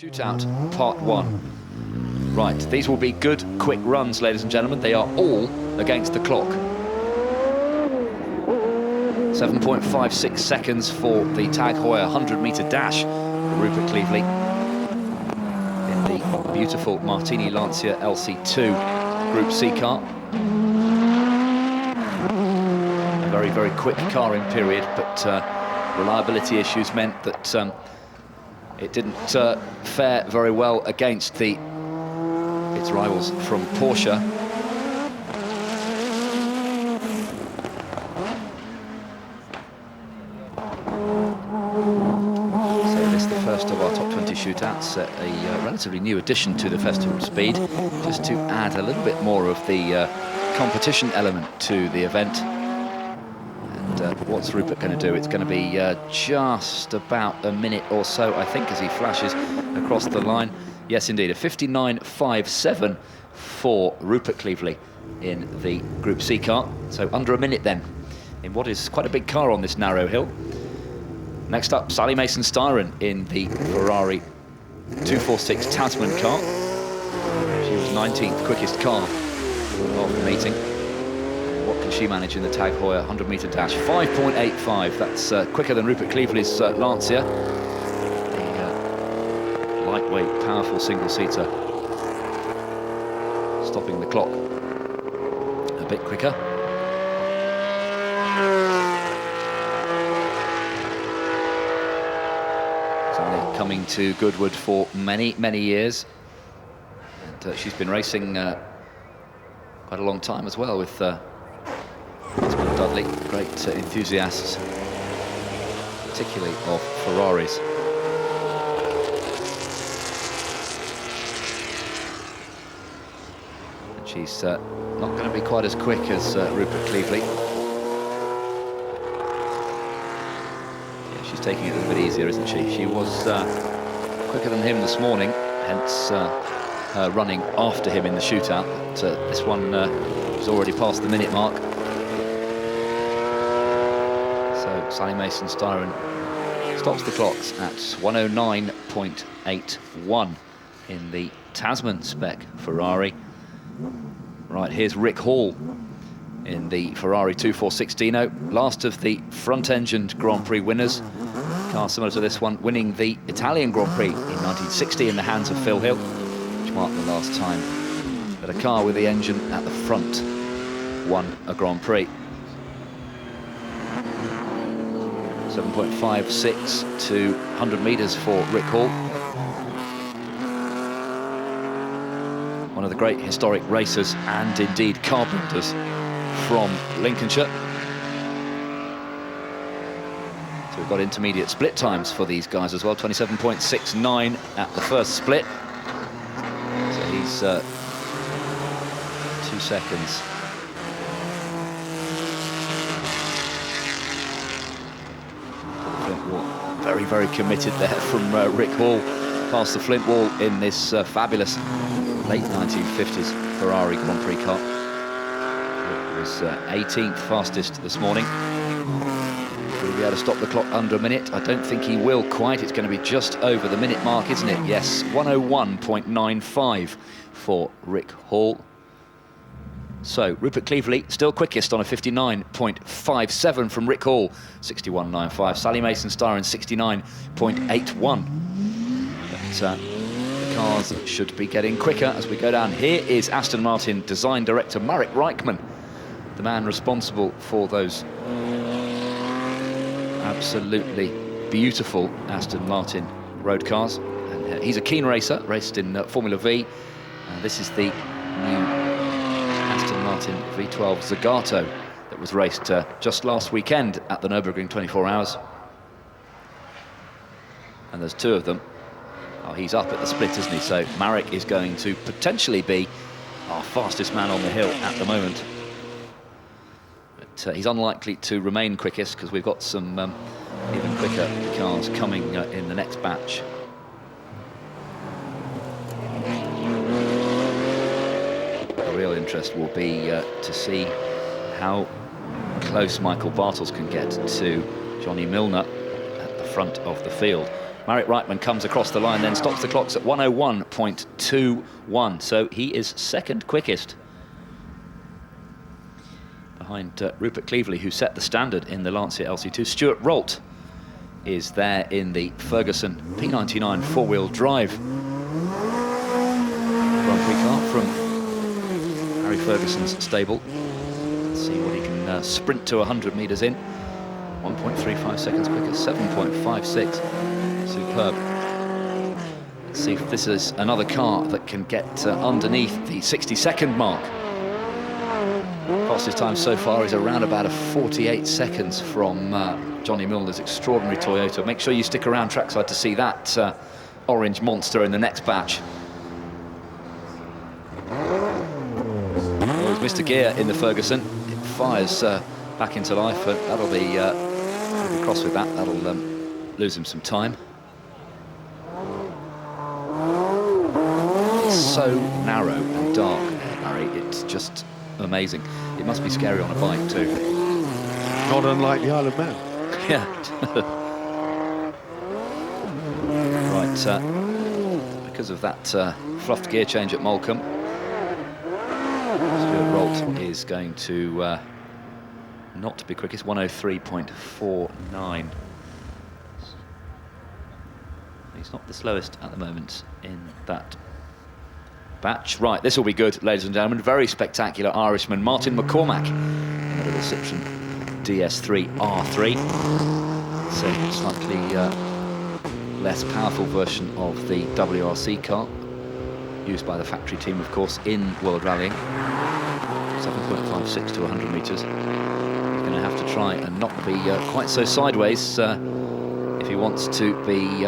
Shootout Part 1. Right, these will be good, quick runs, ladies and gentlemen. They are all against the clock. 7.56 seconds for the Tag Heuer 100-metre dash for Rupert Cleveley in the beautiful Martini Lancia LC2 Group C car. A very, very quick carring period, but reliability issues meant that it didn't fare very well against its rivals from Porsche. So this is the first of our top 20 shootouts, a relatively new addition to the Festival of Speed, just to add a little bit more of the competition element to the event. What's Rupert going to do? It's going to be just about a minute or so, I think, as he flashes across the line. Yes, indeed, a 59.57 for Rupert Cleveley in the Group C car. So under a minute then, in what is quite a big car on this narrow hill. Next up, Sally Mason-Styron in the Ferrari 246 Tasman car. She was 19th quickest car of the meeting. What can she manage in the Tag Heuer 100-metre dash? 5.85. That's quicker than Rupert Cleveley's Lancia. The lightweight, powerful single-seater. Stopping the clock a bit quicker. Sally coming to Goodwood for many, many years. And she's been racing quite a long time as well with Dudley, great enthusiasts, particularly of Ferraris. And she's not going to be quite as quick as Rupert Cleveley. Yeah, she's taking it a little bit easier, isn't she? She was quicker than him this morning, hence her running after him in the shootout. But this one was already past the minute mark. Sally Mason-Styron stops the clocks at 109.81 in the Tasman spec Ferrari. Right, here's Rick Hall in the Ferrari 246 Dino, last of the front-engined Grand Prix winners. Car similar to this one, winning the Italian Grand Prix in 1960 in the hands of Phil Hill, which marked the last time that a car with the engine at the front won a Grand Prix. 7.56 to 100 metres for Rick Hall. One of the great historic racers and indeed car builders from Lincolnshire. So we've got intermediate split times for these guys as well. 27.69 at the first split. So he's 2 seconds. Very, very committed there from Rick Hall, past the flint wall in this fabulous late 1950s Ferrari Grand Prix car. It was 18th fastest this morning. Will he be able to stop the clock under a minute? I don't think he will quite. It's going to be just over the minute mark, isn't it? Yes, 101.95 for Rick Hall. So, Rupert Cleveley still quickest on a 59.57 from Rick Hall, 61.95. Sally Mason-Styron, 69.81. But the cars should be getting quicker as we go down. Here is Aston Martin design director Marek Reichman, the man responsible for those absolutely beautiful Aston Martin road cars. And he's a keen racer, raced in Formula V. This is the new Aston Martin V12 Zagato that was raced just last weekend at the Nürburgring 24 Hours. And there's two of them. Oh, he's up at the split, isn't he? So Marek is going to potentially be our fastest man on the hill at the moment. But he's unlikely to remain quickest because we've got some even quicker cars coming in the next batch. Real interest will be to see how close Michael Bartels can get to Johnny Milner at the front of the field. Marek Reitman comes across the line, then stops the clocks at 101.21. So he is second quickest, behind Rupert Cleverley, who set the standard in the Lancia LC2. Stuart Rolt is there in the Ferguson P99 four-wheel drive Grand Prix car from Harry Ferguson's stable. Let's see what he can sprint to 100 metres in. 1.35 seconds quicker, 7.56. Superb. Let's see if this is another car that can get underneath the 60-second mark. Fastest time so far is around about 48 seconds from Johnny Milner's extraordinary Toyota. Make sure you stick around trackside to see that orange monster in the next batch. There's Mr. Gear in the Ferguson. It fires back into life, but that'll be cross with that. That'll lose him some time. It's so narrow and dark, Larry. It's just amazing. It must be scary on a bike too. Not unlike the Isle of Man. Yeah. Right. Because of that fluffed gear change at Molecombe, Stuart Rolt is going to not be quickest. 103.49. He's not the slowest at the moment in that batch. Right, this will be good, ladies and gentlemen. Very spectacular Irishman, Martin McCormack, in a little Citroen DS3 R3. So slightly less powerful version of the WRC car, used by the factory team, of course, in World Rallying. 7.56 to 100 metres. He's going to have to try and not be quite so sideways if he wants to be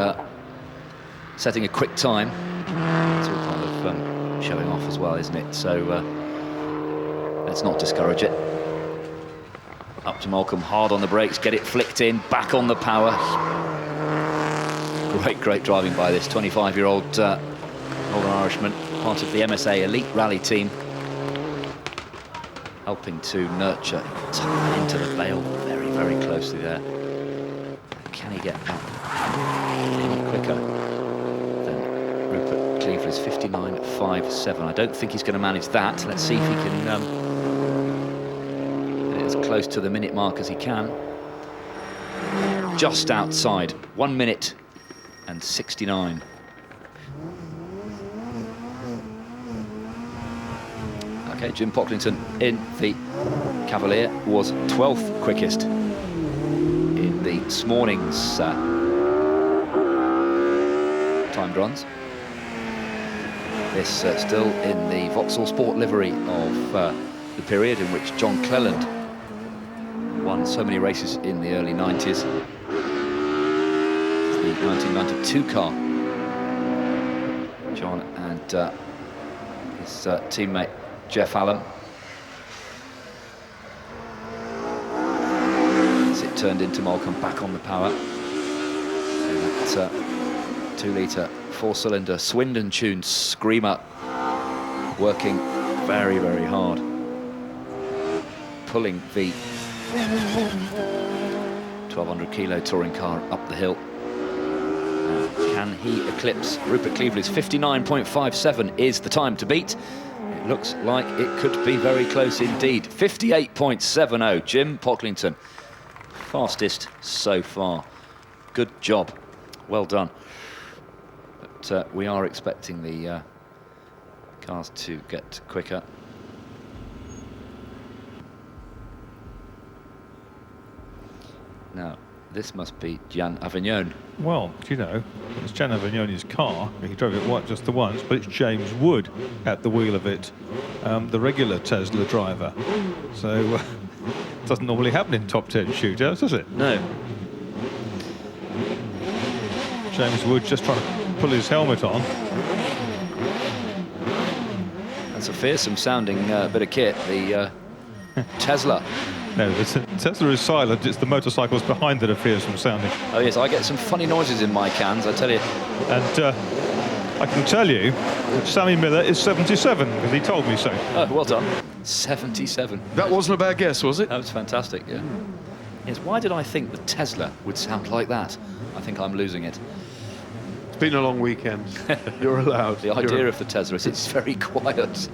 setting a quick time. It's all part of showing off as well, isn't it? So let's not discourage it. Up to Molecombe, hard on the brakes, get it flicked in, back on the power. Great driving by this 25-year-old Northern Irishman, part of the MSA Elite Rally team, helping to nurture time into the bail very closely there. Can he get up any quicker than Rupert Cleverley's 59.57? I don't think he's going to manage that. Let's see if he can get it as close to the minute mark as he can. Just outside, 1 minute and 69. Okay, Jim Pocklington in the Cavalier was 12th quickest in this morning's timed runs. This still in the Vauxhall Sport livery of the period in which John Cleland won so many races in the early 90s. The 1992 car. John and his teammate Jeff Allen. As it turned into Molecombe, back on the power. That 2-litre 4-cylinder Swindon-tuned Screamer working very hard, pulling the 1200 kilo touring car up the hill. Can he eclipse Rupert Cleverley's 59.57 is the time to beat. It looks like it could be very close indeed. 58.70, Jim Pocklington. Fastest so far. Good job. Well done. But we are expecting the cars to get quicker. Now, this must be Gian Avignon. Well, you know, it's Gian Avignoni's car. He drove it just the once, but it's James Wood at the wheel of it, the regular Tesla driver. So, it doesn't normally happen in top 10 shootouts, does it? No. James Wood just trying to pull his helmet on. That's a fearsome sounding bit of kit, the Tesla. No, the Tesla is silent. It's the motorcycles behind that are fearsome sounding. Oh yes, I get some funny noises in my cans, I tell you. And I can tell you that Sammy Miller is 77, because he told me so. Oh, well done. 77. That wasn't a bad guess, was it? That was fantastic, yeah. Yes, why did I think the Tesla would sound like that? I think I'm losing it. It's been a long weekend. You're allowed. The idea of the Tesla is it's very quiet.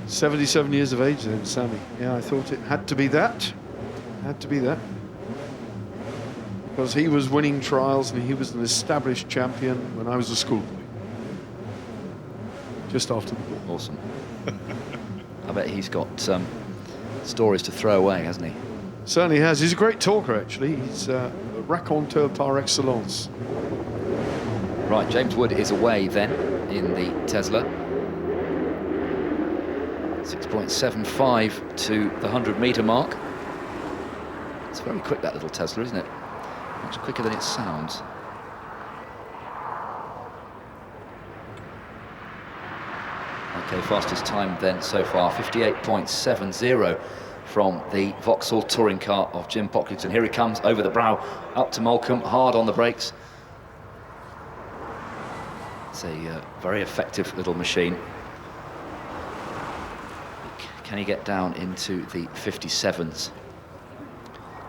77 years of age then, Sammy. Yeah, I thought it had to be that. Had to be that. Because he was winning trials and he was an established champion when I was a schoolboy. Just after the ball. Awesome. I bet he's got stories to throw away, hasn't he? Certainly has. He's a great talker, actually. He's a raconteur par excellence. Right, James Wood is away then in the Tesla. 6.75 to the 100-metre mark. It's very quick, that little Tesla, isn't it? Much quicker than it sounds. Okay, fastest time then so far, 58.70 from the Vauxhall touring car of Jim Pocklington. Here he comes over the brow, up to Molecombe, hard on the brakes. It's a very effective little machine. Can he get down into the 57s?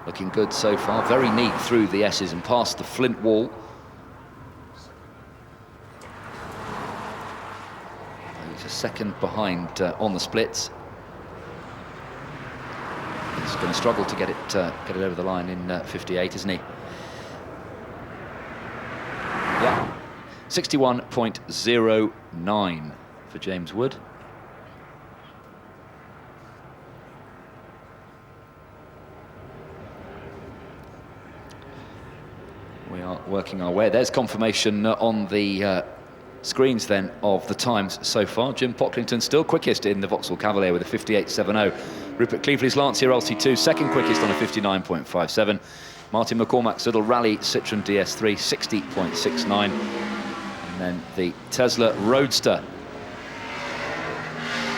Looking good so far, very neat through the S's and past the Flint wall. He's a second behind on the splits. He's going to struggle to get it over the line in 58, isn't he? Yeah, 61.09 for James Wood. We are working our way. There's confirmation on the screens then of the times so far. Jim Pocklington still quickest in the Vauxhall Cavalier with a 58.70. Rupert Cleaveley's Lancia LC2 second quickest on a 59.57. Martin McCormack's little Rally Citroen DS3 60.69. And then the Tesla Roadster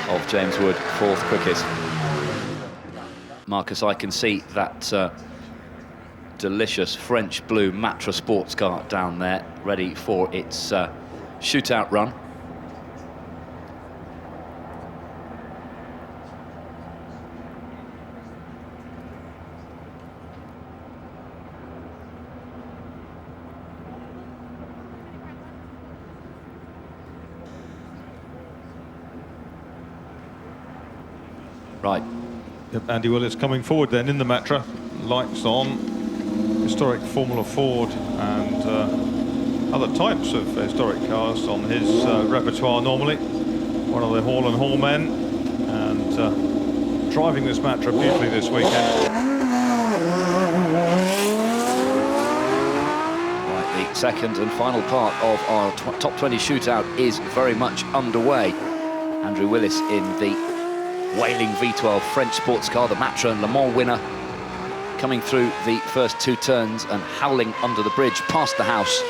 of James Wood, fourth quickest. Marcus, I can see that delicious French blue Matra sports car down there, ready for its shootout run. Right. Yep, Andy Willis coming forward then in the Matra, lights on. Historic Formula Ford and other types of historic cars on his repertoire normally. One of the Hall and Hall men, and driving this Matra beautifully this weekend. Right, the second and final part of our top 20 shootout is very much underway. Andrew Willis in the wailing V12 French sports car, the Matra and Le Mans winner, coming through the first two turns and howling under the bridge past the house.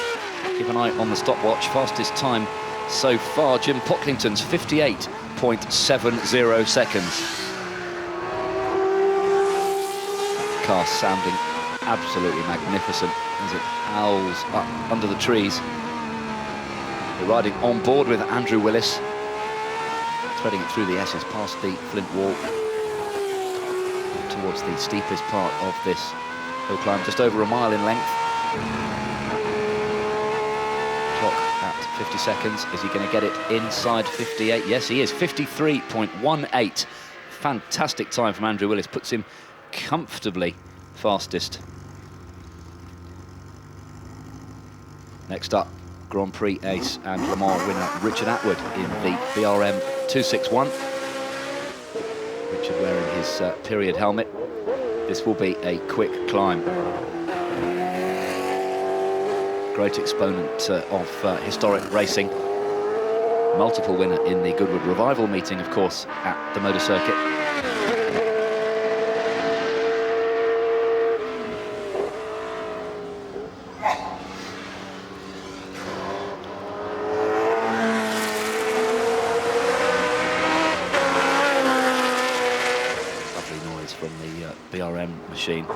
Keep an eye on the stopwatch. Fastest time so far, Jim Pocklington's 58.70 seconds. Car sounding absolutely magnificent as it howls up under the trees. We're riding on board with Andrew Willis, threading it through the S's past the Flint wall towards the steepest part of this hill climb, just over a mile in length. Clock at 50 seconds. Is he going to get it inside 58? Yes, he is. 53.18. Fantastic time from Andrew Willis. Puts him comfortably fastest. Next up, Grand Prix ace and Le Mans winner Richard Atwood in the BRM 261. Richard wearing his period helmet. This will be a quick climb. Great exponent of historic racing. Multiple winner in the Goodwood Revival meeting, of course, at the motor circuit. BRM machine.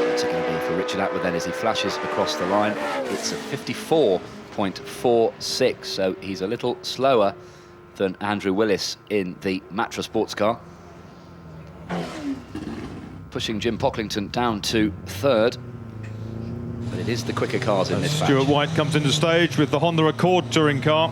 What's it going to be for Richard Atwood then as he flashes across the line. It's a 54.46, so he's a little slower than Andrew Willis in the Matra sports car. Pushing Jim Pocklington down to third. But it is the quicker cars in this batch. Stuart White comes into stage with the Honda Accord touring car.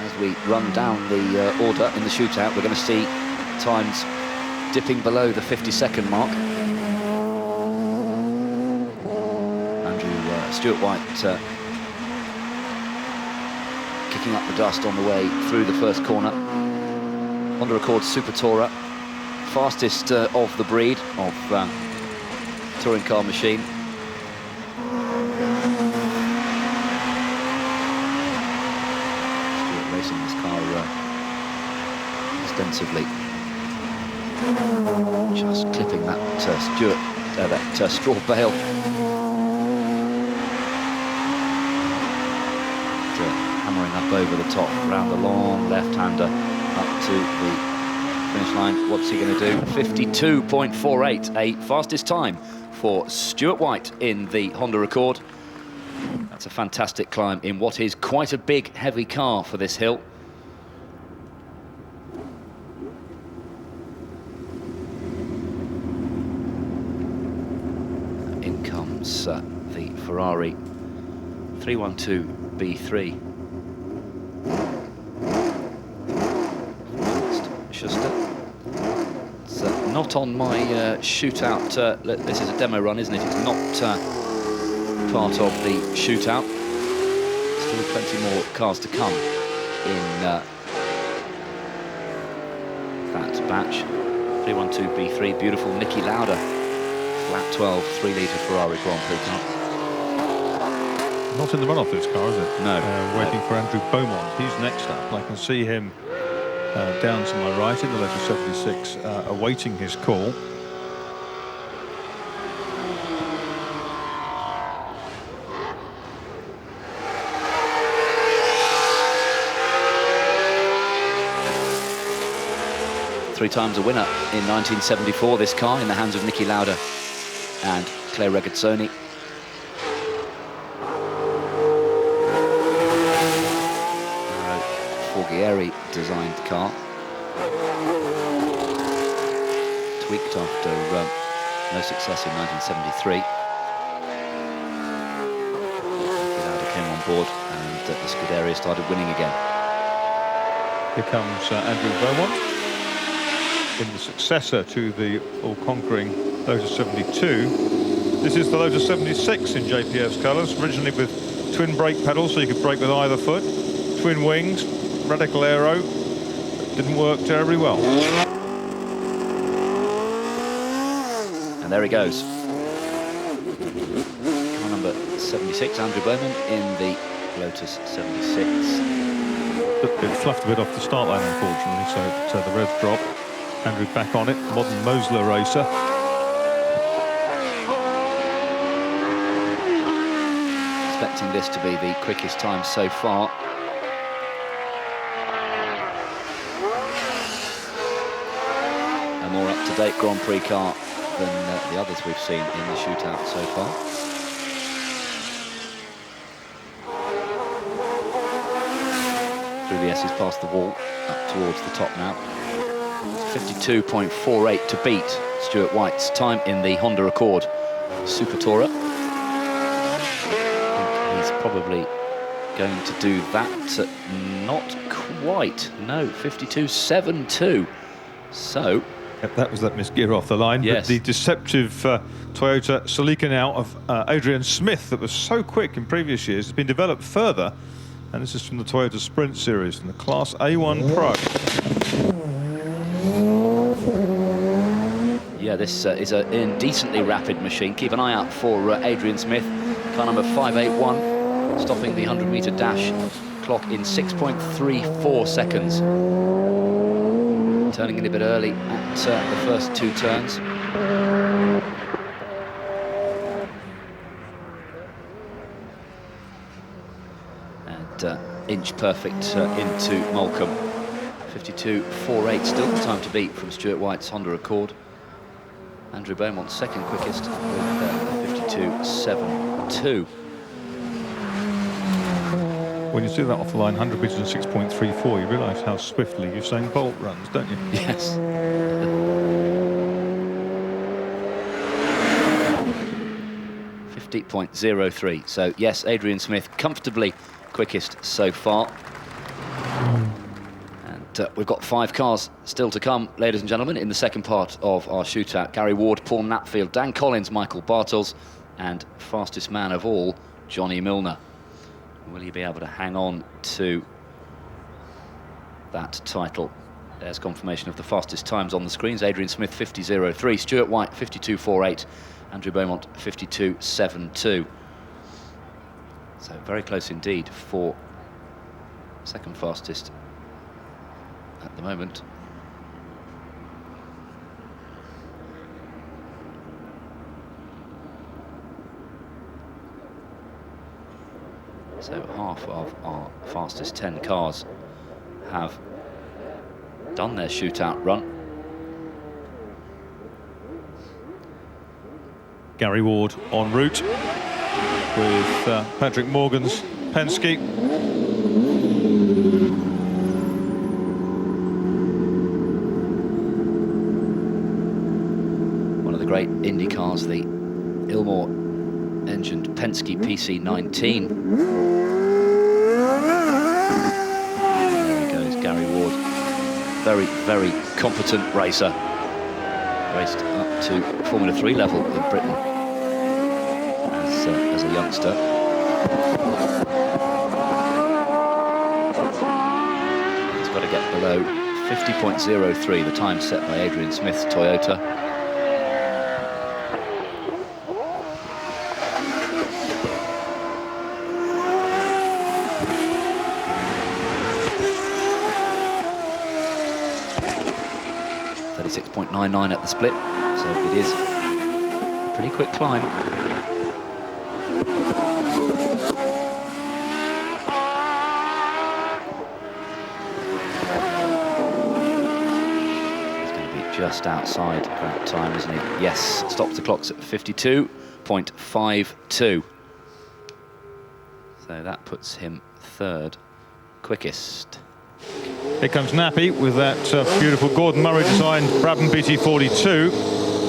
As we run down the order in the shootout, we're going to see times dipping below the 50-second mark. Stuart White kicking up the dust on the way through the first corner. Honda Accord Super Tourer, fastest of the breed of touring car machine. Stuart racing this car extensively. Just clipping that straw bale. Hammering up over the top, round the long left-hander up to the finish line. What's he going to do? 52.48, a fastest time for Stuart White in the Honda Accord. That's a fantastic climb in what is quite a big, heavy car for this hill. In comes the Ferrari 312B3. It's not on my shootout. This is a demo run, isn't it? It's not part of the shootout. Still plenty more cars to come in that batch. 312B3, beautiful Niki Lauda, flat 12, 3-litre Ferrari Grand Prix car. Not in the run-off this car, is it? No. Waiting for Andrew Beaumont. He's next up. I can see him down to my right in the Lotus 76, awaiting his call. Three times a winner in 1974, this car, in the hands of Niki Lauda and Claire Regazzoni. Forghieri designed car, tweaked after no success in 1973. Lauda came on board and the Scuderia started winning again. Here comes Andrew Beaumont in the successor to the all-conquering Lotus 72. This is the Lotus 76 in JPF's colours, originally with twin brake pedals so you could brake with either foot, twin wings, radical aero. Didn't work terribly well. And there he goes. Car number 76, Andrew Beaumont in the Lotus 76. It fluffed a bit off the start line, unfortunately, so the revs drop. Andrew back on it, modern Mosler racer. Expecting this to be the quickest time so far. A more up-to-date Grand Prix car than the others we've seen in the shootout so far. Through the S's past the wall, up towards the top now. 52.48 to beat Stuart White's time in the Honda Accord Super Tourer. I think he's probably going to do that. Not quite. No, 52.72. So... Yep, that was that misgear off the line. Yes. But the deceptive Toyota Celica now of Adrian Smith that was so quick in previous years has been developed further. And this is from the Toyota Sprint Series in the Class A1 Pro. Yeah, this is a indecently rapid machine. Keep an eye out for Adrian Smith, car number 581, stopping the 100-metre dash clock in 6.34 seconds. Turning in a bit early at the first two turns. And inch perfect into Moulcombe. 52.48, still the time to beat from Stuart White's Honda Accord. Andrew Beaumont second quickest with 52.72. When you see that off the line, 100 metres in 6.34, you realise how swiftly Usain Bolt runs, don't you? Yes. 50.03. So yes, Adrian Smith comfortably quickest so far. And we've got 5 cars still to come, ladies and gentlemen, in the second part of our shootout. Gary Ward, Paul Knapfield, Dan Collins, Michael Bartels, and fastest man of all, Johnny Milner. Will he be able to hang on to that title? There's confirmation of the fastest times on the screens. Adrian Smith 50.03, Stuart White 52.48, Andrew Beaumont 52.72. So very close indeed for second fastest at the moment. So half of our fastest 10 cars have done their shootout run. Gary Ward en route with Patrick Morgan's Penske. One of the great Indy cars, the Ilmor engined Penske PC19. There he goes, Gary Ward. Very, very competent racer. Raced up to Formula 3 level in Britain as a youngster. He's got to get below 50.03, the time set by Adrian Smith's Toyota. .99 at the split, so it is a pretty quick climb. He's going to be just outside that time, isn't he? Yes, stops the clocks at 52.52. So that puts him third quickest. Here comes Nappy with that beautiful Gordon Murray designed Brabham BT42.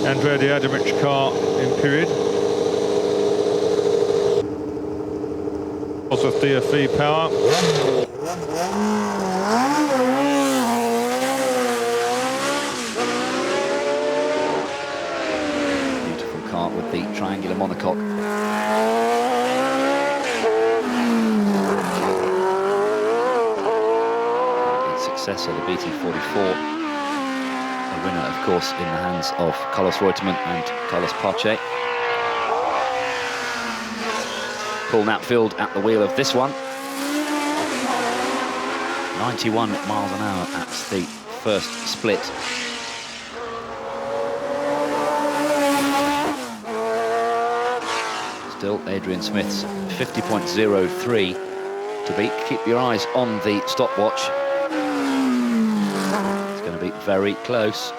Andrea Diadimic car in period. Also DFE power. Beautiful car with the triangular monocoque. Successor, the BT44, a winner, of course, in the hands of Carlos Reutemann and Carlos Pache. Paul Knapfield at the wheel of this one. 91 miles an hour at the first split. Still Adrian Smith's 50.03 to beat. Keep your eyes on the stopwatch. Very close.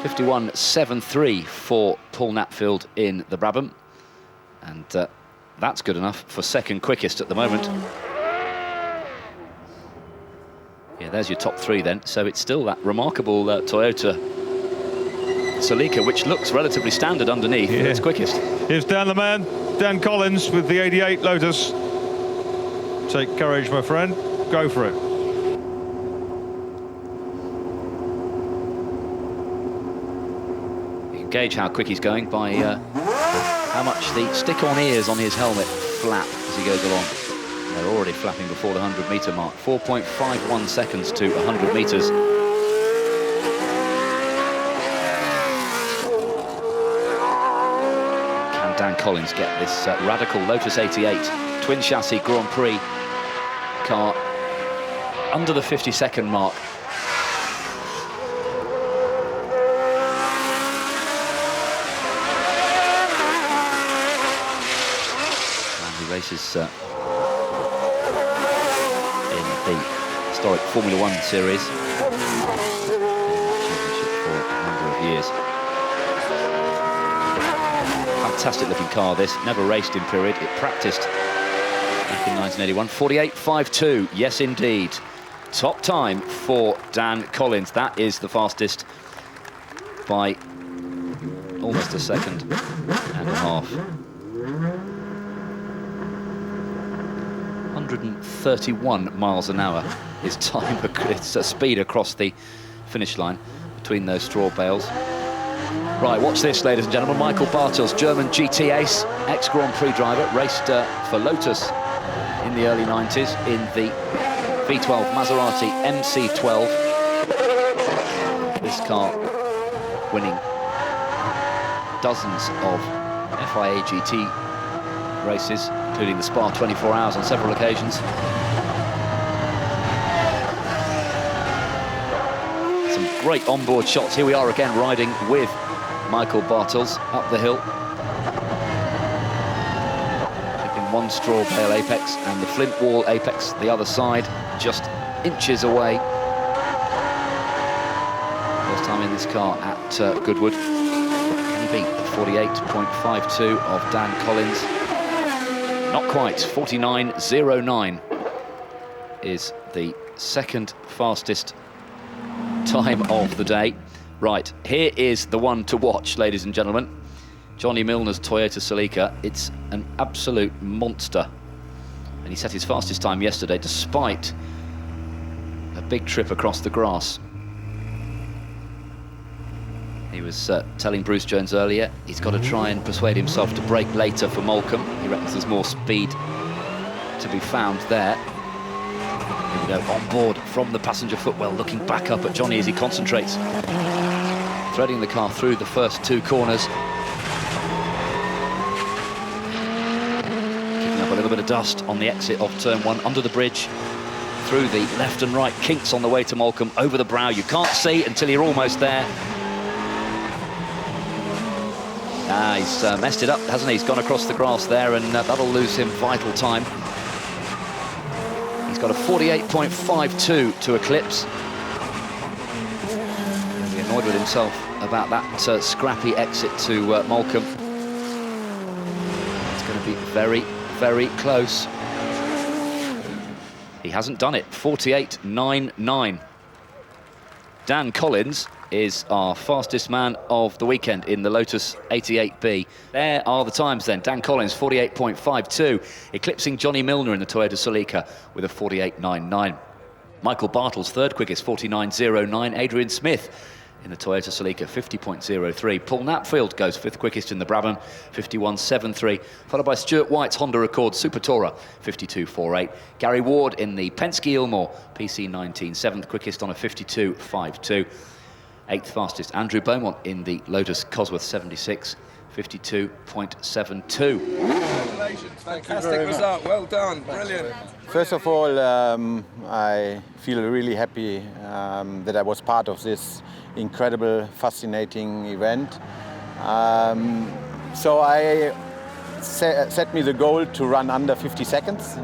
51.73 for Paul Knapfield in the Brabham, and that's good enough for second quickest at the moment. Yeah, there's your top 3 then. So it's still that remarkable Toyota Celica, which looks relatively standard underneath. Yeah. It's quickest. Here's Dan the man, Dan Collins with the 88 Lotus. Take courage, my friend. Go for it. Gauge how quick he's going by how much the stick-on ears on his helmet flap as he goes along. They're already flapping before the 100-metre mark. 4.51 seconds to 100 metres. Can Dan Collins get this radical Lotus 88 twin chassis Grand Prix car under the 50-second mark? races in the historic Formula One series. Championship for a number of years. Fantastic looking car this, never raced in period, it practiced back in 1981. 48.52, yes indeed. Top time for Dan Collins. That is the fastest by almost a second and a half. 131 miles an hour is time, it's a speed across the finish line between those straw bales. Right, watch this, ladies and gentlemen. Michael Bartels, German GT ace, ex-Grand Prix driver, raced for Lotus in the early 90s in the V12 Maserati MC12. This car winning dozens of FIA GT races, including the Spa 24 Hours on several occasions. Some great onboard shots. Here we are again riding with Michael Bartels up the hill. Clipping one straw bale apex and the flint wall apex the other side, just inches away. First time in this car at Goodwood. Can he beat the 48.52 of Dan Collins? Not quite. 49.09 is the second fastest time of the day. Right, here is the one to watch, ladies and gentlemen. Johnny Milner's Toyota Celica. It's an absolute monster. And he set his fastest time yesterday, despite a big trip across the grass. He was telling Bruce Jones earlier, he's got to try and persuade himself to brake later for Moulcombe. He reckons there's more speed to be found there. Here we go, on board from the passenger footwell, looking back up at Johnny as he concentrates. Threading the car through the first two corners. Kicking up a little bit of dust on the exit of turn one, under the bridge, through the left and right kinks on the way to Moulcombe, over the brow. You can't see until you're almost there. He's messed it up, hasn't he? He's gone across the grass there, and that'll lose him vital time. He's got a 48.52 to eclipse. He'll be annoyed with himself about that scrappy exit to Moulcombe. It's going to be very, very close. He hasn't done it. 48.99. Dan Collins is our fastest man of the weekend in the Lotus 88B. There are the times then. Dan Collins, 48.52, eclipsing Johnny Milner in the Toyota Celica with a 48.99. Michael Bartels, third quickest, 49.09. Adrian Smith in the Toyota Celica, 50.03. Paul Knapfield goes fifth quickest in the Brabham, 51.73, followed by Stuart White's Honda Accord Super Tourer, 52.48. Gary Ward in the Penske Ilmore PC19, seventh quickest on a 52.52. Eighth fastest, Andrew Beaumont in the Lotus Cosworth 76, 52.72. Congratulations, fantastic result, well done, brilliant. First of all, I feel really happy that I was part of this incredible, fascinating event. So I set me the goal to run under 50 seconds,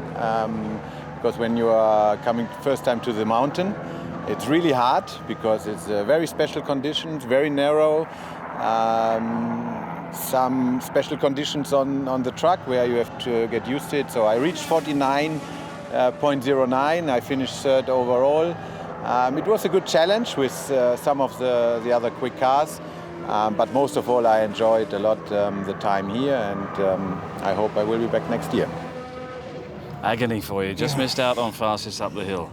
because when you are coming first time to the mountain, it's really hard because it's very special conditions, very narrow. Some special conditions on the track where you have to get used to it. So I reached 49.09. I finished third overall. It was a good challenge with some of the other quick cars. But most of all, I enjoyed a lot the time here, and I hope I will be back next year. Agony for you. Just missed out on fastest up the hill.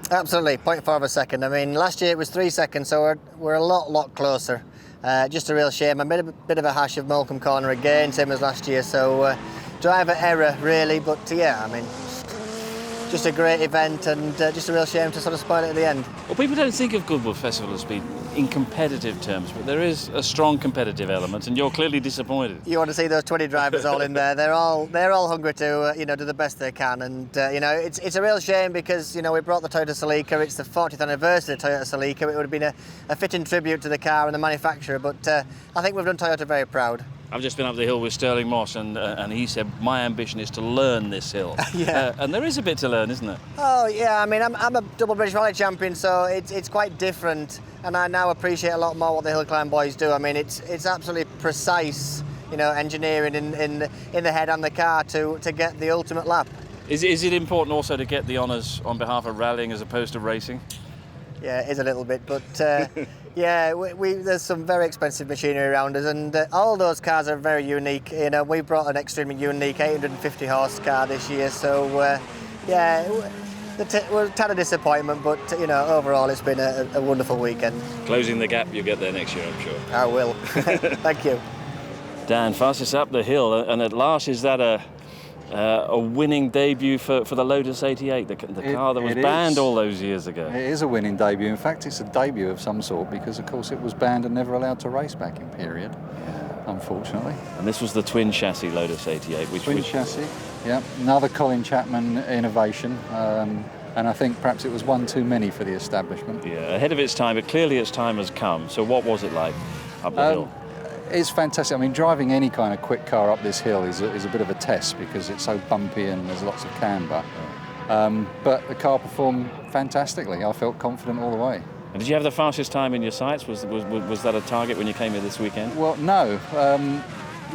Absolutely, 0.4 of a second. I mean, last year it was 3 seconds, so we're a lot closer. Just a real shame. I made a bit of a hash of Moulcombe Corner again, same as last year, so driver error really, but yeah, I mean, just a great event, and just a real shame to sort of spoil it at the end. Well, people don't think of Goodwood Festival as being in competitive terms, but there is a strong competitive element, and you're clearly disappointed. You want to see those 20 drivers all in there. They're all hungry to do the best they can, and it's a real shame because we brought the Toyota Celica. It's the 40th anniversary of the Toyota Celica. It would have been a fitting tribute to the car and the manufacturer, but I think we've done Toyota very proud. I've just been up the hill with Sterling Moss, and he said my ambition is to learn this hill. Yeah. And there is a bit to learn, isn't there? Oh yeah, I mean I'm a double British Rally champion, so it's quite different, and I now appreciate a lot more what the Hillclimb boys do. I mean it's absolutely precise, you know, engineering in the head and the car to get the ultimate lap. Is it important also to get the honours on behalf of rallying as opposed to racing? Yeah, it is a little bit, but yeah, there's some very expensive machinery around us, and all those cars are very unique. You know, we brought an extremely unique 850 horse car this year, so yeah, we're a tad of disappointment, but you know, overall it's been a wonderful weekend. Closing the gap, you'll get there next year, I'm sure. I will. Thank you. Dan, fastest up the hill, and at last is that a winning debut for the Lotus 88, the car that was banned all those years ago. It is a winning debut. In fact, it's a debut of some sort because, of course, it was banned and never allowed to race back in period, unfortunately. And this was the twin chassis Lotus 88. Twin chassis, yeah. Another Colin Chapman innovation. And I think perhaps it was one too many for the establishment. Yeah, ahead of its time, but clearly its time has come. So what was it like up the hill? It's fantastic. I mean, driving any kind of quick car up this hill is a bit of a test because it's so bumpy and there's lots of camber. But the car performed fantastically. I felt confident all the way. And did you have the fastest time in your sights? Was that a target when you came here this weekend? Well, no.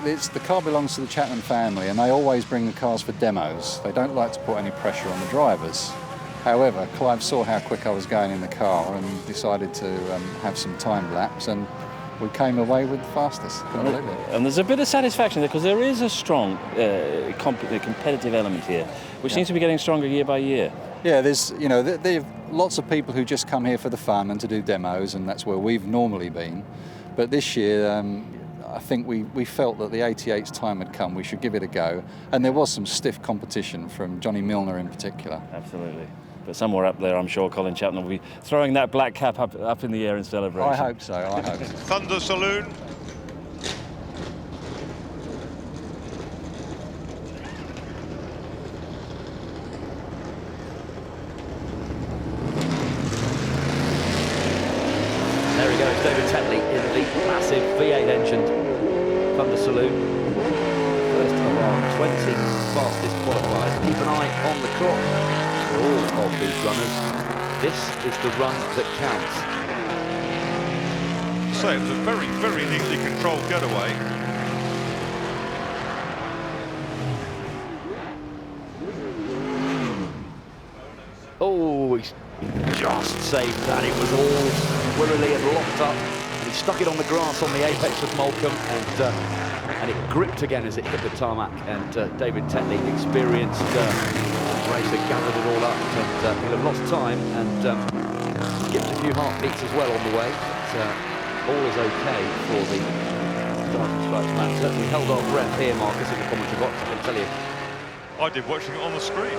The car belongs to the Chapman family, and they always bring the cars for demos. They don't like to put any pressure on the drivers. However, Clive saw how quick I was going in the car and decided to have some time lapse, and we came away with the fastest. Couldn't believe it. And there's a bit of satisfaction there because there is a strong competitive element here, which seems to be getting stronger year by year. Yeah, there's there are lots of people who just come here for the fun and to do demos, and that's where we've normally been. But this year, I think we felt that the 88's time had come. We should give it a go, and there was some stiff competition from Johnny Milner in particular. Absolutely. But somewhere up there, I'm sure Colin Chapman will be throwing that black cap up in the air in celebration. I hope so. I hope so. Thunder Saloon. There he goes, David Tetley in the massive V8 engined Thunder Saloon. First of our 20 fastest qualifiers. Keep an eye on the clock for all of these runners. This is the run that counts. So it was a very, very neatly controlled getaway. Oh, he's just saved that. It was all squirrely and locked up, and he stuck it on the grass on the apex of Moulcombe, and it gripped again as it hit the tarmac. And David Tetley, experienced racer, gathered it all up, and he'll have lost time and skipped a few heartbeats as well on the way. But all is okay for the Stars Stripes man. Certainly held our breath here, Marcus, in the commentary box, I can tell you. I did, watching it on the screen.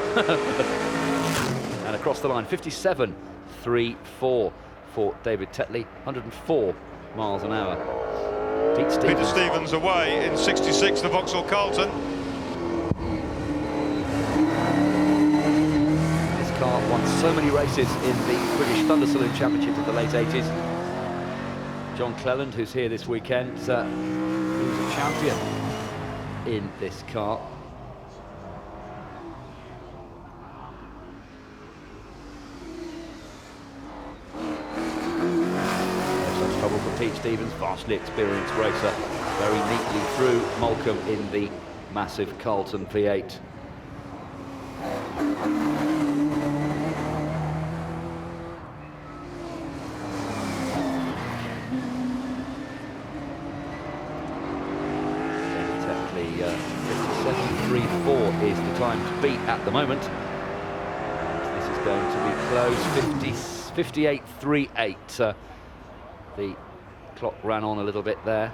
And across the line, 57.34 for David Tetley, 104 miles an hour. Peter Stevens away in 66, the Vauxhall Carlton. This car won so many races in the British Thunder Saloon Championship of the late 80s. John Cleland, who's here this weekend, he was a champion in this car. Trouble for Pete Stevens, vastly experienced racer, very neatly through Moulcombe in the massive Carlton V8. Tetley, 57.34 is the time to beat at the moment. This is going to be close, 58.38. The clock ran on a little bit there.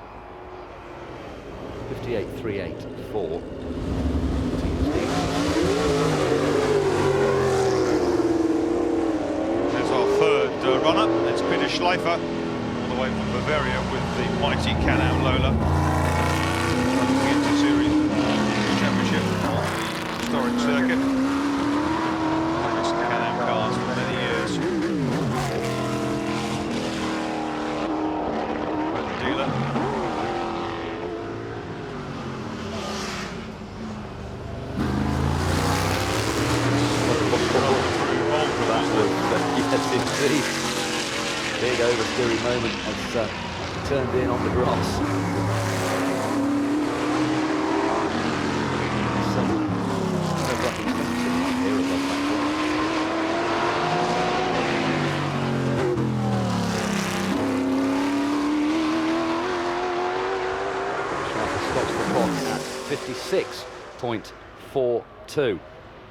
58.38 for There's our third runner. It's Peter Schleifer, all the way from Bavaria with the mighty Can-Am Lola. Trying to get to series championship on the historic circuit. Racing Can-Am cars for many years. Dealer. big oversteering moment as he turned in on the grass. Stops the clock at 56.42.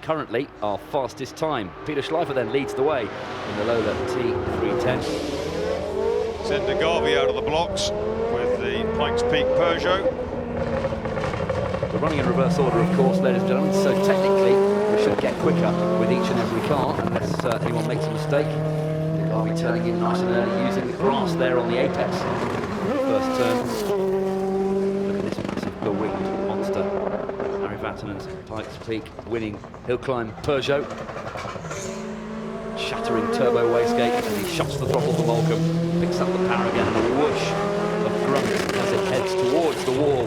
Currently our fastest time. Peter Schleifer then leads the way in the Lola T310. Zenda Garvey out of the blocks with the Pikes Peak Peugeot. We're running in reverse order, of course, ladies and gentlemen, so technically we should get quicker with each and every car, unless anyone makes a mistake. The Garvey turning in nice and early, using the grass there on the apex. First turn. Look at this massive bull-winged monster. Harry Vattenen's Pikes Peak winning Hillclimb Peugeot. Shattering turbo wastegate, and he shuts the throttle to Malcolm. Picks up the power again, and a whoosh of grunt as it heads towards the wall.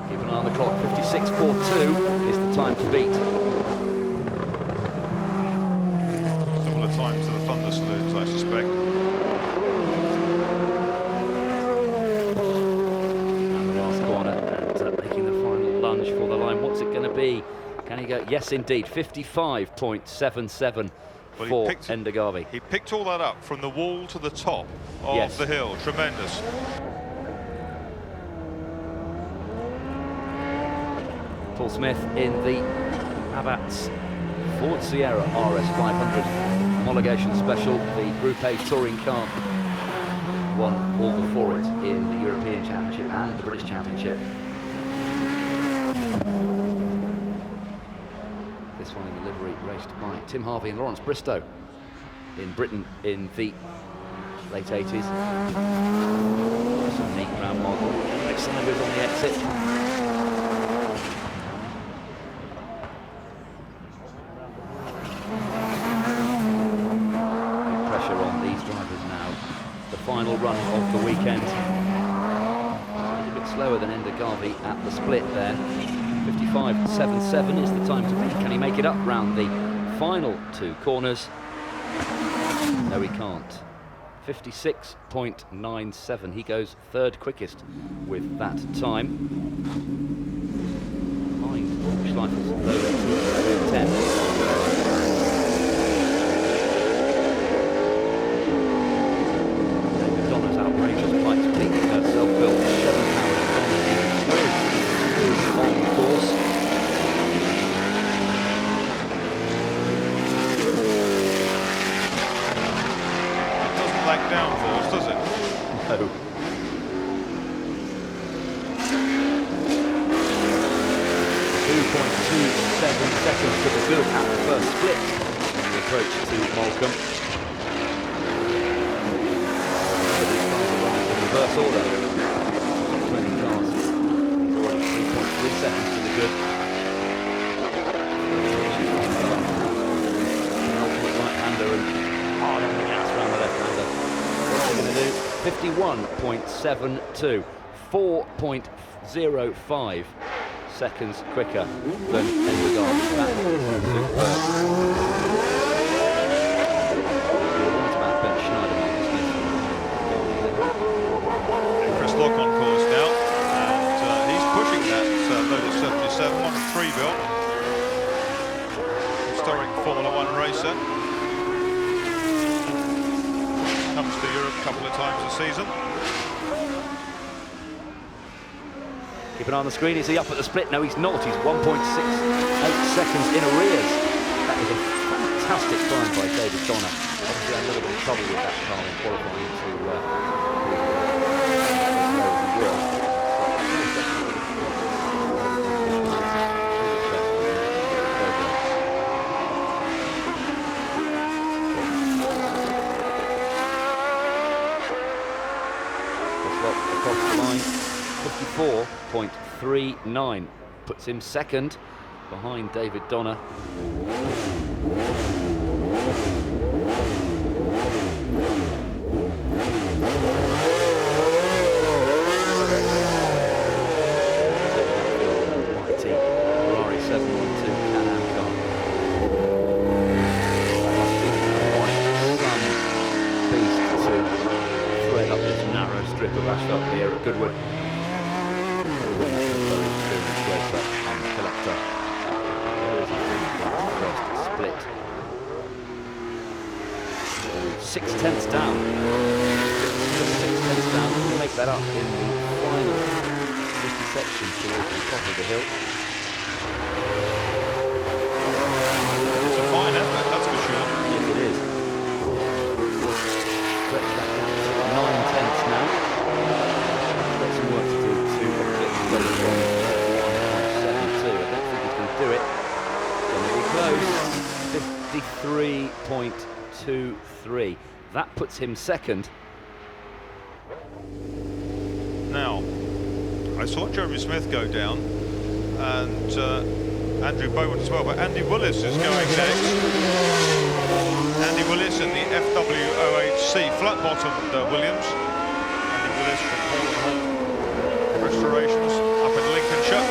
Keep an eye on the clock. 56.42 is the time to beat. Similar time to the Thunder Saloons, I suspect. And the last corner, and making the final lunge for the line. What's it going to be? Can he go? Yes, indeed. 55.77 for Enda Garvey. He picked all that up from the wall to the top of the hill. Tremendous. Paul Smith in the Abarth's Ford Sierra RS 500 homologation special, the Group A touring car. Won all before it in the European Championship and the British Championship. This one in the livery raced by Tim Harvey and Lawrence Bristow in Britain in the late 80s. Some neat round model. Big cylinders on the exit. Pressure on these drivers now. The final run of the weekend. A little bit slower than Enda Garvey at the split there. 55.77 is the time to beat. Can he make it up round the final two corners? No, he can't. 56.97. He goes third quickest with that time. Behind Schleifer's Lola T10. David Donner's outrageous Pikes Peak self-built 7-powered on the course. Doesn't lack downforce, does it? No. 2.27 seconds to the good at the first split on the approach to Malcolm. These cars are running in reverse order. 20 cars. He's already 3.3 seconds to the good. An ultimate right-hander and hard on the gas around the left-hander. What's he going to do? 51.72. 4.05 seconds quicker than Enda Garvey. That is superb. What about Ben Schneiderman? Chris Lock on course now, and he's pushing that Lotus 77 on a 3-built. Historic Formula 1 racer. Comes to Europe a couple of times a season. Keep an eye on the screen. Is he up at the split? No, he's not. He's 1.68 seconds in arrears. That is a fantastic climb by David Donner. Obviously, had a little bit of trouble with that car in qualifying to across the line. 54.39 puts him second behind David Donner. Mighty Ferrari 712 Can-Am car. That must be the sun of asphalt here at Goodwood. First split. 6/10 down. Just 6/10 down. We'll make that up in the final 50 section towards the top of the hill. It's a fine effort, that's for sure. Yes, it is. Stretch that down to 9/10 now. Got some work to do to get close from 1.72. I don't think he's going to do it. Going to be close. 53.23. That puts him second. Now, I saw Jeremy Smith go down, and Andrew Beaumont as well, but Andy Willis is going next. Andy Willis in the FWOHC flat-bottomed Williams. Andy Willis from Hillclimb Restorations up in Lincolnshire.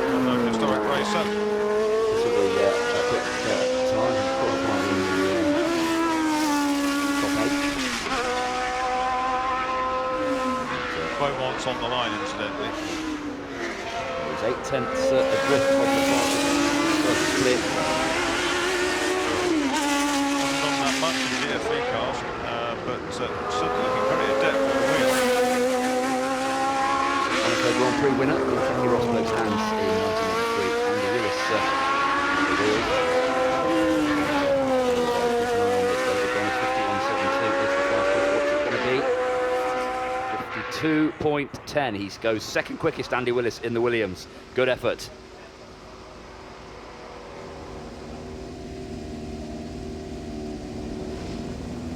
Well-known historic racer. This will be a quick time and qualifying in the top 8. Beaumont's on the line, incidentally. He's 8/10 adrift of the first split. Hasn't done that much in DFV cars, but certainly looking very adept at the wheel. Monaco Grand Prix winner in Frankie Rosberg's hands in 1983. Andy Willis the wheel. 52.10. He goes second quickest, Andy Willis in the Williams. Good effort.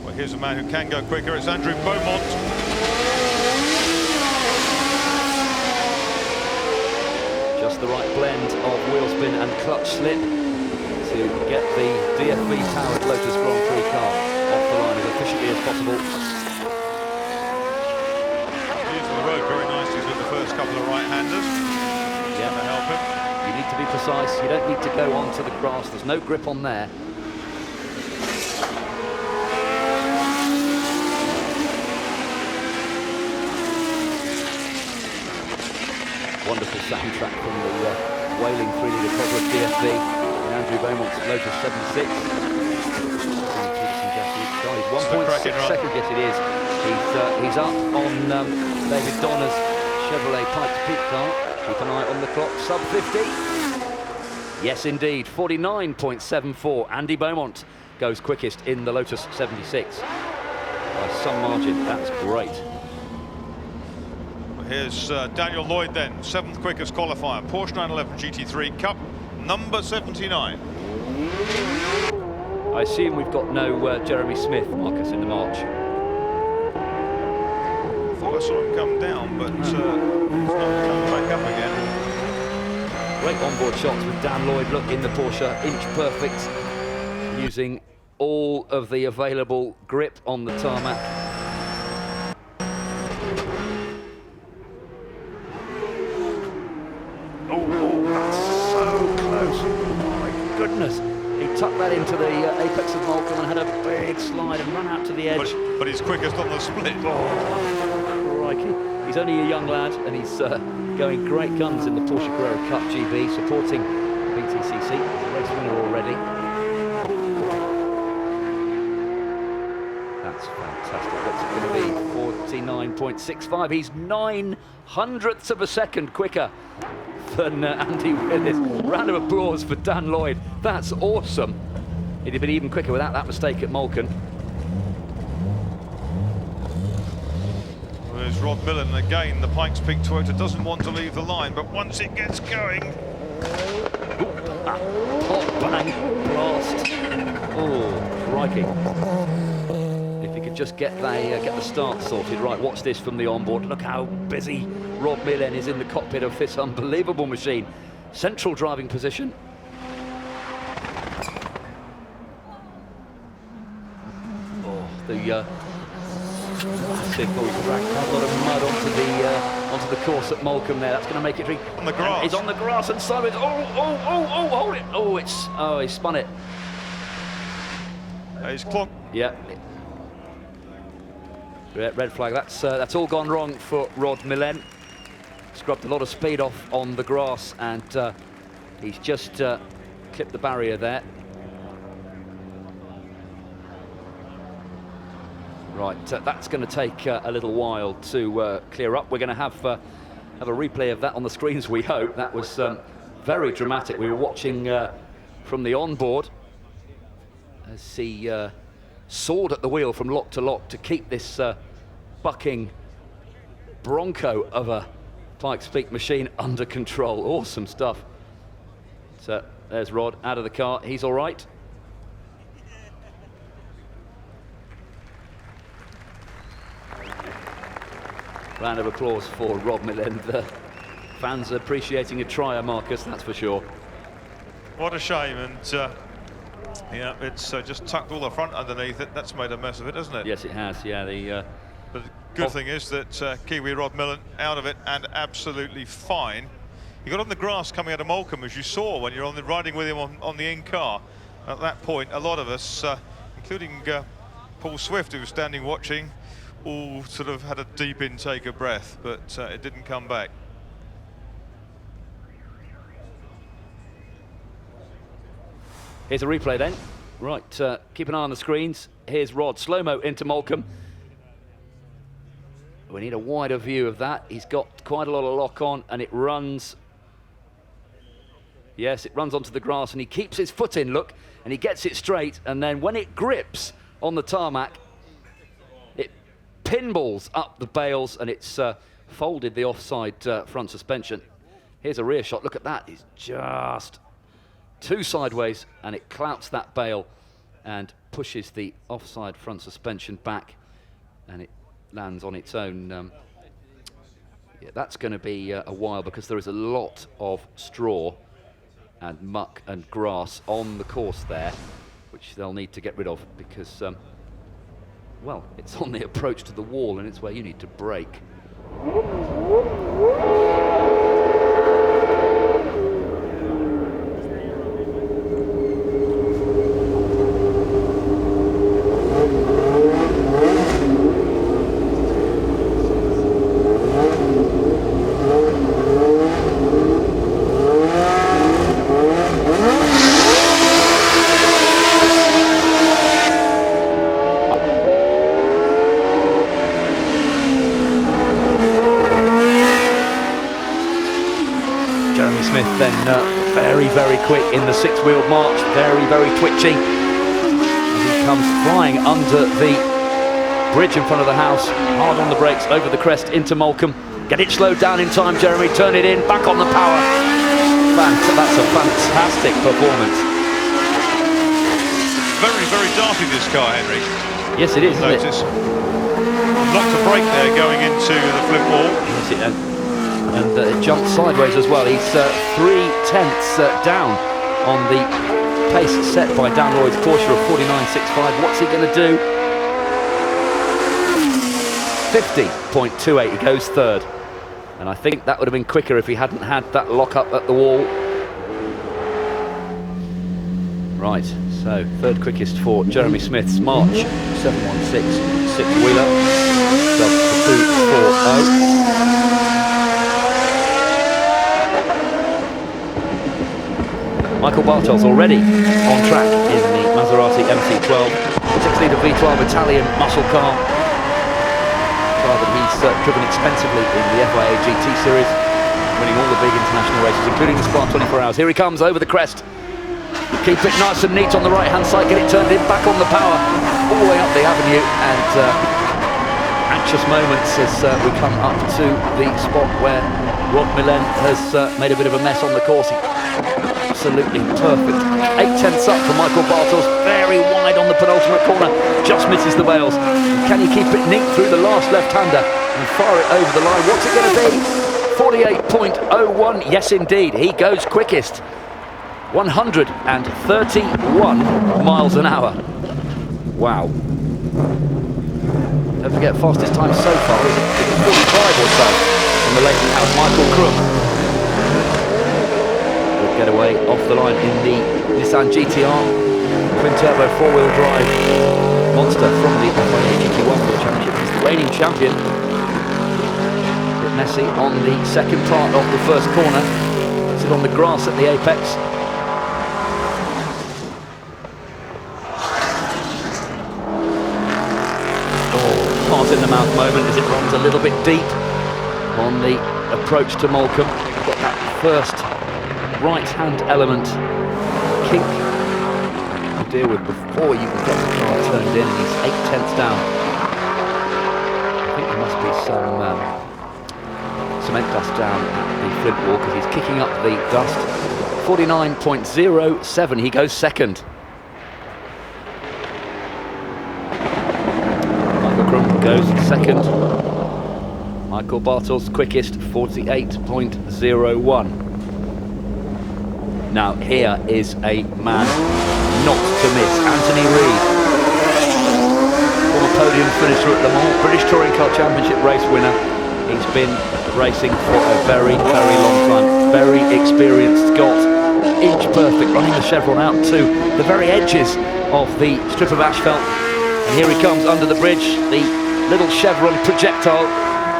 Well, here's a man who can go quicker. It's Andrew Beaumont. Just the right blend of wheel spin and clutch slip to get the DFV-powered Lotus Grand Prix car off the line as efficiently as possible. Using the road very nicely with the first couple of right-handers. Yeah, to help him. You need to be precise. You don't need to go onto the grass. There's no grip on there. Wonderful soundtrack from the wailing 3-litre Cosworth DFV in Andrew Beaumont's Lotus 76. He's 1.6 seconds, yes it is. He's up on David Donner's Chevrolet Pikes Peak car. Keep an eye on the clock, sub 50. Yes indeed, 49.74. Andy Beaumont goes quickest in the Lotus 76. By some margin, that's great. Here's Daniel Lloyd then, 7th quickest qualifier, Porsche 911 GT3 Cup, number 79. I assume we've got no Jeremy Smith, Marcus, in the march. I thought I saw him come down, but he's not coming back up again. Great onboard shots with Dan Lloyd, look, in the Porsche, inch perfect, using all of the available grip on the tarmac. Goodness, he tucked that into the apex of Malcolm and had a big slide and run out to the edge. But he's quickest on the split. Oh, crikey. He's only a young lad and he's going great guns in the Porsche Carrera Cup GB, supporting BTCC. He's a race winner already. That's fantastic. What's it going to be? 49.65. He's 9/100ths of a second quicker than Andy Willis. Round of applause for Dan Lloyd. That's awesome. He'd have been even quicker without that mistake at Malkin. There's Rod Millen again. The Pikes Peak Toyota doesn't want to leave the line, but once it gets going... Hot bang blast. Oh, crikey. If he could just get the start sorted. Right, watch this from the onboard. Look how busy Rob Millen is in the cockpit of this unbelievable machine. Central driving position. Oh, the massive dragged a lot of mud onto the course at Malcolm there. That's going to make it on the grass. He's on the grass and so is. Oh, hold it. He spun it. He's clocked. Yeah. Red flag. That's all gone wrong for Rod Millen. Scrubbed a lot of speed off on the grass, and he's just clipped the barrier there. Right, that's going to take a little while to clear up. We're going to have a replay of that on the screens, we hope. That was very dramatic. We were watching from the onboard as he soared at the wheel from lock to lock to keep this bucking bronco of a Pikes Peak machine under control. Awesome stuff. So there's Rod out of the car. He's all right. Round of applause for Rod Millen. The fans appreciating a trier, Marcus, that's for sure. What a shame, and yeah, it's just tucked all the front underneath it. That's made a mess of it, hasn't it? Yes, it has, yeah. But the good thing is that Kiwi Rod Millen out of it and absolutely fine. He got on the grass coming out of Moulcombe, as you saw when you're riding with him on the in-car. At that point, a lot of us, including Paul Swift, who was standing watching, all sort of had a deep intake of breath, but it didn't come back. Here's a replay then. Right, keep an eye on the screens. Here's Rod, slow-mo into Moulcombe. We need a wider view of that. He's got quite a lot of lock on, and it runs. Yes, it runs onto the grass, and he keeps his foot in, look, and he gets it straight, and then when it grips on the tarmac, it pinballs up the bales, and it's folded the offside front suspension. Here's a rear shot. Look at that. It's just too sideways, and it clouts that bale and pushes the offside front suspension back, and it lands on its own. Yeah, that's going to be a while, because there is a lot of straw and muck and grass on the course there, which they'll need to get rid of, because well, it's on the approach to the wall, and it's where you need to brake. Then very quick in the six-wheeled march, very twitchy. And he comes flying under the bridge in front of the house, hard on the brakes, over the crest into Moulcombe. Get it slowed down in time, Jeremy, turn it in, back on the power. That's a fantastic performance. Very darting, this car, Henry. Yes, it is, isn't Notice. Lots of brake there going into the flip wall. Yes, it is. And it jumped sideways as well. He's 3/10 down on the pace set by Dan Lloyd's Porsche of 49.65. What's he going to do? 50.28. He goes third. And I think that would have been quicker if he hadn't had that lock up at the wall. Right, so third quickest for Jeremy Smith's March 716 six-wheeler. Sub 240. Michael Bartels already on track in the Maserati MC12, 6-litre V12 Italian muscle car. Car that he's driven expensively in the FIA GT Series, winning all the big international races, including the Spa 24 Hours. Here he comes over the crest. Keep it nice and neat on the right-hand side, get it turned in, back on the power, all the way up the avenue, and anxious moments as we come up to the spot where Rod Millen has made a bit of a mess on the course. Absolutely perfect. 8/10 up for Michael Bartels, very wide on the penultimate corner, just misses the bales. Can he keep it neat through the last left-hander and fire it over the line? What's it going to be? 48.01, yes indeed, he goes quickest. 131 miles an hour. Wow. Don't forget, fastest time so far is 45 or so from the Leighton House, Michael Crook. Getaway off the line in the Nissan GTR twin turbo 4-wheel drive monster from the FIA GT1 World Championship. reigning champion. Bit messy on the second part of the first corner. Sit on the grass at the apex. Heart in the mouth moment as it runs a little bit deep on the approach to Molecombe. Got that first right hand element kink to deal with before you can get the car turned in, and he's 8/10 down. I think there must be some cement dust down at the flint wall because he's kicking up the dust. 49.07, he goes second. Goes second. Michael Bartels quickest, 48.01. Now here is a man not to miss, Anthony Reid, former podium finisher at Le Mans, British Touring Car Championship race winner. He's been racing for a very, very long time. Very experienced, got inch perfect, running the chevron out to the very edges of the strip of asphalt. And here he comes under the bridge, the little chevron projectile.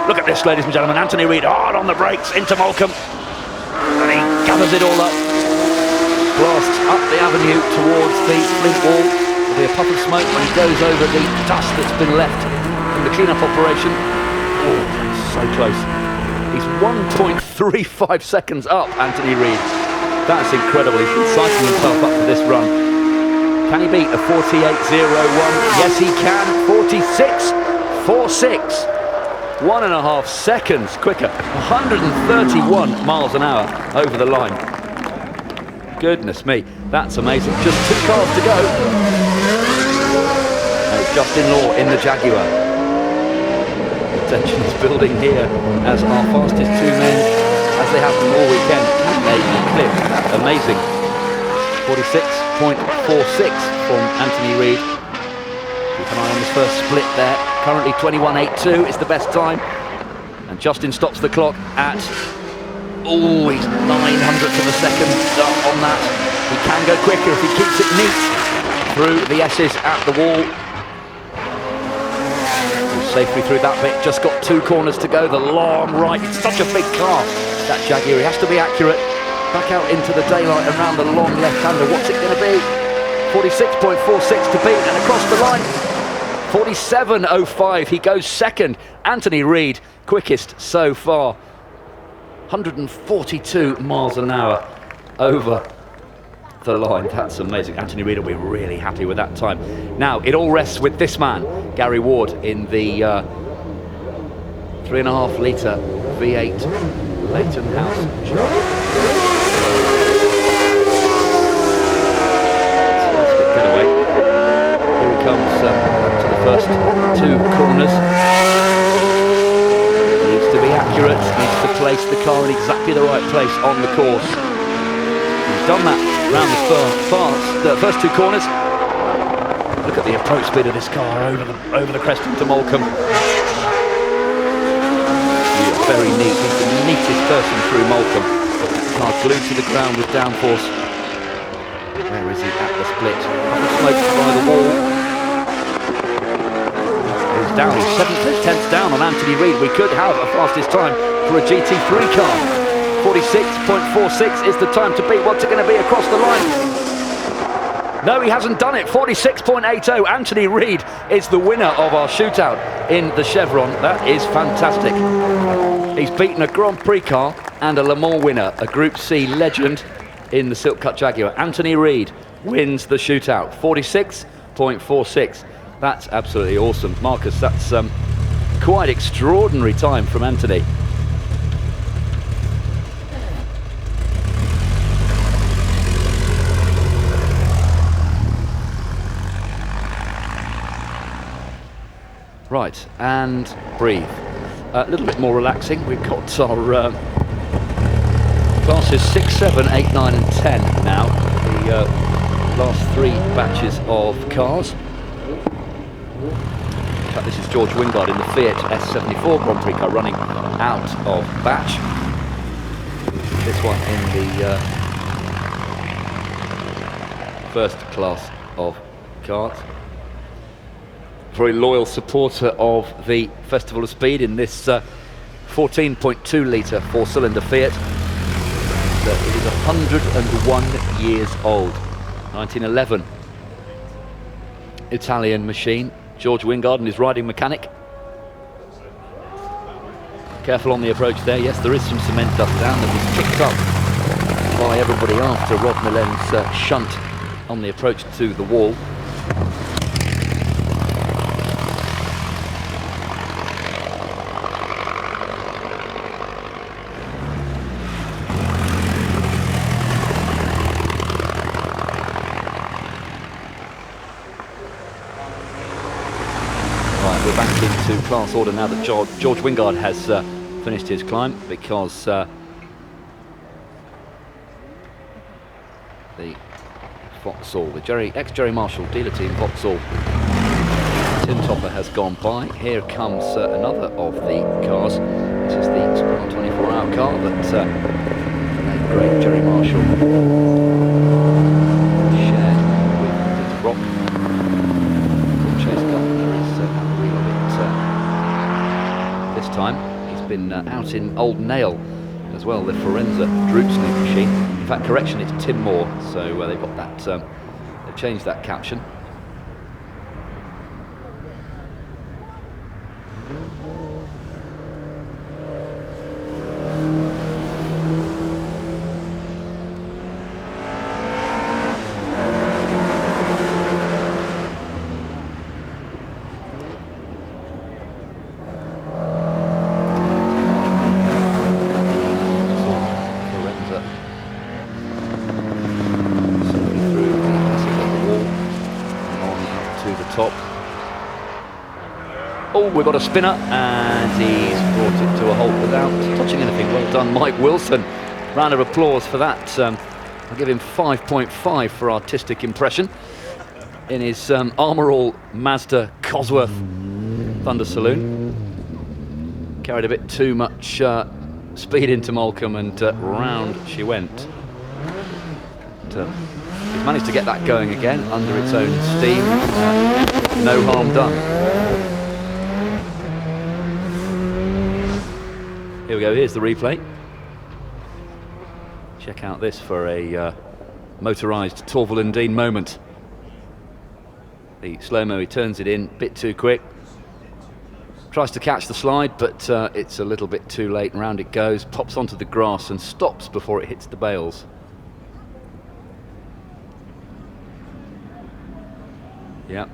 Look at this, ladies and gentlemen. Anthony Reid hard on the brakes into Molecombe. And he gathers it all up. Blasts up the avenue towards the flint wall. There'll be a puff of smoke when he goes over the dust that's been left from the clean-up operation. Oh, so close. He's 1.35 seconds up, Anthony Reid. That's incredible. He's been cycling himself up for this run. Can he beat a 48.01? Yes, he can. 46.46. 1.5 seconds quicker. 131 miles an hour over the line. Goodness me, that's amazing. Just 2 cars to go. And it's Justin Law in the Jaguar. The tension is building here as our fastest 2 men, as they have them all weekend. They clip. Amazing. 46.46 from Anthony Reid. Keep an eye on this first split there. Currently 21.82 is the best time. And Justin stops the clock at, oh, he's 900ths of a second up on that. He can go quicker if he keeps it neat through the S's at the wall. Safely through that bit, just got 2 corners to go. The long right, it's such a big car, that Jaguar. He has to be accurate. Back out into the daylight around the long left-hander. What's it going to be? 46.46 to beat and across the line. 47.05, he goes second. Anthony Reid, quickest so far. 142 miles an hour over the line. That's amazing. Anthony Reid will be really happy with that time. Now, it all rests with this man, Gary Ward, in the 3.5 litre V8 Leighton House Shark. Comes to the first 2 corners. Needs to be accurate, needs to place the car in exactly the right place on the course. He's done that around the first 2 corners. Look at the approach speed of this car over the crest into Molecombe. Very neat, he's the neatest person through Molecombe. Car glued to the ground with downforce. Where is he at the split? Smoke by the wall. Down, he's 7/10 down on Anthony Reid. We could have a fastest time for a GT3 car. 46.46 is the time to beat. What's it going to be across the line? No, he hasn't done it. 46.80. Anthony Reid is the winner of our shootout in the Chevron. That is fantastic. He's beaten a Grand Prix car and a Le Mans winner, a Group C legend in the Silk Cut Jaguar. Anthony Reid wins the shootout. 46.46. That's absolutely awesome. Marcus, that's quite extraordinary time from Anthony. Right, and breathe. A little bit more relaxing. We've got our classes 6, 7, 8, 9 and 10 now. The last 3 batches of cars. In fact, this is George Wingard in the Fiat S74 Grand Prix car running out of batch. This one in the first class of cars. very loyal supporter of the Festival of Speed in this 14.2 litre 4-cylinder Fiat. It is 101 years old. 1911. Italian machine. George Wingard and his riding mechanic. Careful on the approach there. Yes, there is some cement dust down that was kicked up by everybody after Rod Millen's shunt on the approach to the wall. Right, we're back into class order now that George Wingard has finished his climb, because the Vauxhall, the ex-Jerry Marshall dealer team Vauxhall Tim Topper has gone by. Here comes another of the cars. This is the Sprint 24-hour car that the late great Jerry Marshall shared with Peter Brock. Chase Gardner is at the wheel of it this time. He's been out in Old Nail as well, the Forenza Droopsnake machine. In fact, correction, it's Tim Moore, so they've got that, they've changed that caption. Oh, we've got a spinner, and he's brought it to a halt without touching anything. Well done, Mike Wilson. Round of applause for that. I'll give him 5.5 for artistic impression in his Armour All Mazda Cosworth Thunder Saloon. Carried a bit too much speed into Molecombe, and round she went. But, he's managed to get that going again under its own steam. No harm done. Here we go, here's the replay. Check out this for a motorised Torvill and Dean moment. The slow-mo, he turns it in, bit too quick. Tries to catch the slide, but it's a little bit too late, and round it goes, pops onto the grass and stops before it hits the bales. Yeah.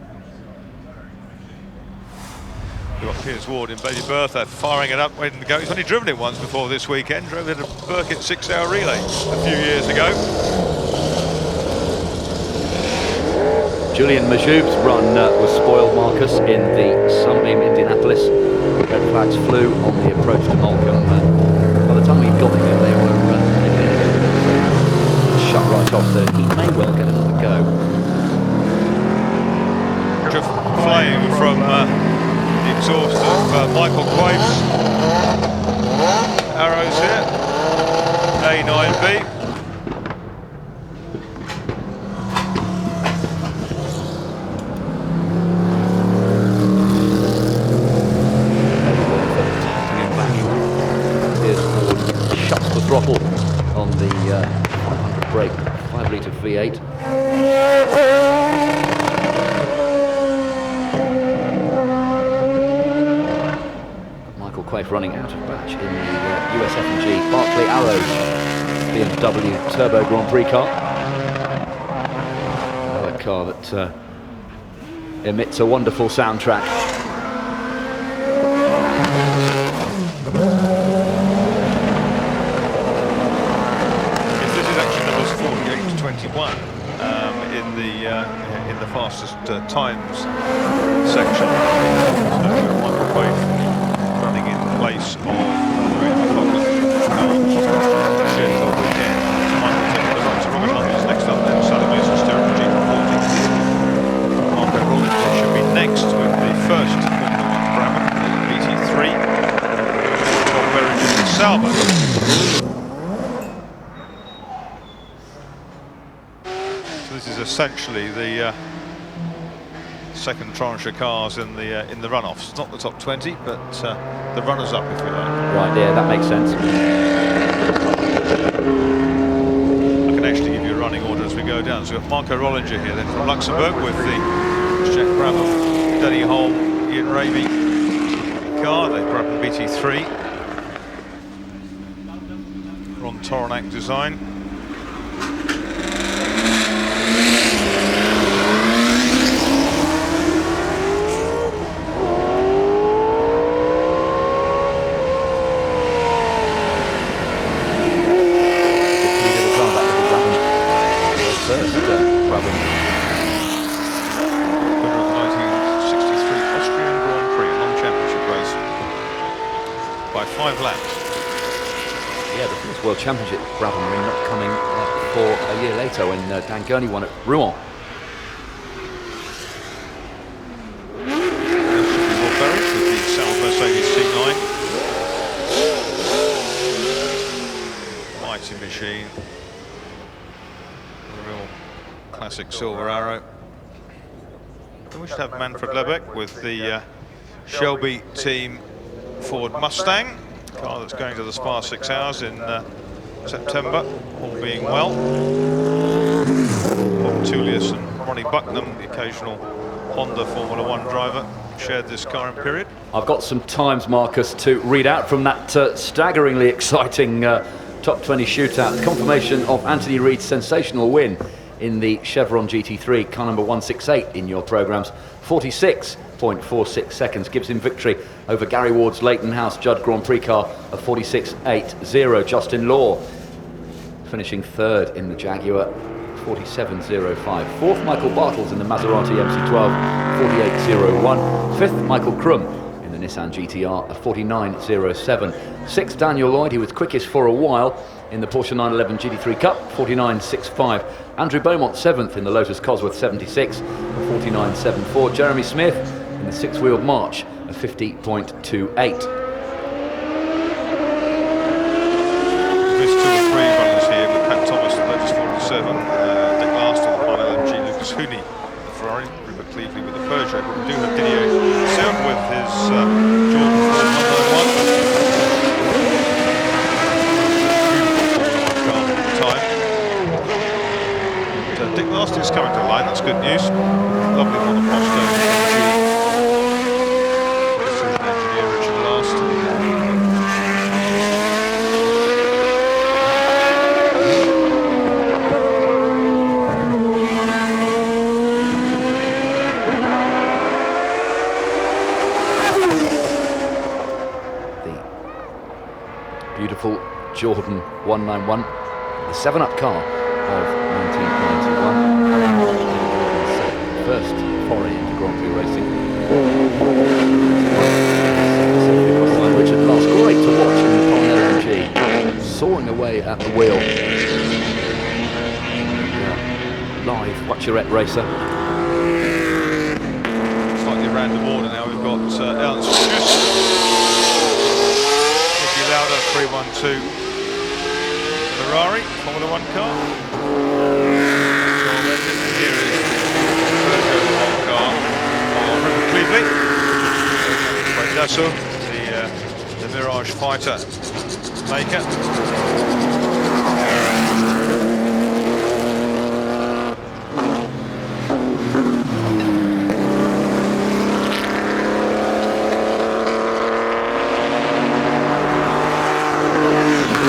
We've got Piers Ward in Baby Bertha firing it up, waiting to go. He's only driven it once before this weekend. Drove it at a Burkitt 6-hour relay a few years ago. Julian Majoub's run was spoiled, Marcus, in the Sunbeam Indianapolis. Red flags flew on the approach to Molecombe. By the time we got here, they were shut right off, so he may well get another go. Flame from the exhaust of Michael Quave's arrows here. A9B. Shuts the throttle on the 500 brake 5-litre V8. Michael Quaife running out of batch in the USF&G Barclay Arrows BMW Turbo Grand Prix car. Another car that emits a wonderful soundtrack. This is actually numbers 48 to 21 in the fastest times section. Michael Quaife running in place of Louis McLaughlin. Shared all weekend. Michael taking the run to Robert Hunt next up then. Sally Mason Stewart from G40. Marco Rollins should be next with the first Formula 1 Brabham, the BT3. Tom Berridge and Sauber. So this is essentially the second tranche of cars in the runoffs. It's not the top 20, but the runners-up, if you like. Right, yeah, that makes sense. I can actually give you a running order as we go down. So we've got Marco Rollinger here then from Luxembourg with the Jack Brabham, Denny Holm, Ian Raby car, the Brabham BT3. Ron Toronac design. World Championship Brabham ring not coming for a year later when Dan Gurney won at Rouen. With the South Mercedes C9. Mighty machine. A real classic silver arrow. Then we should have Manfred Lebeck with the Shelby team Ford Mustang. Car that's going to the Spa 6 Hours in September, all being well. Bob Tullius and Ronnie Bucknam, the occasional Honda Formula 1 driver, shared this car in period. I've got some times, Marcus, to read out from that staggeringly exciting top 20 shootout. The confirmation of Anthony Reid's sensational win in the Chevron GT3, car number 168 in your programmes. 46.46 seconds gives him victory over Gary Ward's Leighton House Judd Grand Prix car of 46.80. Justin Law finishing third in the Jaguar, 47.05. Fourth, Michael Bartels in the Maserati MC12, 48.01. Fifth, Michael Krum in the Nissan GTR, of 49.07. Sixth, Daniel Lloyd, he was quickest for a while in the Porsche 911 GT3 Cup, 49.65. Andrew Beaumont seventh in the Lotus Cosworth 76, 49.74. Jeremy Smith in the six-wheeled March, of 50.28. There's 2 or 3 runners here with Pat Thomas, the Lotus 47, Dick Last on the Pine LMG, Lucas Hooney, the Ferrari, Rupert Cleveley with the Peugeot, but we do have Didier Silv with his Jordan 191. Dick Last is coming to the line, that's good news. Lovely for the Postcode. This is an engineer, Richard Last. The beautiful Jordan 191, the 7-up car of 1991. First foray into Grand Prix racing. Richard Last, great to watch in the Pine LMG, soaring away at the wheel. Live Watcherette racer. Slightly random order now. We've got Ernst Schuss, Nicky Lauda, 312 Ferrari Formula 1 car. Here is Peugeot car of Rupert Cleveley. Dassault, the Mirage fighter maker.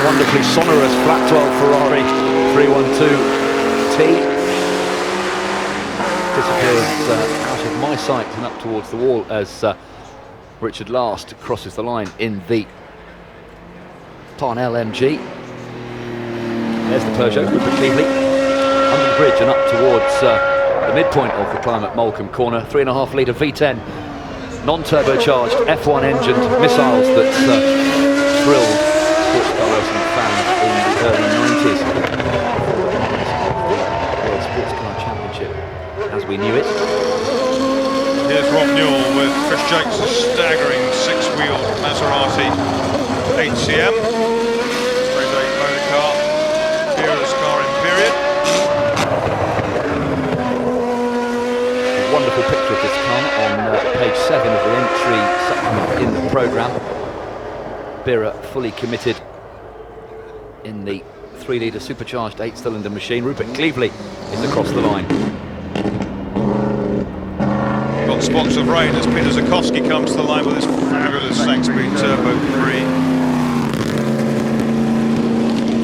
Wonderfully sonorous flat 12 Ferrari 312T. Disappears out of my sight and up towards the wall as Richard Last crosses the line in the Pine LMG. There's the Peugeot, Rupert Cleveley, under the bridge and up towards the midpoint of the climb at Molecombe Corner. 3.5 litre V10, non-turbocharged F1 engined missiles that thrilled sports car racing fans in the early 90s. World Sports Car Championship as we knew it. Here's Rob Newell with Chris Jakes' staggering 6-wheeled Maserati HCM. Race 8 motor car, Vera's car in period. A wonderful picture of this car on page 7 of the entry supplement in the programme. Birra fully committed in the 3-litre supercharged 8-cylinder machine. Rupert Cleveley is across the line. Got spots of rain as Peter Zakowski comes to the line with his fabulous 6-speed Turbo 3.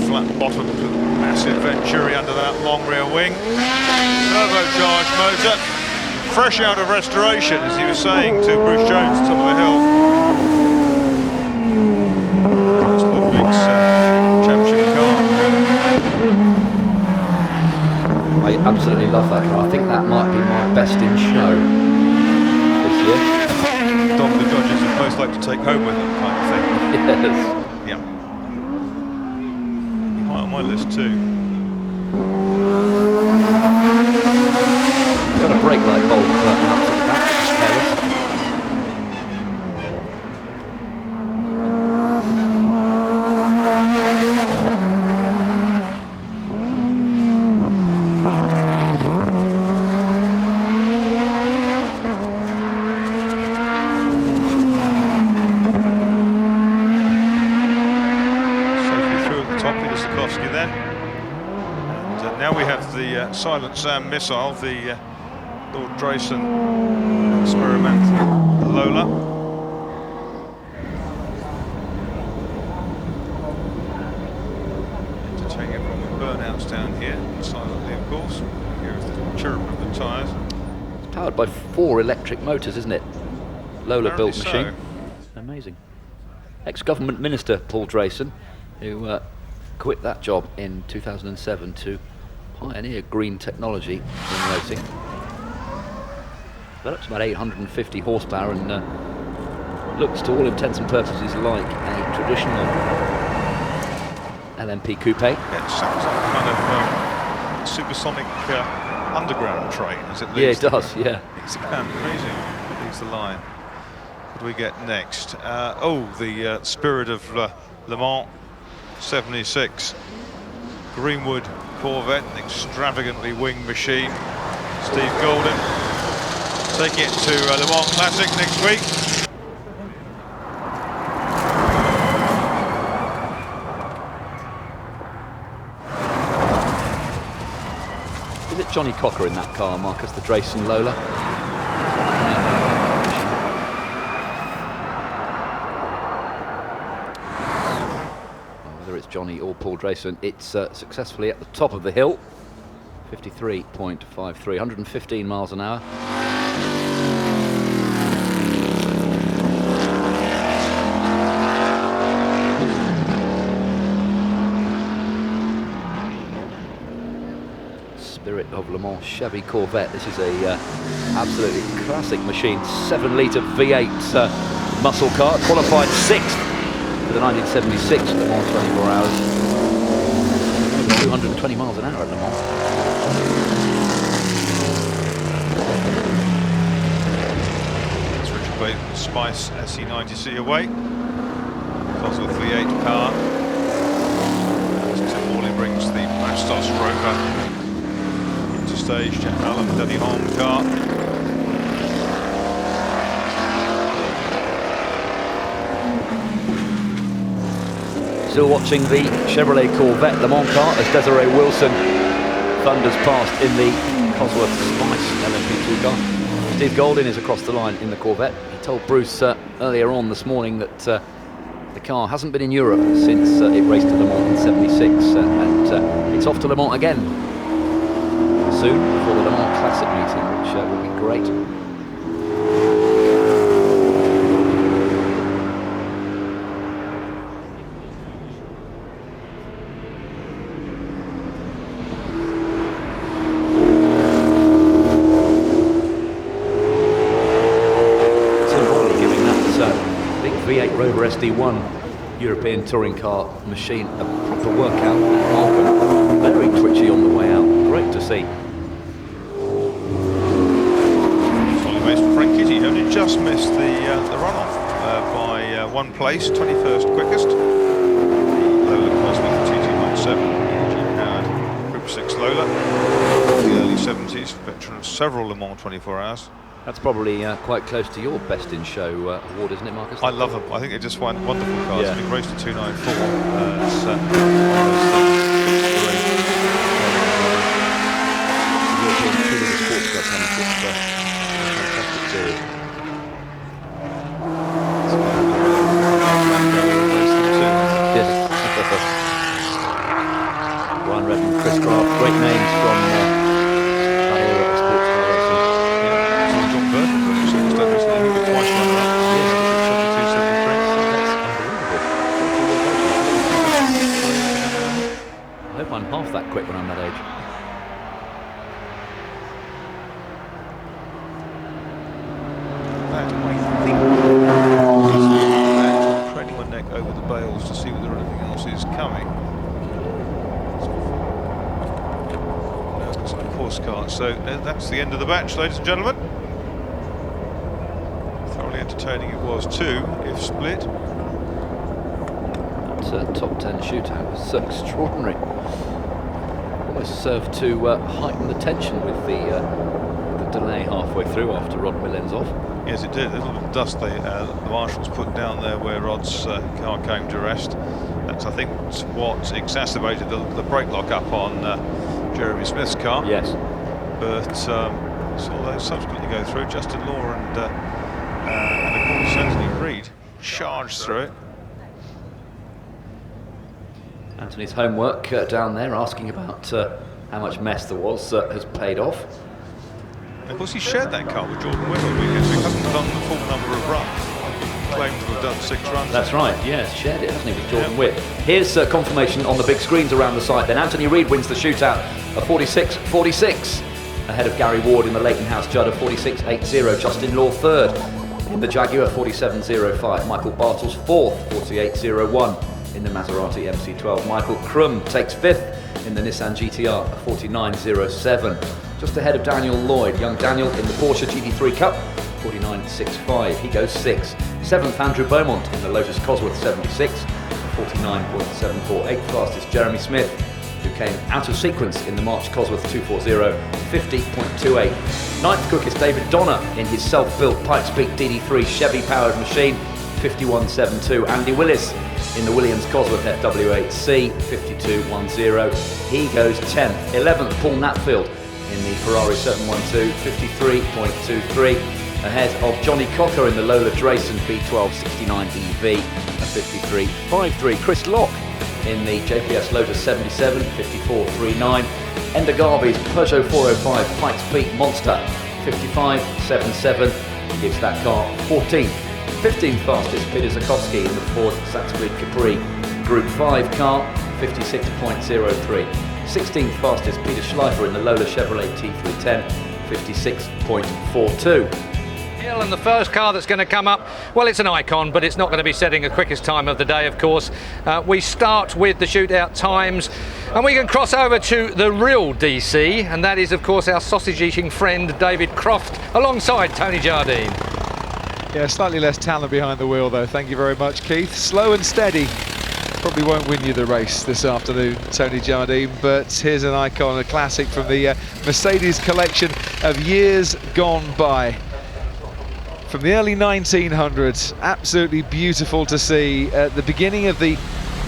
Flat bottom with a massive Venturi under that long rear wing. Turbocharged motor, fresh out of restoration, as he was saying to Bruce Jones, top of the hill. That's Ludwig's championship car. I absolutely love that car. I think that might be my best in show this year. Dom the judges would most like to take home with them, kind of thing. Yes. Yeah. High on my list too. Got a brake light bulb up to the back, just careless. Silent Sam missile, the Lord Drayson experimental Lola. Entertaining everyone with burnouts down here, silently of course. Here's the chirp of the tyres. It's powered by 4 electric motors, isn't it? Lola built Apparently machine. So. Amazing. Ex-government minister Paul Drayson, who quit that job in 2007 to pioneer green technology in racing. Develops about 850 horsepower and looks to all intents and purposes like a traditional LMP coupe. Yeah, it sounds like kind of supersonic underground train as it leaves. Yeah, it does, yeah. It's amazing. Leaves the line. What do we get next? The Spirit of Le Mans 76. Greenwood Corvette, an extravagantly winged machine. Steve Golden taking it to Le Mans Classic next week. Is it Johnny Cocker in that car, Marcus, the Drayson Lola? Whether it's Johnny or Paul Drayson, it's successfully at the top of the hill. 53.53, 115 miles an hour. Spirit of Le Mans Chevy Corvette. This is a absolutely classic machine. 7-litre V8 muscle car. Qualified 6th for the 1976 Le Mans 24 hours. 220 miles an hour at Le Mans. It's Richard Clayton's Spice SE90C away. Cosworth V8 car. As Tim Morley brings the Bastos Rover into stage. Jack Allen, Danny Holm car. Still watching the Chevrolet Corvette Le Mans car as Desiree Wilson thunders past in the Cosworth Spice LMP2 car. Steve Goldin is across the line in the Corvette. He told Bruce earlier on this morning that the car hasn't been in Europe since it raced at Le Mans in '76, and it's off to Le Mans again soon for the Le Mans Classic meeting, which will be great. Rover SD1 European touring car machine, a proper workout at Malcolm. Very twitchy on the way out. Great to see. Solid race for Frank Kitty. Only just missed the runoff by 1 place, 21st quickest. Lola Cosworth TT97 engine-powered Group 6 Lola. The early 70s, veteran of several Le Mans 24 hours. That's probably quite close to your best in show award, isn't it, Marcus? I love them. I think they're just wonderful cars. Yeah. I mean, race to 294. It's one of those European Tour of Sports Car Championship, fantastic series. Yes. Ryan Redden, Chris Craft, great names from that era of sports car racing. John Burton, which was done recently. He was twice runner-up. Yes. 72, 73. I hope I'm half that quick when I'm that age. That, I think, training my neck over the bales to see whether anything else is coming. No, it's a course car. So that's the end of the batch, ladies and gentlemen. Thoroughly entertaining it was too, if split. That top 10 shootout was so extraordinary. Almost served to heighten the tension with the delay halfway through after Rod Millen's off. Yes, it did. A little bit of dust the marshals put down there where Rod's car came to rest. That's, I think, what exacerbated the brake lock up on Jeremy Smith's car. Yes. But saw those subsequently go through. Justin Law and of course Anthony Reid charged through it. Anthony's homework down there, asking about how much mess there was, has paid off. And of course, he shared that car with Jordan Whittle because he hasn't done the full number of runs. Claimed to have done 6 runs. That's right, yes, shared it, hasn't he, with Jordan Whitt. Here's confirmation on the big screens around the site. Then Anthony Reid wins the shootout of 46.46, ahead of Gary Ward in the Leighton House Judd of 46.80. Justin Law third in the Jaguar 47.05. Michael Bartels fourth, 48.01 in the Maserati MC12. Michael Crum takes fifth in the Nissan GTR 49.07. Just ahead of Daniel Lloyd. Young Daniel in the Porsche GT3 Cup 49.65. He goes sixth. Seventh, Andrew Beaumont in the Lotus Cosworth 76 49.74. Eighth fastest, Jeremy Smith, who came out of sequence in the March Cosworth 240 50.28. Ninth quickest, David Donner in his self-built Pikes Peak DD3 Chevy powered machine 51.72. Andy Willis in the Williams Cosworth FW8C 52.10. He goes 10th. 11th, Paul Natfield in the Ferrari 712 53.23. Ahead of Johnny Cocker in the Lola Drayson B1269 EV at 53.53. Chris Locke in the JPS Lotus 77 54.39. Enda Garvey's Peugeot 405 Pikes Peak Monster 55.77 gives that car 14th. 15th fastest, Peter Zakowski in the Ford Saxfleet Capri Group 5 car, 56.03. 16th fastest, Peter Schleifer in the Lola Chevrolet T310, 56.42. And the first car that's going to come up, well, it's an icon, but it's not going to be setting the quickest time of the day, of course. We start with the shootout times, and we can cross over to the real DC, and that is, of course, our sausage-eating friend David Croft, alongside Tony Jardine. Yeah, slightly less talent behind the wheel, though. Thank you very much, Keith. Slow and steady. Probably won't win you the race this afternoon, Tony Jardine, but here's an icon, a classic from the Mercedes collection of years gone by. From the early 1900s, absolutely beautiful to see at the beginning of the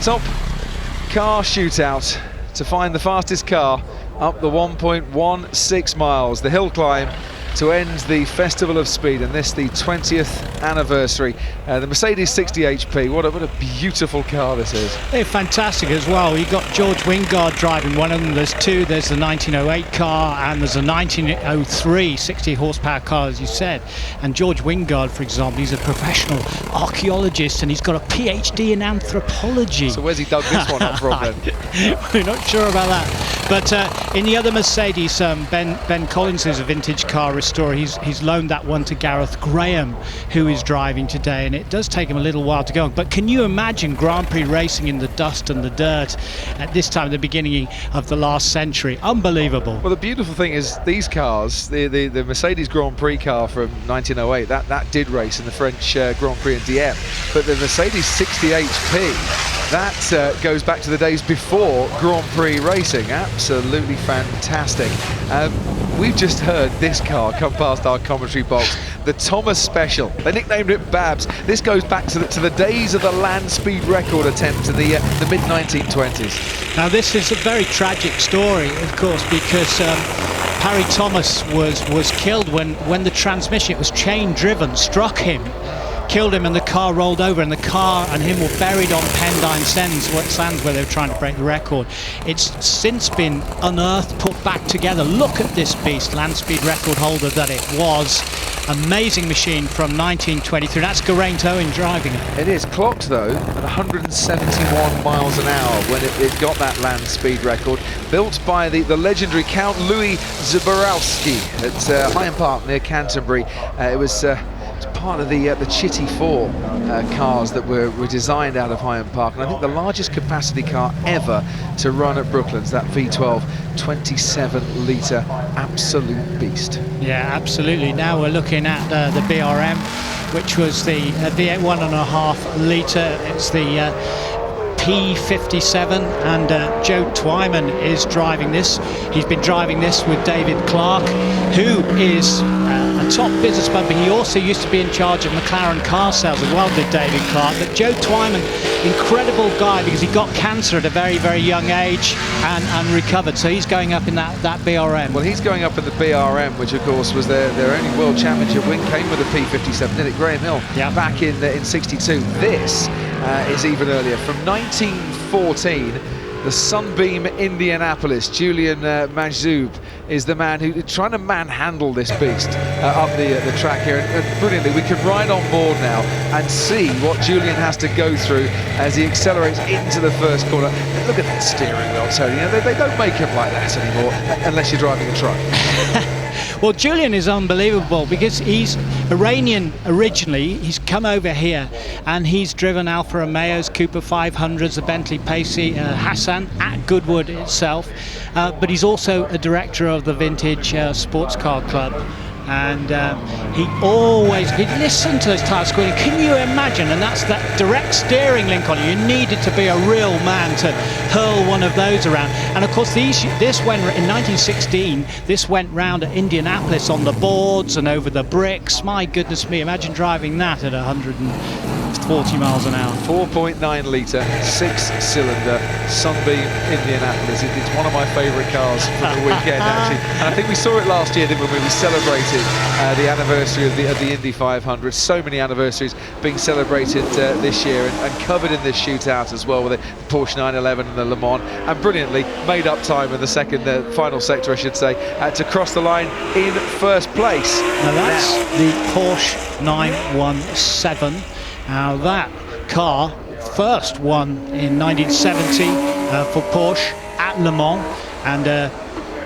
top car shootout to find the fastest car up the 1.16 miles, the Hillclimb, to end the Festival of Speed, and this the 20th anniversary. The Mercedes 60 HP, what a beautiful car this is. They're fantastic as well. You've got George Wingard driving one of them. There's two. There's the 1908 car and there's a 1903 60 horsepower car, as you said. And George Wingard, for example, he's a professional archaeologist and he's got a PhD in anthropology. So where's he dug this one up from then? We're not sure about that. But in the other Mercedes, Ben Collins, who's a vintage car restorer, he's loaned that one to Gareth Graham, who is driving today, and it does take him a little while to go. But can you imagine Grand Prix racing in the dust and the dirt at this time, the beginning of the last century? Unbelievable. Well, the beautiful thing is these cars, the Mercedes Grand Prix car from 1908, that did race in the French Grand Prix in Dieppe, but the Mercedes 60 HP, that goes back to the days before Grand Prix racing. Absolutely fantastic. we've just heard this car come past our commentary box, the Thomas Special. They nicknamed it Babs. This goes back to the days of the land speed record attempt in the mid-1920s. Now this is a very tragic story, of course, because Parry Thomas was killed when the transmission, it was chain driven, struck him, killed him, and the car rolled over, and the car and him were buried on Pendine Sands where they were trying to break the record. It's since been unearthed, put back together. Look at this beast, land speed record holder that it was. Amazing machine from 1923. That's Geraint Owen driving it. It is clocked though at 171 miles an hour when it got that land speed record, built by the legendary Count Louis Zborowski at Hyam Park near Canterbury. It was part of the Chitty 4 cars that were designed out of Hyam Park, and I think the largest capacity car ever to run at Brooklands, that V12, 27-litre absolute beast. Yeah, absolutely. Now we're looking at the BRM, which was the V8 1.5 litre. It's the P57, and Joe Twyman is driving this. He's been driving this with David Clark, who is a top businessman, but he also used to be in charge of McLaren car sales as well, did David Clark. But Joe Twyman, incredible guy, because he got cancer at a very, very young age and recovered. So he's going up in that BRM. Well, he's going up in the BRM, which of course was their only World Championship win, came with a P57, did it? Graham Hill, back in 62. This is even earlier, from 1914. The Sunbeam Indianapolis. Julian Majzoub is the man who trying to manhandle this beast up the track here, and brilliantly we can ride on board now and see what Julian has to go through as he accelerates into the first corner. Look at that steering wheel, Tony. You know, they don't make him like that anymore unless you're driving a truck. Well, Julian is unbelievable because he's Iranian originally. He's come over here and he's driven Alfa Romeos, Cooper 500s, the Bentley Pacey, Hassan at Goodwood itself. But he's also a director of the Vintage Sports Car Club. And he always, he'd listen to those tires squealing. Can you imagine? And that's that direct steering link on you. You needed to be a real man to hurl one of those around. And of course, this went in 1916. This went round at Indianapolis on the boards and over the bricks. My goodness me! Imagine driving that at 140 miles an hour. 4.9 litre, 6-cylinder Sunbeam Indianapolis. It's one of my favourite cars from the weekend, actually. And I think we saw it last year, didn't we? We celebrated the anniversary of the Indy 500. So many anniversaries being celebrated this year, and covered in this shootout as well, with the Porsche 911 and the Le Mans, and brilliantly made up time in the final sector, I should say, to cross the line in first place. Now that's the Porsche 917. Now that car first won in 1970 for Porsche at Le Mans, and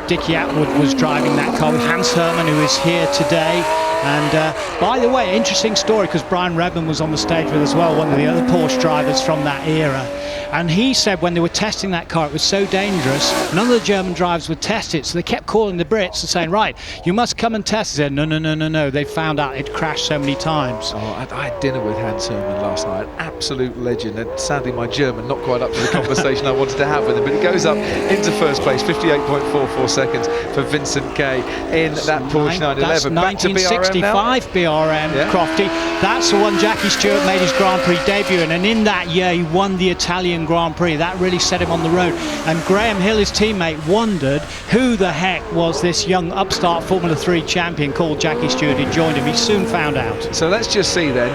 Dickie Atwood was driving that car with Hans Hermann, who is here today. And by the way, interesting story, because Brian Redman was on the stage with as well, one of the other Porsche drivers from that era. And he said when they were testing that car, it was so dangerous, none of the German drivers would test it, so they kept calling the Brits and saying, right, you must come and test it. They said, no, they found out it crashed so many times. Oh, I had dinner with Hans Hermann last night, absolute legend, and sadly my German not quite up to the conversation I wanted to have with him, but he goes up into first place, 58.44 seconds for Vincent Kay in that Porsche 911. That's Back to 1965 BRM, yeah. Crofty. That's the one Jackie Stewart made his Grand Prix debut in, and in that year he won the Italian Grand Prix. That really set him on the road. And Graham Hill, his teammate, wondered who the heck was this young upstart Formula 3 champion called Jackie Stewart who joined him. He soon found out. So let's just see then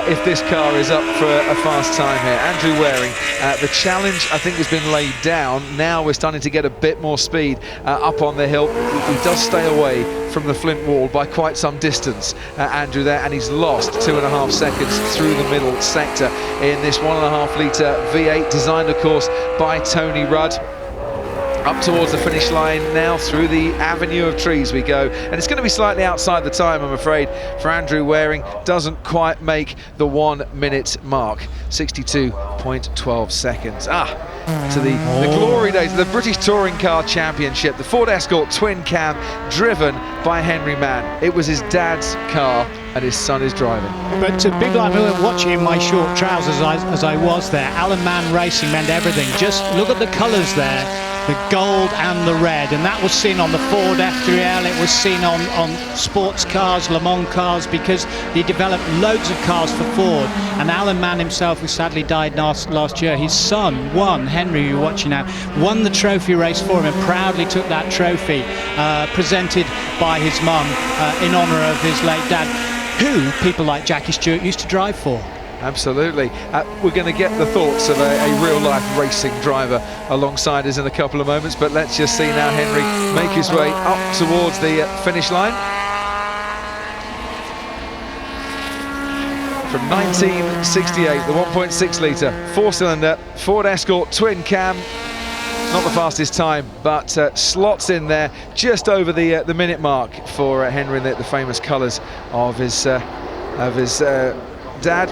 if this car is up for a fast time here. Andrew Waring, the challenge I think has been laid down. Now we're starting to get a bit more speed up on the hill. He does stay away from the Flint wall by quite some distance, Andrew there, and he's lost 2.5 seconds through the middle sector in this 1.5 litre V8, designed of course by Tony Rudd. Up towards the finish line now, through the avenue of trees we go, and it's going to be slightly outside the time, I'm afraid, for Andrew Waring. Doesn't quite make the 1 minute mark, 62.12 seconds. To the glory days of the British Touring Car Championship, the Ford Escort twin cam driven by Henry Mann. It was his dad's car and his son is driving. But to big like me, watching in my short trousers as I was there, Alan Mann Racing meant everything. Just look at the colours there. the gold and the red, and that was seen on the Ford F3L, it was seen on sports cars, Le Mans cars, because they developed loads of cars for Ford. And Alan Mann himself, who sadly died last year, his son won, Henry, you're watching now, won the trophy race for him and proudly took that trophy, presented by his mum in honour of his late dad, who people like Jackie Stewart used to drive for. Absolutely. We're going to get the thoughts of a real-life racing driver alongside us in a couple of moments, but let's just see now Henry make his way up towards the finish line. From 1968, the 1.6 litre, four-cylinder Ford Escort twin cam. Not the fastest time, but slots in there just over the minute mark for Henry in the famous colours of his dad.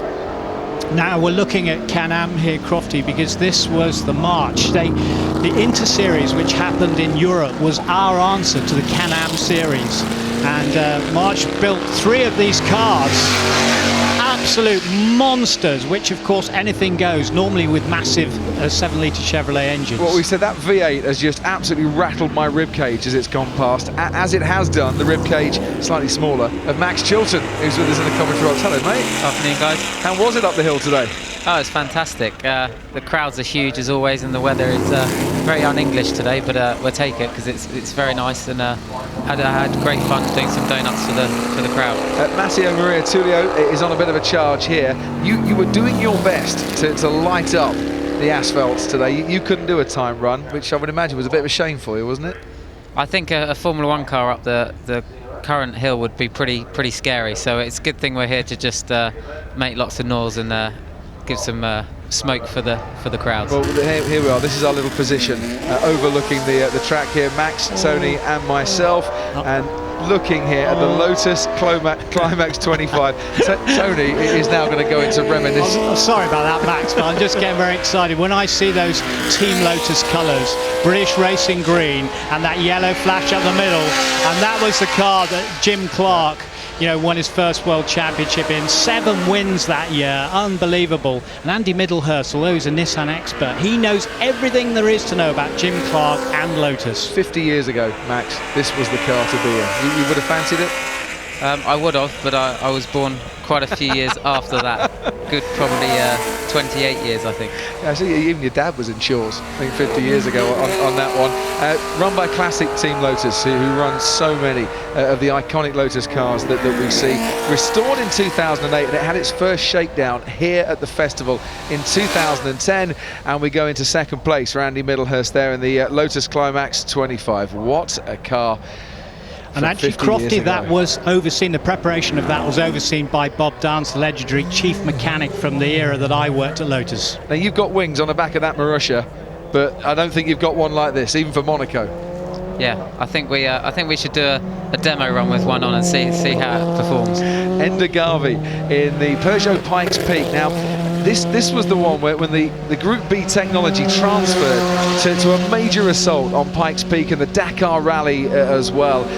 Now we're looking at Can-Am here, Crofty, because this was the March. The Inter-Series, which happened in Europe, was our answer to the Can-Am series. And March built 3 of these cars, absolute monsters, which of course anything goes, normally with massive 7-litre Chevrolet engines. Well, we said that V8 has just absolutely rattled my ribcage as it's gone past, as it has done the ribcage, slightly smaller, of Max Chilton, who's with us in the commentary box. Hello, mate. Afternoon, guys. How was it up the hill today? Oh, it's fantastic. The crowds are huge as always, and the weather is very un-English today, but we'll take it because it's very nice, and had great fun doing some donuts for the crowd. Matteo Maria Tullio is on a bit of a charge here. You were doing your best to light up the asphalts today. You couldn't do a time run, which I would imagine was a bit of a shame for you, wasn't it? I think a Formula One car up the current hill would be pretty scary. So it's a good thing we're here to just make lots of noise and give some smoke for the crowds. Well, here we are. This is our little position overlooking the track here. Max, Tony, and myself, and looking here at the Lotus Climax 25. Tony is now going to go into reminiscence. I'm sorry about that, Max, but I'm just getting very excited when I see those Team Lotus colours, British Racing Green, and that yellow flash up the middle, and that was the car that Jim Clark, won his first World Championship in. 7 wins that year, unbelievable. And Andy Middlehurst, although he's a Nissan expert, he knows everything there is to know about Jim Clark and Lotus. 50 years ago, Max, this was the car to be in. You would have fancied it? I would have, but I was born quite a few years after that. Good, probably 28 years, I think. Yeah, so even your dad was in Shaw's, I think 50 years ago on that one. Run by classic Team Lotus, who runs so many of the iconic Lotus cars that we see. Restored in 2008, and it had its first shakedown here at the festival in 2010, and we go into second place for Andy Middlehurst there in the Lotus Climax 25. What a car. And actually, Crofty, that was overseen, the preparation of that was overseen by Bob Dance, the legendary chief mechanic from the era that I worked at Lotus. Now, you've got wings on the back of that Marussia, but I don't think you've got one like this, even for Monaco. Yeah, I think we should do a demo run with one on and see how it performs. Enda Garvey in the Peugeot Pikes Peak. Now, this was the one where when the Group B technology transferred to a major assault on Pikes Peak and the Dakar Rally as well.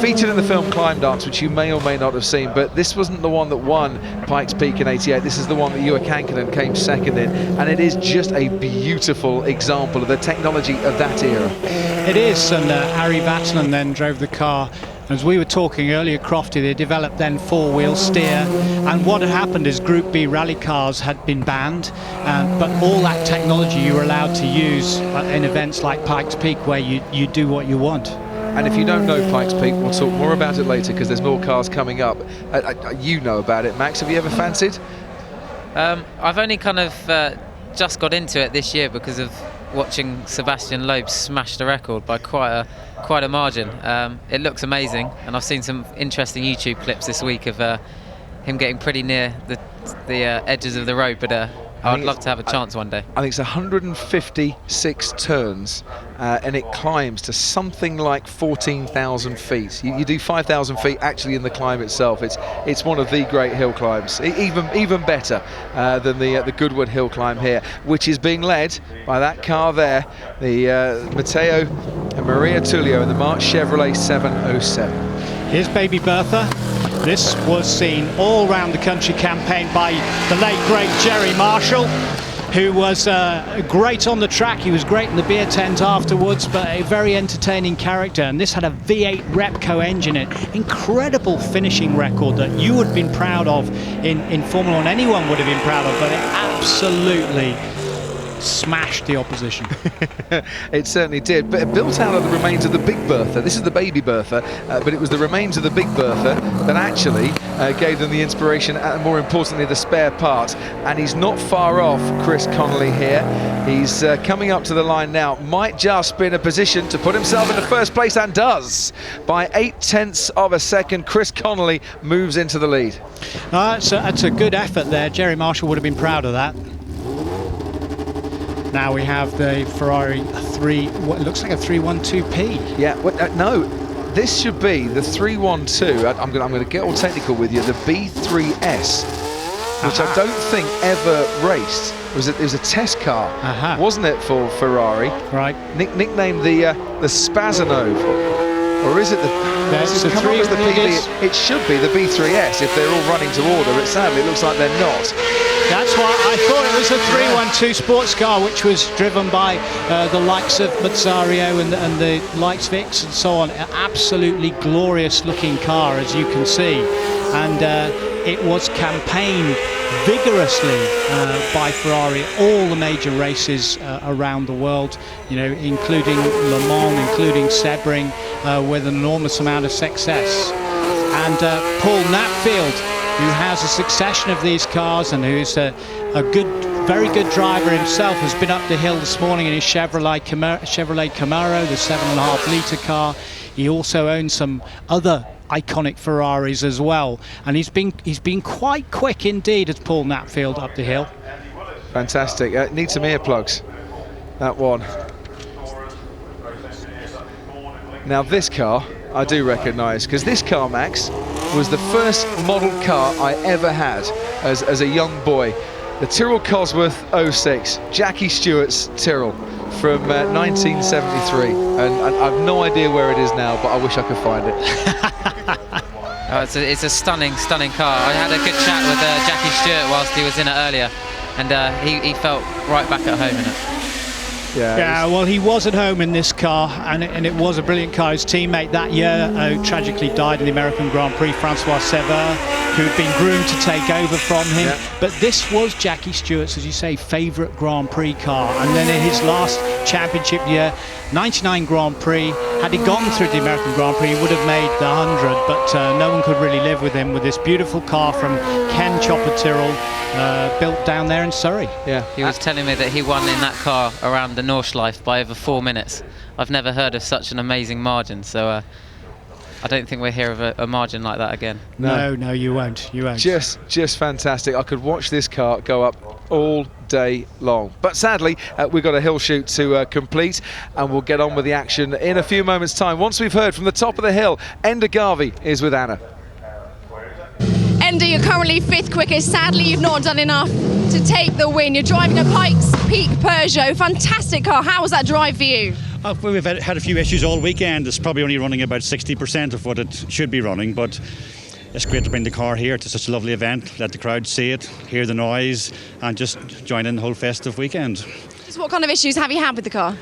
Featured in the film Climb Dance, which you may or may not have seen, but this wasn't the one that won Pikes Peak in '88. This is the one that Ewa Kankkunen came second in, and it is just a beautiful example of the technology of that era. It is, and Ari Vatanen then drove the car. As we were talking earlier, Crofty, they developed then 4-wheel steer, and what had happened is Group B rally cars had been banned, but all that technology you were allowed to use in events like Pikes Peak, where you do what you want. And if you don't know Pikes Peak, we'll talk more about it later because there's more cars coming up. You know about it, Max. Have you ever fancied? I've only kind of just got into it this year because of watching Sebastian Loeb smash the record by quite a margin. It looks amazing, and I've seen some interesting YouTube clips this week of him getting pretty near the edges of the road, but I'd love to have a chance one day. I think it's 156 turns, and it climbs to something like 14,000 feet. You do 5,000 feet actually in the climb itself. It's one of the great hill climbs, even better than the Goodwood hill climb here, which is being led by that car there, the Matteo and Maria Tullio in the March Chevrolet 707. Here's baby Bertha. This was seen all around the country campaign by the late great Jerry Marshall, who was great on the track. He was great in the beer tent afterwards, but a very entertaining character. And this had a V8 Repco engine in it. Incredible finishing record that you would have been proud of in Formula 1. Anyone would have been proud of, but it absolutely smashed the opposition. It certainly did, but it built out of the remains of the Big Bertha. This is the Baby Bertha, but it was the remains of the Big Bertha that actually gave them the inspiration and, more importantly, the spare parts. And he's not far off Chris Connolly here. He's coming up to the line now, might just be in a position to put himself in the first place, and does. By 0.8 of a second, Chris Connolly moves into the lead. That's a good effort there. Jerry Marshall would have been proud of that. Now we have the Ferrari what looks like a 312P. Yeah, no, this should be the 312. I'm going to get all technical with you. The B3S, which I don't think ever raced. It was a test car, wasn't it, for Ferrari? Right. Nicknamed the Spazanov. Or is it the... It should be the B3S if they're all running to order. Sadly, it looks like they're not. That's why I thought it was a 312 sports car, which was driven by the likes of Mazzario and the Lightsvix and so on. An absolutely glorious looking car, as you can see. And it was campaigned vigorously by Ferrari at all the major races around the world, you know, including Le Mans, including Sebring, with an enormous amount of success. And Paul Knapfield, who has a succession of these cars and who's a very good driver himself, has been up the hill this morning in his Chevrolet Camaro, the 7.5 litre car. He also owns some other iconic Ferraris as well, and he's been quite quick indeed as Paul Knapfield up the hill. Fantastic. Need some earplugs, that one. Now this car I do recognise, because this car, Max, was the first model car I ever had as a young boy. The Tyrrell Cosworth 06, Jackie Stewart's Tyrrell from 1973, and I've no idea where it is now, but I wish I could find it. It's a stunning car. I had a good chat with Jackie Stewart whilst he was in it earlier, and he felt right back at home in it. Yeah, well, he was at home in this car, and it was a brilliant car. His teammate that year tragically died in the American Grand Prix, Francois Sever, who'd been groomed to take over from him. Yeah. But this was Jackie Stewart's, as you say, favourite Grand Prix car. And then in his last championship year, 99 Grand Prix, had he gone through the American Grand Prix, he would have made the 100, but no one could really live with him, with this beautiful car from Ken Chopper Tyrrell, built down there in Surrey. Yeah, he was telling me that he won in that car around the Nordschleife by over 4 minutes. I've never heard of such an amazing margin, so I don't think we'll hear of a margin like that again. No, you won't. You won't. Just fantastic. I could watch this car go up all day long. But sadly, we've got a hill shoot to complete, and we'll get on with the action in a few moments' time. Once we've heard from the top of the hill, Enda Garvey is with Anna. Enda, you're currently 5th quickest. Sadly, you've not done enough to take the win. You're driving a Pikes Peak Peugeot. Fantastic car. How was that drive for you? We've had a few issues all weekend. It's probably only running about 60% of what it should be running, but it's great to bring the car here to such a lovely event, let the crowd see it, hear the noise, and just join in the whole festive weekend. Just what kind of issues have you had with the car?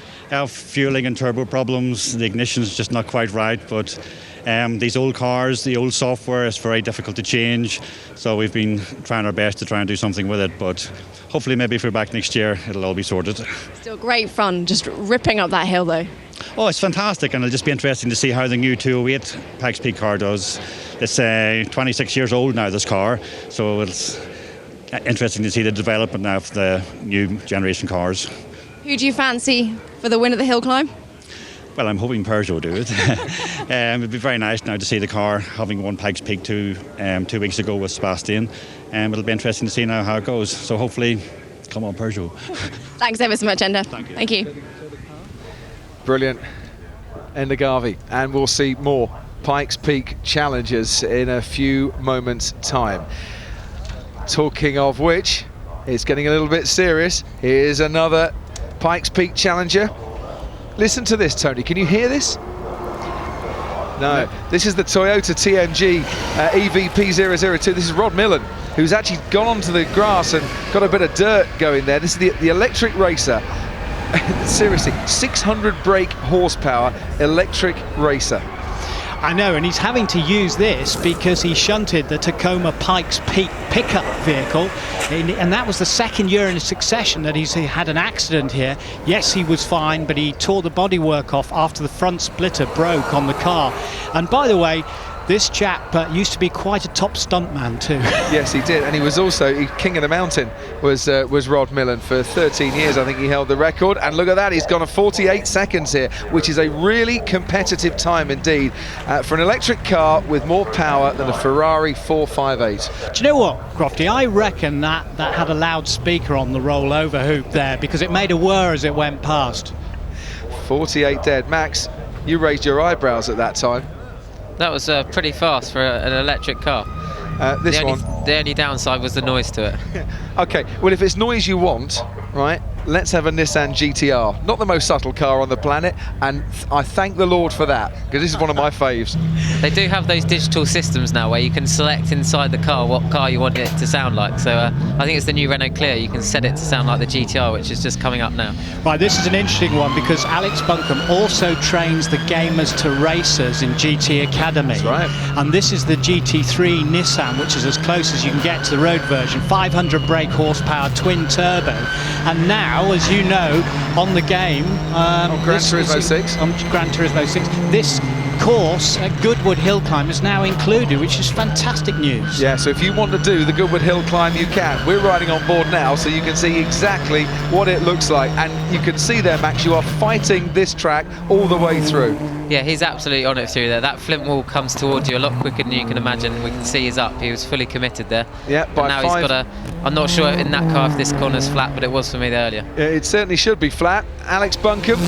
Fueling and turbo problems. The ignition's just not quite right, but these old cars, the old software is very difficult to change, so we've been trying our best to try and do something with it, but hopefully maybe if we're back next year it'll all be sorted. Still great fun, just ripping up that hill though. Oh, it's fantastic, and it'll just be interesting to see how the new 208 Pikes Peak car does. It's 26 years old now, this car, so it's interesting to see the development now of the new generation cars. Who do you fancy for the win of the Hillclimb? Well, I'm hoping Peugeot will do it. It'd be very nice now to see the car having won Pikes Peak 2 weeks ago with Sebastian. It'll be interesting to see now how it goes. So hopefully, come on, Peugeot. Thanks ever so much, Enda. Thank you. Brilliant. Enda Garvey. And we'll see more Pikes Peak challenges in a few moments' time. Talking of which, it's getting a little bit serious. Here's another Pikes Peak challenger. Listen to this, Tony. Can you hear this? No, this is the Toyota TNG EVP002. This is Rod Millen, who's actually gone onto the grass and got a bit of dirt going there. This is the electric racer. Seriously, 600 brake horsepower electric racer. I know, and he's having to use this because he shunted the Tacoma Pikes Peak pickup vehicle, and that was the second year in succession that he's had an accident here. Yes, he was fine, but he tore the bodywork off after the front splitter broke on the car. And by the way, this chap used to be quite a top stuntman too. Yes, he did, and he was also King of the Mountain. Was Rod Millen for 13 years? I think he held the record. And look at that, he's gone a 48 seconds here, which is a really competitive time indeed for an electric car with more power than a Ferrari 458. Do you know what, Crofty? I reckon that had a loudspeaker on the rollover hoop there because it made a whir as it went past. 48 dead. Max, you raised your eyebrows at that time. That was pretty fast for an electric car. The only downside was the noise to it. Okay, well, if it's noise you want, right, let's have a Nissan GTR. Not the most subtle car on the planet, and I thank the Lord for that, because this is one of my faves. They do have those digital systems now where you can select inside the car what car you want it to sound like. So I think it's the new Renault Clio. You can set it to sound like the GTR, which is just coming up now. Right, this is an interesting one because Alex Buncombe also trains the gamers to racers in GT Academy. That's right. And this is the GT3 Nissan, which is as close as you can get to the road version. 500 brake horsepower, twin turbo. And now, as you know, on the game... on Gran Turismo 6. On Gran Turismo 6. This course at Goodwood Hillclimb is now included, which is fantastic news. Yeah, so if you want to do the Goodwood Hillclimb, you can. We're riding on board now, so you can see exactly what it looks like. And you can see there, Max, you are fighting this track all the way through. Yeah, he's absolutely on it through there. That flint wall comes towards you a lot quicker than you can imagine. We can see he's up. He was fully committed there. Yeah, by now 5. He's got a... I'm not sure in that car if this corner's flat, but it was for me earlier. Yeah, it certainly should be flat. Alex Buncombe,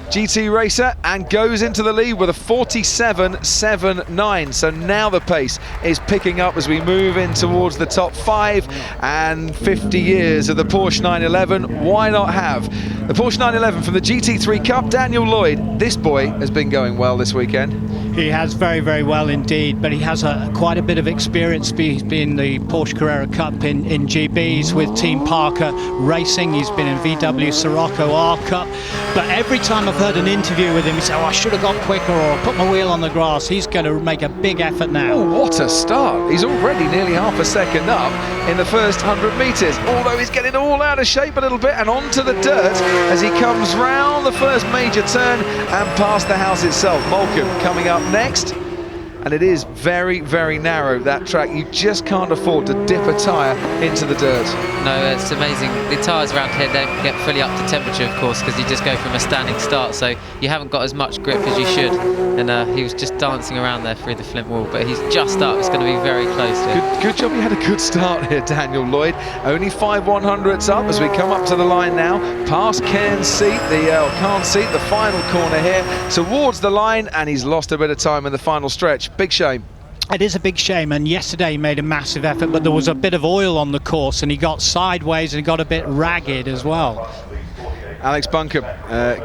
GT racer, and goes into the lead with a 47.79. So now the pace is picking up as we move in towards the top 5, and 50 years of the Porsche 911. Why not have the Porsche 911 from the GT3 Cup? Daniel Lloyd, this boy has been going well this weekend. He has very, very well indeed, but he has quite a bit of experience. He's been the Porsche Carrera Cup in GBs with Team Parker Racing. He's been in VW Sirocco R Cup. But every time I've heard an interview with him, he said, oh, I should have got quicker, or put my wheel on the grass. He's going to make a big effort now. Oh, what a start. He's already nearly half a second up in the first 100 metres, although he's getting all out of shape a little bit and onto the dirt as he comes round the first major turn and past the house itself. Malcolm coming up next, and it is very, very narrow, that track. You just can't afford to dip a tyre into the dirt. No, it's amazing. The tyres around here don't get fully up to temperature, of course, because you just go from a standing start, so you haven't got as much grip as you should. And he was just dancing around there through the flint wall, but he's just up. It's going to be very close here. Good job you had a good start here, Daniel Lloyd. Only 5 100ths up as we come up to the line now. Past Cairns Seat, the final corner here, towards the line, and he's lost a bit of time in the final stretch. Big shame. It is a big shame, and yesterday he made a massive effort, but there was a bit of oil on the course and he got sideways and he got a bit ragged as well. Alex Buncombe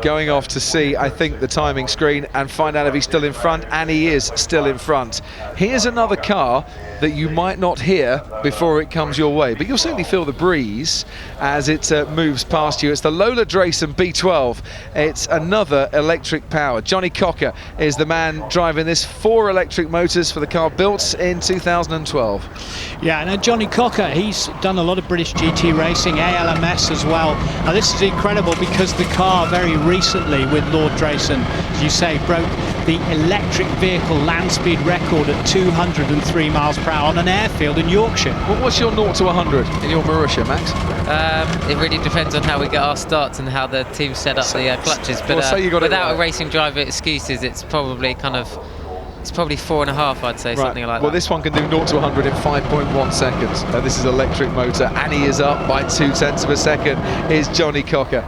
going off to see, I think, the timing screen and find out if he's still in front, and he is still in front. Here's another car that you might not hear before it comes your way, but you'll certainly feel the breeze as it moves past you. It's the Lola Drayson B12. It's another electric power. Johnny Cocker is the man driving this. 4 electric motors for the car, built in 2012. Yeah, and Johnny Cocker, he's done a lot of British GT racing, ALMS as well. Now this is incredible because the car very recently with Lord Drayson, as you say, broke the electric vehicle land speed record at 203 miles per hour on an airfield in Yorkshire. Well, what's your 0 to 100 in your Marussia, Max? It really depends on how we get our starts and how the team set up the clutches. But without a racing driver excuses, it's probably 4.5, I'd say, right. Something like that. Well, this one can do 0 to 100 in 5.1 seconds. This is electric motor, and he is up by 0.2 of a second, is Johnny Cocker.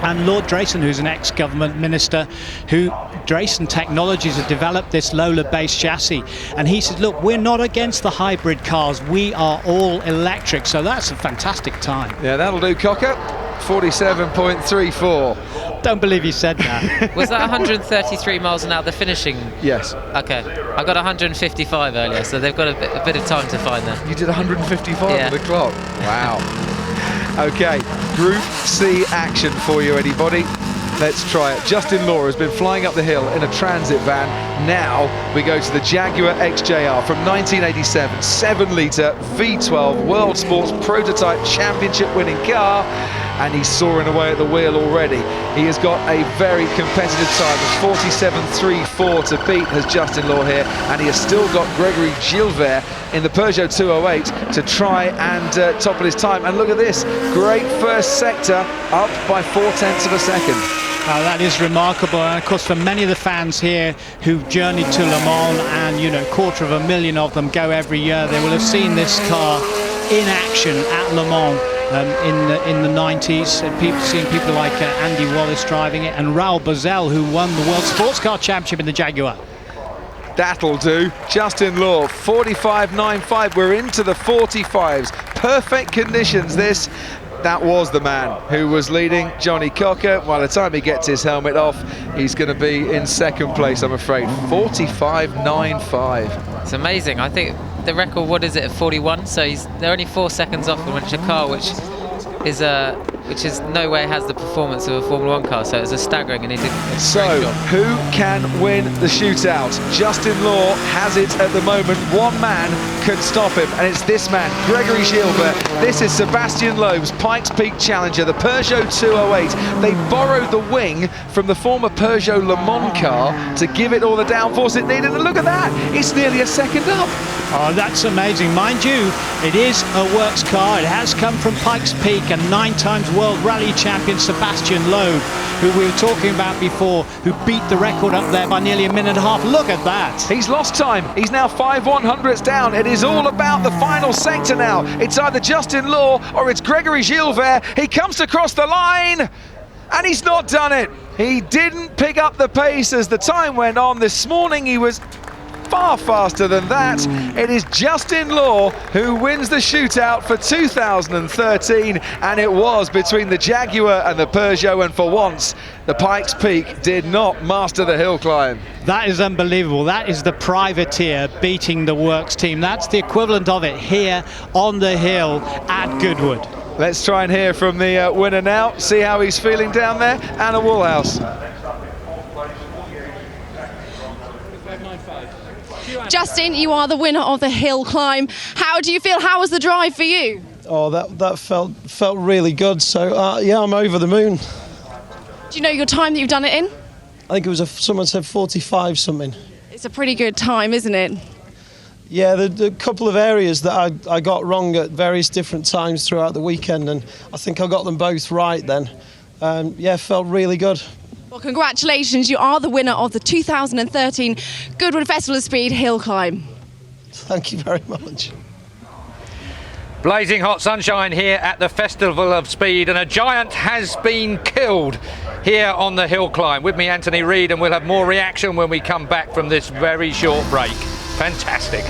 And Lord Drayson, who's an ex-government minister, who Drayson Technologies have developed this Lola-based chassis, and he said, look, we're not against the hybrid cars, we are all electric. So that's a fantastic time. Yeah, that'll do, Cocker. 47.34. Don't believe you said that. Was that 133 miles an hour, the finishing? Yes. Okay. I got 155 earlier, so they've got a bit of time to find that. You did 155 Yeah. on the clock. Wow. Okay, Group C action for you, anybody? Let's try it. Justin Law has been flying up the hill in a transit van. Now we go to the Jaguar XJR from 1987, 7-litre V12 World Sports Prototype Championship winning car, and he's soaring away at the wheel already. He has got a very competitive time of 47.34 to beat, has Justin Law here, and he has still got Gregory Gilbert in the Peugeot 208 to try and topple his time. And look at this, great first sector, up by 0.4 of a second. That is remarkable, and of course for many of the fans here who've journeyed to Le Mans, and 250,000 of them go every year, they will have seen this car in action at Le Mans in the 90s. And seeing people like Andy Wallace driving it, and Raoul Boesel, who won the World Sports Car Championship in the Jaguar. That'll do. Justin Law, 45.95. We're into the 45s. Perfect conditions, this. That was the man who was leading, Johnny Cocker. By the time he gets his helmet off, he's going to be in second place, I'm afraid. 45.95. It's amazing. I think the record, what is it, at 41? So they're only 4 seconds off from a car which is no way has the performance of a Formula 1 car. So it's a staggering, and he did a great job. Who can win the shootout? Justin Law has it at the moment. One man can stop him, and it's this man, Gregory Gilbert. This is Sebastian Loeb's Pikes Peak Challenger, the Peugeot 208. They borrowed the wing from the former Peugeot Le Mans car to give it all the downforce it needed, and look at that, it's nearly a second up. Oh, that's amazing. Mind you, it is a works car. It has come from Pikes Peak, and 9-time World Rally champion Sebastian Loeb, who we were talking about before, who beat the record up there by nearly a minute and a half. Look at that. He's lost time. He's now 5/100ths down. It is all about the final sector now. It's either Justin Law or it's Gregory Gilbert. He comes across the line, and he's not done it. He didn't pick up the pace as the time went on. This morning he was far faster than that. It is Justin Law who wins the shootout for 2013, and it was between the Jaguar and the Peugeot, and for once the Pikes Peak did not master the hill climb. That is unbelievable. That is the privateer beating the works team. That's the equivalent of it here on the hill at Goodwood. Let's try and hear from the winner now, see how he's feeling down there. Anna Woolhouse. Justin, you are the winner of the hill climb. How do you feel? How was the drive for you? Oh, that felt really good. So yeah, I'm over the moon. Do you know your time that you've done it in? I think it was someone said 45 something. It's a pretty good time, isn't it? Yeah, the couple of areas that I got wrong at various different times throughout the weekend, and I think I got them both right then. Yeah, felt really good. Well, congratulations, you are the winner of the 2013 Goodwood Festival of Speed Hill Climb. Thank you very much. Blazing hot sunshine here at the Festival of Speed, and a giant has been killed here on the hill climb. With me, Anthony Reid, and we'll have more reaction when we come back from this very short break. Fantastic.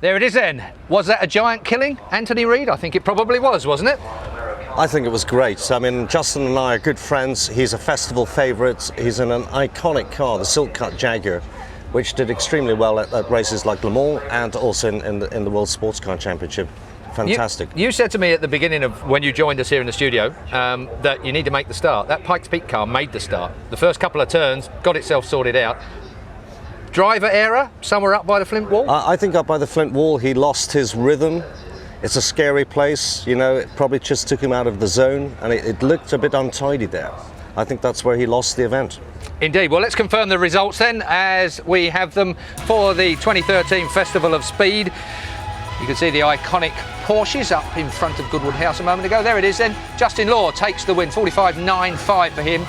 There it is then. Was that a giant killing, Anthony Reid? I think it probably was, wasn't it? I think it was great. I mean, Justin and I are good friends. He's a festival favourite. He's in an iconic car, the Silk Cut Jaguar, which did extremely well at races like Le Mans and also in the World Sports Car Championship. Fantastic. You said to me at the beginning of when you joined us here in the studio that you need to make the start. That Pikes Peak car made the start. The first couple of turns got itself sorted out. Driver error, somewhere up by the Flint wall? I think up by the Flint wall he lost his rhythm. It's a scary place, you know, it probably just took him out of the zone, and it looked a bit untidy there. I think that's where he lost the event. Indeed. Well, let's confirm the results then as we have them for the 2013 Festival of Speed. You can see the iconic Porsches up in front of Goodwood House a moment ago. There it is then. Justin Law takes the win, 45.95 for him.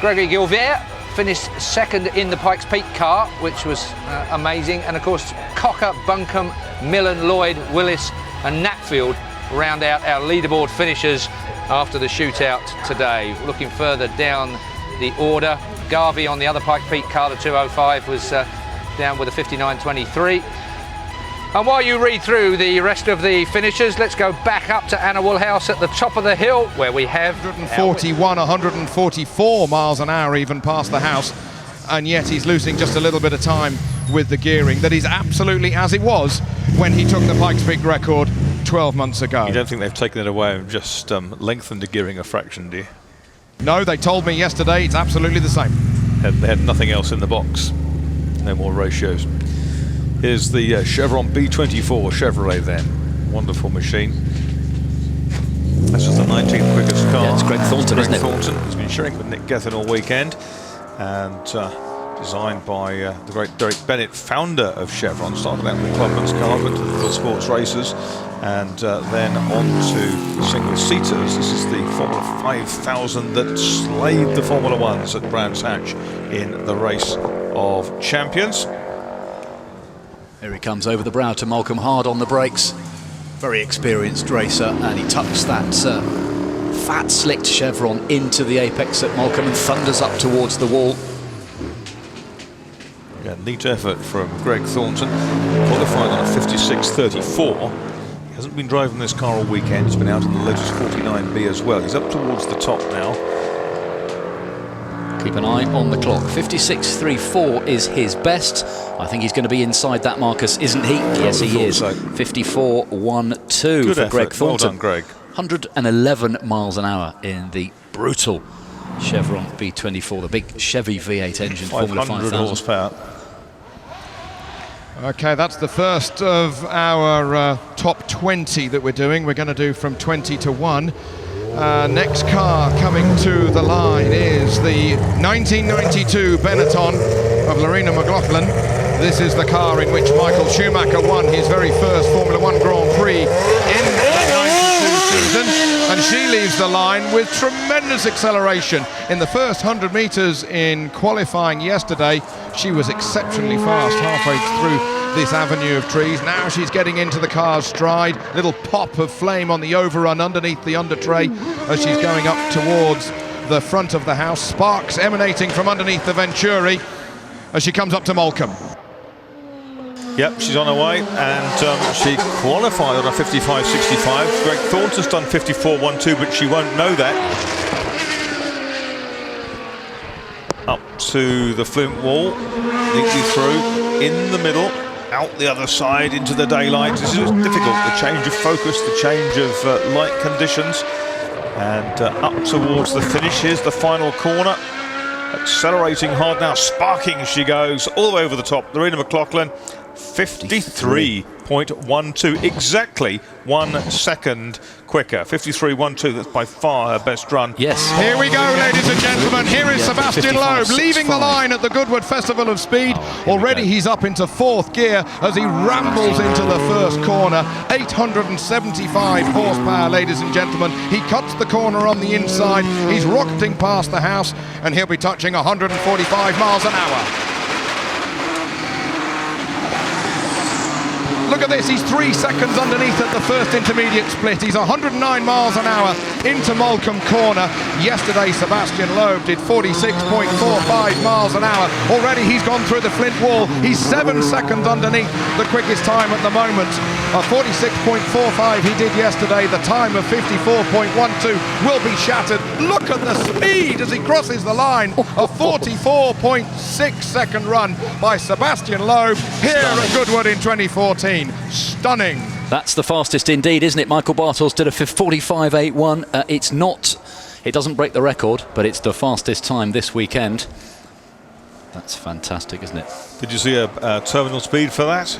Gregory Gilbert finished second in the Pikes Peak car, which was amazing. And of course, Cocker, Buncombe, Millen, Lloyd, Willis and Knapfield round out our leaderboard finishers after the shootout today. Looking further down the order. Garvey on the other Pike Peak car, the 205, was down with a 59.23. And while you read through the rest of the finishers, let's go back up to Anna Woolhouse at the top of the hill, where we have 141, 144 miles an hour even past the house, and yet he's losing just a little bit of time with the gearing. That is absolutely as it was when he took the Pikes Peak record 12 months ago. You don't think they've taken it away and just lengthened the gearing a fraction, do you? No, they told me yesterday it's absolutely the same. They had nothing else in the box. No more ratios. Here's the Chevron B24 Chevrolet then. Wonderful machine. This is the 19th quickest car. Yeah, it's Greg Thornton, isn't it? Thornton has been sharing with Nick Gethin all weekend. And designed by the great Derek Bennett, founder of Chevron. Started out with Clubman's car, went to the Field Sports races, and then on to single-seaters. This is the Formula 5000 that slayed the Formula 1s at Brands Hatch in the Race of Champions. Here he comes over the brow to Malcolm, hard on the brakes. Very experienced racer, and he tucks that fat slicked Chevron into the apex at Malcolm and thunders up towards the wall. Yeah, neat effort from Greg Thornton, qualified on a 56.34. He hasn't been driving this car all weekend. He's been out in the Lotus 49B as well. He's up towards the top now. Keep an eye on the clock. 56.34 is his best. I think he's going to be inside that, Marcus, isn't he? Yes, he is. So. 54.12 for Greg Thornton. Well done, Greg. 111 miles an hour in the brutal Chevron B24, the big Chevy V8 engine, Formula 5000. horsepower. Okay, that's the first of our top 20 that we're doing. We're going to do from 20 to 1. Next car coming to the line is the 1992 Benetton of Lorena McLaughlin. This is the car in which Michael Schumacher won his very first Formula 1 Grand Prix in the 92 season, and she leaves the line with tremendous acceleration. In the first 100 metres in qualifying yesterday, she was exceptionally fast halfway through this avenue of trees. Now she's getting into the car's stride. Little pop of flame on the overrun underneath the under tray as she's going up towards the front of the house. Sparks emanating from underneath the Venturi as she comes up to Malcolm. Yep, she's on her way, and she qualified on a 55.65. Greg Thornton's done 54.12, but she won't know that. Up to the Flint wall, neatly through, in the middle, out the other side into the daylight. This is difficult, the change of focus, the change of light conditions, and up towards the finish. Here's the final corner, accelerating hard now, sparking as she goes all the way over the top. Lorena McLaughlin, 53.12, exactly 1 second quicker. 53.12, that's by far her best run. Yes. Here we go, ladies and gentlemen. Here is Sebastian Loeb leaving the line at the Goodwood Festival of Speed. Already he's up into fourth gear as he rambles into the first corner. 875 horsepower, ladies and gentlemen. He cuts the corner on the inside. He's rocketing past the house, and he'll be touching 145 miles an hour. Look at this, he's 3 seconds underneath at the first intermediate split. He's 109 miles an hour into Malcolm Corner. Yesterday, Sebastian Loeb did 46.45 miles an hour. Already he's gone through the Flint wall. He's 7 seconds underneath the quickest time at the moment. 46.45 he did yesterday. The time of 54.12 will be shattered. Look at the speed as he crosses the line. A 44.6 second run by Sebastian Loeb here at Goodwood in 2014. Stunning. That's the fastest indeed, isn't it? Michael Bartels did a 45.81. It doesn't break the record, but it's the fastest time this weekend. That's fantastic, isn't it? Did you see a terminal speed for that?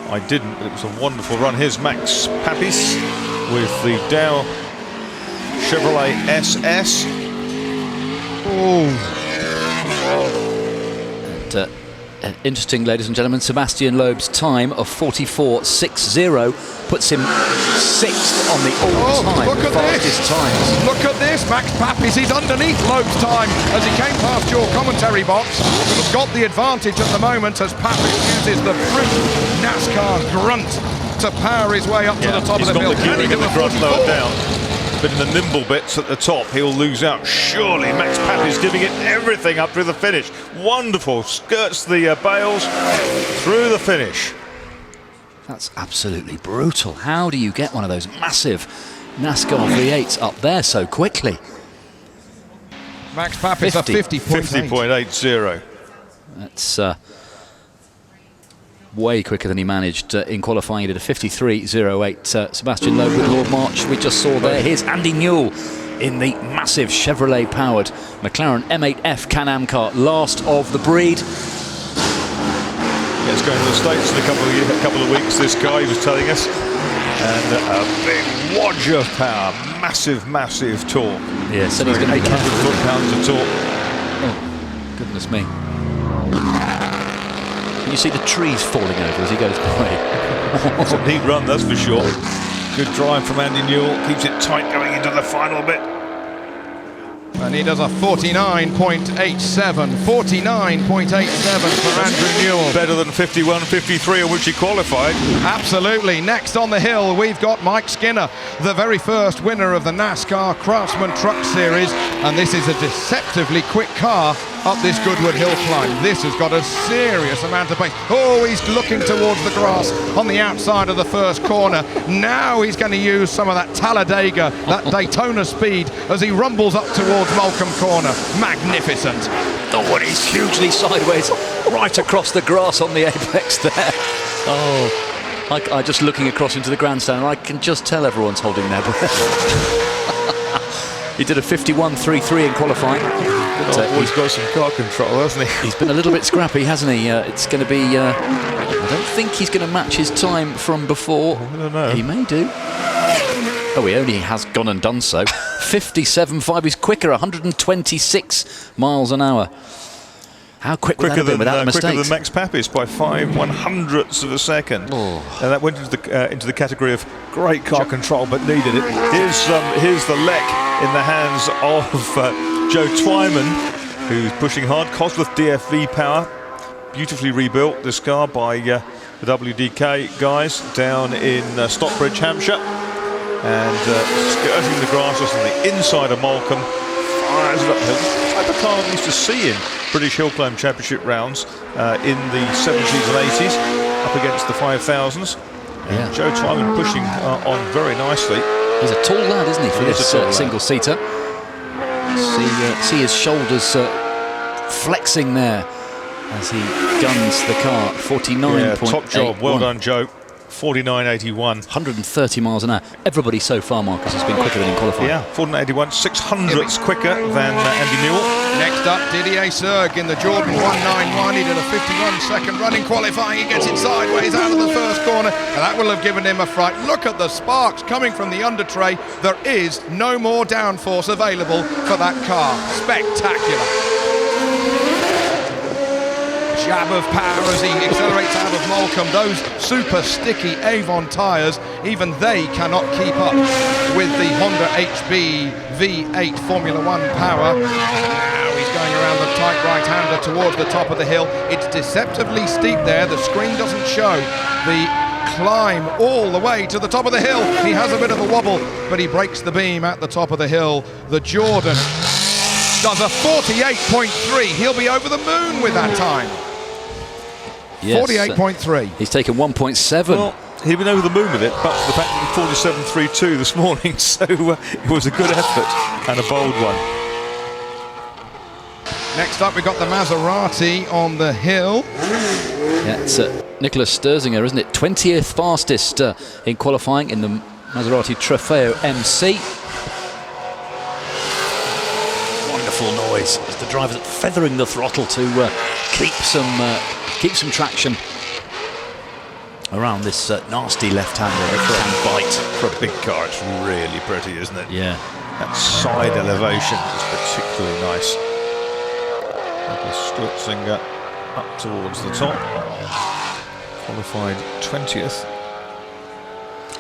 I didn't, but it was a wonderful run. Here's Max Papis with the Dow Chevrolet SS. Interesting, ladies and gentlemen, Sebastian Loeb's time of 44.60 puts him 6th on the all-time fastest times. Look at this, Max Papis, he's underneath Loeb's time as he came past your commentary box. He's got the advantage at the moment as Papis uses the brute NASCAR grunt to power his way up to the top of the hill. He's got the gearing and the grunt lowered down. but in the nimble bits at the top, he'll lose out. Surely, Max Papis giving it everything up through the finish. Wonderful, skirts the bales through the finish. That's absolutely brutal. How do you get one of those massive NASCAR V8s up there so quickly? Max Papis a 50.80. That's way quicker than he managed in qualifying. He did a 53.08. Sebastian Loeb with Lord March, we just saw there. Here's Andy Newell in the massive Chevrolet-powered McLaren M8F Can-Am car, last of the breed. Yeah, it's going to the States in a couple of weeks, this guy, he was telling us. And a big wodge of power, massive torque. Yeah, so he's got 800 foot-pounds of torque. Oh, goodness me. Can you see the trees falling over as he goes by? It's a neat run, that's for sure. Good drive from Andy Newell, keeps it tight going into the final bit. And he does a 49.87. 49.87 for Andrew Newell. Better than 51.53 on which he qualified. Absolutely. Next on the hill, we've got Mike Skinner, the very first winner of the NASCAR Craftsman Truck Series. And this is a deceptively quick car up this Goodwood hill climb. This has got a serious amount of pace. Oh, he's looking towards the grass on the outside of the first corner. Now he's going to use some of that Talladega, that Daytona speed as he rumbles up towards Malcolm Corner. Magnificent. Oh, and he's hugely sideways, right across the grass on the apex there. Oh, I just looking across into the grandstand, I can just tell everyone's holding their breath. He did a 51.33 in qualifying. He's got some car control, hasn't he? He's been a little bit scrappy, hasn't he? It's going to be... I don't think he's going to match his time from before. I don't know. He may do. Oh, he only has gone and done so. 57.5. He's quicker, 126 miles an hour. How quick would that have been without mistakes? Quicker than Max Papis by 5/100ths of a second. Oh. And that went into the category of great car control, but needed it. Here's the Lek in the hands of Joe Twyman, who's pushing hard. Cosworth DFV power, beautifully rebuilt this car by the WDK guys down in Stockbridge, Hampshire, and skirting the grass just on the inside of Malcolm. Fires it uphill. The type of car we used to see in British Hillclimb Championship rounds in the 70s and 80s, up against the 5000s. Yeah. Joe Twyman pushing on very nicely. He's a tall lad, isn't he, for this single-seater? See his shoulders flexing there as he guns the car. 49.81. Yeah, top job. Well done, Joe. 49.81. 130 miles an hour. Everybody so far, Marcus, has been quicker than in qualifying. Yeah, 49.81. 600ths quicker than Andy Newell. Next up, Didier Serg in the Jordan 191. He did a 51-second run in qualifying. He gets it sideways out of the first corner, and that will have given him a fright. Look at the sparks coming from the under tray. There is no more downforce available for that car. Spectacular. Jab of power as he accelerates out of Malcolm. Those super sticky Avon tyres, even they cannot keep up with the Honda HB V8 Formula One power. Now he's going around the tight right-hander towards the top of the hill. It's deceptively steep there. The screen doesn't show the climb all the way to the top of the hill. He has a bit of a wobble, but he breaks the beam at the top of the hill. The Jordan does a 48.3. He'll be over the moon with that time. Yes, 48.3. He's taken 1.7. Well, he'd been over the moon with it, but for the fact that he 47.32 this morning, so it was a good effort and a bold one. Next up, we've got the Maserati on the hill. Yeah, it's Nicholas Sterzinger, isn't it? 20th fastest in qualifying in the Maserati Trofeo MC. Wonderful noise as the driver's feathering the throttle to keep some traction around this nasty left-hander that can bite. For a big car, it's really pretty, isn't it? Yeah. That side elevation is particularly nice. Nicholas Sterzinger up towards the top. Qualified 20th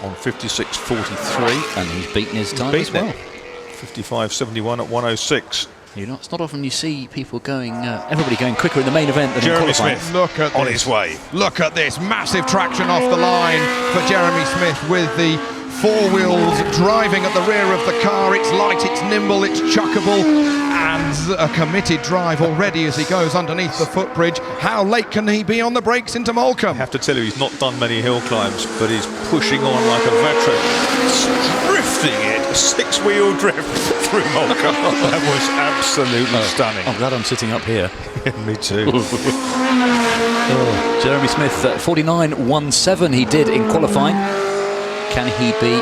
on 56.43. And he's beaten his time as well. 55.71 at 106. It's not often you see people going, everybody going quicker in the main event than Jeremy in qualifying. Smith, look at his way. Look at this, massive traction off the line for Jeremy Smith with the 4 wheels driving at the rear of the car. It's light, it's nimble, it's chuckable, and a committed drive already as he goes underneath the footbridge. How late can he be on the brakes into Moulcombe? I have to tell you, he's not done many hill climbs, but he's pushing on like a veteran, drifting it, 6-wheel drift through Moulcombe. That was absolutely stunning. I'm glad I'm sitting up here. Me too. Jeremy Smith, 49.17 he did in qualifying. Can he be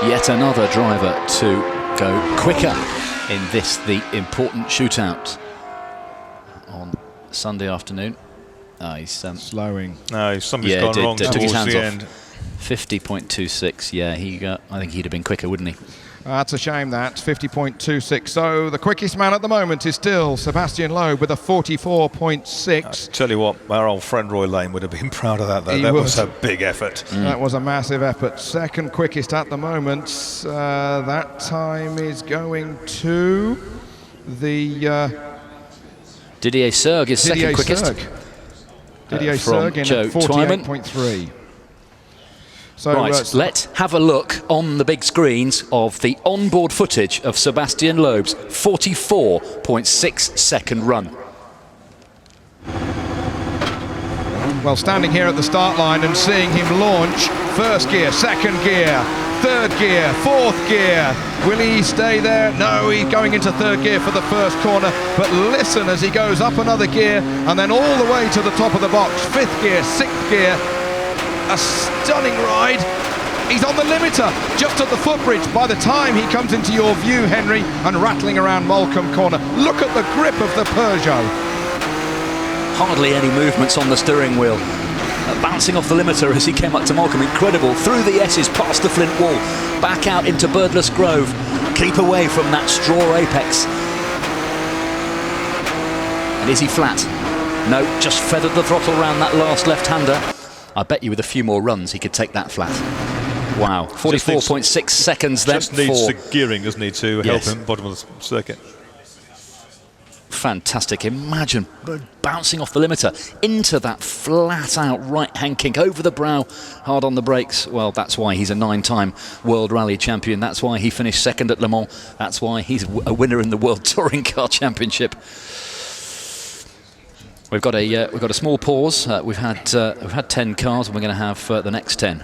yet another driver to go quicker in this, the important shootout on Sunday afternoon? He's slowing. No, something's gone wrong took his hands the off. end. 50.26, yeah, I think he'd have been quicker, wouldn't he? That's a shame, that 50.26. So the quickest man at the moment is still Sebastian Loeb with a 44.6. Tell you what, our old friend Roy Lane would have been proud of that, though. That was a big effort. That was a massive effort. Second quickest at the moment. That time is going to the... Didier Serg is second quickest. Didier from Serg in Joe at 48.3. So, right, let's have a look on the big screens of the onboard footage of Sebastian Loeb's 44.6 second run. Well, standing here at the start line and seeing him launch, first gear, second gear, third gear, fourth gear. Will he stay there? No, he's going into third gear for the first corner. But listen as he goes up another gear and then all the way to the top of the box. Fifth gear, sixth gear. A stunning ride. He's on the limiter, just at the footbridge by the time he comes into your view, Henry, and rattling around Moulcombe Corner. Look at the grip of the Peugeot. Hardly any movements on the steering wheel. Bouncing off the limiter as he came up to Moulcombe. Incredible. Through the S's, past the Flint Wall, back out into Birdless Grove. Keep away from that straw apex. And is he flat? No, just feathered the throttle around that last left-hander. I bet you with a few more runs he could take that flat. Wow, 44.6 seconds then. Just needs the gearing, doesn't he, to help him bottom of the circuit. Fantastic. Imagine bouncing off the limiter into that flat-out right-hand kink over the brow, hard on the brakes. Well, that's why he's a 9-time World Rally Champion. That's why he finished second at Le Mans. That's why he's a winner in the World Touring Car Championship. We've got a small pause. We've had 10 cars, and we're going to have the next 10.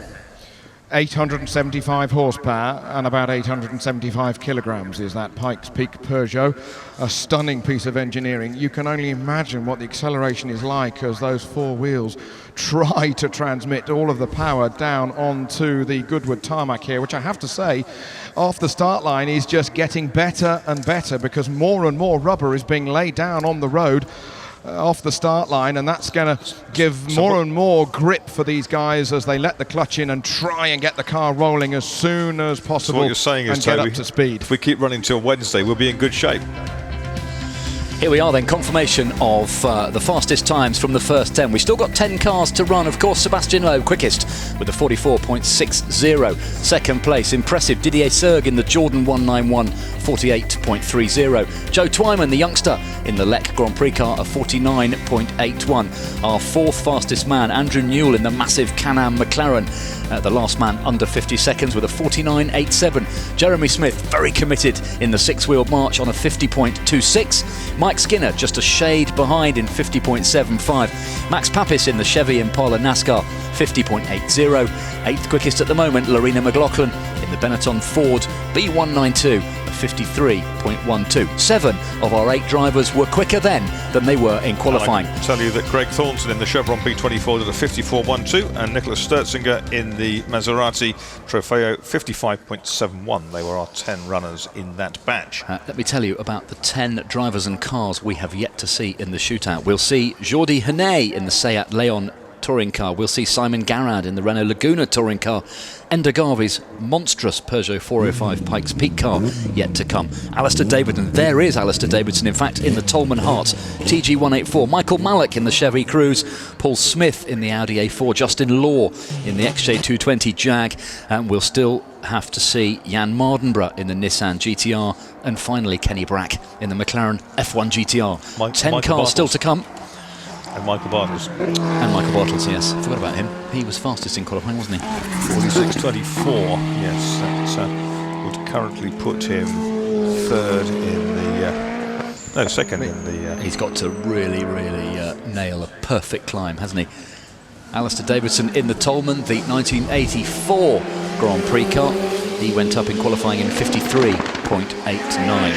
875 horsepower and about 875 kilograms is that Pikes Peak Peugeot. A stunning piece of engineering. You can only imagine what the acceleration is like as those 4 wheels try to transmit all of the power down onto the Goodwood tarmac here, which I have to say, off the start line is just getting better and better because more and more rubber is being laid down on the road off the start line, and that's going to give more and more grip for these guys as they let the clutch in and try and get the car rolling as soon as possible. So what you're saying is, and get up to speed. If we keep running till Wednesday, we'll be in good shape. Here we are then, confirmation of the fastest times from the first 10. We've still got 10 cars to run. Of course, Sebastian Loeb quickest with a 44.60. Second place, impressive Didier Serg in the Jordan 191, 48.30. Joe Twyman, the youngster, in the Lec Grand Prix car, a 49.81. Our fourth fastest man, Andrew Newell, in the massive Can-Am McLaren, the last man under 50 seconds with a 49.87. Jeremy Smith, very committed in the 6-wheel march on a 50.26. Mike Skinner just a shade behind in 50.75. Max Papis in the Chevy Impala NASCAR, 50.80. Eighth quickest at the moment, Lorena McLaughlin in the Benetton Ford B192, 53.12. 7 of our 8 drivers were quicker then than they were in qualifying. I can tell you that Greg Thornton in the Chevron B24 did a 54.12 and Nicholas Sturzinger in the Maserati Trofeo 55.71. They were our 10 runners in that batch. Let me tell you about the 10 drivers and cars we have yet to see in the shootout. We'll see Jordi Hene in the Seat Leon touring car. We'll see Simon Garrad in the Renault Laguna touring car. Enda Garvey's monstrous Peugeot 405 Pikes Peak car yet to come. Alistair Davidson, there is Alistair Davidson, in fact, in the Tolman Hart TG184. Michael Mallock in the Chevy Cruze. Paul Smith in the Audi A4. Justin Law in the XJ220 Jag. And we'll still have to see Jan Mardenborough in the Nissan GTR. And finally, Kenny Brack in the McLaren F1 GTR. 10 cars still to come. And Michael Bartels. And Michael Bartels, yes. Forgot about him. He was fastest in qualifying, wasn't he? 46.24, yes. That would currently put him third in the... no, second in the... He's got to really, really nail a perfect climb, hasn't he? Alistair Davidson in the Tolman, the 1984 Grand Prix car. He went up in qualifying in 53.89.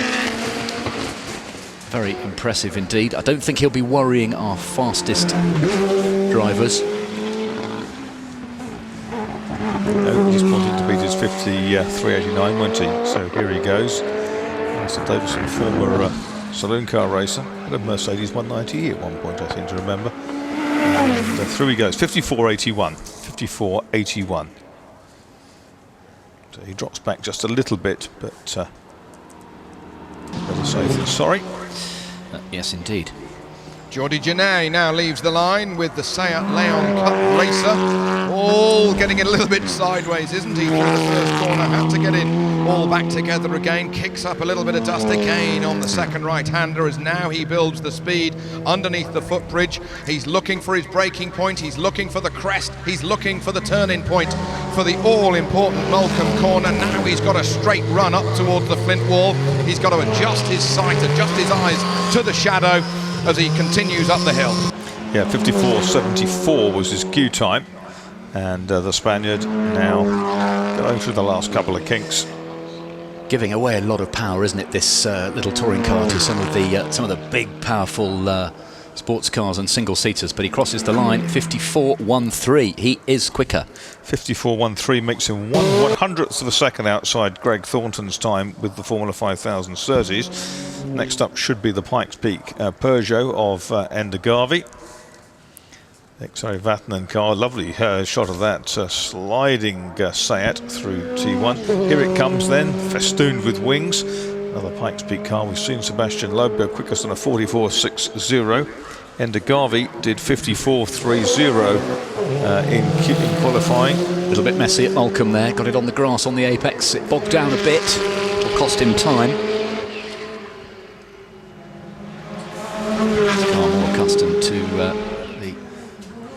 Very impressive indeed. I don't think he'll be worrying our fastest drivers. No, he just wanted to beat his 53.89, won't he? So here he goes. Alistair Davidson, former saloon car racer, had a Mercedes 190 at one point, I seem to remember. And through he goes, 54.81. 54.81. So he drops back just a little bit, but better safe than sorry. Yes, indeed. Jordi Janay now leaves the line with the Seat Leon Cup racer. All getting a little bit sideways, isn't he, through the first corner? Had to get it all back together again. Kicks up a little bit of dust again on the second right-hander as now he builds the speed underneath the footbridge. He's looking for his braking point. He's looking for the crest. He's looking for the turning point for the all-important Moulcombe corner. Now he's got a straight run up towards the flint wall. He's got to adjust his sight, adjust his eyes to the shadow as he continues up the hill. Yeah, 54.74 was his queue time, and the Spaniard now going through the last couple of kinks. Giving away a lot of power, isn't it, this little touring car to some of the big, powerful sports cars and single-seaters, but he crosses the line, 54.13. He is quicker. 54.13 makes him 1/100th of a second outside Greg Thornton's time with the Formula 5000 Surtees. Next up should be the Pikes Peak Peugeot of Enda Garvey. Sorry, Vatanen car, lovely shot of that sliding Seat through T1. Here it comes then, festooned with wings. Another Pikes Peak car. We've seen Sebastian Loeb go quickest on a 44.60. Enda Garvey did 54.30 in qualifying. A little bit messy at Moulcombe there. Got it on the grass on the apex. It bogged down a bit. Will cost him time. He's far more accustomed to the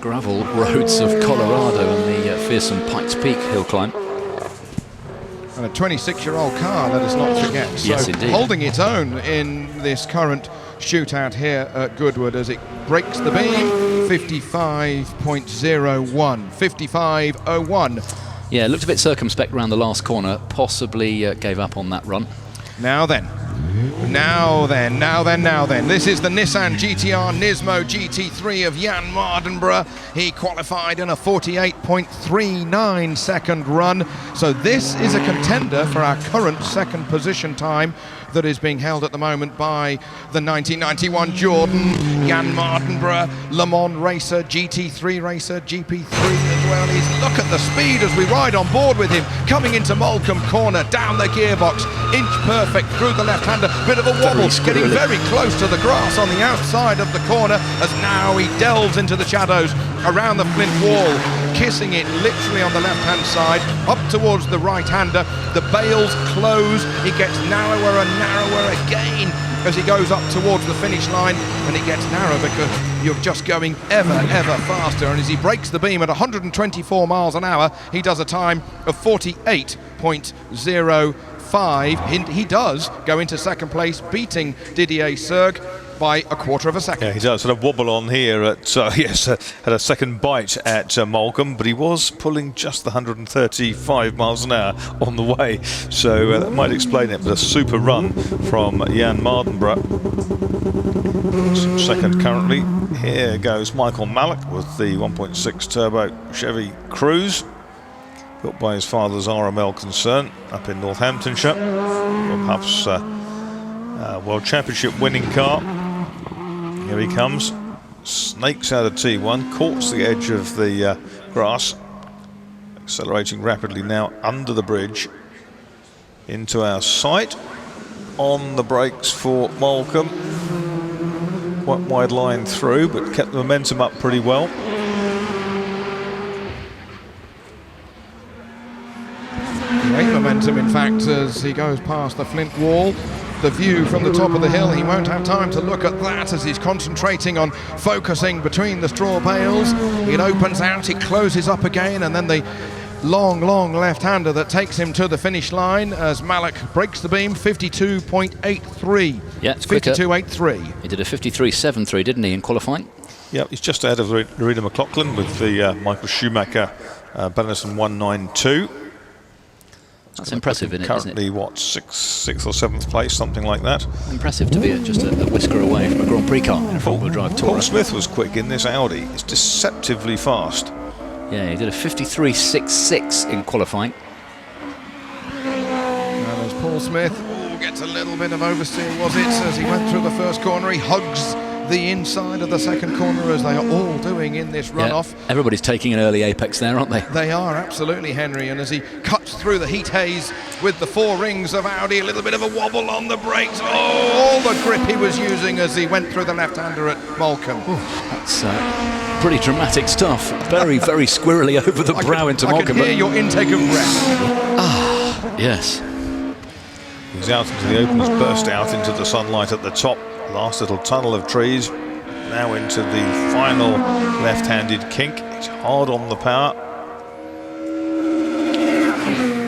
gravel roads of Colorado and the fearsome Pikes Peak hill climb. And a 26-year-old car, let us not forget. So yes, indeed. Holding its own in this current shootout here at Goodwood as it breaks the beam, 55.01, 55.01. Yeah, looked a bit circumspect around the last corner, possibly gave up on that run. Now then. This is the Nissan GTR Nismo GT3 of Jan Mardenborough. He qualified in a 48.39 second run. So this is a contender for our current second position time that is being held at the moment by the 1991 Jordan, Jan Mardenborough, Le Mans racer, GT3 racer, GP3 as well. Look at the speed as we ride on board with him, coming into Moulcombe corner, down the gearbox, inch perfect through the left-hander, bit of a wobble, getting very close to the grass on the outside of the corner as now he delves into the shadows around the flint wall, kissing it literally on the left-hand side, up towards the right-hander. The bails close, he gets narrower and narrower again as he goes up towards the finish line, and it gets narrow because you're just going ever faster. And as he breaks the beam at 124 miles an hour, he does a time of 48.05. He does go into second place, beating Didier Serg by a quarter of a second. Yeah, he does sort of wobble on here at had a second bite at Moulcombe, but he was pulling just the 135 miles an hour on the way, so that might explain it. But a super run from Jan Mardenborough. Second currently. Here goes Michael Mallock with the 1.6 turbo Chevy Cruze, built by his father's RML concern up in Northamptonshire. Rob Huff's World Championship winning car. Here he comes, snakes out of T1, courts the edge of the grass, accelerating rapidly now under the bridge into our sight. On the brakes for Moulcombe, quite wide line through, but kept the momentum up pretty well. Great momentum, in fact, as he goes past the flint wall. the view from the top of the hill. He won't have time to look at that as he's concentrating on focusing between the straw bales. It opens out, it closes up again, and then the long left-hander that takes him to the finish line as Malik breaks the beam. 52.83. Yeah, it's quicker. 52.83. He did a 53.73, didn't he, in qualifying? Yeah, he's just ahead of Lorena McLaughlin with the Michael Schumacher Benison 192. That's impressive, isn't it? Currently, what, sixth or seventh place, something like that. Impressive to be just a whisker away from a Grand Prix car in a four-wheel drive Tourer. Paul Smith was quick in this Audi. It's deceptively fast. Yeah, he did a 53.66 in qualifying. Now there's Paul Smith. Oh, gets a little bit of oversteer, was it, as he went through the first corner. He hugs the inside of the second corner, as they are all doing in this runoff. Yeah, everybody's taking an early apex there, aren't they? They are, absolutely, Henry. And as he cuts through the heat haze with the four rings of Audi, a little bit of a wobble on the brakes. Oh, all the grip he was using as he went through the left-hander at Moulcombe. That's pretty dramatic stuff. Very, very squirrely over the brow into Moulcombe. I can hear your intake of breath. Yes. He's out into the open, has burst out into the sunlight at the top. Last little tunnel of trees. Now into the final left-handed kink. It's hard on the power.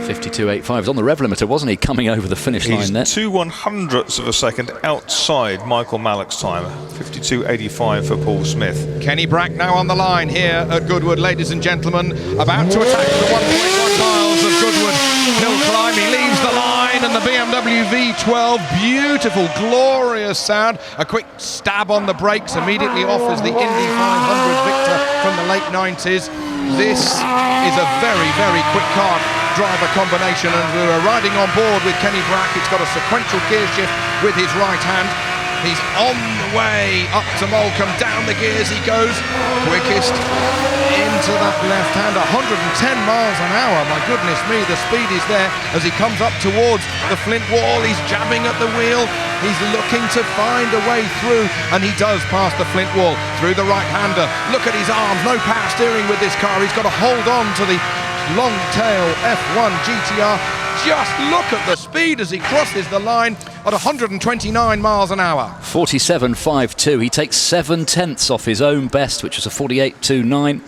52.85 was on the rev limiter, wasn't he, coming over the finish line there? He's 2/100ths of a second outside Michael Malik's time. 52.85 for Paul Smith. Kenny Brack now on the line here at Goodwood, ladies and gentlemen, about to attack the 1.1 miles of Goodwood Hillclimb. He leaves the line, and the BMW V12, beautiful, glorious sound. A quick stab on the brakes immediately offers the Indy 500 victor from the late 90s. This is a very, very quick car driver combination, and we were riding on board with Kenny Brack. It's got a sequential gear shift with his right hand. He's on the way up to Moulcombe. Down the gears he goes. Quickest into that left hand. 110 miles an hour. My goodness me, the speed is there as he comes up towards the Flint wall. He's jabbing at the wheel. He's looking to find a way through, and he does pass the Flint wall through the right-hander. Look at his arms. No power steering with this car. He's got to hold on to the long tail F1 GTR. Just look at the speed as he crosses the line at 129 miles an hour. 47.52. He takes 7/10 off his own best, which was a 48.29.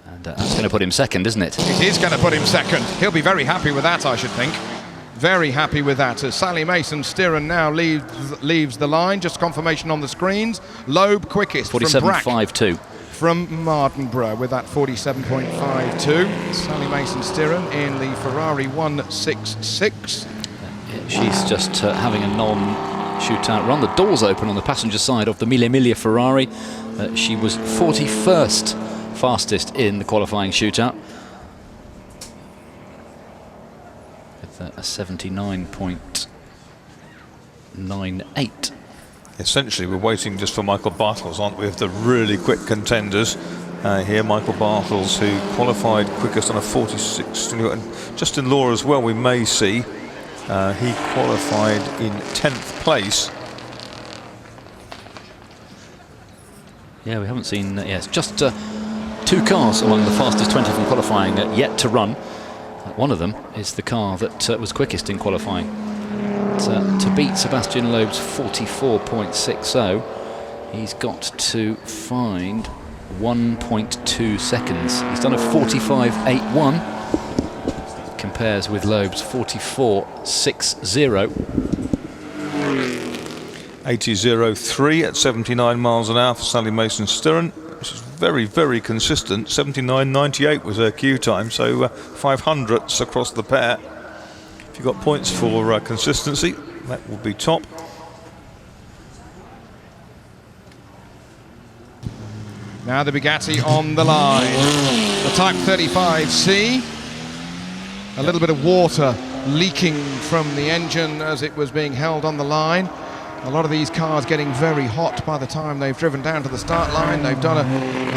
And that's going to put him second, isn't it? It is going to put him second. He'll be very happy with that, I should think. Very happy with that. As Sally Mason-Stiren now leaves the line. Just confirmation on the screens. Loeb quickest from Brack. 47.52. From Martinborough with that 47.52. Sally Mason-Stiren in the Ferrari 166. She's just having a non-shootout run. The door's open on the passenger side of the Mille Miglia Ferrari. She was 41st fastest in the qualifying shootout. With a 79.98. Essentially, we're waiting just for Michael Bartels, aren't we, of the really quick contenders. Here, Michael Bartels, who qualified quickest on a 46, and Justin Law as well, we may see. He qualified in 10th place. Yeah, we haven't seen, yes, just two cars among the fastest 20 from qualifying yet to run. One of them is the car that was quickest in qualifying. To beat Sebastian Loeb's 44.60, he's got to find 1.2 seconds. He's done a 45.81, compares with Loeb's 44.60. 80.03 at 79 miles an hour for Sally Mason-Stiren, which is very, very consistent. 79.98 was her Q time, so 500ths across the pair. If you've got points for consistency, that will be top. Now the Bugatti on the line. The Type 35C. A little bit of water leaking from the engine as it was being held on the line. A lot of these cars getting very hot by the time they've driven down to the start line. They've done a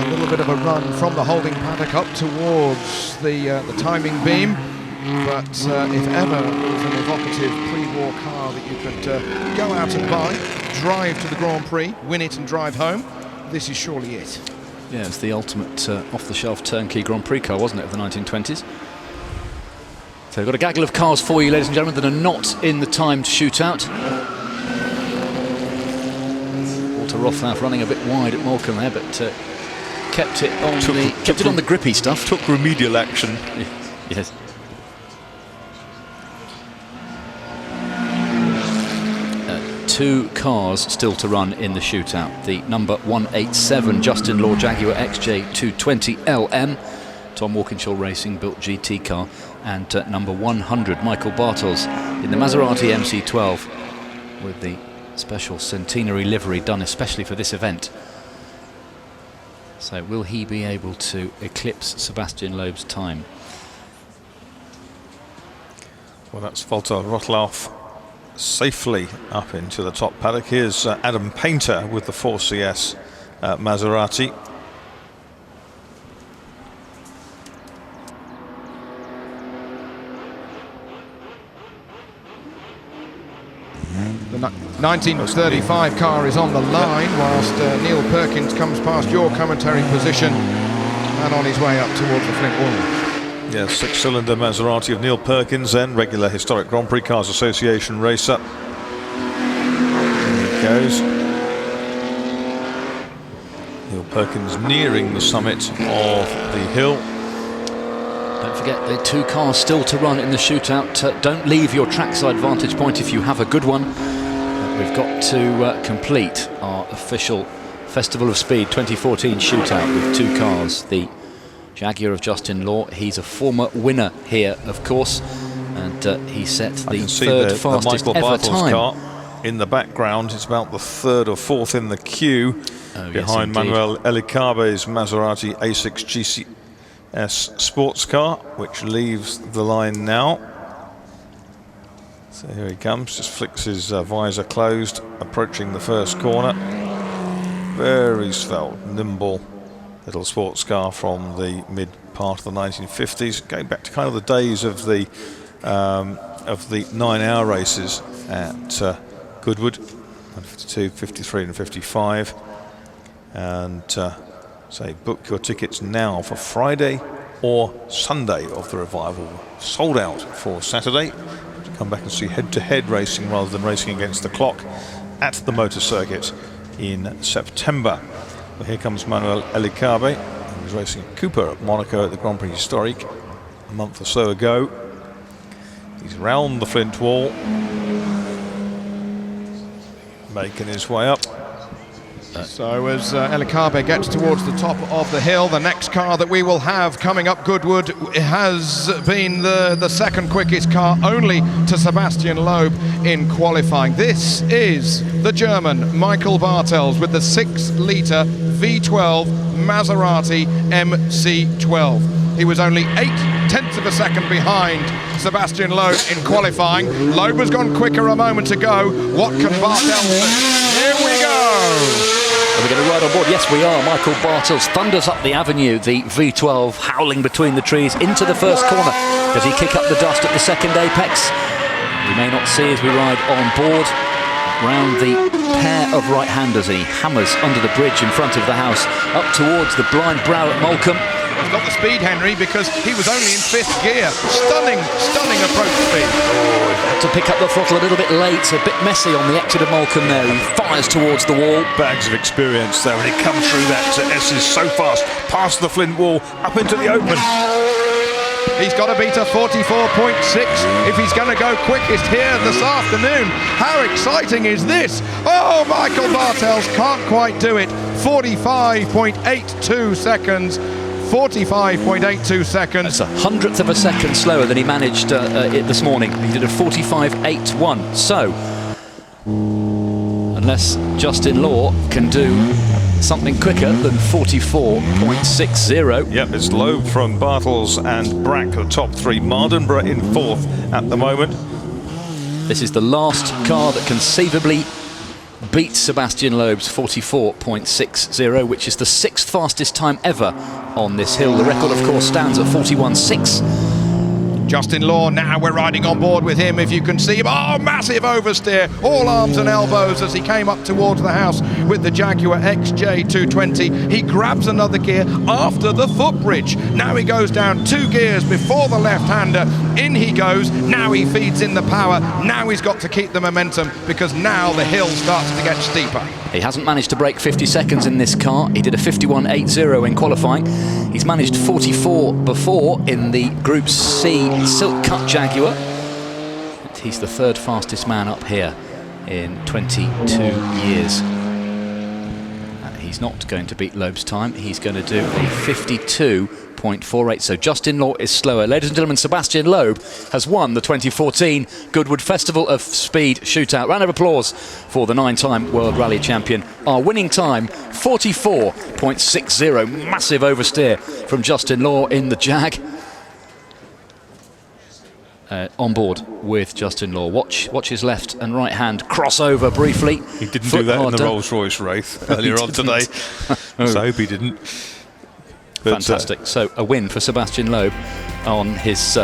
little bit of a run from the holding paddock up towards the timing beam. But if ever there was an evocative pre-war car that you could go out and buy, drive to the Grand Prix, win it and drive home, this is surely it. Yeah, it's the ultimate off-the-shelf turnkey Grand Prix car, wasn't it, of the 1920s? So we've got a gaggle of cars for you, ladies and gentlemen, that are not in the timed shootout. Walter Rothlaff running a bit wide at Morecambe there, but kept it on the grippy stuff. Took remedial action. Yes. Two cars still to run in the shootout. The number 187 Justin Law Jaguar XJ220 LM, Tom Walkinshaw Racing built GT car, and number 100 Michael Bartels in the Maserati MC12 with the special centenary livery done especially for this event. So will he be able to eclipse Sebastian Loeb's time? Well, that's Walter Rothlaff safely up into the top paddock. Here's Adam Painter with the 4CS Maserati. The 1935 car is on the line whilst Neil Perkins comes past your commentary position and on his way up towards the Flint Wall. Yeah, six-cylinder Maserati of Neil Perkins, then regular Historic Grand Prix Cars Association racer. There he goes. Neil Perkins nearing the summit of the hill. Don't forget the two cars still to run in the shootout. Don't leave your trackside vantage point if you have a good one. We've got to complete our official Festival of Speed 2014 shootout with two cars. The Jaguar of Justin Law, he's a former winner here, of course, and he set the third fastest ever time. Car in the background. It's about the third or fourth in the queue, behind Manuel Elicabe's Maserati A6 GCS sports car, which leaves the line now. So here he comes, just flicks his visor closed, approaching the first corner. Very svelte, nimble little sports car from the mid part of the 1950s, going back to kind of the days of the 9-hour races at Goodwood, 52, 53 and 55. And say book your tickets now for Friday or Sunday of the revival. Sold out for Saturday. To come back and see head-to-head racing rather than racing against the clock at the motor circuit in September. Well, here comes Manuel Elicabe. He was racing a Cooper at Monaco at the Grand Prix Historique a month or so ago. He's round the Flint Wall, making his way up. So as Elicabe gets towards the top of the hill, the next car that we will have coming up Goodwood has been the second quickest car, only to Sebastian Loeb in qualifying. This is the German Michael Bartels with the 6-litre V12 Maserati MC12. He was only 0.8 of a second behind Sebastian Loeb in qualifying. Loeb has gone quicker a moment ago. What can Bartels do? Here we go! Are we going to ride on board? Yes, we are. Michael Bartels thunders up the avenue, the V12 howling between the trees into the first corner. Does he kick up the dust at the second apex? We may not see as we ride on board. Round the pair of right-handers, he hammers under the bridge in front of the house, up towards the blind brow at Morecambe. He's got the speed, Henry, because he was only in 5th gear. Stunning approach speed. Had to pick up the throttle a little bit late, a bit messy on the exit of Morecambe there. He fires towards the wall. Bags of experience there, and he comes through that S's so fast, past the Flint Wall, up into the open. He's got to beat a 44.6 if he's going to go quickest here this afternoon. How exciting is this? Oh, Michael Bartels can't quite do it. 45.82 seconds. 45.82 seconds. That's 100th of a second slower than he managed this morning. He did a 45.81. So, unless Justin Law can do something quicker than 44.60. Yep, it's Loeb from Bartels and Brack, the top three. Mardenborough in 4th at the moment. This is the last car that conceivably beats Sebastian Loeb's 44.60, which is the 6th fastest time ever on this hill. The record, of course, stands at 41.6. Justin Law, now we're riding on board with him, if you can see him. Oh, massive oversteer, all arms and elbows as he came up towards the house with the Jaguar XJ220. He grabs another gear after the footbridge. Now he goes down 2 gears before the left-hander In he goes. Now he feeds in the power. Now he's got to keep the momentum, because now the hill starts to get steeper. He hasn't managed to break 50 seconds in this car. He did a 51.80 in qualifying. He's managed 44 before in the Group C Silk Cut Jaguar. And he's the third fastest man up here in 22 years. He's not going to beat Loeb's time. He's going to do a 52.48. So Justin Law is slower. Ladies and gentlemen, Sebastian Loeb has won the 2014 Goodwood Festival of Speed Shootout. Round of applause for the 9-time World Rally Champion. Our winning time, 44.60. Massive oversteer from Justin Law in the Jag. On board with Justin Law. Watch his left and right hand crossover briefly. He didn't do that in the Rolls-Royce race earlier on today. So I hope he didn't. But, fantastic. So a win for Sebastian Loeb on his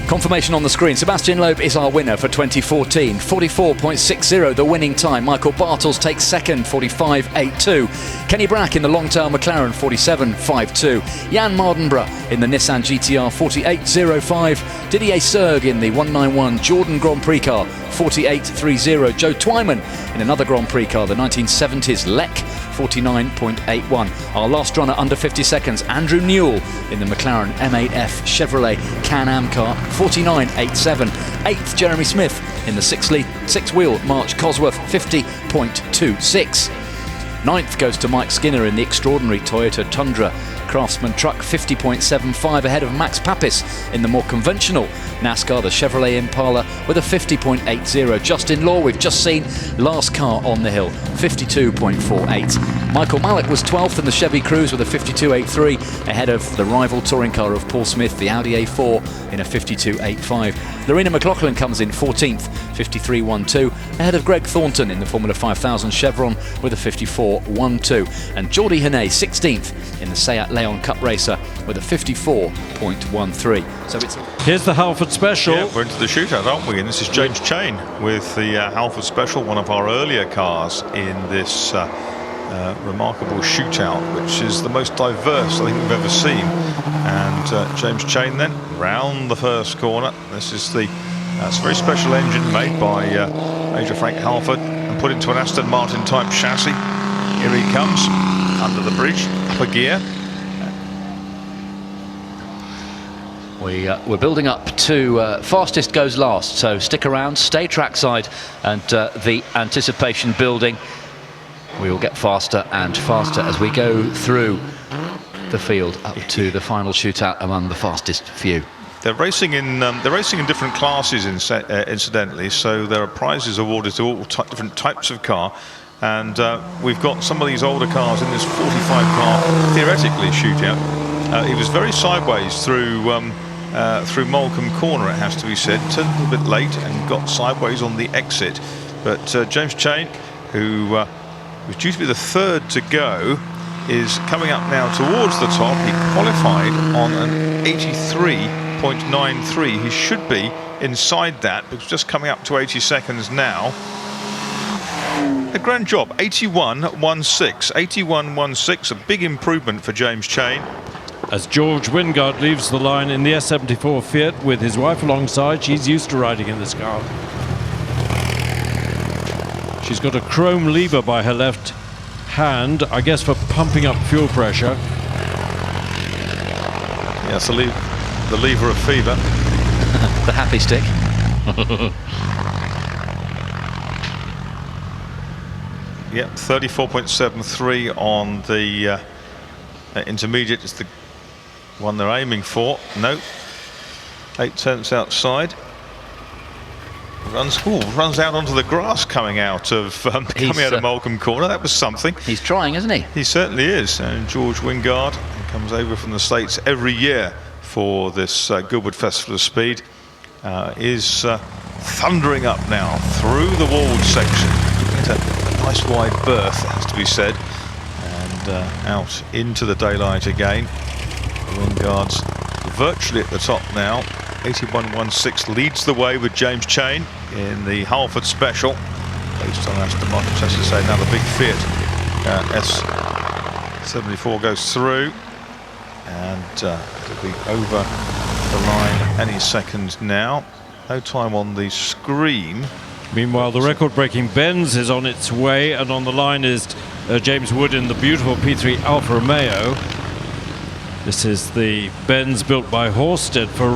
confirmation on the screen. Sebastian Loeb is our winner for 2014. 44.60 the winning time. Michael Bartels takes second, 45.82. Kenny Brack in the long-tail McLaren, 47.52. Jan Mardenborough in the Nissan GTR, 48.05. Didier Serg in the 191 Jordan Grand Prix car, 48.30. Joe Twyman in another Grand Prix car, the 1970s Lek, 49.81. Our last runner under 50 seconds, Andrew Newell in the McLaren M8F Chevrolet Can-Am car, 49.87. 8th, Jeremy Smith in the six-wheel March Cosworth, 50.26. 9th goes to Mike Skinner in the extraordinary Toyota Tundra Craftsman truck, 50.75, ahead of Max Papis in the more conventional NASCAR, the Chevrolet Impala, with a 50.80. Justin Law, we've just seen, last car on the hill, 52.48. Michael Mallock was 12th in the Chevy Cruze with a 52.83, ahead of the rival touring car of Paul Smith, the Audi A4, in a 52.85. Lorena McLaughlin comes in 14th, 53.12, ahead of Greg Thornton in the Formula 5000 Chevron with a 54.12. And Jordi Hannay, 16th in the Seat Leon Cup Racer with a 54.13. So it's... Here's the Halford Special. Yeah, we're into the shootout, aren't we? And this is James Chain with the Halford Special, one of our earlier cars in this remarkable shootout, which is the most diverse I think we've ever seen. And James Chain then round the first corner. This is the it's a very special engine made by Major Frank Halford and put into an Aston Martin type chassis. Here he comes under the bridge, upper gear. We're building up to fastest goes last, so stick around, stay trackside, and the anticipation building. We will get faster and faster as we go through the field up to the final shootout among the fastest few. They're racing in different classes, incidentally, so there are prizes awarded to all different types of car. And we've got some of these older cars in this 45-car, theoretically, shootout. He was very sideways through Molecombe Corner, it has to be said. Turned a little bit late and got sideways on the exit. But James Chain, who was due to be the third to go, is coming up now towards the top. He qualified on an 83.93. He should be inside that, but just coming up to 80 seconds now. A grand job, 81.16. 81.16, a big improvement for James Chain. As George Wingard leaves the line in the S74 Fiat with his wife alongside, she's used to riding in this car. She's got a chrome lever by her left hand, I guess for pumping up fuel pressure. Yes, the lever of fever. The happy stick. Yep, 34.73 on the intermediate. It's the one they're aiming for. No, 8/10 outside. Runs out onto the grass coming out of Molecombe Corner. That was something. He's trying, isn't he? He certainly is. And George Wingard comes over from the States every year for this Goodwood Festival of Speed. Is thundering up now through the walled section. It's a nice wide berth, it has to be said, and out into the daylight again. Wingard's virtually at the top now. 81.16 leads the way with James Chain in the Halford Special, based on Aston Martin. As to say, now the big Fiat S74 goes through, and it'll be over the line any second now. No time on the screen. Meanwhile, the record-breaking Benz is on its way, and on the line is James Wood in the beautiful P3 Alfa Romeo. This is the Benz built by Horsted for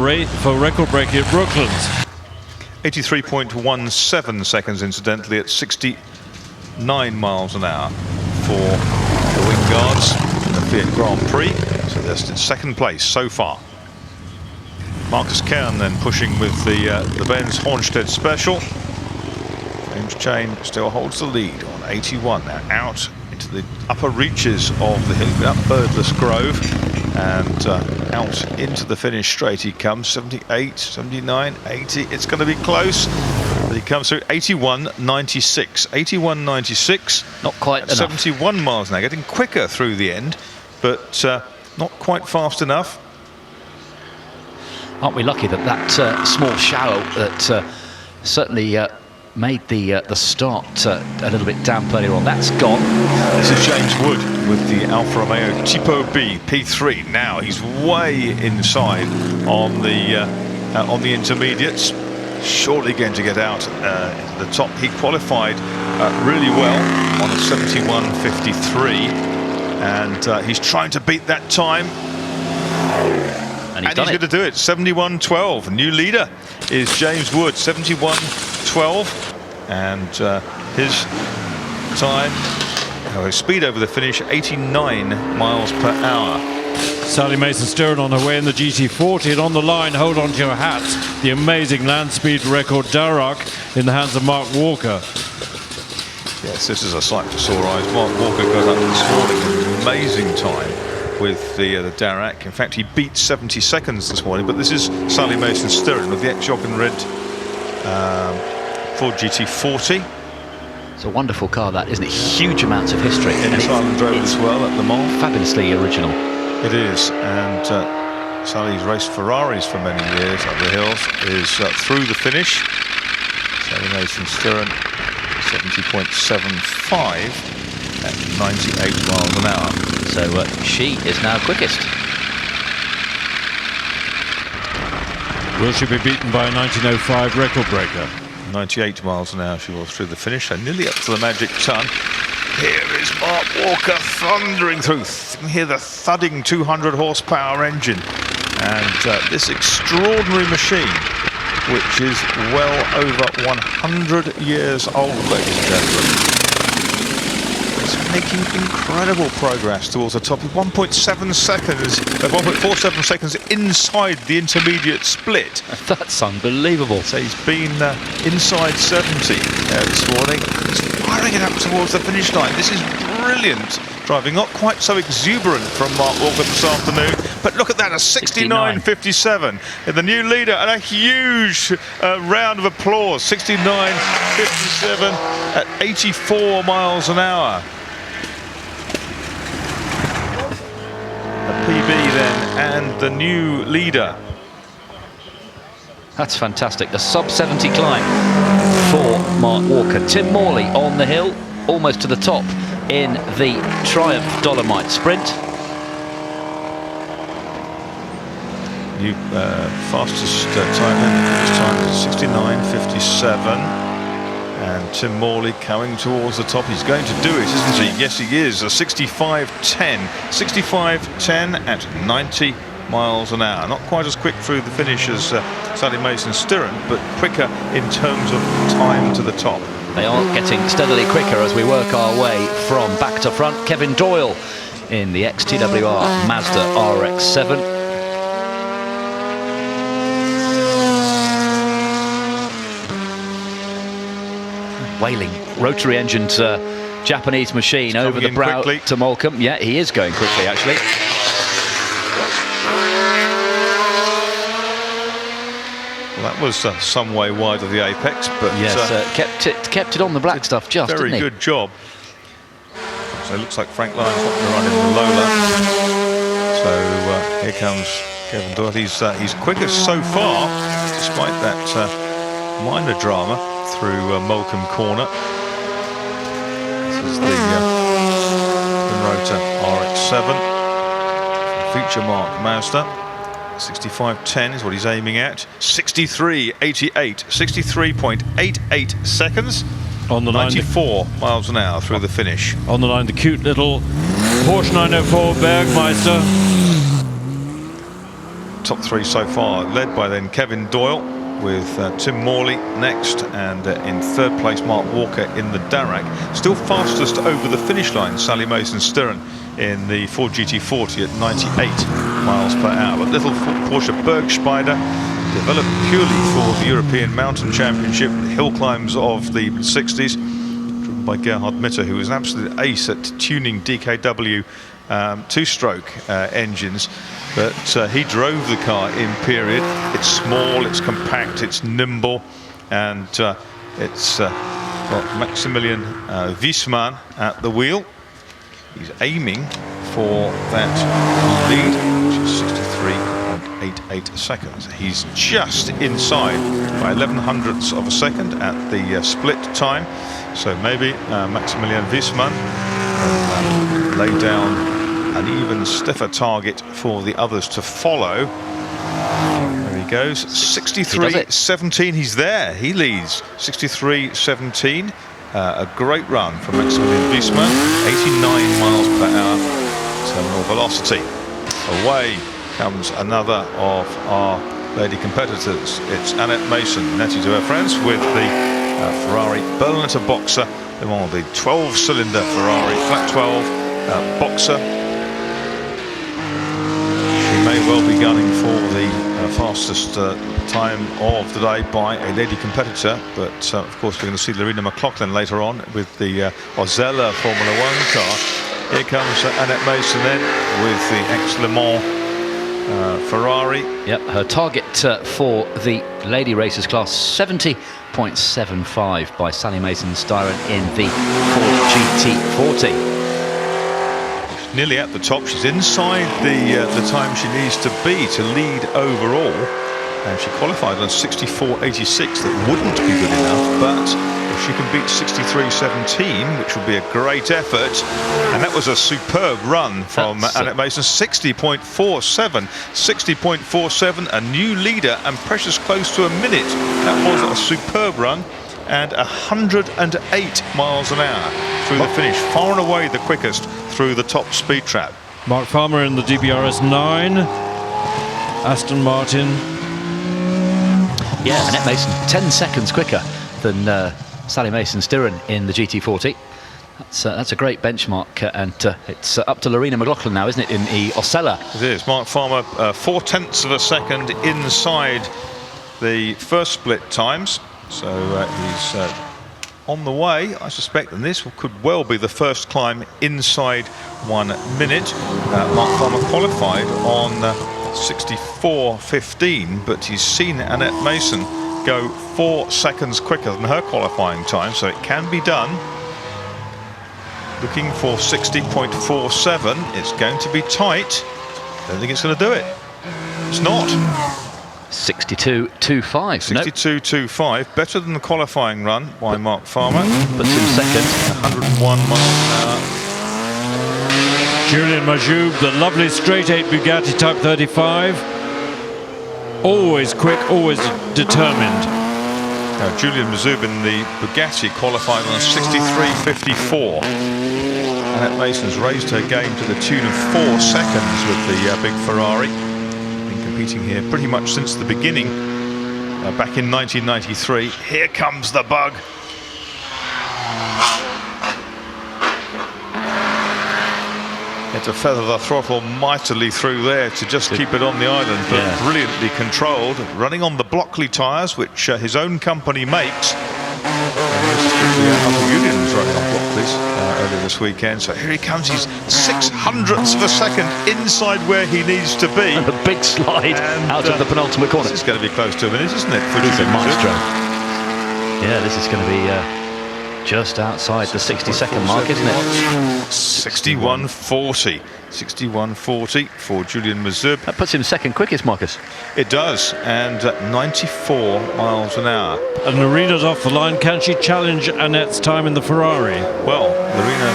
record-breaking at Brooklands. 83.17 seconds, incidentally, at 69 miles an hour for the Wingards in the Fiat Grand Prix. So they're in second place so far. Marcus Kern then pushing with the Benz Hornstedt Special. James Chain still holds the lead on 81. Now out into the upper reaches of the hill, up Birdless Grove, and out into the finish straight he comes. 78, 79, 80. It's going to be close. But he comes through 81.96. 81.96. Not quite enough. 71 miles an hour, getting quicker through the end, but not quite fast enough. Aren't we lucky that that small shower that certainly made the start a little bit damp earlier on, that's gone. This is James Wood with the Alfa Romeo Tipo B P3. Now he's way inside on the intermediates. Surely going to get out into the top. He qualified really well on a 71.53, and he's trying to beat that time. And he's going to do it. 71.12. New leader is James Wood, 71.12. And his time, his speed over the finish, 89 miles per hour. Sally Mason-Stirren on her way in the GT40, and on the line, hold on to your hats, the amazing land speed record Darragh in the hands of Mark Walker. Yes, this is a sight for sore eyes. Mark Walker got up this morning, an amazing time with the Darragh. In fact, he beat 70 seconds this morning, but this is Sally Mason-Stirren with the ex-Jochen Rindt Ford GT40. It's a wonderful car, that, isn't it? Huge amounts of history. Dennis Island drove as well at Le Mans. Fabulously original. It is, and Sally's raced Ferraris for many years up the hills, is through the finish. Sally Mason-Stirren, 70.75 at 98 miles an hour. So she is now quickest. Will she be beaten by a 1905 record breaker? 98 miles an hour she was through the finish, and nearly up to the magic ton. Here is Mark Walker thundering through. You can hear the thudding 200 horsepower engine, and this extraordinary machine, which is well over 100 years old, ladies and gentlemen. It's making incredible progress towards the top. 1.7 seconds, 1.47 seconds inside the intermediate split. That's unbelievable. So he's been inside 70 this morning. He's firing it up towards the finish line. This is brilliant driving. Not quite so exuberant from Mark Walker this afternoon, but look at that, a 69.57 in the new leader, and a huge round of applause. 69.57 at 84 miles an hour. A PB then, and the new leader. That's fantastic. A sub-70 climb for Mark Walker. Tim Morley on the hill, almost to the top in the Triumph Dolomite Sprint. New fastest time in this time is 69.57. And Tim Morley coming towards the top. He's going to do it, isn't he? Yes, he is. A 65.10. 65.10 at 90 miles an hour. Not quite as quick through the finish as Sally Mason-Stirren, but quicker in terms of time to the top. They are getting steadily quicker as we work our way from back to front. Kevin Doyle in the XTWR Mazda RX-7. Wailing rotary engined Japanese machine over the brow quickly to Moulcombe. Yeah, he is going quickly actually. Well, that was some way wide of the apex, but yes, kept it on the black stuff just. Very didn't he? good job. So it looks like Frank Lyons not going to run in the Lola. So here comes Kevin Doyle. He's quickest so far, despite that minor drama through Moulcombe Corner. This is the Rotor RX-7, feature mark Mazda. 65.10 is what he's aiming at. 63.88, 63.88 seconds. On the line, 94 miles an hour through the finish. On the line, the cute little Porsche 904 Bergmeister. Top three so far, led by then Kevin Doyle, with Tim Morley next, and in third place Mark Walker in the Darragh. Still fastest over the finish line, Sally Mason-Stirren in the Ford GT40 at 98 miles per hour. But little Porsche Bergspider, developed purely for the European Mountain Championship, the hill climbs of the 60s, driven by Gerhard Mitter, who was an absolute ace at tuning DKW two-stroke engines. But he drove the car in period. It's small, it's compact, it's nimble, and it's got Maximilian Wiesmann at the wheel. He's aiming for that lead, which is 63.88 seconds. He's just inside by 11/100ths of a second at the split time. So maybe Maximilian Wiesmann will lay down an even stiffer target for the others to follow. There he goes, 63.17. He's there. He leads 63.17. A great run from Maximilian Wiesmann. 89 miles per hour terminal velocity. Away comes another of our lady competitors. It's Annette Mason, netted to her friends with the Ferrari Berliner Boxer. They're on the 12-cylinder Ferrari flat 12 Boxer. May well be gunning for the fastest time of the day by a lady competitor, but of course we're going to see Lorena McLaughlin later on with the Ozella Formula 1 car. Here comes Annette Mason then with the ex-Le Mans Ferrari. Yep, her target for the lady racers class 70.75 by Sally Mason-Stirren in the Ford GT40. Nearly at the top. She's inside the time she needs to be to lead overall, and she qualified on 64.86. That wouldn't be good enough, but if she can beat 63.17, which would be a great effort, and that was a superb run from Annette Mason. 60.47, 60.47, a new leader and precious close to a minute. That was a superb run, and 108 miles an hour through the finish, far and away the quickest through the top speed trap. Mark Farmer in the DBRS 9. Aston Martin. Yeah, Annette Mason 10 seconds quicker than Sally Mason-Stirren in the GT40. That's a great benchmark, and it's up to Lorena McLaughlin now, isn't it, in the Osella? It is. Mark Farmer 0.4 of a second inside the first split times, so he's on the way, I suspect, and this could well be the first climb inside 1 minute. Mark Farmer qualified on 64.15, but he's seen Annette Mason go 4 seconds quicker than her qualifying time, so it can be done. Looking for 60.47. It's going to be tight. I don't think it's going to do it. It's not. 62.25. 62.25, better than the qualifying run by Mark Farmer. But in second, 101 miles an hour. Julian Majoub, the lovely straight 8 Bugatti Type 35. Always quick, always determined. Now, Julian Majoub in the Bugatti qualified on 63.54. Annette Mason's raised her game to the tune of 4 seconds with the big Ferrari. Competing here pretty much since the beginning, back in 1993. Here comes the bug. Had to feather the throttle mightily through there to just keep it on the island, but brilliantly controlled, running on the Blockley tyres, which his own company makes. Unions running on Blockley's earlier this weekend. So here he comes. He's 600ths of a second inside where he needs to be. And a big slide out of the penultimate corner. This is going to be close to a minute, isn't it? For He's a maestro. Yeah, this is going to be just outside the 60-second mark, isn't it? 61.40. 61.40 for Julian Mazub. That puts him second quickest, Marcus. It does, and 94 miles an hour. And Lorena's off the line. Can she challenge Annette's time in the Ferrari? Well, Lorena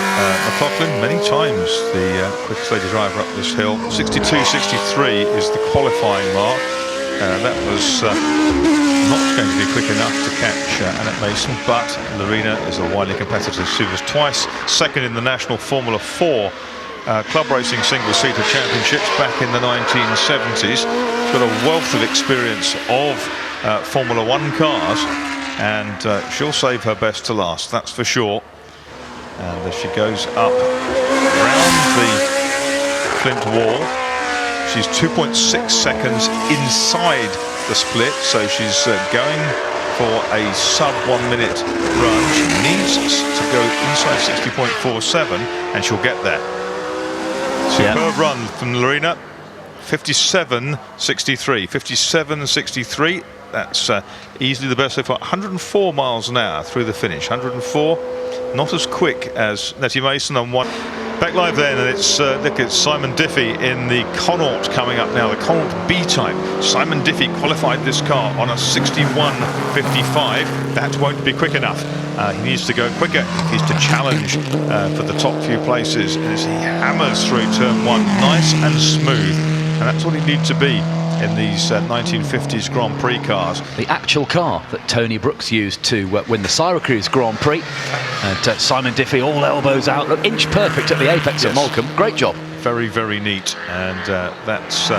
McLaughlin, many times the quickest lady driver up this hill. 62.63 is the qualifying mark. That was not going to be quick enough to catch Annette Mason, but Lorena is a wily competitor. She was twice second in the National Formula 4 club racing single-seater championships back in the 1970s. She's got a wealth of experience of Formula 1 cars, and she'll save her best to last, that's for sure. And as she goes up around the Flint wall, she's 2.6 seconds inside the split, so she's going for a sub 1 minute run. She needs to go inside 60.47, and she'll get there. Superb run from Lorena. 57.63. 57.63. That's easily the best so far. 104 miles an hour through the finish. 104. Not as quick as Nettie Mason on one. Back live then, and it's look at Simon Diffie in the Connaught coming up now, the Connaught B-type. Simon Diffie qualified this car on a 61.55. That won't be quick enough. He needs to go quicker. He needs to challenge for the top few places as he hammers through turn one, nice and smooth, and that's what he needs to be in these 1950s Grand Prix cars. The actual car that Tony Brooks used to win the Syracuse Grand Prix. And Simon Diffie, all elbows out, look, inch perfect at the apex at Moulcombe. Great job. Very, very neat, and that's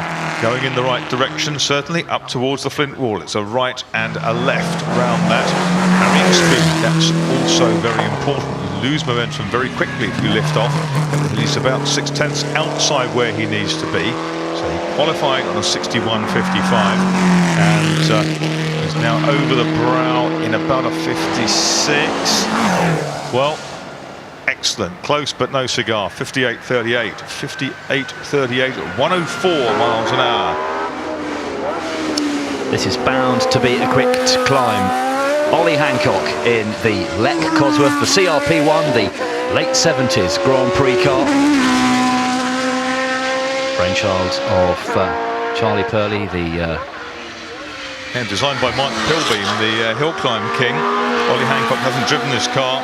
going in the right direction, certainly up towards the Flint wall. It's a right and a left round that. Carrying speed, that's also very important. You lose momentum very quickly if you lift off. He's about 6/10 outside where he needs to be. So he qualified on a 61.55, and he's now over the brow in about a 56. Well, excellent, close but no cigar. 58.38, 58.38 at 104 miles an hour. This is bound to be a quick climb. Ollie Hancock in the Lec Cosworth, the CRP1, the late 70s Grand Prix car. Brainchild of Charlie Purley, the and designed by Mike Pilbeam, the Hillclimb king. Ollie Hancock hasn't driven this car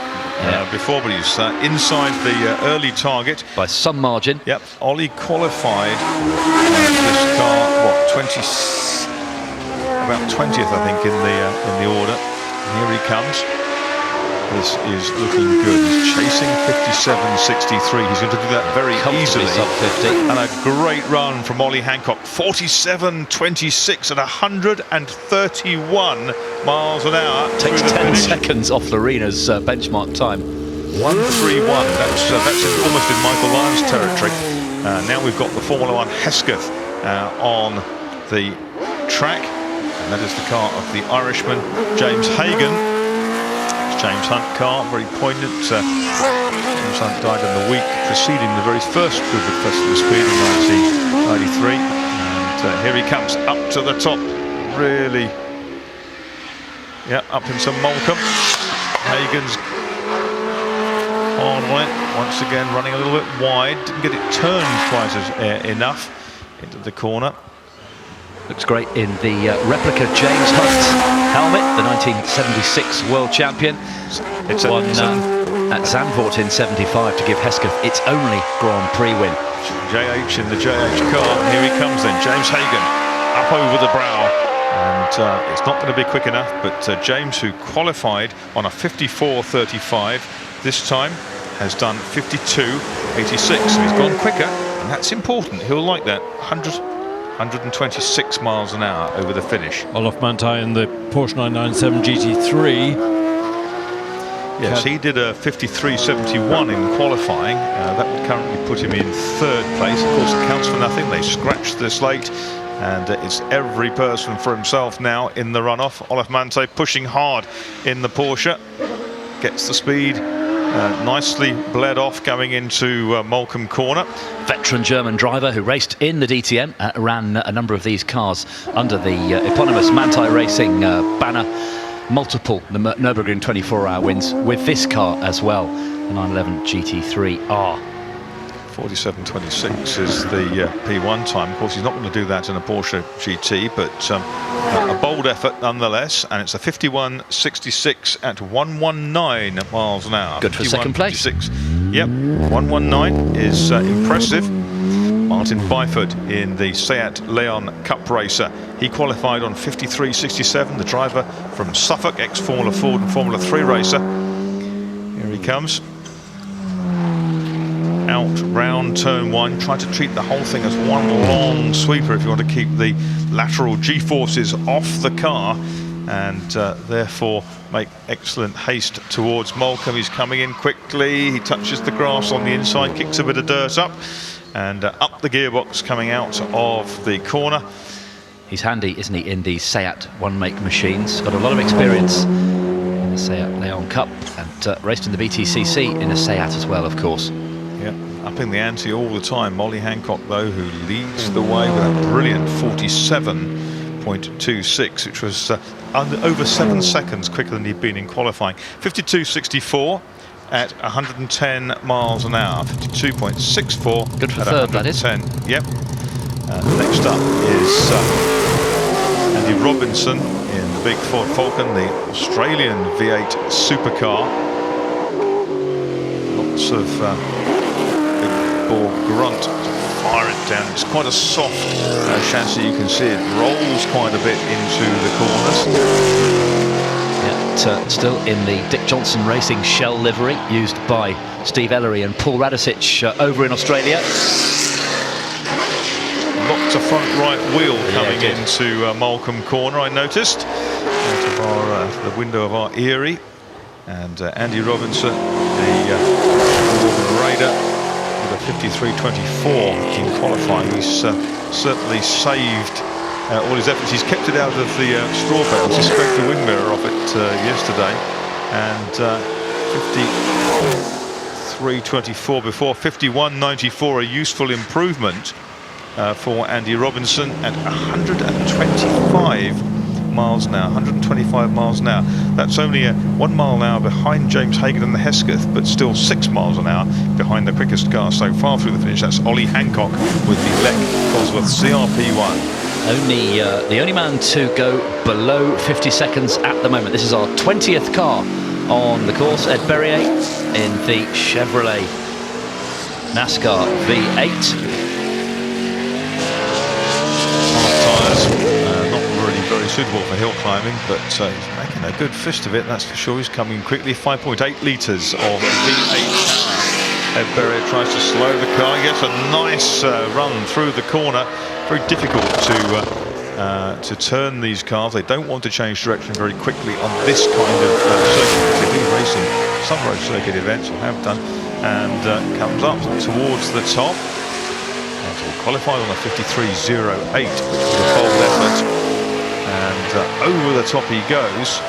before, but he's inside the early target by some margin. Yep, Ollie qualified this car, what, about 20th, I think, in the order. And here he comes. This is looking good. He's chasing 57.63. He's going to do that very easily. Sub 50. And a great run from Ollie Hancock. 47.26 at 131 miles an hour. Takes 10 seconds off Lorena's benchmark time. 1:31. That's almost in Michael Lyons territory. Now we've got the Formula 1 Hesketh on the track. And that is the car of the Irishman, James Hagan. James Hunt car, very poignant. James Hunt died in the week preceding the very first Goodwood Festival Speed in 1993. And here he comes up to the top, really. Yeah, up into Moulcombe. Hagan's on it, once again running a little bit wide. Didn't get it turned quite enough into the corner. Looks great in the replica James Hunt helmet, the 1976 world champion. It's won at Zandvoort in 75 to give Hesketh its only Grand Prix win. JH in the JH car. Here he comes then, James Hagan, up over the brow. And it's not going to be quick enough, but James, who qualified on a 54.35, this time has done 52.86. So he's gone quicker, and that's important. He'll like that. 126 miles an hour over the finish. Olaf Mantai in the Porsche 997 GT3. Yes, he did a 53.71 in qualifying. That would currently put him in third place. Of course, it counts for nothing. They scratched the slate, and it's every person for himself now in the runoff. Olaf Mantai pushing hard in the Porsche. Gets the speed. Nicely bled off going into Moulcombe Corner. Veteran German driver who raced in the DTM, ran a number of these cars under the eponymous Mantai Racing banner. multiple Nürburgring 24-hour wins with this car as well, the 911 GT3R. 47.26 is the P1 time. Of course, he's not going to do that in a Porsche GT, but a bold effort nonetheless, and it's a 51.66 at 119 miles an hour. Good for second place. Yep, 119 is impressive. Martin Byford in the Seat Leon Cup Racer. He qualified on 53.67, the driver from Suffolk, ex-Formula Ford and Formula 3 racer. Here he comes. Out round turn one, try to treat the whole thing as one long sweeper if you want to keep the lateral G-forces off the car, and therefore make excellent haste towards Malcolm. He's coming in quickly, he touches the grass on the inside, kicks a bit of dirt up, and up the gearbox coming out of the corner. He's handy, isn't he, in the Seat one-make machines. Got a lot of experience in the Seat Leon Cup, and raced in the BTCC in a Seat as well, of course. Yeah, upping the ante all the time. Molly Hancock, though, who leads the way with a brilliant 47.26, which was over 7 seconds quicker than he'd been in qualifying. 52.64 at 110 miles an hour. 52.64. Good for at third, that is. 110. Yep. Next up is Andy Robinson in the big Ford Falcon, the Australian V8 supercar. Lots of big bore grunt to fire it down. It's quite a soft chassis. You can see it rolls quite a bit into the corners. Yeah, still in the Dick Johnson Racing shell livery used by Steve Ellery and Paul Radicic over in Australia. Lots of front right wheel coming into Malcolm Corner, I noticed, out of the window of our Erie. And Andy Robinson, the Raider, with a 53.24 in qualifying. He's certainly saved all his efforts. He's kept it out of the straw bales. He scraped the wing mirror off it yesterday. And 53.24 before, 51.94, a useful improvement for Andy Robinson at 125 miles an hour, 125 miles an hour. That's only 1 mile an hour behind James Hagan and the Hesketh, but still 6 miles an hour behind the quickest car so far through the finish. That's Ollie Hancock with the Lek Cosworth CRP1. The only man to go below 50 seconds at the moment. This is our 20th car on the course. Ed Berrier in the Chevrolet NASCAR V8. Very suitable for hill climbing, but he's making a good fist of it, that's for sure. He's coming quickly, 5.8 litres of V8 power. Ed Berrier tries to slow the car, he gets a nice run through the corner. Very difficult to turn these cars. They don't want to change direction very quickly on this kind of circuit. They've been racing some road circuit events, or have done, and comes up towards the top. Qualified on a 53.08, which was a bold effort. And over the top he goes,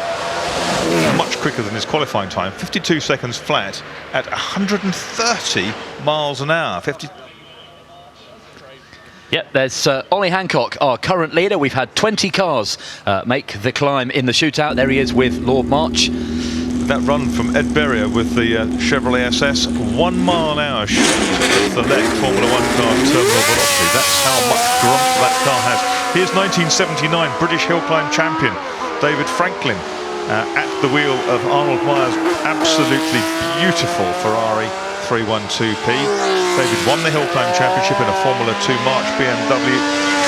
much quicker than his qualifying time, 52 seconds flat at 130 miles an hour. Yep, there's Ollie Hancock, our current leader. We've had 20 cars make the climb in the shootout. There he is with Lord March. That run from Ed Berrier with the Chevrolet SS, 1 mile an hour the Lek Formula 1 car terminal velocity. That's how much grunt that car has. Here's 1979 British Hillclimb champion David Franklin at the wheel of Arnold Meyer's absolutely beautiful Ferrari 312P. David won the Hillclimb championship in a Formula 2 March BMW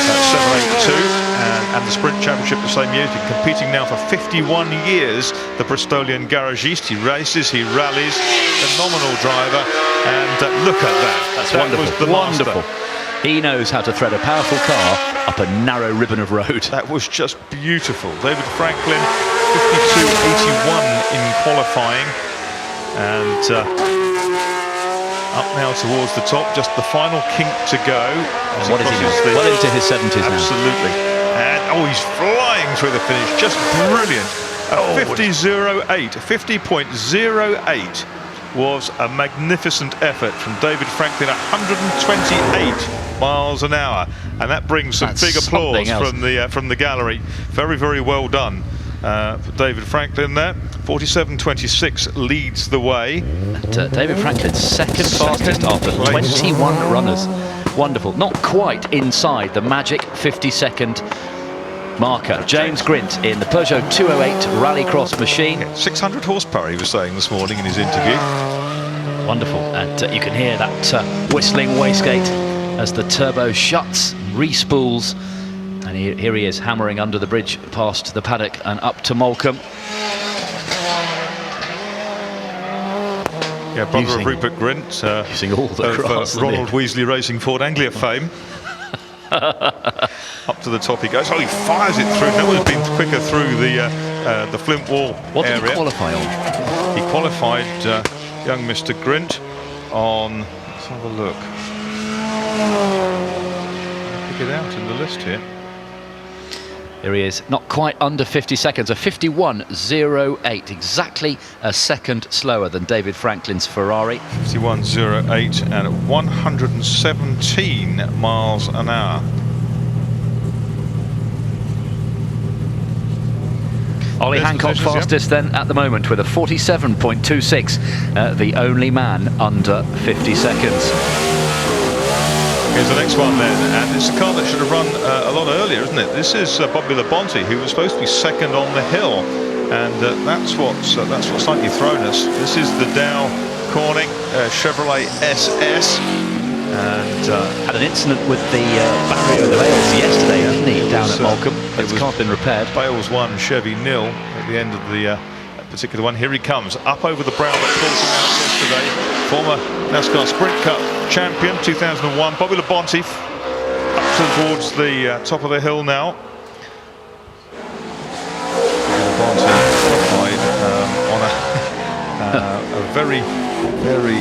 782 and the Sprint championship the same year. He's been competing now for 51 years. The Bristolian garagiste. He races, he rallies, phenomenal driver, and look at that. That's that wonderful. Was the Wonderful. master. He knows how to thread a powerful car up a narrow ribbon of road. That was just beautiful. David Franklin, 52.81 in qualifying, and up now towards the top. Just the final kink to go. What is he now? Well into his 70s now. Absolutely. And he's flying through the finish. Just brilliant. 50.08. 50.08 was a magnificent effort from David Franklin. 128 miles an hour, and that brings some big applause from the gallery. Very, very well done. for David Franklin there. 47.26 leads the way. And David Franklin's second fastest after 21 runners. Wonderful. Not quite inside the magic 50-second marker. James Grint in the Peugeot 208 Rallycross machine. 600 horsepower, he was saying this morning in his interview. Wonderful. And you can hear that whistling wastegate as the turbo shuts, respools. And here he is hammering under the bridge past the paddock and up to Moulcombe. Yeah, brother of Rupert Grint, using all the grass, Ronald Weasley Racing Ford Anglia fame. Up to the top he goes. Oh, he fires it through. No one's been quicker through the Flint Wall What area. did he qualify on? He qualified young Mr. Grint on. Let's have a look. Pick it out in the list here. Here he is, not quite under 50 seconds, a 51.08, exactly a second slower than David Franklin's Ferrari. 51.08 and at 117 miles an hour. Ollie Hancock fastest then at the moment with a 47.26, the only man under 50 seconds. Here's the next one then, and it's a car that should have run a lot earlier, isn't it? This is Bobby Labonte, who was supposed to be second on the hill, and that's what's slightly thrown us. This is the Dow Corning Chevrolet SS, and had an incident with the battery of the Bales yesterday, hasn't he, down at Moulcombe? It's can't been repaired. Bales 1, Chevy 0 at the end of the particular one. Here he comes, up over the brow that pulled him out yesterday. Former NASCAR Sprint Cup champion, 2001. Bobby Labonte up towards the top of the hill now. Labonte qualified on a very, very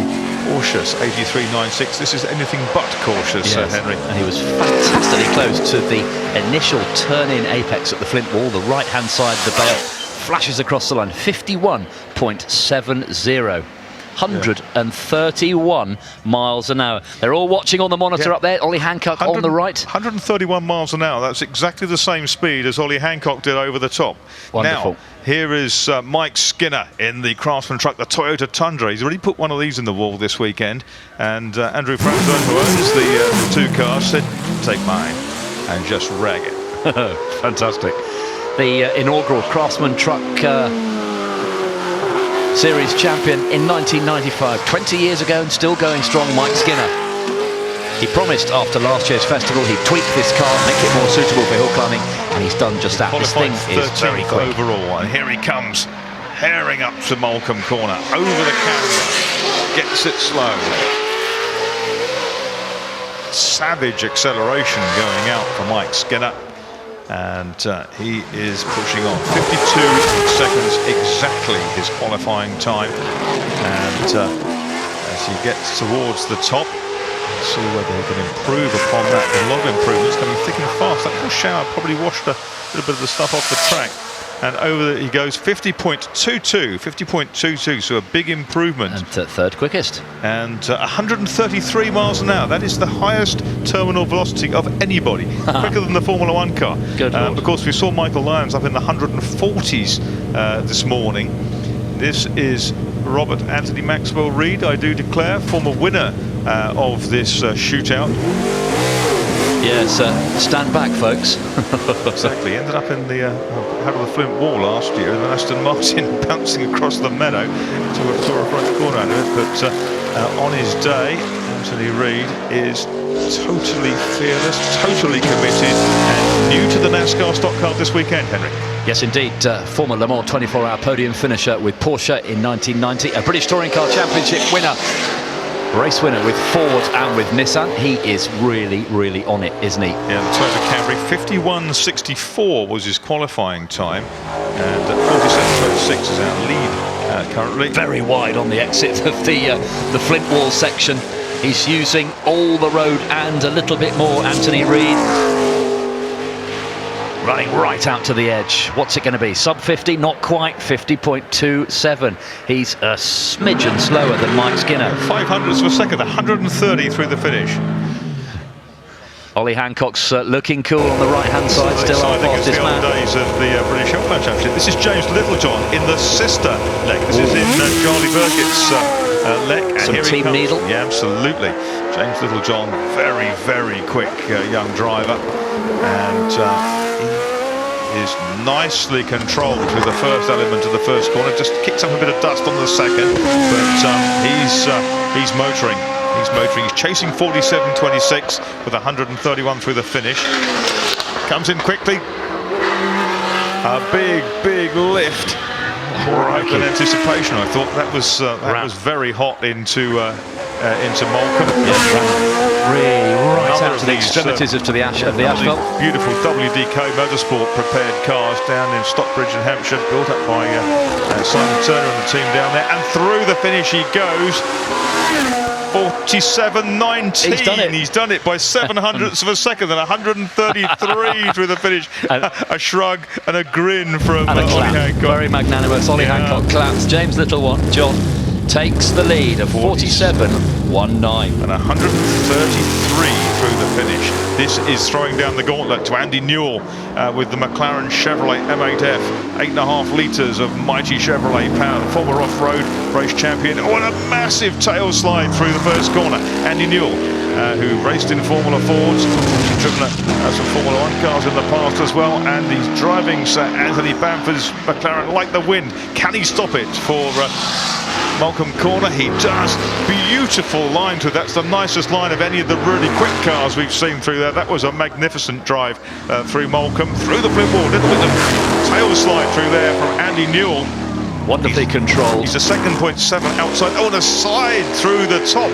cautious 83.96. This is anything but cautious, yes. Henry. And he was fantastically close to the initial turn-in apex at the Flint Wall, the right-hand side of the bale. Flashes across the line, 51.70. 131 miles an hour. They're all watching on the monitor up there. Ollie Hancock on the right. 131 miles an hour. That's exactly the same speed as Ollie Hancock did over the top. Wonderful. Now, here is Mike Skinner in the Craftsman truck, the Toyota Tundra. He's already put one of these in the wall this weekend. And Andrew Franzone, who owns the two cars, said, take mine and just rag it. Fantastic. The inaugural Craftsman truck Series champion in 1995, 20 years ago, and still going strong, Mike Skinner. He promised after last year's festival he'd tweak this car, make it more suitable for hill climbing, and he's done just that. This thing is very quick. Overall, and here he comes, herring up to Moulcombe Corner, over the camera, gets it slow. Savage acceleration going out for Mike Skinner. And he is pushing on. 52 seconds exactly his qualifying time. And as he gets towards the top, we'll see whether he can improve upon that. A lot of improvements coming thick and fast. That little shower probably washed a little bit of the stuff off the track. And over he goes, 50.22, so a big improvement. And third quickest. And 133 miles an hour. That is the highest terminal velocity of anybody, quicker than the Formula One car. Good Lord. Of course, we saw Michael Lyons up in the 140s this morning. This is Robert Anthony Maxwell Reed, I do declare, former winner of this shootout. Yes, stand back, folks. Exactly. Ended up in the out of the Flint Wall last year, and then Aston Martin bouncing across the meadow to a front corner out of it. But on his day, Anthony Reid is totally fearless, totally committed, and new to the NASCAR stock car this weekend, Henry. Yes, indeed. Former Le Mans 24-hour podium finisher with Porsche in 1990, a British Touring Car Championship winner. Race winner with Ford and with Nissan. He is really, really on it, isn't he? Yeah, the Toyota Camry, 51.64 was his qualifying time, and 47.26 is our lead currently. Very wide on the exit of the Flint Wall section. He's using all the road and a little bit more. Anthony Reid running right out to the edge. What's it going to be? Sub 50? Not quite. 50.27. He's a smidgen slower than Mike Skinner. 500ths of a second, 130 through the finish. Ollie Hancock's looking cool on the right-hand side, still our fastest man. Days of the British Hillclimb Championship. This is James Littlejohn in the sister leg. This is in Charlie Burkett's leg. And some here team needle. Yeah, absolutely. James Littlejohn, very, very quick young driver, and he is nicely controlled through the first element of the first corner. Just kicks up a bit of dust on the second, but he's motoring. He's motoring. He's chasing 47.26 with 131 through the finish. Comes in quickly. A big lift. More open anticipation. I thought that was very hot into Moulcombe. Really right out to the extremities of the asphalt. Beautiful WDK Motorsport prepared cars down in Stockbridge in Hampshire, built up by Simon Turner and the team down there. And through the finish he goes. 47.19. He's done it by 700ths of a second, and 133 through the finish. A shrug and a grin from Ollie Hancock. Very magnanimous. Ollie Hancock claps. James Littlejohn takes the lead of 47.19 and 133 through the finish. This is throwing down the gauntlet to Andy Newell with the McLaren Chevrolet M8F, 8.5 litres of mighty Chevrolet power. The former off-road race champion. Oh, and a massive tail slide through the first corner. Andy Newell, who raced in Formula Fords, he's driven some Formula 1 cars in the past as well, and he's driving Sir Anthony Bamford's McLaren like the wind. Can he stop it for Moulcombe Corner? He does. Beautiful line through. That's the nicest line of any of the really quick cars we've seen through there. That was a magnificent drive through Moulcombe, through the flip wall. Little bit of tail slide through there from Andy Newell. Wonderfully controlled. He's a 2.7 outside. Oh, and a side through the top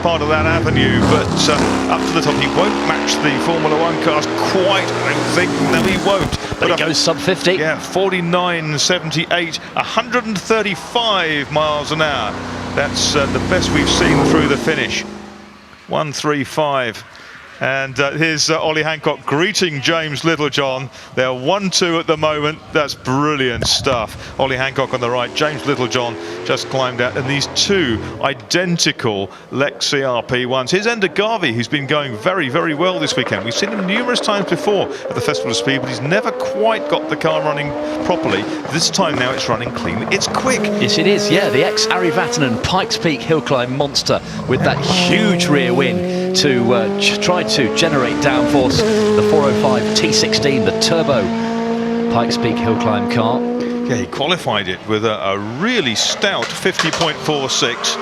part of that avenue. But up to the top, he won't match the Formula 1 cars quite, I don't think. No, he won't. But he goes sub 50. Yeah, 49.78, 135 miles an hour. That's the best we've seen through the finish. 135. And here's Ollie Hancock greeting James Littlejohn. They're 1-2 at the moment. That's brilliant stuff. Ollie Hancock on the right, James Littlejohn just climbed out. And these two identical Lex CRP ones. Here's Ender Garvey, who's been going very, very well this weekend. We've seen him numerous times before at the Festival of Speed, but he's never quite got the car running properly. This time now it's running clean. It's quick. Yes, it is. Yeah, the ex-Ari Vatanen Pikes Peak Hillclimb monster with that huge rear wing to try to generate downforce. The 405 T16, the turbo Pikes Peak Hillclimb car. Yeah, he qualified it with a really stout 50.46.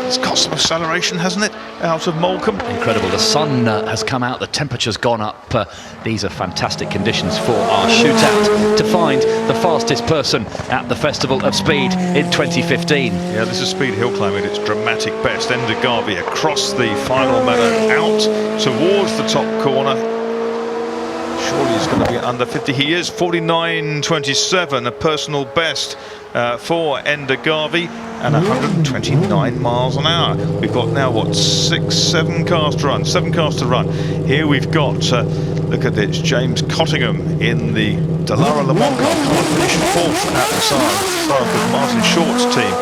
It's got some acceleration, hasn't it, out of Moulcombe? Incredible. The sun has come out, the temperature's gone up. These are fantastic conditions for our shootout to find the fastest person at the Festival of Speed in 2015. Yeah, this is Speed Hillclimb at its dramatic best. Ender Garvey across the final meadow, out towards the top corner. Surely he's going to be under 50. He is 49.27, a personal best for Ender Garvey, and 129 miles an hour. We've got now, what, 7 cars to run. 7 cars to run. Here we've got, look at this, James Cottingham in the Dallara Le Mans car. Finished 4th at the start with Martin Short's team.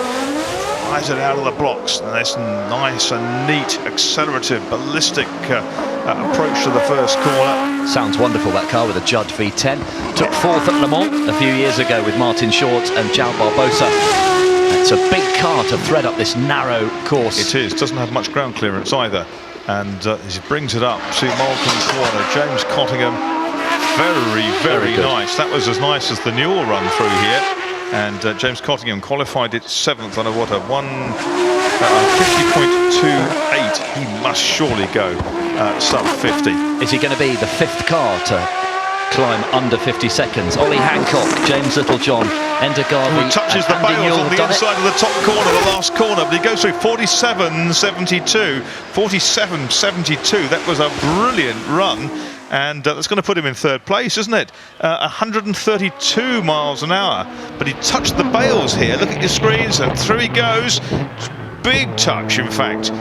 Flies it out of the blocks. Nice and neat, accelerative, ballistic approach to the first corner. Sounds wonderful, that car with a Judd V10. Took 4th at Le Mans a few years ago with Martin Short and João Barbosa. It's a big car to thread up this narrow course. It is. Doesn't have much ground clearance either. And he brings it up to Moulcombe Corner. James Cottingham, very nice. That was as nice as the Newell run through here. And James Cottingham qualified it 7th on a 50.28. He must surely go sub 50. Is he going to be the 5th car to climb under 50 seconds? Ollie Hancock, James Littlejohn, Ender Garvey. He touches the bails on the inside of the top corner, the last corner, but he goes through 47.72. 47.72. That was a brilliant run. And that's going to put him in 3rd place, isn't it? 132 miles an hour. But he touched the bails here. Look at your screens, and through he goes. Big touch, in fact.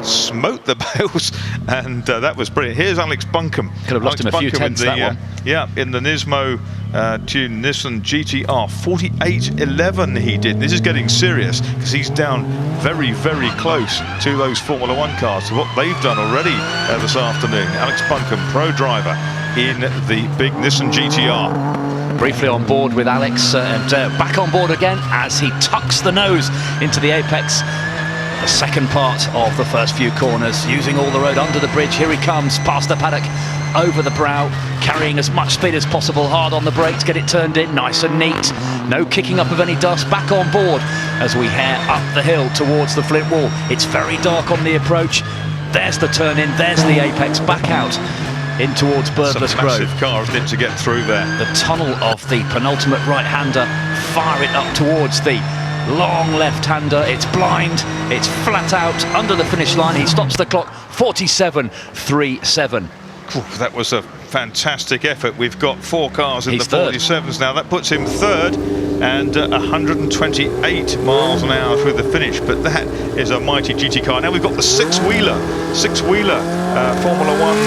Smote the bails, and that was brilliant. Here's Alex Buncombe. Could have lost him a few tenths, that one. Yeah, in the Nismo to Nissan GTR. 48.11 he did. This is getting serious because he's down very, very close to those Formula One cars, to what they've done already this afternoon. Alex Buncombe, pro driver in the big Nissan GTR. Briefly on board with Alex and back on board again as he tucks the nose into the apex. The second part of the first few corners, using all the road under the bridge. Here he comes past the paddock, over the brow, carrying as much speed as possible, hard on the brakes, get it turned in, nice and neat. No kicking up of any dust, back on board as we head up the hill towards the Flint Wall. It's very dark on the approach. There's the turn in, there's the apex, back out in towards Birdless Grove. It's a massive car, isn't it, to get through there. The tunnel of the penultimate right-hander, fire it up towards the long left-hander. It's blind, it's flat out under the finish line. He stops the clock, 47.37. That was a fantastic effort. We've got 4 cars in the 47s now. That puts him third, and 128 miles an hour through the finish. But that is a mighty GT car. Now we've got the six-wheeler Formula One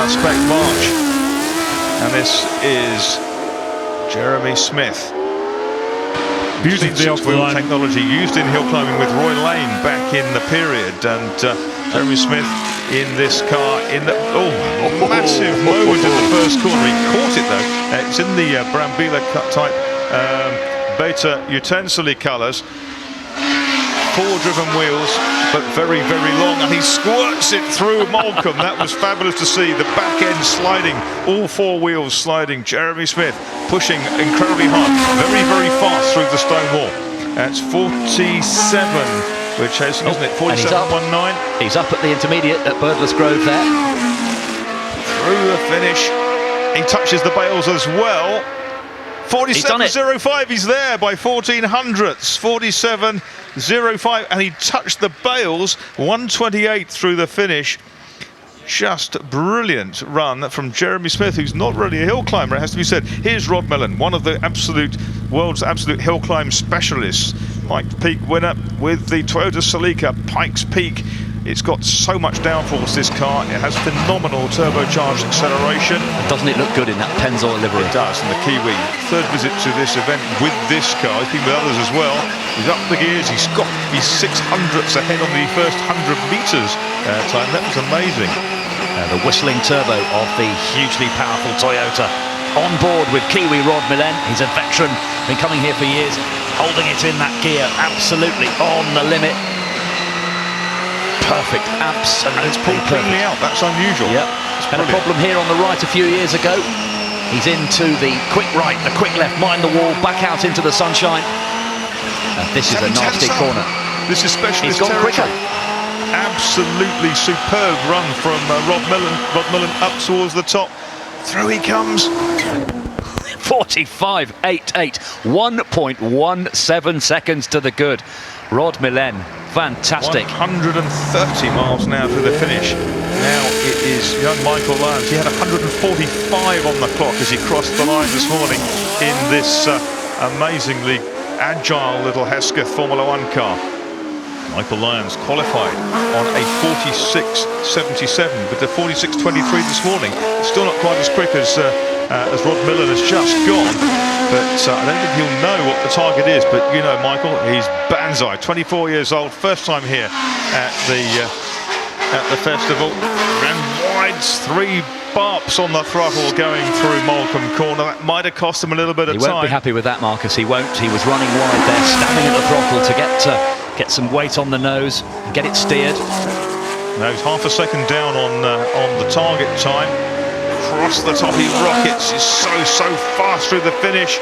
spec March, and this is Jeremy Smith. Beautifully off the line. Technology used in hill climbing with Roy Lane back in the period, and Jeremy Smith in this car in the massive moment in the first corner. He caught it though. It's in the Brambilla type beta utensil colours. 4-driven wheels, but very, very long, and he squirts it through Malcolm. That was fabulous to see. The back end sliding, all 4 wheels sliding. Jeremy Smith pushing incredibly hard, very, very fast through the stone wall. That's 47, which has, isn't it, 47.19? He's up at the intermediate at Birdless Grove there. Through the finish, he touches the bales as well. 47.05, he's there by 14 hundredths. 47.05, and he touched the bales. 128 through the finish. Just brilliant run from Jeremy Smith, who's not really a hill climber, it has to be said. Here's Rod Mellon, one of the world's absolute hill climb specialists. Pikes Peak winner with the Toyota Celica Pikes Peak. It's got so much downforce, this car. It has phenomenal turbocharged acceleration. Doesn't it look good in that Pennzoil livery? It does, and the Kiwi. Third visit to this event with this car. He's been with others as well. He's up the gears. He's 600ths ahead on the first 100 metres time. That was amazing. The whistling turbo of the hugely powerful Toyota. On board with Kiwi Rod Millen. He's a veteran, been coming here for years, holding it in that gear, absolutely on the limit. Perfect, absolutely. And it's pulled cleanly out, that's unusual. Yep, had a problem here on the right a few years ago. He's into the quick right, the quick left, mind the wall, back out into the sunshine. And this is a nasty corner. This is specialist He's gone territory. quicker. Absolutely superb run from Rod Millen up towards the top. Through he comes. 45.88, 1.17 seconds to the good. Rod Millen, fantastic. 130 miles an hour through the finish. Now it is young Michael Lyons. He had 145 on the clock as he crossed the line this morning in this amazingly agile little Hesketh Formula One car. Michael Lyons qualified on a 46.77, but the 46.23 this morning. Still not quite as quick as Rod Millen has just gone. But I don't think he'll know what the target is. But you know, Michael, he's banzai. 24 years old, first time here at the festival. Ran wide, 3 barps on the throttle going through Malcolm Corner. That might have cost him a little bit of time. He won't be happy with that, Marcus. He won't. He was running wide there, standing at the throttle to get some weight on the nose, and get it steered. Now he's half a second down on the target time. Across the top he rockets. He's so fast through the finish,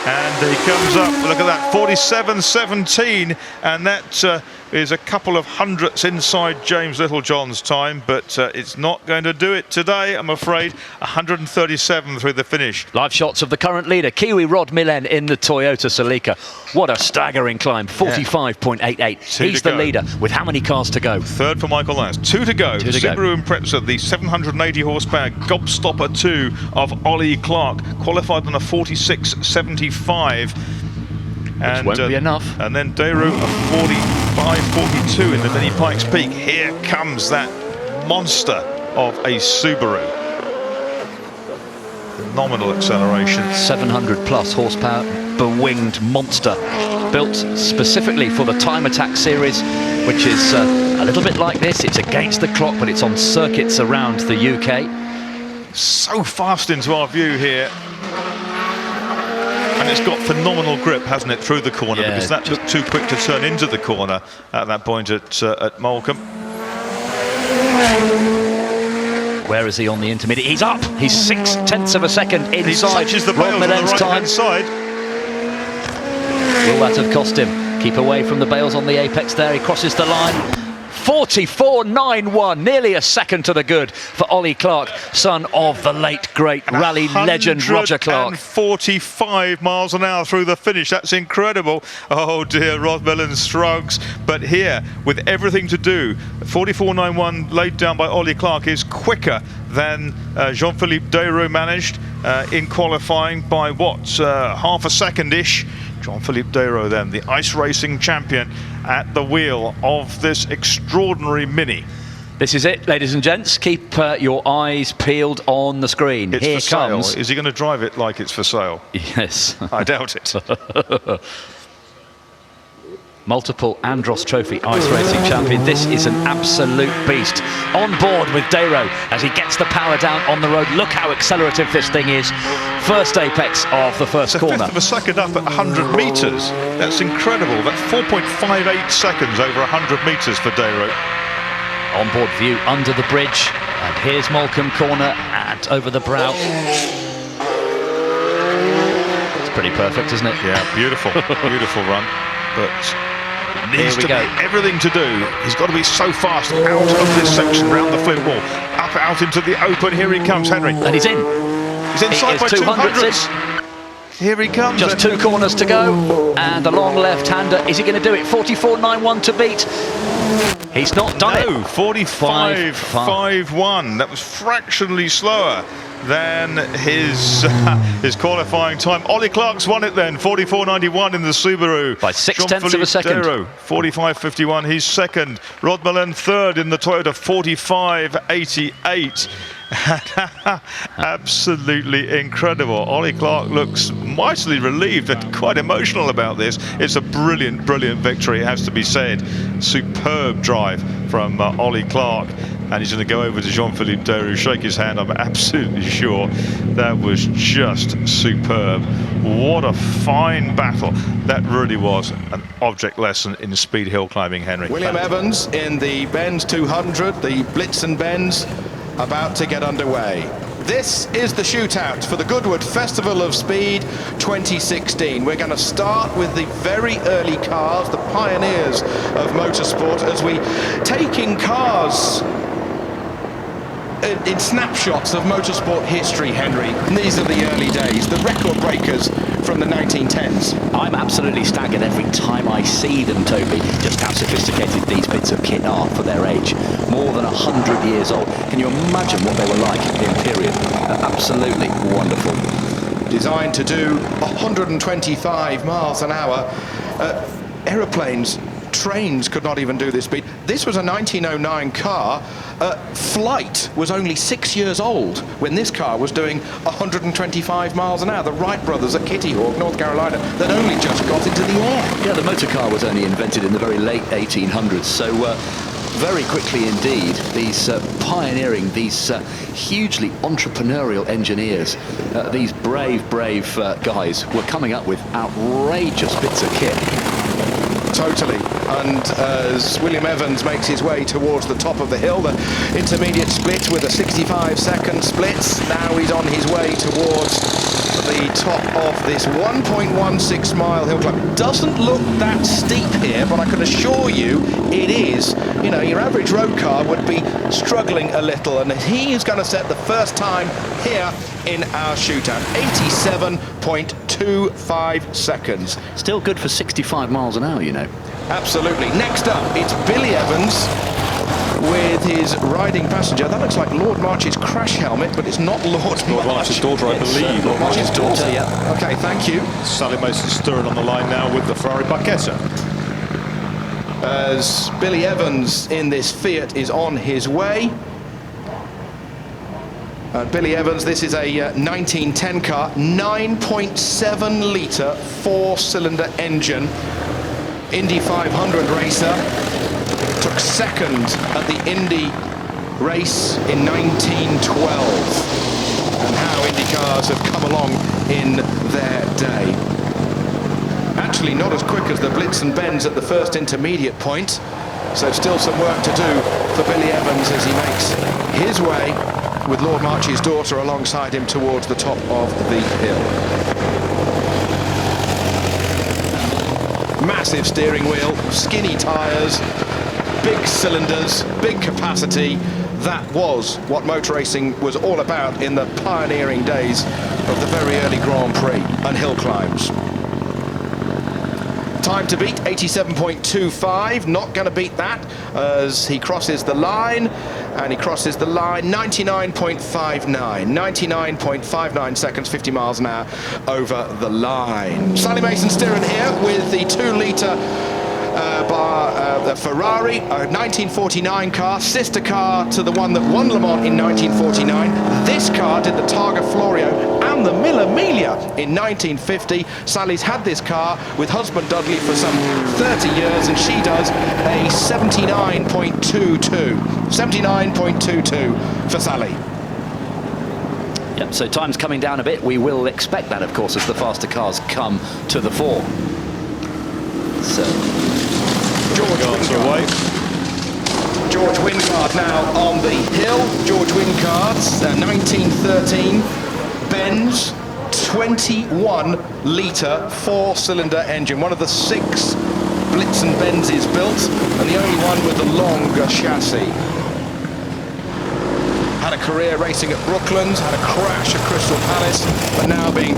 and he comes up. Look at that, 47.17, and that is a couple of hundredths inside James Littlejohn's time, but it's not going to do it today, I'm afraid. 137 through the finish. Live shots of the current leader, Kiwi Rod Millen in the Toyota Celica. What a staggering climb, 45.88. He's the leader with how many cars to go? Third for Michael Lyons, 2 to go. Subaru Impreza, the 780 horsepower Gobstopper 2 of Ollie Clark, qualified on a 46.75. Which won't be enough. And then Daru a 45.42 in the Mini Pikes Peak. Here comes that monster of a Subaru. The phenomenal acceleration. 700 plus horsepower, bewinged monster, built specifically for the Time Attack series, which is a little bit like this. It's against the clock, but it's on circuits around the UK. So fast into our view here. And it's got phenomenal grip, hasn't it, through the corner, Yeah, because that looked too quick to turn into the corner at that point at Moulcombe. Where is he on the intermediate? He's up! He's 0.6 of a second inside. He touches the bales on the right-hand side. Will that have cost him? Keep away from the bales on the apex there. He crosses the line. 44.91, nearly a second to the good for Ollie Clark, son of the late great rally legend Roger Clark. 45 miles an hour through the finish. That's incredible. Oh dear, Rod Millen shrugs. But here, with everything to do, 44.91 laid down by Ollie Clark is quicker than Jean-Philippe Desraux managed in qualifying by what, half a second-ish. Jean-Philippe Desraux then, the ice racing champion at the wheel of this extraordinary Mini. This is it, ladies and gents. Keep your eyes peeled on the screen. It's Here for sale. comes. Is he going to drive it like it's for sale? Yes. I doubt it. Multiple Andros Trophy ice racing champion. This is an absolute beast. On board with Desraux as he gets the power down on the road. Look how accelerative this thing is. First apex of the first corner. Fifth of a second up at 100 metres. That's incredible. That's 4.58 seconds over 100 metres for Desraux. Onboard view under the bridge. And here's Moulcombe corner and over the brow. It's pretty perfect, isn't it? Yeah, beautiful. Beautiful run. But needs to be everything to do. He's got to be so fast out of this section, round the flint wall, up out into the open. Here he comes, Henry. And he's in. He's inside by 200s. Here he comes. Just two corners to go. And the long left-hander. Is he going to do it? 44.91 to beat. He's not done it. No, 45.51. That was fractionally slower than his qualifying time. Ollie Clark's won it then, 44.91 in the Subaru. By 0.6 of a second. 45.51, he's second. Rod Millen third in the Toyota, 45.88. Absolutely incredible. Ollie Clark looks mightily relieved and quite emotional about this. It's a brilliant, brilliant victory, it has to be said. Superb drive from Ollie Clark. And he's going to go over to Jean-Philippe Desraux, shake his hand. I'm absolutely sure that was just superb. What a fine battle. That really was an object lesson in speed hill climbing, Henry. William Evans in the Benz 200, the Blitzen Benz, about to get underway. This is the shootout for the Goodwood Festival of Speed 2016. We're going to start with the very early cars, the pioneers of motorsport, as we take in cars in snapshots of motorsport history, Henry. And these are the early days, the record breakers from the 1910s. I'm absolutely staggered every time I see them, Toby, just how sophisticated these bits of kit are for their age. More than 100 years old. Can you imagine what they were like in period? Absolutely wonderful. Designed to do 125 miles an hour. Aeroplanes, trains could not even do this speed. This was a 1909 car. Flight was only 6 years old when this car was doing 125 miles an hour. The Wright brothers at Kitty Hawk, North Carolina, that only just got into the air. Yeah, the motor car was only invented in the very late 1800s, so very quickly indeed, these pioneering, these hugely entrepreneurial engineers, these brave guys were coming up with outrageous bits of kit. Totally. And as William Evans makes his way towards the top of the hill, the intermediate split with a 65-second split, now he's on his way towards the top of this 1.16 mile hill climb. Doesn't look that steep here, but I can assure you it is. You know, your average road car would be struggling a little, and he is going to set the first time here in our shootout. 87.25 seconds. Still good for 65 miles an hour, you know. Absolutely. Next up, it's Billy Evans with his riding passenger. That looks like Lord March's crash helmet, but it's not Lord March's daughter, I believe. Lord March's daughter, yeah. Okay, thank you. Sally Mason Stirring on the line now with the Ferrari Barchetta. As Billy Evans in this Fiat is on his way. Billy Evans, this is a 1910 car, 9.7 litre 4-cylinder engine. Indy 500 racer, took second at the Indy race in 1912. And how Indy cars have come along in their day. Actually not as quick as the Blitz and Benz at the first intermediate point, so still some work to do for Billy Evans as he makes his way with Lord March's daughter alongside him towards the top of the hill. Massive steering wheel, skinny tyres, big cylinders, big capacity. That was what motor racing was all about in the pioneering days of the very early Grand Prix and hill climbs. Time to beat, 87.25, not going to beat that as he crosses the line, and he crosses the line 99.59 seconds, 50 miles an hour over the line. Sally Mason-Stirren here with the 2-litre the Ferrari, a 1949 car, sister car to the one that won Le Mans in 1949. This car did the Targa Florio and the Mille Miglia in 1950. Sally's had this car with husband Dudley for some 30 years, and she does a 79.22. 79.22 for Sally. Yep, so time's coming down a bit. We will expect that, of course, as the faster cars come to the fore. So George Wingard now on the hill. George Wingard's 1913 Benz 21-litre 4-cylinder engine, one of the 6 Blitz and Benzes built, and the only one with the longer chassis. Had a career racing at Brooklands, had a crash at Crystal Palace, but now being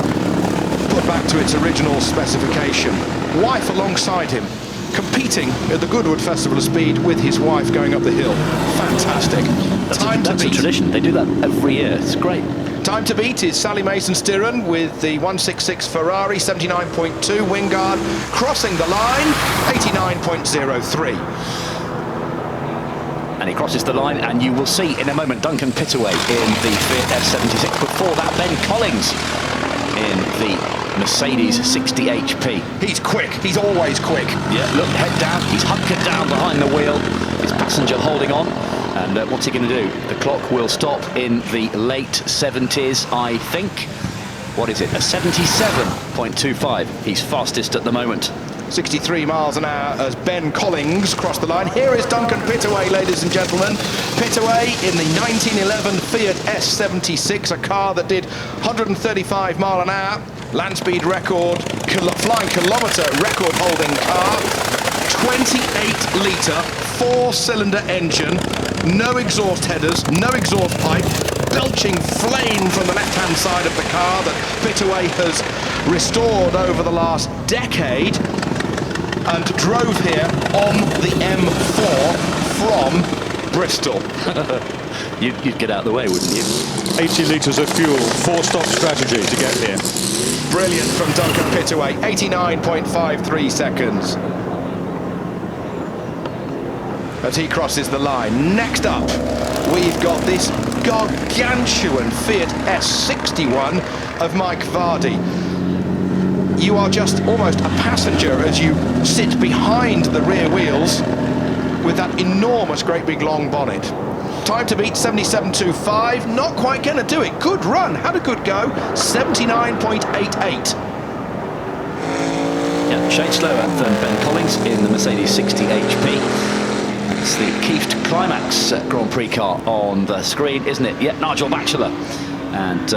put back to its original specification. Wife alongside him, competing at the Goodwood Festival of Speed with his wife going up the hill. Fantastic. That's a tradition. They do that every year. It's great. Time to beat is Sally Mason-Stirren with the 166 Ferrari, 79.2. Wingard crossing the line, 89.03. And he crosses the line, and you will see in a moment Duncan Pittaway in the Fiat F76. Before that, Ben Collins in the Mercedes 60 HP. He's quick. He's always quick. Yeah, look, head down. He's hunkered down behind the wheel. His passenger holding on. And what's he going to do? The clock will stop in the late 70s, I think. What is it? A 77.25. He's fastest at the moment. 63 miles an hour as Ben Collins crossed the line. Here is Duncan Pittaway, ladies and gentlemen. Pittaway in the 1911 Fiat S76, a car that did 135 mile an hour, land speed record, flying kilometre record holding car, 28-litre 4-cylinder engine, no exhaust headers, no exhaust pipe, belching flame from the left-hand side of the car that Pittaway has restored over the last decade, and drove here on the M4 from Bristol. You'd get out of the way, wouldn't you? 80 litres of fuel, 4-stop strategy to get here. Brilliant from Duncan Pittaway, 89.53 seconds. As he crosses the line. Next up, we've got this gargantuan Fiat S61 of Mike Vardy. You are just almost a passenger as you sit behind the rear wheels with that enormous, great big long bonnet. Time to beat 77.25, not quite going to do it. Good run, had a good go, 79.88. Yeah, shade slower than Ben Collins in the Mercedes 60 HP. It's the Kieft Climax Grand Prix car on the screen, isn't it? Yeah, Nigel Batchelor. And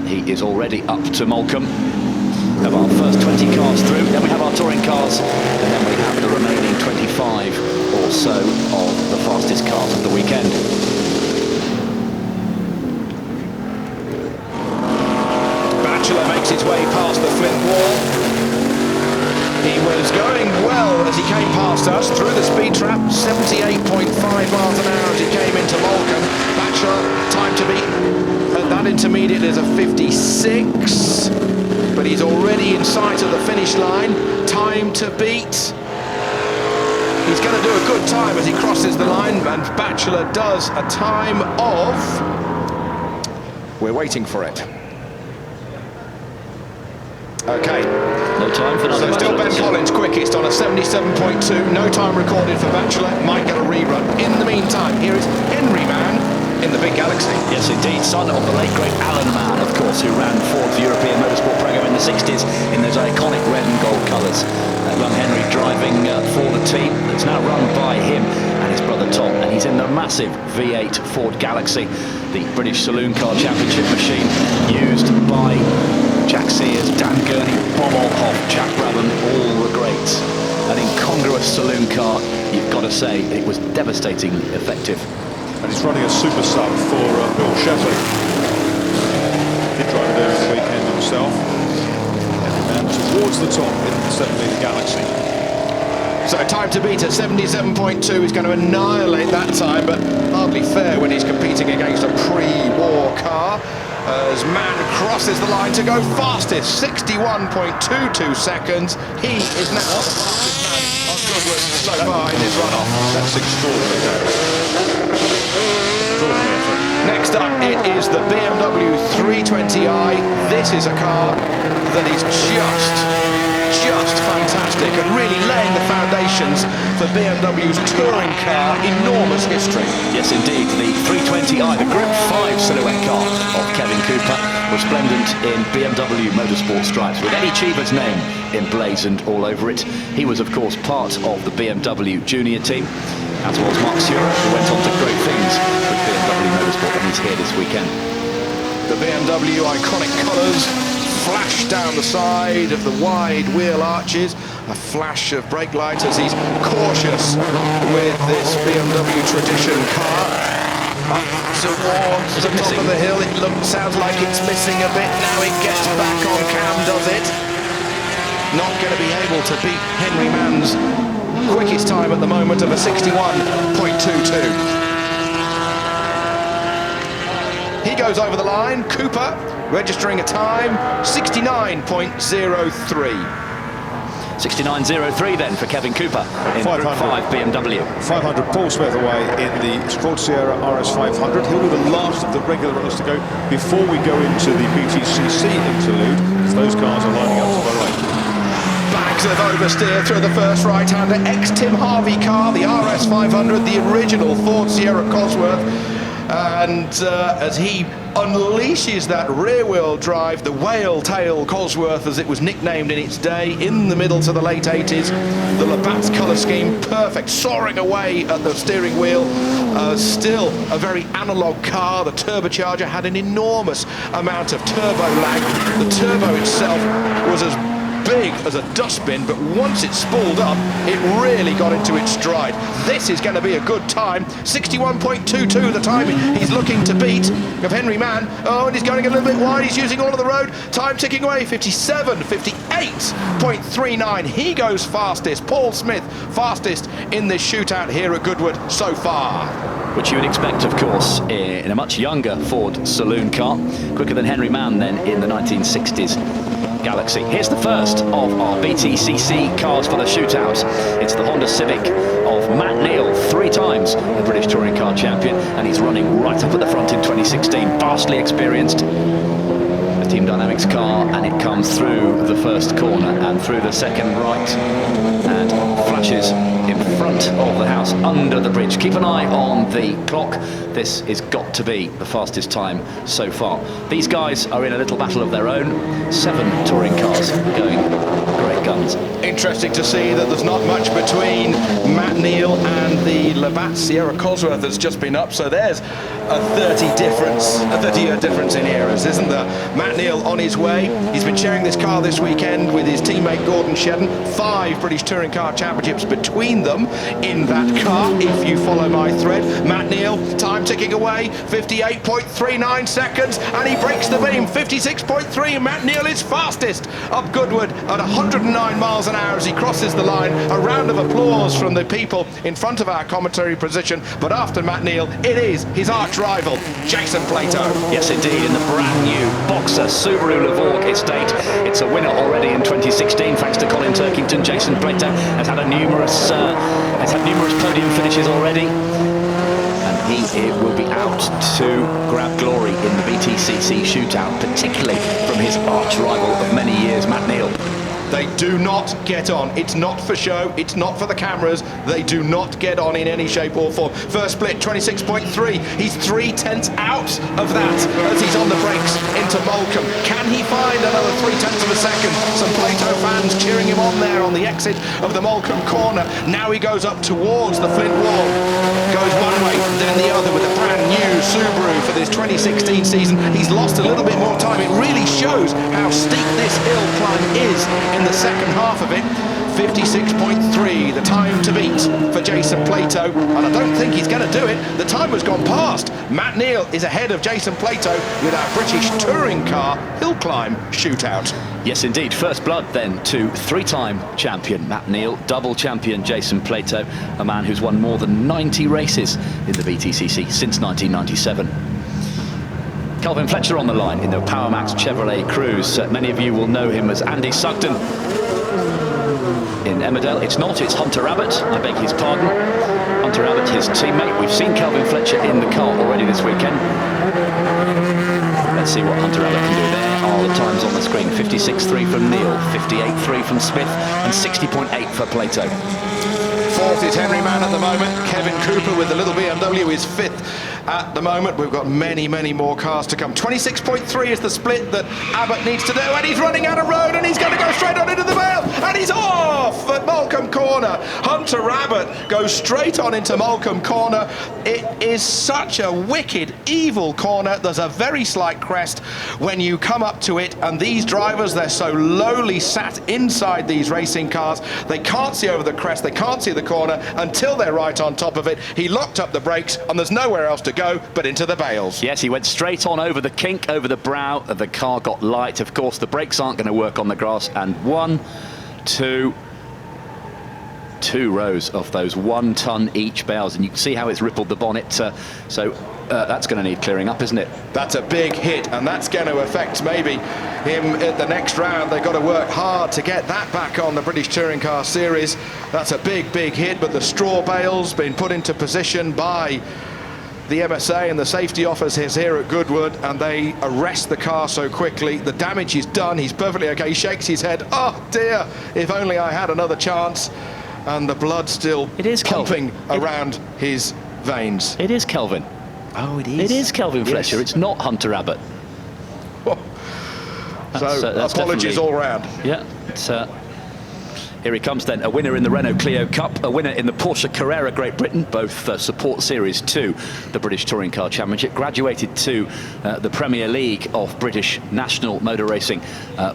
he is already up to Moulcombe. We have our first 20 cars through, then we have our touring cars, and then we have the remaining 25 or so of the fastest cars of the weekend. Batchelor makes his way past the Flint wall. He was going well as he came past us through the speed trap, 78.5 miles an hour as he came into Moulcombe. Batchelor, time to beat at that intermediate is a 56. But he's already in sight of the finish line. Time to beat. He's going to do a good time as he crosses the line, and Batchelor does a time of We're waiting for it. Okay. No time for So still Ben Collins quickest on a 77.2. No time recorded for Bachelor. Might get a rerun. In the meantime, here is Henry Mann in the Big Galaxy. Yes, indeed. Son of the late, great Alan Mann, of course, who ran Ford's European Motorsport program in the 60s in those iconic red and gold colours. Young Henry driving for the team that's now run by him and his brother Tom. And he's in the massive V8 Ford Galaxy, the British Saloon Car Championship machine used by Jack Sears, Dan Gurney, Bob Olhoff, Jack Brabham, all the greats. An incongruous saloon car, you've got to say, it was devastatingly effective. And he's running a super sub for Bill Shepherd. He drove it there in the weekend himself. And towards the top in the 7-litre Galaxy. So time to beat at 77.2. He's going to annihilate that time, but hardly fair when he's competing against a pre-war car. As Mann crosses the line to go fastest, 61.22 seconds. He is now the fastest man on Goodwood so far in his run-off. That's extraordinary. Next up, it is the BMW 320i. This is a car that is just fantastic and really laying the foundations for BMW's touring car enormous history. Yes, indeed. The 320i, the Group 5 silhouette car of Kevin Cooper, was blended in BMW motorsport stripes with Eddie Cheever's name emblazoned all over it. He was, of course, part of the BMW junior team, as was Mark Sura, who went on to great things with BMW motorsport, and he's here this weekend. The BMW iconic colours flash down the side of the wide wheel arches, a flash of brake light as he's cautious with this BMW tradition car. Up towards the top of the hill, it sounds like it's missing a bit. Now it gets back on cam, does it? Not going to be able to beat Henry Mann's quickest time at the moment of a 61.22. He goes over the line. Cooper registering a time 69.03. 69.03 then for Kevin Cooper in Group 5 BMW. 500 Paul Smith away in the Ford Sierra RS 500. He'll be the last of the regular runners to go before we go into the BTCC interlude, because those cars are lining up to the right. Bags of oversteer through the first right-hander. Ex-Tim Harvey car, the RS 500, the original Ford Sierra Cosworth. And as he unleashes that rear-wheel drive, the whale tail Cosworth, as it was nicknamed in its day, in the middle to the late 80s, the Labatt's colour scheme, perfect, soaring away at the steering wheel. Still a very analogue car. The turbocharger had an enormous amount of turbo lag. The turbo itself was as big as a dustbin, but once it spooled up, it really got into its stride. This is going to be a good time. 61.22 the time he's looking to beat of Henry Mann. Oh, and he's going a little bit wide. He's using all of the road. Time ticking away. 58.39. He goes fastest. Paul Smith fastest in this shootout here at Goodwood so far. Which you would expect, of course, in a much younger Ford saloon car. Quicker than Henry Mann then in the 1960s Galaxy. Here's the first of our BTCC cars for the shootout. It's the Honda Civic of Matt Neal, 3 times the British Touring Car Champion, and he's running right up at the front in 2016. Vastly experienced. The Team Dynamics car, and it comes through the first corner and through the second right, and flashes in front of the house under the bridge. Keep an eye on the clock. This has got to be the fastest time so far. These guys are in a little battle of their own. 7 touring cars going great guns. Interesting to see that there's not much between Matt Neal and the Labatt Sierra Cosworth that's just been up, so there's a 30-year difference in eras, isn't there? Matt Neal on his way. He's been sharing this car this weekend with his teammate Gordon Shedden. 5 British Touring Car Championships between them in that car, if you follow my thread. Matt Neal, time ticking away, 58.39 seconds, and he breaks the beam, 56.3. Matt Neal is fastest up Goodwood at 109 miles an hour as he crosses the line. A round of applause from the people in front of our commentary position, but after Matt Neal, it is his arch rival, Jason Plato. Yes, indeed, in the brand new Boxer Subaru Levorg estate. It's a winner already in 2016, thanks to Colin Turkington. Jason Plato has had numerous podium finishes already, and he will be out to grab glory in the BTCC shootout, particularly from his arch rival of many years, Matt Neal. They do not get on. It's not for show. It's not for the cameras. They do not get on in any shape or form. First split, 26.3. He's 3/10 out of that as he's on the brakes into Moulcombe. Can he find another 3/10 of a second? Some Plato fans cheering him on there on the exit of the Moulcombe corner. Now he goes up towards the Flint wall. Goes one way, then the other with a brand new Subaru for this 2016 season. He's lost a little bit more time. It really shows how steep this hill climb is in the second half of it. 56.3, the time to beat for Jason Plato, and I don't think he's going to do it. The time has gone past. Matt Neal is ahead of Jason Plato with our British touring car Hillclimb shootout. Yes, indeed. First blood then to three-time champion Matt Neal, double champion Jason Plato, a man who's won more than 90 races in the BTCC since 1997. Kelvin Fletcher on the line in the PowerMax Chevrolet Cruze. Many of you will know him as Andy Sugden in Emmerdale. It's not, it's Hunter Abbott, I beg his pardon. Hunter Abbott, his teammate. We've seen Kelvin Fletcher in the car already this weekend. Let's see what Hunter Abbott can do. There are the times on the screen. 56.3 from Neal, 58.3 from Smith, and 60.8 for Plato. Fourth is Henry Mann at the moment. Kevin Cooper with the little BMW is fifth at the moment. We've got many, many more cars to come. 26.3 is the split that Abbott needs to do, and he's running out of road, and he's going to go straight on into the Vale, and he's off at Moulcombe Corner. Hunter Abbott goes straight on into Moulcombe Corner. It is such a wicked, evil corner. There's a very slight crest when you come up to it, and these drivers, they're so lowly sat inside these racing cars, they can't see over the crest, they can't see the corner until they're right on top of it. He locked up the brakes, and there's nowhere else to go but into the bales. Yes, he went straight on over the kink, over the brow. The car got light. Of course, the brakes aren't going to work on the grass. And two rows of those 1 ton each bales, and you can see how it's rippled the bonnet. That's going to need clearing up, isn't it? That's a big hit, and that's going to affect maybe him at the next round. They've got to work hard to get that back on the British Touring Car Series. That's a big, big hit, but the straw bale's been put into position by the MSA and the safety officers here at Goodwood, and they arrest the car so quickly. The damage is done. He's perfectly okay. He shakes his head. Oh dear, if only I had another chance. And the blood still pumping around his veins. It is Kelvin. Oh, it is. It is Kelvin Fletcher. Yes. It's not Hunter Abbott. That's apologies all round. Yeah. Here he comes then, a winner in the Renault Clio Cup, a winner in the Porsche Carrera Great Britain, both support series to the British Touring Car Championship, graduated to the Premier League of British National Motor Racing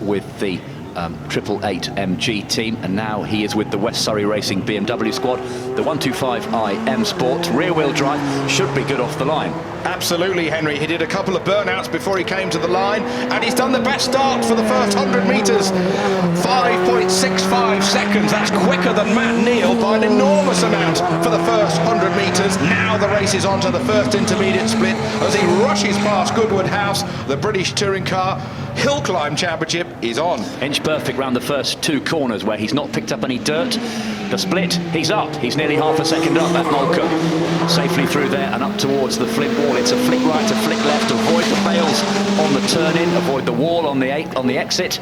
with the 888 MG team, and now he is with the West Surrey Racing BMW squad. The 125i M Sport rear-wheel drive should be good off the line. Absolutely, Henry. He did a couple of burnouts before he came to the line, and he's done the best start for the first 100 metres. 5.65 seconds. That's quicker than Matt Neal by an enormous amount for the first 100 metres. Now the race is on to the first intermediate split as he rushes past Goodwood House. The British Touring Car Hillclimb Championship is on. Inch perfect round the first 2 corners where he's not picked up any dirt. The split, he's up. He's nearly half a second up at Moulcombe. Safely through there and up towards the Flint wall. It's a flick right, a flick left. Avoid the bales on the turn-in. Avoid the wall on the exit.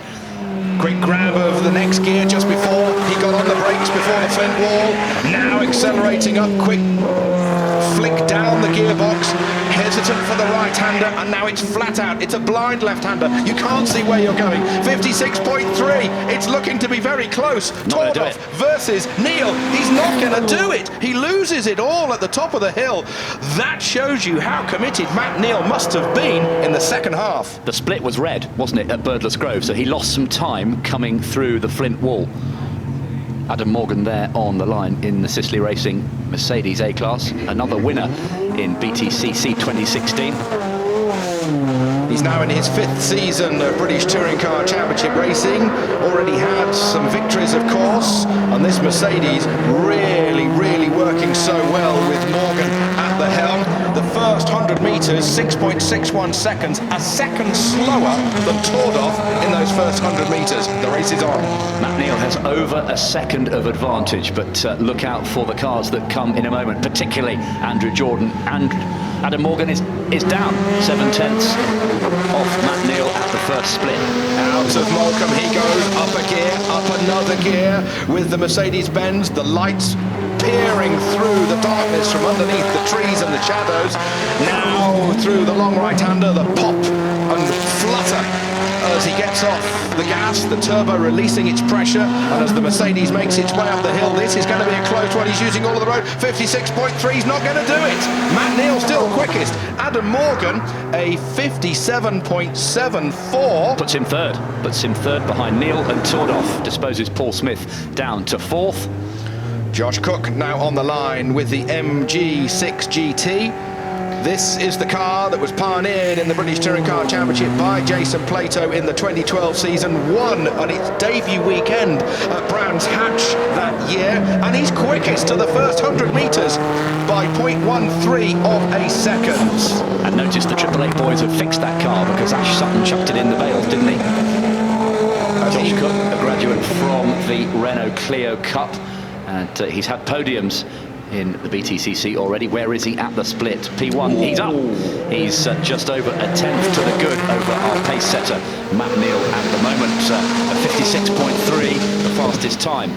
Quick grab of the next gear just before he got on the brakes before the Flint wall. Now accelerating up, quick flick down the gearbox. Hesitant for the right-hander, and now it's flat out. It's a blind left-hander. You can't see where you're going. 56.3. It's looking to be very close. Tordoff versus Neal. He's not going to do it. He loses it all at the top of the hill. That shows you how committed Matt Neal must have been in the second half. The split was red, wasn't it, at Birdless Grove, so he lost some time coming through the Flint wall. Adam Morgan there on the line in the Sicily Racing Mercedes A-Class, another winner in BTCC 2016. He's now in his 5th season of British Touring Car Championship racing. Already had some victories, of course, and this Mercedes really, really working so well with Morgan at the helm. The first 100 metres, 6.61 seconds, a second slower than Tordov in those first 100 metres. The race is on. Matt Neal has over a second of advantage, but look out for the cars that come in a moment, particularly Andrew Jordan. And Adam Morgan is down 7/10 off Matt Neal at the first split. Out of Malcolm, he goes up a gear, up another gear with the Mercedes-Benz, the lights peering through the darkness from underneath the trees and the shadows. Now through the long right-hander, the pop and flutter as he gets off the gas, the turbo releasing its pressure, and as the Mercedes makes its way up the hill, this is going to be a close one. He's using all of the road. 56.3 is not going to do it. Matt Neal still quickest. Adam Morgan, a 57.74. Puts him third behind Neal, and Tordov disposes Paul Smith down to fourth. Josh Cook now on the line with the MG6 GT. This is the car that was pioneered in the British Touring Car Championship by Jason Plato in the 2012 season, won on its debut weekend at Brands Hatch that year, and he's quickest to the first 100 metres by 0.13 of a second. And notice the Triple Eight boys have fixed that car because Ash Sutton chucked it in the bales, didn't he? Josh Cook, a graduate from the Renault Clio Cup, and he's had podiums in the BTCC already. Where is he at the split? P1, he's up. He's just over a tenth to the good over our pace setter, Matt Neal, at the moment. A 56.3, the fastest time.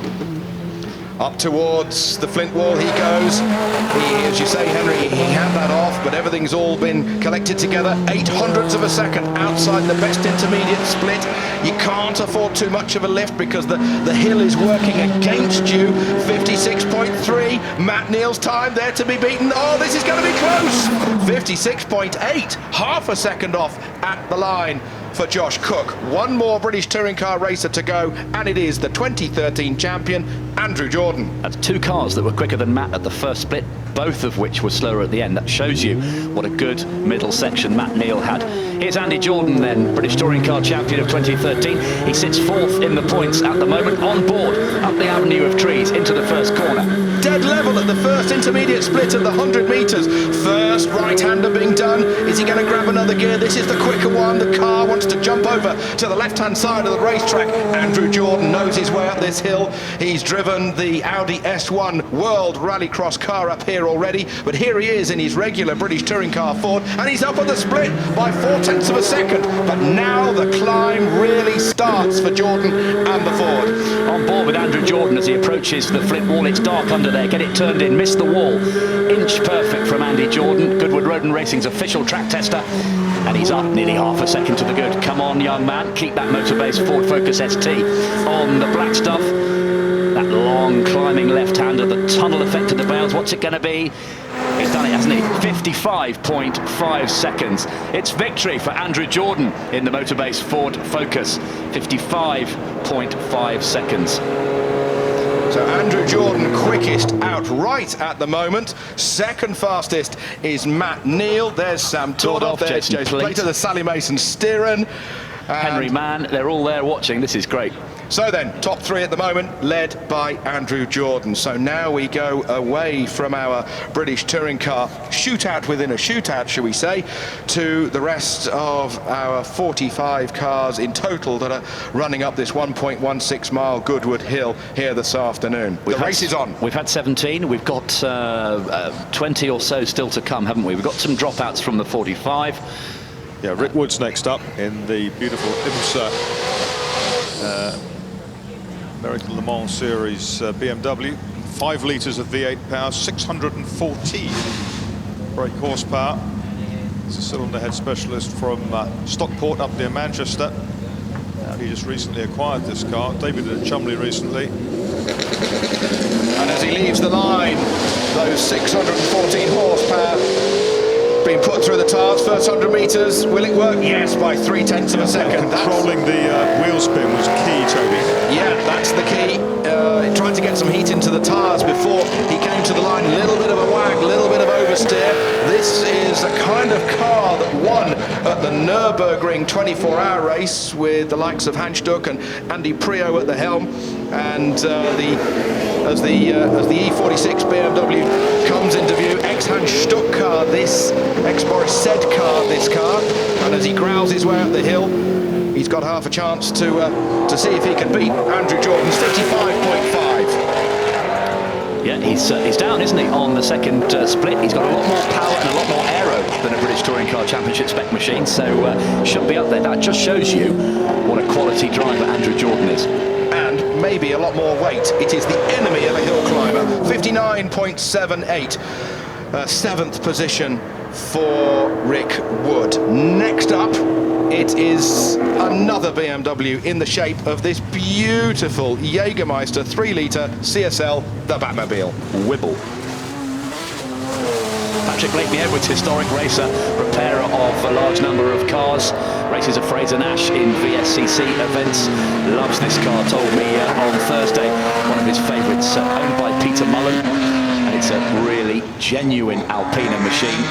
Up towards the flint wall he goes. As you say, Henry, he had that off, but everything's all been collected together. 800ths of a second outside the best intermediate split. You can't afford too much of a lift because the hill is working against you. 56.3, Matt Neal's time there to be beaten. Oh, this is going to be close. 56.8, half a second off at the line for Josh Cook. One more British touring car racer to go, and it is the 2013 champion, Andrew Jordan. That's two cars that were quicker than Matt at the first split, both of which were slower at the end. That shows you what a good middle section Matt Neal had. Here's Andy Jordan then, British touring car champion of 2013. He sits fourth in the points at the moment, on board, up the avenue of trees into the first corner. Dead level at the first intermediate split of the 100 metres. First right-hander being done. Is he going to grab another gear? This is the quicker one. The car wants to jump over to the left-hand side of the racetrack. Andrew Jordan knows his way up this hill. He's driven the Audi S1 World Rallycross car up here already, but here he is in his regular British touring car Ford, and he's up on the split by 0.4 of a second. But now the climb really starts for Jordan and the Ford. On board with Andrew Jordan as he approaches the flint wall. It's dark under there. Get it turned in. Missed the wall. Inch perfect from Andy Jordan, Goodwood Road and Racing's official track tester. And he's up nearly half a second to the good. Come on, young man. Keep that Motorbase Ford Focus ST on the black stuff. That long climbing left-hander, the tunnel effect of the bales. What's it going to be? He's done it, hasn't he? 55.5 seconds. It's victory for Andrew Jordan in the Motorbase Ford Focus. 55.5 seconds. So Andrew Jordan quickest outright at the moment. Second fastest is Matt Neal. There's Sam Tordov. There's Jason Plato. There's Sally Mason steering. Henry Mann, they're all there watching. This is great. So then, top three at the moment, led by Andrew Jordan. So now we go away from our British touring car shootout within a shootout, shall we say, to the rest of our 45 cars in total that are running up this 1.16 mile Goodwood Hill here this afternoon. The race is on. We've had 17. We've got 20 or so still to come, haven't we? We've got some dropouts from the 45. Yeah, Rick Wood's next up in the beautiful IMSA American Le Mans Series BMW. 5 litres of V8 power, 614 brake horsepower. He's a cylinder head specialist from Stockport up near Manchester. He just recently acquired this car, debuted at Chumley recently. And as he leaves the line, those 614 horsepower being put through the tires. First 100 metres, will it work? Yes, by 0.3 of a second. Controlling the wheel spin was key, Toby. Yeah, that's the key. Trying to get some heat into the tires before he came to the line. A little bit of a wag, a little bit of oversteer. This This is the kind of car that won at the Nürburgring 24-hour race with the likes of Hans Stuck and Andy Prio at the helm, and as the E46 BMW comes into view, ex-Hans Stuck car, this ex-Boris Said car, this car, and as he growls his way up the hill, he's got half a chance to see if he can beat Andrew Jordan's 55.5. Yeah, he's down, isn't he, on the second split. He's got a lot more power and a lot more aero than a British Touring Car Championship spec machine, so should be up there. That just shows you what a quality driver Andrew Jordan is. And maybe a lot more weight. It is the enemy of a hill climber. 59.78. 7th position for Rick Wood. Next up, it is another BMW in the shape of this beautiful Jägermeister 3-litre CSL, the Batmobile. Wibble. Patrick Blakeney-Edwards, historic racer, repairer of a large number of cars, races at Fraser-Nash in VSCC events, loves this car, told me on Thursday, one of his favourites, owned by Peter Mullen, and it's a really genuine Alpina machine.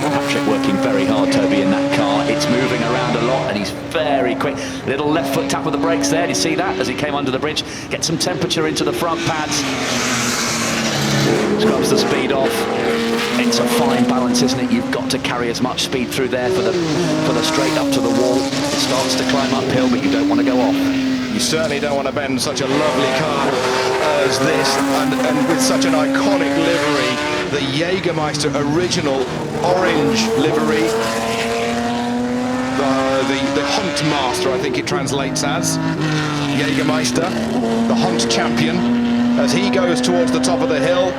Patrick working very hard, Toby, in that car. It's moving around a lot and he's very quick. Little left foot tap of the brakes there. Did you see that as he came under the bridge? Get some temperature into the front pads. Scrubs the speed off. It's a fine balance, isn't it? You've got to carry as much speed through there for the straight up to the wall. It starts to climb uphill, but you don't want to go off. You certainly don't want to bend such a lovely car as this, and with such an iconic livery, the Jägermeister original orange livery, the Hunt Master, I think it translates as. Jägermeister, the Hunt champion, as he goes towards the top of the hill.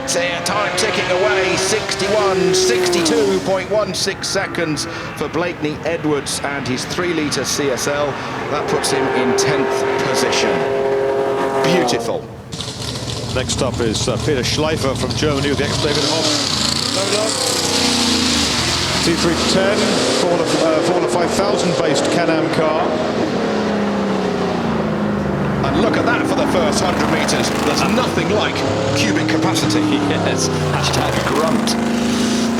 Time ticking away, 62.16 seconds for Blakeney-Edwards and his 3-litre CSL. That puts him in 10th position. Beautiful. Next up is Peter Schleifer from Germany with the ex-David Hobbs. T310, Formula 5000 based Can-Am car. And look at that for the first 100 metres. There's nothing like cubic capacity. Yes, hashtag grunt.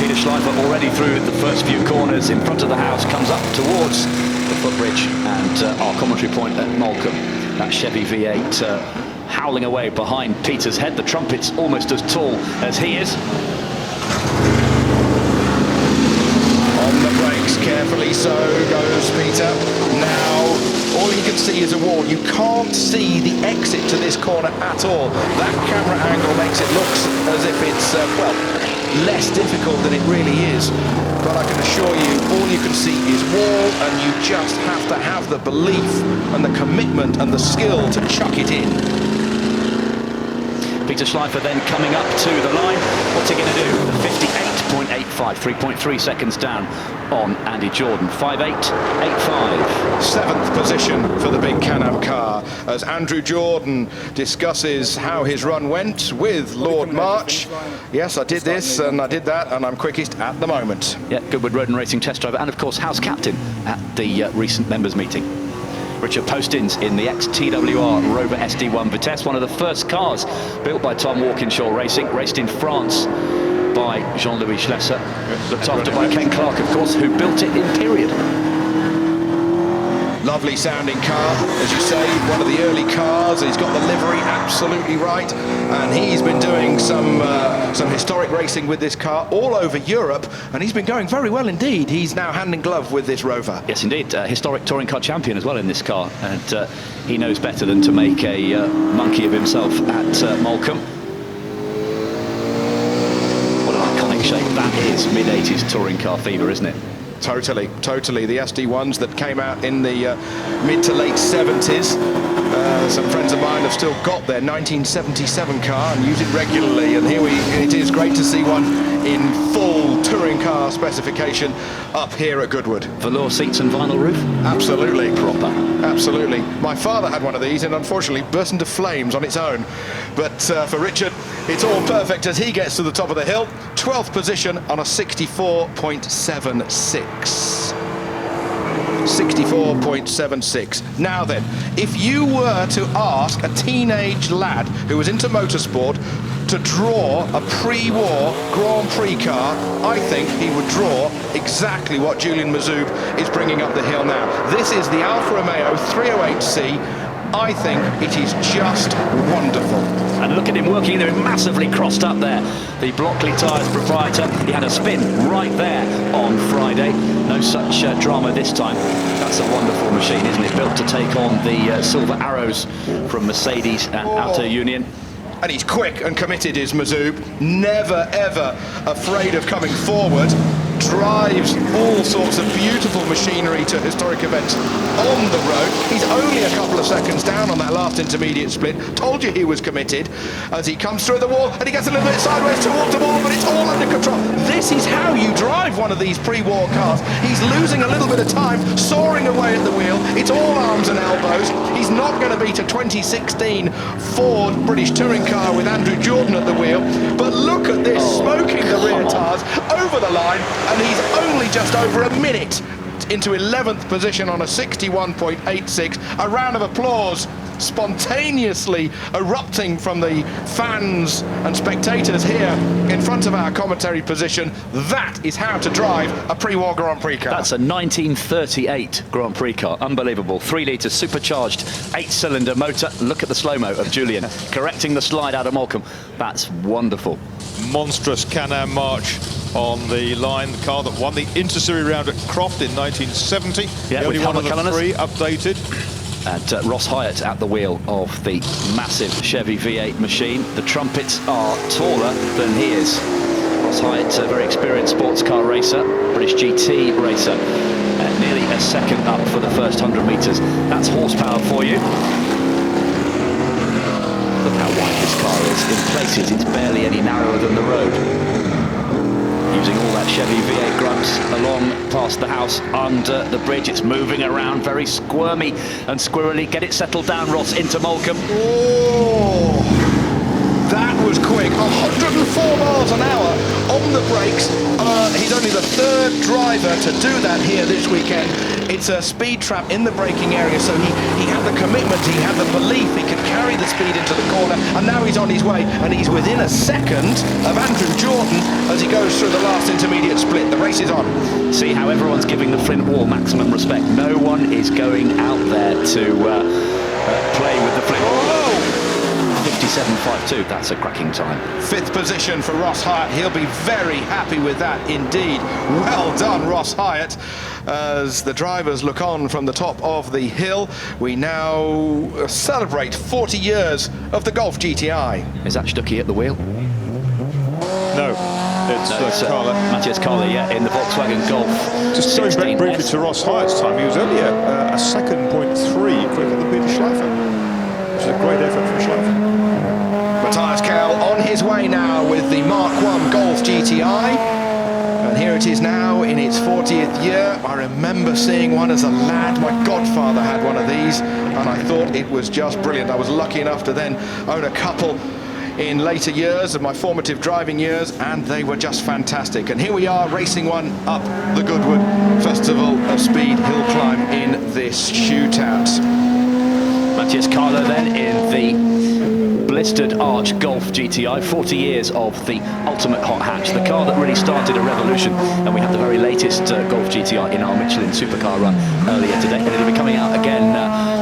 Peter Schleifer already through the first few corners in front of the house, comes up towards the footbridge and our commentary point at Moulcombe. That Chevy V8 howling away behind Peter's head. The trumpet's almost as tall as he is. On the brakes, carefully so goes Peter. Now, all you can see is a wall. You can't see the exit to this corner at all. That camera angle makes it look as if it's, well, less difficult than it really is. But I can assure you, all you can see is wall, and you just have to have the belief and the commitment and the skill to chuck it in. Peter Schleifer then coming up to the line. What's he going to do? The 58.85, 3.3 seconds down on Andy Jordan. 5.885. 7th position for the big Can-Am car as Andrew Jordan discusses how his run went with Lord March. Yes, I did this and I did that, and I'm quickest at the moment. Yeah, Goodwood Road and Racing test driver and of course house captain at the recent members meeting. Richard Postins in the ex-TWR Rover SD1 Vitesse, one of the first cars built by Tom Walkinshaw Racing, raced in France by Jean-Louis Schlesser, looked after by Ken Clark, of course, who built it in period. Lovely sounding car, as you say, one of the early cars. He's got the livery absolutely right, and he's been doing some historic racing with this car all over Europe, and he's been going very well indeed. He's now hand in glove with this Rover. Yes, indeed, historic touring car champion as well in this car, and he knows better than to make a monkey of himself at Moulcombe. What an iconic shape that is, mid-80s touring car fever, isn't it? Totally, totally. The SD1s that came out in the mid to late 70s. Some friends of mine have still got their 1977 car and use it regularly. And here it is great to see one in full touring car specification up here at Goodwood. Velour seats and vinyl roof? Absolutely. Proper. Absolutely. My father had one of these and unfortunately burst into flames on its own. But for Richard, it's all perfect as he gets to the top of the hill. 12th position on a 64.76. 64.76. Now then, if you were to ask a teenage lad who was into motorsport to draw a pre-war Grand Prix car, I think he would draw exactly what Julian Mazoub is bringing up the hill now. This is the Alfa Romeo 308C. I think it is just wonderful. And look at him working there, massively crossed up there. The Blockley Tyres proprietor, he had a spin right there on Friday. No such drama this time. That's a wonderful machine, isn't it? Built to take on the Silver Arrows from Mercedes and Auto Union. And he's quick and committed, is Mazoub. Never, ever afraid of coming forward. Drives all sorts of beautiful machinery to historic events on the road. He's only a couple of seconds down on that last intermediate split. Told you he was committed as he comes through the wall and he gets a little bit sideways towards the wall, but it's all under control. This is how you drive one of these pre-war cars. He's losing a little bit of time, soaring away at the wheel. It's all arms and elbows. He's not going to beat a 2016 Ford British touring car with Andrew Jordan at the wheel. But look at this, smoking the rear tires over the line. And he's only just over a minute into 11th position on a 61.86. A round of applause spontaneously erupting from the fans and spectators here in front of our commentary position. That is how to drive a pre-war Grand Prix car. That's a 1938 Grand Prix car. Unbelievable. 3-litre supercharged 8-cylinder motor. Look at the slow-mo of Julian correcting the slide out of Moulcombe. That's wonderful. Monstrous Can-Am march on the line, the car that won the Inter-Series round at Croft in 1970. Yeah, the only with one of the Helmut three updated. And Ross Hyatt at the wheel of the massive Chevy V8 machine. The trumpets are taller than he is. Ross Hyatt, a very experienced sports car racer, British GT racer. Nearly a second up for the first 100 metres. That's horsepower for you. Look how wide this car is. In places, it's barely any narrower than the road. Using all that Chevy V8 grumps along past the house under the bridge. It's moving around, very squirmy and squirrely. Get it settled down, Ross, into Moulcombe. Oh, that was quick. 104 miles an hour on the brakes. He's only the third driver to do that here this weekend. It's a speed trap in the braking area, so he had the commitment, he had the belief he could carry the speed into the corner, and now he's on his way, and he's within a second of Andrew Jordan as he goes through the last intermediate split. The race is on. See how everyone's giving the Flint Wall maximum respect. No one is going out there to play with the Flint Wall. 57.52, that's a cracking time. 5th position for Ross Hyatt. He'll be very happy with that indeed. Well done, Ross Hyatt. As the drivers look on from the top of the hill, we now celebrate 40 years of the Golf GTI. Is that Stuckey at the wheel? No, it's Carla. Matthias Carla, yeah, in the Volkswagen Golf. Just going back briefly to Ross Hyatt's time, he was only a second point 3 quicker than Peter Schleifer, which is a great effort from Schleifer. Matthias Kell on his way now with the Mark I Golf GTI. And here it is now in its 40th year. I remember seeing one as a lad. My godfather had one of these, and I thought it was just brilliant. I was lucky enough to then own a couple in later years of my formative driving years, and they were just fantastic. And here we are racing one up the Goodwood Festival of Speed Hillclimb in this shootout. Matthias Carlo then in the blistered arch Golf GTI, 40 years of the ultimate hot hatch, the car that really started a revolution. And we have the very latest Golf GTI in our Michelin supercar run earlier today, and it'll be coming out again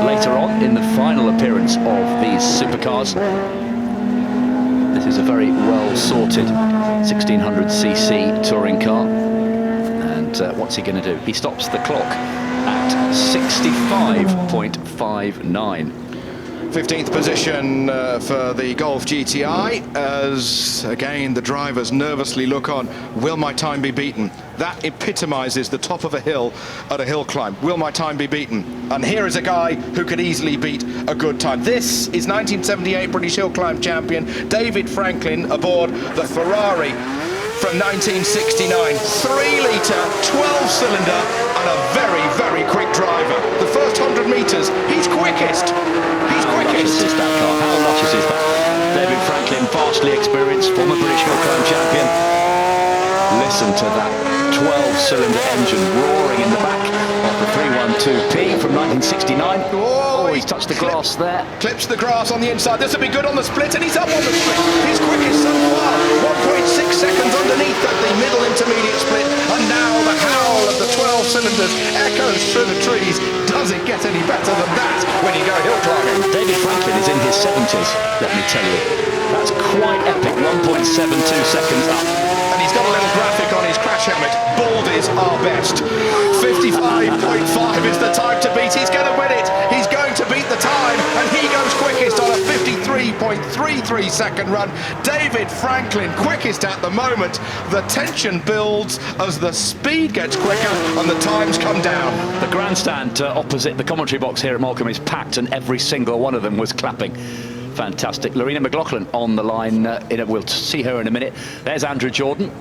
later on in the final appearance of these supercars. This is a very well sorted 1600cc touring car, and what's he going to do? He stops the clock at 65.59. 15th position for the Golf GTI, as again the drivers nervously look on. Will my time be beaten? That epitomizes the top of a hill at a hill climb. Will my time be beaten? And here is a guy who could easily beat a good time. This is 1978 British Hill Climb champion David Franklin aboard the Ferrari from 1969. 3-litre, 12-cylinder, and a very, very quick driver. The first 100 metres, he's quickest. He's quickest. Is that car? How luscious is that? David Franklin, vastly experienced, former British Hill Climb champion. Listen to that 12-cylinder engine roaring in the back of the 312P from 1969. Oh, he he's touched the grass there. Clips the grass on the inside. This will be good on the split, and he's up on the split. His quickest so far. 1.6 seconds underneath at the middle intermediate split. And now the howl of the 12 cylinders echoes through the trees. Does it get any better than that when you go hill climbing? David Franklin is in his 70s, let me tell you. That's quite epic, 1.72 seconds up. And he's got a little graphic on his crash helmet. Baldies are best. 55.5 is the time to beat. He's going to win it. He's going to beat the time, and he goes quickest on a 53.33 second run. David Franklin, quickest at the moment. The tension builds as the speed gets quicker and the times come down. The grandstand opposite the commentary box here at Morecambe is packed, and every single one of them was clapping. Fantastic. Lorena McLaughlin on the line. We'll see her in a minute. There's Andrew Jordan.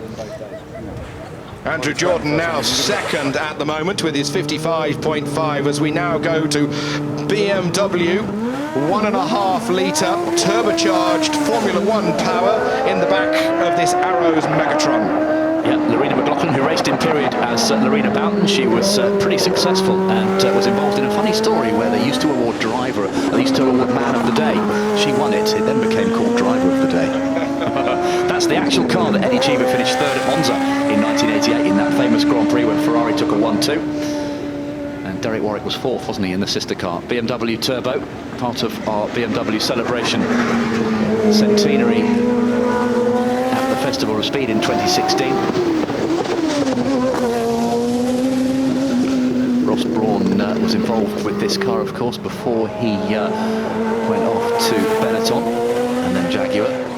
Andrew Jordan now second at the moment with his 55.5 as we now go to BMW 1.5 litre turbocharged Formula One power in the back of this Arrows Megatron. Yeah, Lorena McLaughlin, who raced in period as Lorena Boughton. She was pretty successful and was involved in a funny story where they used to award driver, they used to award man of the day. She won it, it then became called driver of the day. That's the actual car that Eddie Cheever finished third at Monza in 1988 in that famous Grand Prix when Ferrari took a 1-2. And Derek Warwick was fourth, wasn't he, in the sister car. BMW Turbo, part of our BMW celebration centenary at the Festival of Speed in 2016. Ross Brawn was involved with this car, of course, before he went off to Benetton and then Jaguar.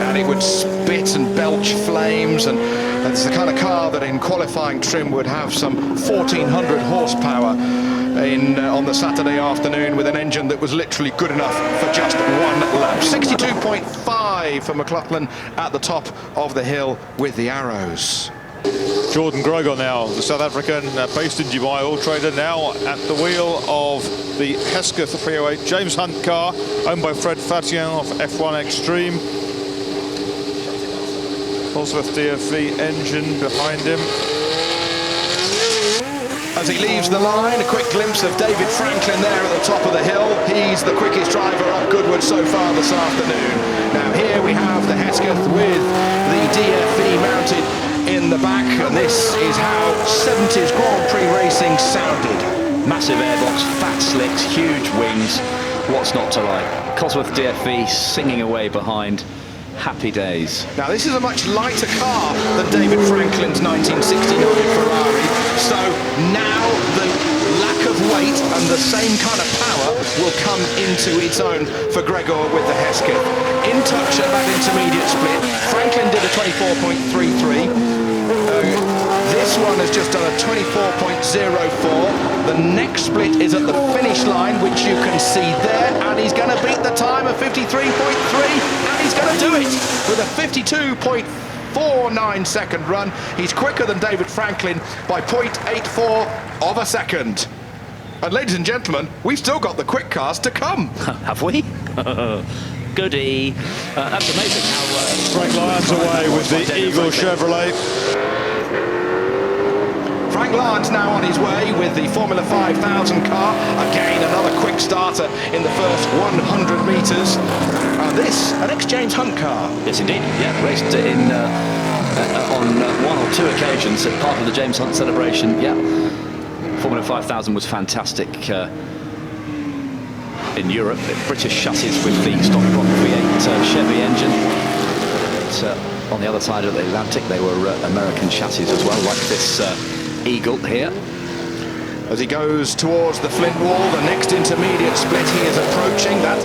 And it would spit and belch flames, and it's the kind of car that in qualifying trim would have some 1,400 horsepower on the Saturday afternoon with an engine that was literally good enough for just one lap. 62.5 for McLaughlin at the top of the hill with the Arrows. Jordan Gregor now, the South African based in Dubai, all trader now at the wheel of the Hesketh 308 James Hunt car, owned by Fred Fatien of F1 Extreme. Cosworth DFV engine behind him. As he leaves the line, a quick glimpse of David Franklin there at the top of the hill. He's the quickest driver up Goodwood so far this afternoon. Now here we have the Hesketh with the DFV mounted in the back, and this is how 70s Grand Prix racing sounded. Massive airbox, fat slicks, huge wings. What's not to like? Cosworth DFV singing away behind. Happy days. Now this is a much lighter car than David Franklin's 1969 Ferrari, so now the lack of weight and the same kind of power will come into its own for Gregor with the Hesketh. In touch at that intermediate split, Franklin did a 24.33. This one has just done a 24.04. The next split is at the finish line, which you can see there, and he's going to beat the time of 53.3, and he's going to do it with a 52.49 second run. He's quicker than David Franklin by 0.84 of a second. And ladies and gentlemen, we've still got the quick cars to come. Have we? Goody. That's amazing how... Frank Lyons away with the Eagle Chevrolet. Frank Lyons now on his way with the Formula 5000 car. Again, another quick starter in the first 100 metres. This, an ex-James Hunt car. Yes, indeed. Yeah, raced in on one or two occasions as part of the James Hunt celebration. Yeah, Formula 5000 was fantastic in Europe. British chassis with the stock block V8 Chevy engine. But, on the other side of the Atlantic, they were American chassis as well, like this Eagle here. As he goes towards the Flint wall, the next intermediate split he is approaching. That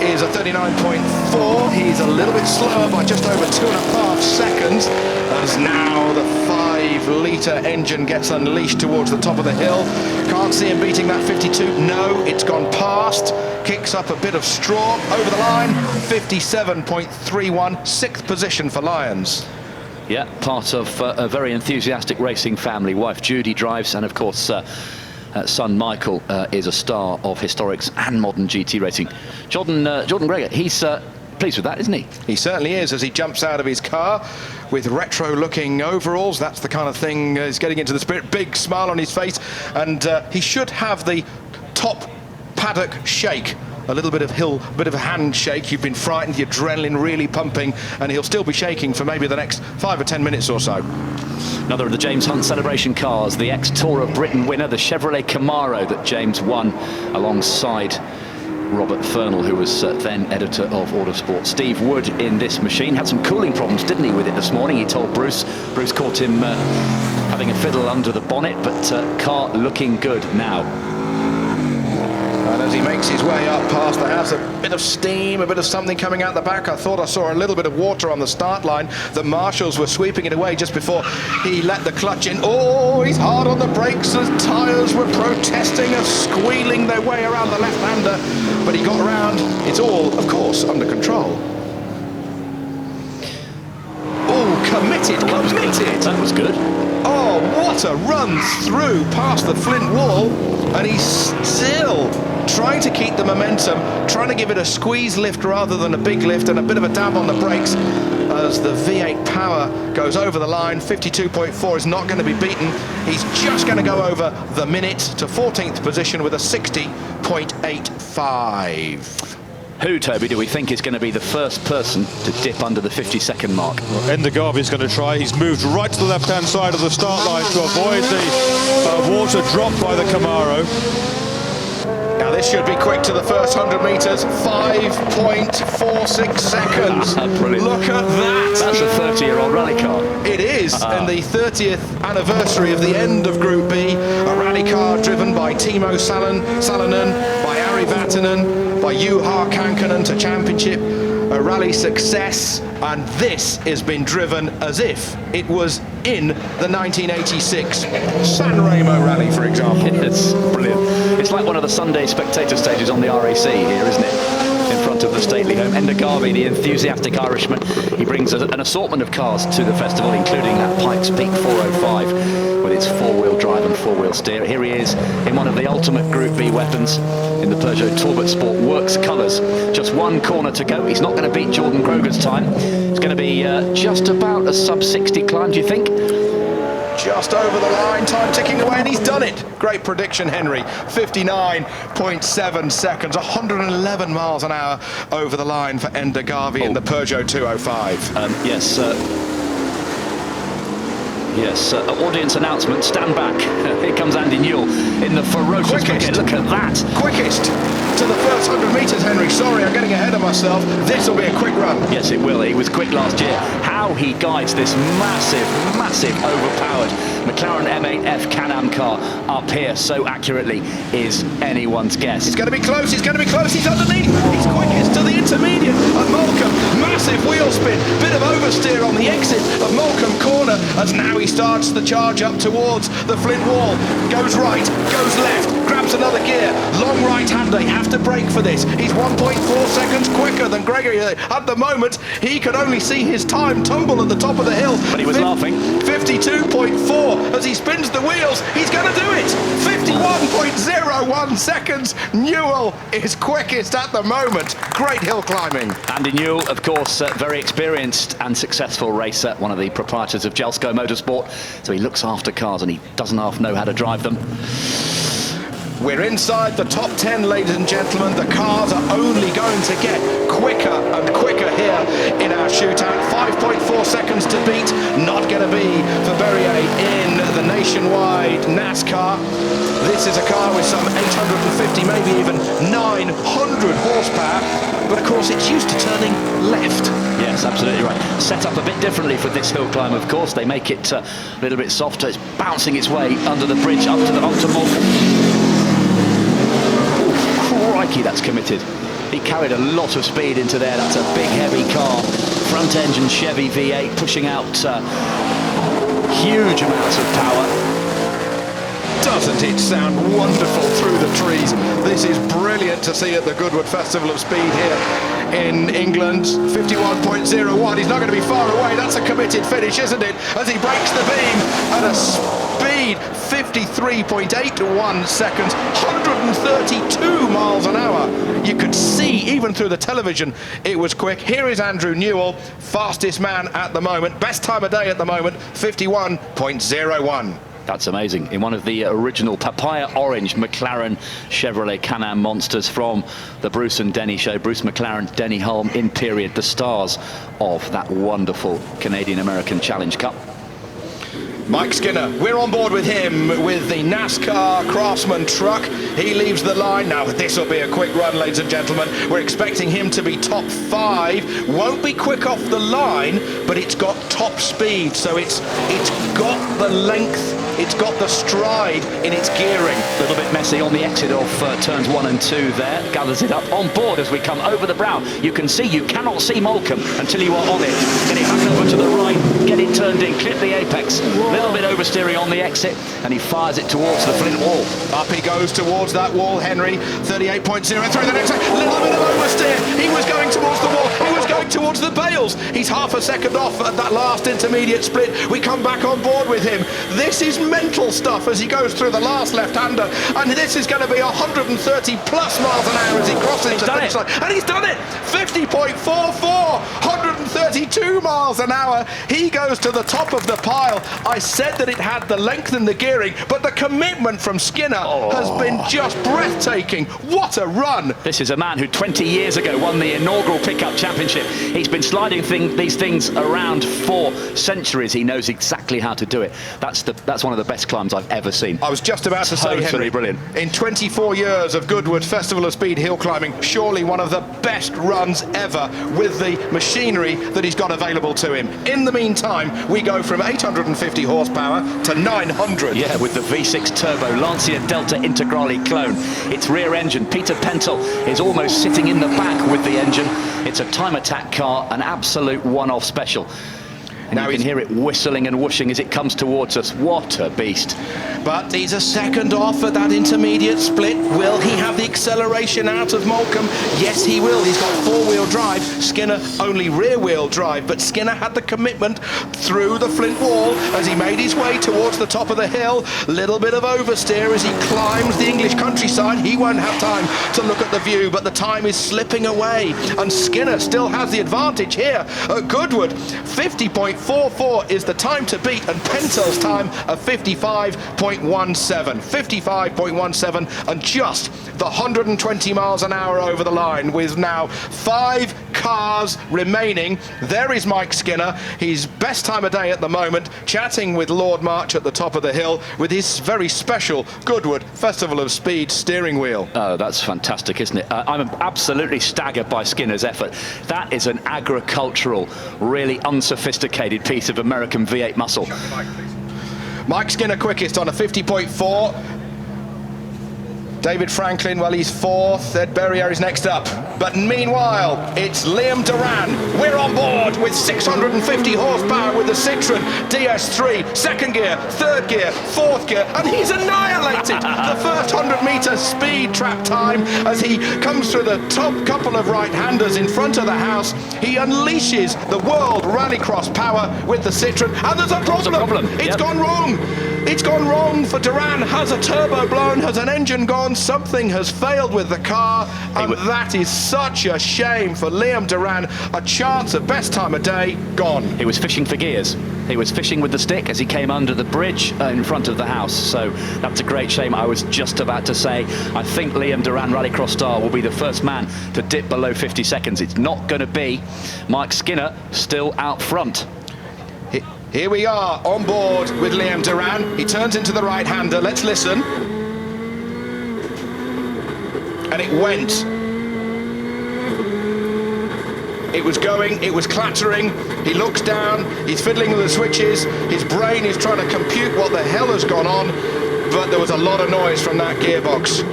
is a 39.4. He's a little bit slower by just over 2.5 seconds. As now the 5-litre engine gets unleashed towards the top of the hill. Can't see him beating that 52. No, it's gone past. Kicks up a bit of straw over the line. 57.31, 6th position for Lyons. Yeah, part of a very enthusiastic racing family. Wife Judy drives, and of course son Michael is a star of historics and modern GT racing. Jordan Gregor, he's pleased with that, isn't he? He certainly is, as he jumps out of his car with retro-looking overalls. That's the kind of thing he's getting into the spirit. Big smile on his face, and he should have the top paddock shake. A little bit of a handshake. You've been frightened, the adrenaline really pumping, and he'll still be shaking for maybe the next 5 or 10 minutes or so. Another of the James Hunt celebration cars, the ex-Tour of Britain winner, the Chevrolet Camaro that James won alongside Robert Fernell, who was then editor of Autosport. Steve Wood in this machine had some cooling problems, didn't he, with it this morning? He told Bruce. Bruce caught him having a fiddle under the bonnet, but car looking good now. And as he makes his way up past the house, a bit of steam, a bit of something coming out the back. I thought I saw a little bit of water on the start line. The marshals were sweeping it away just before he let the clutch in. Oh, he's hard on the brakes. The tyres were protesting and squealing their way around the left-hander. But he got around. It's all, of course, under control. Oh, committed. That was good. Oh, what a run through past the Flint wall. And he's still trying to keep the momentum, trying to give it a squeeze lift rather than a big lift, and a bit of a dab on the brakes as the V8 power goes over the line. 52.4 is not going to be beaten. He's just going to go over the minute to 14th position with a 60.85. Who, Toby, do we think is going to be the first person to dip under the 50-second mark? Well, Ender Garvey's going to try. He's moved right to the left-hand side of the start line to avoid the water drop by the Camaro. Now this should be quick to the first 100 metres. 5.46 seconds. Brilliant. Look at that. That's a 30-year-old rally car. It is, and the 30th anniversary of the end of Group B. A rally car driven by Timo Salonen, by Ari Vatanen, by Juha Kankkunen to championship. A rally success, and this has been driven as if it was in the 1986 San Remo rally, for example. It's brilliant. It's like one of the Sunday spectator stages on the RAC here, isn't it? In front of the stately home. Ender Garvey, the enthusiastic Irishman, he brings an assortment of cars to the festival, including that Pikes Peak 405 with its four-wheel drive and four-wheel steer. Here he is in one of the ultimate Group B weapons in the Peugeot Talbot Sport Works colours. Just one corner to go. He's not going to beat Jordan Groger's time. It's going to be just about a sub-60 climb, do you think? Just over the line, time ticking away, and he's done it. Great prediction, Henry. 59.7 seconds, 111 miles an hour over the line for Ender Garvey in the Peugeot 205. Yes, Yes, audience announcement, stand back. Here comes Andy Newell in the ferocious quickest. Look at that. Quickest to the first 100 metres, Henry. Sorry, I'm getting ahead of myself. This will be a quick run. Yes, it will. He was quick last year. How he guides this massive, overpowered McLaren M8F Can-Am car up here so accurately is anyone's guess. It's going to be close, he's going to be close, he's underneath. He's quickest to the intermediate at Moulcombe. Massive wheel spin, bit of oversteer on the exit of Moulcombe Corner as now he starts the charge up towards the Flint wall. Goes right, goes left, grabs another gear. Long right-hander, you have to brake for this. He's 1.4 seconds quicker than Gregory. At the moment, he can only see his time tumble at the top of the hill. But he was laughing. 52.4 as he spins the wheels. He's going to do it. 51.01 seconds. Newell is quickest at the moment. Great hill climbing. Andy Newell, of course, very experienced and successful racer, one of the proprietors of Jelsko Motorsport. So he looks after cars and he doesn't half know how to drive them. We're inside the top 10, ladies and gentlemen. The cars are only going to get quicker and quicker here in our shootout. 5.4 seconds to beat. Not going to be for Berrier in the nationwide NASCAR. This is a car with some 850, maybe even 900 horsepower. But of course, it's used to turning left. Yes, absolutely right. Set up a bit differently for this hill climb, of course. They make it a little bit softer. It's bouncing its way under the bridge up to Moulcombe. Crikey, that's committed. He carried a lot of speed into there. That's a big, heavy car. Front engine Chevy V8 pushing out huge amounts of power. Doesn't it sound wonderful through the trees? This is brilliant to see at the Goodwood Festival of Speed here in England. 51.01. He's not going to be far away. That's a committed finish, isn't it? As he breaks the beam at a speed 53.81 seconds, 132 miles an hour. You could see even through the television it was quick. Here is Andrew Newell, fastest man at the moment, best time of day at the moment, 51.01. That's amazing. In one of the original papaya orange McLaren Chevrolet Can-Am monsters from the Bruce and Denny show. Bruce McLaren, Denny Hulme in period, the stars of that wonderful Canadian-American Challenge Cup. Mike Skinner, we're on board with him with the NASCAR Craftsman truck. He leaves the line. Now, this will be a quick run, ladies and gentlemen. We're expecting him to be top 5. Won't be quick off the line, but it's got top speed. So it's got the length, it's got the stride in its gearing. A little bit messy on the exit of turns 1 and 2 there. Gathers it up on board as we come over the brow. You can see, you cannot see Moulcom until you are on it. Get it back over to the right, get it turned in, clip the apex. A little bit oversteering on the exit, and he fires it towards the flint wall. Up he goes towards that wall, Henry. 38.0 through the next one. Little bit of oversteer. He was going towards the wall. He was going towards the bales. He's half a second off at that last intermediate split. We come back on board with him. This is mental stuff as he goes through the last left-hander, and this is going to be 130 plus miles an hour as he crosses the finish line. And he's done it. 50.44, 132 miles an hour. He goes to the top of the pile. I said that it had the length and the gearing, but the commitment from Skinner has been just breathtaking. What a run! This is a man who 20 years ago won the inaugural pickup championship. He's been sliding these things around for centuries. He knows exactly how to do it. That's one of the best climbs I've ever seen. I was just about to say, Henry, brilliant. In 24 years of Goodwood Festival of Speed hill climbing, surely one of the best runs ever with the machinery that he's got available to him. In the meantime, we go from 850 horsepower to 900. Yeah, with the V6 turbo Lancia Delta Integrale clone. Its rear engine, Peter Pentel, is almost sitting in the back with the engine. It's a time attack car, an absolute one-off special. And now you can hear it whistling and whooshing as it comes towards us. What a beast. But he's a second off at that intermediate split. Will he have the acceleration out of Moulcom? Yes, he will. He's got four-wheel drive. Skinner only rear-wheel drive, but Skinner had the commitment through the flint wall as he made his way towards the top of the hill. Little bit of oversteer as he climbs the English countryside. He won't have time to look at the view, but the time is slipping away, and Skinner still has the advantage here at Goodwood. 50.44 is the time to beat, and Pentel's time of 55.17. 55.17, and just the 120 miles an hour over the line with now 5 cars remaining. There is Mike Skinner, his best time of day at the moment, chatting with Lord March at the top of the hill with his very special Goodwood Festival of Speed steering wheel. Oh, that's fantastic, isn't it? I'm absolutely staggered by Skinner's effort. That is an agricultural, really unsophisticated piece of American V8 muscle. Mike Skinner quickest on a 50.4. David Franklin, well, he's 4th. Ed Berrier is next up. But meanwhile, it's Liam Duran. We're on board with 650 horsepower with the Citroen DS3. 2nd gear, 3rd gear, 4th gear, and he's annihilated the first 100-meter speed trap time as he comes through the top couple of right-handers in front of the house. He unleashes the World Rallycross power with the Citroen, and there's a problem. It's gone wrong. It's gone wrong for Duran. Has a turbo blown? Has an engine gone? Something has failed with the car, and that is such a shame for Liam Duran. A chance of best time of day gone. He was fishing for gears. He was fishing with the stick as he came under the bridge in front of the house. So that's a great shame. I was just about to say, I think Liam Duran, Rallycross star, will be the first man to dip below 50 seconds. It's not going to be. Mike Skinner still out front. Here we are on board with Liam Duran. He turns into the right-hander. Let's listen. And it went. It was going, it was clattering. He looks down, he's fiddling with the switches. His brain is trying to compute what the hell has gone on. But there was a lot of noise from that gearbox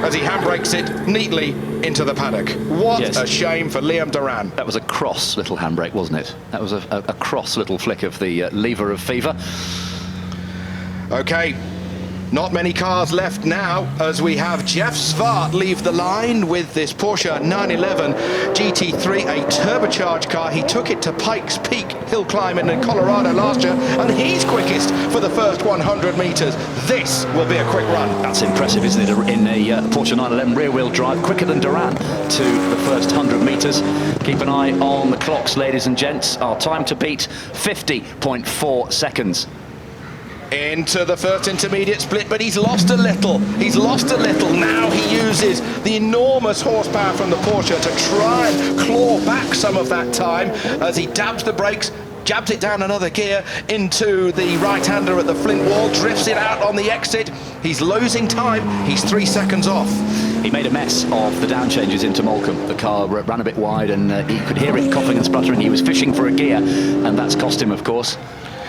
as he handbrakes it neatly into the paddock. What a shame for Liam Duran. That was a cross little handbrake, wasn't it? That was a cross little flick of the lever of fever. Okay, Not many cars left now as we have Jeff Svart leave the line with this Porsche 911 GT3, a turbocharged car. He took it to Pikes Peak Hillclimb in Colorado last year, and he's quickest for the first 100 metres. This will be a quick run. That's impressive, isn't it? In a Porsche 911 rear-wheel drive, quicker than Duran to the first 100 metres. Keep an eye on the clocks, ladies and gents. Our time to beat, 50.4 seconds. Into the first intermediate split, but he's lost a little. He's lost a little. Now he uses the enormous horsepower from the Porsche to try and claw back some of that time as he dabs the brakes, jabs it down another gear into the right-hander at the flint wall, drifts it out on the exit. He's losing time. He's 3 seconds off. He made a mess of the down changes into Moulcombe. The car ran a bit wide and he could hear it coughing and spluttering. He was fishing for a gear, and that's cost him, of course.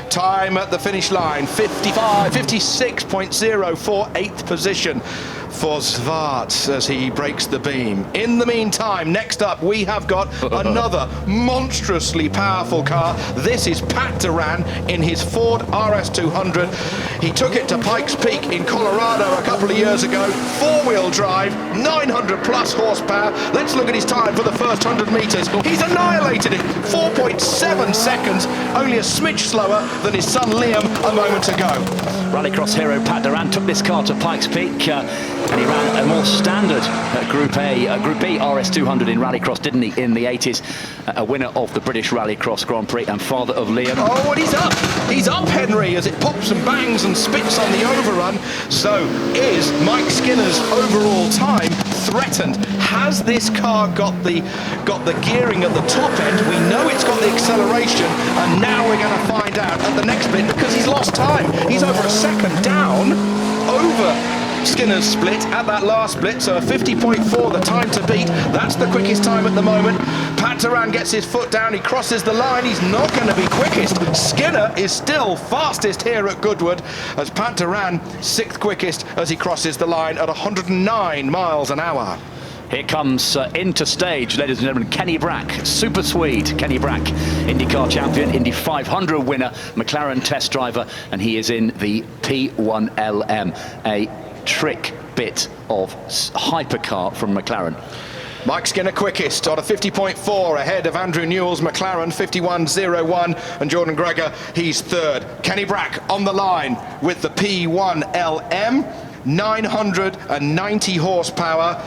Time at the finish line, 56.04, 8th position for Svart as he breaks the beam. In the meantime, next up we have got another monstrously powerful car. This is Pat Duran in his Ford RS200. He took it to Pikes Peak in Colorado a couple of years ago. 4-wheel drive, 900 plus horsepower. Let's look at his time for the first 100 metres. He's annihilated it, 4.7 seconds, only a smidge slower than his son Liam a moment ago. Rallycross hero Pat Duran took this car to Pikes Peak and he ran a more standard Group B RS200 in Rallycross, didn't he, in the 80s? A winner of the British Rallycross Grand Prix and father of Liam. Oh, and he's up! He's up, Henry, as it pops and bangs and spits on the overrun. So is Mike Skinner's overall time threatened? Has this car got the gearing at the top end? We know it's got the acceleration, and now we're going to find out at the next bit because he's lost time. He's over a second down over Skinner's split at that last split, so a 50.4 the time to beat. That's the quickest time at the moment. Pat Duran gets his foot down, he crosses the line, he's not going to be quickest. Skinner is still fastest here at Goodwood as Pat Duran 6th quickest as he crosses the line at 109 miles an hour. Here comes into stage, ladies and gentlemen, Kenny Brack, super Swede. Kenny Brack, IndyCar champion, Indy 500 winner, McLaren test driver, and he is in the P1LM, a trick bit of hypercar from McLaren. Mike Skinner quickest on a 50.4 ahead of Andrew Newell's McLaren 51.01, and Jordan Greger, he's 3rd. Kenny Brack on the line with the P1LM, 990 horsepower,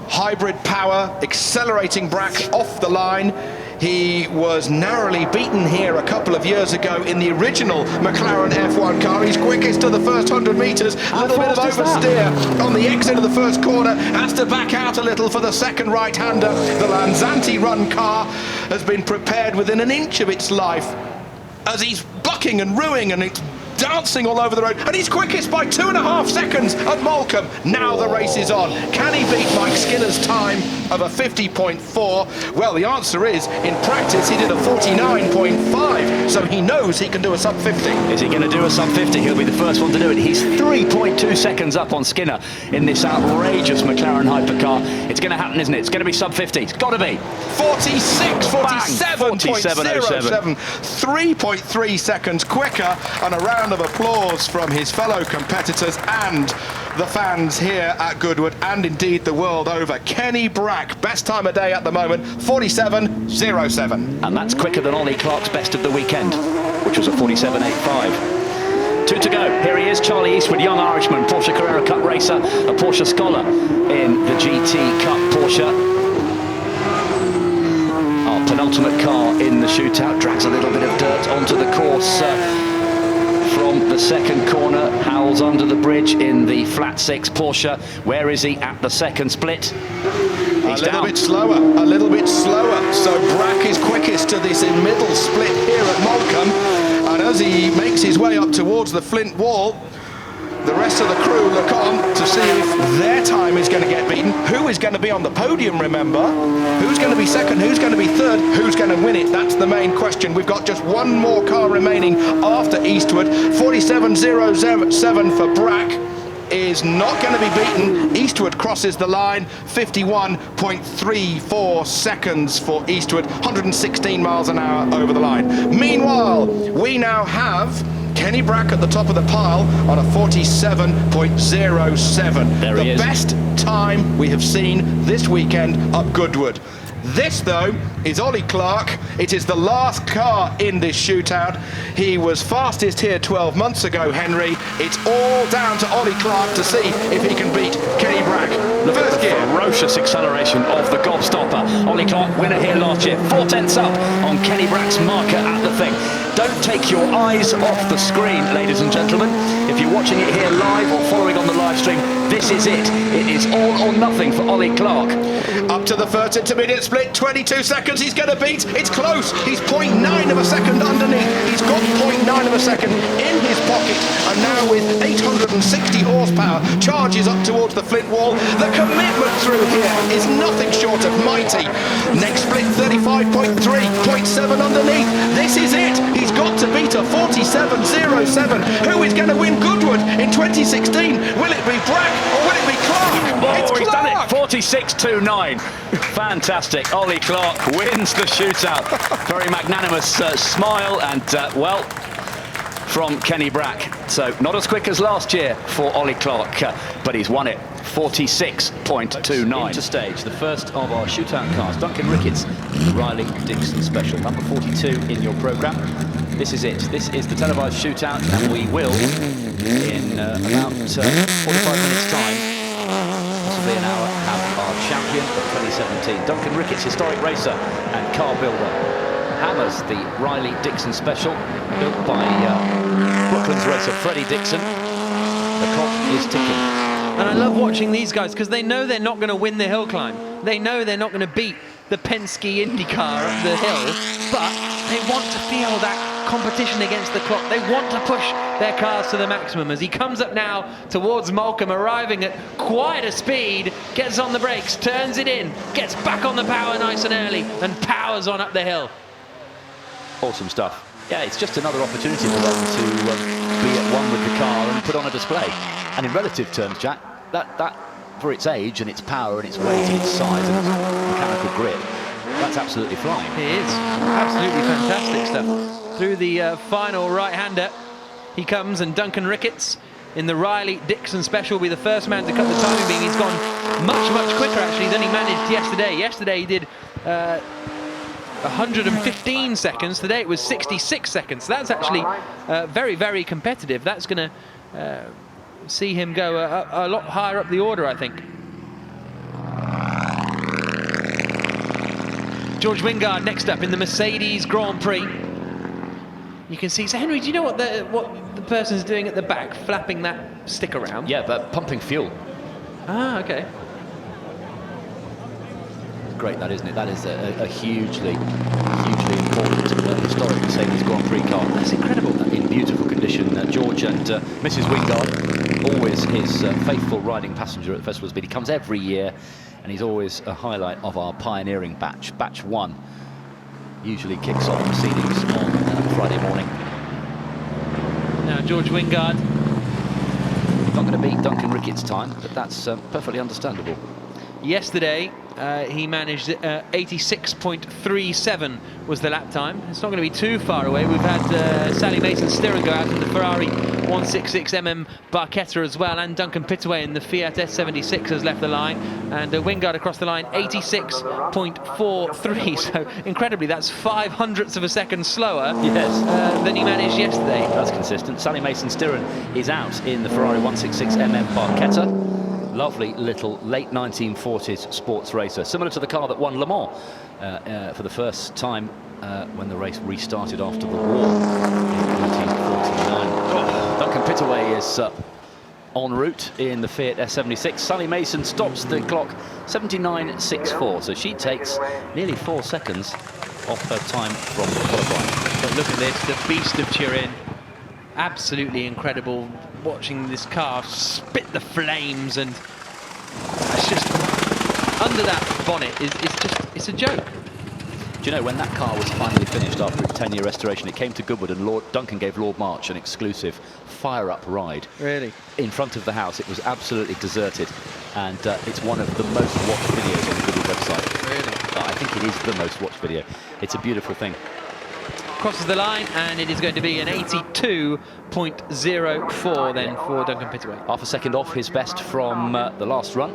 hybrid power, accelerating Brack off the line. He was narrowly beaten here a couple of years ago in the original McLaren F1 car. He's quickest to the first 100 metres. A little bit of oversteer on the exit of the first corner. Has to back out a little for the second right-hander. The Lanzanti run car has been prepared within an inch of its life as he's bucking and ruining and it's dancing all over the road, and he's quickest by 2.5 seconds at Moulcombe. Now the race is on. Can he beat Mike Skinner's time of a 50.4? Well, the answer is, in practice, he did a 49.5, so he knows he can do a sub 50. Is he going to do a sub 50? He'll be the first one to do it. He's 3.2 seconds up on Skinner in this outrageous McLaren hypercar. It's going to happen, isn't it? It's going to be sub 50. It's got to be. 47.07. 3.3 seconds quicker, and a round of applause from his fellow competitors and the fans here at Goodwood and indeed the world over. Kenny Brack, best time of day at the moment, 47.07. And that's quicker than Ollie Clark's best of the weekend, which was a 47.85. 2 to go. Here he is, Charlie Eastwood, young Irishman, Porsche Carrera Cup racer, a Porsche scholar in the GT Cup Porsche. Our penultimate car in the shootout drags a little bit of dirt onto the course from the second corner. Howells under the bridge in the flat 6 Porsche. Where is he at the second split? He's a little bit slower, a little bit slower. So Brack is quickest to this in middle split here at Moulcombe. And as he makes his way up towards the flint wall, the rest of the crew look on to see if their time is going to get beaten. Who is going to be on the podium, remember? Who's going to be second? Who's going to be third? Who's going to win it? That's the main question. We've got just one more car remaining after Eastwood. 47.07 for Brack is not going to be beaten. Eastwood crosses the line. 51.34 seconds for Eastwood. 116 miles an hour over the line. Meanwhile, we now have Kenny Brack at the top of the pile on a 47.07. There he the is. best time we have seen this weekend up Goodwood. This, though, is Ollie Clark. It is the last car in this shootout. He was fastest here 12 months ago, Henry. It's all down to Ollie Clark to see if he can beat Kenny Brack. Look First at the gear. ferocious acceleration of the gobstopper. Ollie Clark, winner here last year, 4/10 up on Kenny Brack's marker at the thing. Don't take your eyes off the screen, ladies and gentlemen. If you're watching it here live or following on the live stream, this is it. It is all or nothing for Ollie Clark. Up to the first intermediate split, 22 seconds. He's going to beat. It's close. He's 0.9 of a second underneath. He's got 0.9 of a second in his pocket. And now with 860 horsepower, charges up towards the flint wall. The commitment through here is nothing short of mighty. Next split, 35.3, 0.7 underneath. This is it. He's got to beat a 47.07. Who is going to win Goodwood in 2016? Will it be Brack or will it be Clark? It's He's Clark. done it, 46.29. Fantastic. Ollie Clark wins the shootout. Very magnanimous smile and, well, from Kenny Brack. So not as quick as last year for Ollie Clark, but he's won it. 46.29. Into stage, the first of our shootout cars. Duncan Ricketts, the Riley Dixon Special, number 42 in your programme. This is it. This is the televised shootout, and we will, in about 45 minutes' time, possibly an hour, have our champion of 2017. Duncan Ricketts, historic racer and car builder, hammers the Riley Dixon Special, built by Brooklyn's racer Freddie Dixon. The clock is ticking. And I love watching these guys because they know they're not going to win the hill climb. They know they're not going to beat the Penske IndyCar up the hill, but they want to feel that competition against the clock. They want to push their cars to the maximum. As he comes up now towards Malcolm, arriving at quite a speed, gets on the brakes, turns it in, gets back on the power nice and early, and powers on up the hill. Awesome stuff. Yeah, it's just another opportunity for them to be at one with the car and put on a display. And in relative terms, Jack, that for its age and its power and its weight and its size and its mechanical grip, that's absolutely flying. It is. Absolutely fantastic stuff. Through the final right-hander, he comes, and Duncan Ricketts in the Riley Dixon Special will be the first man to cut the timing beam. He's gone much, much quicker, actually, than he managed yesterday. Yesterday he did 115 seconds. Today it was 66 seconds. So that's actually very, very competitive. That's going to see him go a lot higher up the order, I think. George Wingard next up in the Mercedes Grand Prix. You can see. So Henry, do you know what the person's doing at the back, flapping that stick around? Yeah, but pumping fuel. Ah, okay. Great, that, isn't it? That is a hugely important historic Mercedes Grand Prix car. That's incredible. In beautiful condition. George and Mrs. Wingard, always his faithful riding passenger at the festival. He comes every year, and he's always a highlight of our pioneering batch. Batch 1 usually kicks off proceedings on Friday morning. Now George Wingard. Not going to beat Duncan Ricketts' time, but that's perfectly understandable. Yesterday, he managed 86.37 was the lap time. It's not going to be too far away. We've had Sally Mason-Stirren go out in the Ferrari 166mm Barchetta as well, and Duncan Pittaway in the Fiat S76 has left the line, and Wingard across the line 86.43. So incredibly, that's 0.05 of a second slower than he managed yesterday. That's consistent. Sally Mason-Stirren is out in the Ferrari 166mm Barchetta. Lovely little late 1940s sports racer, similar to the car that won Le Mans for the first time when the race restarted after the war in 1949. Duncan Pittaway is en route in the Fiat S76. Sally Mason stops the clock 79.64, so she takes nearly 4 seconds off her time from qualifying. But look at this, the beast of Turin. Absolutely incredible watching this car spit the flames, and it's just under that bonnet it's a joke. Do you know, when that car was finally finished after its 10-year restoration, it came to Goodwood, and Duncan gave Lord March an exclusive fire-up ride. Really? In front of the house. It was absolutely deserted, and it's one of the most watched videos on the Goodwood website. Really? I think it is the most watched video. It's a beautiful thing. crosses the line, and it is going to be an 82.04 then for Duncan Pittaway. Half a second off his best from the last run.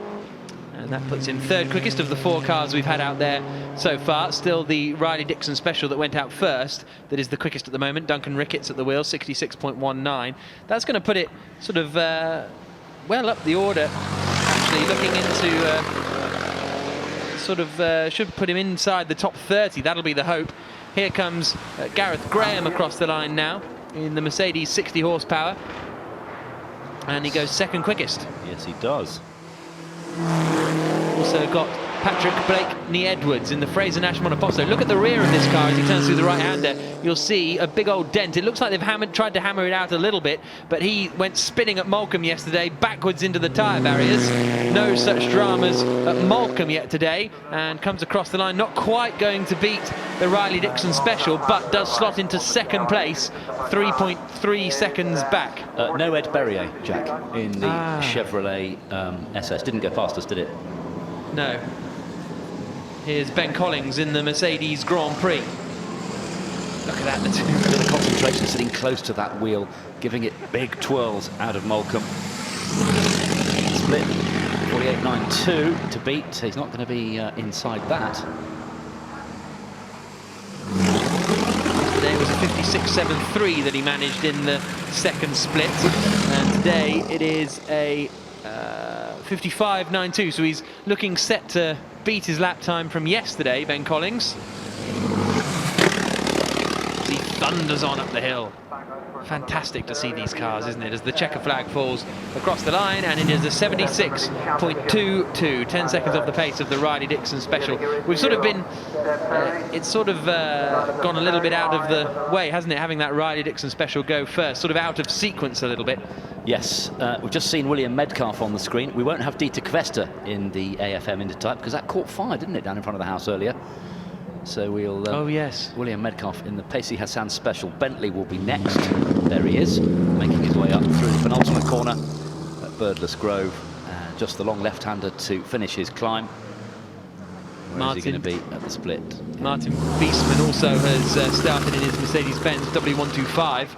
And that puts him third quickest of the 4 cars we've had out there so far. Still the Riley Dixon Special that went out first that is the quickest at the moment. Duncan Ricketts at the wheel, 66.19. That's going to put it sort of well up the order, actually, looking into should put him inside the top 30. That'll be the hope. Here comes Gareth Graham across the line now in the Mercedes 60 horsepower, and he goes second quickest. Yes, he does. Also got Patrick Blakeney-Edwards in the Fraser-Nash Monoposto. Look at the rear of this car as he turns through the right-hander. You'll see a big old dent. It looks like they've tried to hammer it out a little bit, but he went spinning at Moulcombe yesterday, backwards into the tyre barriers. No such dramas at Moulcombe yet today, and comes across the line, not quite going to beat the Riley Dixon Special, but does slot into second place, 3.3 seconds back. No Ed Berrier, Jack, in the Chevrolet SS. Didn't go past us, did it? No. Here's Ben Collins in the Mercedes Grand Prix. Look at that, the two. A bit of concentration, sitting close to that wheel, giving it big twirls out of Moulcombe. Split 48.92 to beat. He's not going to be inside that. Today was a 56.73 that he managed in the second split, and today it is a 55.92, so he's looking set to beat his lap time from yesterday, Ben Collins. He thunders on up the hill. Fantastic to see these cars, isn't it, as the checker flag falls across the line, and it is a 76.22, 10 seconds off the pace of the Riley Dixon Special. We've sort of been, it's sort of gone a little bit out of the way, hasn't it, having that Riley Dixon Special go first, sort of out of sequence a little bit. Yes, we've just seen William Medcalf on the screen. We won't have Dieter Kvester in the AFM Intertype because that caught fire, didn't it, down in front of the house earlier? So we'll... oh, yes. William Medcalf in the Pacey Hassan Special. Bentley will be next. There he is, making his way up through the penultimate corner at Birdless Grove. Just the long left-hander to finish his climb. Where is he going to be at the split? Martin Beesman also has started in his Mercedes-Benz W125.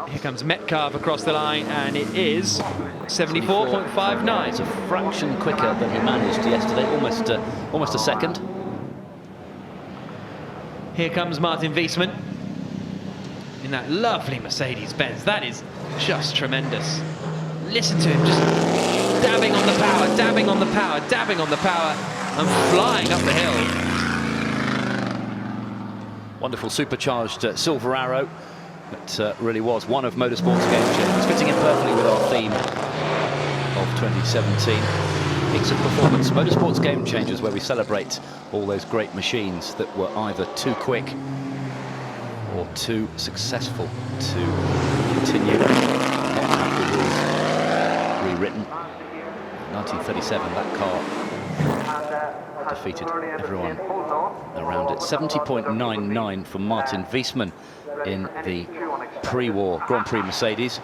Here comes Metcalf across the line, and it is 74.59. It's a fraction quicker than he managed yesterday, almost a second. Here comes Martin Wiesmann in that lovely Mercedes-Benz. That is just tremendous. Listen to him, just dabbing on the power, dabbing on the power, dabbing on the power, and flying up the hill. Wonderful supercharged Silver Arrow. That really was one of Motorsport's game changers, fitting in perfectly with our theme of 2017. Peaks of performance, Motorsport's game changers, where we celebrate all those great machines that were either too quick or too successful to continue, not have the rules rewritten. 1937, that car defeated everyone around it. 70.99 for Martin Wiesmann in the pre-war Grand Prix Mercedes.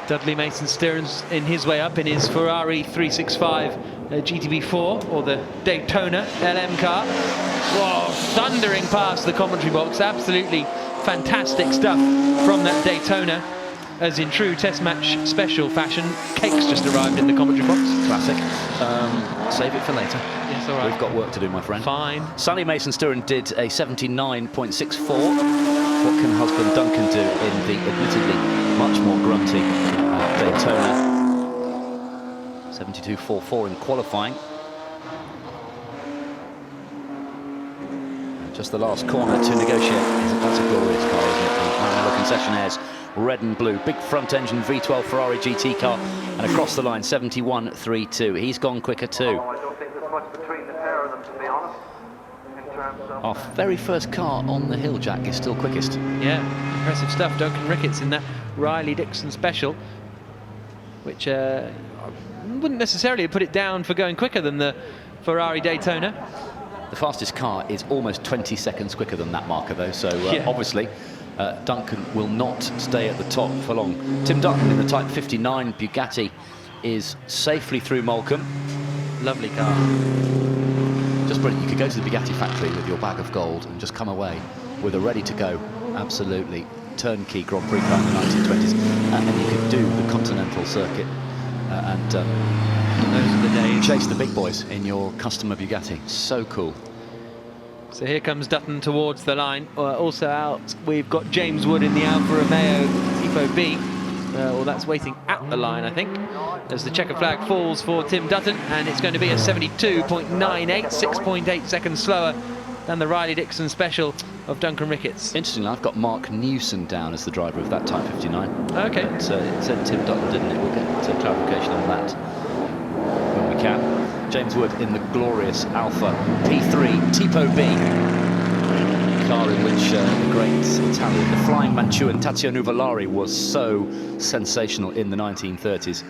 Dudley Mason-Stearns in his way up in his Ferrari 365 GTB4, or the Daytona LM car. Whoa, thundering past the commentary box. Absolutely fantastic stuff from that Daytona, as in true test match special fashion. Cake's just arrived in the commentary box. Classic. Save it for later. Yes, all right. We've got work to do, my friend. Fine. Sally Mason-Stearns did a 79.64. What can husband Duncan do in the admittedly much more grunty Daytona? 72.44 in qualifying. Just the last corner to negotiate. That's a glorious car, isn't it? The Maranello concessionaires, red and blue. Big front engine V12 Ferrari GT car, and across the line 71.32. He's gone quicker too. Our very first car on the hill, Jack, is still quickest. Yeah, impressive stuff. Duncan Ricketts in that Riley Dixon Special, which I wouldn't necessarily put it down for going quicker than the Ferrari Daytona. The fastest car is almost 20 seconds quicker than that marker, though, so obviously Duncan will not stay at the top for long. Tim Duncan in the Type 59 Bugatti is safely through Moulcombe. Lovely car. Just brilliant. You could go to the Bugatti factory with your bag of gold and just come away with a ready-to-go, absolutely turnkey Grand Prix car in the 1920s, and then you could do the Continental circuit and those are the days. Chase the big boys in your customer Bugatti. So cool. So here comes Dutton towards the line. Also out, we've got James Wood in the Alfa Romeo Tipo B. Well, that's waiting at the line, I think, as the checker flag falls for Tim Dutton, and it's going to be a 72.98, 6.8 seconds slower than the Riley-Dixon special of Duncan Ricketts. Interestingly, I've got Mark Newson down as the driver of that Type 59. Okay. It said Tim Dutton, didn't it? We'll get clarification on that when we can. James Wood in the glorious Alfa P3 Tipo B, car in which the great Italian, the flying Mantuan Tazio Nuvolari was so sensational in the 1930s.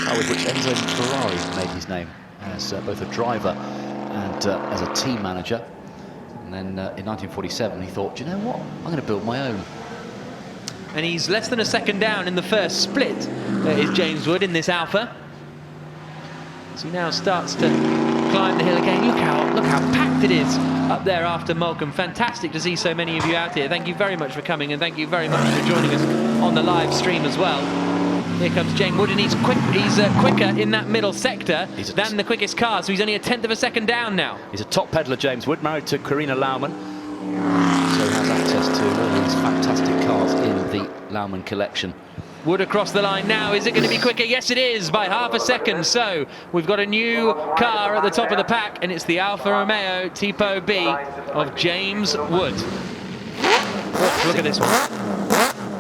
Car with which Enzo Ferrari made his name as both a driver and as a team manager. And then in 1947 he thought, do you know what, I'm going to build my own. And he's less than a second down in the first split, is James Wood in this Alfa. So he now starts to climb the hill again. Look how packed it is up there after Moulcombe. Fantastic to see so many of you out here. Thank you very much for coming, and thank you very much for joining us on the live stream as well. Here comes James Wood, and he's quicker in that middle sector than the quickest car, so he's only a tenth of a second down now. He's a top peddler, James Wood, married to Karina Laumann, so has access to all these fantastic cars in the Laumann collection. Wood across the line now. Is it going to be quicker? Yes, it is, by half a second. So we've got a new car at the top of the pack, and it's the Alfa Romeo Tipo B of James Wood. Look at this one.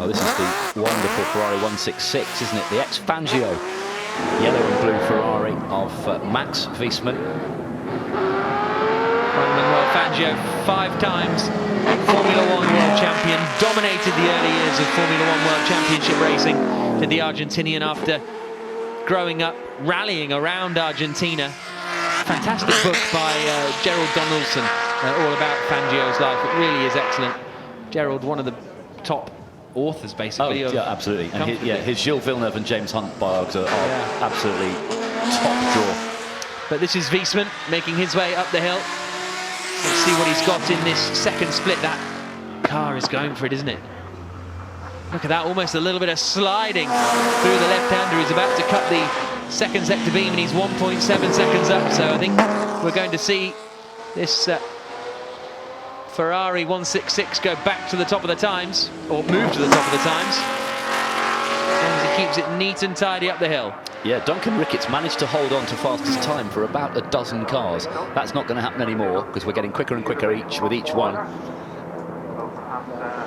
Oh, this is the wonderful Ferrari 166, isn't it? The ex-Fangio yellow and blue Ferrari of Max Wiesmann. Manuel Fangio, 5 times Formula 1 world champion, dominated the early years of Formula 1 world championship racing. Did the Argentinian after growing up, rallying around Argentina. Fantastic book by Gerald Donaldson, all about Fangio's life. It really is excellent. Gerald, one of the top authors, basically. Oh, yeah, absolutely. And his Gilles Villeneuve and James Hunt biographies are absolutely top draw. But this is Wiesmann making his way up the hill. Let's see what he's got in this second split. That car is going for it, isn't it? Look at that, almost a little bit of sliding through the left-hander. He's about to cut the second sector beam, and he's 1.7 seconds up. So I think we're going to see this Ferrari 166 go back to the top of the times, or move to the top of the times. And he keeps it neat and tidy up the hill. Yeah, Duncan Ricketts managed to hold on to fastest time for about a dozen cars. That's not going to happen anymore, because we're getting quicker and quicker with each one.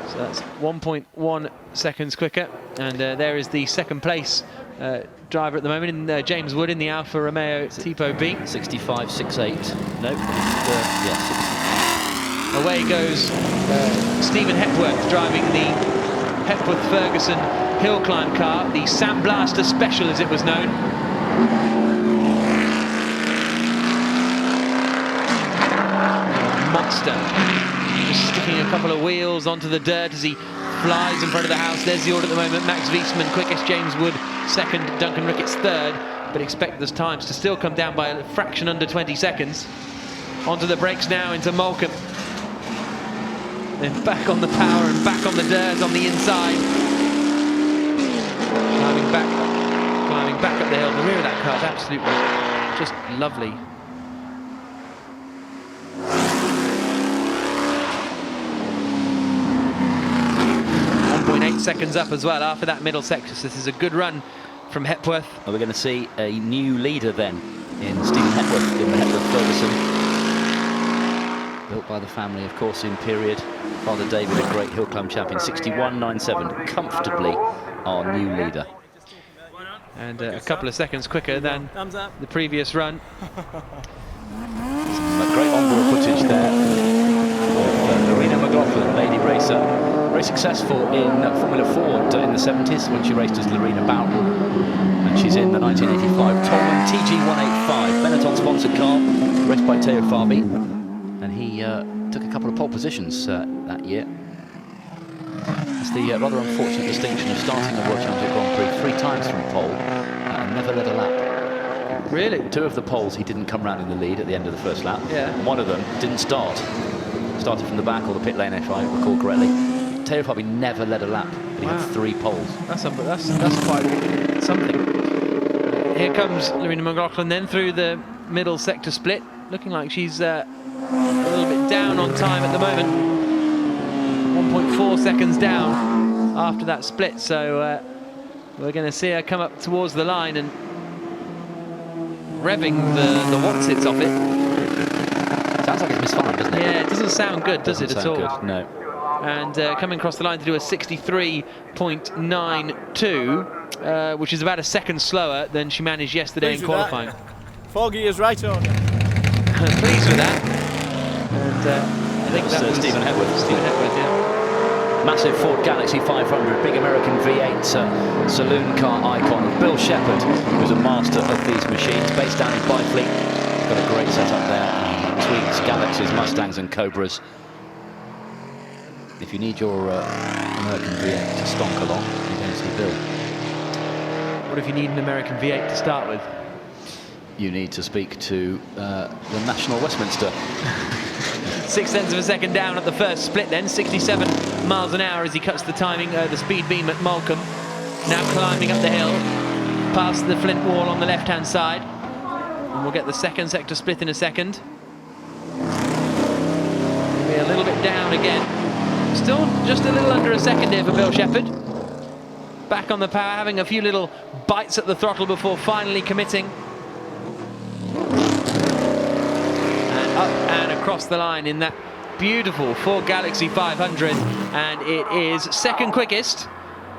So that's 1.1 seconds quicker, and there is the second place driver at the moment, in James Wood in the Alfa Romeo Tipo B. 65.68. No, yeah, 60. Away goes Stephen Hepworth driving the Hepworth-Ferguson Hillclimb car, the Sandblaster Special as it was known. Monster. Just sticking a couple of wheels onto the dirt as he flies in front of the house. There's the order at the moment. Max Wiesmann quickest, James Wood second, Duncan Ricketts third. But expect those times to still come down by a fraction under 20 seconds. Onto the brakes now into Moulcombe. Then back on the power and back on the dirt on the inside. Climbing back up the hill. The rear of that car is absolutely just lovely. .8 seconds up as well after that middle sector. So this is a good run from Hepworth. Are we going to see a new leader then in Stephen Hepworth in the Hepworth-Ferguson? Built by the family, of course, in period. Father David, a great Hillclimb champion, 61.97, comfortably our new leader. And a couple of seconds quicker than the previous run. A great onboard footage there of Lorena McLaughlin, lady racer. Very successful in Formula Ford in the 70s when she raced as Lorena Bowden. And she's in the 1985 Tolman TG185, Benetton sponsored car, raced by Teo Fabi. And he took a couple of pole positions that year. It's the rather unfortunate distinction of starting a World Championship Grand Prix 3 times from pole and never led a lap. Really? 2 of the poles he didn't come round in the lead at the end of the first lap. Yeah. One of them didn't start. started from the back, or the pit lane, if I recall correctly. Taylor probably never led a lap, but he had 3 poles. That's quite something. Here comes Lorena McLaughlin then through the middle sector split, looking like she's a little bit down on time at the moment. 1.4 seconds down after that split, so we're going to see her come up towards the line and revving the Watsits off it. Sounds like it's misfired, doesn't it? Yeah, it doesn't sound good, does it, at all? Good, no. And coming across the line to do a 63.92, which is about a second slower than she managed yesterday in qualifying. Foggy is right on. Pleased with that. And I think that was Stephen Hepworth. Stephen Hepworth, yeah. Massive Ford Galaxy 500, big American V8 saloon car icon. Bill Shepherd, who's a master of these machines, based down in Byfleet. He's got a great setup there. Tweaks, Galaxies, Mustangs and Cobras. If you need your American V8 to stonk along, you're going to see Bill. What if you need an American V8 to start with? You need to speak to the National Westminster. 0.6 of a second down at the first split then, 67 miles an hour as he cuts the timing, the speed beam at Malcolm. Now climbing up the hill, past the flint wall on the left-hand side. And we'll get the second sector split in a second. Be a little bit down again. Still just a little under a second here for Bill Shepherd. Back on the power, having a few little bites at the throttle before finally committing. And up and across the line in that beautiful Ford Galaxy 500. And it is second quickest,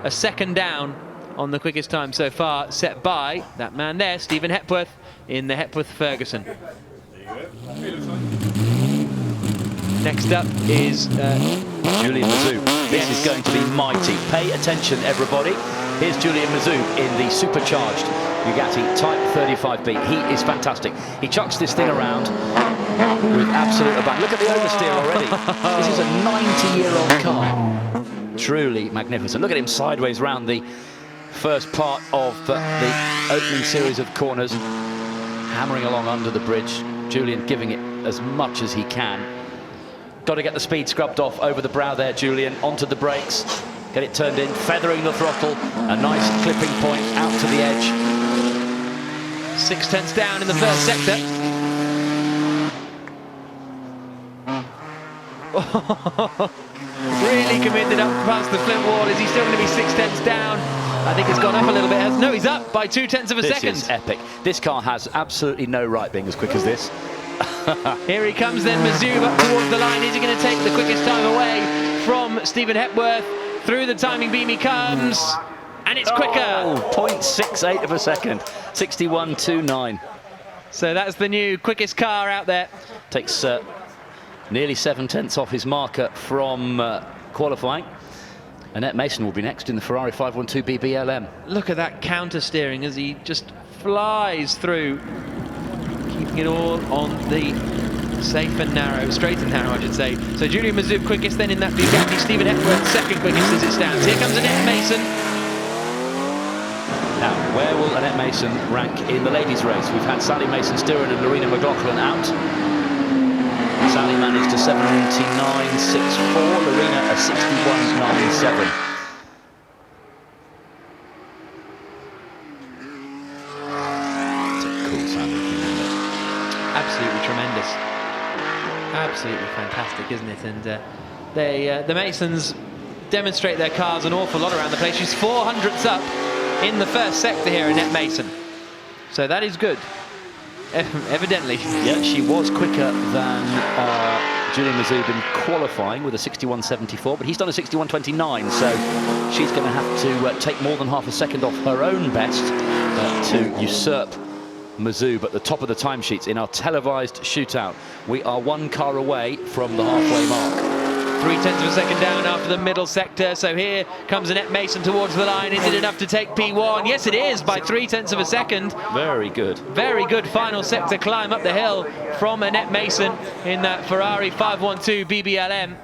a second down on the quickest time so far, set by that man there, Stephen Hepworth, in the Hepworth-Ferguson. Next up is Julian Mazoub. This is going to be mighty. Pay attention, everybody. Here's Julian Mazoub in the supercharged Bugatti Type 35B. He is fantastic. He chucks this thing around with absolute abandon. Look at the oversteer already. This is a 90-year-old car. Truly magnificent. Look at him sideways round the first part of the opening series of corners, hammering along under the bridge. Julian giving it as much as he can. Got to get the speed scrubbed off over the brow there, Julian. Onto the brakes, get it turned in, feathering the throttle. A nice clipping point out to the edge. 0.6 down in the first sector. Really committed up past the flint wall. Is he still going to be 0.6 down? I think it's gone up a little bit. No, he's up by 0.2 of a second. This is epic. This car has absolutely no right being as quick as this. Here he comes then, Mazoub up towards the line. Is he going to take the quickest time away from Stephen Hepworth? Through the timing beam he comes, and it's quicker. 0.68 of a second, 61.29. So that's the new quickest car out there. Takes nearly 7/10 off his marker from qualifying. Annette Mason will be next in the Ferrari 512 BBLM. Look at that counter steering as he just flies through, keeping it all on the safe and narrow, straight and narrow, I should say. So Julian Mazoub quickest, then in that Bugatti. Stephen Hepworth second quickest as it stands. Here comes Annette Mason. Now, where will Annette Mason rank in the ladies' race? We've had Sally Mason-Stewart and Lorena McLaughlin out. Sally managed a 79.64, Lorena a 61.97. It's a cool sounding thing, isn't it? Absolutely tremendous. Absolutely fantastic, isn't it? And the Masons demonstrate their cars an awful lot around the place. She's 400ths up in the first sector here, Annette Mason. So that is good. Evidently. Yeah, she was quicker than Julian Mazoub in qualifying with a 61.74, but he's done a 61.29, so she's going to have to take more than half a second off her own best to usurp Mazoub at the top of the timesheets in our televised shootout. We are one car away from the halfway mark. 0.3 of a second down after the middle sector. So here comes Annette Mason towards the line. Is it enough to take P1? Yes, it is, by 0.3 of a second. Very good. Very good final sector climb up the hill from Annette Mason in that Ferrari 512 BBLM.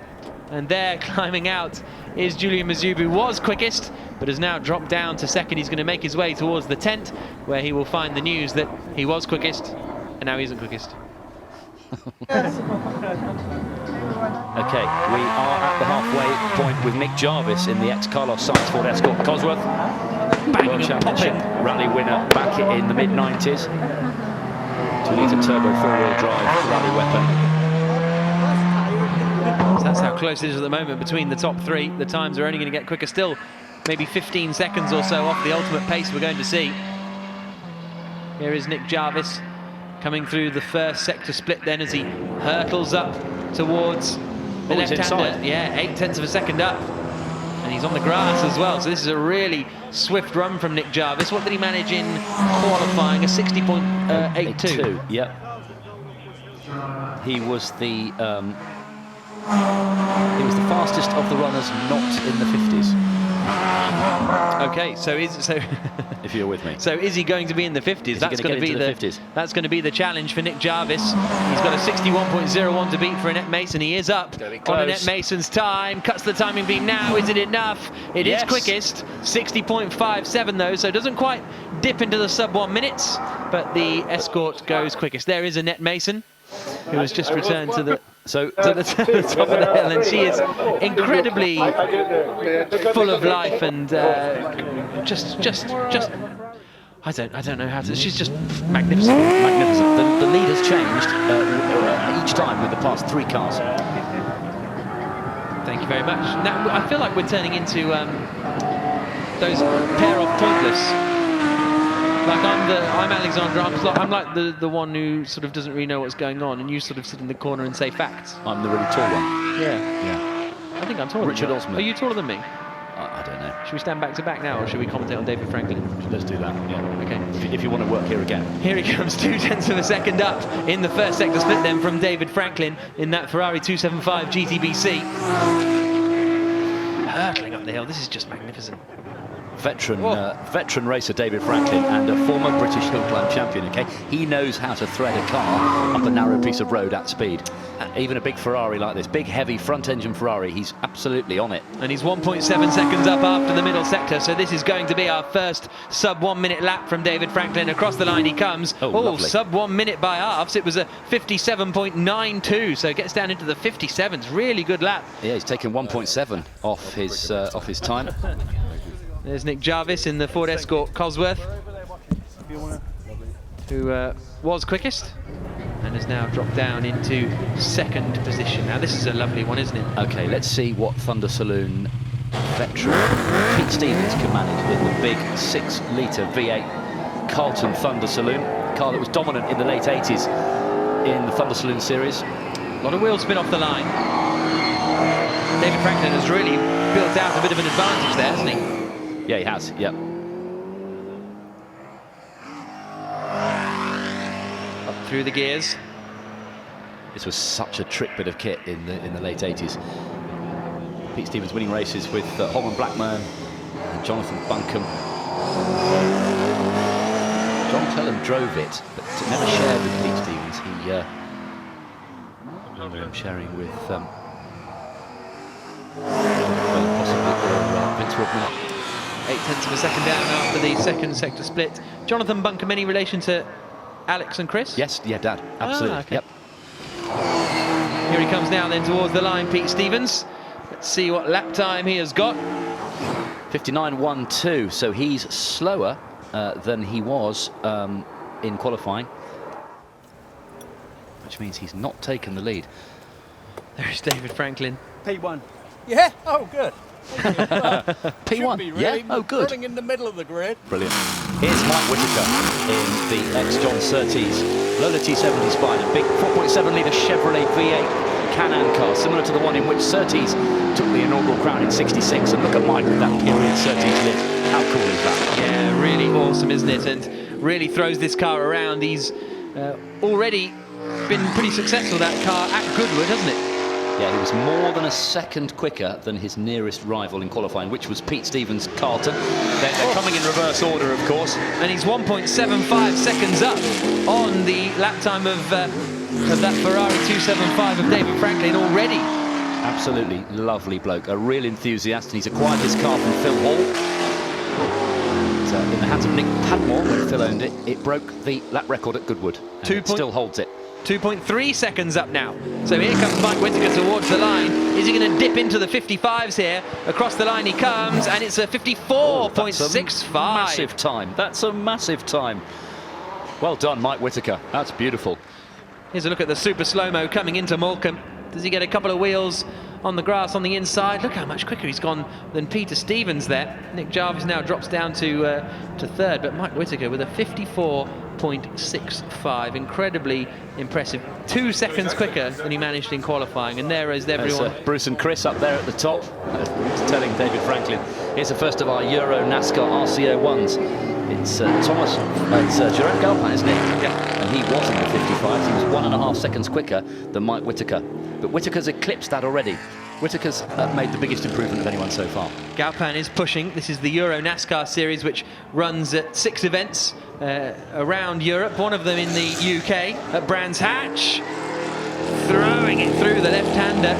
And there, climbing out, is Julian Mazoub, who was quickest, but has now dropped down to second. He's going to make his way towards the tent, where he will find the news that he was quickest, and now he isn't quickest. Okay, we are at the halfway point with Nick Jarvis in the ex-Carlos Sainz Ford Escort Cosworth. World Championship rally winner back in the mid-90s. 2-litre turbo four-wheel drive rally weapon. So that's how close it is at the moment between the top three. The times are only going to get quicker still. Maybe 15 seconds or so off the ultimate pace we're going to see. Here is Nick Jarvis coming through the first sector split then as he hurtles up towards the left-hander. Yeah, 0.8 of a second up. And he's on the grass as well. So this is a really swift run from Nick Jarvis. What did he manage in qualifying? A 60.82. Yep. He was the fastest of the runners not in the 50s. Okay, so if you're with me. So is he going to be in the 50s? That's going to be the 50s. That's going to be the challenge for Nick Jarvis. He's got a 61.01 to beat for Annette Mason. He is up on Annette Mason's time. Cuts the timing beam now. Is it enough? It is quickest. 60.57 though, so it doesn't quite dip into the sub 1 minutes, but the Escort goes quickest. There is Annette Mason, who has just returned to the top of the hill, and she is incredibly full of life and just I don't know how to. She's just magnificent. The lead has changed each time with the past 3 cars. Thank you very much. Now I feel like we're turning into those pair of pointless. Like I'm Alexandra. I'm like the one who sort of doesn't really know what's going on, and you sort of sit in the corner and say facts. I'm the really tall one. Yeah. I think I'm taller. Richard than you. Osman. Are you taller than me? I don't know. Should we stand back to back now, or should we commentate on David Franklin? Let's do that. Yeah. Okay. If you want to work here again. Here he comes, 0.2 of a second up in the first sector split then from David Franklin in that Ferrari 275 GTBC. Hurtling up the hill. This is just magnificent. Veteran racer David Franklin and a former British Hillclimb champion. Okay, he knows how to thread a car up a narrow piece of road at speed. Even a big Ferrari like this, big heavy front-engine Ferrari, he's absolutely on it. And he's 1.7 seconds up after the middle sector, so this is going to be our first sub 1 minute lap from David Franklin. Across the line he comes. Sub 1 minute by halves. It was a 57.92, so it gets down into the 57s. Really good lap. Yeah, he's taken 1.7 off his time. There's Nick Jarvis in the Ford Escort Cosworth, who was quickest and has now dropped down into second position. Now this is a lovely one, isn't it? Okay, let's see what Thunder Saloon veteran Pete Stevens can manage in the big 6-litre V8 Carlton Thunder Saloon, car that was dominant in the late 80s in the Thunder Saloon series. A lot of wheel spin off the line. David Franklin has really built out a bit of an advantage there, hasn't he? Yeah, he has, yep. Up through the gears. This was such a trick bit of kit in the late 80s. Pete Stevens winning races with Holman Blackman and Jonathan Buncombe. John Clellan drove it, but never shared with Pete Stevens. I remember him sharing with possibly Vince Woodman. 0.8 of a second down after the second sector split. Jonathan Buncombe, any relation to Alex and Chris? Yes, yeah, Dad, absolutely. Okay. Yep. Here he comes now then towards the line, Pete Stevens. Let's see what lap time he has got. 59.12, so he's slower than he was in qualifying, which means he's not taken the lead. There's David Franklin. P1. Yeah? Oh, good. P1, really, yeah? Oh, good. Running in the middle of the grid. Brilliant. Here's Mike Whitaker in the ex-John Surtees Lola T70 Spider, big 4.7-litre Chevrolet V8 Can-Am car, similar to the one in which Surtees took the inaugural crown in '66. And look at Mike with that period Surtees lived. How cool is that? Yeah, really awesome, isn't it? And really throws this car around. He's already been pretty successful, that car, at Goodwood, hasn't it? Yeah, he was more than a second quicker than his nearest rival in qualifying, which was Pete Stevens' Carlton. They're coming in reverse order, of course. And he's 1.75 seconds up on the lap time of that Ferrari 275 of David Franklin already. Absolutely lovely bloke, a real enthusiast, and he's acquired this car from Phil Hall. And, in the hands of Nick Padmore, when Phil owned it, it broke the lap record at Goodwood. And it still holds it. 2.3 seconds up now. So here comes Mike Whittaker towards the line. Is he going to dip into the 55s here? Across the line he comes, and it's a 54.65. Massive time. That's a massive time. Well done, Mike Whittaker. That's beautiful. Here's a look at the super slow-mo coming into Moulcombe. Does he get a couple of wheels on the grass on the inside? Look how much quicker he's gone than Peter Stevens there. Nick Jarvis now drops down to third, but Mike Whittaker with a 54.65. Incredibly impressive. 2 seconds quicker than he managed in qualifying, and there is everyone. Bruce and Chris up there at the top, telling David Franklin. Here's the first of our Euro NASCAR RCO1s. It's Jerome Galpin, isn't it? Yeah. And he was in the 55s. He was 1.5 seconds quicker than Mike Whittaker. But Whittaker's eclipsed that already. Whittaker's made the biggest improvement of anyone so far. Galpin is pushing. This is the Euro NASCAR series, which runs at 6 events around Europe. One of them in the UK at Brands Hatch. Throwing it through the left-hander.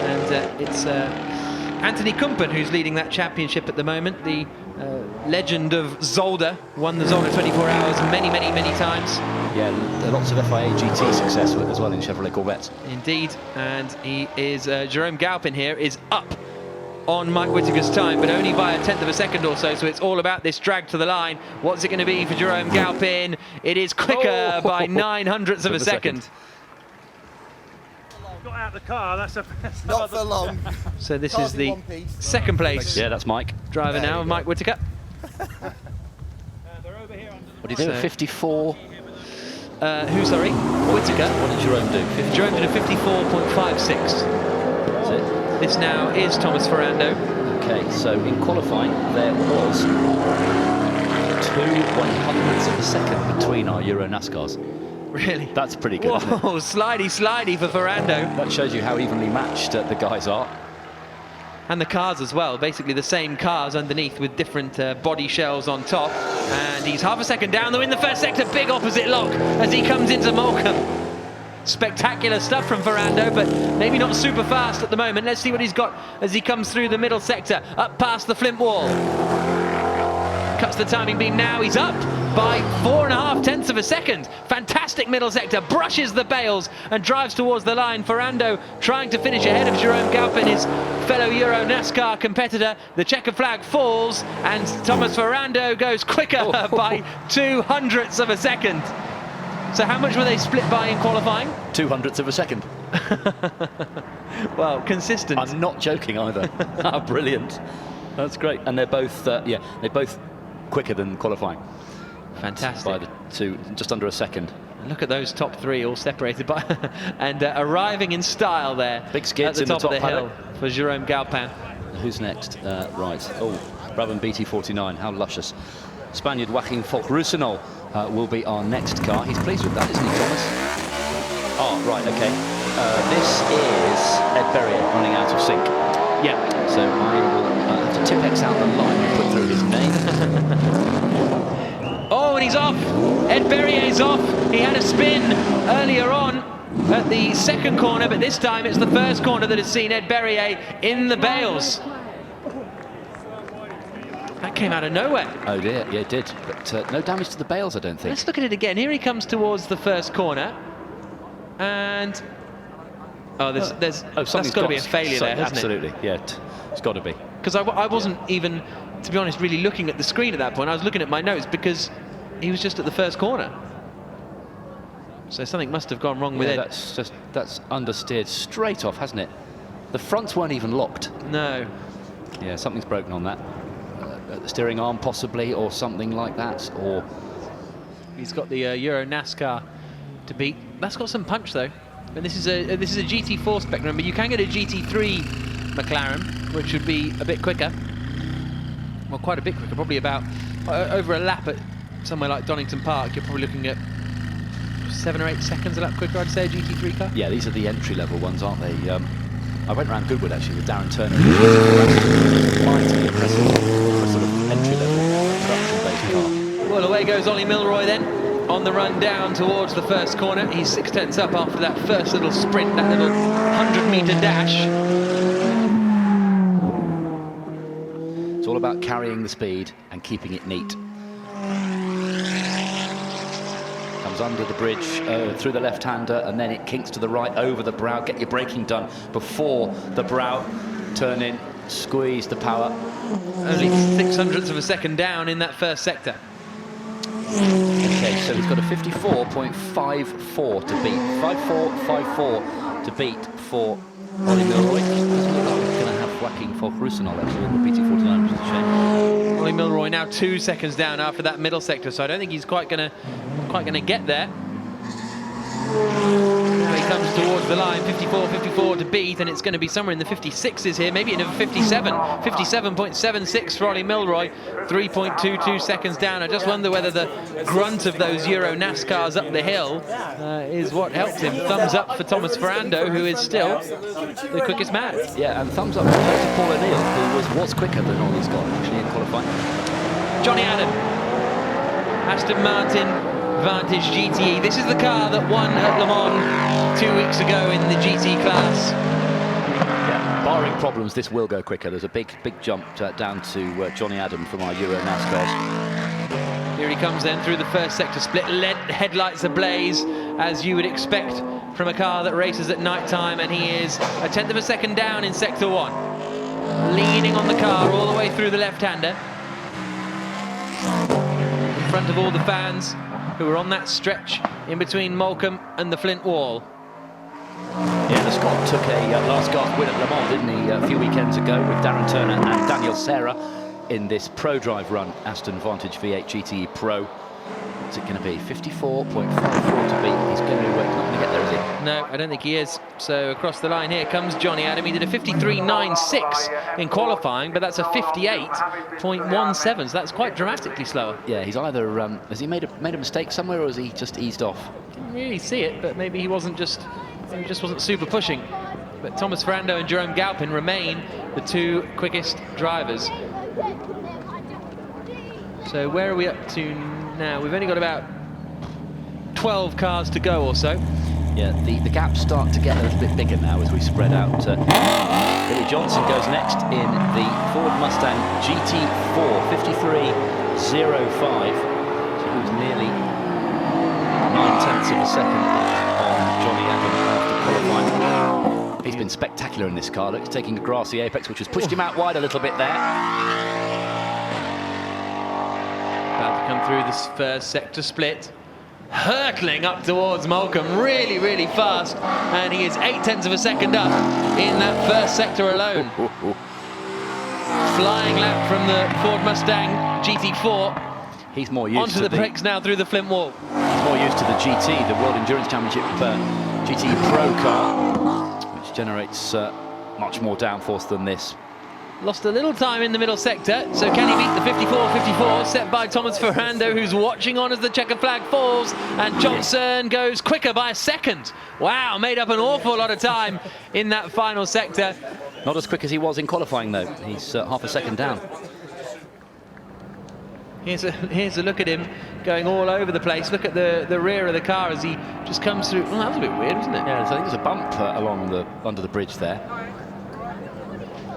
And it's Anthony Kumpen who's leading that championship at the moment. The legend of Zolder, won the Zolder 24 Hours many times. Yeah, lots of FIA GT success as well in Chevrolet Corvettes. Indeed, and he is, Jerome Galpin here is up on Mike Whittaker's time, but only by 1/10 of a second or so, so it's all about this drag to the line. What's it going to be for Jerome Galpin? It is quicker by 9/100 of a second. Got out the car, that's not for long. So this is the second place. Yeah, that's Mike. Driver now, Mike Whittaker. What did he do? A 54? Who, sorry? Whittaker. What did Jerome do? Jerome did a 54.56. That's it. This now is Thomas Ferrando. Okay, so in qualifying there was 2/100ths of a second between our Euro NASCARs. Really? That's pretty good, isn't it? Whoa, slidey for Ferrando. That shows you how evenly matched the guys are. And the cars as well, basically the same cars underneath with different body shells on top. And he's half a second down the win the first sector, big opposite lock as he comes into Moulcombe. Spectacular stuff from Ferrando, but maybe not super fast at the moment. Let's see what he's got as he comes through the middle sector, up past the Flint wall. Cuts the timing beam now, he's up by 4.5 of a second. Fantastic middle sector, brushes the bales and drives towards the line. Ferrando trying to finish ahead of Jerome Galpin, his fellow Euro NASCAR competitor. The checkered flag falls and Thomas Ferrando goes quicker by 2/100ths of a second. So how much were they split by in qualifying? 2/100ths of a second. Well, consistent. I'm not joking either. How brilliant. That's great. And they're both, they're both quicker than qualifying. Fantastic. By the two, just under a second. And look at those top three all separated by and arriving in style there. Big skids at the in top the of top the hill for Jerome Galpin. Who's next? Right. Oh, Brabham BT49. How luscious. Spaniard Joaquin Folk-Rusinol will be our next car. He's pleased with that, isn't he, Thomas? Oh, right, okay. This is Ed Berrier running out of sync. Yeah. So I will have to tip X out the line and put through his name. Oh, and he's off. Ed Berrier's off. He had a spin earlier on at the second corner, but this time it's the first corner that has seen Ed Berrier in the bales. That came out of nowhere. Oh dear, yeah, it did. But no damage to the bales, I don't think. Let's look at it again. Here he comes towards the first corner. And... Oh, that's got to be a failure there, hasn't absolutely. it? Absolutely, yeah. It's got to be. Because I wasn't even, to be honest, really looking at the screen at that point. I was looking at my notes because he was just at the first corner. So something must have gone wrong with it. That's understeered straight off, hasn't it? The fronts weren't even locked. No. Yeah, something's broken on that. The steering arm possibly, or something like that, or... He's got the Euro NASCAR to beat. That's got some punch though. And this is a GT4 spec, remember. You can get a GT3 McLaren, which would be a bit quicker. Well, quite a bit quicker, probably about over a lap at somewhere like Donington Park. You're probably looking at 7 or 8 seconds a lap quicker, I'd say, a GT3 car. Yeah, these are the entry-level ones, aren't they? I went around Goodwood actually with Darren Turner. Mighty impressive for a sort of entry-level production-based car. Well, away goes Ollie Milroy then, on the run down towards the first corner. He's 6/10 up after that first little sprint, that little 100-meter dash. It's all about carrying the speed and keeping it neat. Coming comes under the bridge, through the left-hander, and then it kinks to the right, over the brow. Get your braking done before the brow. Turn in, squeeze the power. Only 600ths of a second down in that first sector. Okay, so he's got a 54.54 to beat. 54.54 to beat for Ollie Milroy. Doesn't look like we're going to have whacking for Rusinol actually in the PT49, which is a shame. Ollie Milroy now 2 seconds down after that middle sector, so I don't think he's quite gonna get there. Now he comes towards the line, 54 to beat, and it's going to be somewhere in the 56s here, maybe in a 57.76 for Ollie Milroy, 3.22 seconds down. I just wonder whether the grunt of those Euro NASCARs up the hill is what helped him. Thumbs up for Thomas Ferrando, who is still the quickest man. Yeah, and thumbs up to Paul O'Neill, who was quicker than Ollie Scott actually in qualifying. Johnny Adam, Aston Martin Vantage GTE. This is the car that won at Le Mans 2 weeks ago in the GT class. Yeah, barring problems, this will go quicker. There's a big jump down to Johnny Adam from our Euro NASCARs. Here he comes then through the first sector split. Headlights ablaze, as you would expect from a car that races at night time, and he is a 10th of a second down in sector 1. Leaning on the car all the way through the left-hander. In front of all the fans who were on that stretch in between Moulcombe and the Flint Wall. Yeah, the Scot took a last gasp win at Le Mans, didn't he, a few weekends ago with Darren Turner and Daniel Serra in this Pro Drive run, Aston Vantage V8 GTE Pro. What's it going to be? 54.54 to beat. He's not going to get there, is he? No, I don't think he is. So across the line here comes Johnny Adam. He did a 53.96 in qualifying, but that's a 58.17, so that's quite dramatically slower. Yeah, he's either has he made a mistake somewhere, or has he just eased off? Didn't really see it, but maybe he just wasn't super pushing. But Thomas Ferrando and Jerome Galpin remain the 2 quickest drivers. So where are we up to now? We've only got about 12 cars to go or so. Yeah, the gaps start to get a little bit bigger now as we spread out. Billy Johnson goes next in the Ford Mustang GT4, 53.05. So he was nearly 9/10 of a second on Johnny Adam after qualifying. He's been spectacular in this car. Look, he's taking a grassy apex, which has pushed him out wide a little bit there. About to come through this first sector split. Hurtling up towards Moulcombe, really, really fast. And he is 0.8 of a second up in that first sector alone. Flying lap from the Ford Mustang GT4. He's more used onto the brakes now through the Flint Wall. He's more used to the GT, the World Endurance Championship GT Pro car, which generates much more downforce than this. Lost a little time in the middle sector, so can he beat the 54.54 set by Thomas Ferrando, who's watching on as the checker flag falls, and Johnson goes quicker by a second. Wow, made up an awful lot of time in that final sector. Not as quick as he was in qualifying, though. He's half a second down. Here's a look at him going all over the place. Look at the rear of the car as he just comes through. Well, that was a bit weird, wasn't it? Yeah, so I think there's a bump under the bridge there.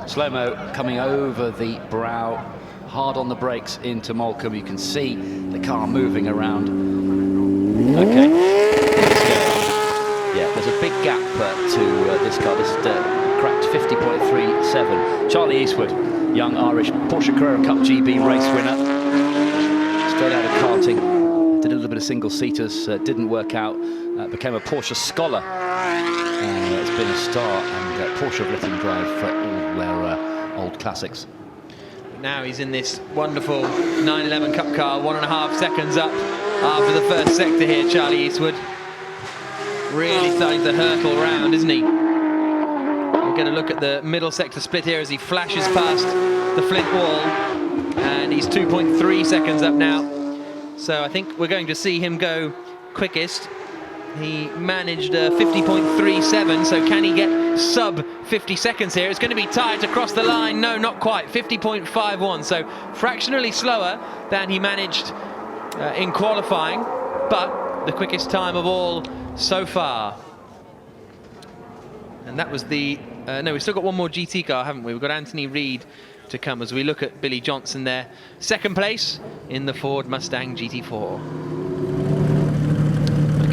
Slow-mo coming over the brow, hard on the brakes into Moulcombe. You can see the car moving around. Okay. Yeah, there's a big gap to this car. This cracked 50.37. Charlie Eastwood, young Irish Porsche Carrera Cup GB race winner. Straight out of karting. Did a little bit of single-seaters, didn't work out. Became a Porsche scholar. It's been a star, and Porsche have let him drive for all their old classics. Now he's in this wonderful 911 Cup car, 1.5 seconds up after the first sector here, Charlie Eastwood. Really starting to hurtle round, isn't he? We'll get a look at the middle sector split here as he flashes past the Flint Wall, and he's 2.3 seconds up now. So I think we're going to see him go quickest. He managed 50.37, so can he get sub 50 seconds here? It's going to be tight across the line. No, not quite. 50.51, so fractionally slower than he managed in qualifying, but the quickest time of all so far. And that was the... no, we've still got one more GT car, haven't we? We've got Anthony Reid to come as we look at Billy Johnson there. Second place in the Ford Mustang GT4.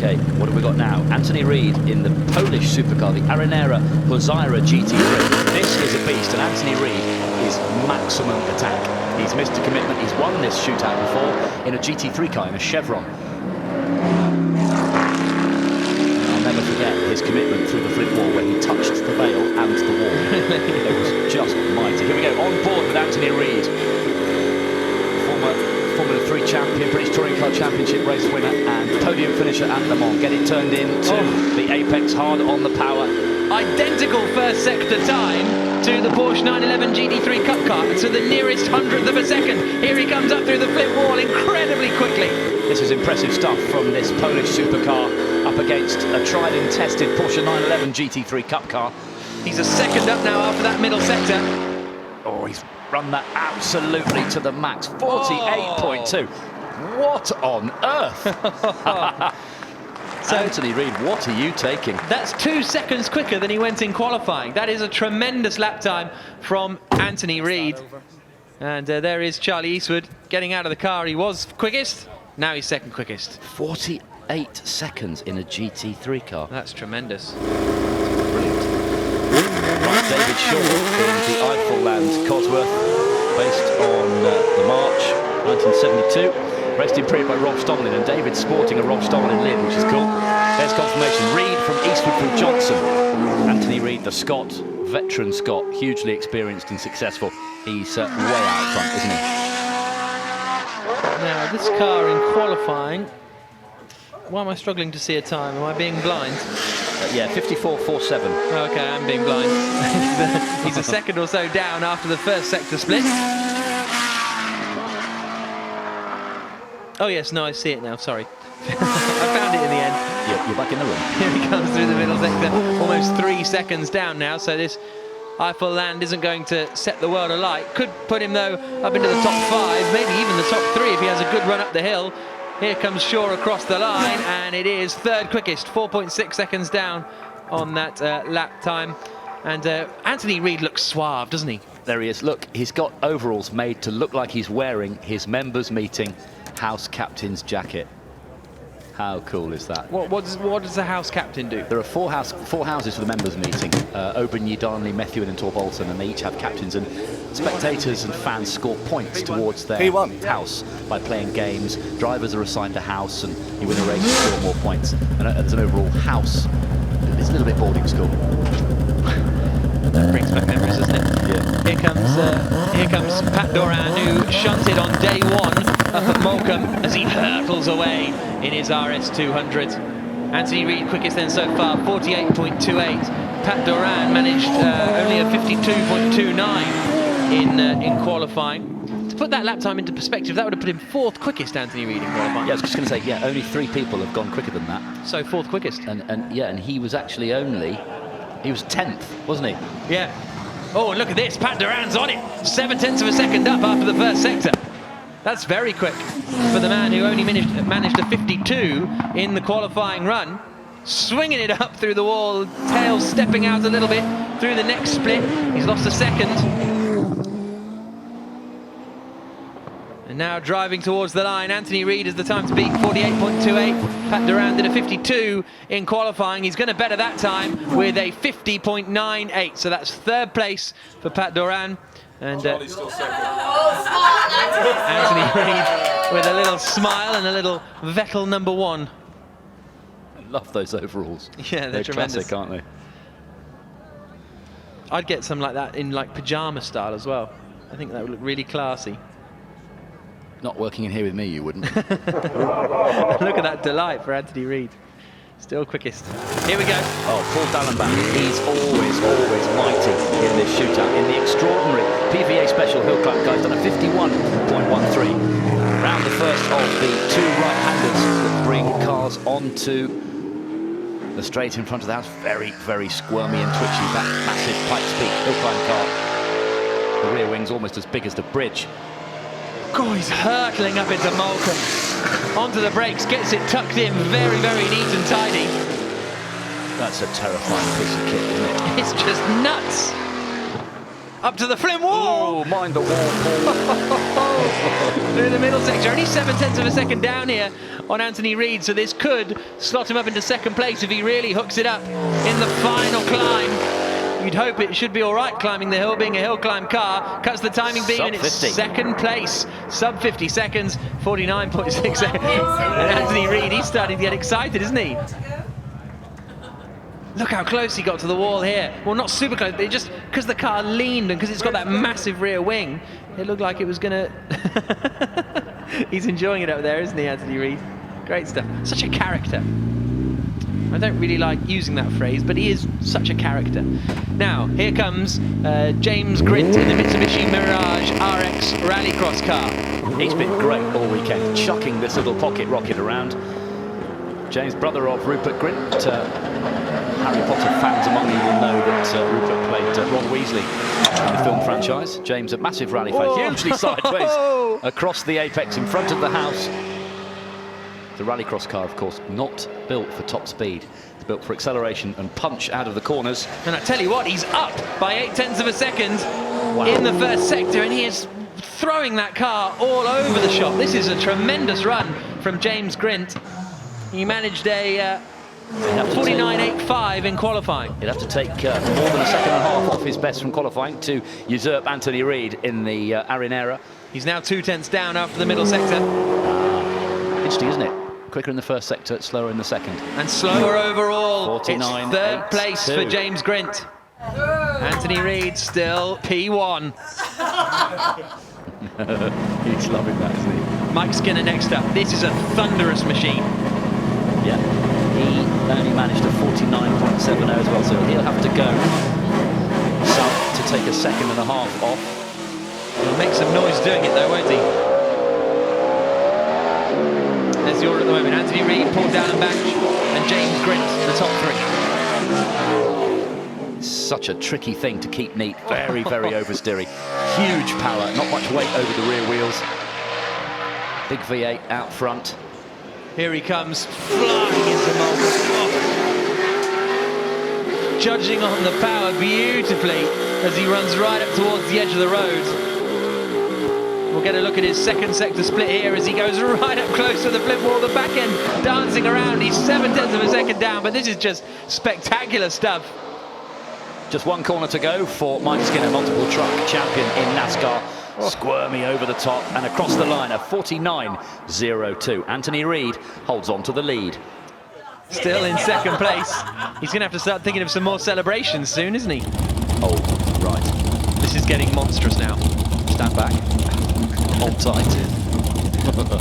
Okay, what have we got now? Anthony Reid in the Polish supercar, the Aranera Hozira GT3. This is a beast, and Anthony Reid is maximum attack. He's missed a commitment. He's won this shootout before in a GT3 car, in a Chevron. I'll never forget his commitment through the flint wall where he touched the veil and the wall. It was just mighty. Here we go, on board with Anthony Reid, former Formula 3 champion, British Touring Car Championship race winner and podium finisher at Le Mans. Get it turned into the apex, hard on the power. Identical first sector time to the Porsche 911 GT3 Cup car, to the nearest hundredth of a second. Here he comes up through the flip wall incredibly quickly. This is impressive stuff from this Polish supercar up against a tried and tested Porsche 911 GT3 Cup car. He's a second up now after that middle sector. Oh, he's run that absolutely to the max. 48.2. What on earth? So, Anthony Reid, what are you taking? That's 2 seconds quicker than he went in qualifying. That is a tremendous lap time from Anthony Reid. And there is Charlie Eastwood getting out of the car. He was quickest, now he's second quickest. 48 seconds in a GT3 car. That's tremendous. Brilliant. Right, David Shaw in the Eiffelland Cosworth, based on the March 1972. Raced in period by Rob Stomlin, and David sporting a Rob Stomlin lid, which is cool. There's confirmation. Reid from Eastwood from Johnson. Anthony Reid, the Scot, veteran Scot, hugely experienced and successful. He's way out front, isn't he? Now, this car in qualifying, why am I struggling to see a time? Am I being blind? Yeah, 54.47. Okay, I'm being blind. He's a second or so down after the first sector split. Oh yes, no, I see it now, sorry. I found it in the end. Yeah, you're back in the room. Here he comes through the middle sector, almost 3 seconds down now, so this Eiffelland isn't going to set the world alight. Could put him, though, up into the top 5, maybe even the top 3 if he has a good run up the hill. Here comes Shaw across the line, and it is third quickest, 4.6 seconds down on that lap time. And Anthony Reid looks suave, doesn't he? There he is. Look, he's got overalls made to look like he's wearing his members' meeting house captain's jacket. How cool is that? What does the house captain do? There are four houses for the members' meeting. Obanyi, Darnley, Methuen and Tor Bolton, and they each have captains, and spectators and fans score points towards their house by playing games. Drivers are assigned a house, and you win a race, you score more points. And as an overall house, it's a little bit boarding school. That brings back memories, doesn't it? Yeah. Here comes Pat Doran, who shunted on day 1 up at Moulcombe as he hurtles away in his RS200. Anthony Reid quickest then so far, 48.28. Pat Doran managed only a 52.29 in qualifying. To put that lap time into perspective, that would have put him 4th quickest, Anthony Reid, in qualifying. Yeah, I was just going to say, yeah, only 3 people have gone quicker than that. So 4th quickest. And he was actually only... He was 10th, wasn't he? Yeah. Oh, and look at this. Pat Doran's on it. 7/10 of a second up after the first sector. That's very quick for the man who only managed a 52 in the qualifying run. Swinging it up through the wall, tail stepping out a little bit through the next split. He's lost a second. And now driving towards the line, Anthony Reid has the time to beat, 48.28. Pat Doran did a 52 in qualifying. He's going to better that time with a 50.98. So that's 3rd place for Pat Doran. And Anthony Reid with a little smile and a little Vettel #1. I love those overalls. Yeah, they're tremendous. Classic, aren't they? I'd get some like that in like pyjama style as well. I think that would look really classy. Not working in here with me, you wouldn't. Look at that delight for Anthony Reid. Still quickest. Here we go. Oh, Paul Dallenbach, he's always mighty in this shootout. In the extraordinary PVA Special Hillclimb, guys, done a 51.13. Round the first of the 2 right-handers that bring cars onto the straight in front of the house. Very, very squirmy and twitchy. That massive Pikes Peak Hillclimb car. The rear wing's almost as big as the bridge. God, he's hurtling up into Moulcombe. Onto the brakes, gets it tucked in very, very neat and tidy. That's a terrifying piece of kit, isn't it? It's just nuts. Up to the Flint wall. Oh, mind the wall, Through the middle sector. Only 0.7 of a second down here on Anthony Reid, so this could slot him up into second place if he really hooks it up in the final climb. You'd hope it should be all right climbing the hill, being a hill climb car. Cuts the timing beam and it's second place. Sub 50 seconds, 49.6 seconds. And Anthony Reid, he's starting to get excited, isn't he? Look how close he got to the wall here. Well, not super close, but just because the car leaned and because it's got that massive rear wing, it looked like it was gonna... He's enjoying it up there, isn't he, Anthony Reid? Great stuff. Such a character. I don't really like using that phrase, but he is such a character. Now, here comes James Grint in the Mitsubishi Mirage RX Rallycross car. He's been great all weekend, chucking this little pocket rocket around. James, brother of Rupert Grint. Harry Potter fans among you will know that Rupert played Ron Weasley in the film franchise. James, a massive rally fan, hugely sideways across the apex in front of the house. The rallycross car, of course, not built for top speed. It's built for acceleration and punch out of the corners. And I tell you what, he's up by 0.8 of a second in the first sector, and he is throwing that car all over the shop. This is a tremendous run from James Grint. He managed a 49.85 in qualifying. He'd have to take more than a second and a half off his best from qualifying to usurp Anthony Reid in the Arenera. He's now 0.2 down after the middle sector. Interesting, isn't it? Quicker in the first sector, slower in the second. And slower overall. 49, it's third place for James Grint. Anthony Reid still P1. He's loving that, isn't he? Mike Skinner next up. This is a thunderous machine. Yeah, he only managed a 49.70 as well, so he'll have to go to take a second and a half off. He'll make some noise doing it though, won't he? There's the order at the moment. Anthony Reid, Paul Dallenbach and James Grint, the top three. Such a tricky thing to keep neat. Very, very oversteery. Huge power, not much weight over the rear wheels. Big V8 out front. Here he comes, flying into Malcolm. Oh. Judging on the power beautifully as he runs right up towards the edge of the road. We'll get a look at his second sector split here as he goes right up close to the flip wall, the back end dancing around. He's 0.7 of a second down, but this is just spectacular stuff. Just one corner to go for Mike Skinner, multiple truck champion in NASCAR. Squirmy over the top and across the line, a 49.02. Anthony Reid holds on to the lead. Still in second place. He's going to have to start thinking of some more celebrations soon, isn't he? Oh, right. This is getting monstrous now. Stand back. Hold tight.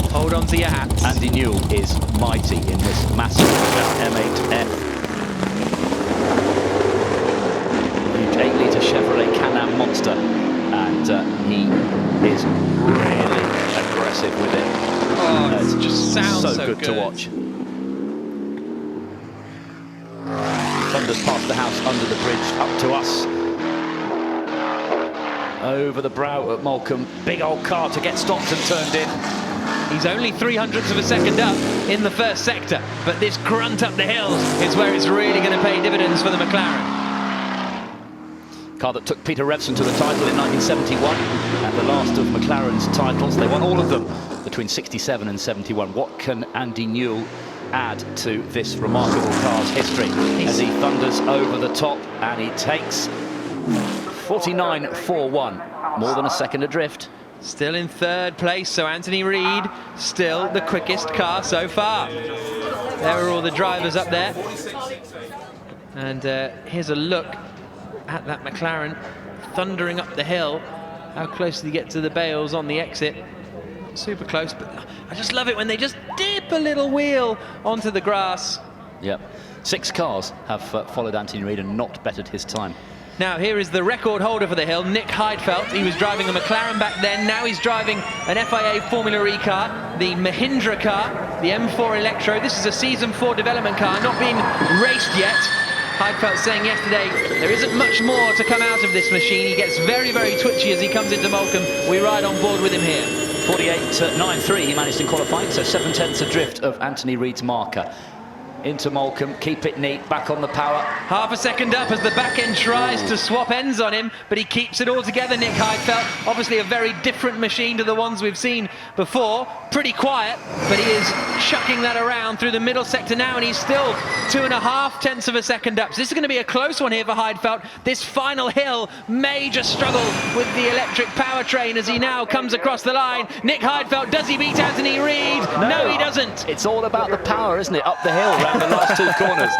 Hold on to your hats. Andy Newell is mighty in this massive M8F. Huge 8-litre Chevrolet Can-Am monster. And he is really aggressive with it. Oh, it just sounds so good to watch. Thunders past the house, under the bridge, up to us. Over the brow at Malcolm. Big old car to get stopped and turned in. He's only 0.03 of a second up in the first sector, but this grunt up the hill is where it's really going to pay dividends for the McLaren. Car that took Peter Revson to the title in 1971, and the last of McLaren's titles. They won all of them between 67 and 71. What can Andy Newell add to this remarkable car's history as he thunders over the top and he takes 49.41, more than a second adrift. Still in third place, so Anthony Reid still the quickest car so far. There are all the drivers up there. And here's a look at that McLaren thundering up the hill. How close did he get to the bales on the exit? Super close, but I just love it when they just dip a little wheel onto the grass. Yep. 6 cars have followed Anthony Reid and not bettered his time. Now here is the record holder for the hill, Nick Heidfeld. He was driving a McLaren back then. Now he's driving an FIA Formula E car, the Mahindra car, the M4 Electro. This is a Season 4 development car, not being raced yet. Heidfeld saying yesterday, there isn't much more to come out of this machine. He gets very, very twitchy as he comes into Moulcombe. We ride on board with him here. 48.93 he managed in qualifying, so 0.7 adrift of Anthony Reid's marker. into Moulcombe, keep it neat, back on the power. Half a second up as the back end tries to swap ends on him, but he keeps it all together, Nick Heidfeld. Obviously a very different machine to the ones we've seen before. Pretty quiet, but he is chucking that around through the middle sector now, and he's still 2.5 tenths of a second up. So this is going to be a close one here for Heidfeld. This final hill, major struggle with the electric powertrain as he now comes across the line. Nick Heidfeld, does he beat Anthony Reid? No, he doesn't. It's all about the power, isn't it? Up the hill, around the last 2 corners.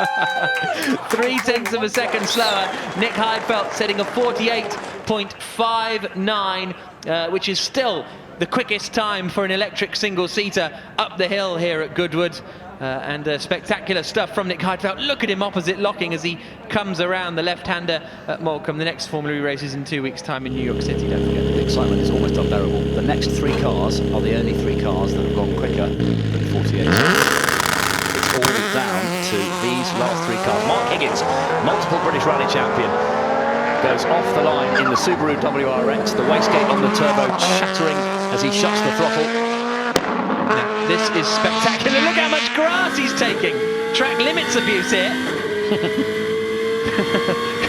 3 tenths of a second slower. Nick Heidfeld setting a 48.59, which is still the quickest time for an electric single-seater up the hill here at Goodwood. And spectacular stuff from Nick Heidfeld. Look at him opposite locking as he comes around the left-hander at Moulcombe. The next Formula E race is in 2 weeks' time in New York City, don't forget. The excitement is almost unbearable. The next 3 cars are the only 3 cars that have gone quicker than 48. It's all down to these last 3 cars. Mark Higgins, multiple British Rally champion, goes off the line in the Subaru WRX, the wastegate on the turbo shattering as he shuts the throttle. Now, this is spectacular. Look how much grass he's taking. Track limits abuse here.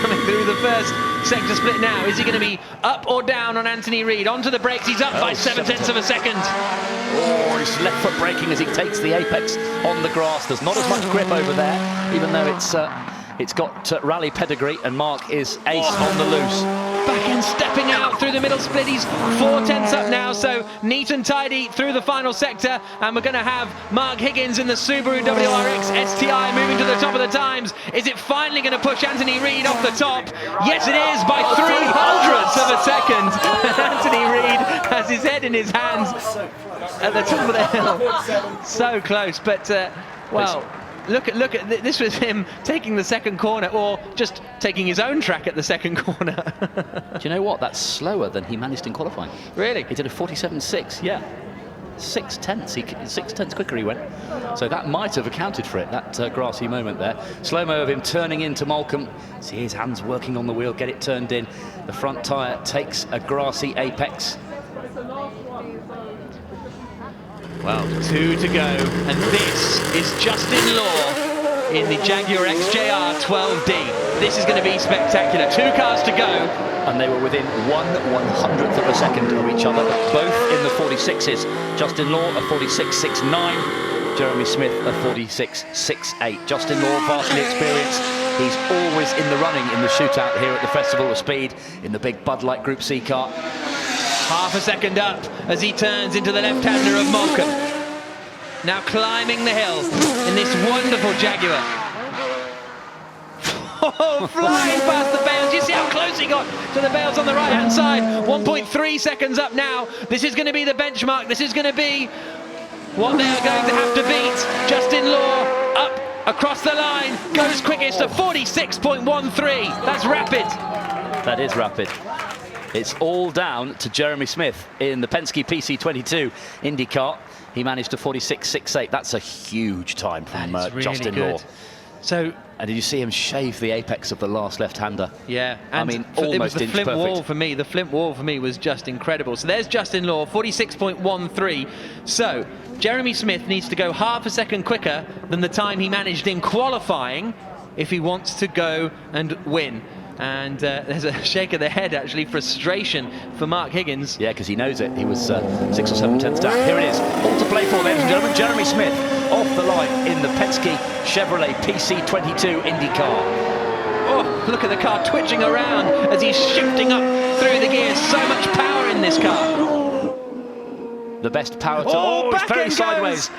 Coming through the first sector split now. Is he going to be up or down on Anthony Reid? Onto the brakes. He's up by 7 tenths of a second. Oh, he's left foot braking as he takes the apex on the grass. There's not as much grip over there, even though it's got rally pedigree, and Mark is ace on the loose. Back end stepping out through the middle split. He's 4 tenths up now, so neat and tidy through the final sector. And we're going to have Mark Higgins in the Subaru WRX STI moving to the top of the times. Is it finally going to push Anthony Reid off the top? Yes, it is, by 300ths of a second. Anthony Reid has his head in his hands at the top of the hill. So close, but well. Look at this was him taking the second corner, or just taking his own track at the second corner. Do you know what? That's slower than he managed in qualifying. Really? He did a 47.6, yeah. 6 tenths, 6 tenths quicker he went. So that might have accounted for it, that grassy moment there. Slow-mo of him turning into Moulcombe. See his hands working on the wheel, get it turned in. The front tyre takes a grassy apex. Well, 2 to go, and this is Justin Law in the Jaguar XJR 12D. This is going to be spectacular. 2 cars to go. And they were within 1/100th of a second of each other, both in the 46s. Justin Law a 46.69, Jeremy Smith a 46.68. Justin Law, vastly experienced. He's always in the running in the shootout here at the Festival of Speed in the big Bud Light Group C car. Half a second up as he turns into the left-hander of Moulcombe. Now climbing the hill in this wonderful Jaguar. Oh, flying past the bales. You see how close he got to the bales on the right-hand side. 1.3 seconds up now. This is going to be the benchmark. This is going to be what they are going to have to beat. Justin Law up across the line, goes quickest at 46.13. That's rapid. That is rapid. It's all down to Jeremy Smith in the Penske PC22 IndyCar. He managed a 46.68. That's a huge time from really Justin good. Law. So, and did you see him shave the apex of the last left-hander? Yeah, I mean, almost it was the inch Flint perfect. wall for me. The Flint wall for me was just incredible. So there's Justin Law, 46.13. So Jeremy Smith needs to go half a second quicker than the time he managed in qualifying if he wants to go and win. And there's a shake of the head, actually, frustration for Mark Higgins. Yeah, because he knows it. He was 6 or 7 tenths down. Here it is, all to play for, ladies and gentlemen. Jeremy Smith off the line in the Penske Chevrolet PC22 IndyCar. Oh, look at the car twitching around as he's shifting up through the gears. So much power in this car. The best power to... Oh, it's very sideways.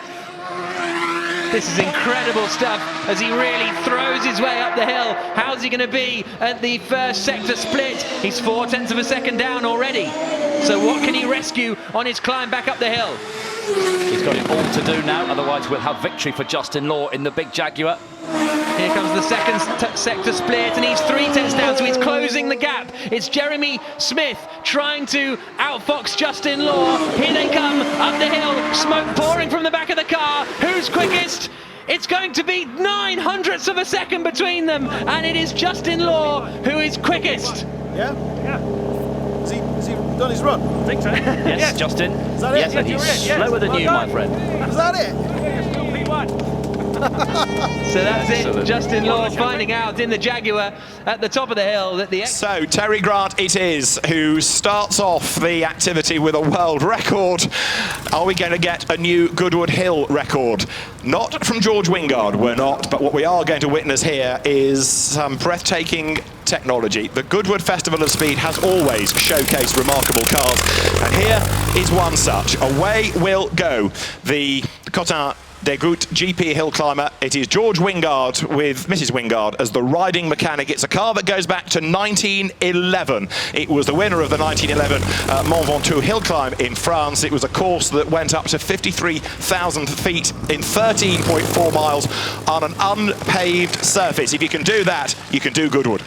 This is incredible stuff as he really throws his way up the hill. How's he going to be at the first sector split? He's 4 tenths of a second down already. So what can he rescue on his climb back up the hill? He's got it all to do now, otherwise we'll have victory for Justin Law in the big Jaguar. Here comes the second sector split, and he's 3 tenths down, so he's closing the gap. It's Jeremy Smith trying to outfox Justin Law. Here they come up the hill, smoke pouring from the back of the car. Who's quickest? It's going to be 900ths of a second between them, and it is Justin Law who is quickest. Yeah? Yeah. Has he done his run? I think so. Yes, Justin. Is that it? Yes, and he's slower than you, my friend. Is that it? Yeah, still P1. So that's it. Justin Law finding out in the Jaguar at the top of the hill that the... So Terry Grant it is who starts off the activity with a world record. Are we going to get a new Goodwood Hill record? Not from George Wingard, we're not, but what we are going to witness here is some breathtaking technology. The Goodwood Festival of Speed has always showcased remarkable cars, and here is one such. Away we'll go. The Cotin des Gouttes GP hill climber. It is George Wingard with Mrs. Wingard as the riding mechanic. It's a car that goes back to 1911. It was the winner of the 1911 Mont Ventoux hill climb in France. It was a course that went up to 53,000 feet in 13.4 miles on an unpaved surface. If you can do that, you can do Goodwood.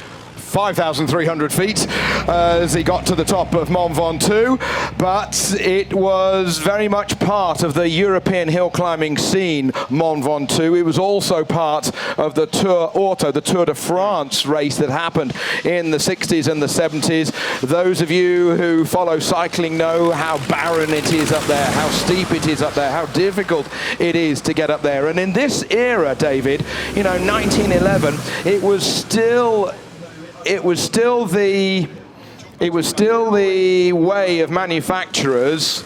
5,300 feet as he got to the top of Mont Ventoux, but it was very much part of the European hill climbing scene, Mont Ventoux. It was also part of the Tour Auto, the Tour de France race that happened in the 60s and the 70s. Those of you who follow cycling know how barren it is up there, how steep it is up there, how difficult it is to get up there. And in this era, David, you know, 1911, it was still the way of manufacturers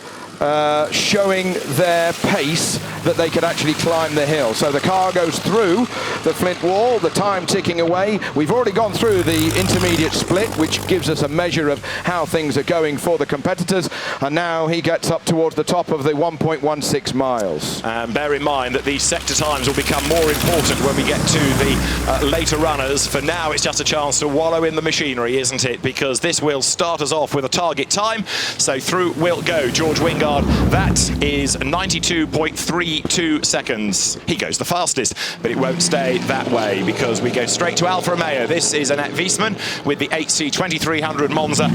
showing their pace that they could actually climb the hill. So the car goes through the flint wall, the time ticking away. We've already gone through the intermediate split, which gives us a measure of how things are going for the competitors. And now he gets up towards the top of the 1.16 miles. And bear in mind that these sector times will become more important when we get to the later runners. For now, it's just a chance to wallow in the machinery, isn't it? Because this will start us off with a target time. So through will go George Wingard. That is 92.32 seconds. He goes the fastest, but it won't stay that way because we go straight to Alfa Romeo. This is Annette Wiesmann with the HC 2300 Monza.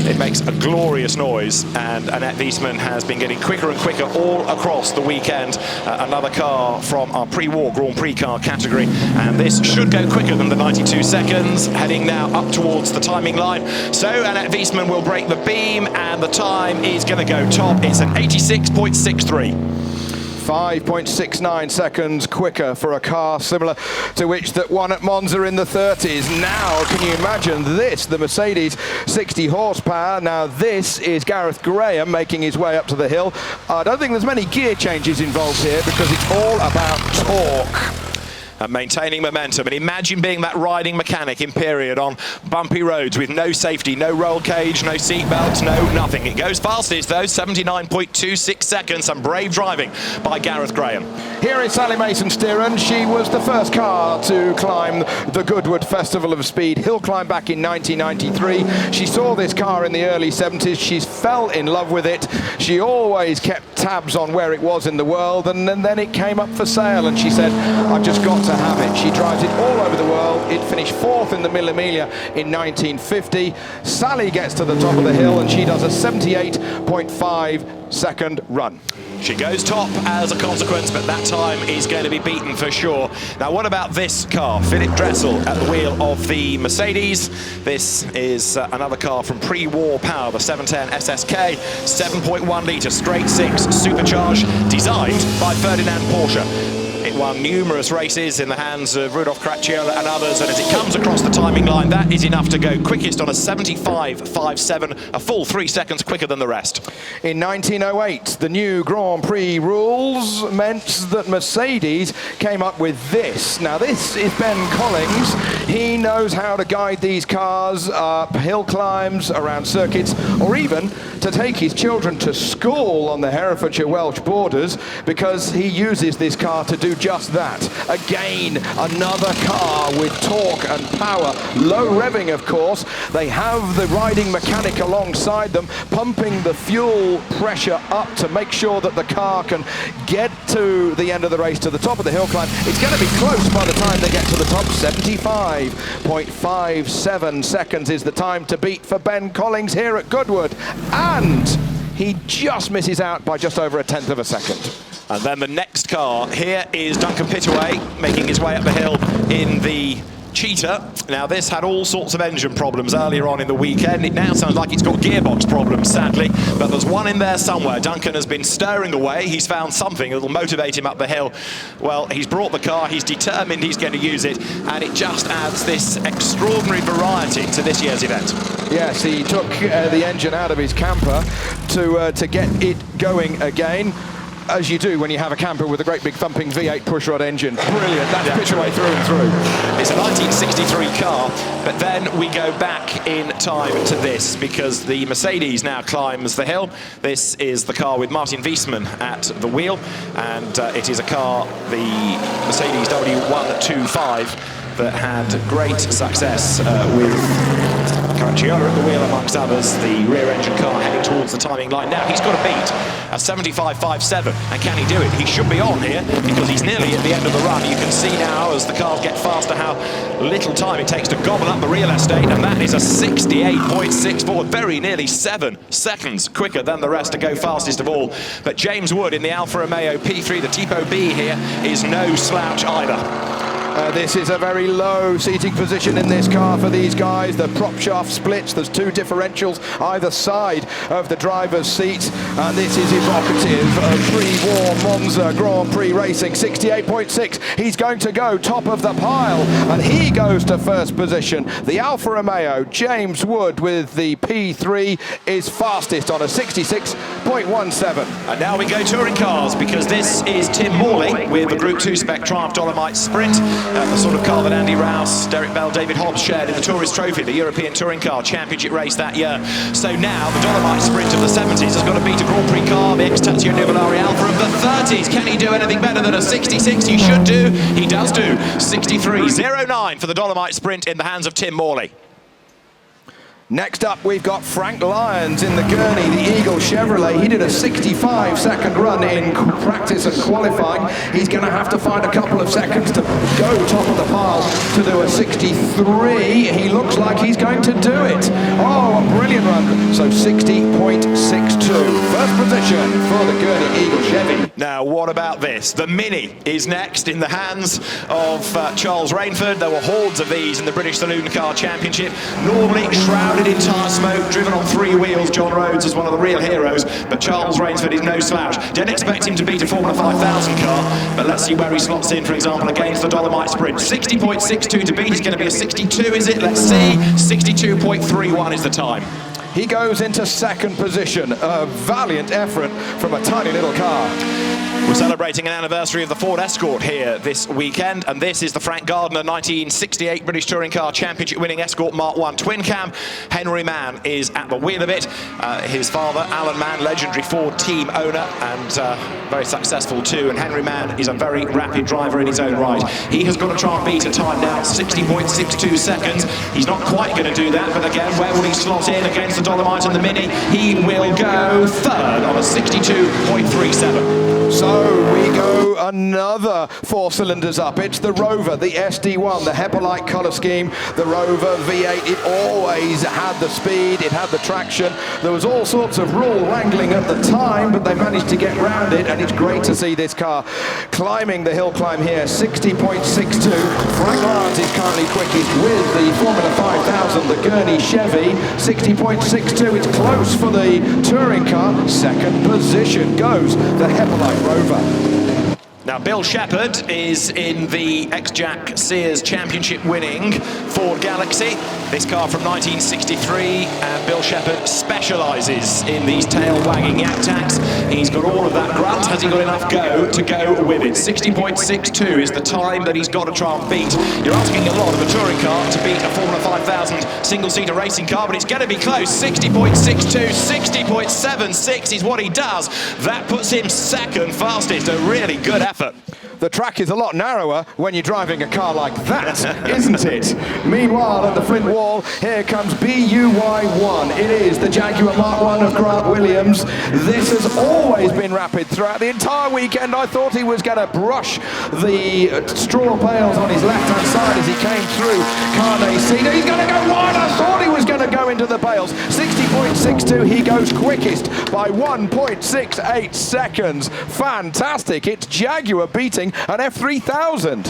It makes a glorious noise, and Annette Wiesmann has been getting quicker and quicker all across the weekend. Another car from our pre-war Grand Prix car category, and this should go quicker than the 92 seconds, heading now up towards the timing line. So Annette Wiesmann will break the beam, and the time is going to go top. It's an 86.63. 5.69 seconds quicker for a car similar to which that won at Monza in the 30s. Now, can you imagine this? The Mercedes 60 horsepower. Now, this is Gareth Graham making his way up to the hill. I don't think there's many gear changes involved here because it's all about torque. And maintaining momentum. And imagine being that riding mechanic in period on bumpy roads with no safety, no roll cage, no seat belts, no nothing. It goes fastest though, 79.26 seconds. Some brave driving by Gareth Graham. Here is Sally Mason-Steeren. She was the first car to climb the Goodwood Festival of Speed hill climb back in 1993. She saw this car in the early 70s. She fell in love with it. She always kept tabs on where it was in the world, and then it came up for sale, and she said, I've just got to have it. She drives it all over the world. It finished 4th in the Mille Miglia in 1950. Sally gets to the top of the hill and she does a 78.5 second run. She goes top as a consequence, but that time is going to be beaten for sure. Now, what about this car? Philip Dressel at the wheel of the Mercedes. This is another car from pre-war power, the 710 SSK, 7.1 litre straight six supercharged, designed by Ferdinand Porsche. It won numerous races in the hands of Rudolf Cracchiola and others, and as it comes across the timing line, that is enough to go quickest on a 75.57, a full 3 seconds quicker than the rest. In 1908, the new Grand Prix rules meant that Mercedes came up with this. Now, this is Ben Collins. He knows how to guide these cars up hill climbs, around circuits, or even to take his children to school on the Herefordshire-Welsh borders, because he uses this car to do just that. Again, another car with torque and power. Low revving, of course. They have the riding mechanic alongside them, pumping the fuel pressure up to make sure that the car can get to the end of the race, to the top of the hill climb. It's going to be close by the time they get to the top. 75.57 seconds is the time to beat for Ben Collins here at Goodwood. And he just misses out by just over 1/10 of a second. And then the next car, here is Duncan Pittaway making his way up the hill in the Cheetah. Now this had all sorts of engine problems earlier on in the weekend. It now sounds like it's got gearbox problems, sadly, but there's one in there somewhere. Duncan has been stirring away. He's found something that'll motivate him up the hill. Well, he's brought the car, he's determined he's going to use it, and it just adds this extraordinary variety to this year's event. Yes, he took the engine out of his camper to get it going again. As you do when you have a camper with a great big thumping V8 pushrod engine. Brilliant, that's pitch away through and through. It's a 1963 car, but then we go back in time to this because the Mercedes now climbs the hill. This is the car with Martin Wiesmann at the wheel, and it is a car, the Mercedes W125, that had great success with Caracciola at the wheel, amongst others. The rear engine car heading towards the timing line. Now he's got to beat a 75.57, and can he do it? He should be on here because he's nearly at the end of the run. You can see now as the cars get faster how little time it takes to gobble up the real estate, and that is a 68.64, very nearly 7 seconds quicker than the rest to go fastest of all. But James Wood in the Alfa Romeo P3, the Tipo B here, is no slouch either. This is a very low seating position in this car for these guys. The prop shaft splits. There's 2 differentials either side of the driver's seat. And this is evocative of pre-war Monza Grand Prix racing. 68.6. He's going to go top of the pile. And he goes to first position. The Alfa Romeo, James Wood with the P3 is fastest on a 66.17. And now we go touring cars because this is Tim Morley with the Group 2 Spec Triumph Dolomite Sprint. The sort of car that Andy Rouse, Derek Bell, David Hobbs shared in the Tourist Trophy, the European Touring Car Championship race that year. So now the Dolomite Sprint of the 70s has got to beat a Grand Prix car, the ex-Tazio Nuvolari Alfa of the 30s. Can he do anything better than a 66? He should do. He does do. 63.09 for the Dolomite Sprint in the hands of Tim Morley. Next up, we've got Frank Lyons in the Gurney, the Eagle Chevrolet. He did a 65-second run in practice and qualifying. He's going to have to find a couple of seconds to go top of the pile to do a 63. He looks like he's going to do it. Oh, a brilliant run. So 60.62. First position for the Gurney Eagle Chevy. Now, what about this? The Mini is next in the hands of Charles Rainford. There were hordes of these in the British Saloon Car Championship. Normally shrouded in tar smoke, driven on 3 wheels. John Rhodes is one of the real heroes, but Charles Rainsford is no slouch. Don't expect him to beat a Formula 5000 car, but let's see where he slots in, for example, against the Dolomite Sprint. 60.62 to beat. He's going to be a 62, is it? Let's see. 62.31 is the time. He goes into second position. A valiant effort from a tiny little car. We're celebrating an anniversary of the Ford Escort here this weekend, and this is the Frank Gardner 1968 British Touring Car Championship winning Escort Mark I twin cam. Henry Mann is at the wheel of it. His father, Alan Mann, legendary Ford team owner, and very successful too. And Henry Mann is a very rapid driver in his own right. He has got to try and beat a time now, 60.62 seconds. He's not quite going to do that, but again, where will he slot in against the Dolomite and the Mini? He will go third on a 62.37. So we go another 4 cylinders up. It's the Rover, the SD1, the Hepalite colour scheme. The Rover V8, it always had the speed, it had the traction. There was all sorts of rule wrangling at the time, but they managed to get round it, and it's great to see this car climbing the hill climb here. 60.62. Frank Lyons is currently quickest with the Formula 5000, the Gurney Chevy. 60.62. It's close for the touring car. Second position goes the Hepalite Rover. Now, Bill Shepherd is in the ex-Jack Sears Championship winning Ford Galaxy. This car from 1963, and Bill Shepherd specialises in these tail-wagging yak tacks. He's got all of that grunt. Has he got enough go to go with it? 60.62 is the time that he's got to try and beat. You're asking a lot of a touring car to beat a Formula 5000 single-seater racing car, but it's going to be close. 60.62, 60.76 is what he does. That puts him second fastest. A really good effort. The track is a lot narrower when you're driving a car like that, isn't it? Meanwhile, at the Flint Wall, here comes BUY1. It is the Jaguar Mark I of Grant Williams. This has always been rapid throughout the entire weekend. I thought he was going to brush the straw bales on his left-hand side as he came through Carne Cedar. He's going to go wide. I thought he was going to go into the bales. 60.62. He goes quickest by 1.68 seconds. Fantastic. It's Jaguar beating an F3000.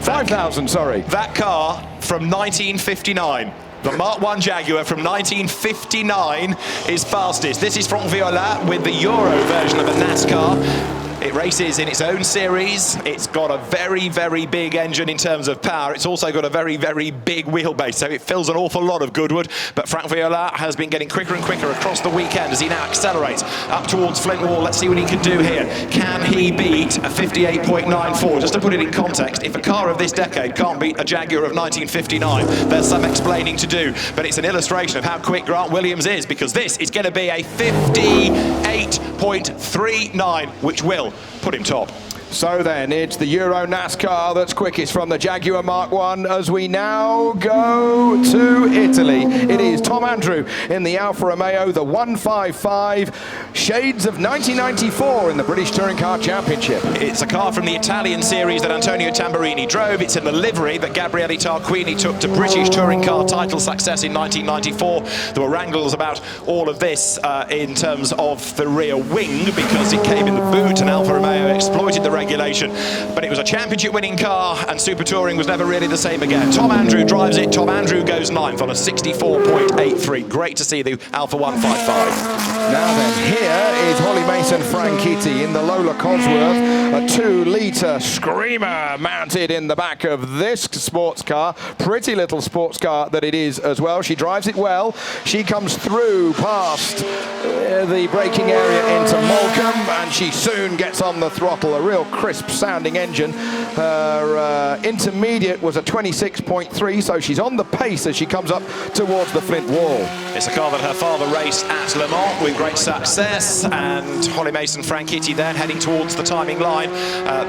5,000, sorry. That car from 1959. The Mark 1 Jaguar from 1959 is fastest. This is Franck Viola with the Euro version of a NASCAR. It races in its own series. It's got a very, very big engine in terms of power. It's also got a very, very big wheelbase, so it fills an awful lot of Goodwood. But Franck Viola has been getting quicker and quicker across the weekend as he now accelerates up towards Flint Wall. Let's see what he can do here. Can he beat a 58.94? Just to put it in context, if a car of this decade can't beat a Jaguar of 1959, there's some explaining to do. But it's an illustration of how quick Grant Williams is, because this is going to be a 58.39, which will put him top. So then, it's the Euro NASCAR that's quickest from the Jaguar Mark 1 as we now go to Italy. It is Tom Andrew in the Alfa Romeo, the 155, shades of 1994 in the British Touring Car Championship. It's a car from the Italian series that Antonio Tamburini drove. It's in the livery that Gabriele Tarquini took to British Touring Car title success in 1994. There were wrangles about all of this in terms of the rear wing, because it came in the boot and Alfa Romeo exploited the regulation, but it was a championship winning car and Super Touring was never really the same again. Tom Andrew drives it. Tom Andrew goes 9th on a 64.83. Great to see the Alfa 155. Now then, here is Holly Mason Franchitti in the Lola Cosworth, a 2-litre screamer mounted in the back of this sports car. Pretty little sports car that it is as well. She drives it well. She comes through past the braking area into Moulcombe, and she soon gets on the throttle. A real crisp sounding engine. Her intermediate was a 26.3, so she's on the pace as she comes up towards the Flint Wall. It's a car that her father raced at Le Mans with great success, and Holly Mason Franchitti then heading towards the timing line.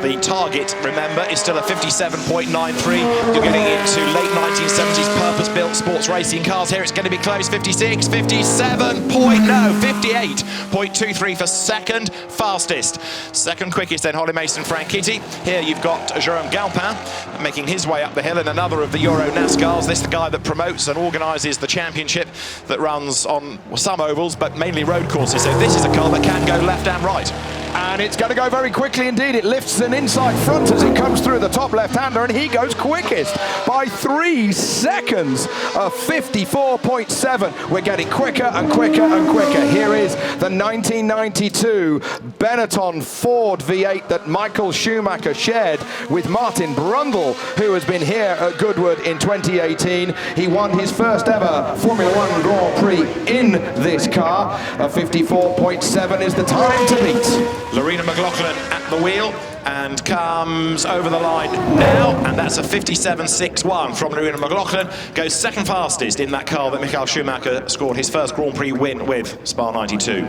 The target, remember, is still a 57.93. You're getting into late 1970s purpose-built sports racing cars. Here it's going to be close. 56, 58.23 for second fastest. Second quickest then Holly Mason Franchitti. Here you've got Jérôme Galpin making his way up the hill in another of the Euro NASCARs. This is the guy that promotes and organises the championship that runs on some ovals but mainly road courses. So this is a car that can go left and right. And it's going to go very quickly indeed. It lifts an inside front as it comes through the top left-hander, and he goes quickest by 3 seconds of 54.7. We're getting quicker and quicker and quicker. Here is the 1992 Benetton Ford V8 that Michael Schumacher shared with Martin Brundle, who has been here at Goodwood in 2018. He won his first ever Formula 1 Grand Prix in this car. A 54.7 is the time to beat. Lorena McLaughlin at the wheel and comes over the line now, and that's a 57.61 from Lorena McLaughlin. Goes second fastest in that car that Michael Schumacher scored his first Grand Prix win with, Spa 92.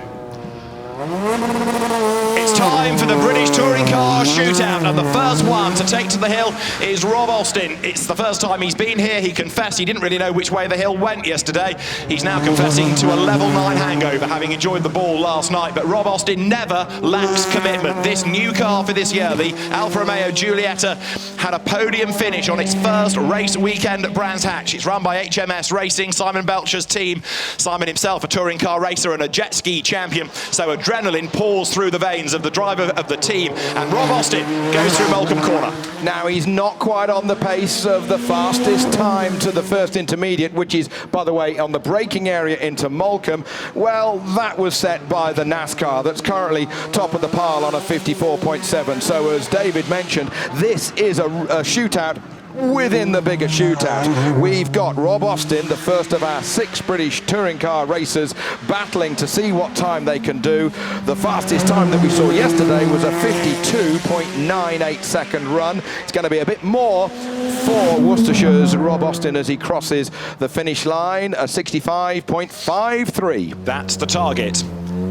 It's time for the British Touring Car Shootout, and the first one to take to the hill is Rob Austin. It's the first time he's been here. He confessed he didn't really know which way the hill went yesterday. He's now confessing to a level 9 hangover, having enjoyed the ball last night. But Rob Austin never lacks commitment. This new car for this year, the Alfa Romeo Giulietta, had a podium finish on its first race weekend at Brands Hatch. It's run by HMS Racing, Simon Belcher's team. Simon himself a touring car racer and a jet ski champion, so adrenaline pours through the veins of the driver of the team, and Rob Austin goes through Moulcombe Corner. Now he's not quite on the pace of the fastest time to the first intermediate, which is, by the way, on the braking area into Moulcombe. Well, that was set by the NASCAR that's currently top of the pile on a 54.7. So as David mentioned, this is a shootout within the bigger shootout. We've got Rob Austin, the first of our 6 British touring car racers, battling to see what time they can do. The fastest time that we saw yesterday was a 52.98 second run. It's going to be a bit more for Worcestershire's Rob Austin as he crosses the finish line, a 65.53. That's the target.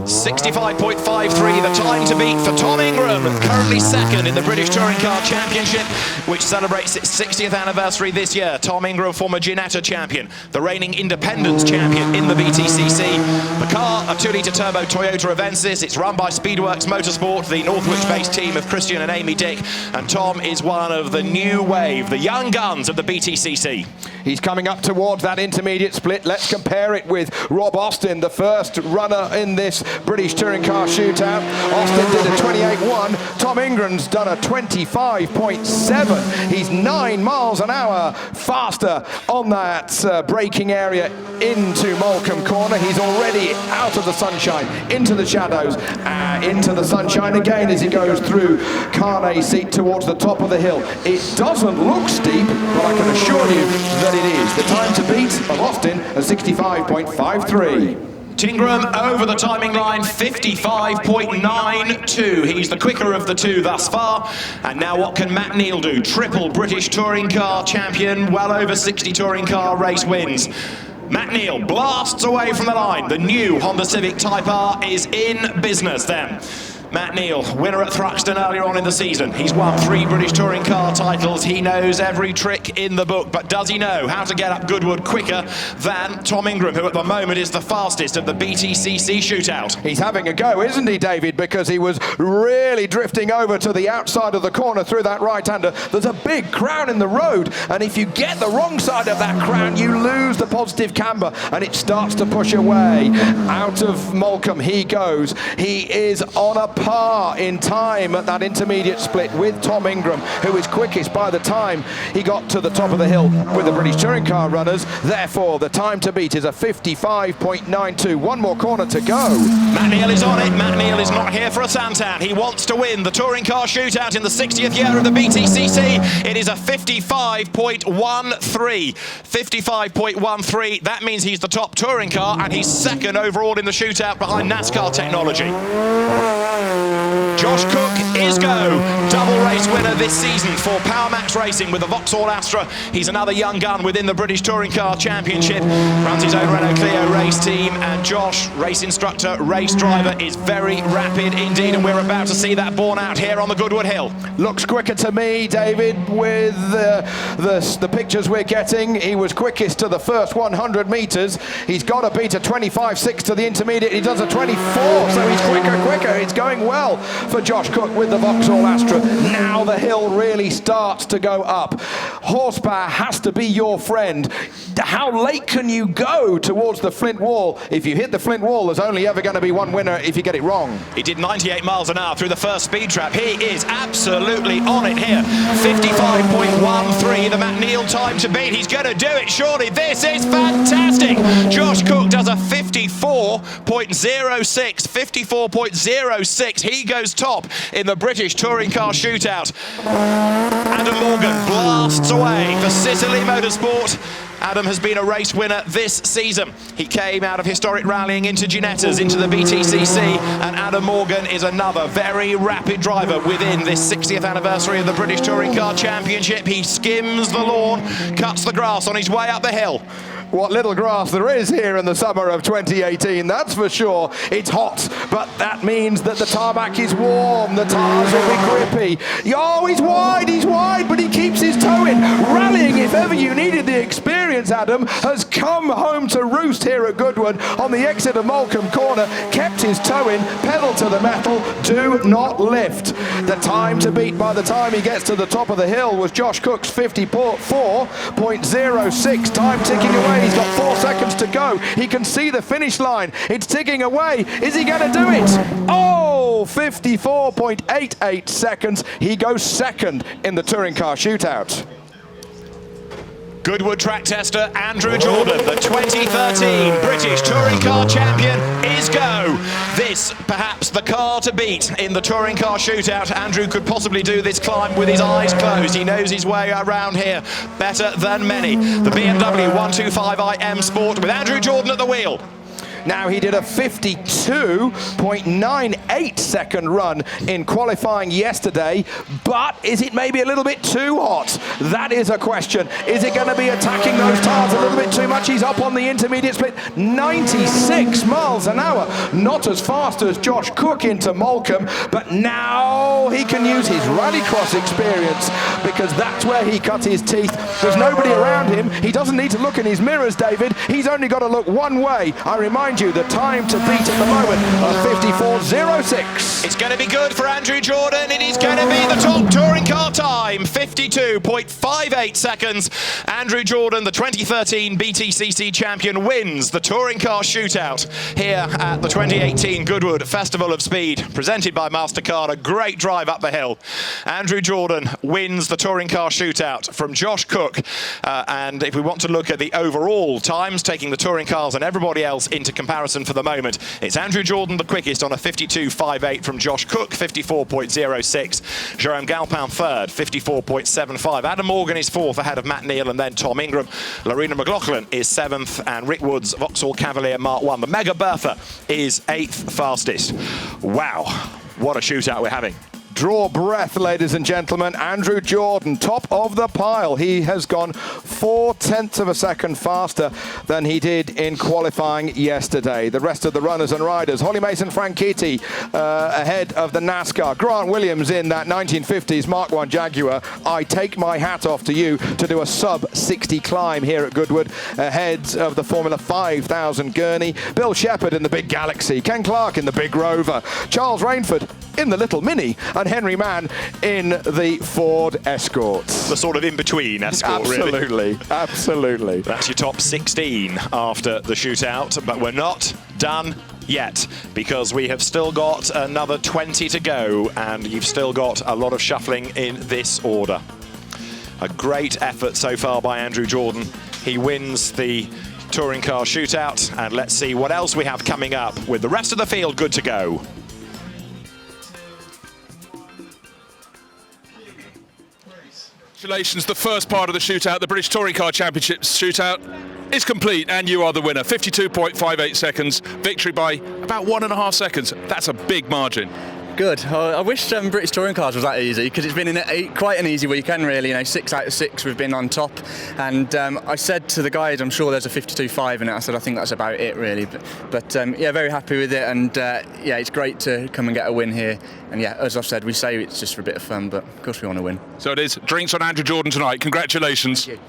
65.53, the time to beat for Tom Ingram, currently second in the British Touring Car Championship, which celebrates its 60th anniversary this year. Tom Ingram, former Ginetta champion, the reigning Independence champion in the BTCC. The car, a 2-litre turbo Toyota Avensis. It's run by Speedworks Motorsport, the Northwich-based team of Christian and Amy Dick, and Tom is one of the new wave, the young guns of the BTCC. He's coming up towards that intermediate split. Let's compare it with Rob Austin, the first runner in this British Touring Car Shootout. Austin did a 28.1. Tom Ingram's done a 25.7. He's 9 miles an hour faster on that braking area into Moulcombe Corner. He's already out of the sunshine, into the shadows, into the sunshine again as he goes through Carnay Seat towards the top of the hill. It doesn't look steep, but I can assure you that it is. The time to beat of Austin is 65.53. Tingram over the timing line, 55.92. He's the quicker of the two thus far. And now what can Matt Neal do? Triple British Touring Car champion, well over 60 touring car race wins. Matt Neal blasts away from the line. The new Honda Civic Type R is in business then. Matt Neal, winner at Thruxton earlier on in the season. He's won 3 British Touring Car titles. He knows every trick in the book, but does he know how to get up Goodwood quicker than Tom Ingram, who at the moment is the fastest at the BTCC Shootout? He's having a go, isn't he, David? Because he was really drifting over to the outside of the corner through that right-hander. There's a big crown in the road, and if you get the wrong side of that crown, you lose the positive camber, and it starts to push away. Out of Moulcombe he goes. He is on a par in time at that intermediate split with Tom Ingram, who is quickest by the time he got to the top of the hill with the British Touring Car runners. Therefore, the time to beat is a 55.92. One more corner to go. Matt Neal is on it. Matt Neal is not here for a Santan. He wants to win the Touring Car Shootout in the 60th year of the BTCC. It is a 55.13. 55.13. That means he's the top touring car, and he's second overall in the shootout behind NASCAR technology. Josh Cook is go. Double race winner this season for Power Max Racing with the Vauxhall Astra. He's another young gun within the British Touring Car Championship. Runs his own Renault Clio race team, and Josh, race instructor, race driver, is very rapid indeed, and we're about to see that borne out here on the Goodwood Hill. Looks quicker to me, David, with the pictures we're getting. He was quickest to the first 100 metres. He's got to beat a 25.6 to the intermediate. He does a 24, so he's quicker. It's going well for Josh Cook with the Vauxhall Astra. Now the hill really starts to go up. Horsepower has to be your friend. How late can you go towards the flint wall? If you hit the flint wall, there's only ever going to be one winner if you get it wrong. He did 98 miles an hour through the first speed trap. He is absolutely on it here. 55.13, the Matt Neal time to beat. He's going to do it, surely. This is fantastic. Josh Cook does a 54.06. 54.06. He goes top in the British Touring Car Shootout. Adam Morgan blasts away for Sicily Motorsport. Adam has been a race winner this season. He came out of historic rallying into Ginettas, into the BTCC, and Adam Morgan is another very rapid driver within this 60th anniversary of the British Touring Car Championship. He skims the lawn, cuts the grass on his way up the hill. What little grass there is here in the summer of 2018, that's for sure. It's hot, but that means that the tarmac is warm, the tires will be grippy. Oh, he's wide, but he keeps his toe in. Rallying, if ever you needed the experience, Adam, has come home to roost here at Goodwood on the exit of Moulcombe Corner, kept his toe in, pedal to the metal, do not lift. The time to beat by the time he gets to the top of the hill was Josh Cook's 54.06, time ticking away. He's got 4 seconds to go. He can see the finish line. It's ticking away. Is he going to do it? Oh, 54.88 seconds. He goes second in the Touring Car Shootout. Goodwood track tester Andrew Jordan, the 2013 British Touring Car Champion, is go. This, perhaps, the car to beat in the Touring Car Shootout. Andrew could possibly do this climb with his eyes closed. He knows his way around here better than many. The BMW 125i M Sport with Andrew Jordan at the wheel. Now, he did a 52.98 second run in qualifying yesterday, but is it maybe a little bit too hot? That is a question. Is it going to be attacking those tires a little bit too much? He's up on the intermediate split, 96 miles an hour. Not as fast as Josh Cook into Moulcombe, but now he can use his rallycross experience, because that's where he cut his teeth. There's nobody around him. He doesn't need to look in his mirrors, David. He's only got to look one way. I remind mind you, the time to beat at the moment of 54.06. It's going to be good for Andrew Jordan. It is going to be the top touring car time, 52.58 seconds. Andrew Jordan, the 2013 BTCC champion, wins the touring car shootout here at the 2018 Goodwood Festival of Speed, presented by MasterCard. A great drive up the hill. Andrew Jordan wins the touring car shootout from Josh Cook. And if we want to look at the overall times, taking the touring cars and everybody else into comparison for the moment, it's Andrew Jordan the quickest on a 52.58 from Josh Cook, 54.06. Jerome Galpin third, 54.75. Adam Morgan is fourth ahead of Matt Neal and then Tom Ingram. Lorena McLaughlin is seventh and Rick Woods, Vauxhall Cavalier Mark 1. The Mega Bertha is eighth fastest. Wow, what a shootout we're having. Draw breath, ladies and gentlemen. Andrew Jordan, top of the pile. He has gone 0.4 of a second faster than he did in qualifying yesterday. The rest of the runners and riders, Holly Mason Franchitti ahead of the NASCAR. Grant Williams in that 1950s Mark 1 Jaguar. I take my hat off to you to do a sub-60 climb here at Goodwood ahead of the Formula 5000 Gurney. Bill Shepherd in the big Galaxy. Ken Clark in the big Rover. Charles Rainford in the little Mini, and Henry Mann in the Ford Escort. The sort of in-between Escort, absolutely, really. Absolutely. That's your top 16 after the shootout, but we're not done yet, because we have still got another 20 to go, and you've still got a lot of shuffling in this order. A great effort so far by Andrew Jordan. He wins the touring car shootout, and let's see what else we have coming up with the rest of the field good to go. Congratulations, the first part of the shootout, the British Touring Car Championship shootout, is complete, and you are the winner. 52.58 seconds, victory by about 1.5 seconds. That's a big margin. Good. I wish British Touring Cars was that easy, because it's been quite an easy weekend, really. You know, 6 out of 6 we've been on top, and I said to the guys, I'm sure there's a 52.5 in it. I said I think that's about it, really. But yeah, very happy with it, and yeah, it's great to come and get a win here. And yeah, as I've said, we say it's just for a bit of fun, but of course we want to win. So it is. Drinks on Andrew Jordan tonight. Congratulations. Thank you.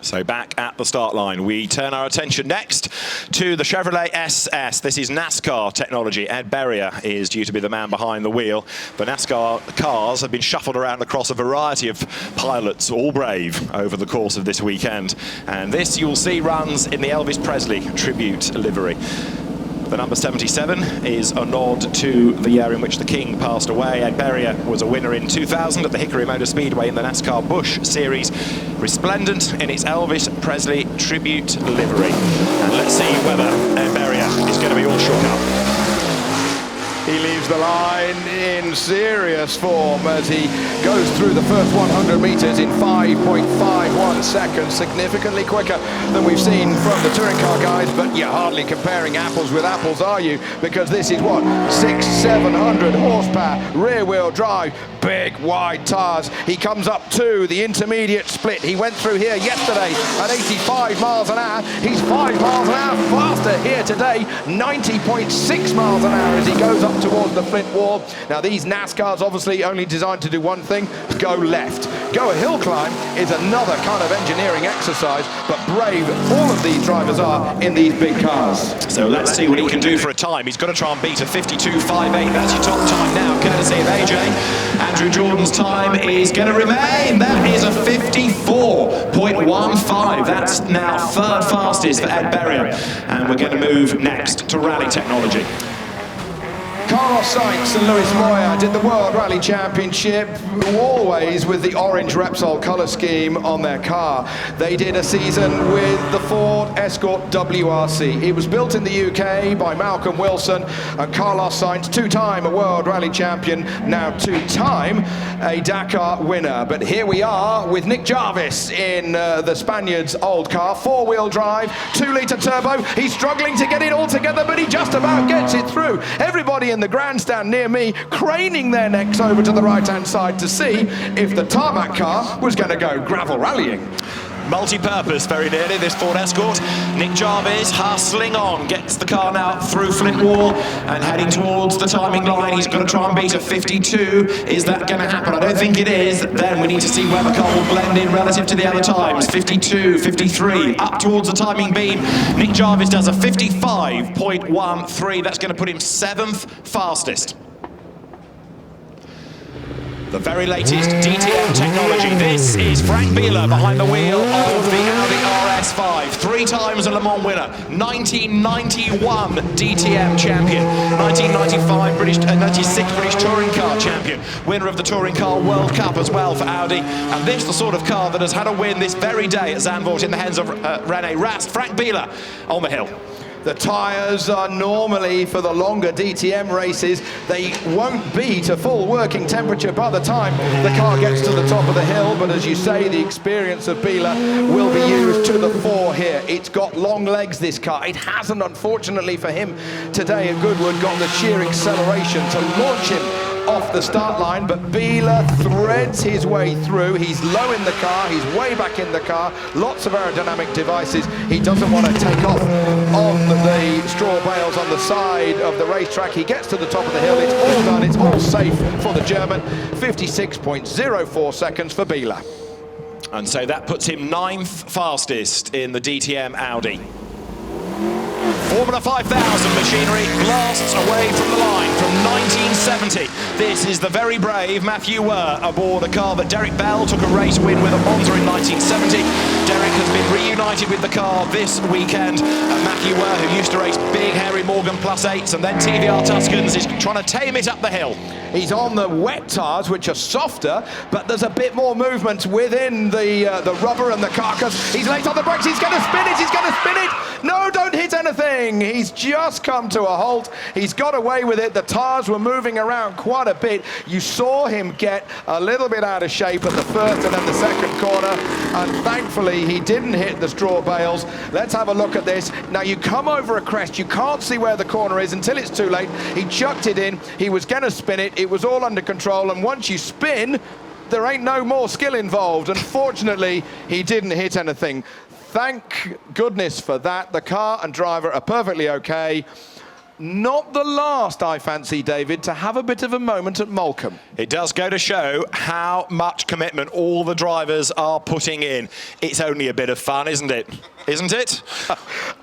So back at the start line, we turn our attention next to the Chevrolet SS. This is NASCAR technology. Ed Berrier is due to be the man behind the wheel. The NASCAR cars have been shuffled around across a variety of pilots, all brave, over the course of this weekend. And this, you'll see, runs in the Elvis Presley tribute livery. The number 77 is a nod to the year in which the King passed away. Ed Berrier was a winner in 2000 at the Hickory Motor Speedway in the NASCAR Busch Series, resplendent in its Elvis Presley tribute livery. And let's see whether Ed Berrier is going to be all shook up. He leaves the line in serious form as he goes through the first 100 metres in 5.51 seconds, significantly quicker than we've seen from the touring car guys, but you're hardly comparing apples with apples, are you? Because this is what, 600-700 horsepower, rear-wheel drive, big wide tyres. He comes up to the intermediate split. He went through here yesterday at 85 miles an hour. He's 5 miles an hour faster here today, 90.6 miles an hour as he goes up towards the Flint wall. Now these NASCARs obviously only designed to do one thing, go left. Go a hill climb is another kind of engineering exercise, but brave all of these drivers are in these big cars. So let's see what he can do for a time. He's got to try and beat a 52.58. That's your top time now, courtesy of AJ. Andrew Jordan's time is going to remain. That is a 54.15. That's now third fastest for Ed Berrier. And we're going to move next to rally technology. Carlos Sainz and Luis Moya did the World Rally Championship, always with the orange Repsol colour scheme on their car. They did a season with the Ford Escort WRC. It was built in the UK by Malcolm Wilson, and Carlos Sainz, two-time a World Rally Champion, now two-time a Dakar winner. But here we are with Nick Jarvis in the Spaniard's old car, four-wheel drive, 2-litre turbo. He's struggling to get it all together, but he just about gets it through. Everybody in the grandstand near me craning their necks over to the right-hand side to see if the tarmac car was going to go gravel rallying. Multi-purpose very nearly, this Ford Escort. Nick Jarvis hustling on, gets the car now through Flint Wall and heading towards the timing line. He's got to try and beat a 52. Is that going to happen? I don't think it is. Then we need to see where the car will blend in relative to the other times. 52, 53, up towards the timing beam. Nick Jarvis does a 55.13. That's going to put him 7th fastest. The very latest DTM technology. This is Frank Bieler behind the wheel of the Audi RS5. 3 times a Le Mans winner. 1991 DTM champion. 1995 96 British Touring Car champion. Winner of the Touring Car World Cup as well for Audi. And this the sort of car that has had a win this very day at Zandvoort in the hands of René Rast. Frank Bieler on the hill. The tyres are normally for the longer DTM races. They won't be to full working temperature by the time the car gets to the top of the hill, but as you say, the experience of Bieler will be used to the fore here. It's got long legs, this car. It hasn't, unfortunately for him today at Goodwood, got the sheer acceleration to launch him off the start line, but Bieler threads his way through. He's low in the car, he's way back in the car, lots of aerodynamic devices. He doesn't want to take off on the straw bales on the side of the racetrack. He gets to the top of the hill, it's all done, it's all safe for the German. 56.04 seconds for Bieler. And so that puts him 9th fastest in the DTM Audi. Formula 5000 machinery blasts away from the line from 1970. This is the very brave Matthew Wurr aboard a car that Derek Bell took a race win with at Monza in 1970. Derek has been reunited with the car this weekend. And Matthew Wurr, who used to race big Harry Morgan +8s and then TVR Tuscans, is trying to tame it up the hill. He's on the wet tyres, which are softer, but there's a bit more movement within the rubber and the carcass. He's late on the brakes, he's going to spin it, he's going to spin it! No, don't hit anything! He's just come to a halt. He's got away with it. The tyres were moving around quite a bit. You saw him get a little bit out of shape at the first and then the second corner, and thankfully he didn't hit the straw bales. Let's have a look at this. Now you come over a crest, you can't see where the corner is until it's too late. He chucked it in, he was going to spin it, it was all under control, and once you spin, there ain't no more skill involved. Unfortunately, he didn't hit anything. Thank goodness for that. The car and driver are perfectly okay. Not the last, I fancy, David, to have a bit of a moment at Moulcombe. It does go to show how much commitment all the drivers are putting in. It's only a bit of fun, isn't it? Isn't it?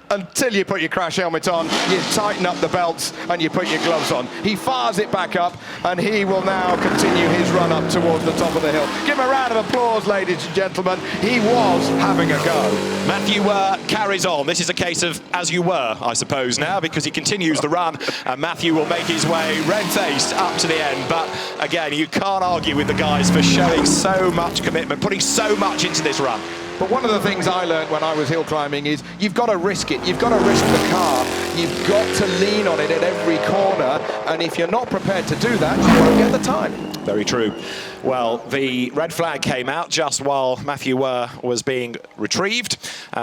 Until you put your crash helmet on, you tighten up the belts and you put your gloves on. He fires it back up and he will now continue his run up towards the top of the hill. Give him a round of applause, ladies and gentlemen. He was having a go. Matthew carries on. This is a case of as you were, I suppose, now, because he continues the run and Matthew will make his way red-faced up to the end. But again, you can't argue with the guys for showing so much commitment, putting so much into this run. But one of the things I learned when I was hill climbing is you've got to risk it. You've got to risk the car. You've got to lean on it at every corner. And if you're not prepared to do that, you won't get the time. Very true. Well, the red flag came out just while Matthew was being retrieved.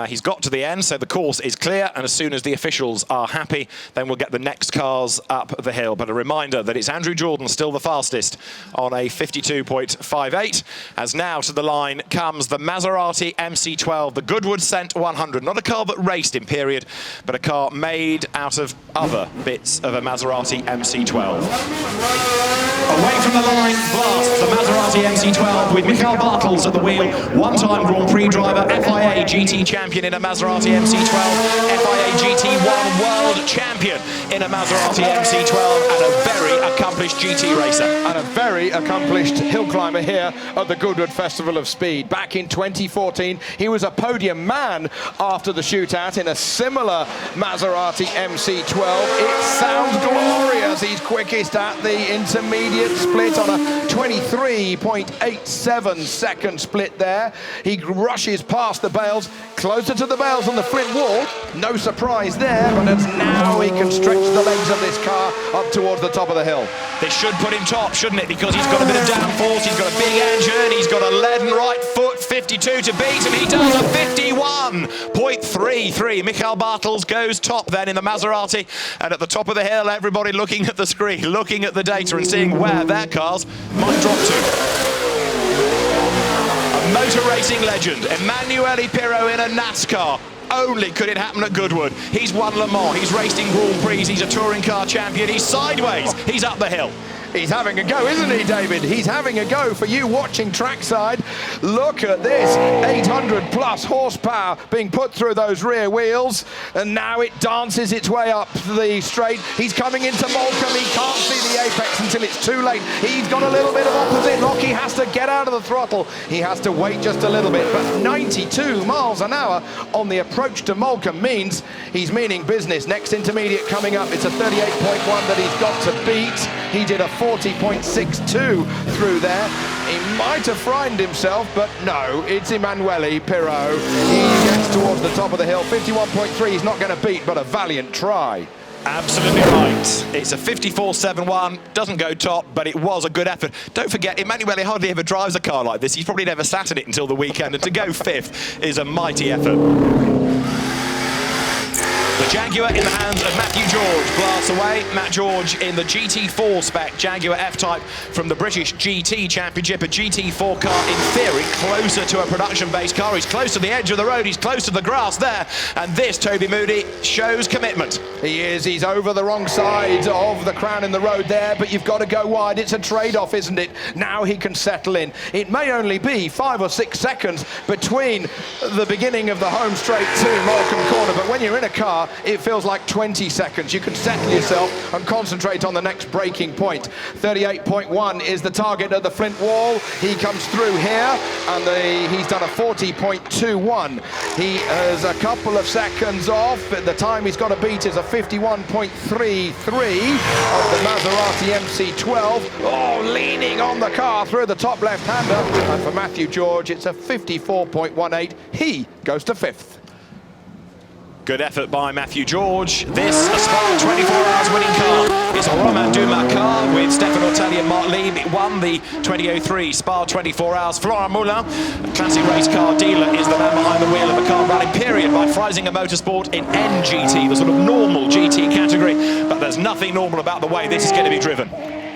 He's got to the end, so the course is clear. And as soon as the officials are happy, then we'll get the next cars up the hill. But a reminder that it's Andrew Jordan still the fastest on a 52.58. As now to the line comes the Maserati MC12, the Goodwood Cent 100. Not a car that raced in period, but a car made out of other bits of a Maserati MC12. Away from the line blasts the Maserati MC12 with Michael Bartels at the wheel. One-time Grand Prix driver, FIA GT champion in a Maserati MC12, FIA GT1 world champion in a Maserati MC12, and a very accomplished GT racer. And a very accomplished hill climber here at the Goodwood Festival of Speed. Back in 2014, he was a podium man after the shootout in a similar Maserati MC12. It sounds glorious. He's quickest at the intermediate split on a 23.87 second split there. He rushes past the bales, closer to the bales on the Flint Wall. No surprise there, but as now he can stretch the legs of this car up towards the top of the hill. This should put him top, shouldn't it? Because he's got a bit of downforce, he's got a big engine, he's got a leaden right foot, 52 to beat, and he does a 51.33. Michael Bartels goes top then in the Maserati, and at the top of the hill, everybody looking at the screen, looking at the data and seeing where their cars might drop to. A motor racing legend, Emanuele Pirro in a NASCAR. Only could it happen at Goodwood. He's won Le Mans, he's raced in Grand Prix, he's a touring car champion, he's sideways, he's up the hill. He's having a go, isn't he, David? He's having a go for you watching trackside. Look at this, 800 plus horsepower being put through those rear wheels, and now it dances its way up the straight. He's coming into Moulcombe. He can't see the apex until it's too late. He's got a little bit of opposite lock. He has to get out of the throttle. He has to wait just a little bit, but 92 miles an hour on the approach to Moulcombe means he's meaning business. Next intermediate coming up, it's a 38.1 that he's got to beat. He did a 40.62 through there. He might have frightened himself, but no, it's Emanuele Pirro. He gets towards the top of the hill. 51.3 he's not going to beat, but a valiant try. Absolutely right. It's a 54.71, doesn't go top, but it was a good effort. Don't forget, Emanuele hardly ever drives a car like this. He's probably never sat in it until the weekend, and to go fifth is a mighty effort. The Jaguar in the hands of Matthew George blasts away. Matt George in the GT4 spec Jaguar F-Type from the British GT Championship. A GT4 car, in theory, closer to a production-based car. He's close to the edge of the road. He's close to the grass there. And this, Toby Moody, shows commitment. He is. He's over the wrong side of the crown in the road there, but you've got to go wide. It's a trade-off, isn't it? Now he can settle in. It may only be 5 or 6 seconds between the beginning of the home straight to Moulcombe Corner, but when you're in a car, it feels like 20 seconds. You can settle yourself and concentrate on the next braking point. 38.1 is the target of the Flint Wall. He comes through here, and he's done a 40.21. He is a couple of seconds off. The time he's got to beat is a 51.33 of the Maserati MC12. Oh, leaning on the car through the top left-hander. And for Matthew George, it's a 54.18. He goes to fifth. Good effort by Matthew George. This, a Spa 24 Hours winning car. It's a Romain Dumas car with Stefan Ortelli and Mark Lee. It won the 2003 Spa 24 Hours. Florent Moulin, a classic race car dealer, is the man behind the wheel of the car rally period by Freisinger Motorsport in NGT, the sort of normal GT category. But there's nothing normal about the way this is going to be driven.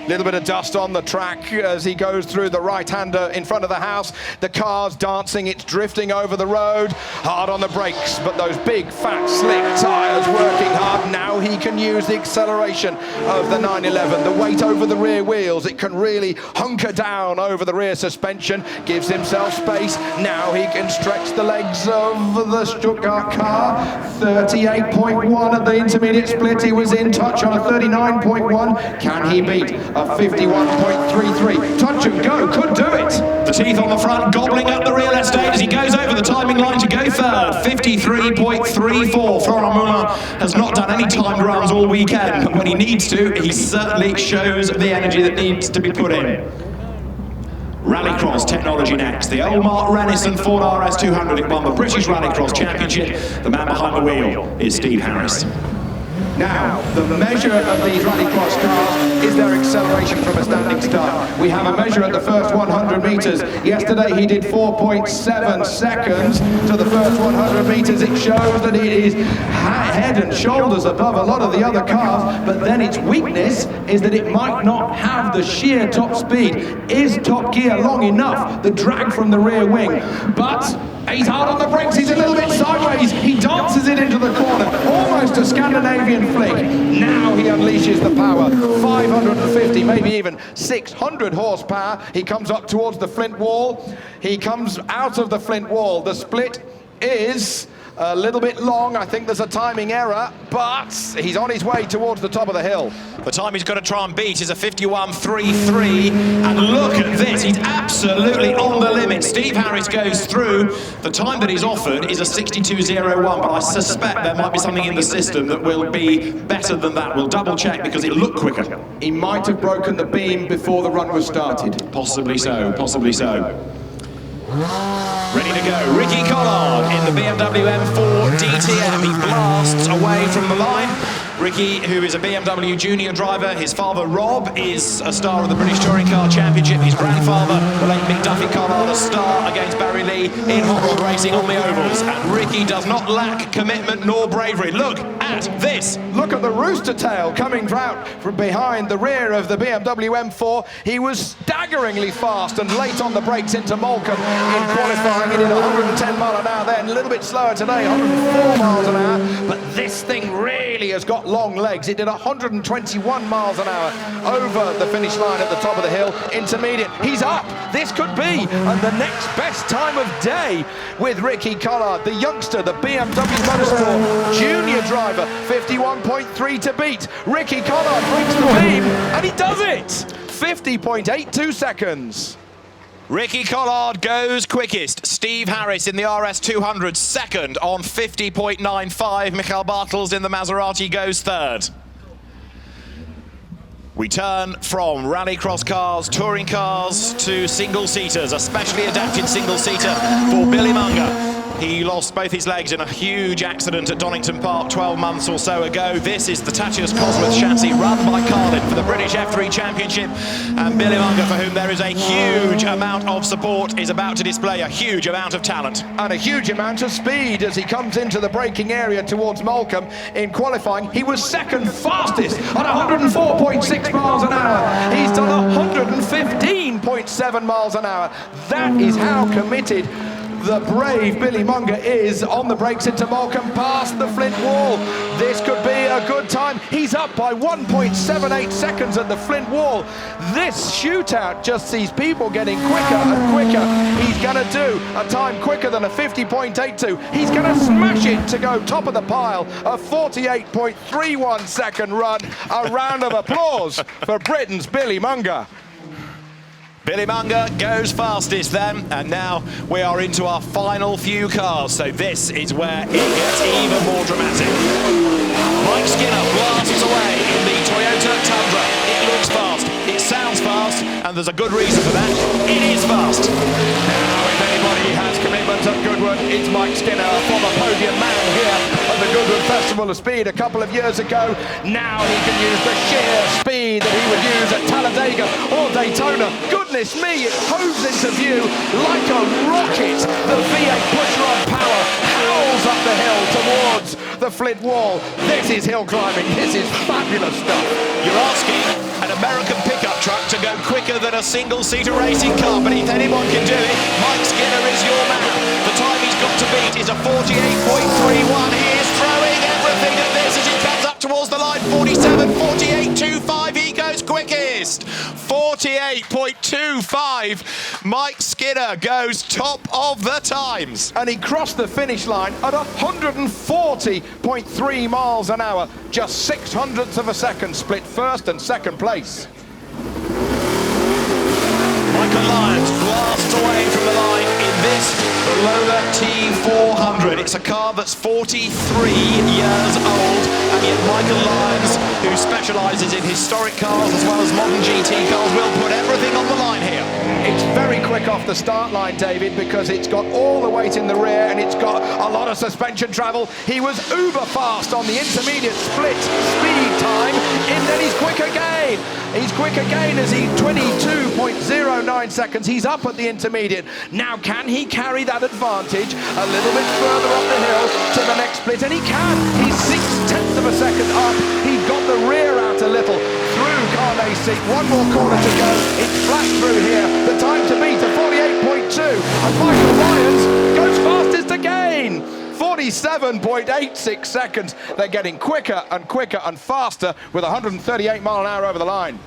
Little bit of dust on the track as he goes through the right-hander in front of the house. The car's dancing, it's drifting over the road. Hard on the brakes, but those big, fat, slick tyres working hard. Now he can use the acceleration of the 911. The weight over the rear wheels, it can really hunker down over the rear suspension. Gives himself space. Now he can stretch the legs of the Stuttgart car. 38.1 at the intermediate split. He was in touch on a 39.1. Can he beat a 51.33? Touch and go, could do it. The teeth on the front, gobbling up the real estate as he goes over the timing line to go third. 53.34. Florent Moulin has not done any timed runs all weekend, but when he needs to, he certainly shows the energy that needs to be put in. Rallycross technology next. The Elmar Renison Ford RS200. It won the British Rallycross Championship. The man behind the wheel is Steve Harris. Now, the measure of these rallycross cars is their acceleration from a standing start. We have a measure at the first 100 metres. Yesterday he did 4.7 seconds to the first 100 metres. It shows that it is head and shoulders above a lot of the other cars, but then its weakness is that it might not have the sheer top speed. Is Top Gear long enough? The drag from the rear wing. But he's hard on the brakes, he's a little bit sideways. He dances it into the corner, almost a Scandinavian flick. Now he unleashes the power. 550, maybe even 600 horsepower. He comes up towards the Flint Wall. He comes out of the Flint Wall. The split is a little bit long. I think there's a timing error, but he's on his way towards the top of the hill. The time he's got to try and beat is a 51.33, and look at this, he's absolutely on the limit. Steve Harris goes through. The time that he's offered is a 62.01, but I suspect there might be something in the system that will be better than that. We'll double check because it looked quicker. He might have broken the beam before the run was started. Possibly so, possibly so. Ready to go, Ricky Collard in the BMW M4 DTM. He blasts away from the line. Ricky, who is a BMW junior driver, his father Rob is a star of the British Touring Car Championship. His grandfather, the late Mick Duffy Collard, a star against Barry Lee in hot rod racing on the ovals. And Ricky does not lack commitment nor bravery. Look at this. Look at the rooster tail coming out from behind the rear of the BMW M4. He was staggeringly fast and late on the brakes into Moulcombe in qualifying. He did 110 mile an hour then, a little bit slower today, 104 miles an hour. But this thing really has got long legs. It did 121 miles an hour over the finish line at the top of the hill. Intermediate, he's up. This could be the next best time of day with Ricky Collard, the youngster, the BMW Motorsport junior driver. 51.3 to beat. Ricky Collard breaks the beam, and he does it! 50.82 seconds. Ricky Collard goes quickest. Steve Harris in the RS 200 second on 50.95. Michael Bartels in the Maserati goes third. We turn from rallycross cars, touring cars to single-seaters, a specially adapted single-seater for Billy Munger. He lost both his legs in a huge accident at Donington Park 12 months or so ago. This is the Tatius Cosworth chassis run by Carlin for the British F3 Championship. And Billy Munger, for whom there is a huge amount of support, is about to display a huge amount of talent. And a huge amount of speed as he comes into the braking area towards Moulcombe. In qualifying, he was second fastest at 104.6 miles an hour. He's done 115.7 miles an hour. That is how committed the brave Billy Munger is on the brakes into Moulcombe, past the Flint wall. This could be a good time. He's up by 1.78 seconds at the Flint wall. This shootout just sees people getting quicker and quicker. He's going to do a time quicker than a 50.82. He's going to smash it to go top of the pile. A 48.31 second run. A round of applause for Britain's Billy Munger. Billy Munger goes fastest then, and now we are into our final few cars, so this is where it gets even more dramatic. Mike Skinner blasts away in the Toyota Tundra. It looks fast, it sounds fast, and there's a good reason for that. It is fast. Now, if anybody has commitment at Goodwood, it's Mike Skinner, former podium man here at the Goodwood Festival of Speed a couple of years ago. Now he can use the sheer speed that he would use at Talladega or Daytona. Goodness me, it hoves into view like a rocket. The V8 pushrod power howls up the hill towards the Flint wall. This is hill climbing. This is fabulous stuff. You're asking an American pickup truck to go quicker than a single-seater racing car, but if anyone can do it, Mike Skinner is your man. The time he's got to beat is a 48.31. He is throwing everything at this as he comes up towards the line. 47.48.25. He goes quickest. 48.25. Mike Skinner goes top of the times. And he crossed the finish line at 140.3 miles an hour. Just 600ths of a second split first and second place. Michael Lyons blasts away from the line in this Lola T400. It's a car that's 43 years old, and yet Michael Lyons, who specialises in historic cars as well as modern GT cars, will put everything on the line here. It's very quick off the start line, David, because it's got all the weight in the rear and it's got a lot of suspension travel. He was uber fast on the intermediate split speed time, and then he's quick again. He's quick again as he 22.09 seconds. He's up at the intermediate. Now, can he carry that advantage a little bit further up the hill to the next split? And he can. He's 6/10 of a second up. He got the rear out a little through Carnet's seat. One more corner to go. It's flashed through here. The time to beat a 48.2. And Michael Lyons goes fastest again. 47.86 seconds. They're getting quicker and quicker and faster with 138 mile an hour over the line.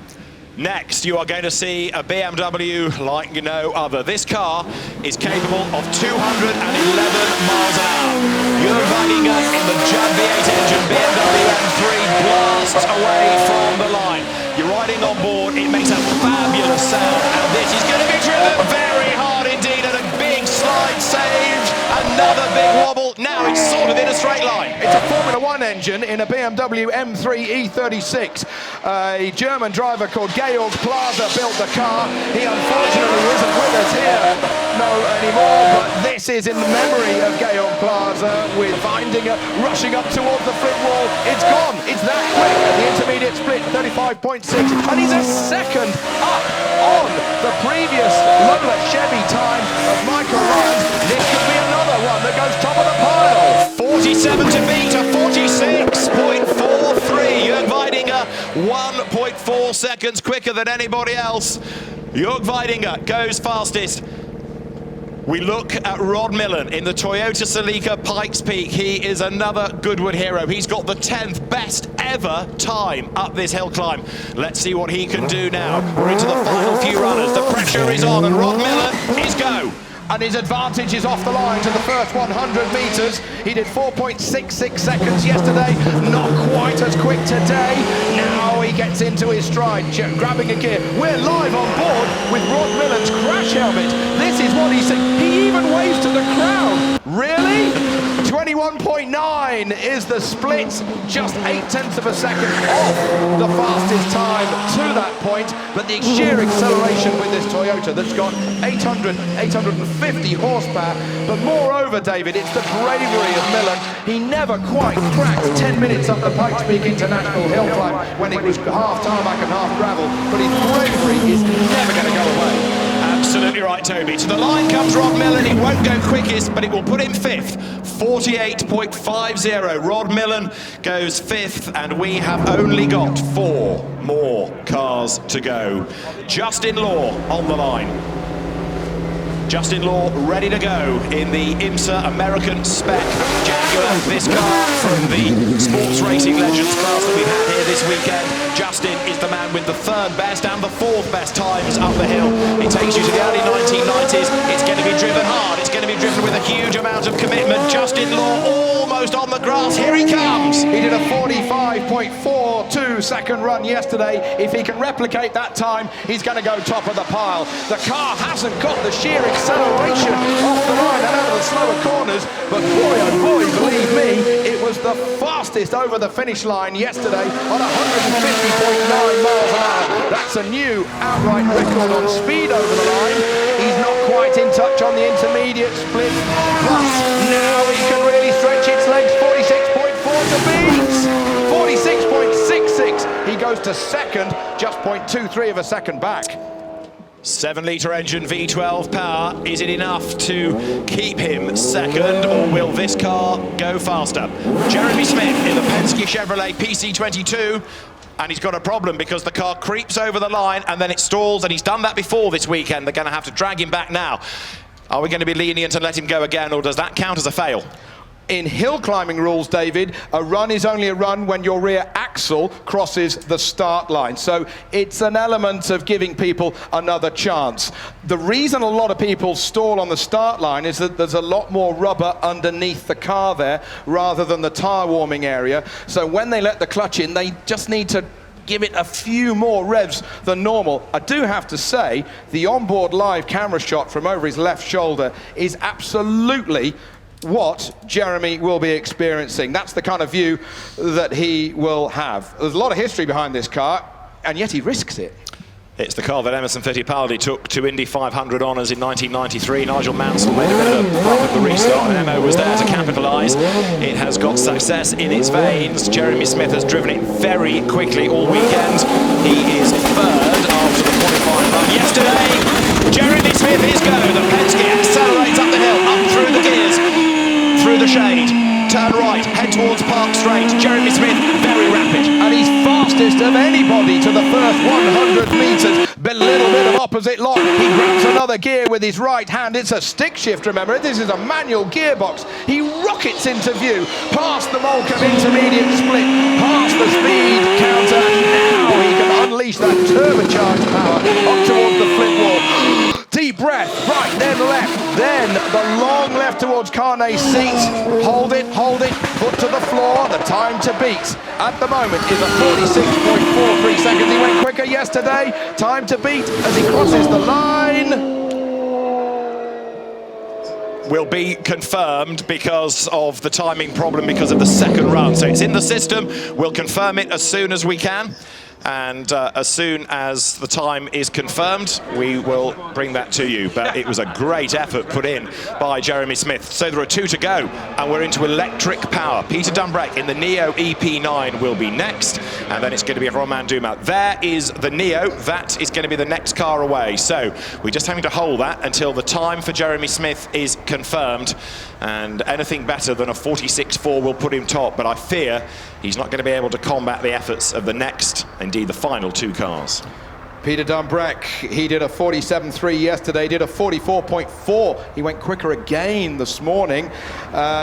Next, you are going to see a BMW like no other. This car is capable of 211 miles an hour. Jürgen Weidinger in the JAD V8 engine BMW M3 blasts away from the line. You're riding on board, it makes a fabulous sound, and this is going to be driven very hard indeed, and a big slide saved. Another big wobble. Now it's sort of in a straight line. It's a Formula One engine in a BMW M3 E36. A German driver called Georg Plaza built the car. He unfortunately isn't with us here anymore, but this is in the memory of Georg Plaza with Weidinger rushing up towards the Flint wall. It's gone. It's that quick at the intermediate split, 35.6, and he's a second up on the previous Lola Chevy time of Michael Lyons. This could be another one that goes top of the pile. 47 to beat, a 46.43. Jörg Weidinger, 1.4 seconds quicker than anybody else. Jörg Weidinger goes fastest. We look at Rod Millen in the Toyota Celica Pikes Peak. He is another Goodwood hero. He's got the 10th best ever time up this hill climb. Let's see what he can do now. We're into the final few runners. The pressure is on and Rod Millen is go. And his advantage is off the line to the first 100 metres. He did 4.66 seconds yesterday, not quite as quick today. Now he gets into his stride, grabbing a gear. We're live on board with Rod Millen's crash helmet. This is what he's saying. He even waves to the crowd. Really? 21.9 is the split, just 0.8 of a second off the fastest time to that point. But the sheer acceleration with this Toyota that's got 850 horsepower. But moreover, David, it's the bravery of Millen. He never quite cracked 10 minutes up the Pikes Peak International Hill Climb when it was half tarmac and half gravel. But his bravery is never going to go away. Absolutely right, Toby. To the line comes Rod Millen. He won't go quickest, but it will put him 5th. 48.50. Rod Millen goes 5th, and we have only got 4 more cars to go. Justin Law on the line. Justin Law ready to go in the IMSA American Spec Jaguar. This car from the sports racing legends class that we've had here this weekend. Justin is the man with the 3rd best and the 4th best times up the hill. It takes you to the early 1990s. It's going to be driven hard. It's going to be driven with a huge amount of commitment. Justin Law almost on the grass. Here he comes. He did a 45.42 second run yesterday. If he can replicate that time, he's going to go top of the pile. The car hasn't got the sheer acceleration off the line and out of the slower corners, but boy oh boy, believe me, it was the fastest over the finish line yesterday on 150.9 miles an hour. That's a new outright record on speed over the line. He's not quite in touch on the intermediate split, but now he can really stretch its legs. 46.4 to beat. 46.66. He goes to 2nd, just 0.23 of a second back. 7-litre engine, V12 power. Is it enough to keep him 2nd, or will this car go faster? Jeremy Smith in the Penske Chevrolet PC22. And he's got a problem because the car creeps over the line and then it stalls, and he's done that before this weekend. They're going to have to drag him back now. Are we going to be lenient and let him go again, or does that count as a fail? In hill climbing rules, David, a run is only a run when your rear axle crosses the start line. So it's an element of giving people another chance. The reason a lot of people stall on the start line is that there's a lot more rubber underneath the car there rather than the tyre warming area. So when they let the clutch in, they just need to give it a few more revs than normal. I do have to say, the onboard live camera shot from over his left shoulder is absolutely what Jeremy will be experiencing. That's the kind of view that he will have. There's a lot of history behind this car, and yet he risks it. It's the car that Emerson Fittipaldi took to Indy 500 honours in 1993. Nigel Mansell made a bit of a run of the restart, and Emo was there to capitalise. It has got success in its veins. Jeremy Smith has driven it very quickly all weekend. He is 3rd after the qualifying run yesterday. Jeremy Smith is go. The Penske accelerates up the hill, up through the gears, through the shade. Turn right, head towards Park Straight. Jeremy Smith, very rapid. And he's fastest of anybody to the first 100 metres. A little bit of opposite lock. He grabs another gear with his right hand. It's a stick shift, remember. This is a manual gearbox. He rockets into view, past the Molcomb intermediate split, past the speed counter. Now he can unleash that turbocharged power up towards the flip wall. Deep breath, right, then left, then the long left towards Carnet's seat. Hold it, foot to the floor, the time to beat at the moment is a 46.43 seconds. He went quicker yesterday. Time to beat as he crosses the line. Will be confirmed because of the timing problem, because of the 2nd run. So it's in the system. We'll confirm it as soon as we can. and as soon as the time is confirmed, we will bring that to you. But it was a great effort put in by Jeremy Smith. So there are 2 to go, and we're into electric power. Peter Dunbrack in the Neo EP9 will be next, and then it's going to be Romain Dumas. There is the Neo. That is going to be the next car away. So we're just having to hold that until the time for Jeremy Smith is confirmed, and anything better than a 46.4 will put him top, but I fear he's not going to be able to combat the efforts of the next, indeed the final 2 cars. Peter Dunbrack, he did a 47.3 yesterday, did a 44.4. He went quicker again this morning.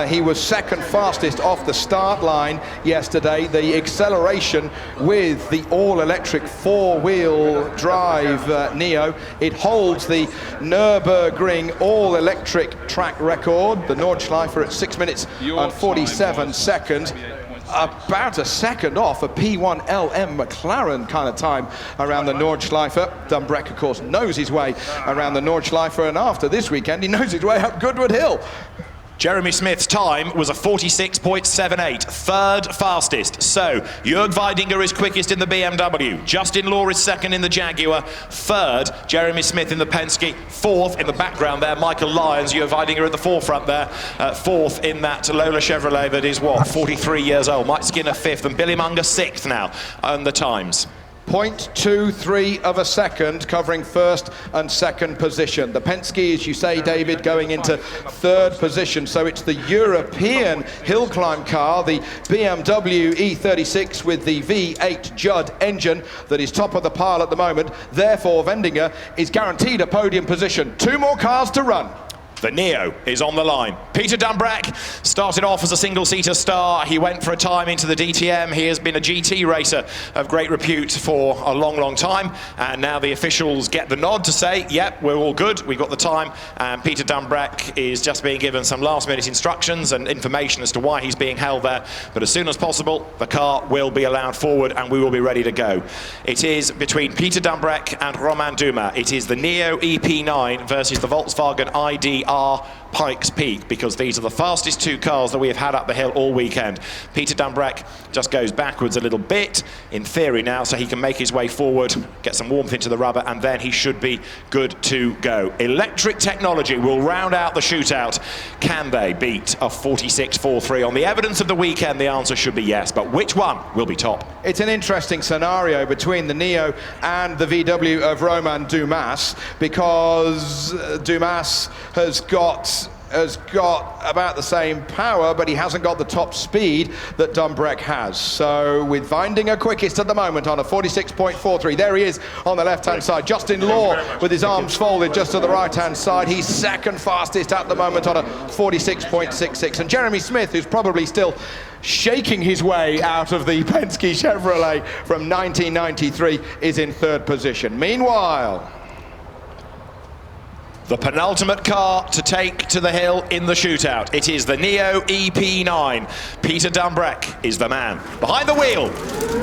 He was second fastest off the start line yesterday. The acceleration with the all-electric 4-wheel drive Neo, it holds the Nürburgring all-electric track record. The Nordschleifer at 6 minutes and 47 seconds. About a second off a P1 LM McLaren kind of time around the Nordschleifer. Dunbrack, of course, knows his way around the Nordschleifer, and after this weekend, he knows his way up Goodwood Hill. Jeremy Smith's time was a 46.78, third fastest. So, Jörg Weidinger is quickest in the BMW. Justin Law is second in the Jaguar. Third, Jeremy Smith in the Penske. Fourth, in the background there, Michael Lyons. Jörg Weidinger at the forefront there. Fourth in that Lola Chevrolet that is, 43 years old. Mike Skinner fifth, and Billy Munger sixth now on the times. 0.23 of a second, covering first and second position. The Penske, as you say, David, going into third position. So it's the European Hillclimb car, the BMW E36 with the V8 Judd engine, that is top of the pile at the moment. Therefore, Weidinger is guaranteed a podium position. 2 more cars to run. The Neo is on the line. Peter Dunbrack started off as a single-seater star. He went for a time into the DTM. He has been a GT racer of great repute for a long, long time. And now the officials get the nod to say, yep, we're all good. We've got the time. And Peter Dunbrack is just being given some last-minute instructions and information as to why he's being held there. But as soon as possible, the car will be allowed forward and we will be ready to go. It is between Peter Dunbrack and Romain Dumas. It is the Neo EP9 versus the Volkswagen ID Pikes Peak, because these are the fastest 2 cars that we have had up the hill all weekend. Peter Dunbrack just goes backwards a little bit, in theory now, so he can make his way forward, get some warmth into the rubber, and then he should be good to go. Electric technology will round out the shootout. Can they beat a 46.43? On the evidence of the weekend, the answer should be yes, but which one will be top? It's an interesting scenario between the Neo and the VW of Romain Dumas, because Dumas has got about the same power, but he hasn't got the top speed that Dunbrack has. So with Weidinger quickest at the moment on a 46.43, there he is on the left-hand side. Justin Law with his arms folded just to the right-hand side. He's second fastest at the moment on a 46.66. And Jeremy Smith, who's probably still shaking his way out of the Penske Chevrolet from 1993, is in third position. Meanwhile, the penultimate car to take to the hill in the shootout. It is the Neo EP9. Peter Dunbrack is the man. Behind the wheel,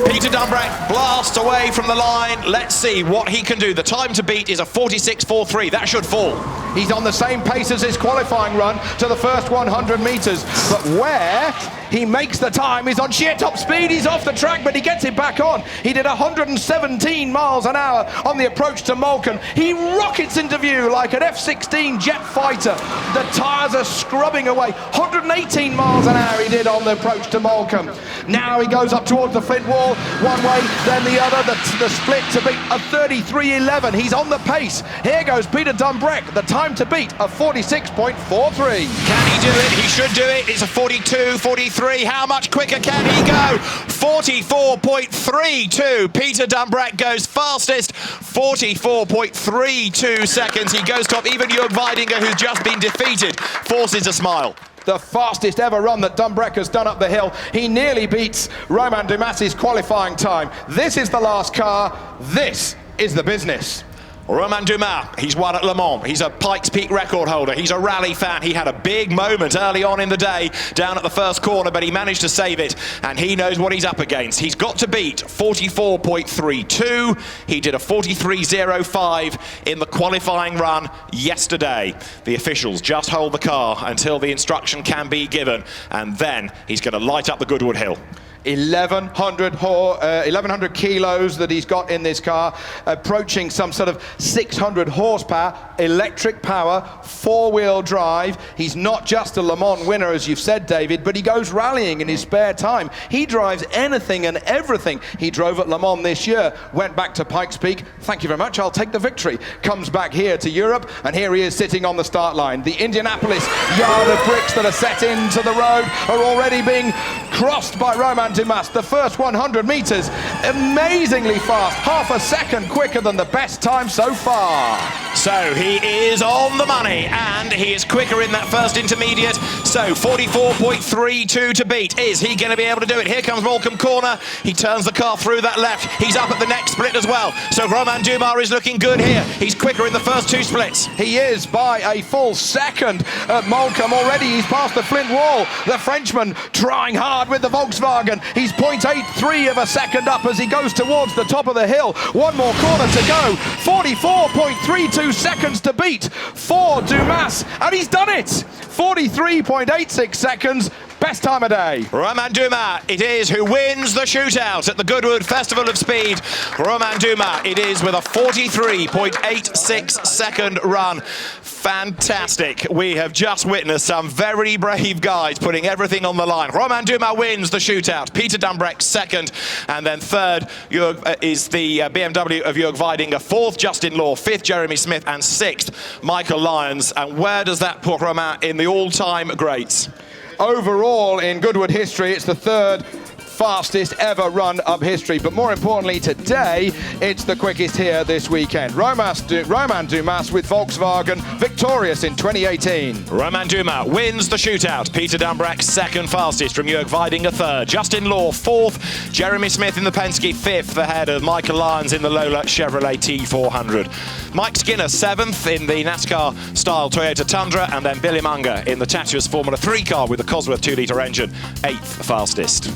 Peter Dunbrack blasts away from the line. Let's see what he can do. The time to beat is a 46.43. That should fall. He's on the same pace as his qualifying run to the first 100 metres. But where he makes the time is on sheer top speed. He's off the track, but he gets it back on. He did 117 miles an hour on the approach to Malcolm. He rockets into view like an F-16 jet fighter. The tyres are scrubbing away. 118 miles an hour he did on the approach to Malcolm. Now he goes up towards the Flint wall, one way, then the other. The split to beat a 33.11. He's on the pace. Here goes Peter Dunbrack. The time to beat a 46.43. Can he do it? He should do it. It's a 42.43. How much quicker can he go? 44.32. Peter Dunbrack goes fastest. 44.32 seconds. He goes top. Even Jörg Weidinger, who's just been defeated, forces a smile. The fastest ever run that Dunbrack has done up the hill. He nearly beats Romain Dumas's qualifying time. This is the last car. This is the business. Romain Dumas, he's won at Le Mans. He's a Pikes Peak record holder. He's a rally fan. He had a big moment early on in the day down at the first corner, but he managed to save it, and he knows what he's up against. He's got to beat 44.32. He did a 43.05 in the qualifying run yesterday. The officials just hold the car until the instruction can be given, and then he's going to light up the Goodwood Hill. 1,100 kilos that he's got in this car, approaching some sort of 600 horsepower, electric power, four-wheel drive. He's not just a Le Mans winner, as you've said, David, but he goes rallying in his spare time. He drives anything and everything. He drove at Le Mans this year, went back to Pikes Peak. Thank you very much, I'll take the victory. Comes back here to Europe, and here he is sitting on the start line. The Indianapolis yard of bricks that are set into the road are already being crossed by Romain Dumas. The first 100 meters, amazingly fast, half a second quicker than the best time so far. So he is on the money, and he is quicker in that first intermediate. So 44.32 to beat. Is he going to be able to do it? Here comes Malcolm Corner. He turns the car through that left. He's up at the next split as well. So Romain Dumas is looking good here. He's quicker in the first two splits. He is by a full second at Malcolm. Already he's past the Flint wall. The Frenchman trying hard with the Volkswagen. He's 0.83 of a second up as he goes towards the top of the hill. One more corner to go. 44.32 seconds to beat for Dumas, and he's done it. 43.86 seconds. Best time of day. Romain Dumas, it is, who wins the shootout at the Goodwood Festival of Speed. Romain Dumas, it is, with a 43.86 second run. Fantastic. We have just witnessed some very brave guys putting everything on the line. Romain Dumas wins the shootout. Peter Dambrecht second, and then third is the BMW of Jörg Weidinger. Fourth, Justin Law. Fifth, Jeremy Smith, and sixth, Michael Lyons. And where does that put Romain in the all-time greats? Overall in Goodwood history, it's the third fastest ever run of history, but more importantly today, it's the quickest here this weekend. Romain Dumas with Volkswagen, victorious in 2018. Romain Dumas wins the shootout. Peter Dambrecht second fastest, from Jörg Weidinger third. Justin Law fourth. Jeremy Smith in the Penske fifth, ahead of Michael Lyons in the Lola Chevrolet T400. Mike Skinner seventh in the NASCAR-style Toyota Tundra, and then Billy Munger in the Tatuus Formula 3 car with the Cosworth 2-litre engine, eighth fastest.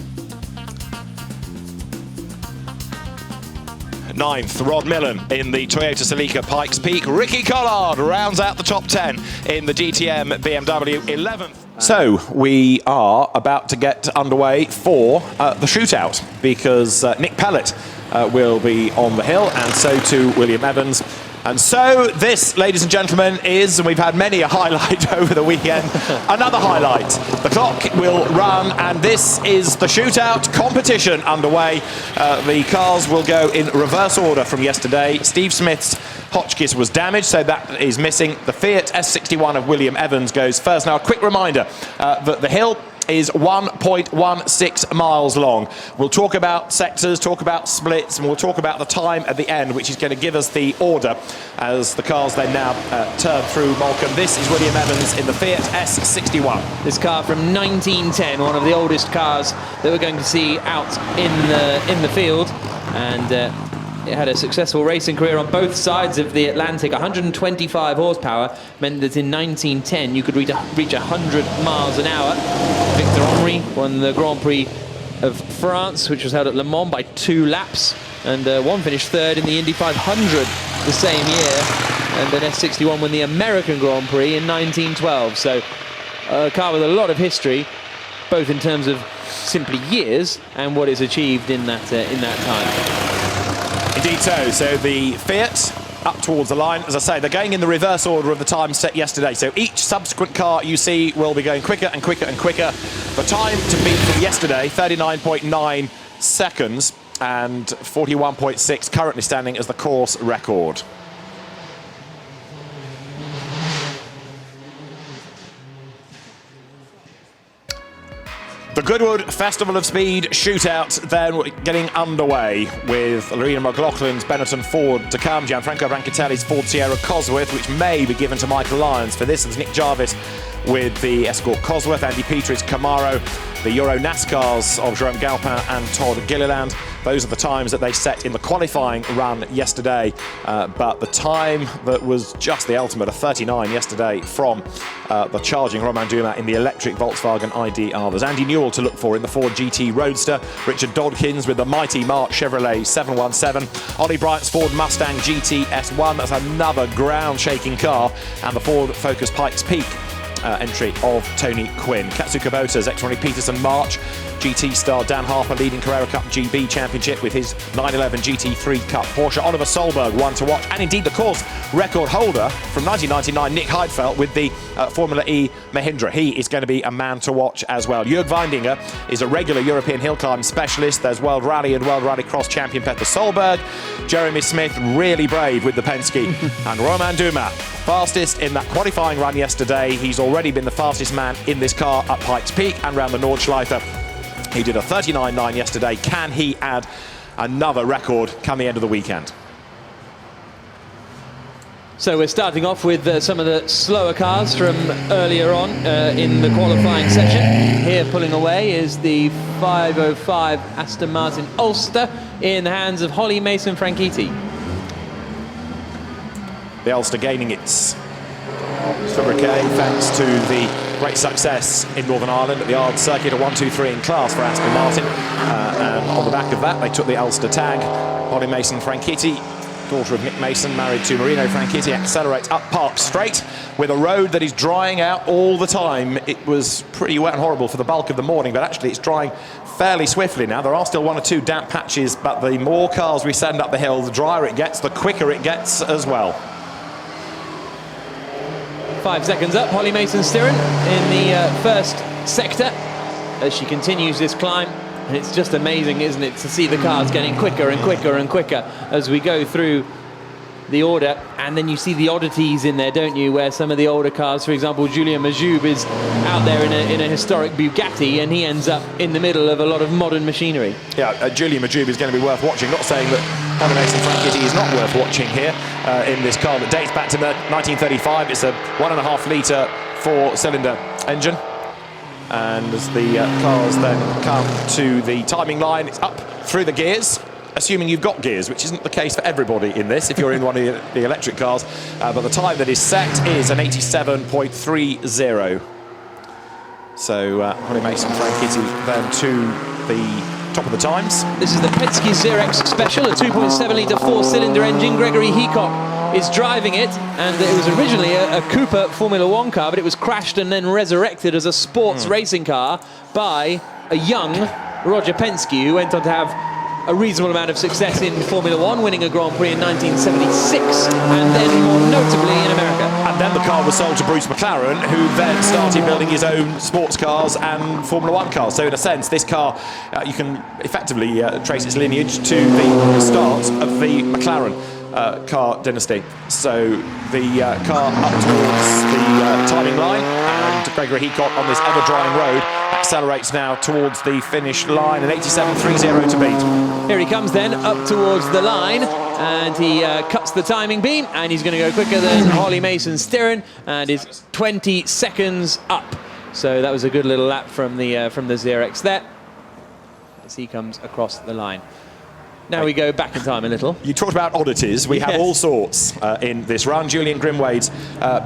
Ninth, Rod Millen in the Toyota Celica Pikes Peak. Ricky Collard rounds out the top 10 in the DTM BMW, 11th. So we are about to get underway for the shootout, because Nick Pellet will be on the hill, and so too William Evans. And so this, ladies and gentlemen, is, and we've had many a highlight over the weekend, another highlight. The clock will run, and this is the shootout competition underway. The cars will go in reverse order from yesterday. Steve Smith's Hotchkiss was damaged, so that is missing. The Fiat S61 of William Evans goes first. Now, a quick reminder that the hill is 1.16 miles long. We'll talk about sectors, talk about splits, and we'll talk about the time at the end, which is going to give us the order as the cars then now turn through Malcolm. This is William Evans in the Fiat S61. This car from 1910, one of the oldest cars that we're going to see out in the field, and it had a successful racing career on both sides of the Atlantic. 125 horsepower meant that in 1910 you could reach 100 miles an hour. Victor Henry won the Grand Prix of France, which was held at Le Mans, by 2 laps, and one finished third in the Indy 500 the same year, and then S61 won the American Grand Prix in 1912. So a car with a lot of history, both in terms of simply years and what is achieved in that time. Indeed so. So the Fiat up towards the line. As I say, they're going in the reverse order of the time set yesterday. So each subsequent car you see will be going quicker and quicker and quicker. The time to beat from yesterday, 39.9 seconds, and 41.6 currently standing as the course record. The Goodwood Festival of Speed shootout then getting underway, with Lorena McLaughlin's Benetton Ford to come, Gianfranco Brancatelli's Ford Sierra Cosworth, which may be given to Michael Lyons. For this, there's Nick Jarvis with the Escort Cosworth, Andy Petrie's Camaro, the Euro NASCARs of Jerome Galpin and Todd Gilliland. Those are the times that they set in the qualifying run yesterday, but the time that was just the ultimate, a 39 yesterday from the charging Romain Dumas in the electric Volkswagen IDR. There's Andy Newell to look for in the Ford GT Roadster, Richard Dodkins with the mighty Mark Chevrolet 717, Ollie Bryant's Ford Mustang GT S1, that's another ground-shaking car, and the Ford Focus Pikes Peak entry of Tony Quinn. Katsuka Bota's X-Ronnie Peterson March, GT star Dan Harper leading Carrera Cup GB Championship with his 911 GT3 Cup Porsche. Oliver Solberg, one to watch, and indeed the course record holder from 1999, Nick Heidfeld, with the Formula E Mahindra. He is going to be a man to watch as well. Jörg Weindinger is a regular European hill climb specialist. There's World Rally and World Rally Cross champion Peter Solberg. Jeremy Smith, really brave with the Penske. And Romain Dumas, fastest in that qualifying run yesterday. He's already been the fastest man in this car up Pikes Peak and round the Nordschleife. He did a 39.9 yesterday. Can he add another record come the end of the weekend? So we're starting off with some of the slower cars from earlier on in the qualifying section. Here pulling away is the 505 Aston Martin Ulster in the hands of Holly Mason Franchitti. The Ulster gaining its sobriquet thanks to the great success in Northern Ireland at the Ard Circuit, a 1-2-3 in class for Aston Martin. And on the back of that, they took the Ulster tag. Holly Mason Franchitti, daughter of Nick Mason, married to Marino Franchitti, accelerates up Park Straight with a road that is drying out all the time. It was pretty wet and horrible for the bulk of the morning, but actually it's drying fairly swiftly now. There are still one or two damp patches, but the more cars we send up the hill, the drier it gets, the quicker it gets as well. 5 seconds up, Holly Mason Stirren in the first sector as she continues this climb. And it's just amazing, isn't it, to see the cars getting quicker and quicker and quicker as we go through the order. And then you see the oddities in there, don't you, where some of the older cars, for example, Julien Majoub is out there in a historic Bugatti, and he ends up in the middle of a lot of modern machinery. Yeah, Julien Majoub is going to be worth watching. Not saying that Holly Mason Franchitti is not worth watching here in this car that dates back to 1935. It's a 1.5 litre 4-cylinder engine. And as the cars then come to the timing line, it's up through the gears, assuming you've got gears, which isn't the case for everybody in this, if you're in one of the electric cars. But the time that is set is an 87.30. So Holly Mason Franchitti then to the top of the times. This is the Penske Xerox Special, a 2.7 litre 4-cylinder engine. Gregory Heacock is driving it, and it was originally a Cooper Formula One car, but it was crashed and then resurrected as a sports racing car by a young Roger Penske, who went on to have a reasonable amount of success in Formula One, winning a Grand Prix in 1976, and then more notably in America. And then the car was sold to Bruce McLaren, who then started building his own sports cars and Formula One cars. So in a sense, this car, you can effectively trace its lineage to the start of the McLaren car dynasty. So the car up towards the timing line, and Gregory Heacock on this ever-drying road accelerates now towards the finish line, an 87.30 to beat. Here he comes then, up towards the line, and he cuts the timing beam, and he's going to go quicker than Holly Mason Stirren, and is 20 seconds up. So that was a good little lap from the Xerox there, as he comes across the line. Now we go back in time a little. You talked about oddities. We have all sorts in this run. Julian Grimwade's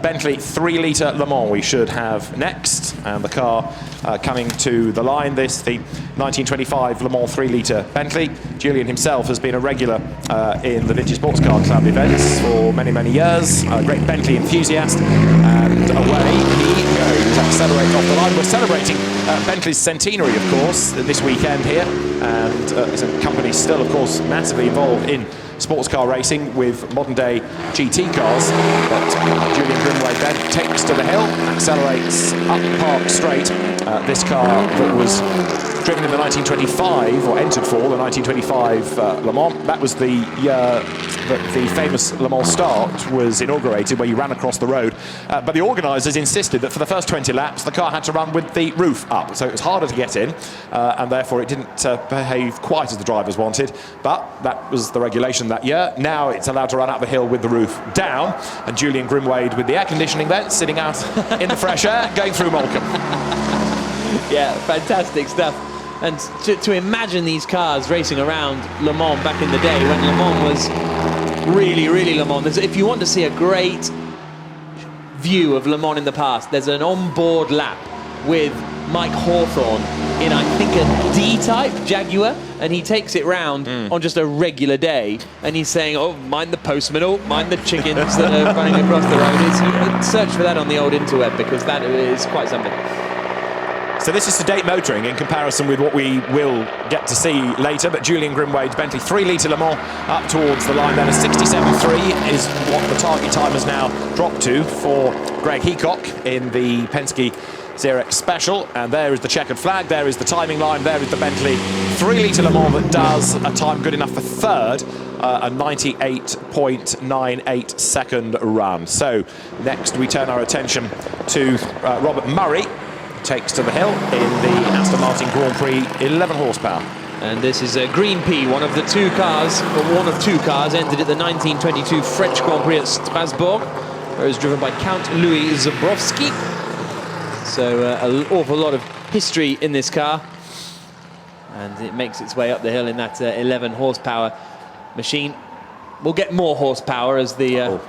Bentley 3-litre Le Mans we should have next. And the car coming to the line. The 1925 Le Mans 3-litre Bentley. Julian himself has been a regular in the Vintage Sports Car Club events for many, many years. A great Bentley enthusiast. And away he goes. Accelerates off the line. We're celebrating Bentley's centenary, of course, this weekend here. And it's a company still, of course, massively involved in sports car racing with modern day GT cars. But Julian Grimwade then takes to the hill, accelerates up Park Straight. This car that was driven in the 1925, or entered for the 1925 Le Mans. That was the year that the famous Le Mans start was inaugurated, where you ran across the road. But the organisers insisted that for the first 20 laps, the car had to run with the roof up. So it was harder to get in, and therefore it didn't behave quite as the drivers wanted. But that was the regulation that year. Now it's allowed to run up the hill with the roof down. And Julian Grimwade, with the air conditioning vents, sitting out in the fresh air, going through Moulcombe. Yeah, fantastic stuff. And to imagine these cars racing around Le Mans back in the day, when Le Mans was really, really Le Mans. If you want to see a great view of Le Mans in the past, there's an onboard lap with Mike Hawthorne in, I think, a D-type Jaguar, and he takes it round on just a regular day, and he's saying, oh, mind the postman, oh, mind the chickens that are running across the road. Search for that on the old interweb, because that is quite something. So this is sedate motoring in comparison with what we will get to see later, but Julian Grimwade's Bentley 3 litre Le Mans up towards the line then. A 67.3 is what the target time has now dropped to for Greg Heacock in the Penske Xerox Special. And there is the checkered flag, there is the timing line, there is the Bentley 3 litre Le Mans that does a time good enough for third, a 98.98 second run. So next we turn our attention to Robert Murray, takes to the hill in the Aston Martin Grand Prix 11 horsepower. And this is Green P, one of two cars entered at the 1922 French Grand Prix at Strasbourg, where it was driven by Count Louis Zabrowski. So an awful lot of history in this car, and it makes its way up the hill in that 11 horsepower machine. We'll get more horsepower as the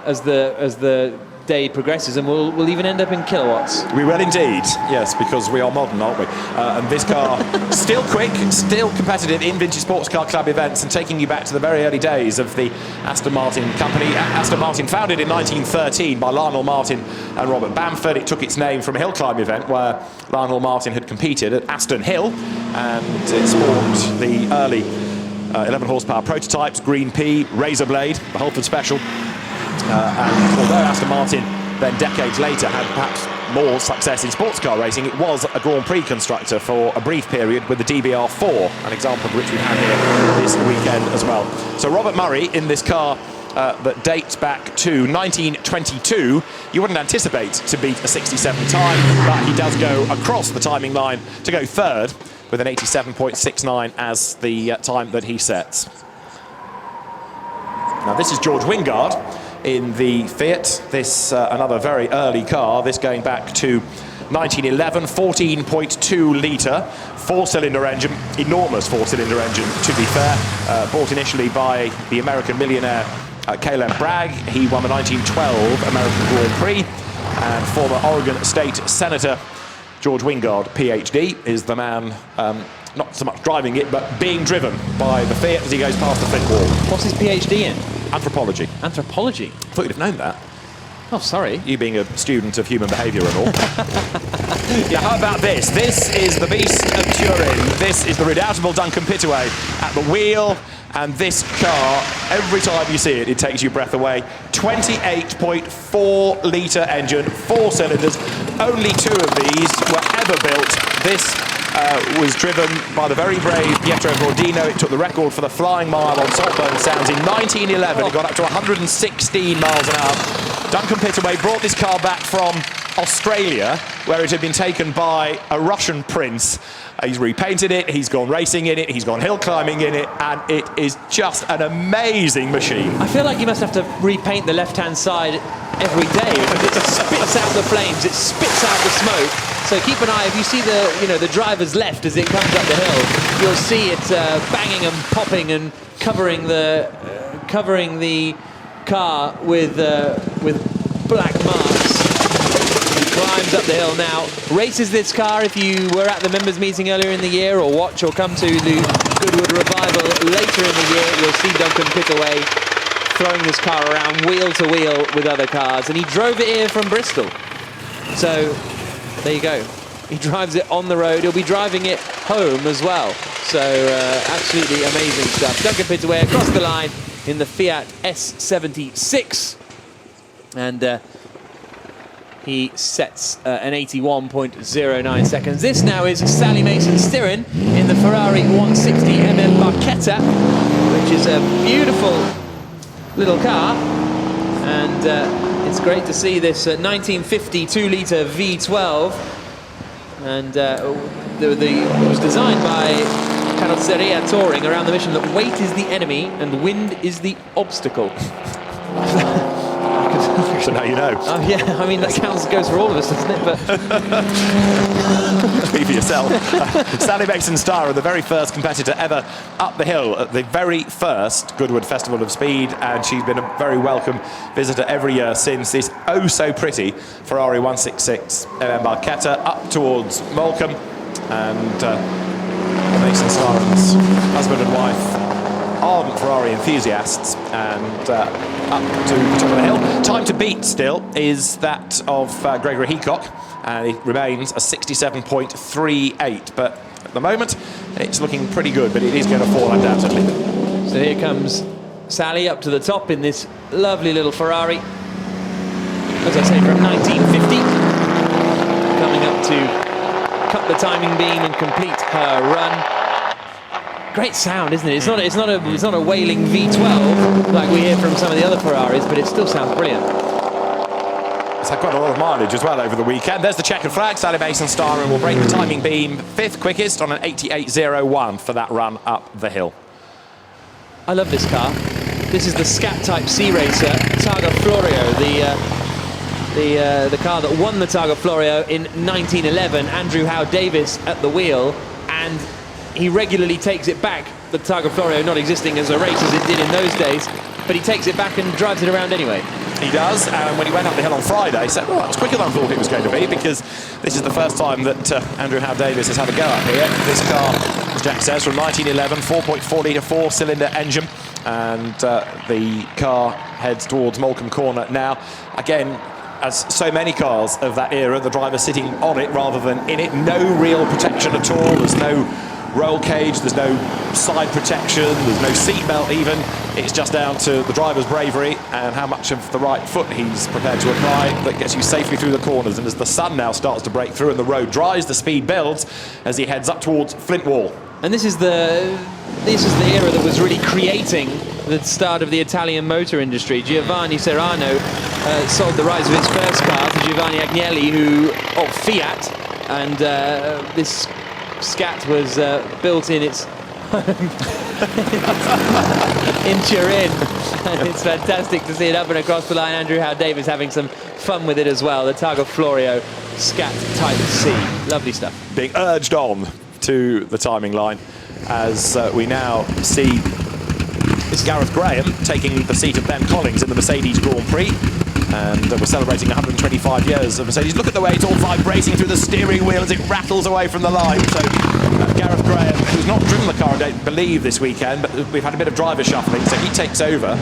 day progresses, and we'll even end up in kilowatts. We will indeed, yes, because we are modern, aren't we? And this car, still quick, still competitive in Vintage Sports Car Club events, and taking you back to the very early days of the Aston Martin company. Aston Martin, founded in 1913 by Lionel Martin and Robert Bamford. It took its name from a Hillclimb event where Lionel Martin had competed at Aston Hill, and it spawned the early 11 horsepower prototypes, Green P, Razor Blade, the Holford Special. And although Aston Martin then decades later had perhaps more success in sports car racing, it was a Grand Prix constructor for a brief period with the DBR4, an example of which we've had here this weekend as well. So Robert Murray in this car that dates back to 1922. You wouldn't anticipate to beat a 67 time, but he does go across the timing line to go third with an 87.69 as the time that he sets. Now this is George Wingard in the Fiat. This another very early car, this going back to 1911, 14.2 litre, four-cylinder engine, enormous four-cylinder engine to be fair, bought initially by the American millionaire Caleb Bragg. He won the 1912 American Grand Prix, and former Oregon State Senator George Wingard, PhD, is the man not so much driving it, but being driven by the Fiat as he goes past the Flint wall. What's his PhD in? Anthropology. Anthropology? Thought you'd have known that. Oh, sorry. You being a student of human behaviour and all. Yeah, how about this? This is the beast of Turin. This is the redoubtable Duncan Pittaway at the wheel. And this car, every time you see it, it takes your breath away. 28.4 litre engine, four cylinders. Only two of these were ever built. This was driven by the very brave Pietro Bordino. It took the record for the flying mile on Saltburn Sands in 1911. It got up to 116 miles an hour. Duncan Pittaway brought this car back from Australia, where it had been taken by a Russian prince. He's repainted it, he's gone racing in it, he's gone hill climbing in it, and it is just an amazing machine. I feel like you must have to repaint the left-hand side every day, because it spits out the flames, it spits out the smoke. So keep an eye, if you see the driver's left as it comes up the hill, you'll see it banging and popping and covering the car with black marks. Climbs up the hill now, races this car. If you were at the members meeting earlier in the year, or watch or come to the Goodwood revival later in the year, you'll see Duncan Pittaway throwing this car around wheel to wheel with other cars, and he drove it here from Bristol. So there you go, he drives it on the road, he'll be driving it home as well. So absolutely amazing stuff. Duncan Pittaway across the line in the Fiat S76, and he sets an 81.09 seconds. This now is Sally Mason-Stirrin in the Ferrari 160 MM Barchetta, which is a beautiful little car. And it's great to see this 1950 2-litre V12. And it was designed by Carrozzeria Touring around the mission that weight is the enemy and wind is the obstacle. So now you know. Oh yeah, I mean that goes for all of us, doesn't it? But speak for yourself. Sally Mason-Stirrin, the very first competitor ever up the hill at the very first Goodwood Festival of Speed, and she's been a very welcome visitor every year since. This oh so pretty Ferrari 166 MM Barchetta up towards Moulcombe, and Mason-Stirrin's husband and wife ardent Ferrari enthusiasts, and up to the top of the hill. Time to beat still is that of Gregory Heacock, and it remains a 67.38, but at the moment it's looking pretty good, but it is going to fall undoubtedly. So here comes Sally up to the top in this lovely little Ferrari, as I say, from 1950, coming up to cut the timing beam and complete her run. Great sound, isn't it? It's not a wailing V12 like we hear from some of the other Ferraris, but it still sounds brilliant. It's had quite a lot of mileage as well over the weekend. There's the checkered flag. Sally Mason starring will break the timing beam 5th quickest on an 88.01 for that run up the hill. I love this car. This is the Scat Type C Racer Targa Florio, the car that won the Targa Florio in 1911. Andrew Howe Davis at the wheel, and he regularly takes it back. The Targa Florio not existing as a race as it did in those days, but he takes it back and drives it around anyway. He does, and when he went up the hill on Friday, he said, well, that was quicker than I thought it was going to be, because this is the first time that Andrew Howe Davis has had a go up here. This car, as Jack says, from 1911, 4.4 litre, 4-cylinder engine, and the car heads towards Moulcombe Corner now. Again, as so many cars of that era, the driver sitting on it rather than in it. No real protection at all. There's no roll cage, there's no side protection, there's no seatbelt even. It's just down to the driver's bravery and how much of the right foot he's prepared to apply that gets you safely through the corners. And as the sun now starts to break through and the road dries, the speed builds as he heads up towards Flintwall. And this is the era that was really creating the start of the Italian motor industry. Giovanni Serrano sold the rights of his first car to Giovanni Agnelli, of Fiat, and this Scat was built in its in Turin, and it's fantastic to see it up and across the line. Andrew Howe Davis having some fun with it as well. The Targa Florio Scat Type C, lovely stuff. Being urged on to the timing line as we now see Gareth Graham taking the seat of Ben Collins in the Mercedes Grand Prix. And we're celebrating 125 years of Mercedes. Look at the way it's all vibrating through the steering wheel as it rattles away from the line. So Gareth Graham, who's not driven the car, I don't believe, this weekend, but we've had a bit of driver shuffling, so he takes over,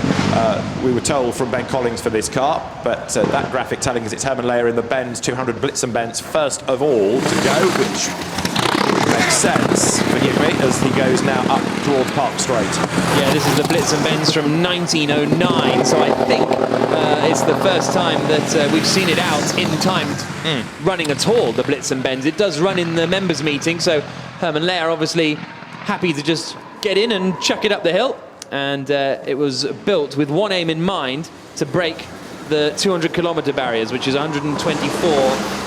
we were told, from Ben Collins for this car. But that graphic telling us it's Herman Leyer in the Benz 200 Blitz & Benz first of all to go, which makes sense, forgive me, as he goes now up towards Park Straight. Yeah, this is the Blitz & Benz from 1909, so I think it's the first time that we've seen it out in time running at all, the Blitz & Benz. It does run in the members' meeting, so Herman Leyer obviously happy to just get in and chuck it up the hill. And it was built with one aim in mind, to break the 200-kilometre barriers, which is 124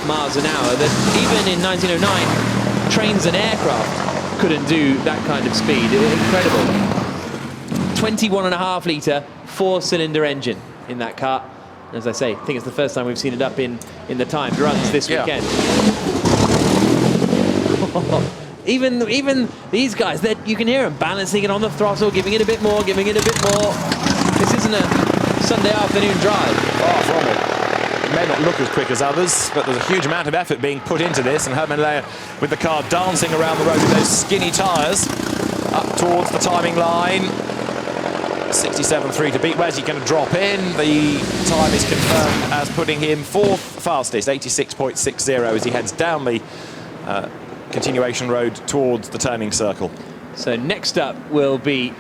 miles an hour, that even in 1909, trains and aircraft couldn't do that kind of speed. Incredible. 21.5 litre, 4-cylinder engine in that car. As I say, I think it's the first time we've seen it up in the timed runs this weekend. Even these guys, you can hear them balancing it on the throttle, giving it a bit more, giving it a bit more. This isn't a Sunday afternoon drive. Far from it. It may not look as quick as others, but there's a huge amount of effort being put into this, and Herman Leyer with the car dancing around the road with those skinny tyres up towards the timing line. 67.3 to beat. Where's he going to drop in? The time is confirmed as putting him 4th fastest, 86.60, as he heads down the continuation road towards the turning circle. So next up will be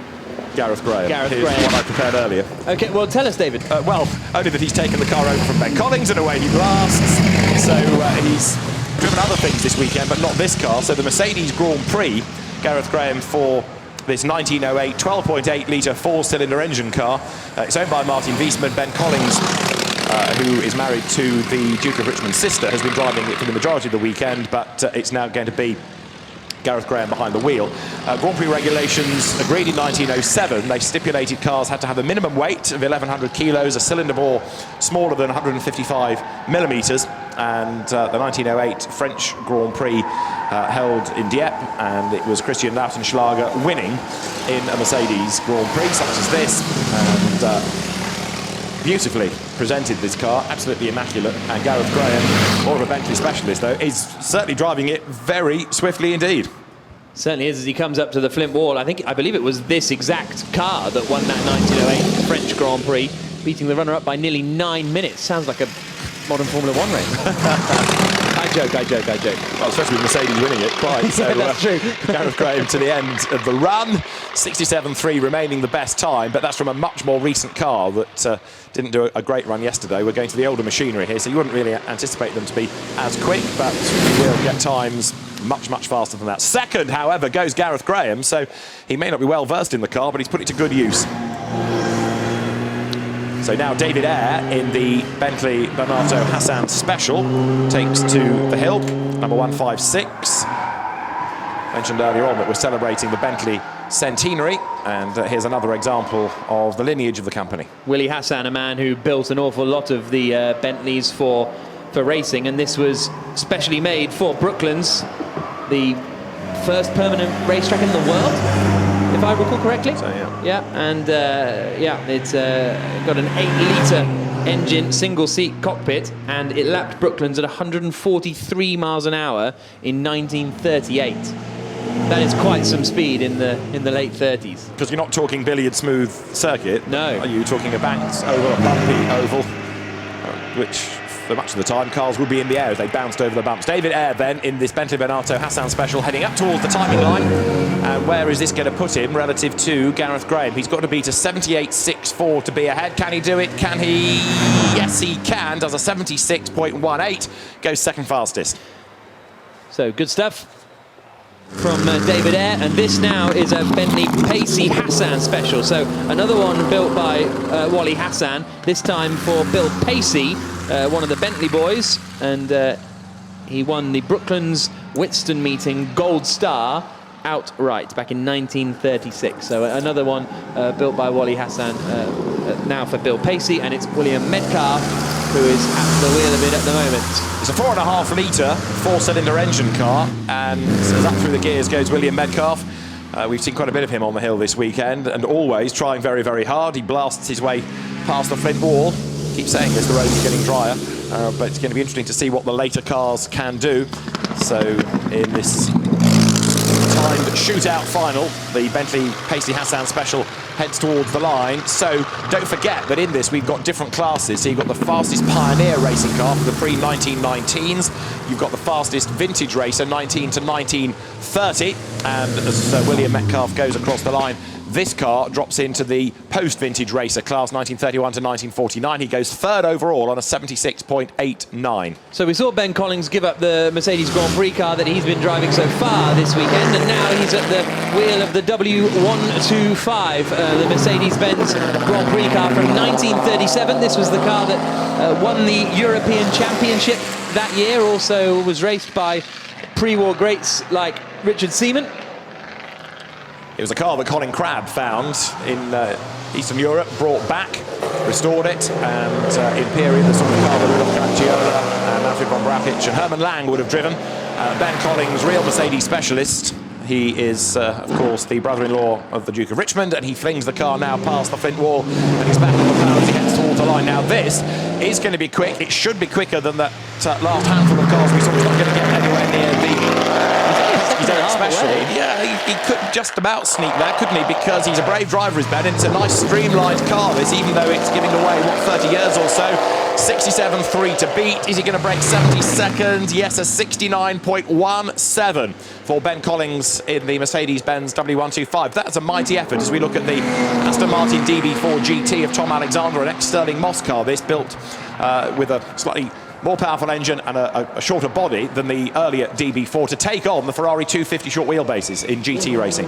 Gareth Graham. Here's the one I prepared earlier. Okay, well, tell us, David. Well, only that he's taken the car over from Ben Collins and away he blasts. So he's driven other things this weekend, but not this car. So the Mercedes Grand Prix, Gareth Graham for this 1908 12.8 litre 4-cylinder engine car. It's owned by Martin Wiesmann. Ben Collins, who is married to the Duke of Richmond's sister, has been driving it for the majority of the weekend, but it's now going to be Gareth Graham behind the wheel. Grand Prix regulations agreed in 1907. They stipulated cars had to have a minimum weight of 1,100 kilos, a cylinder bore smaller than 155 millimetres, and the 1908 French Grand Prix held in Dieppe, and it was Christian Lautenschlager winning in a Mercedes Grand Prix such as this, and beautifully presented this car, absolutely immaculate. And Gareth Graham, more of a Bentley specialist though, is certainly driving it very swiftly indeed. Certainly is as he comes up to the Flint wall. I believe it was this exact car that won that 1908 French Grand Prix, beating the runner-up by nearly 9 minutes. Sounds like a modern Formula One race. I joke. Well, especially with Mercedes winning it, quite. So, yeah, that's true. Gareth Graham to the end of the run. 67.3 remaining the best time, but that's from a much more recent car that didn't do a great run yesterday. We're going to the older machinery here, so you wouldn't really anticipate them to be as quick, but we will get times much, much faster than that. Second, however, goes Gareth Graham, so he may not be well versed in the car, but he's put it to good use. So now David Eyre in the Bentley Bernardo Hassan Special takes to the hill, number 156. Mentioned earlier on that we're celebrating the Bentley centenary, and here's another example of the lineage of the company. Willie Hassan, a man who built an awful lot of the Bentleys for racing, and this was specially made for Brooklands, the first permanent racetrack in the world, if I recall correctly. So, yeah. Yeah, and it's got an 8-litre engine, single-seat cockpit, and it lapped Brooklands at 143 miles an hour in 1938. That is quite some speed in the late 30s. Because you're not talking billiard smooth circuit. No. Are you talking a banked oval, a bumpy oval, which for much of the time cars would be in the air as they bounced over the bumps. David Eyre then in this Bentley Bernardo Hassan Special heading up towards the timing line. And where is this going to put him relative to Gareth Graham? He's got to beat a 78.64 to be ahead. Can he do it? Can he? Yes, he can. Does a 76.18. Goes second fastest. So good stuff from David Eyre, and this now is a Bentley Pacey Hassan Special. So another one built by Wally Hassan, this time for Bill Pacey, one of the Bentley boys, and he won the Brooklands Wheatstone meeting Gold Star outright back in 1936. So another one built by Wally Hassan, now for Bill Pacey, and it's William Metcalf who is at the wheel of it at the moment. It's a 4.5 litre, 4-cylinder engine car, and as up through the gears goes William Metcalf. We've seen quite a bit of him on the hill this weekend, and always trying very, very hard. He blasts his way past the Flint wall. Keep saying this, the road is getting drier, but it's going to be interesting to see what the later cars can do. So in this timed shootout final, the Bentley Pacey Hassan Special heads towards the line. So don't forget that in this we've got different classes. So you've got the fastest Pioneer racing car for the pre-1919s. You've got the fastest vintage racer, 19 to 1930. And as William Metcalf goes across the line, this car drops into the post-vintage racer class, 1931 to 1949. He goes third overall on a 76.89. So we saw Ben Collins give up the Mercedes Grand Prix car that he's been driving so far this weekend, and now he's at the wheel of the W125, the Mercedes-Benz Grand Prix car from 1937. This was the car that won the European Championship that year, also was raced by pre-war greats like Richard Seaman. It was a car that Colin Crabb found in Eastern Europe, brought back, restored it, and Imperial, the sort of car that Rudolf Caracciola and Manfred von Brauchitsch and Hermann Lang would have driven. Ben Collins, real Mercedes specialist. He is, of course, the brother-in-law of the Duke of Richmond, and he flings the car now past the Flint wall, and he's back on the power as he heads towards the line. Now this is going to be quick. It should be quicker than that last handful of cars we saw. He's not going to get anywhere near the Special. Yeah, he could just about sneak there, couldn't he? Because he's a brave driver, is Ben, and it's a nice streamlined car, this, even though it's giving away, 30 years or so. 67.3 to beat. Is he going to break 70 seconds? Yes, a 69.17 for Ben Collins in the Mercedes-Benz W125. That's a mighty effort as we look at the Aston Martin DB4 GT of Tom Alexander, an ex-Sterling Moss car, this built with a slightly more powerful engine and a shorter body than the earlier DB4 to take on the Ferrari 250 short wheelbases in GT racing.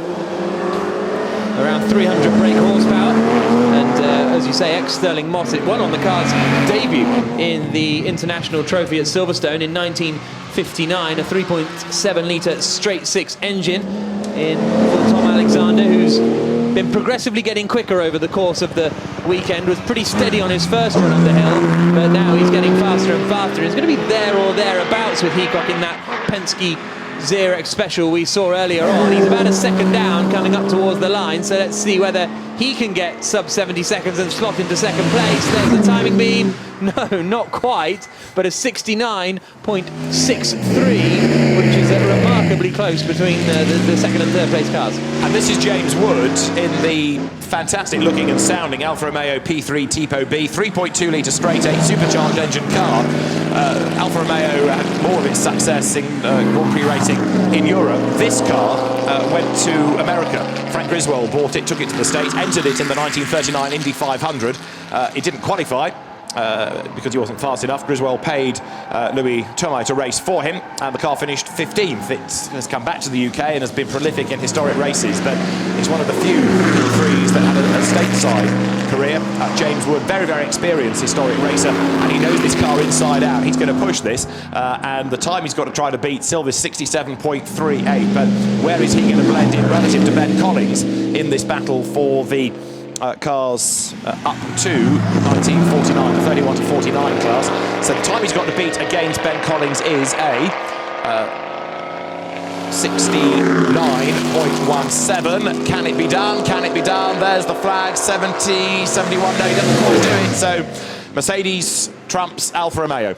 Around 300 brake horsepower, and as you say, ex-Sterling Moss, it won on the car's debut in the International Trophy at Silverstone in 1959, a 3.7-litre straight-six engine in for Tom Alexander, who's been progressively getting quicker over the course of the weekend, was pretty steady on his first run up the hill, but now he's getting faster and faster. He's going to be there or thereabouts with Heacock in that Penske Xerox Special we saw earlier on. He's about a second down coming up towards the line, so let's see whether he can get sub 70 seconds and slot into second place. There's the timing beam. No, not quite, but a 69.63, which is is remarkably close between the second and third place cars. And this is James Wood in the fantastic looking and sounding Alfa Romeo P3 Tipo B, 3.2 litre straight 8 supercharged engine car. Alfa Romeo had more of its success in Grand Prix racing in Europe. This car went to America. Frank Griswold bought it, took it to the States, entered it in the 1939 Indy 500. It didn't qualify because he wasn't fast enough. Griswold paid Louis Thomas to race for him, and the car finished 15th. It has come back to the UK and has been prolific in historic races, but it's one of the few P3s that had a stateside career. James Wood, very, very experienced historic racer, and he knows this car inside out. He's going to push this, and the time he's got to try to beat Silver's 67.38, but where is he going to blend in relative to Ben Collins in this battle for the cars up to 1949, the 31 to 49 class. So the time he's got to beat against Ben Collins is a 69.17. Can it be done? Can it be done? There's the flag, 70, 71. No, he doesn't quite do it. So Mercedes trumps Alfa Romeo.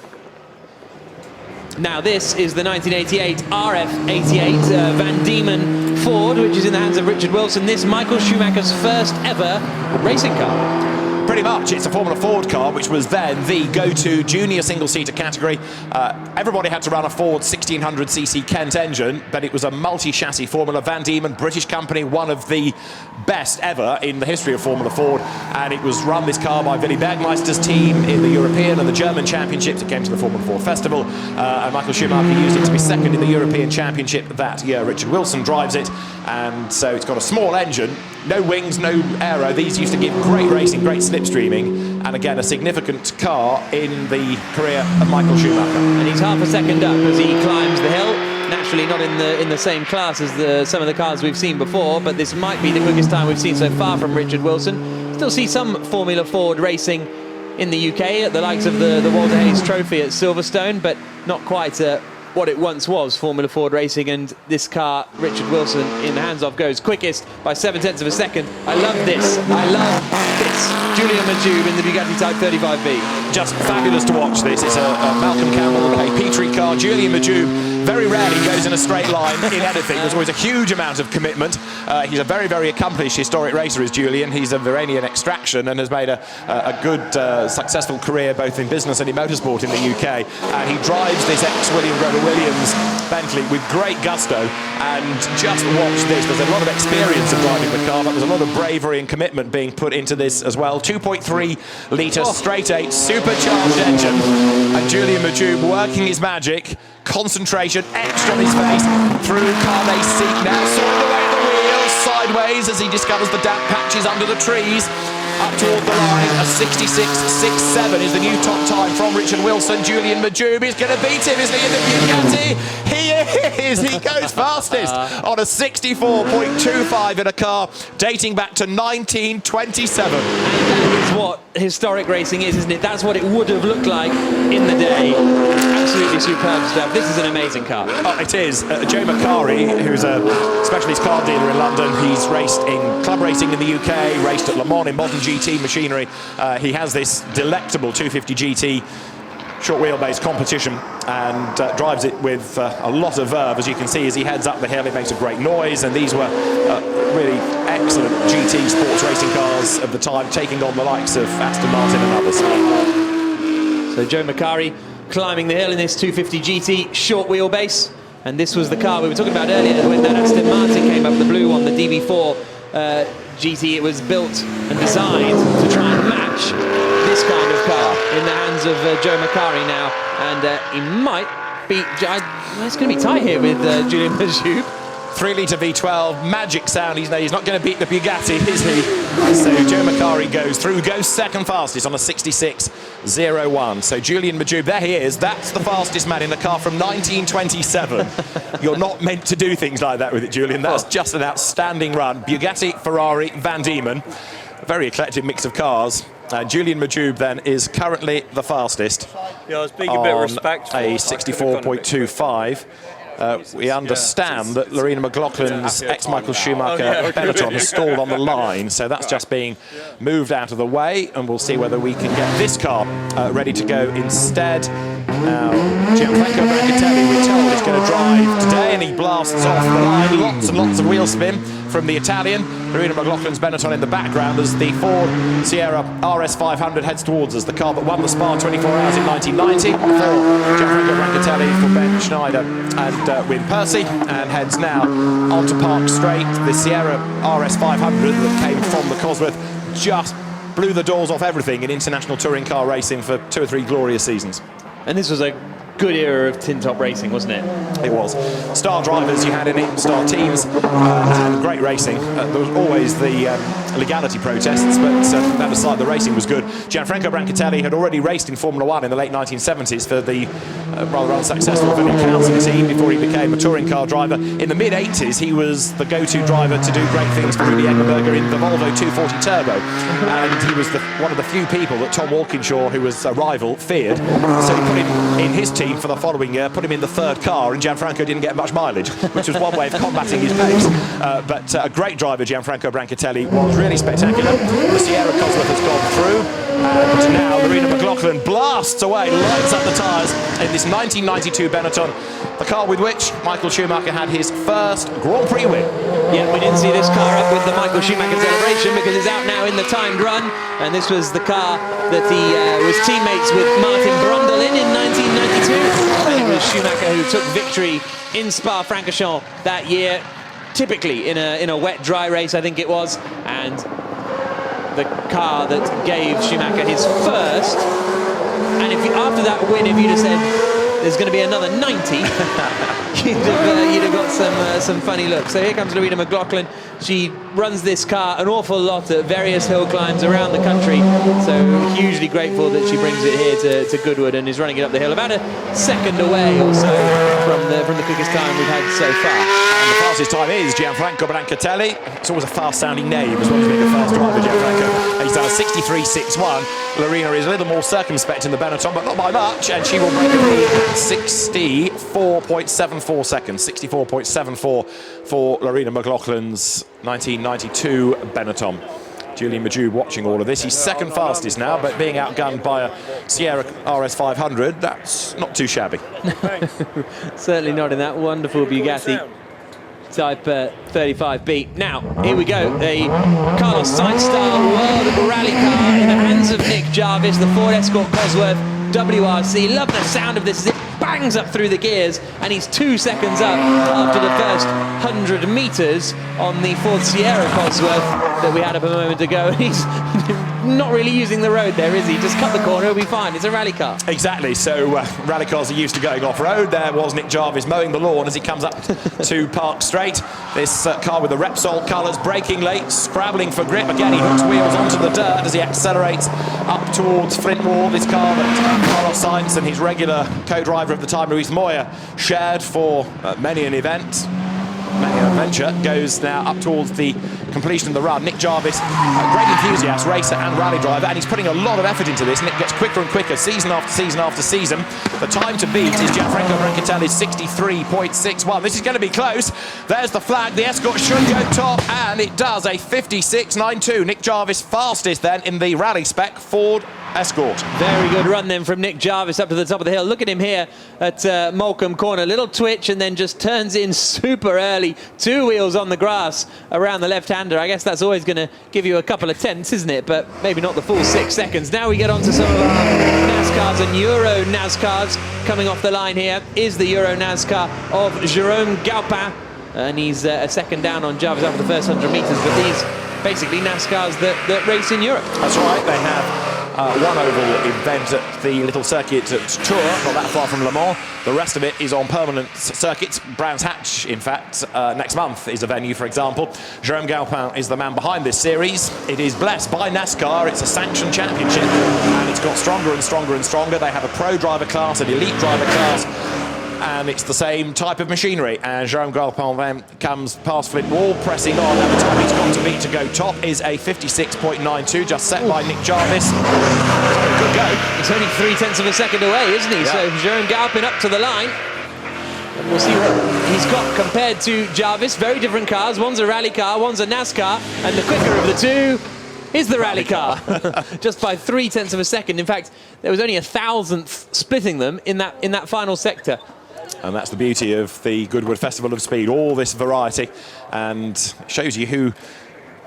Now this is the 1988 RF88 Van Diemen Ford, which is in the hands of Richard Wilson. This Michael Schumacher's first ever racing car. Pretty much, it's a Formula Ford car, which was then the go-to junior single-seater category. Everybody had to run a Ford 1600cc Kent engine, but it was a multi-chassis Formula. Van Diemen, British company, one of the best ever in the history of Formula Ford, and it was run, this car, by Willy Bergmeister's team in the European and the German Championships. It came to the Formula Ford Festival, and Michael Schumacher used it to be second in the European Championship that year. Richard Wilson drives it, and so it's got a small engine, no wings, no aero. These used to give great racing, great slipstreaming, and again a significant car in the career of Michael Schumacher. And he's half a second up as he climbs the hill. Naturally not in the same class as some of the cars we've seen before, but this might be the quickest time we've seen so far from Richard Wilson. Still see some Formula Ford racing in the UK at the likes of the Walter Hayes Trophy at Silverstone, but not quite what it once was, Formula Ford racing. And this car, Richard Wilson, in the hands of, goes quickest by 7/10 of a second. I love this. I love this. Julian Majoub in the Bugatti Type 35B. Just fabulous to watch this. It's a Malcolm Campbell, a Petrie car. Julian Majoub very rarely goes in a straight line in anything. There's always a huge amount of commitment. He's a very, very accomplished historic racer, is Julian. He's of Iranian extraction and has made a good, successful career both in business and in motorsport in the UK. And he drives this ex-William Grover Williams Bentley with great gusto. And just watch this. There's a lot of experience of driving the car, but there's a lot of bravery and commitment being put into this as well. 2.3 litre straight 8 supercharged engine. And Julian Majoub working his magic. Concentration, etched on his face, through Carne's seat now, sawing away the wheels, sideways as he discovers the damp patches under the trees. Up toward the line, a 66.67 is the new top time from Richard Wilson. Julian Majoub is going to beat him, isn't he, in the Bugatti? He is! He goes fastest on a 64.25 in a car dating back to 1927. And that is what historic racing is, isn't it? That's what it would have looked like in the day. Absolutely superb stuff. This is an amazing car. Oh, it is. Joe Macari, who's a specialist car dealer in London, he's raced in club racing in the UK, raced at Le Mans in modern GT machinery. He has this delectable 250 GT short wheelbase competition and drives it with a lot of verve. As you can see, as he heads up the hill, it makes a great noise, and these were really excellent GT sports racing cars of the time, taking on the likes of Aston Martin and others. So Joe Macari climbing the hill in this 250 GT short wheelbase, and this was the car we were talking about earlier when that Aston Martin came up, the blue one, the DB4 GT. It was built and designed to try and match this kind of car in the hands of Joe Macari now, and he might beat. It's going to be tight here with Julian Majoub. 3 litre V12, magic sound. He's not going to beat the Bugatti, is he? So Joe Macari goes through, goes second fastest on a 66.01. So Julian Majoub, there he is. That's the fastest man in the car from 1927. You're not meant to do things like that with it, Julian. That's just an outstanding run. Bugatti, Ferrari, Van Diemen. A very eclectic mix of cars. Julian Majoub then is currently the fastest. Yeah, I was being a bit of respect. A 64.25. We understand that Lorena McLaughlin's ex-Michael Schumacher Benetton has stalled on the line, so that's just being moved out of the way, and we'll see whether we can get this car ready to go instead. Now, Gianfranco Brancatelli, we're told, is going to drive today, and he blasts off the line. Lots and lots of wheel spin from the Italian. Marina McLaughlin's Benetton in the background as the Ford Sierra RS 500 heads towards us, the car that won the Spa 24 Hours in 1990 for Gianfranco Brancatelli, for Ben Schneider and Wim Percy, and heads now onto Park Straight. The Sierra RS 500 that came from the Cosworth just blew the doors off everything in international touring car racing for 2 or 3 glorious seasons. And this was a good era of tin top racing, wasn't it? It was. Star drivers you had in it, star teams, and great racing. There was always the legality protests, but that aside, the racing was good. Gianfranco Brancatelli had already raced in Formula 1 in the late 1970s for the rather unsuccessful Vinnie Carlson team before he became a touring car driver. In the mid-80s, he was the go-to driver to do great things for Rudy Eggenberger in the Volvo 240 Turbo, and he was one of the few people that Tom Walkinshaw, who was a rival, feared. So he put him in his team for the following year, put him in the 3rd car, and Gianfranco didn't get much mileage, which was one way of combating his pace. But a great driver, Gianfranco Brancatelli, was really spectacular. The Sierra Cosworth has gone through, and now Marina McLaughlin blasts away, lights up the tyres in this 1992 Benetton, the car with which Michael Schumacher had his first Grand Prix win. Yeah, we didn't see this car up with the Michael Schumacher celebration because it's out now in the timed run, and this was the car that he was teammates with Martin Brundle in 1992, and it was Schumacher who took victory in Spa-Francorchamps that year, typically in a wet, dry race, I think it was, and the car that gave Schumacher his first. And if after that win, if you'd have said there's going to be another 90, you'd have got some funny looks. So here comes Marina McLaughlin. She runs this car an awful lot at various hill climbs around the country. So hugely grateful that she brings it here to Goodwood and is running it up the hill, about a second away or so from the quickest time we've had so far. And the fastest time is Gianfranco Brancatelli. It's always a fast-sounding name as well as being a fast driver, Gianfranco. He's done a 63.61. Lorena is a little more circumspect in the Benetton, but not by much, and she will break a lead 64.74 seconds. 64.74 for Lorena McLaughlin's 1992 Benetton. Julian Majube watching all of this. He's 2nd fastest now, but being outgunned by a Sierra RS 500, that's not too shabby. Certainly not in that wonderful Bugatti Type 35B. Now, here we go. A Carlos Sainz-style World Rally car in the hands of Nick Jarvis, the Ford Escort Cosworth WRC. Love the sound of this as it bangs up through the gears, and he's 2 seconds up after the first 100 metres on the Ford Sierra Cosworth that we had up a moment ago. He's not really using the road there, is he? Just cut the corner, he'll be fine. It's a rally car. Exactly. So rally cars are used to going off-road. There was Nick Jarvis mowing the lawn as he comes up to Park Straight. This car with the Repsol colours, braking late, scrabbling for grip. Again, he hooks wheels onto the dirt as he accelerates up towards Flint Wall. This car that Carlos Sainz and his regular co-driver of the time, Luis Moya, shared for many an event. Many an adventure, goes now up towards the completion of the run. Nick Jarvis, a great enthusiast, racer and rally driver, and he's putting a lot of effort into this. Nick gets quicker and quicker, season after season after season. The time to beat is Gianfranco Brancatelli's 63.61. This is going to be close. There's the flag. The Escort should go top, and it does, a 56.92. Nick Jarvis fastest then in the rally spec Ford Escort. Very good run then from Nick Jarvis up to the top of the hill. Look at him here at Moulcombe Corner. Little twitch and then just turns in super early. 2 wheels on the grass around the left-hander. I guess that's always going to give you a couple of tenths, isn't it? But maybe not the full 6 seconds. Now we get on to some of our NASCARs and Euro NASCARs. Coming off the line here is the Euro NASCAR of Jérôme Galpin. And he's a second down on Jarvis after the first 100 metres. But these basically NASCARs that race in Europe. That's right. They have one oval event at the little circuit at Tours, not that far from Le Mans. The rest of it is on permanent circuits. Brands Hatch, in fact, next month is a venue, for example. Jérôme Galpin is the man behind this series. It is blessed by NASCAR. It's a sanctioned championship, and it's got stronger and stronger and stronger. They have a pro driver class, an elite driver class, and it's the same type of machinery. And Jérôme Galpin then comes past Flint Wall, pressing on, and the time he's got to beat to go top is a 56.92, just set by Nick Jarvis. Good go. It's only 0.3 of a second away, isn't he? Yeah. So Jérôme Galpin up to the line. And we'll see what he's got compared to Jarvis. Very different cars. One's a rally car, one's a NASCAR, and the quicker of the two is the rally car, just by 0.3 of a second. In fact, there was only a thousandth splitting them in that final sector. And that's the beauty of the Goodwood Festival of Speed, all this variety, and shows you who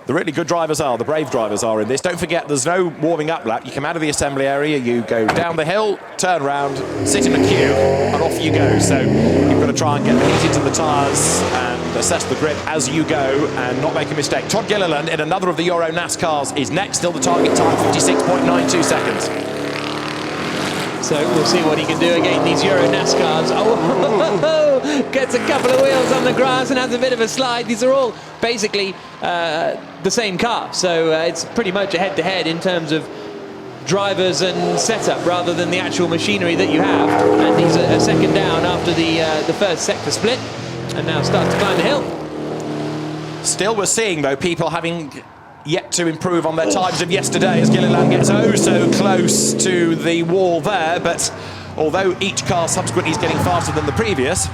the really good drivers are, the brave drivers are in this. Don't forget, there's no warming up lap. You come out of the assembly area, you go down the hill, turn around, sit in a queue, and off you go. So you've got to try and get the heat into the tyres and assess the grip as you go and not make a mistake. Todd Gilliland in another of the Euro NASCARs is next, still the target time, 56.92 seconds. So we'll see what he can do again, these Euro NASCARs. Oh, gets a couple of wheels on the grass and has a bit of a slide. These are all basically the same car, so it's pretty much a head-to-head in terms of drivers and setup rather than the actual machinery that you have. And he's a second down after the first sector split, and now starts to climb the hill. Still, we're seeing, though, people having yet to improve on their times of yesterday as Gilliland gets oh so close to the wall there, but although each car subsequently is getting faster than the previous,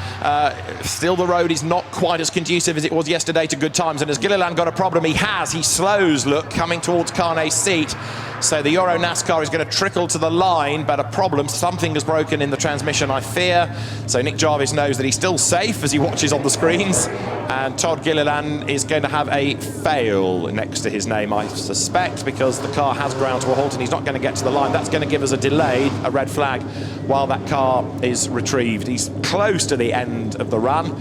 still the road is not quite as conducive as it was yesterday to good times. And as Gilliland got a problem, he slows, look, coming towards Carnet's seat. So the Euro NASCAR is going to trickle to the line, but a problem, something has broken in the transmission, I fear. So Nick Jarvis knows that he's still safe as he watches on the screens. And Todd Gilliland is going to have a fail next to his name, I suspect, because the car has ground to a halt and he's not going to get to the line. That's going to give us a delay, a red flag, while that car is retrieved. He's close to the end of the run,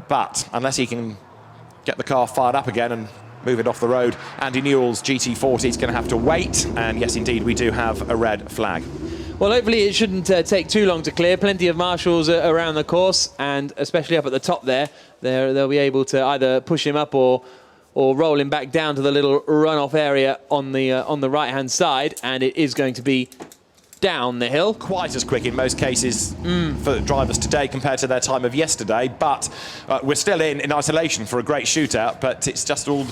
but unless he can get the car fired up again and move it off the road, Andy Newell's GT40 is going to have to wait. And yes, indeed, we do have a red flag. Well, hopefully it shouldn't take too long to clear. Plenty of marshals around the course, and especially up at the top there. They'll be able to either push him up or roll him back down to the little runoff area on the right-hand side, and it is going to be down the hill. Quite as quick in most cases for drivers today compared to their time of yesterday, but we're still in isolation for a great shootout, but it's just all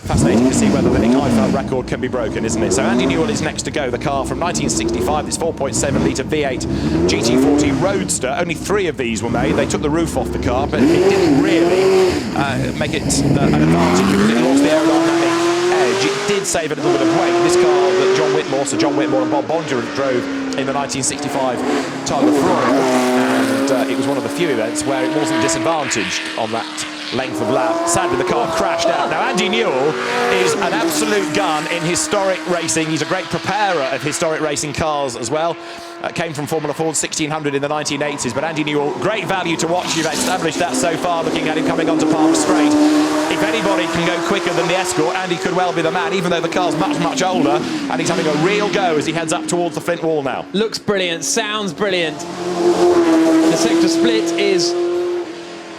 fascinating to see whether the Nick Heidfeld record can be broken, isn't it? So Andy Newell is next to go. The car from 1965, this 4.7 litre V8 GT40 Roadster. Only 3 of these were made. They took the roof off the car, but it didn't really make it an advantage because it lost the aerodynamic edge. It did save a little bit of weight. This car that Sir John Whitmore and Bob Bondurant drove in the 1965 Targa Florio, and it was one of the few events where it wasn't disadvantaged on that length of lap. Sadly, the car crashed out. Now, Andy Newell is an absolute gun in historic racing. He's a great preparer of historic racing cars as well. Came from Formula Ford 1600 in the 1980s, but Andy Newell, great value to watch. You've established that so far, looking at him coming onto Park Straight. If anybody can go quicker than the Escort, Andy could well be the man, even though the car's much, much older, and he's having a real go as he heads up towards the Flint Wall now. Looks brilliant, sounds brilliant. The sector split is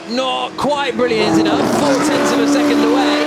not quite brilliant enough, 0.4 of a second away.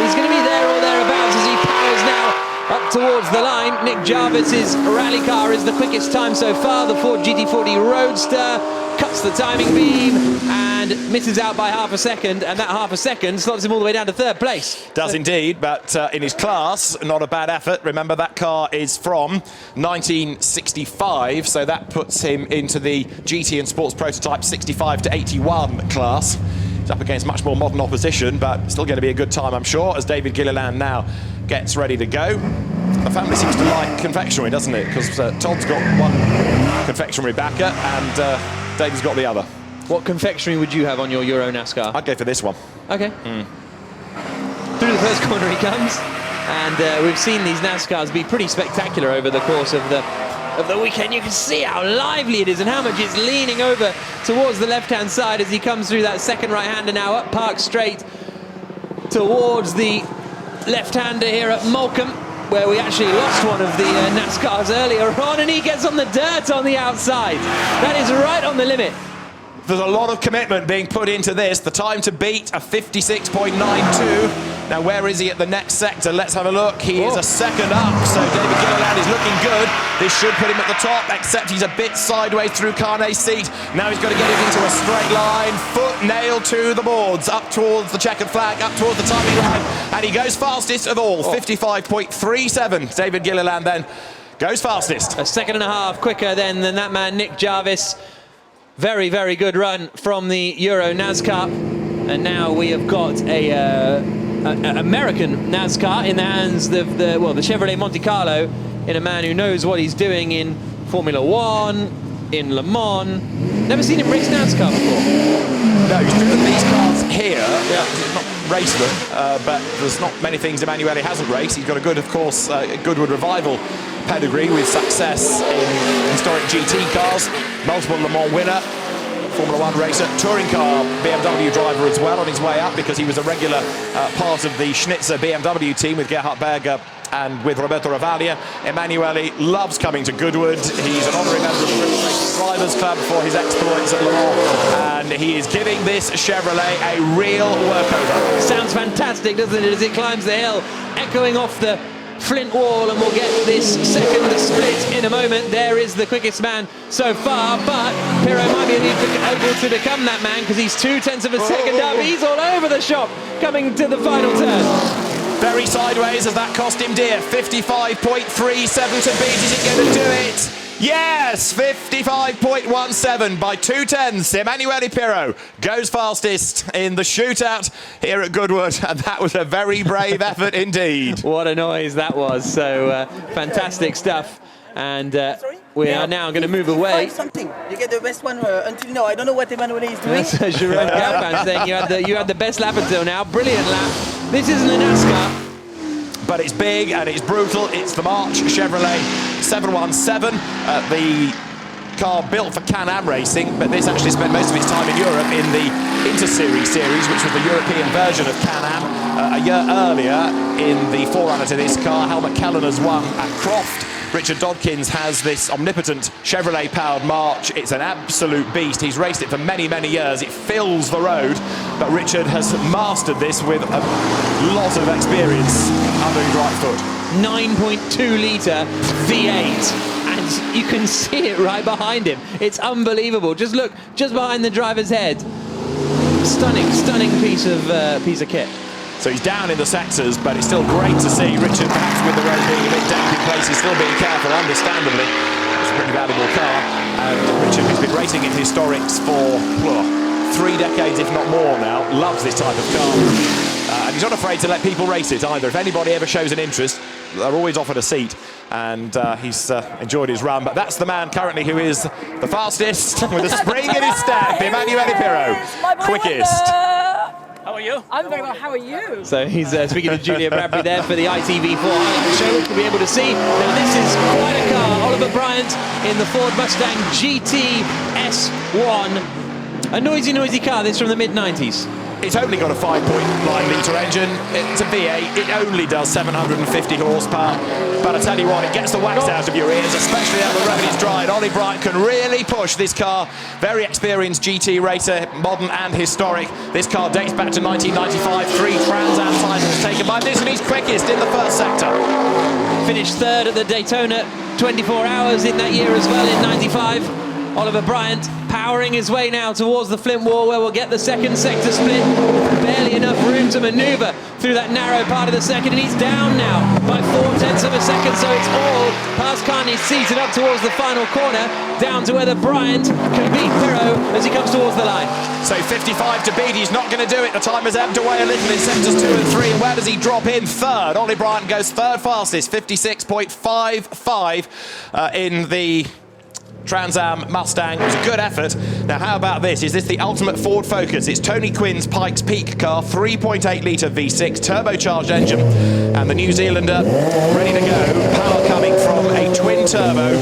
He's going to be there or thereabouts as he powers now up towards the line. Nick Jarvis's rally car is the quickest time so far. The Ford GT40 Roadster cuts the timing beam and misses out by half a second, and that half a second slots him all the way down to 3rd place. Does indeed, but in his class, not a bad effort. Remember, that car is from 1965, so that puts him into the GT and Sports Prototype 65 to 81 class. He's up against much more modern opposition, but still going to be a good time, I'm sure, as David Gilliland now gets ready to go. The family seems to like confectionery, doesn't it? Because Todd's got one confectionery backer and David's got the other. What confectionery would you have on your Euro NASCAR? I'd go for this one. Okay. Through the first corner he comes, and we've seen these NASCARs be pretty spectacular over the course of the weekend. You can see how lively it is and how much it's leaning over towards the left-hand side as he comes through that second right-hander now up Park Straight towards the left-hander here at Moulcombe, where we actually lost one of the NASCARs earlier on, and he gets on the dirt on the outside. That is right on the limit. There's a lot of commitment being put into this. The time to beat, a 56.92. Now, where is he at the next sector? Let's have a look. He is a second up, so David Gilliland is looking good. This should put him at the top, except he's a bit sideways through Carnet's seat. Now he's got to get it into a straight line. Foot nailed to the boards, up towards the checkered flag, up towards the timing line, and he goes fastest of all, 55.37. David Gilliland then goes fastest. A second and a half quicker than that man, Nick Jarvis. Very, very good run from the Euro NASCAR. And now we have got a American NASCAR in the hands of the Chevrolet Monte Carlo, in a man who knows what he's doing in Formula One, in Le Mans. Never seen him race NASCAR before. No, he's driven these cars here. He's not raced them, but there's not many things Emanuele hasn't raced. He's got a good, of course, Goodwood Revival pedigree with success in historic GT cars, multiple Le Mans winner, Formula One racer, touring car BMW driver as well on his way up, because he was a regular part of the Schnitzer BMW team with Gerhard Berger and with Roberto Ravaglia. Emanuele loves coming to Goodwood. He's an honorary member of the British Racing Drivers Club for his exploits at Le Mans, and he is giving this Chevrolet a real workover. Sounds fantastic, doesn't it, as it climbs the hill, echoing off the Flint wall, and we'll get this second split in a moment. There is the quickest man so far, but Pirro might be able to become that man, because he's 0.2 of a second up. He's all over the shop coming to the final turn. Very sideways, as that cost him dear. 55.37 to beat. Is he going to do it? Yes, 55.17 by 0.2. Emanuele Pirro goes fastest in the shootout here at Goodwood, and that was a very brave effort indeed. What a noise that was. So fantastic stuff. And we are now going to move away. Something. You get the best one until now. I don't know what Emanuele is doing. That's Jerome Galvan saying you had the best lap until now. Brilliant lap. This isn't a NASCAR. But it's big and it's brutal. It's the March Chevrolet 717, the car built for Can-Am racing, but this actually spent most of its time in Europe in the Inter-Series series, which was the European version of Can-Am. A year earlier, in the forerunner to this car, Helmut Kellener's won at Croft. Richard Dodkins has this omnipotent Chevrolet-powered March. It's an absolute beast. He's raced it for many, many years. It fills the road, but Richard has mastered this with a lot of experience under his right foot. 9.2 litre V8, and you can see it right behind him. It's unbelievable. Just look, just behind the driver's head. Stunning piece of kit. So he's down in the sectors, but it's still great to see Richard, perhaps with the road being a bit damp in places, still being careful, understandably. It's a pretty valuable car. And Richard, who's been racing in historics for 3 decades, if not more now, loves this type of car. And he's not afraid to let people race it either. If anybody ever shows an interest, they're always offered a seat. And he's enjoyed his run. But that's the man currently who is the fastest, with a spring in his step, Emanuele Pirro. Quickest. How are you? I'm very well. How are you? So he's speaking to Julia Bradbury there for the ITV4 highlight show, which we'll be able to see. Now this is quite a car. Oliver Bryant in the Ford Mustang GT S1. A noisy car. This from the mid-90s. It's only got a 5.9 litre engine. It's a V8. It only does 750 horsepower. But I tell you what, it gets the wax out of your ears, especially how the road is dry. And Ollie Bryant can really push this car. Very experienced GT racer, modern and historic. This car dates back to 1995. 3 Trans Am titles taken by this, and he's quickest in the first sector. Finished third at the Daytona 24 Hours in that year as well in 95. Oliver Bryant powering his way now towards the Flint wall, where we'll get the second sector split. Barely enough room to manoeuvre through that narrow part of the second, and he's down now by 0.4 of a second, so it's all past Carney's seat and up towards the final corner, down to whether Bryant can beat Pirro as he comes towards the line. So 55 to beat, he's not going to do it. The time has ebbed away a little in sectors 2 and 3, and where does he drop in? Third. Ollie Bryant goes third fastest, 56.55 in the Trans Am Mustang. It was a good effort. Now, how about this? Is this the ultimate Ford Focus? It's Tony Quinn's Pikes Peak car, 3.8 litre V6, turbocharged engine, and the New Zealander ready to go. Power coming from a twin-turbo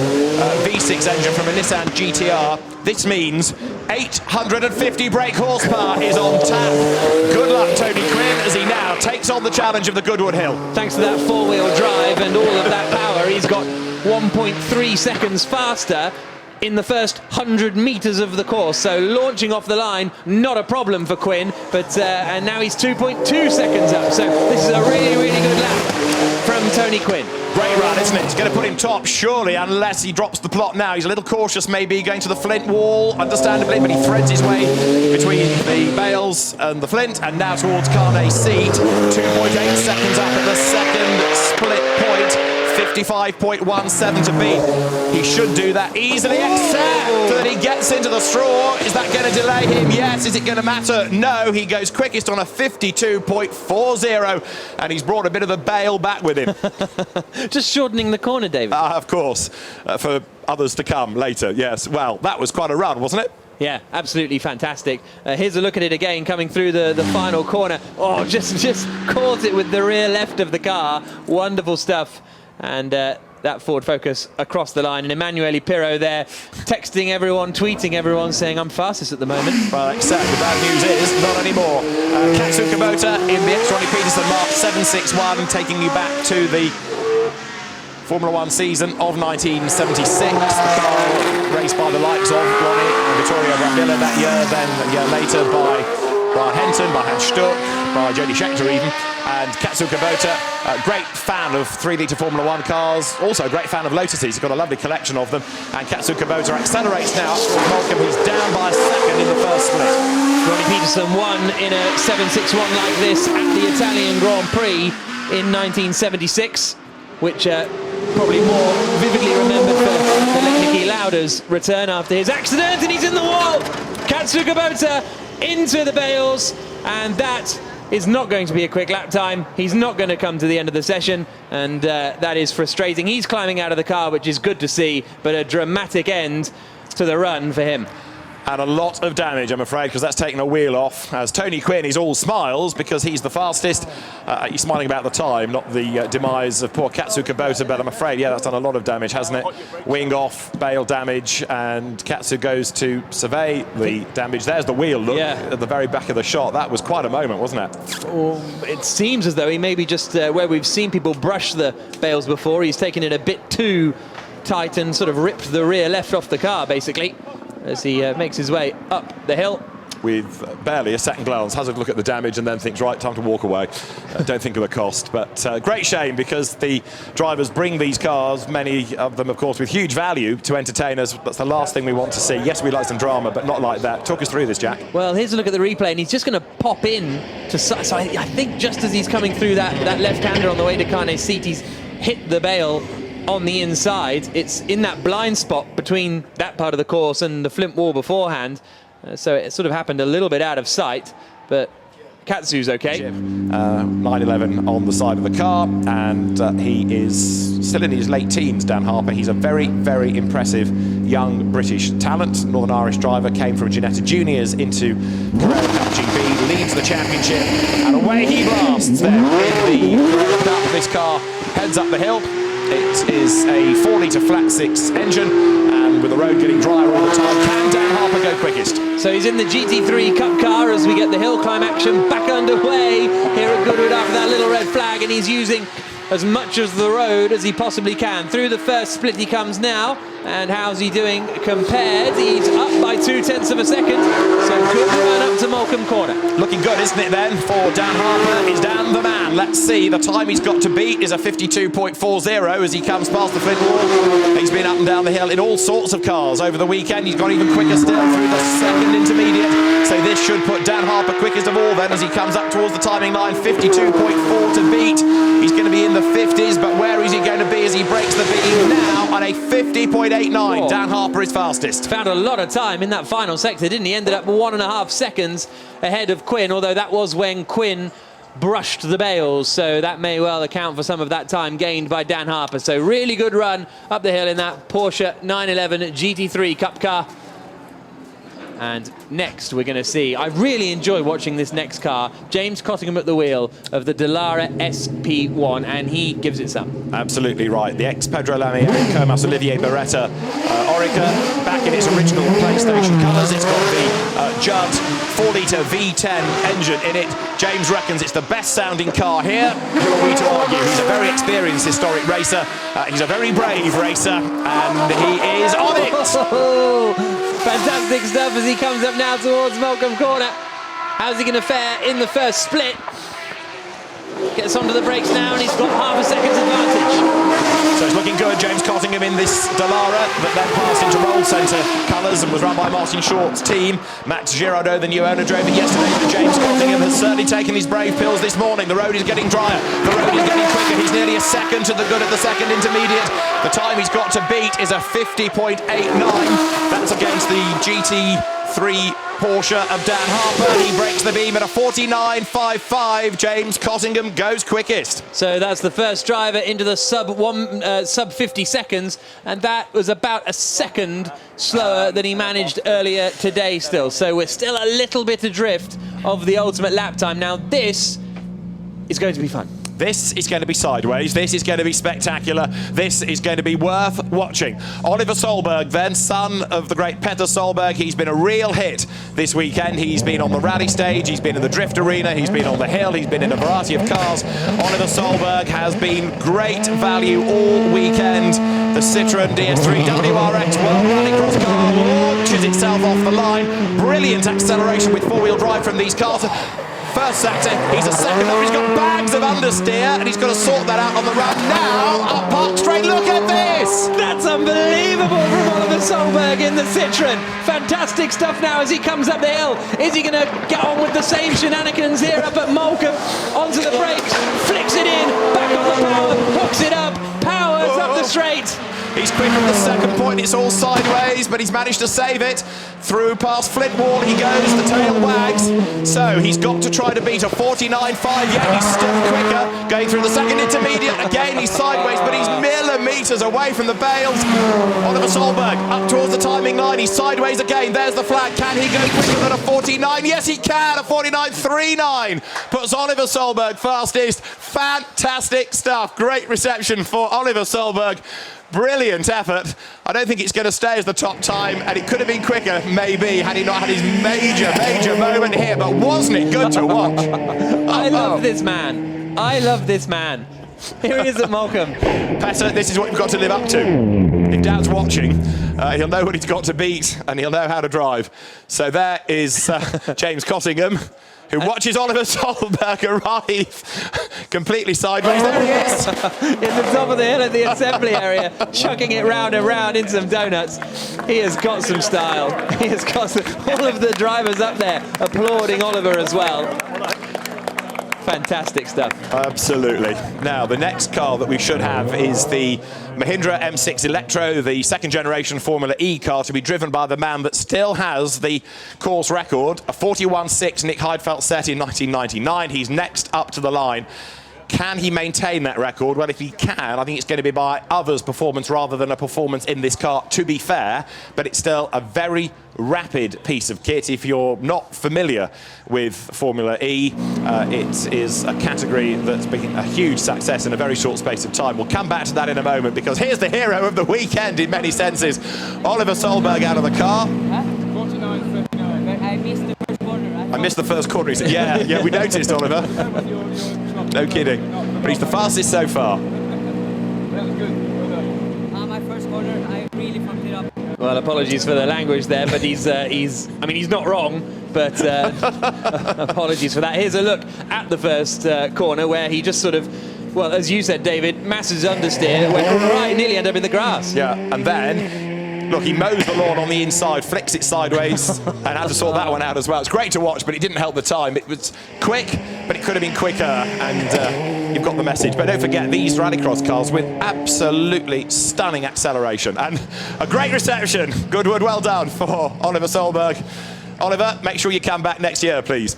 V6 engine from a Nissan GTR. This means 850 brake horsepower is on tap. Good luck, Tony Quinn, as he now takes on the challenge of the Goodwood Hill. Thanks to that four-wheel drive and all of that power, he's got 1.3 seconds faster in the first 100 metres of the course. So launching off the line, not a problem for Quinn, but and now he's 2.2 seconds up. So this is a really good lap from Tony Quinn. Great run, isn't it? It's going to put him top, surely, unless he drops the plot now. He's a little cautious, maybe, going to the Flint wall, understandably, but he threads his way between the bales and the Flint, and now towards Carney's seat. 2.8 seconds up at the second split point. 55.17 to beat. He should do that easily, except that he gets into the straw. Is that going to delay him? Yes. Is it going to matter? No. He goes quickest on a 52.40, and he's brought a bit of the bale back with him. Just shortening the corner, David. Of course, for others to come later. Yes. Well, that was quite a run, wasn't it? Yeah, absolutely fantastic. Here's a look at it again, coming through the final corner. Oh, just caught it with the rear left of the car. Wonderful stuff. And that forward focus across the line. And Emanuele Pirro there, texting everyone, tweeting everyone, saying, I'm fastest at the moment. Well, except the bad news is, not anymore. Katsu Kubota in the ex-Ronnie Peterson mark 7.61, taking you back to the Formula One season of 1976. The car raced by the likes of Ronnie and Vittorio Brambilla that year, then a year later by Henton, by Hans Stuck, by Jody Scheckter even. And Katsu Kubota, a great fan of 3-litre Formula One cars, also a great fan of Lotuses. He's got a lovely collection of them. And Katsu Kubota accelerates now. Malcolm, he's down by a second in the first split. Ronnie Peterson won in a 7.61 like this at the Italian Grand Prix in 1976, which probably more vividly remembered for Niki Lauda's return after his accident, and he's in the wall. Katsu Kubota into the bales, and that is not going to be a quick lap time. He's not going to come to the end of the session, and that is frustrating. He's climbing out of the car, which is good to see, but a dramatic end to the run for him. And a lot of damage, I'm afraid, because that's taken a wheel off. As Tony Quinn is all smiles because he's the fastest. He's smiling about the time, not the demise of poor Katsu Kubota, but I'm afraid, yeah, that's done a lot of damage, hasn't it? Wing off, bale damage, and Katsu goes to survey the damage. There's the wheel, look, at the very back of the shot. That was quite a moment, wasn't it? Well, it seems as though he maybe just, where we've seen people brush the bales before, he's taken it a bit too tight and sort of ripped the rear left off the car, basically, as he makes his way up the hill. With barely a second glance, has a look at the damage and then thinks, right, time to walk away. Don't think of the cost. But great shame, because the drivers bring these cars, many of them, of course, with huge value to entertain us. That's the last thing we want to see. Yes, we like some drama, but not like that. Talk us through this, Jack. Well, here's a look at the replay, and he's just going to pop in to... So I think just as he's coming through that left-hander on the way to Carne's seat, he's hit the bale on the inside. It's in that blind spot between that part of the course and the flint wall beforehand. So it sort of happened a little bit out of sight, but Katsu's okay. 911 on the side of the car, and he is still in his late teens, Dan Harper. He's a very, very impressive young British talent. Northern Irish driver, came from Ginetta Juniors into Carrera Cup GP, leads the championship, and away he blasts then in the Carrera Cup. This car heads up the hill. It is a 4-litre flat 6 engine, and with the road getting drier all the time, can Dan Harper go quickest? So he's in the GT3 Cup car as we get the Hillclimb action back underway here at Goodwood after that little red flag, and he's using as much of the road as he possibly can. Through the first split he comes now, and how's he doing compared? He's up by 0.2 of a second, so good run up to Morecambe Corner. Looking good, isn't it then, for Dan Harper? Is Dan the man? Let's see, the time he's got to beat is a 52.40 as he comes past the flint wall. He's been up and down the hill in all sorts of cars over the weekend. He's gone even quicker still through the second intermediate, so this should put Dan Harper quickest of all then as he comes up towards the timing line. 52.4 to beat. He's going to be in the 50s, but where is he going to be as he breaks the beat now on a 50.89? Dan Harper is fastest. Found a lot of time in that final sector, didn't he? Ended up 1.5 seconds ahead of Quinn, although that was when Quinn brushed the bales, so that may well account for some of that time gained by Dan Harper. So really good run up the hill in that Porsche 911 GT3 Cup car. And next we're going to see, I really enjoy watching this next car, James Cottingham at the wheel of the Dallara SP1, and he gives it some. Absolutely right. The ex-Pedro Lamy, Eric Comas, Olivier Beretta Orica, back in its original PlayStation colours. It's got the Judd 4-litre V10 engine in it. James reckons it's the best sounding car here. Who are we to argue? He's a very experienced historic racer. He's a very brave racer, and he is on it. Fantastic stuff as he comes up now towards Morecambe Corner. How's he going to fare in the first split? Gets onto the brakes now, and he's got half a second's advantage. So it's looking good. James Cottingham in this Dallara that then passed into Roll Centre colours and was run by Martin Short's team. Max Girardot, the new owner, drove it yesterday, but James Cottingham has certainly taken his brave pills this morning. The road is getting drier. The road is getting quicker. He's nearly a second to the good at the second intermediate. The time he's got to beat is a 50.89. That's against the GT3 Porsche of Dan Harper. He breaks the beam at a 49.55. James Cottingham goes quickest. So that's the first driver into the sub 50 seconds, and that was about a second slower than he managed earlier today still. So we're still a little bit adrift of the ultimate lap time. Now this is going to be fun. This is going to be sideways. This is going to be spectacular. This is going to be worth watching. Oliver Solberg, then, son of the great Petter Solberg. He's been a real hit this weekend. He's been on the rally stage. He's been in the drift arena. He's been on the hill. He's been in a variety of cars. Oliver Solberg has been great value all weekend. The Citroën DS3 WRX World Rallycross car launches itself off the line. Brilliant acceleration with four-wheel drive from these cars. First sector, he's a second up, he's got bags of understeer, and he's got to sort that out on the run. Now, up Park Straight, look at this! That's unbelievable from Oliver Solberg in the Citroën. Fantastic stuff now as he comes up the hill. Is he going to get on with the same shenanigans here up at Moulcombe? Onto the brakes, flicks it in, back on the power, hooks it up, powers up the straight. He's quick from the second point, it's all sideways, but he's managed to save it. Through past Flint Wall he goes, the tail wags. So he's got to try to beat a 49.5, yet he's still quicker. Going through the second intermediate, again he's sideways, but he's millimetres away from the bales. Oliver Solberg up towards the timing line, he's sideways again, there's the flag. Can he go quicker than a 49? Yes he can, a 49.39. Puts Oliver Solberg fastest. Fantastic stuff, great reception for Oliver Solberg. Brilliant effort. I don't think it's going to stay as the top time, and it could have been quicker, maybe, had he not had his major moment here. But wasn't it good to watch? I love this man. I love this man. Here he is at Moulcombe. Petter, this is what you've got to live up to. If Dad's watching, he'll know what he's got to beat, and he'll know how to drive. So there is James Cottingham, who watches Oliver Solberg arrive completely sideways. There he is. In the top of the hill at the assembly area, chucking it round and round in some donuts. He has got some style. He has got all of the drivers up there applauding Oliver as well. Fantastic stuff. Absolutely. Now, the next car that we should have is the Mahindra M6 Electro, the second generation Formula E car, to be driven by the man that still has the course record, a 41.6 Nick Heidfeld set in 1999. He's next up to the line. Can he maintain that record? Well, if he can, I think it's going to be by others' performance rather than a performance in this car, to be fair. But it's still a very rapid piece of kit. If you're not familiar with Formula E, it is a category that's been a huge success in a very short space of time. We'll come back to that in a moment, because here's the hero of the weekend in many senses. Oliver Solberg out of the car. 49.59. I missed the first corner. I missed the first corner. He said, yeah, we noticed, Oliver. No kidding. But he's the fastest so far. My first corner, I really fucked it up. Well, apologies for the language there, but he's not wrong, but apologies for that. Here's a look at the first corner where he just sort of, well, as you said, David, Mass's understeer went right, nearly ended up in the grass. Yeah, and then, look, he mows the lawn on the inside, flicks it sideways, and had to sort that one out as well. It's great to watch, but it didn't help the time. It was quick, but it could have been quicker, and you've got the message. But don't forget, these rallycross cars with absolutely stunning acceleration and a great reception. Goodwood, well done for Oliver Solberg. Oliver, make sure you come back next year, please.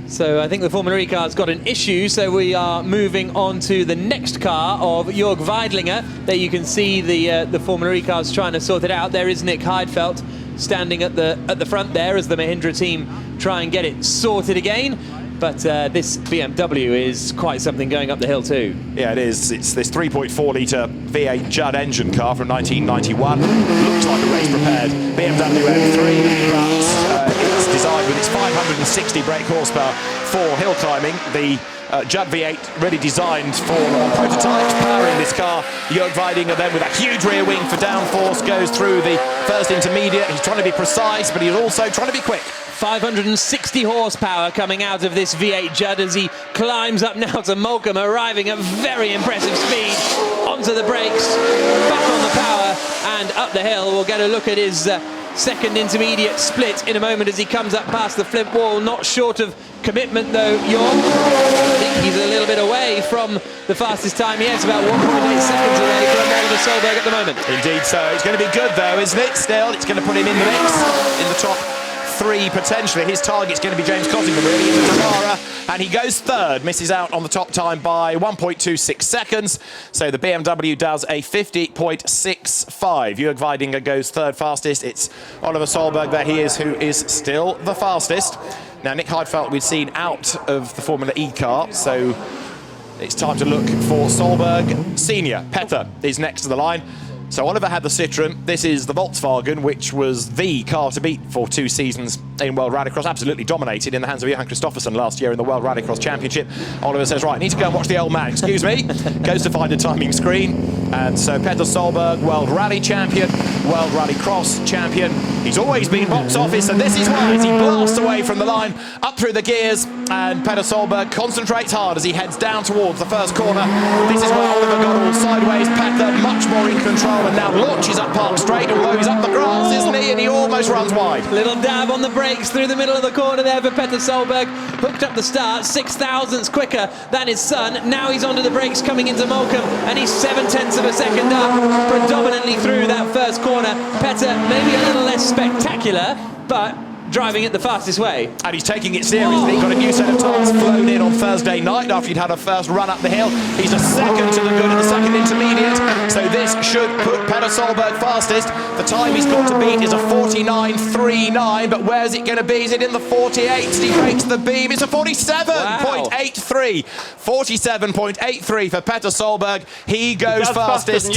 So I think the Formula E car's got an issue, so we are moving on to the next car of Jörg Weidlinger. There you can see the Formula E car's trying to sort it out. There is Nick Heidfeld standing at the front there as the Mahindra team try and get it sorted again. But this BMW is quite something going up the hill too. Yeah, it is. It's this 3.4-litre V8 Judd engine car from 1991. Looks like a race-prepared BMW M3, but it's designed with its 560 brake horsepower for hill climbing. The Judd V8 really designed for prototypes, powering this car. Jörg Weidinger then with a huge rear wing for downforce goes through the first intermediate. He's trying to be precise, but he's also trying to be quick. 560 horsepower coming out of this V8 Judd as he climbs up now to Moulcombe, arriving at very impressive speed. Onto the brakes, back on the power, and up the hill. We'll get a look at his second intermediate split in a moment as he comes up past the flint wall. Not short of commitment though, Jorg. I think he's a little bit away from the fastest time. He has about 1.8 seconds away from Oliver Solberg at the moment. Indeed so. It's going to be good though, isn't it? Still, it's going to put him in the mix, in the top three potentially. His target's going to be James Cottingham really into Tavara, and he goes third, misses out on the top time by 1.26 seconds. So the BMW does a 50.65. Jörg Weidinger goes third fastest. It's Oliver Solberg there he is, who is still the fastest. Now Nick Heidfeld we've seen out of the Formula E car, so it's time to look for Solberg Senior. Petter is next to the line. So Oliver had the Citroën. This is the Volkswagen, which was the car to beat for 2 seasons in World Rallycross. Absolutely dominated in the hands of Johan Kristoffersson last year in the World Rallycross Championship. Oliver says, right, I need to go and watch the old man. Excuse me. Goes to find a timing screen. And so Petter Solberg, World Rally Champion, World Rallycross Champion. He's always been box office, and this is why, as he blasts away from the line, up through the gears, and Petter Solberg concentrates hard as he heads down towards the first corner. This is where Oliver got all sideways. Petter much more in control, and now launches up Park Straight, although he's up the grass, isn't he? And he almost runs wide. Little dab on the brakes through the middle of the corner there for Petter Solberg. Hooked up the start, 6,000ths quicker than his son. Now he's onto the brakes coming into Moulcombe, and he's 7/10 of a second up, predominantly through that first corner. Petter maybe a little less spectacular, but driving it the fastest way. And he's taking it seriously. He got a new set of tyres flown in on Thursday night after he'd had a first run up the hill. He's a second to the good at the second intermediate, so this should put Petter Solberg fastest. The time he's got to beat is a 49.39, but where's it going to be? Is it in the 48s? He breaks the beam. It's a 47.83. 47.83 for Petter Solberg. He goes fastest.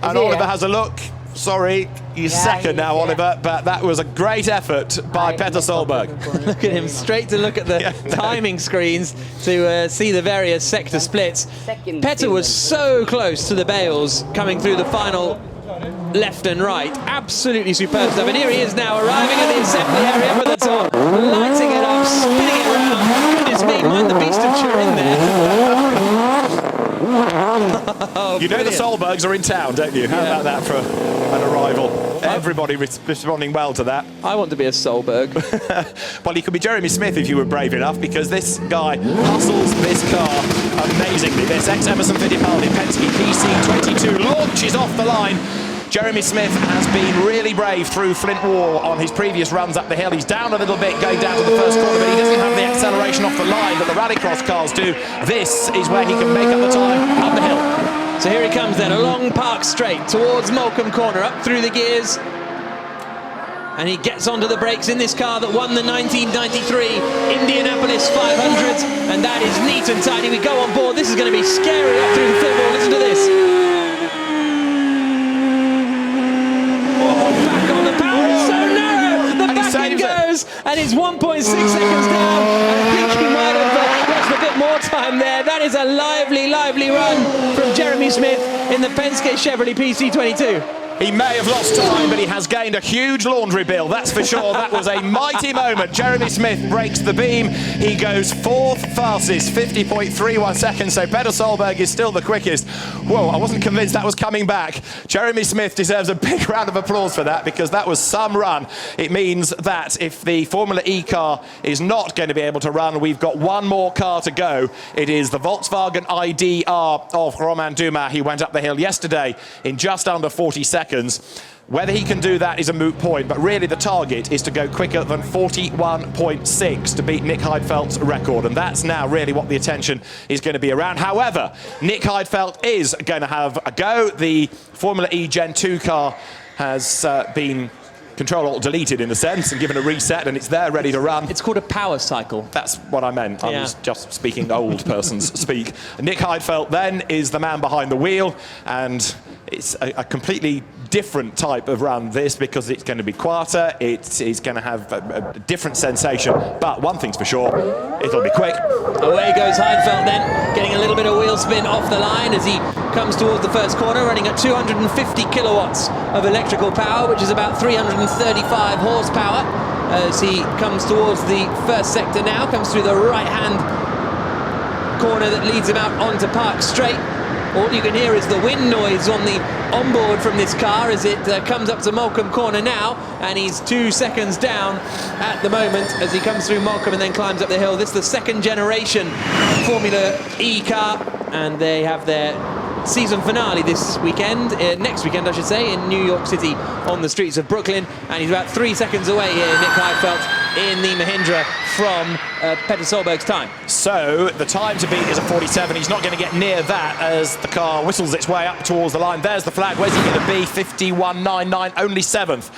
And Oliver has a look. Sorry, he's second now, Oliver, but that was a great effort by Petter Solberg. Look at him, straight to look at the timing screens to see the various sector splits. Petter was so close to the bales coming through the final left and right. Absolutely superb stuff. And here he is now, arriving at the assembly area for the tour, lighting it up, spinning it around. Goodness me, mind the beast of Turin there. Oh, you know the Solbergs are in town, don't you? How about that for an arrival? Everybody responding well to that. I want to be a Solberg. Well, you could be Jeremy Smith if you were brave enough, because this guy hustles this car amazingly. This ex-Emerson Fittipaldi Penske PC22 launches off the line. Jeremy Smith has been really brave through Flint Wall on his previous runs up the hill. He's down a little bit going down to the first corner, but he doesn't have the acceleration off the line that the rallycross cars do. This is where he can make up the time up the hill. So here he comes then, along Park Straight towards Moulcombe Corner, up through the gears. And he gets onto the brakes in this car that won the 1993 Indianapolis 500. And that is neat and tidy. We go on board. This is going to be scary up through the flint wall. Listen to this. And it's 1.6 seconds down. I think he might have lost a bit more time there. That is a lively, lively run from Jeremy Smith in the Penske Chevrolet PC22. He may have lost time, but he has gained a huge laundry bill, that's for sure. That was a mighty moment. Jeremy Smith breaks the beam. He goes fourth fastest, 50.31 seconds, so Petter Solberg is still the quickest. Whoa, I wasn't convinced that was coming back. Jeremy Smith deserves a big round of applause for that, because that was some run. It means that if the Formula E car is not going to be able to run, we've got one more car to go. It is the Volkswagen IDR of Romain Dumas. He went up the hill yesterday in just under 40 seconds. Whether he can do that is a moot point, but really the target is to go quicker than 41.6 to beat Nick Heidfeldt's record, and that's now really what the attention is going to be around. However, Nick Heidfeldt is going to have a go. The Formula E Gen 2 car has been Control-Alt-deleted in a sense and given a reset, and it's there ready to run. It's called a power cycle. That's what I meant. I was just speaking old person's speak. Nick Heidfeldt then is the man behind the wheel, and it's a completely different type of run, this, because it's going to be quieter, it is going to have a different sensation, but one thing's for sure, it'll be quick. Away goes Heidfeld then, getting a little bit of wheel spin off the line as he comes towards the first corner, running at 250 kilowatts of electrical power, which is about 335 horsepower, as he comes towards the first sector now, comes through the right-hand corner that leads him out onto Park Straight. All you can hear is the wind noise on the onboard from this car as it comes up to Moulcombe Corner now, and he's 2 seconds down at the moment as he comes through Moulcombe and then climbs up the hill. This is the second generation Formula E car, and they have their season finale this weekend, next weekend I should say, in New York City on the streets of Brooklyn, and he's about 3 seconds away here, Nick Heidfeld, in the Mahindra from Petter Solberg's time. So the time to beat is a 47. He's not going to get near that as the car whistles its way up towards the line. There's the flag. Where's he going to be? 51.99, only 7th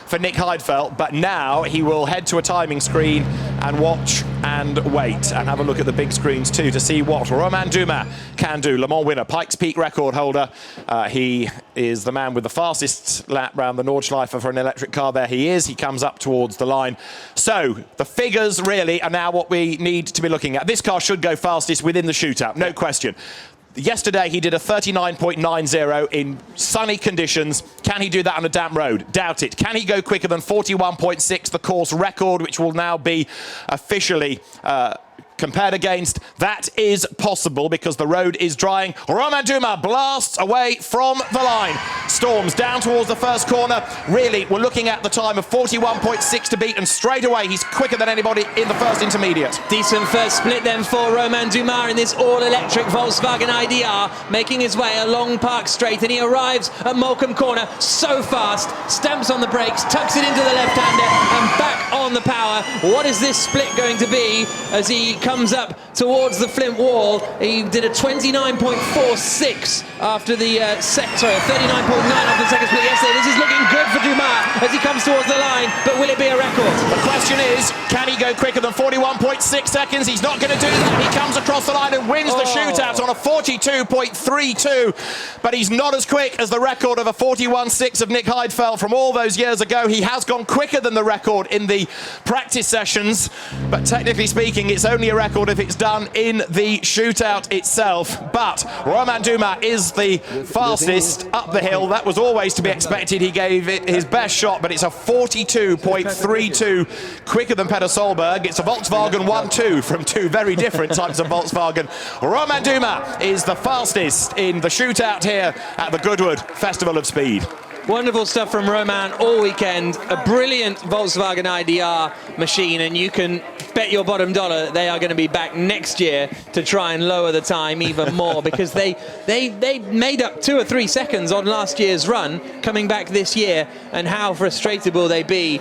for Nick Heidfeld, but now he will head to a timing screen and watch and wait and have a look at the big screens too to see what Romain Dumas can do. Le Mans winner, Pikes Peak record holder. He is the man with the fastest lap round the Nordschleife for an electric car. There he is. He comes up towards the line. So the figures really are now what we need to be looking at. This car should go fastest within the shootout, no question. Yesterday he did a 39.90 in sunny conditions. Can he do that on a damp road? Doubt it. Can he go quicker than 41.6, the course record, which will now be officially compared against? That is possible because the road is drying. Romain Dumas blasts away from the line. Storms down towards the first corner. Really, we're looking at the time of 41.6 to beat, and straight away he's quicker than anybody in the first intermediate. Decent first split then for Romain Dumas in this all-electric Volkswagen IDR, making his way along Park Straight, and he arrives at Moulcombe Corner so fast, stamps on the brakes, tucks it into the left-hander, and back on the power. What is this split going to be as he comes up towards the Flint wall? He did a 29.46 after the sector, 39.9 after the second split yesterday. This is looking good for Dumas as he comes towards the line, but will it be a record? The question is, can he go quicker than 41.6 seconds? He's not going to do that. He comes across the line and wins the shootout on a 42.32, but he's not as quick as the record of a 41.6 of Nick Heidfeld from all those years ago. He has gone quicker than the record in the practice sessions, but technically speaking, it's only a record if it's done in the shootout itself. But Romain Dumas is the fastest up the hill. That was always to be expected. He gave it his best shot, but it's a 42.32 quicker than Petter Solberg. It's a Volkswagen 1-2 from two very different types of Volkswagen. Romain Dumas is the fastest in the shootout here at the Goodwood Festival of Speed. Wonderful stuff from Romain all weekend. A brilliant Volkswagen IDR machine, and you can bet your bottom dollar that they are going to be back next year to try and lower the time even more, because they made up 2 or 3 seconds on last year's run coming back this year, and how frustrated will they be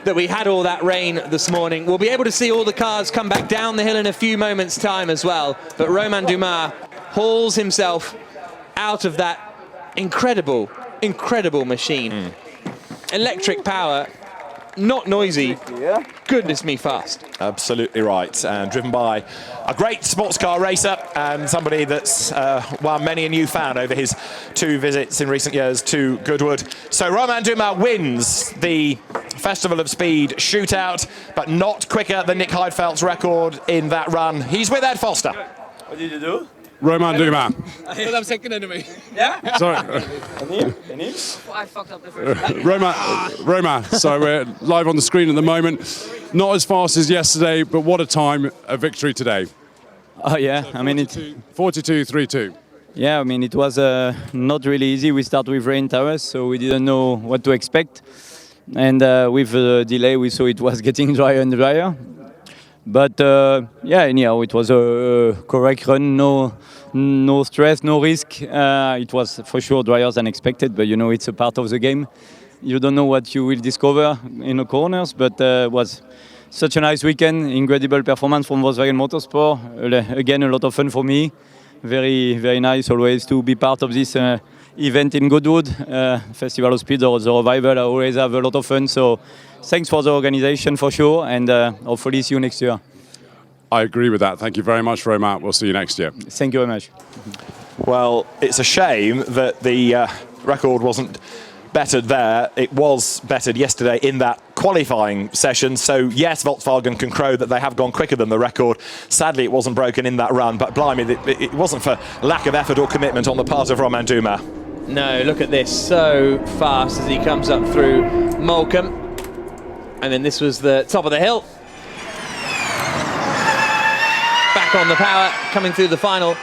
that we had all that rain this morning. We'll be able to see all the cars come back down the hill in a few moments' time as well, but Romain Dumas hauls himself out of that incredible machine. Electric power, not noisy, goodness me fast. Absolutely right, and driven by a great sports car racer and somebody that's won many a new fan over his 2 visits in recent years to Goodwood. So Romain Dumas wins the Festival of Speed shootout, but not quicker than Nick Heidfeld's record in that run. He's with Ed Foster. What did you do? Romain Dumas. But I'm second enemy. Yeah? Sorry. I fucked up the first Romain, so we're live on the screen at the moment. Not as fast as yesterday, but what a time, a victory today. Oh yeah, I mean it. 42.32. Yeah, I mean it was not really easy. We started with rain towers, so we didn't know what to expect. And with the delay, we saw it was getting drier and drier. But yeah, anyhow, it was a correct run, no stress, no risk. It was for sure drier than expected, but you know, it's a part of the game. You don't know what you will discover in the corners, but it was such a nice weekend, incredible performance from Volkswagen Motorsport. Again, a lot of fun for me. Very, very nice always to be part of this event in Goodwood, Festival of Speed or the Revival. I always have a lot of fun, so thanks for the organization for sure, and hopefully see you next year. I agree with that. Thank you very much, Romain. We'll see you next year. Thank you very much. Well, it's a shame that the record wasn't bettered there. It was bettered yesterday in that qualifying session. So yes, Volkswagen can crow that they have gone quicker than the record. Sadly, it wasn't broken in that run, but blimey, it wasn't for lack of effort or commitment on the part of Romain Dumas. No, look at this, so fast as he comes up through Moulcom. And then this was the top of the hill. Back on the power, coming through the final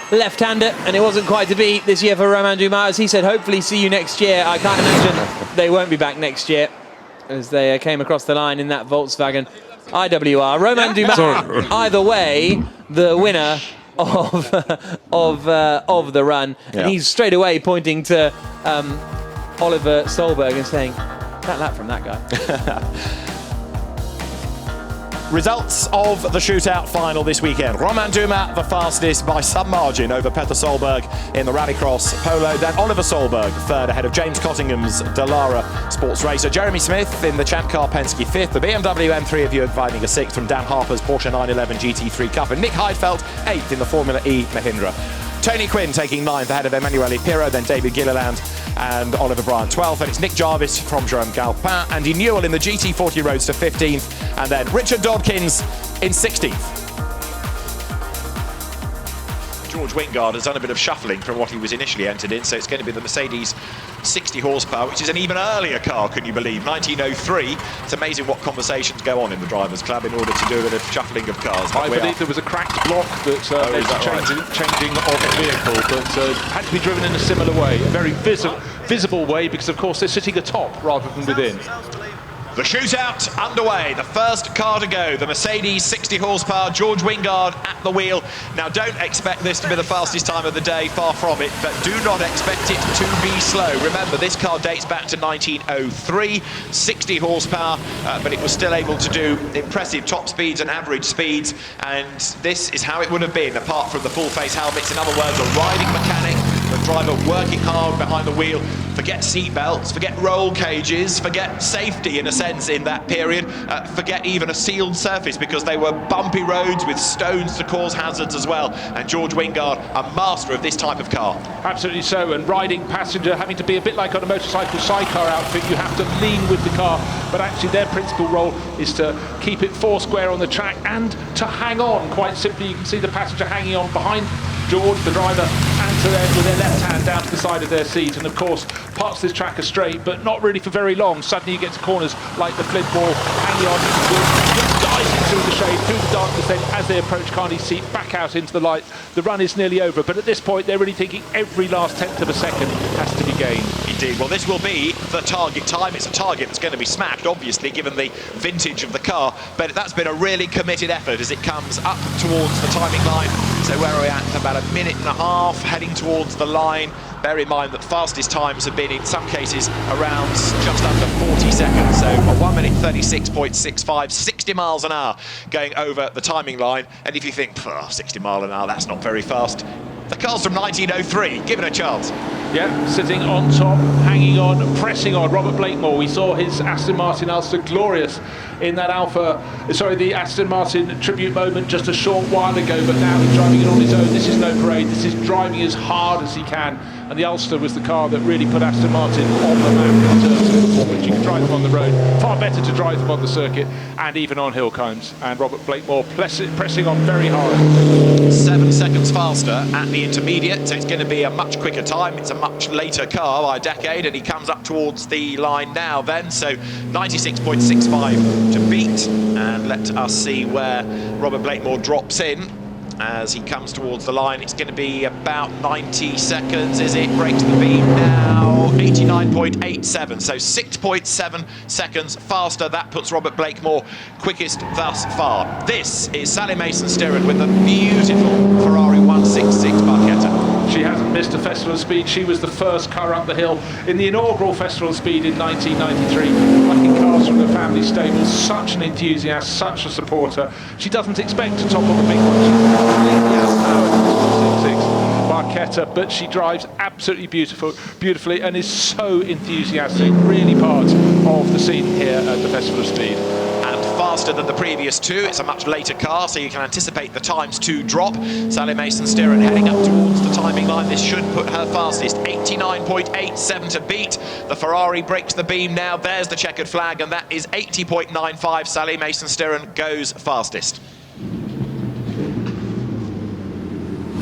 left-hander, and it wasn't quite to be this year for Romain Dumas. As he said, hopefully see you next year. I can't imagine they won't be back next year, as they came across the line in that Volkswagen IWR. Romain Dumas, either way, the winner of the run. Yeah. And he's straight away pointing to Oliver Solberg and saying, that lap from that guy. Results of the shootout final this weekend. Romain Dumas, the fastest by some margin over Peter Solberg in the Rallycross Polo. Then Oliver Solberg, third ahead of James Cottingham's Dallara Sports Racer. Jeremy Smith in the Champ Car Penske, fifth. The BMW M3 of Jürgen Weidinger, sixth from Dan Harper's Porsche 911 GT3 Cup. And Nick Heidfeld, eighth in the Formula E Mahindra. Tony Quinn taking ninth ahead of Emanuele Pirro, then David Gilliland and Oliver Bryant 12th, and it's Nick Jarvis from Jerome Galpin, Andy Newell in the GT40 Roadster 15th, and then Richard Dodkins in 16th. George Wingard has done a bit of shuffling from what he was initially entered in, so it's going to be the Mercedes 60 horsepower, which is an even earlier car, can you believe, 1903. It's amazing what conversations go on in the Drivers' Club in order to do a bit of shuffling of cars. I believe there was a cracked block that led to changing of the vehicle, but had to be driven in a similar way, a very visible way, because of course they're sitting atop rather than within. The shootout underway, the first car to go, the Mercedes 60 horsepower, George Wingard at the wheel. Now don't expect this to be the fastest time of the day, far from it, but do not expect it to be slow. Remember, this car dates back to 1903, 60 horsepower, but it was still able to do impressive top speeds and average speeds, and this is how it would have been, apart from the full face helmets. In other words, a riding mechanic, the driver working hard behind the wheel. Forget seat belts, forget roll cages, forget safety in a sense in that period, forget even a sealed surface, because they were bumpy roads with stones to cause hazards as well. And George Wingard, a master of this type of car. Absolutely so, and riding passenger, having to be a bit like on a motorcycle sidecar outfit, you have to lean with the car, but actually their principal role is to keep it four square on the track and to hang on. Quite simply, you can see the passenger hanging on behind George, the driver, and to with their left hand down to the side of their seat, and of course parts this track are straight, but not really for very long. Suddenly you get to corners like the Flint Wall, hanging on, just diving through the shade, through the darkness, then as they approach Carney's seat, back out into the light. The run is nearly over, but at this point they're really thinking every last tenth of a second has to be gained. Indeed, well, this will be the target time. It's a target that's going to be smacked, obviously, given the vintage of the car, but that's been a really committed effort as it comes up towards the timing line. So where are we at? About a minute and a half heading towards the line. Bear in mind that fastest times have been in some cases around just under 40 seconds. So a 1 minute 36.65, 60 miles an hour going over the timing line. And if you think, 60 miles an hour, that's not very fast. The car's from 1903, give it a chance. Yeah, sitting on top, hanging on, pressing on. Robert Blakemore, we saw his Aston Martin Ulster glorious in that the Aston Martin tribute moment just a short while ago, but now he's driving it on his own. This is no parade, this is driving as hard as he can. And the Ulster was the car that really put Aston Martin on the map in terms of performance. You can drive them on the road, far better to drive them on the circuit and even on hill climbs. And Robert Blakemore pressing on very hard. 7 seconds faster at the intermediate, so it's going to be a much quicker time. It's a much later car by a decade, and he comes up towards the line now then, so 96.65 to beat. And let us see where Robert Blakemore drops in as he comes towards the line. It's going to be about 90 seconds, is it? Breaks the beat now, 89.87, so 6.7 seconds faster. That puts Robert Blakemore quickest thus far. This is Sally Mason-Stirrod with a beautiful Ferrari 166 Barchetta. She hasn't missed a festival of speed. She was the first car up the hill in the inaugural festival of speed in 1993. Plucking cars from the family stable, such an enthusiast, such a supporter. She doesn't expect to topple the big one. She's completely outpowered 66 Barchetta, but she drives absolutely beautifully and is so enthusiastic, really part of the scene here at the Festival of Speed. And faster than the previous two. It's a much later car, so you can anticipate the times to drop. Sally Mason-Steeren heading up towards the timing line. This should put her fastest, 89.87 to beat. The Ferrari breaks the beam now. There's the checkered flag, and that is 80.95. Sally Mason-Steeren goes fastest.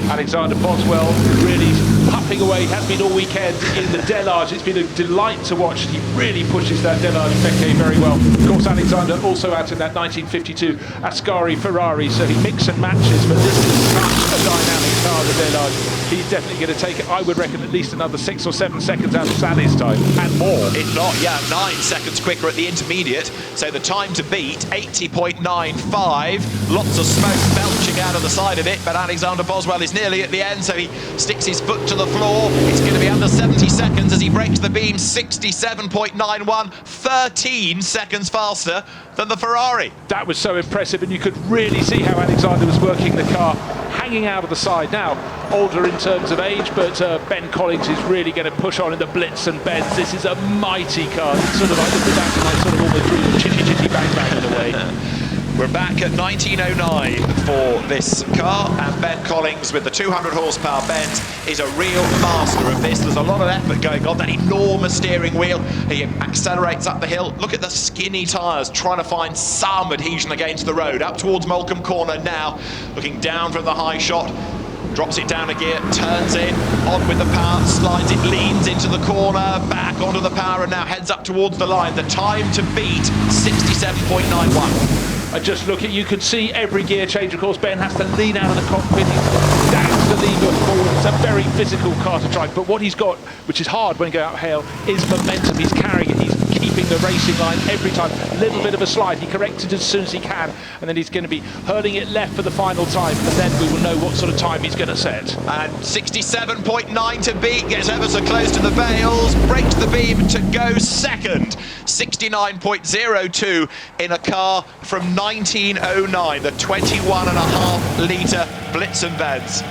Alexander Boswell really puffing away, has been all weekend in the Delage. It's been a delight to watch. He really pushes that Delage Fekete very well. Of course, Alexander also out in that 1952 Ascari Ferrari, so he mix and matches, but this is such a dynamic car, the Delage. He's definitely going to take, I would reckon, at least another 6 or 7 seconds out of Sally's time, and more. If not, yeah, 9 seconds quicker at the intermediate. So the time to beat, 80.95. Lots of smoke belching out of the side of it, but Alexander Boswell is nearly at the end, so he sticks his foot to the floor. It's going to be under 70 seconds as he breaks the beam, 67.91, 13 seconds faster than the Ferrari. That was so impressive, and you could really see how Alexander was working the car, hanging out of the side. Now, older in terms of age, but Ben Collins is really going to push on in the blitz and bends. This is a mighty car. It's sort of like looking back and like sort of almost doing chitty bang bang in a way. We're back at 1909 for this car, and Ben Collins with the 200 horsepower Benz is a real master of this. There's a lot of effort going on, that enormous steering wheel. He accelerates up the hill. Look at the skinny tyres, trying to find some adhesion against the road. Up towards Molecombe Corner now, looking down from the high shot. Drops it down a gear, turns in, on with the power, slides it, leans into the corner, back onto the power, and now heads up towards the line. The time to beat, 67.91. I just look at, you can see every gear change. Of course, Ben has to lean out of the cockpit, he downs the lever forward. It's a very physical car to drive, but what he's got, which is hard when you go uphill, is momentum. He's carrying it, he's keeping the racing line every time. A little bit of a slide, he corrects it as soon as he can, and then he's going to be hurling it left for the final time, and then we will know what sort of time he's going to set. And 67.9 to beat, gets ever so close to the bails, breaks the beam to go second. 69.02 in a car from 1909, the 21.5 litre Blitz and Benz.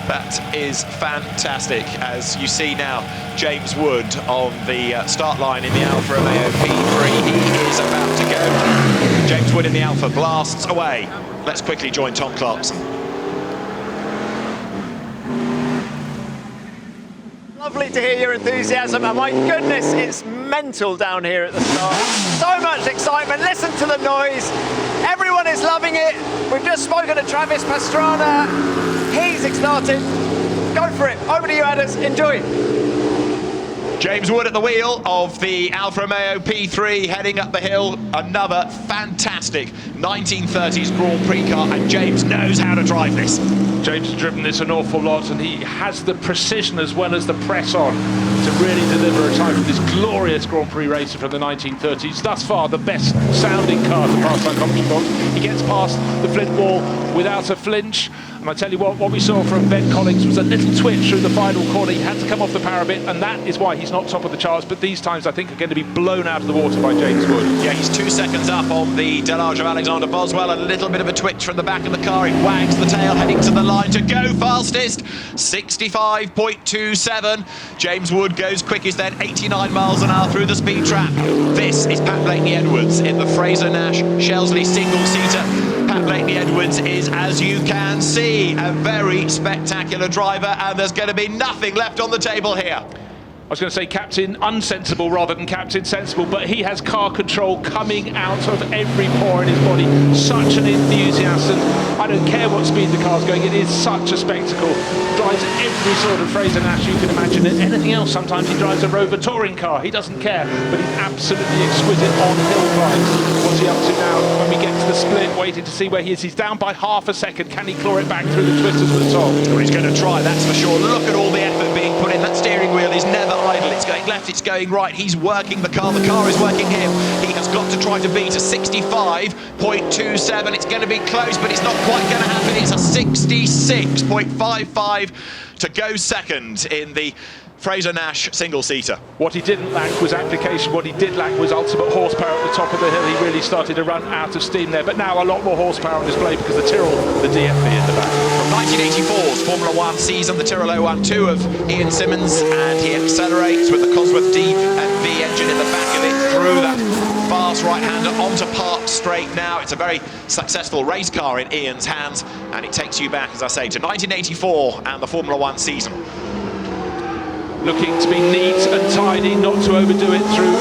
That is fantastic. As you see now, James Wood on the start line in the Alfa Romeo P3. He is about to go. James Wood in the Alfa blasts away. Let's quickly join Tom Clarkson. Lovely to hear your enthusiasm, and my goodness, it's mental down here at the start. So much excitement, listen to the noise. Everyone is loving it. We've just spoken to Travis Pastrana. He's excited. Go for it. Over to you, Adders. Enjoy. James Wood at the wheel of the Alfa Romeo P3 heading up the hill. Another fantastic 1930s Grand Prix car, and James knows how to drive this. James has driven this an awful lot, and he has the precision as well as the press on to really deliver a time for this glorious Grand Prix racer from the 1930s. Thus far, the best sounding car to pass that competition box. He gets past the flint wall without a flinch. And I tell you what we saw from Ben Collins was a little twitch through the final corner. He had to come off the power a bit, and that is why he's not top of the charts. But these times, I think, are going to be blown out of the water by James Wood. Yeah, he's 2 seconds up on the Delage of Alexander Boswell. A little bit of a twitch from the back of the car. He wags the tail, heading to the line to go fastest. 65.27. James Wood goes quickest then, 89 miles an hour through the speed trap. This is Pat Blakeney-Edwards in the Fraser-Nash Shelsley single-seater. Pat Blakeney-Edwards is, as you can see, a very spectacular driver, and there's going to be nothing left on the table here. I was going to say Captain Unsensible rather than Captain Sensible, but he has car control coming out of every pore in his body. Such an enthusiast, and I don't care what speed the car's going, it is such a spectacle. Drives every sort of Fraser-Nash you can imagine, and anything else. Sometimes he drives a Rover touring car, he doesn't care, but he's absolutely exquisite on hill climbs. What's he up to now when we get to the split, waiting to see where he is? He's down by half a second. Can he claw it back through the twisters at the top? Well, he's going to try, that's for sure. Look at all the effort being put in. That steering wheel is never idle. It's going left, it's going right. He's working the car is working him. He has got to try to beat a 65.27. It's going to be close, but it's not quite going to happen. It's a 66.55 to go second in the Fraser-Nash single-seater. What he didn't lack was application. What he did lack was ultimate horsepower at the top of the hill. He really started to run out of steam there, but now a lot more horsepower on display because the Tyrrell, the DFV in the back. From 1984's Formula One season, the Tyrrell 012 of Ian Simmons, and he accelerates with the Cosworth D and V engine in the back of it through that fast right-hander onto Park straight now. It's a very successful race car in Ian's hands, and it takes you back, as I say, to 1984 and the Formula One season. Looking to be neat and tidy, not to overdo it through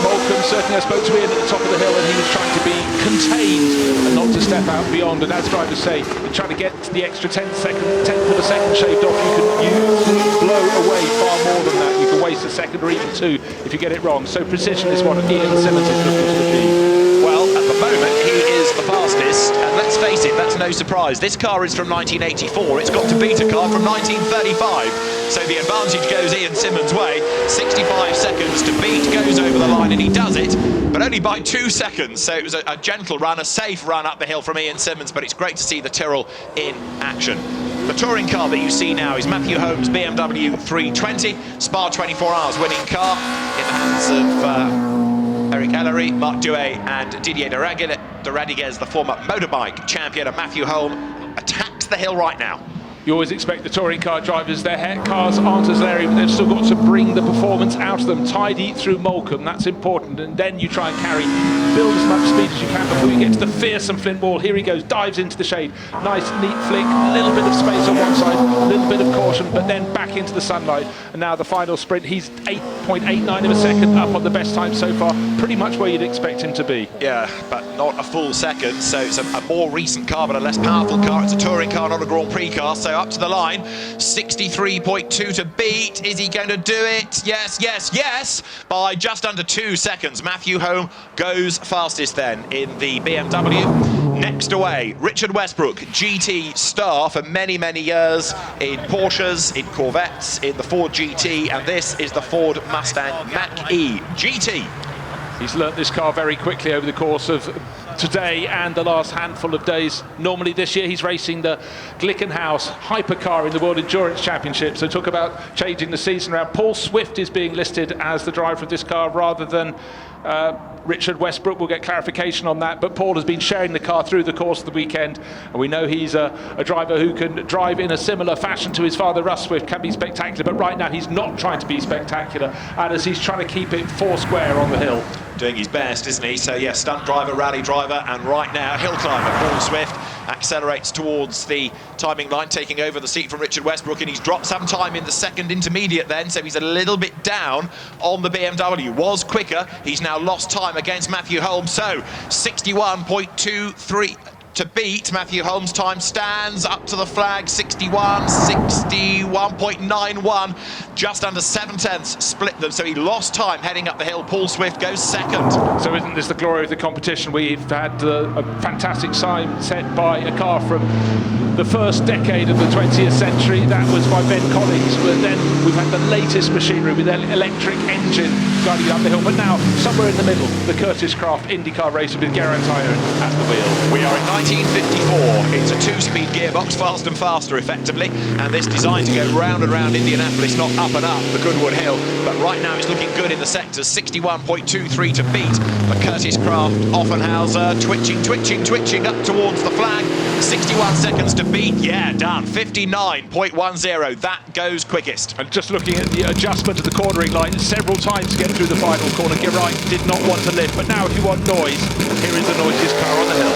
Moulcom. Certainly I spoke to Ian at the top of the hill and he was trying to be contained and not to step out beyond. And as drivers say, you're trying to get the extra tenth of a second shaved off. You can blow away far more than that. You can waste a second or even two if you get it wrong. So precision is what Ian Simmons is looking to achieve. Well, at the moment, he is the fastest, and let's face it, that's no surprise. This car is from 1984. It's got to beat a car from 1935. So the advantage goes Ian Simmons' way. 65 seconds to beat, goes over the line, and he does it, but only by 2 seconds. So it was a gentle run, a safe run up the hill from Ian Simmons, but it's great to see the Tyrrell in action. The touring car that you see now is Matthew Holmes' BMW 320, Spa 24 Hours winning car in the hands of Eric Ellery, Marc Duet and Didier de Radiguez, the former motorbike champion, and Matthew Holmes attacks the hill right now. You always expect the touring car drivers, their cars aren't as leery, but they've still got to bring the performance out of them. Tidy through Moulcom, that's important, and then you try and build as much speed as you can before you get to the fearsome Flint Wall. Here he goes, dives into the shade. Nice, neat flick, a little bit of space on one side, a little bit of caution, but then back into the sunlight. And now the final sprint, he's 8.89 of a second up on the best time so far, pretty much where you'd expect him to be. Yeah, but not a full second, so it's a more recent car, but a less powerful car. It's a touring car, not a Grand Prix car, so up to the line, 63.2 to beat. Is he going to do it? Yes, yes, yes! By just under 2 seconds, Matthew Holmes goes fastest then in the BMW. Next away, Richard Westbrook, GT star for many, many years in Porsches, in Corvettes, in the Ford GT, and this is the Ford Mustang Mach-E GT. He's learnt this car very quickly over the course of today and the last handful of days. Normally this year he's racing the Glickenhaus hypercar in the World Endurance Championship, so talk about changing the season around. Paul Swift is being listed as the driver of this car rather than Richard Westbrook. We'll get clarification on that, but Paul has been sharing the car through the course of the weekend, and we know he's a driver who can drive in a similar fashion to his father Russ Swift, can be spectacular, but right now he's not trying to be spectacular, and as he's trying to keep it four square on the hill. Doing his best, isn't he? So yeah, stunt driver, rally driver, and right now Hillclimb. Paul Swift accelerates towards the timing line, taking over the seat from Richard Westbrook, and he's dropped some time in the second intermediate then, so he's a little bit down on the BMW. Was quicker, he's now lost time against Matthew Holmes, so 61.23 to beat. Matthew Holmes' time stands up to the flag, 61.91, just under 7/10 split them, so he lost time heading up the hill. Paul Swift goes second. So isn't this the glory of the competition? We've had a fantastic sign set by a car from the first decade of the 20th century. That was by Ben Collins, but then we've had the latest machinery with an electric engine guiding up the hill, but now somewhere in the middle, the Curtis Craft IndyCar racer with Geraint Iron at the wheel. We are in 1954. It's a two-speed gearbox, fast and faster effectively, and this designed to go round and round Indianapolis, not up and up the Goodwood Hill, but right now it's looking good in the sectors. 61.23 to beat the Curtis Craft Offenhauser, twitching up towards the flag. 61 seconds to beat, yeah, done. 59.10, that goes quickest. And just looking at the adjustment of the cornering line several times to get through the final corner, Geraint did not want to lift, but now if you want noise, here is the noisiest car on the hill.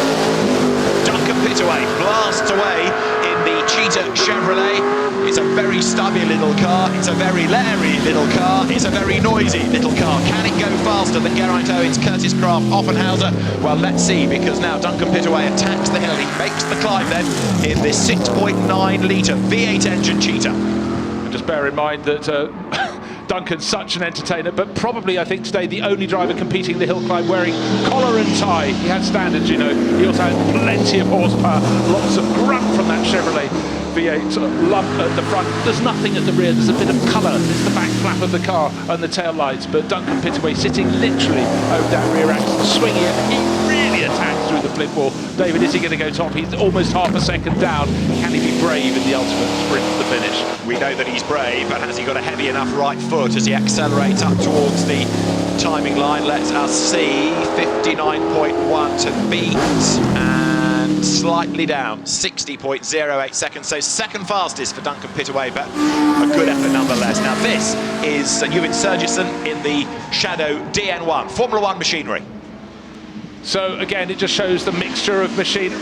Duncan Pittaway blasts away in the Cheetah Chevrolet. It's a very stubby little car, it's a very leery little car, it's a very noisy little car. Can it go faster than Geraint Owen's Curtis Craft Offenhauser? Well, let's see, because now Duncan Pittaway attacks the hill. He makes the climb then in this 6.9 litre V8 engine Cheetah. And just bear in mind that Duncan's such an entertainer, but probably, I think, today the only driver competing in the Hillclimb wearing collar and tie. He had standards, you know. He also had plenty of horsepower, lots of grunt from that Chevrolet V8 lump at the front. There's nothing at the rear. There's a bit of colour. It's the back flap of the car and the tail lights. But Duncan Pittaway sitting literally over that rear axle, swinging it. He really attacks through the flip wall. David, is he going to go top? He's almost half a second down. Can he be brave in the ultimate sprint to the finish? We know that he's brave, but has he got a heavy enough right foot as he accelerates up towards the timing line? Let us see. 59.1 to beat, and slightly down, 60.08 seconds. So second fastest for Duncan Pittaway, but a good effort nonetheless. Now this is Ewan Sergeson in the Shadow DN1, Formula One machinery. So again, it just shows the mixture of machinery,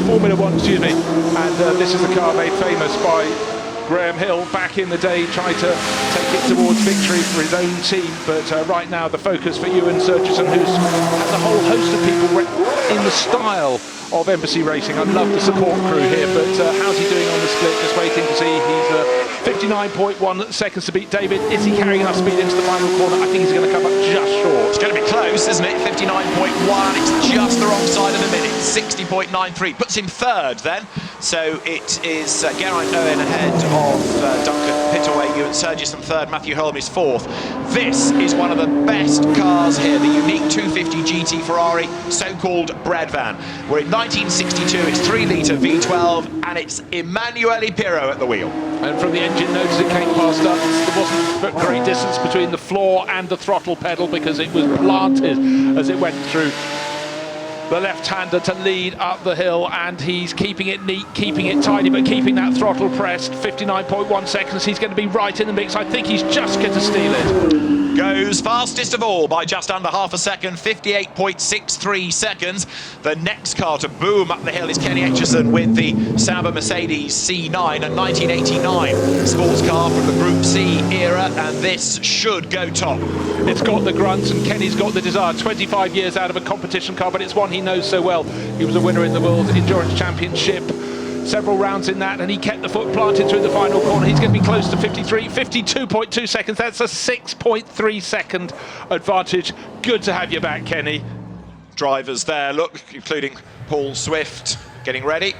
Formula One, excuse me. And this is a car made famous by Graham Hill back in the day, tried to take it towards victory for his own team. But right now, the focus for Ewan Surgison, who's has a whole host of people in the style of Embassy Racing. I love the support crew here, but how's he doing on the split? Just waiting to see. He's 59.1 seconds to beat David. Is he carrying enough speed into the final corner? I think he's going to come up just short. It's going to be close, isn't it? 59.1. It's just the wrong side of the minute. 60.93. Puts him third then. So it is Geraint Owen ahead of Duncan Pittaway, Ewan Surgison third, Matthew Holm is fourth. This is one of the best cars here, the unique 250 GT Ferrari, so-called bread van. We're in 1962, it's 3-litre V12, and it's Emanuele Pirro at the wheel. And from the engine note as it came past us, there wasn't a great distance between the floor and the throttle pedal because it was planted as it went through. The left-hander to lead up the hill, and he's keeping it neat, keeping it tidy, but keeping that throttle pressed. 59.1 seconds, he's going to be right in the mix. I think he's just going to steal it. Goes fastest of all by just under half a second, 58.63 seconds. The next car to boom up the hill is Kenny Etchison with the Sauber Mercedes C9, a 1989 sports car from the Group C era, and this should go top. It's got the grunts, and Kenny's got the desire. 25 years out of a competition car, but it's one he knows so well. He was a winner in the World Endurance Championship, several rounds in that, and he kept the foot planted through the final corner. He's going to be close to 52.2 seconds. That's a 6.3 second advantage. Good to have you back, Kenny. Drivers there, look, including Paul Swift getting ready.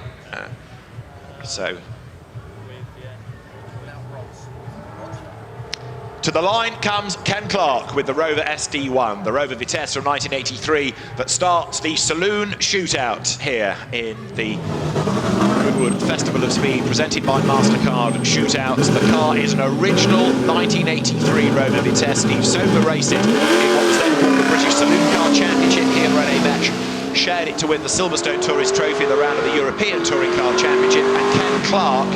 To the line comes Ken Clark with the Rover SD1, the Rover Vitesse from 1983 that starts the Saloon Shootout here in the Goodwood Festival of Speed, presented by MasterCard Shootouts. The car is an original 1983 Rover Vitesse. Steve Soper raced it in what was then called the British Saloon Car Championship here at René-Mech. Shared it to win the Silverstone Tourist Trophy in the round of the European Touring Car Championship, and Ken Clark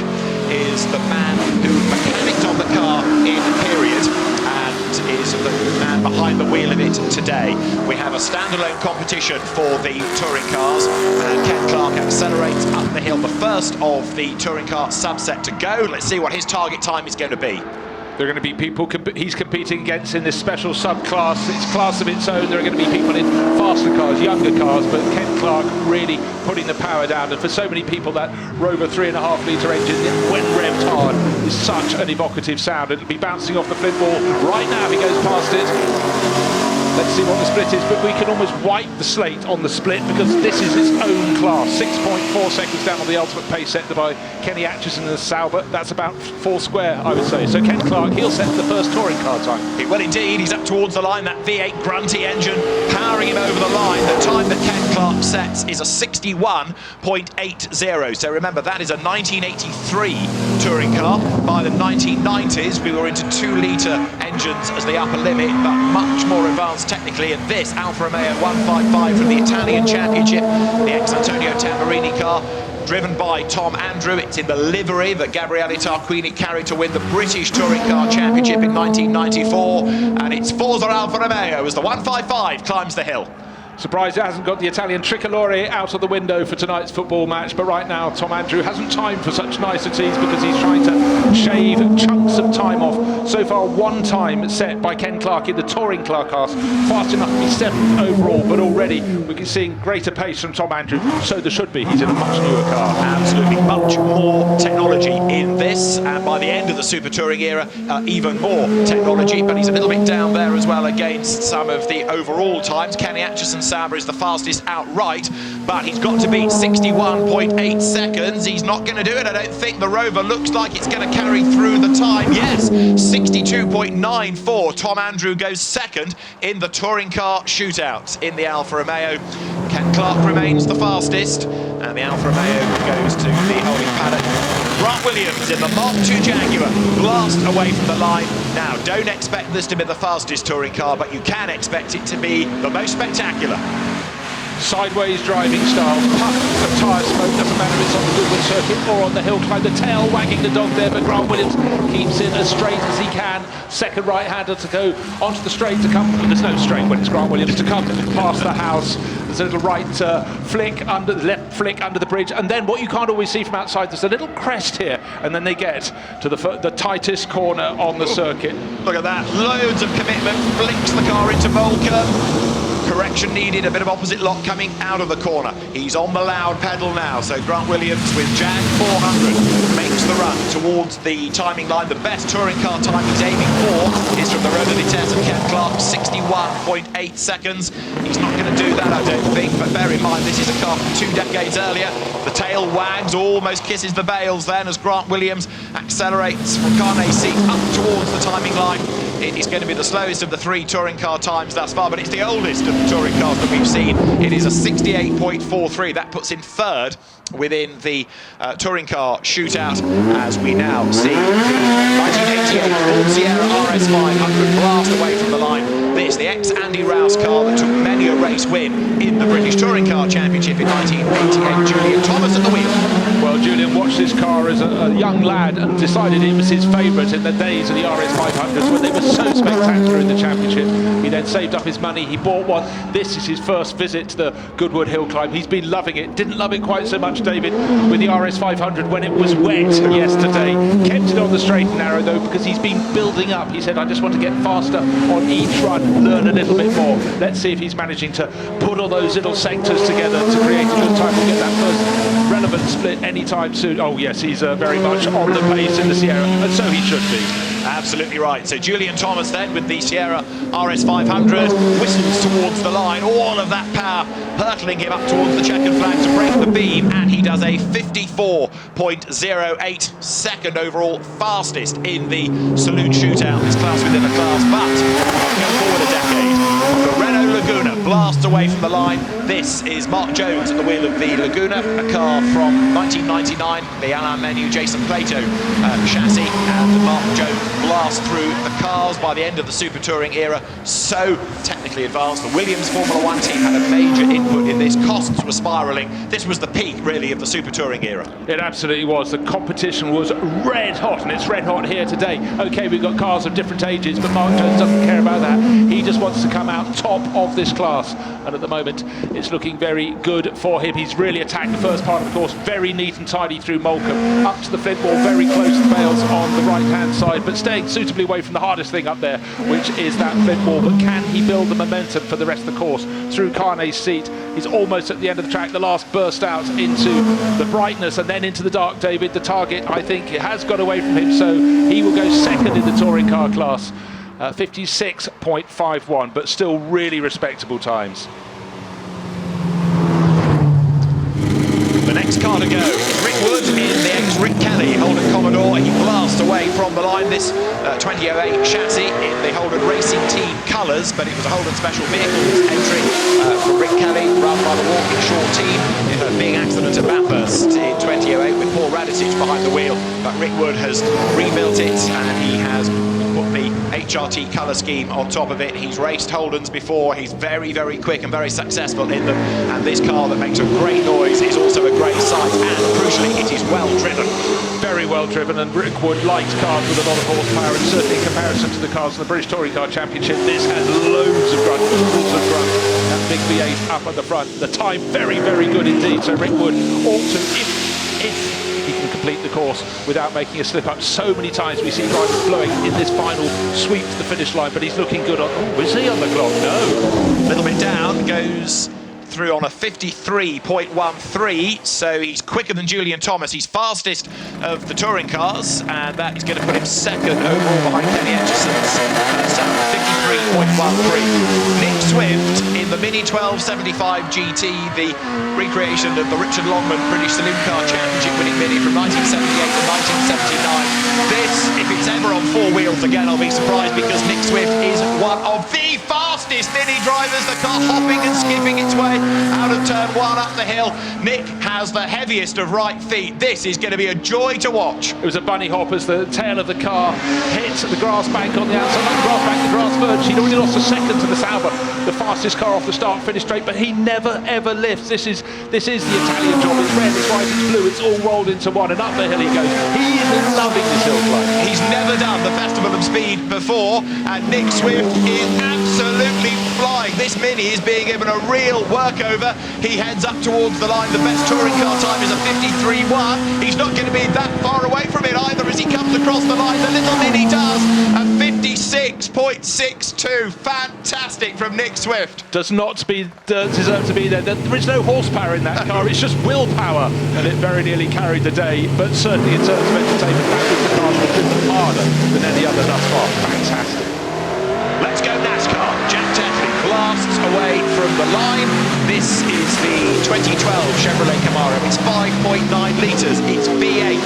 is the man who mechanicked on the car in period and is the man behind the wheel of it today. We have a standalone competition for the touring cars, and Ken Clark accelerates up the hill, the first of the touring car subset to go. Let's see what his target time is going to be. There are going to be people he's competing against in this special subclass. It's a class of its own. There are going to be people in faster cars, younger cars, but Ken Clark really putting the power down. And for so many people, that Rover 3.5-litre engine, when revved hard, is such an evocative sound. It'll be bouncing off the flint wall right now if he goes past it. Let's see what the split is, but we can almost wipe the slate on the split because this is its own class. 6.4 seconds down on the ultimate pace set by Kenny Atchison and the Sauber. That's about 4 square, I would say. So Ken Clark, he'll set the first touring car time. He will indeed. He's up towards the line, that V8 grunty engine powering him over the line. The time that Ken Clark sets is a 61.80. So remember, that is a 1983 touring car. By the 1990s, we were into 2-litre engines as the upper limit, but much more advanced technically. And this Alfa Romeo 155 from the Italian Championship, the ex-Antonio Tamburini car, driven by Tom Andrew. It's in the livery that Gabriele Tarquini carried to win the British Touring Car Championship in 1994. And it's Forza Alfa Romeo as the 155 climbs the hill. Surprised it hasn't got the Italian tricolore out of the window for tonight's football match, but right now Tom Andrew hasn't time for such niceties because he's trying to shave chunks of time off. So far, 1 time set by Ken Clark in the touring car class, fast enough to be 7th overall, but already we're seeing greater pace from Tom Andrew, so there should be. He's in a much newer car. Absolutely, much more technology in this, and by the end of the Super Touring era, even more technology, but he's a little bit down there as well against some of the overall times. Kenny Atchison Sauber is the fastest outright, but he's got to beat 61.8 seconds. He's not going to do it, I don't think. The Rover looks like it's going to carry through the time. Yes, 62.94. Tom Andrew goes second in the touring car shootout in the Alfa Romeo. Ken Clark remains the fastest, and the Alfa Romeo goes to the holding paddock. Grant Williams in the Mark II Jaguar, blast away from the line. Now, don't expect this to be the fastest touring car, but you can expect it to be the most spectacular. sideways driving style, puff of tyre smoke, doesn't matter if it's on the Goodwood circuit or on the Hillclimb. The tail wagging the dog there, but Grant Williams keeps it as straight as he can. Second right-hander to go onto the straight to come. There's no straight when it's Grant Williams to come past the house. There's a little right flick under the left flick under the bridge, and then what you can't always see from outside, there's a little crest here, and then they get to the tightest corner on the circuit. Look at that, loads of commitment, flicks the car into Volker. Correction needed, a bit of opposite lock coming out of the corner. He's on the loud pedal now, so Grant Williams with Jag 400 makes the run towards the timing line. The best touring car time he's aiming for is from the Road de Vitesse of Ken Clark, 61.8 seconds. He's not going to do that, I don't think, but bear in mind, this is a car from 2 decades earlier. The tail wags, almost kisses the bails then as Grant Williams accelerates from Carnet's seat up towards the timing line. It is going to be the slowest of the 3 touring car times thus far, but it's the oldest of the touring cars that we've seen. It is a 68.43. That puts him 3rd within the touring car shootout, as we now see the 1988 Ford Sierra RS 500 blast away from the line. This, the ex-Andy Rouse car that took many a race win in the British Touring Car Championship in 1988. Julian Thomas at the wheel. Well, Julian watched this car as a young lad and decided it was his favourite in the days of the RS 500s when they were so spectacular in the championship. He then saved up his money, he bought one. This is his first visit to the Goodwood Hillclimb. He's been loving it. Didn't love it quite so much, David, with the RS 500 when it was wet yesterday. Kept it on the straight and narrow though, because he's been building up. He said, I just want to get faster on each run, learn a little bit more. Let's see if he's managing to put all those little sectors together to create a good time. We'll get that first relevant split anytime soon. Oh yes, he's very much on the pace in the Sierra, and so he should be. Absolutely right. So Julian Thomas then with the Sierra RS 500 whistles towards the line. All of that power hurtling him up towards the checkered flag to break the beam, and he does a 54.08 second overall, fastest in the saloon shootout. This class within a class, but go forward a decade. The Renault Laguna blasts away from the line. This is Mark Jones at the wheel of the Laguna, a car from 1999, the Alain Menu Jason Plato chassis, and Mark Jones blasts through the cars by the end of the Super Touring era. So technically advanced. The Williams Formula 1 team had a major input in this. Costs were spiralling. This was the peak, really, of the Super Touring era. It absolutely was. The competition was red hot, and it's red hot here today. Okay, we've got cars of different ages, but Mark Jones doesn't care about that. He just wants to come out top of this class, and at the moment it's looking very good for him. He's really attacked the first part of the course, very neat and tidy through Moulcombe, up to the Flint wall, very close to the Bales on the right hand side, but staying suitably away from the hardest thing up there, which is that Flint wall. But can he build the momentum for the rest of the course through Carnet's seat? He's almost at the end of the track. The last burst out into the brightness and then into the dark, David. The target, I think, has got away from him, so he will go second in the touring car class. 56.51, but still really respectable times. The next car to go is Rick Wood in the ex-Rick Kelly Holden Commodore. He blasts away from the line. This 2008 chassis in the Holden Racing Team colours, but it was a Holden Special Vehicle. This entry from Rick Kelly, run by the Walkinshaw team in a big accident at Bathurst in 2008 with Paul Radicic behind the wheel. But Rick Wood has rebuilt it, and he has put the HRT colour scheme on top of it. He's raced Holdens before. He's very, very quick and very successful in them. And this car that makes a great noise is also a great sight, and crucially, it is well driven. Very well driven, and Rick Wood likes cars with a lot of horsepower, and certainly in comparison to the cars in the British Touring Car Championship, this has loads of grunt, oodles of grunt. That big V8 up at the front. The time very, very good indeed. So Rick Wood ought to, if he can complete the course without making a slip up. So many times we see drivers blowing in this final sweep to the finish line, but he's looking good on. Oh, is he on the clock? No. A little bit down, goes through on a 53.13, so he's quicker than Julian Thomas. He's fastest of the touring cars, and that is going to put him second overall behind Kenny Etchison's 53.13. Nick Swift in the Mini 1275 GT, the recreation of the Richard Longman British Saloon Car Championship winning Mini from 1978 to 1979. This, if it's ever on 4 wheels again, I'll be surprised, because Nick Swift is one of the fastest fastest Mini drivers. The car hopping and skipping its way out of turn 1 up the hill. Nick has the heaviest of right feet. This is going to be a joy to watch. It was a bunny hop as the tail of the car hit the grass bank on the outside, not the grass bank, the grass verge. He'd already lost a second to the Sauber, the fastest car off the start, finished straight, but he never ever lifts. This is the Italian job. It's red, it's white, it's blue, it's all rolled into one, and up the hill he goes. He is loving this hill climb. He's never done the Festival of Speed before, and Nick Swift is absolutely flying. This Mini is being given a real workover. He heads up towards the line. The best touring car time is a 53.1. He's not going to be that far away from it either as he comes across the line. The little Mini does a 56.62. Fantastic from Nick Swift. Does not deserve to be there. There is no horsepower in that car. It's just willpower, and it very nearly carried the day. But certainly in terms of entertainment, that was the car that was driven harder than any other thus far. Fantastic. Let's go NASCAR. Jack Tetley blasts away from the line. This is the 2012 Chevrolet Camaro. It's 5.9 litres. It's V8.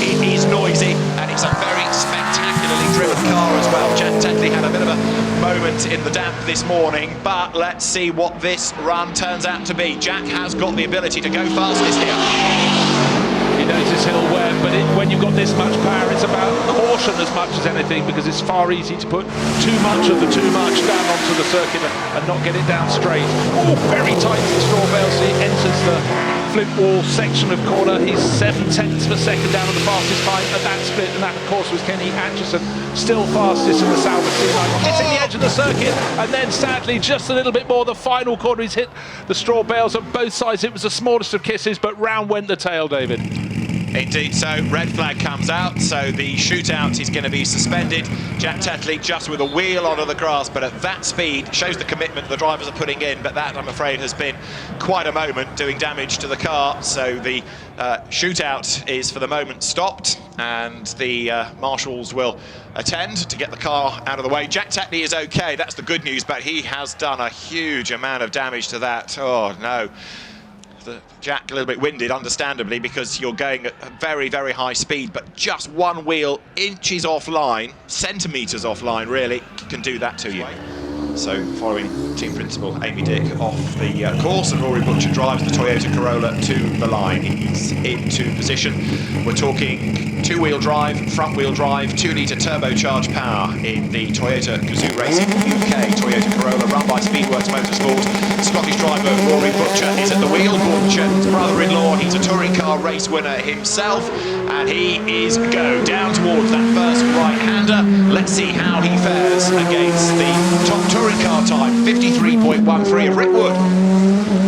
It is noisy, and it's a very spectacularly driven car as well. Jack Tetley had a bit of a moment in the damp this morning, but let's see what this run turns out to be. Jack has got the ability to go fastest here. He knows his hill where, but when you've got this much power, it's about caution as much as anything, because it's far easy to put too much of the too much down onto the circuit and not get it down straight. Oh, very tight to the straw bale, so he enters the flip wall section of corner. He's 7/10 of a second down on the fastest time at that split, and that of course was Kenny Atchison, still fastest in the Sauber C9, hitting the edge of the circuit, and then sadly just a little bit more. The final corner, he's hit the straw bales on both sides. It was the smallest of kisses, but round went the tail, David. Indeed so. Red flag comes out, so the shootout is going to be suspended. Jack Tetley just with a wheel onto the grass, but at that speed shows the commitment the drivers are putting in, but that, I'm afraid, has been quite a moment, doing damage to the car. So the shootout is for the moment stopped, and the marshals will attend to get the car out of the way. Jack Tetley is okay, that's the good news, but he has done a huge amount of damage to that. Oh no. Jack a little bit winded, understandably, because you're going at a very, very high speed, but just one wheel, inches offline, centimetres offline, really, can do that to you. So, following team principal Amy Dick off the course, and Rory Butcher drives the Toyota Corolla to the line. He's into position. We're talking two-wheel drive, front-wheel drive, 2-litre turbocharged power in the Toyota Gazoo Racing UK Toyota Corolla, run by Speedworks Motorsport. Scottish driver Rory Butcher is at the wheel. Butcher's brother-in-law, he's a touring car race winner himself, and he is go down towards that first right-hander. Let's see how he fares against the top touring car time, 53.13 of Rick Wood.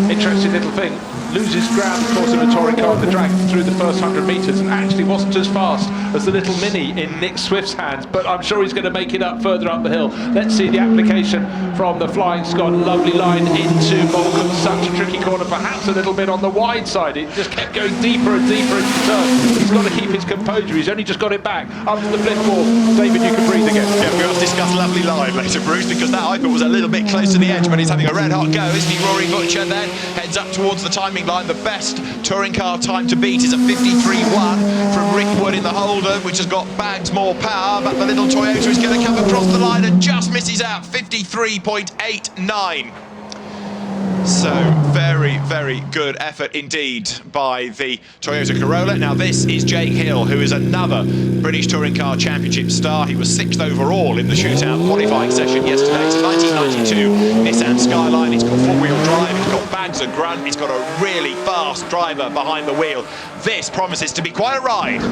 Interesting little thing. Loses ground, of course, in a touring car on the drag through the first 100 metres, and actually wasn't as fast as the little Mini in Nick Swift's hands, but I'm sure he's going to make it up further up the hill. Let's see the application from the Flying Scot. Lovely line into Malcolm. Such a tricky corner, perhaps a little bit on the wide side. It just kept going deeper and deeper into the turn. He's got to keep his composure. He's only just got it back up to the flip wall. David, you can breathe again. Yeah, we're going to discuss lovely line later, Bruce, because that I thought was a little bit close to the edge, but he's having a red hot go, isn't he? Rory Butcher then heads up towards the timing line. The best touring car time to beat is a 53.1 from Rick Wood in the Holden, which has got bags more power, but the little Toyota is going to come across the line and just misses out, 53.89. So very, very good effort indeed by the Toyota Corolla. Now this is Jake Hill, who is another British Touring Car Championship star. He was 6th overall in the shootout qualifying session yesterday. It's a 1992 Nissan Skyline. It's got 4-wheel drive, it's got bags of grunt, it's got a really fast driver behind the wheel. This promises to be quite a ride.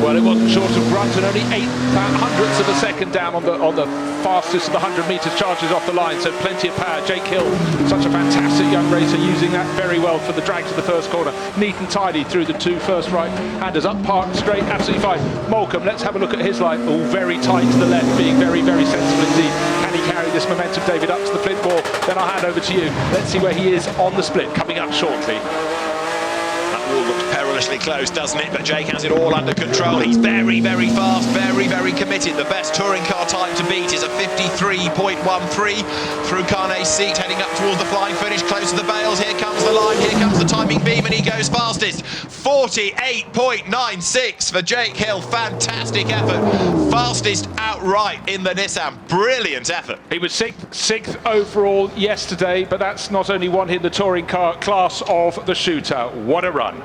Well, it wasn't short of grunt, and only 0.08 of a second down on the fastest of the 100 metres charges off the line, so plenty of power. Jake Hill, such a fantastic young racer, using that very well for the drag to the first corner. Neat and tidy through the two first right-handers, up parked straight, absolutely fine. Malcolm, let's have a look at his line. All very tight to the left, being very, very sensible indeed. Can he carry this momentum, David, up to the flint wall? Then I'll hand over to you. Let's see where he is on the split, coming up shortly. All looks perilously close, doesn't it? But Jake has it all under control. He's very, very fast, very, very committed. The best touring car time to beat is a 53.13 through Carnet's seat, heading up towards the flying finish, close to the bales. Here comes the line, here comes the timing beam, and he goes fastest. 48.96 for Jake Hill. Fantastic effort. Fastest outright in the Nissan. Brilliant effort. He was sixth overall yesterday, but that's not only one in the touring car class of the shootout. What a run.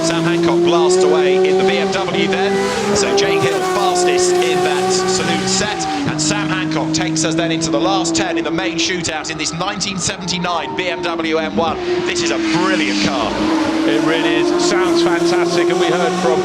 Sam Hancock blasts away in the BMW then. So Jake Hill fastest in that saloon set. And Sam Hancock takes us then into the last 10 in the main shootout in this 1979 BMW M1. This is a brilliant car. It really is. Sounds fantastic. And we heard from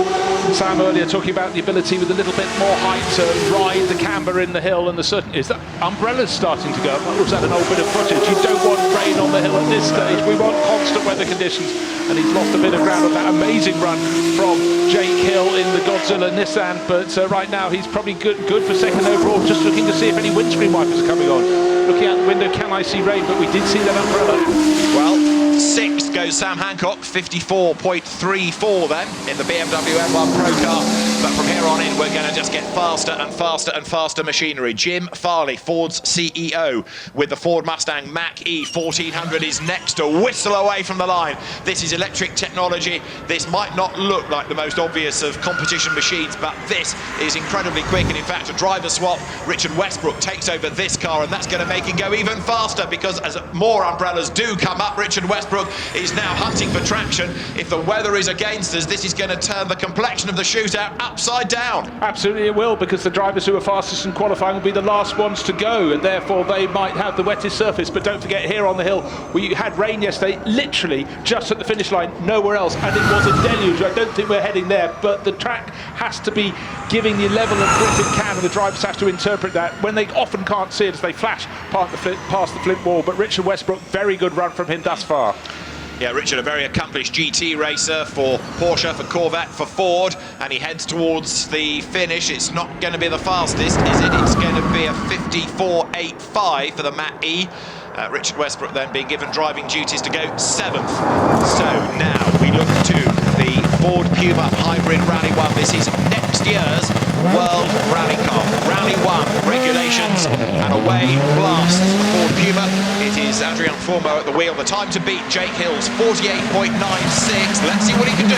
Sam earlier talking about the ability with a little bit more height to ride the camber in the hill, and the certain is that umbrellas starting to go up. Or was that an old bit of footage? You don't want rain on the hill at this stage. We want constant weather conditions, and he's lost a bit of ground on that amazing run from Jake Hill in the Godzilla Nissan. But right now he's probably good for second overall. Just looking to see if any windscreen wipers are coming on. Looking out the window, can I see rain? But we did see that umbrella. Well, sixth goes Sam Hancock, 54.34 then in the BMW M1 Pro car. But from here on in, we're going to just get faster and faster and faster machinery. Jim Farley, Ford's CEO, with the Ford Mustang Mach-E 1400 is next to whistle away from the line. This is electric technology. This might not look like the most obvious of competition machines, but this is incredibly quick. And in fact, a driver swap, Richard Westbrook takes over this car, and that's going to make it go even faster, because as more umbrellas do come up, Richard Westbrook is now hunting for traction. If the weather is against us, this is going to turn the complexion of the shootout upside down. Absolutely it will, because the drivers who are fastest in qualifying will be the last ones to go, and therefore they might have the wettest surface. But don't forget, here on the hill, we had rain yesterday, literally just at the finish line, nowhere else, and it was a deluge. I don't think we're heading there, but the track has to be giving the level of grip it can, and the drivers have to interpret that when they often can't see it as they flash past the flint wall. But Richard Westbrook, very good run from him thus far. Yeah, Richard, a very accomplished GT racer for Porsche, for Corvette, for Ford, and he heads towards the finish. It's not going to be the fastest, is it? It's going to be a 54.85 for the Mach-E. Richard Westbrook then being given driving duties to go 7th. So now we look to the Ford Puma Hybrid Rally 1. This is next year's World Rally Car. Rally 1 regulations, and away blasts the Ford Puma. It is Adrian Formo at the wheel. The time to beat Jake Hill's 48.96. Let's see what he can do.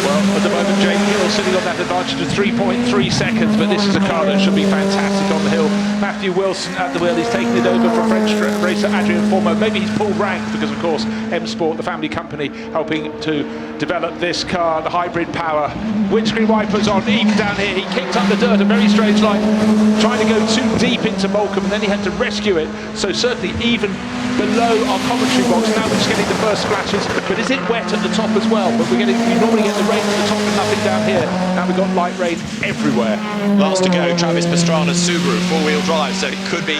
Well, at the moment, Jake Hill sitting on that advantage of 3.3 seconds, but this is a car that should be fantastic on the hill. Matthew Wilson at the wheel. He's taking it over from French racer Adrian Formo. Maybe he's pulled rank because, of course, M Sport, the family company, helping to develop this car, the hybrid power. Windscreen wipers on, even down here. He kicked up the dirt, a very strange line, trying to go too deep into Moulcombe, and then he had to rescue it. So certainly even below our commentary box, now we're just getting the first splashes. But is it wet at the top as well? But you normally get the rain at the top and nothing down here. Now we've got light rain everywhere. Last to go, Travis Pastrana's Subaru, four-wheel drive, so it could be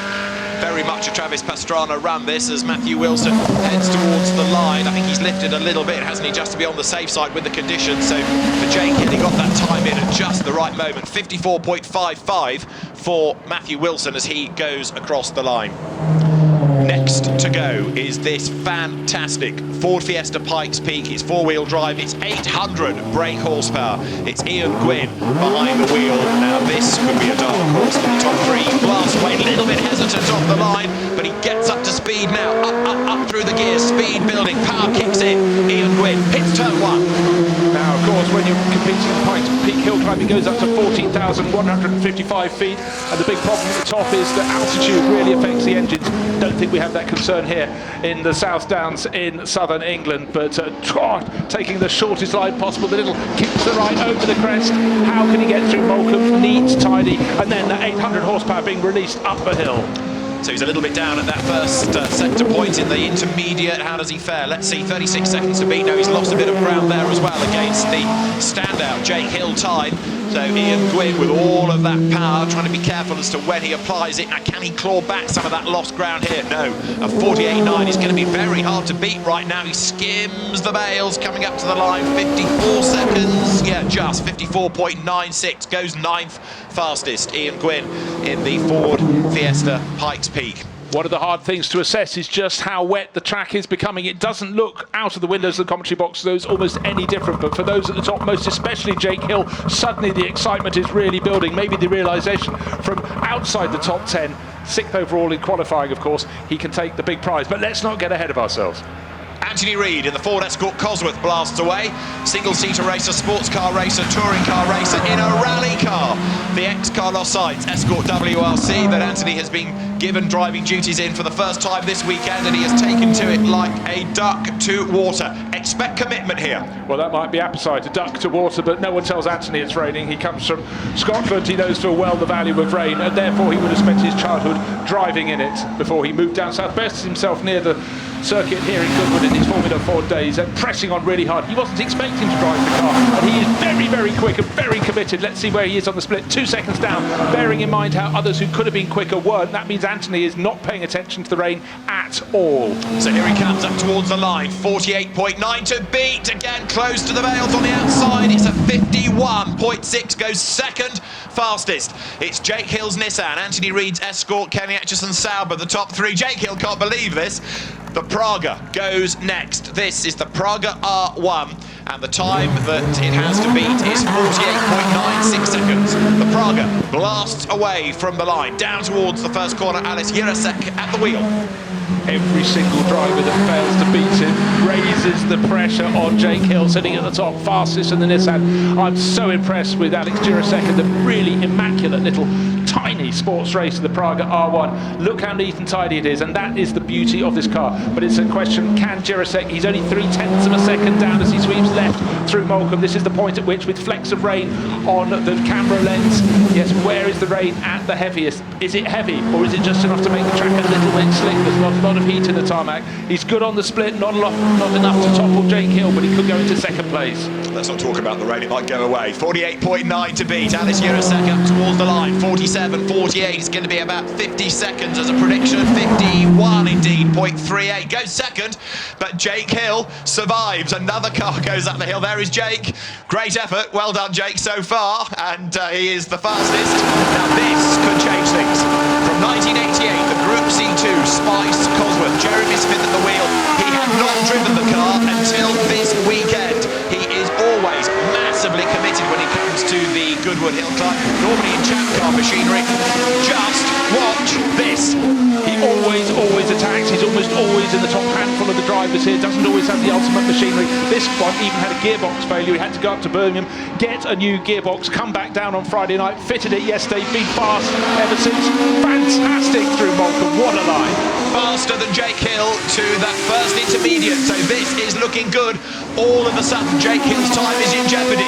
very much a Travis Pastrana run, this, as Matthew Wilson heads towards the line. I think he's lifted a little bit, hasn't he, just to be on the safe side with the conditions. So for Jake Hill, he got that time in at just the right moment. 54.55 for Matthew Wilson as he goes across the line. Next to go is this fantastic Ford Fiesta Pikes Peak. It's four-wheel drive, it's 800 brake horsepower. It's Ian Gwynn behind the wheel. Now this could be a dark horse for the top three. Blasts away, a little bit hesitant off the line, but he gets up to speed now. Up through the gears, speed building, power kicks in. Ian Gwynn hits turn 1. Now, of course, when you're competing in Pikes Peak Hillclimb, it goes up to 14,155 feet, and the big problem at the top is that altitude really affects the engines. Don't think we have that concern here in the South Downs in southern England, but taking the shortest line possible, the little kick to the right over the crest. How can he get through Moulcombe? Neat, tidy, and then the 800 horsepower being released up the hill. So he's a little bit down at that first sector point in the intermediate. How does he fare? Let's see, 36 seconds to beat. No, he's lost a bit of ground there as well against the standout Jake Hill time. So Ian Gwynn with all of that power, trying to be careful as to when he applies it. Now, can he claw back some of that lost ground here? No. A 48.9 is going to be very hard to beat right now. He skims the bales, coming up to the line, 54 seconds. Yeah, just 54.96, goes 9th fastest. Ian Gwynn in the Ford Fiesta Pikes Peak. One of the hard things to assess is just how wet the track is becoming. It doesn't look out of the windows of the commentary box those almost any different, but for those at the top, most especially Jake Hill, suddenly the excitement is really building. Maybe the realisation from outside the top 10, 6th overall in qualifying, of course, he can take the big prize. But let's not get ahead of ourselves. Anthony Reid in the Ford Escort Cosworth blasts away. Single-seater racer, sports car racer, touring car racer in a rally car. The ex-Carlos Sainz Escort WRC that Anthony has been given driving duties in for the first time this weekend, and he has taken to it like a duck to water. Expect commitment here. Well, that might be appetite, a duck to water, but no one tells Anthony it's raining. He comes from Scotland, he knows full well the value of rain, and therefore he would have spent his childhood driving in it before he moved down south, bested himself near the circuit here in Goodwood in his Formula 4 days and pressing on really hard. He wasn't expecting to drive the car, and he is very, very quick and very committed. Let's see where he is on the split. 2 seconds down, bearing in mind how others who could have been quicker weren't. That means Anthony is not paying attention to the rain at all. So here he comes up towards the line, 48.9 to beat, again close to the bales on the outside. It's a 51.6, goes 2nd fastest. It's Jake Hill's Nissan, Anthony Reid's Escort, Kenny Atchison's Sauber, the top 3. Jake Hill can't believe this. The Praga goes next. This is the Praga R1, and the time that it has to beat is 48.96 seconds. The Praga blasts away from the line, down towards the first corner. Alice Jirasek at the wheel. Every single driver that fails to beat him raises the pressure on Jake Hill, sitting at the top, fastest in the Nissan. I'm so impressed with Alex Jirasek and the really immaculate little tiny sports race of the Praga R1. Look how neat and tidy it is, and that is the beauty of this car. But it's a question, can Jirasek, he's only 0.3 of a second down as he sweeps left through Moulcombe. This is the point at which, with flecks of rain on the camera lens, yes, where is the rain at the heaviest? Is it heavy, or is it just enough to make the track a little bit slick? There's not a lot of heat in the tarmac. He's good on the split, not enough to topple Jake Hill, but he could go into 2nd place. Let's not talk about the rain, it might go away. 48.9 to beat. Alice Jirasek up towards the line. 47.48 is going to be about 50 seconds as a prediction. 51 indeed, 0.38. Goes 2nd, but Jake Hill survives. Another car goes up the hill. There is Jake. Great effort. Well done, Jake, so far. And he is the fastest. Now this could change things. From 1988, the Group C2 Spice Cosworth. Jeremy Smith at the wheel. He had not driven the car until this weekend. He is always massively committed when it comes to the Goodwood Hillclimb, normally in champ car machinery. Just watch this. He always attacks. He's almost always in the top handful of the drivers here. Doesn't always have the ultimate machinery. This one even had a gearbox failure. He had to go up to Birmingham, get a new gearbox, come back down on Friday night, fitted it yesterday, been fast ever since. Fantastic through Moulcombe. What a line. Faster than Jake Hill to that first intermediate, so this is looking good. All of a sudden, Jake Hill's time is in jeopardy.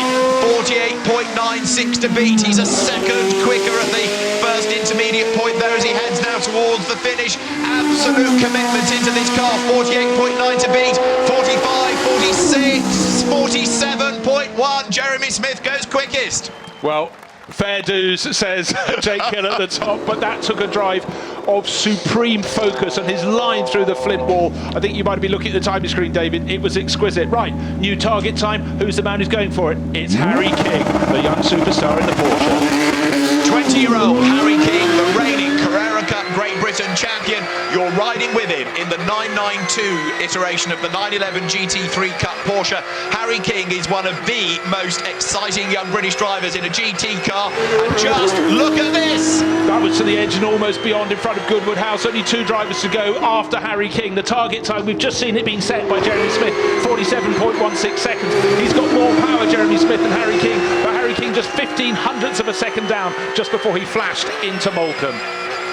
48.96 to beat. He's a second quicker at the first intermediate point there as he heads now towards the finish. Absolute commitment into this car. 48.9 to beat. 45, 46, 47.1. Jeremy Smith goes quickest. Well, fair dues, says Jake Hill at the top, but that took a drive of supreme focus, and his line through the flint wall, I think you might be looking at the timing screen, David, it was exquisite. Right, new target time, who's the man who's going for it? It's Harry King, the young superstar in the Porsche. 20-year-old Harry King, the reigning Carrera Cup Great Britain champion. You're riding with him in the 992 iteration of the 911 GT3 Cup Porsche. Harry King is one of the most exciting young British drivers in a GT car. And just look at this! That was to the edge and almost beyond in front of Goodwood House. Only 2 drivers to go after Harry King. The target time, we've just seen it being set by Jeremy Smith, 47.16 seconds. He's got more power, Jeremy Smith, than Harry King, but Harry King just 0.15 of a second down just before he flashed into Moulcombe.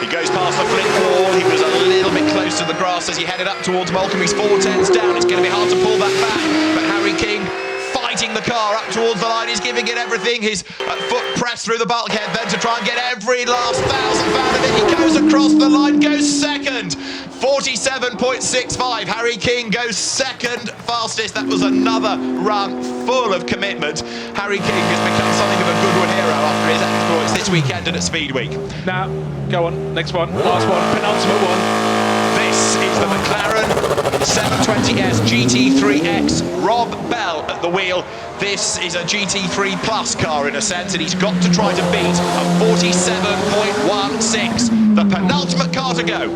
He goes past the flint wall. He was a little bit close to the grass as he headed up towards Moulcombe. He's 4/10s down. It's going to be hard to pull that back. But Harry King fighting the car up towards the line. He's giving it everything. His foot pressed through the bulkhead then to try and get every last thousandth out of it. He goes across the line, goes second. 47.65. Harry King goes second fastest. That was another run full of commitment. Harry King has become something of a Goodwood hero. after his exploits this weekend and at Speed Week. Now, go on, next one, last one, penultimate one. This is the McLaren 720S GT3X. Rob Bell at the wheel. This is a GT3 Plus car in a sense, and he's got to try to beat a 47.16. The penultimate car to go.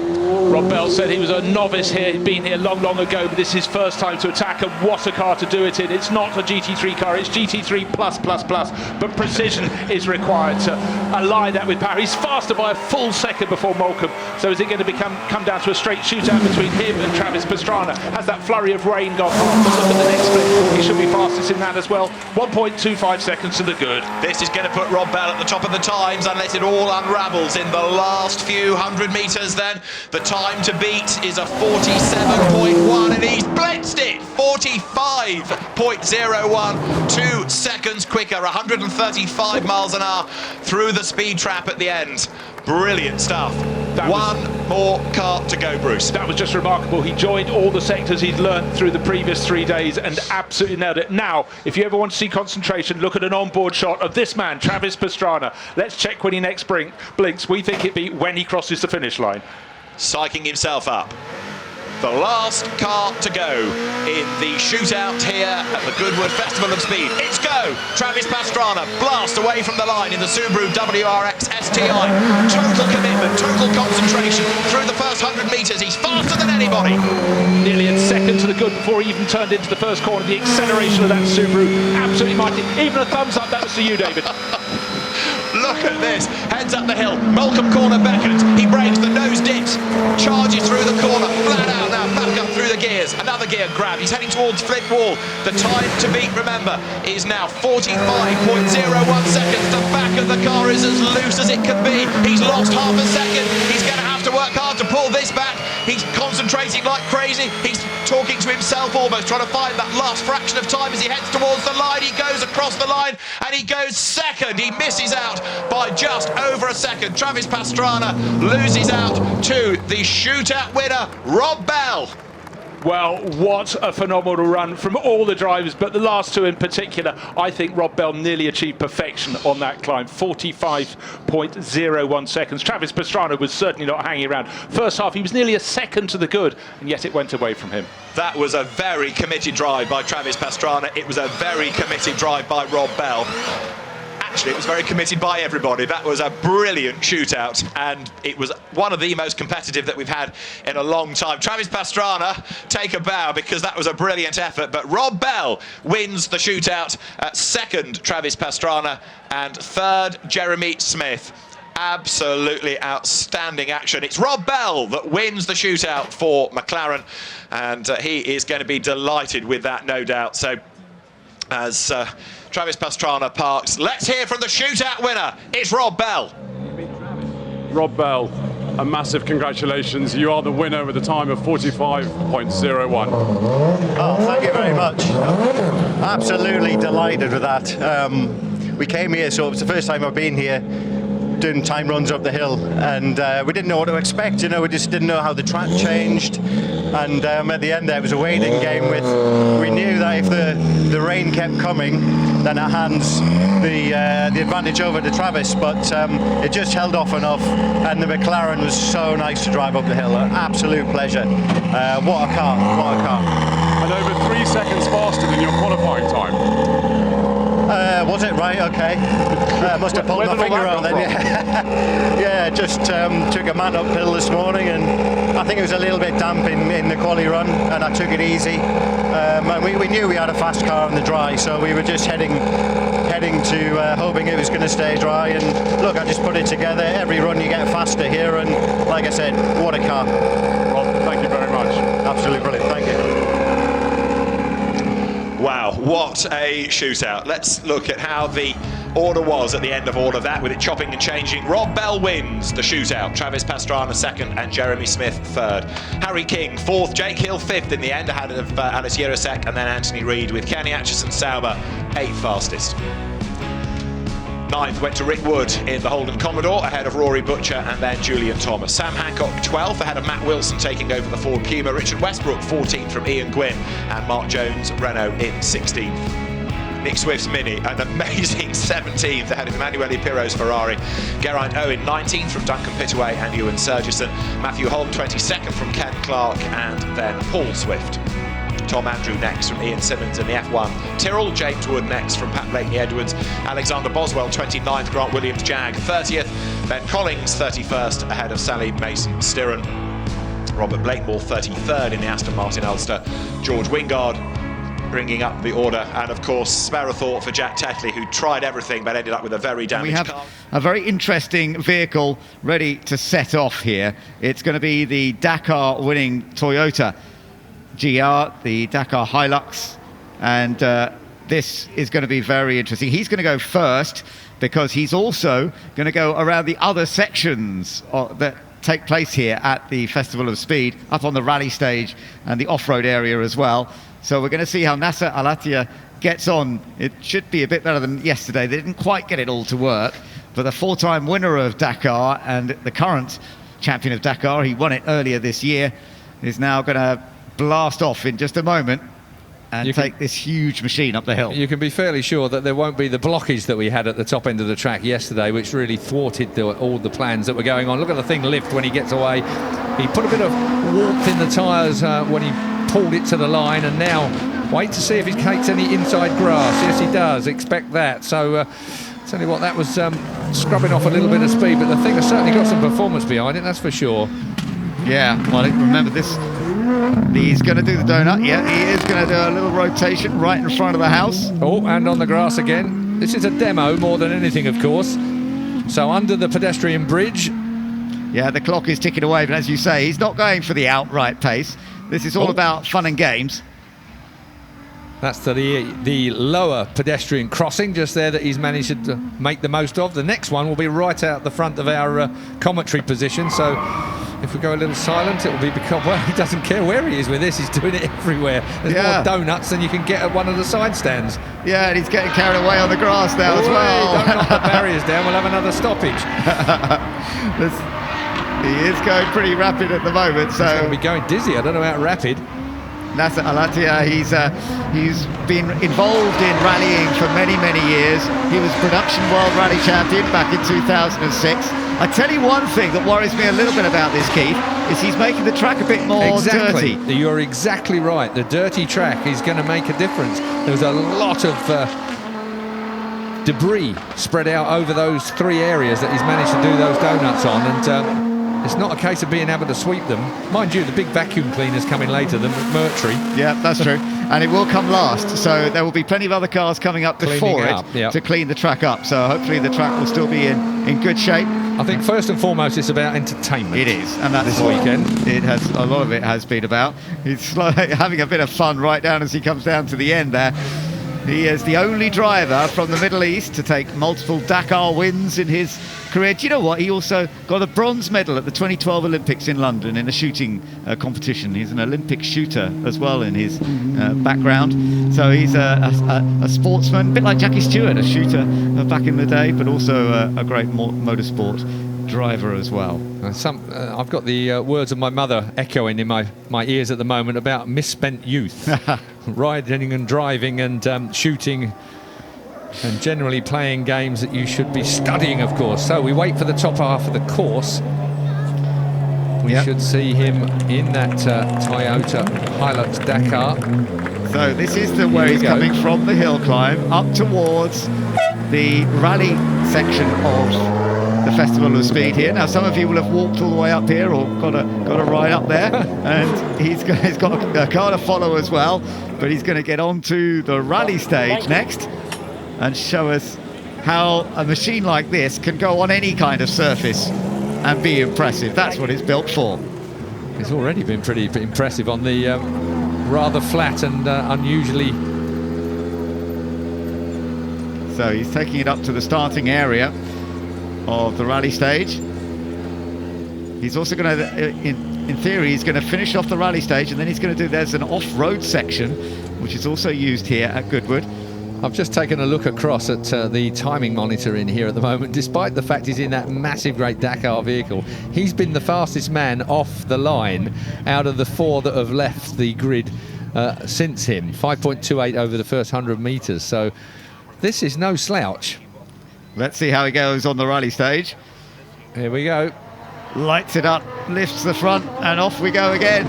Rob Bell said he was a novice here, he'd been here long ago, but this is his first time to attack, and what a car to do it in. It's not a GT3 car, it's GT3 plus, but precision is required to ally that with power. He's faster by a full second before Malcolm, so is it going to come down to a straight shootout between him and Travis Pastrana? Has that flurry of rain gone past? Look at the next split, he should be fastest in that as well. 1.25 seconds to the good. This is going to put Rob Bell at the top of the times unless it all unravels in the last few hundred metres then. The time to beat is a 47.1 and he's blitzed it! 45.01, 2 seconds quicker, 135 miles an hour through the speed trap at the end. Brilliant stuff. One more car to go, Bruce. That was just remarkable. He joined all the sectors he'd learnt through the previous 3 days and absolutely nailed it. Now, if you ever want to see concentration, look at an onboard shot of this man, Travis Pastrana. Let's check when he next blinks. We think it'd be when he crosses the finish line. Psyching himself up. The last car to go in the shootout here at the Goodwood Festival of Speed. It's go! Travis Pastrana blast away from the line in the Subaru WRX STI. Total commitment, total concentration through the first 100 metres. He's faster than anybody. Nearly a second to the good before he even turned into the first corner. The acceleration of that Subaru, absolutely mighty. Even a thumbs up, that was to you, David. Look at this, heads up the hill, Malcolm corner beckons, he brakes, the nose dips, charges through the corner, flat out now, back up through the gears, another gear grab, he's heading towards Flint Wall. The time to beat, remember, is now 45.01 seconds. The back of the car is as loose as it can be. He's lost half a second, he's going to have to work hard to pull this back. He's concentrating like crazy, he's talking to himself almost, trying to find that last fraction of time as he heads towards the line. He goes across the line and he goes second. He misses out by just over a second. Travis Pastrana loses out to the shootout winner, Rob Bell. Well, what a phenomenal run from all the drivers, but the last two in particular. I think Rob Bell nearly achieved perfection on that climb, 45.01 seconds. Travis Pastrana was certainly not hanging around. First half, he was nearly a second to the good, and yet it went away from him. That was a very committed drive by Travis Pastrana. It was a very committed drive by Rob Bell. Actually, it was very committed by everybody. That was a brilliant shootout, and it was one of the most competitive that we've had in a long time. Travis Pastrana, take a bow, because that was a brilliant effort, but Rob Bell wins the shootout. Second, Travis Pastrana, and third, Jeremy Smith. Absolutely outstanding action. It's Rob Bell that wins the shootout for McLaren, and he is going to be delighted with that, no doubt. So, as Travis Pastrana parks, let's hear from the shootout winner. It's Rob Bell. Rob Bell, a massive congratulations. You are the winner with a time of 45.01. Oh, thank you very much. Absolutely delighted with that. We came here, so it was the first time I've been here doing time runs up the hill, and we didn't know what to expect. You know, we just didn't know how the track changed, and at the end there was a waiting game. We knew that if the rain kept coming, then it hands the advantage over to Travis, but it just held off enough, and the McLaren was so nice to drive up the hill. An absolute pleasure. What a car, what a car. And over 3 seconds faster than your qualifying time. Was it? Right, okay. Must have pulled my finger out then. Yeah, just took a man uphill this morning, and I think it was a little bit damp in the quali run, and I took it easy. And we knew we had a fast car on the dry, so we were just heading to hoping it was going to stay dry. And look, I just put it together. Every run you get faster here, and like I said, what a car. Rob, thank you very much. Absolutely brilliant. Thank you. Wow, what a shootout. Let's look at how the order was at the end of all of that, with it chopping and changing. Rob Bell wins the shootout, Travis Pastrana second, and Jeremy Smith third. Harry King fourth, Jake Hill fifth in the end, ahead of Alice Yerosek, and then Anthony Reid, with Kenny Atchison-Sauber eighth fastest. Ninth went to Rick Wood in the Holden Commodore, ahead of Rory Butcher and then Julian Thomas. Sam Hancock 12th, ahead of Matt Wilson taking over the Ford Puma. Richard Westbrook 14th from Ian Gwynn, and Mark Jones Renault in 16th. Nick Swift's Mini, an amazing 17th ahead of Emanuele Pirro's Ferrari. Geraint Owen 19th from Duncan Pittaway and Ewan Surgison. Matthew Holm 22nd from Ken Clark, and then Paul Swift. Tom Andrew next from Ian Simmons in the F1. Tyrrell, James Wood next from Pat Blakeney Edwards. Alexander Boswell 29th, Grant Williams Jag 30th. Ben Collins 31st ahead of Sally Mason Stirron. Robert Blakemore 33rd in the Aston Martin Ulster. George Wingard bringing up the order, and of course spare a thought for Jack Tetley, who tried everything but ended up with a very damaged car. A very interesting vehicle ready to set off here. It's going to be the Dakar winning Toyota GR, the Dakar Hilux, and this is going to be very interesting. He's going to go first because he's also going to go around the other sections that take place here at the Festival of Speed, up on the rally stage and the off-road area as well. So we're going to see how Nasser Al-Attiyah gets on. It should be a bit better than yesterday. They didn't quite get it all to work, but the four-time winner of Dakar and the current champion of Dakar, he won it earlier this year, is now going to blast off in just a moment and take this huge machine up the hill. You can be fairly sure that there won't be the blockage that we had at the top end of the track yesterday, which really thwarted all the plans that were going on. Look at the thing lift when he gets away. He put a bit of warmth in the tyres when he pulled it to the line, and now wait to see if he takes any inside grass. Yes, he does. Expect that. So tell you what, that was scrubbing off a little bit of speed, but the thing has certainly got some performance behind it, that's for sure. Yeah, well, remember this. He's going to do the donut. Yeah, he is going to do a little rotation right in front of the house. Oh, and on the grass again. This is a demo more than anything, of course. So under the pedestrian bridge. Yeah, the clock is ticking away, but as you say, he's not going for the outright pace. This is all about fun and games. That's the lower pedestrian crossing just there that he's managed to make the most of. The next one will be right out the front of our commentary position. So if we go a little silent, it will be because, well, he doesn't care where he is with this. He's doing it everywhere. There's more donuts than you can get at one of the side stands. Yeah, and he's getting carried away on the grass now as well. Don't knock the barriers down. We'll have another stoppage. He is going pretty rapid at the moment. So he's going to be going dizzy. I don't know how rapid. Nasser Al-Attiyah, he's been involved in rallying for many, many years. He was production world rally champion back in 2006. I tell you one thing that worries me a little bit about this, Keith, is he's making the track a bit more dirty. You're exactly right. The dirty track is going to make a difference. There's a lot of debris spread out over those three areas that he's managed to do those donuts on, and it's not a case of being able to sweep them. Mind you, the big vacuum cleaner's coming later than McMurtry. Yeah, that's true. And it will come last, so there will be plenty of other cars coming up before it to clean the track up. So hopefully the track will still be in good shape. I think first and foremost it's about entertainment. It is, and that's this weekend. It has, a lot of it has been about. He's having a bit of fun right down as he comes down to the end there. He is the only driver from the Middle East to take multiple Dakar wins in his career. Do you know what? He also got a bronze medal at the 2012 Olympics in London in a shooting competition. He's an Olympic shooter as well in his background. So he's a sportsman, a bit like Jackie Stewart, a shooter back in the day, but also a great motorsport driver as well. I've got the words of my mother echoing in my ears at the moment about misspent youth. Riding and driving and shooting and generally playing games that you should be studying, of course. So we wait for the top half of the course. We should see him in that Toyota Hilux Dakar. So this is where he's coming from, the hill climb up towards the rally section of the Festival of Speed here. Now some of you will have walked all the way up here or got a ride up there, and he's got a car to follow as well, but he's going to get onto the rally stage next and show us how a machine like this can go on any kind of surface and be impressive. That's what it's built for. It's already been pretty impressive on the rather flat and unusually. So he's taking it up to the starting area of the rally stage. He's also going to, in theory, he's going to finish off the rally stage, and then he's going to do, there's an off-road section, which is also used here at Goodwood. I've just taken a look across at the timing monitor in here at the moment. Despite the fact he's in that massive Great Dakar vehicle, he's been the fastest man off the line out of the four that have left the grid since him. 5.28 over the first 100 metres. So this is no slouch. Let's see how he goes on the rally stage. Here we go. Lights it up, lifts the front, and off we go again.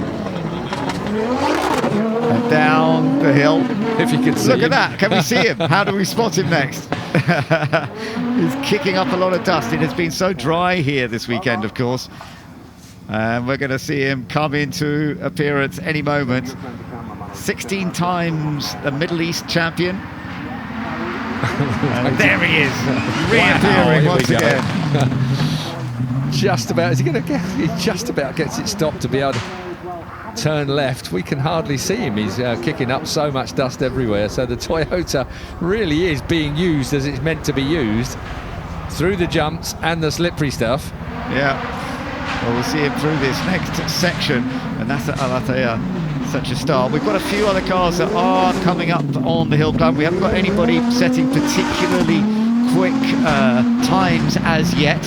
And down the hill. If you can see Look him. at that. Can we see him? How do we spot him next? He's kicking up a lot of dust. It has been so dry here this weekend, of course. And we're going to see him come into appearance any moment. 16 times the Middle East champion. And there he is, reappearing once again. Just about, is he going to get? He just about gets it stopped to be able to turn left. We can hardly see him. He's kicking up so much dust everywhere. So the Toyota really is being used as it's meant to be used through the jumps and the slippery stuff. Yeah. Well, we'll see him through this next section, and that's Alatea. Such a star. We've got a few other cars that are coming up on the Hillclimb. We haven't got anybody setting particularly quick times as yet.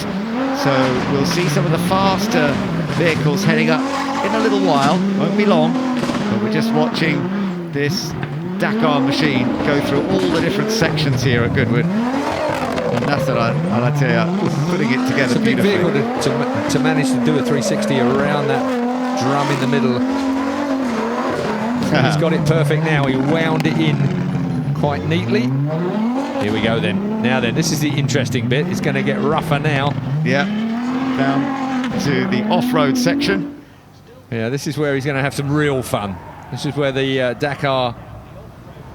So we'll see some of the faster vehicles heading up in a little while. Won't be long. But we're just watching this Dakar machine go through all the different sections here at Goodwood. And that's Alatea putting it together beautifully. It's a big vehicle to manage to do a 360 around that drum in the middle. He's got it perfect now. He wound it in quite neatly. Here we go then. Now then, this is the interesting bit. It's going to get rougher now. Yeah, down to the off-road section. Yeah, this is where he's going to have some real fun. This is where the Dakar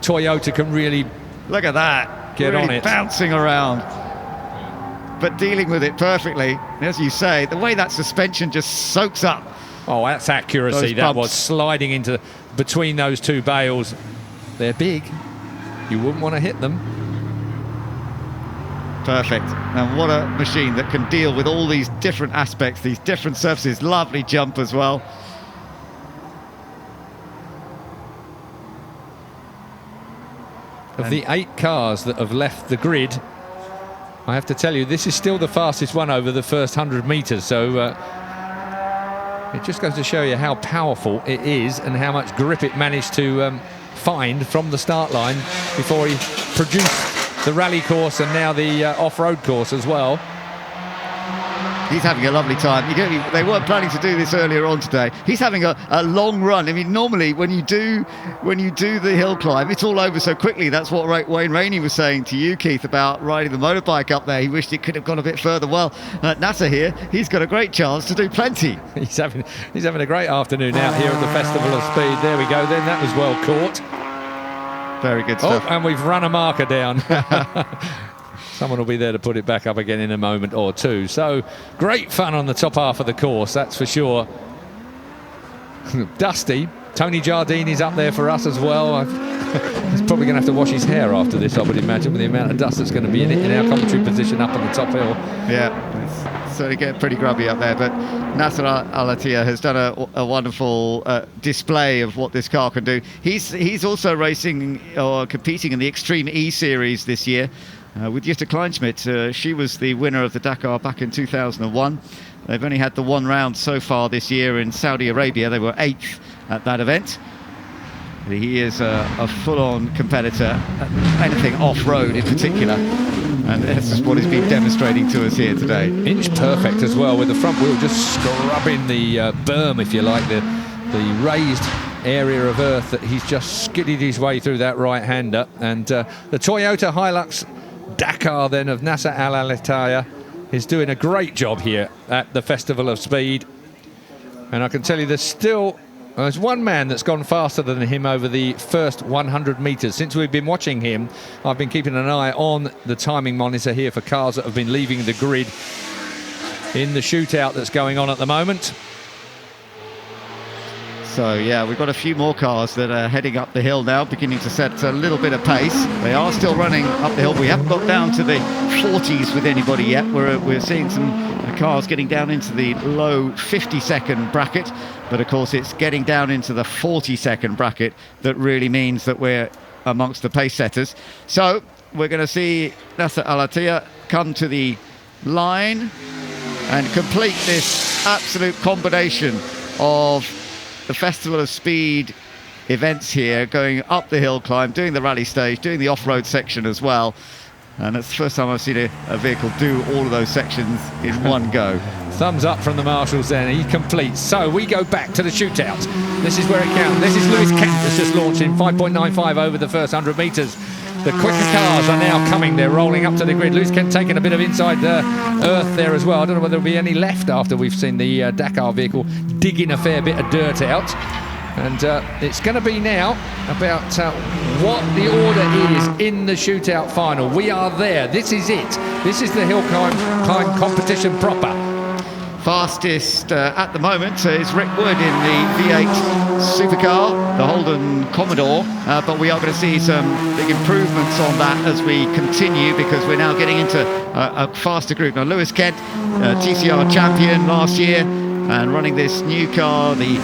Toyota can really look at that. Get really on it. Bouncing around, but dealing with it perfectly. As you say, the way that suspension just soaks up. Oh, that's accuracy. Those That bumps. was sliding into between those two bales. They're big. You wouldn't want to hit them. Perfect. And what a machine that can deal with all these different aspects, these different surfaces. Lovely jump as well. Of the 8 cars that have left the grid, I have to tell you, this is still the fastest one over the first 100 metres. So it just goes to show you how powerful it is and how much grip it managed to find from the start line before he produced the rally course and now the off-road course as well. He's having a lovely time. They weren't planning to do this earlier on today. He's having a long run. I mean, normally when you do the hill climb, it's all over so quickly. That's what Wayne Rainey was saying to you, Keith, about riding the motorbike up there. He wished it could have gone a bit further. Well, Nasser here, he's got a great chance to do plenty. He's having a great afternoon out here at the Festival of Speed. There we go. Then that was well caught. Very good stuff. Oh, and we've run a marker down. Someone will be there to put it back up again in a moment or two. So great fun on the top half of the course, that's for sure. Dusty. Tony Giardini's up there for us as well. He's probably going to have to wash his hair after this, I would imagine, with the amount of dust that's going to be in it in our commentary position up on the top hill. Yeah, it's certainly getting pretty grubby up there, but Nasser Al-Attiyah has done a wonderful display of what this car can do. He's also racing or competing in the Extreme E Series this year. With Jutta Kleinschmidt. She was the winner of the Dakar back in 2001. They've only had the one round so far this year in Saudi Arabia. They were 8th at that event. He is a full-on competitor, anything off-road in particular. And this is what he's been demonstrating to us here today. Inch perfect as well, with the front wheel just scrubbing the berm, if you like, the raised area of earth that he's just skidded his way through that right-hander. And the Toyota Hilux Dakar then of Nasser Al-Attiyah is doing a great job here at the Festival of Speed. And I can tell you there's one man that's gone faster than him over the first 100 metres. Since we've been watching him, I've been keeping an eye on the timing monitor here for cars that have been leaving the grid in the shootout that's going on at the moment. So yeah, we've got a few more cars that are heading up the hill now, beginning to set a little bit of pace. They are still running up the hill. We haven't got down to the 40s with anybody yet. We're seeing some cars getting down into the low 50-second bracket, but of course it's getting down into the 40-second bracket that really means that we're amongst the pace setters. So we're going to see Nasser Al-Attiyah come to the line and complete this absolute combination of the Festival of Speed events here, going up the hill climb, doing the rally stage, doing the off-road section as well. And it's the first time I've seen a vehicle do all of those sections in one go. Thumbs up from the marshals then, he completes. So we go back to the shootout. This is where it counts. This is Lewis Kent that's just launched in 5.95 over the first 100 metres. The quicker cars are now coming. They're rolling up to the grid. Lewis Kent taking a bit of inside earth there as well. I don't know whether there'll be any left after we've seen the Dakar vehicle digging a fair bit of dirt out. And it's going to be now about what the order is in the shootout final. We are there. This is it. This is the Hillclimb competition proper. Fastest at the moment is Rick Wood in the V8 supercar, the Holden Commodore, but we are going to see some big improvements on that as we continue, because we're now getting into a faster group. Now, Lewis Kent, TCR champion last year, and running this new car, the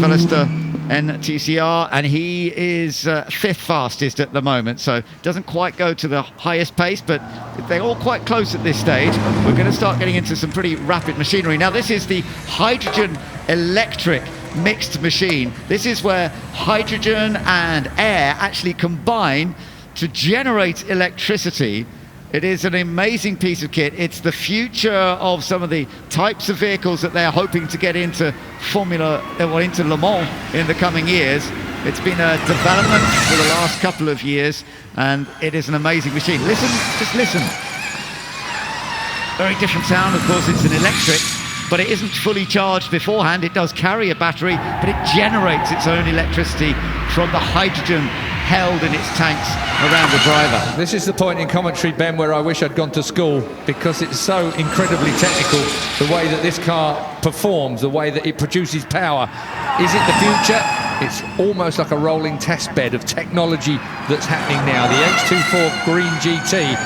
Veloster NTCR, and he is 5th fastest at the moment, so doesn't quite go to the highest pace, but they're all quite close at this stage. We're going to start getting into some pretty rapid machinery. Now, this is the hydrogen electric mixed machine. This is where hydrogen and air actually combine to generate electricity. It is an amazing piece of kit. It's the future of some of the types of vehicles that they're hoping to get into into Le Mans in the coming years. It's been a development for the last couple of years, and it is an amazing machine. Listen, just listen. Very different sound, of course. It's an electric, but it isn't fully charged beforehand. It does carry a battery, but it generates its own electricity from the hydrogen held in its tanks around the driver. This is the point in commentary, Ben, where I wish I'd gone to school, because it's so incredibly technical, the way that this car performs, the way that it produces power. Is it the future? It's almost like a rolling test bed of technology that's happening now. The H24 Green GT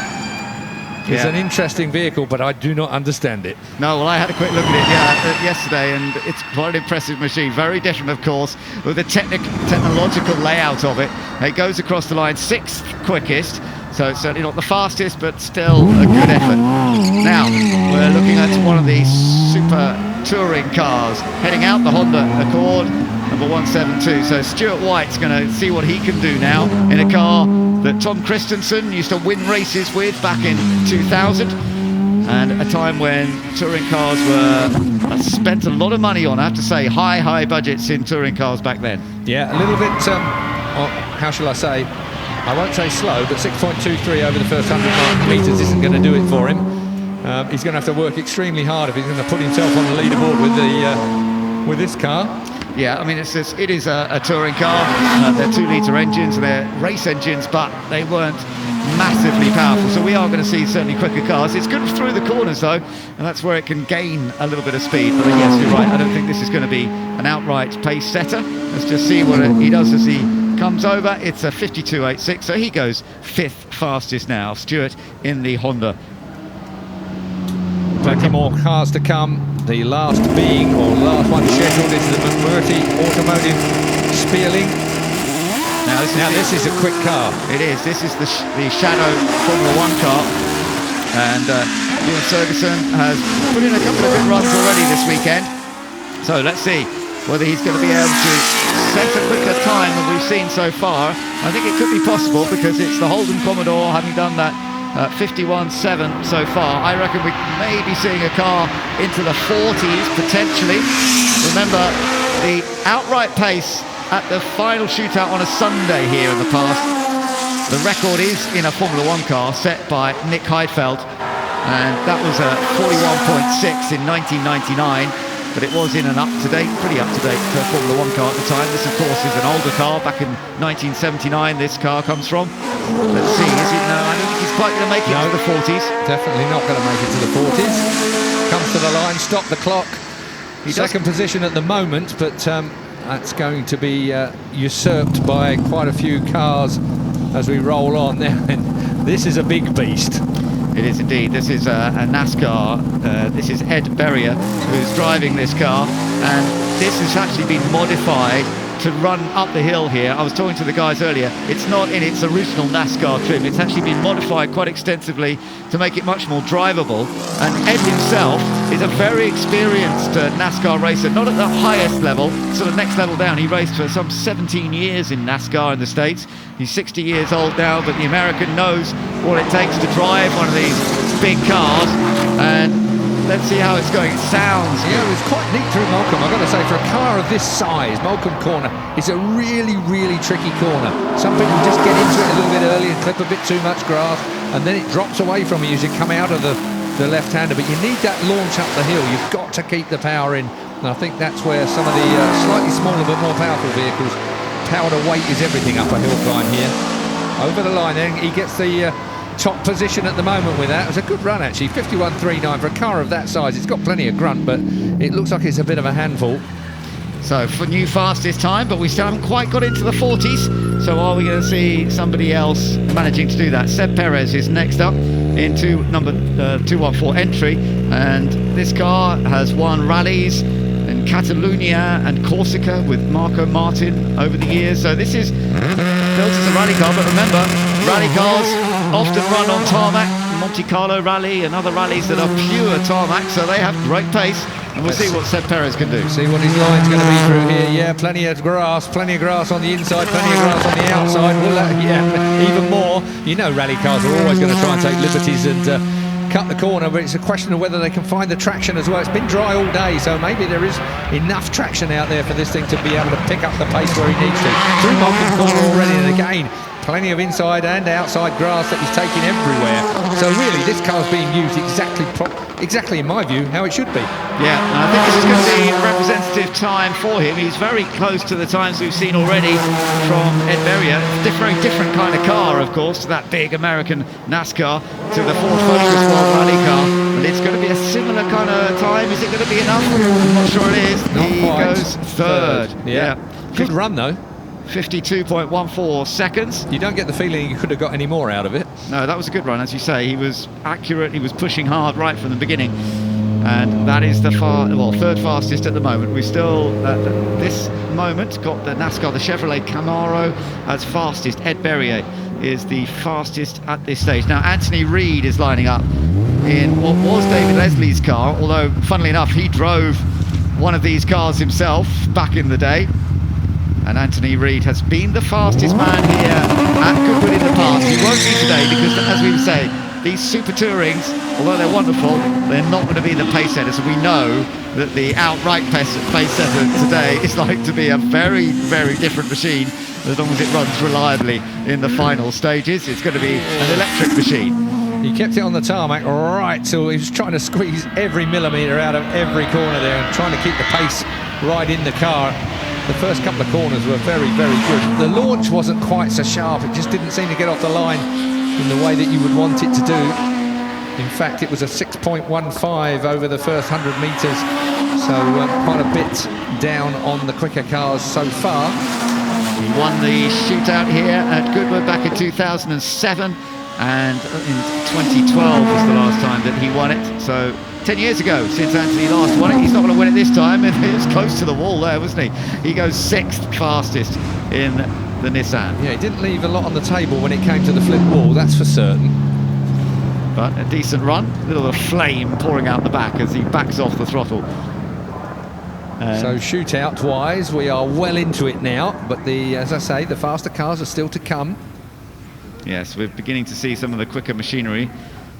is an interesting vehicle, but I do not understand it. No, well, I had a quick look at it yesterday, and it's quite an impressive machine. Very different, of course, with the technological layout of it. It goes across the line 6th quickest, so it's certainly not the fastest, but still a good effort. Now, we're looking at one of these super touring cars, heading out the Honda Accord, number 172. So Stuart White's going to see what he can do now in a car that Tom Christensen used to win races with back in 2000, and a time when touring cars were spent a lot of money on. I have to say, high budgets in touring cars back then. Yeah, a little bit, how shall I say, I won't say slow, but 6.23 over the first 100 metres isn't going to do it for him. He's going to have to work extremely hard if he's going to put himself on the leaderboard with this car. Yeah, I mean, it is a touring car. They're 2-litre engines, they're race engines, but they weren't massively powerful. So we are going to see certainly quicker cars. It's good through the corners, though, and that's where it can gain a little bit of speed. But yes, you're right. I don't think this is going to be an outright pace setter. Let's just see what he does as he comes over. It's a 52.86, so he goes 5th fastest now. Stuart in the Honda. Plenty more cars to come. The last one scheduled is the McMurty Automotive Spieling. Now this is a quick car. It is. This is the Shadow Formula 1 car. And Ewan Ferguson has put in a couple of good runs already this weekend. So let's see whether he's going to be able to set a quicker time than we've seen so far. I think it could be possible, because it's the Holden Commodore, having done that 51.7 so far. I reckon we may be seeing a car into the 40s potentially. Remember, the outright pace at the final shootout on a Sunday here in the past, the record is in a Formula 1 car set by Nick Heidfeld, and that was a 41.6 in 1999. But it was in an pretty up-to-date Formula 1 car at the time. This, of course, is an older car. Back in 1979, this car comes from. Let's see, is it? No, I don't think he's quite going to make it to the 40s. Definitely not going to make it to the 40s. Comes to the line, stop the clock. Second position at the moment, but that's going to be usurped by quite a few cars as we roll on now. This is a big beast. It is indeed. This is a NASCAR. This is Ed Berrier who's driving this car, and this has actually been modified to run up the hill here. I was talking to the guys earlier. It's not in its original NASCAR trim. It's actually been modified quite extensively to make it much more drivable. And Ed himself is a very experienced NASCAR racer, not at the highest level, sort of next level down. He raced for some 17 years in NASCAR in the States. He's 60 years old now, but the American knows what it takes to drive one of these big cars. And let's see how it's going. It sounds good. Yeah, it was quite neat through Molecomb. I've got to say, for a car of this size, Molecomb Corner is a really, really tricky corner. Some people just get into it a little bit early and clip a bit too much grass, and then it drops away from you as you come out of the left-hander. But you need that launch up the hill. You've got to keep the power in. And I think that's where some of the slightly smaller but more powerful vehicles, power to weight is everything up a hill climb here. Over the line, then he gets the top position at the moment with that. It was a good run actually, 51.39 for a car of that size. It's got plenty of grunt, but it looks like it's a bit of a handful. So for new fastest time, but we still haven't quite got into the 40s. So are we going to see somebody else managing to do that? Seb Perez is next up into number 214 entry, and this car has won rallies in Catalonia and Corsica with Marco Martin over the years. So this is built as a rally car, but remember, rally cars often run on tarmac, Monte Carlo rally and other rallies that are pure tarmac, so they have great pace, and we'll see what Seb Perez can do. See what his line's going to be through here. Yeah, plenty of grass on the inside, plenty of grass on the outside. Yeah, even more. You know, rally cars are always going to try and take liberties and cut the corner, but it's a question of whether they can find the traction as well. It's been dry all day, so maybe there is enough traction out there for this thing to be able to pick up the pace where he needs to. Through Molecomb Corner already, and again, plenty of inside and outside grass that he's taking everywhere. So really, this car's being used exactly, in my view, how it should be. Yeah, and I think this is going to be a representative time for him. He's very close to the times we've seen already from Ed Berrier. Very different kind of car, of course, to that big American NASCAR, to the Ford Focus World Rally car. But it's going to be a similar kind of time. Is it going to be enough? I'm not sure it is. He goes third. Yeah. Good run, though. 52.14 seconds. You don't get the feeling you could have got any more out of it. No, that was a good run, as you say. He was accurate, he was pushing hard right from the beginning. And that is the third fastest at the moment. We still, at this moment, got the NASCAR, the Chevrolet Camaro as fastest. Ed Berrier is the fastest at this stage. Now, Anthony Reid is lining up in what was David Leslie's car, although, funnily enough, he drove one of these cars himself back in the day. And Anthony Reid has been the fastest man here at Goodwood in the past. He won't be today because, as we say, these Super Tourings, although they're wonderful, they're not going to be the pace setters. We know that the outright pace setter today is like to be a very, very different machine as long as it runs reliably in the final stages. It's going to be an electric machine. He kept it on the tarmac right till he was trying to squeeze every millimetre out of every corner there and trying to keep the pace right in the car. The first couple of corners were very, very good. The launch wasn't quite so sharp. It just didn't seem to get off the line in the way that you would want it to do. In fact, it was a 6.15 over the first 100 metres. So quite a bit down on the quicker cars so far. He won the shootout here at Goodwood back in 2007. And in 2012 was the last time that he won it. So 10 years ago since Anthony last won it. He's not going to win it this time, and it was close to the wall there, wasn't he? He goes 6th fastest in the Nissan. Yeah, he didn't leave a lot on the table when it came to the flip wall, that's for certain. But a decent run, a little bit of flame pouring out the back as he backs off the throttle. So shootout-wise, we are well into it now, but as I say, the faster cars are still to come. Yes, we're beginning to see some of the quicker machinery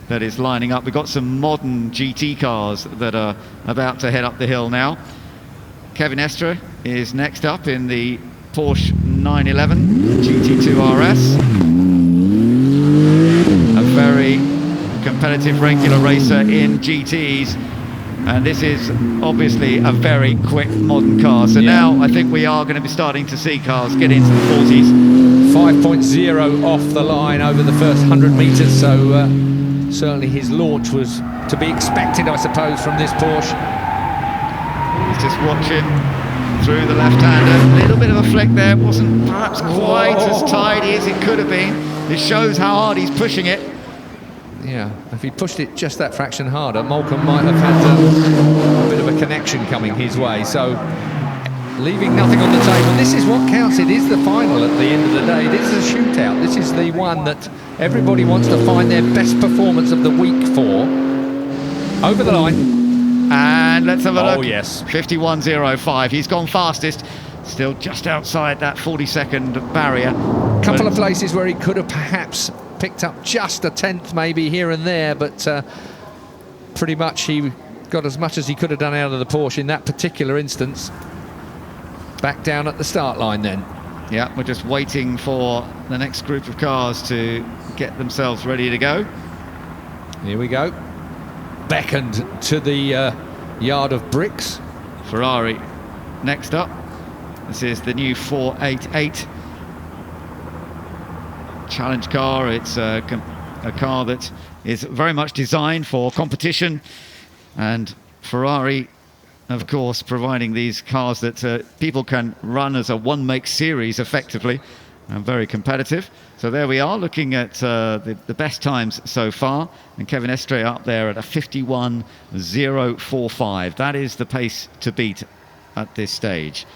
that is lining up. We've got some modern GT cars that are about to head up the hill now. Kevin Estre is next up in the Porsche 911 GT2 RS. A very competitive regular racer in GTs. And this is obviously a very quick modern car. So now I think we are going to be starting to see cars get into the 40s. 5.0 off the line over the first 100 metres, so certainly his launch was to be expected, I suppose, from this Porsche. He's just watching through the left-hander. A little bit of a flick there, wasn't perhaps quite as tidy as it could have been. It shows how hard he's pushing it. Yeah, if he pushed it just that fraction harder, Molecomb might have had a bit of a connection coming his way. So leaving nothing on the table. This is what counts. It is the final at the end of the day. This is a shootout. This is the one that everybody wants to find their best performance of the week for. Over the line. And let's have a look. Oh, yes. 51.05. He's gone fastest. Still just outside that 40-second barrier. Couple of places where he could have perhaps picked up just a tenth maybe here and there, but pretty much he got as much as he could have done out of the Porsche in that particular instance. Back down at the start line then. Yeah, we're just waiting for the next group of cars to get themselves ready to go. Here we go. Beckoned to the yard of bricks. Ferrari next up. This is the new 488 challenge car. It's a car that is very much designed for competition, and Ferrari, of course, providing these cars that people can run as a one-make series effectively, and very competitive. So there we are, looking at the best times so far, and Kevin Estre up there at a 51.045. That is the pace to beat at this stage.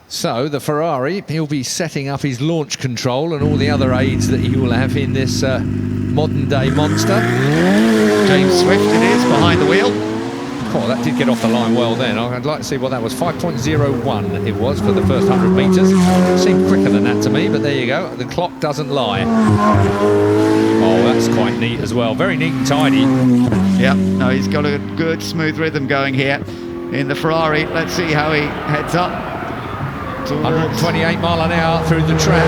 So the Ferrari, he'll be setting up his launch control and all the other aids that he will have in this modern day monster. James Swift it is, behind the wheel. Oh, that did get off the line well then. I'd like to see what that was. 5.01 it was for the first 100 metres. Seemed quicker than that to me, but there you go. The clock doesn't lie. Oh, that's quite neat as well. Very neat and tidy. Yeah, no, he's got a good smooth rhythm going here in the Ferrari. Let's see how he heads up. 128 mile an hour through the track,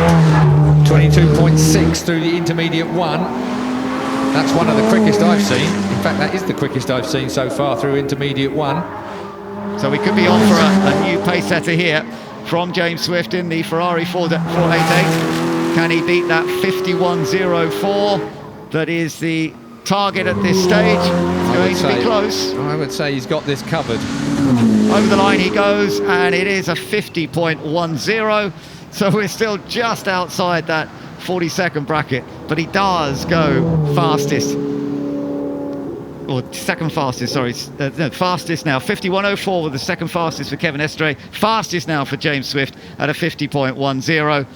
22.6 through the intermediate one. That's one of the quickest I've seen. In fact, that is the quickest I've seen so far through intermediate one. So we could be on for a new pace setter here from James Swift in the Ferrari 488. Can he beat that 51.04? That is the target at this stage. It's going to be close. I would say he's got this covered. Over the line he goes, and it is a 50.10. So we're still just outside that 40-second bracket, but he does go fastest, or second fastest, sorry, no, fastest now. 51.04 with the second fastest for Kevin Estre, fastest now for James Swift at a 50.10.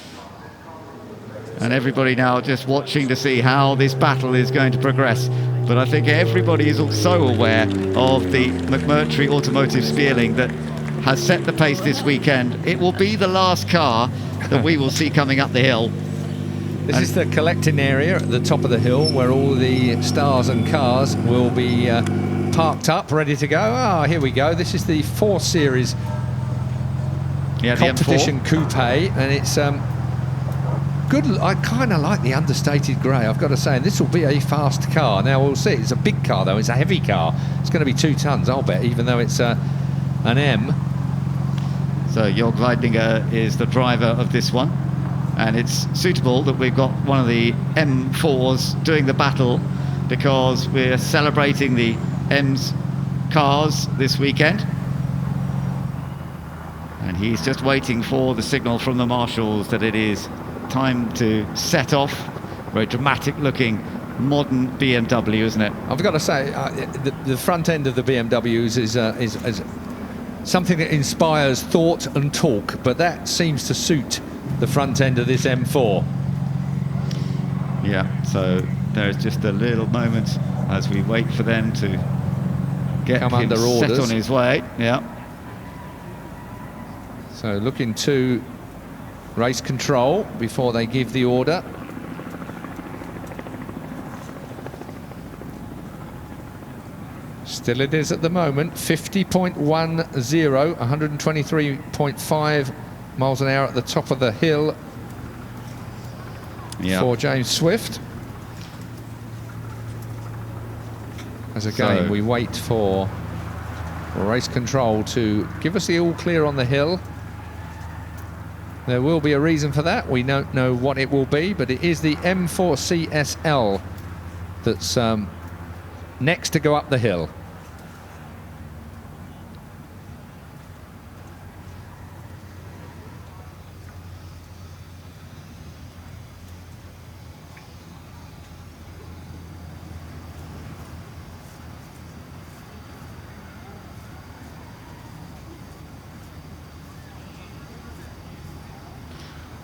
And everybody now just watching to see how this battle is going to progress. But I think everybody is also aware of the McMurtry Automotive Spearling that has set the pace this weekend. It will be the last car that we will see coming up the hill. This is the collecting area at the top of the hill where all the stars and cars will be parked up, ready to go. Ah, here we go. This is the 4 Series competition coupe, and it's good. I kind of like the understated grey, I've got to say, and this will be a fast car. Now we'll see. It's a big car though. It's a heavy car. It's going to be 2 tons, I'll bet, even though it's an M. So Jörg Weidlinger is the driver of this one, and it's suitable that we've got one of the M4s doing the battle, because we're celebrating the M's cars this weekend. And he's just waiting for the signal from the marshals that it is time to set off. Very dramatic looking modern BMW, isn't it? I've got to say, the front end of the BMWs is something that inspires thought and talk, but that seems to suit the front end of this M4. Yeah, so there's just a little moment as we wait for them to get him under set orders on his way. Yeah. So looking to race control before they give the order. Still it is at the moment, 50.10, 123.5 miles an hour at the top of the hill for James Swift. As again, we wait for race control to give us the all clear on the hill. There will be a reason for that. We don't know what it will be, but it is the M4 CSL that's next to go up the hill.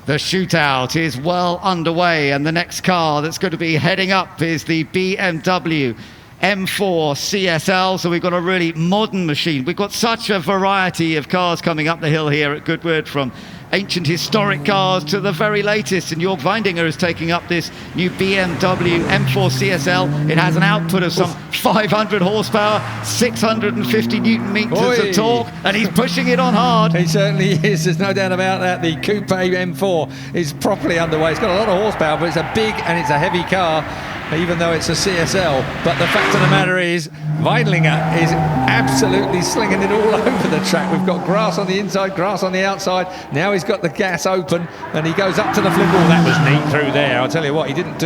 The shootout is well underway, and the next car that's going to be heading up is the BMW M4 CSL. So we've got a really modern machine. We've got such a variety of cars coming up the hill here at Goodwood, from ancient historic cars to the very latest, and Jörg Weindinger is taking up this new BMW M4 CSL. It has an output of some 500 horsepower, 650 newton meters of torque, and he's pushing it on hard. He certainly is, there's no doubt about that. The Coupe M4 is properly underway. It's got a lot of horsepower, but it's a big and it's a heavy car, even though it's a CSL. But the fact of the matter is, Weidlinger is absolutely slinging it all over the track. We've got grass on the inside, grass on the outside. Now he's got the gas open and he goes up to the flip wall. That was neat through there. I'll tell you what, he didn't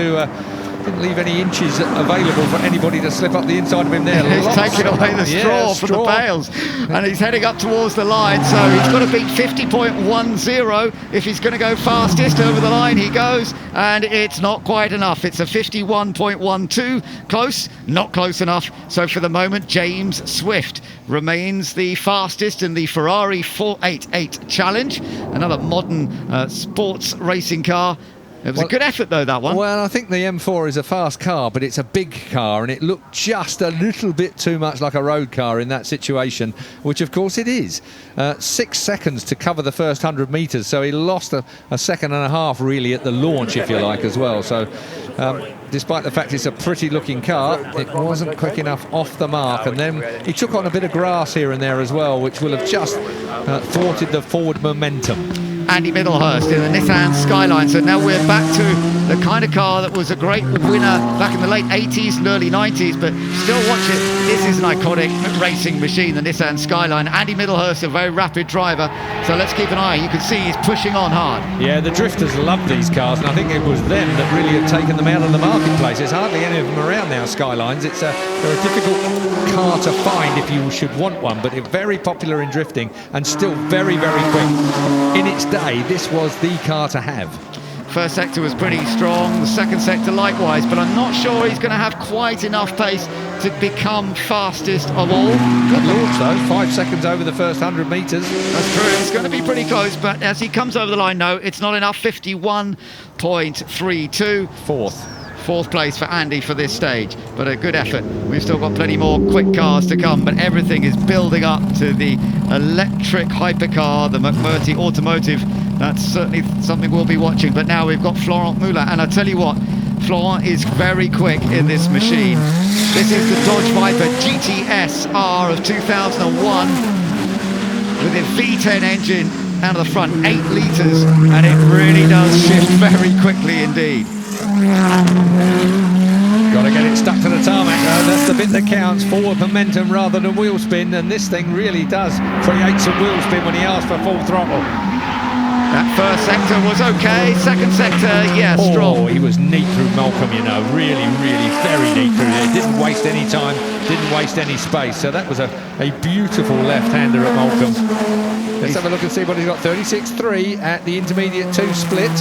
leave any inches available for anybody to slip up the inside of him there. He's taking away the straw from the bales, and he's heading up towards the line, so he's got to beat 50.10 if he's going to go fastest. Over the line he goes, and it's not quite enough. It's a 51.12. Close, not close enough. So for the moment, James Swift remains the fastest in the Ferrari 488 Challenge, another modern sports racing car. It was a good effort, though, that one. Well, I think the M4 is a fast car, but it's a big car, and it looked just a little bit too much like a road car in that situation, which, of course, it is. 6 seconds to cover the first 100 metres, so he lost a second and a half, really, at the launch, if you like, as well. So, despite the fact it's a pretty-looking car, it wasn't quick enough off the mark, and then he took on a bit of grass here and there as well, which will have just thwarted the forward momentum. Andy Middlehurst in the Nissan Skyline. So now we're back to the kind of car that was a great winner back in the late 80s and early 90s, but still watch it. This is an iconic racing machine, the Nissan Skyline. Andy Middlehurst, a very rapid driver, so let's keep an eye. You can see he's pushing on hard. Yeah, the drifters love these cars, and I think it was them that really have taken them out of the marketplace. There's hardly any of them around now, Skylines. They're a difficult car to find if you should want one, but they're very popular in drifting and still very, very quick. In its day, this was the car to have. First sector was pretty strong, the second sector likewise, but I'm not sure he's going to have quite enough pace to become fastest of all. Good launch though, 5 seconds over the first 100 metres. That's true, it's going to be pretty close, but as he comes over the line, no, it's not enough. 51.32. Fourth place for Andy for this stage, but a good effort. We've still got plenty more quick cars to come, but everything is building up to the electric hypercar, the McMurtry Automotive. That's certainly something we'll be watching. But now we've got Florent Muller, and I tell you what, Florent is very quick in this machine. This is the Dodge Viper GTS R of 2001 with a V10 engine out of the front, 8 litres, and it really does shift very quickly indeed. Got to get it stuck to the tarmac though. That's the bit that counts. Forward momentum rather than wheel spin, and this thing really does create some wheel spin when he asks for full throttle. That first sector was okay. Second sector, yeah, strong. Oh, he was neat through Malcolm, you know. Really, really very neat through there. Didn't waste any time, didn't waste any space. So that was a beautiful left-hander at Malcolm. Let's have a look and see what he's got. 36.3 at the intermediate 2 split.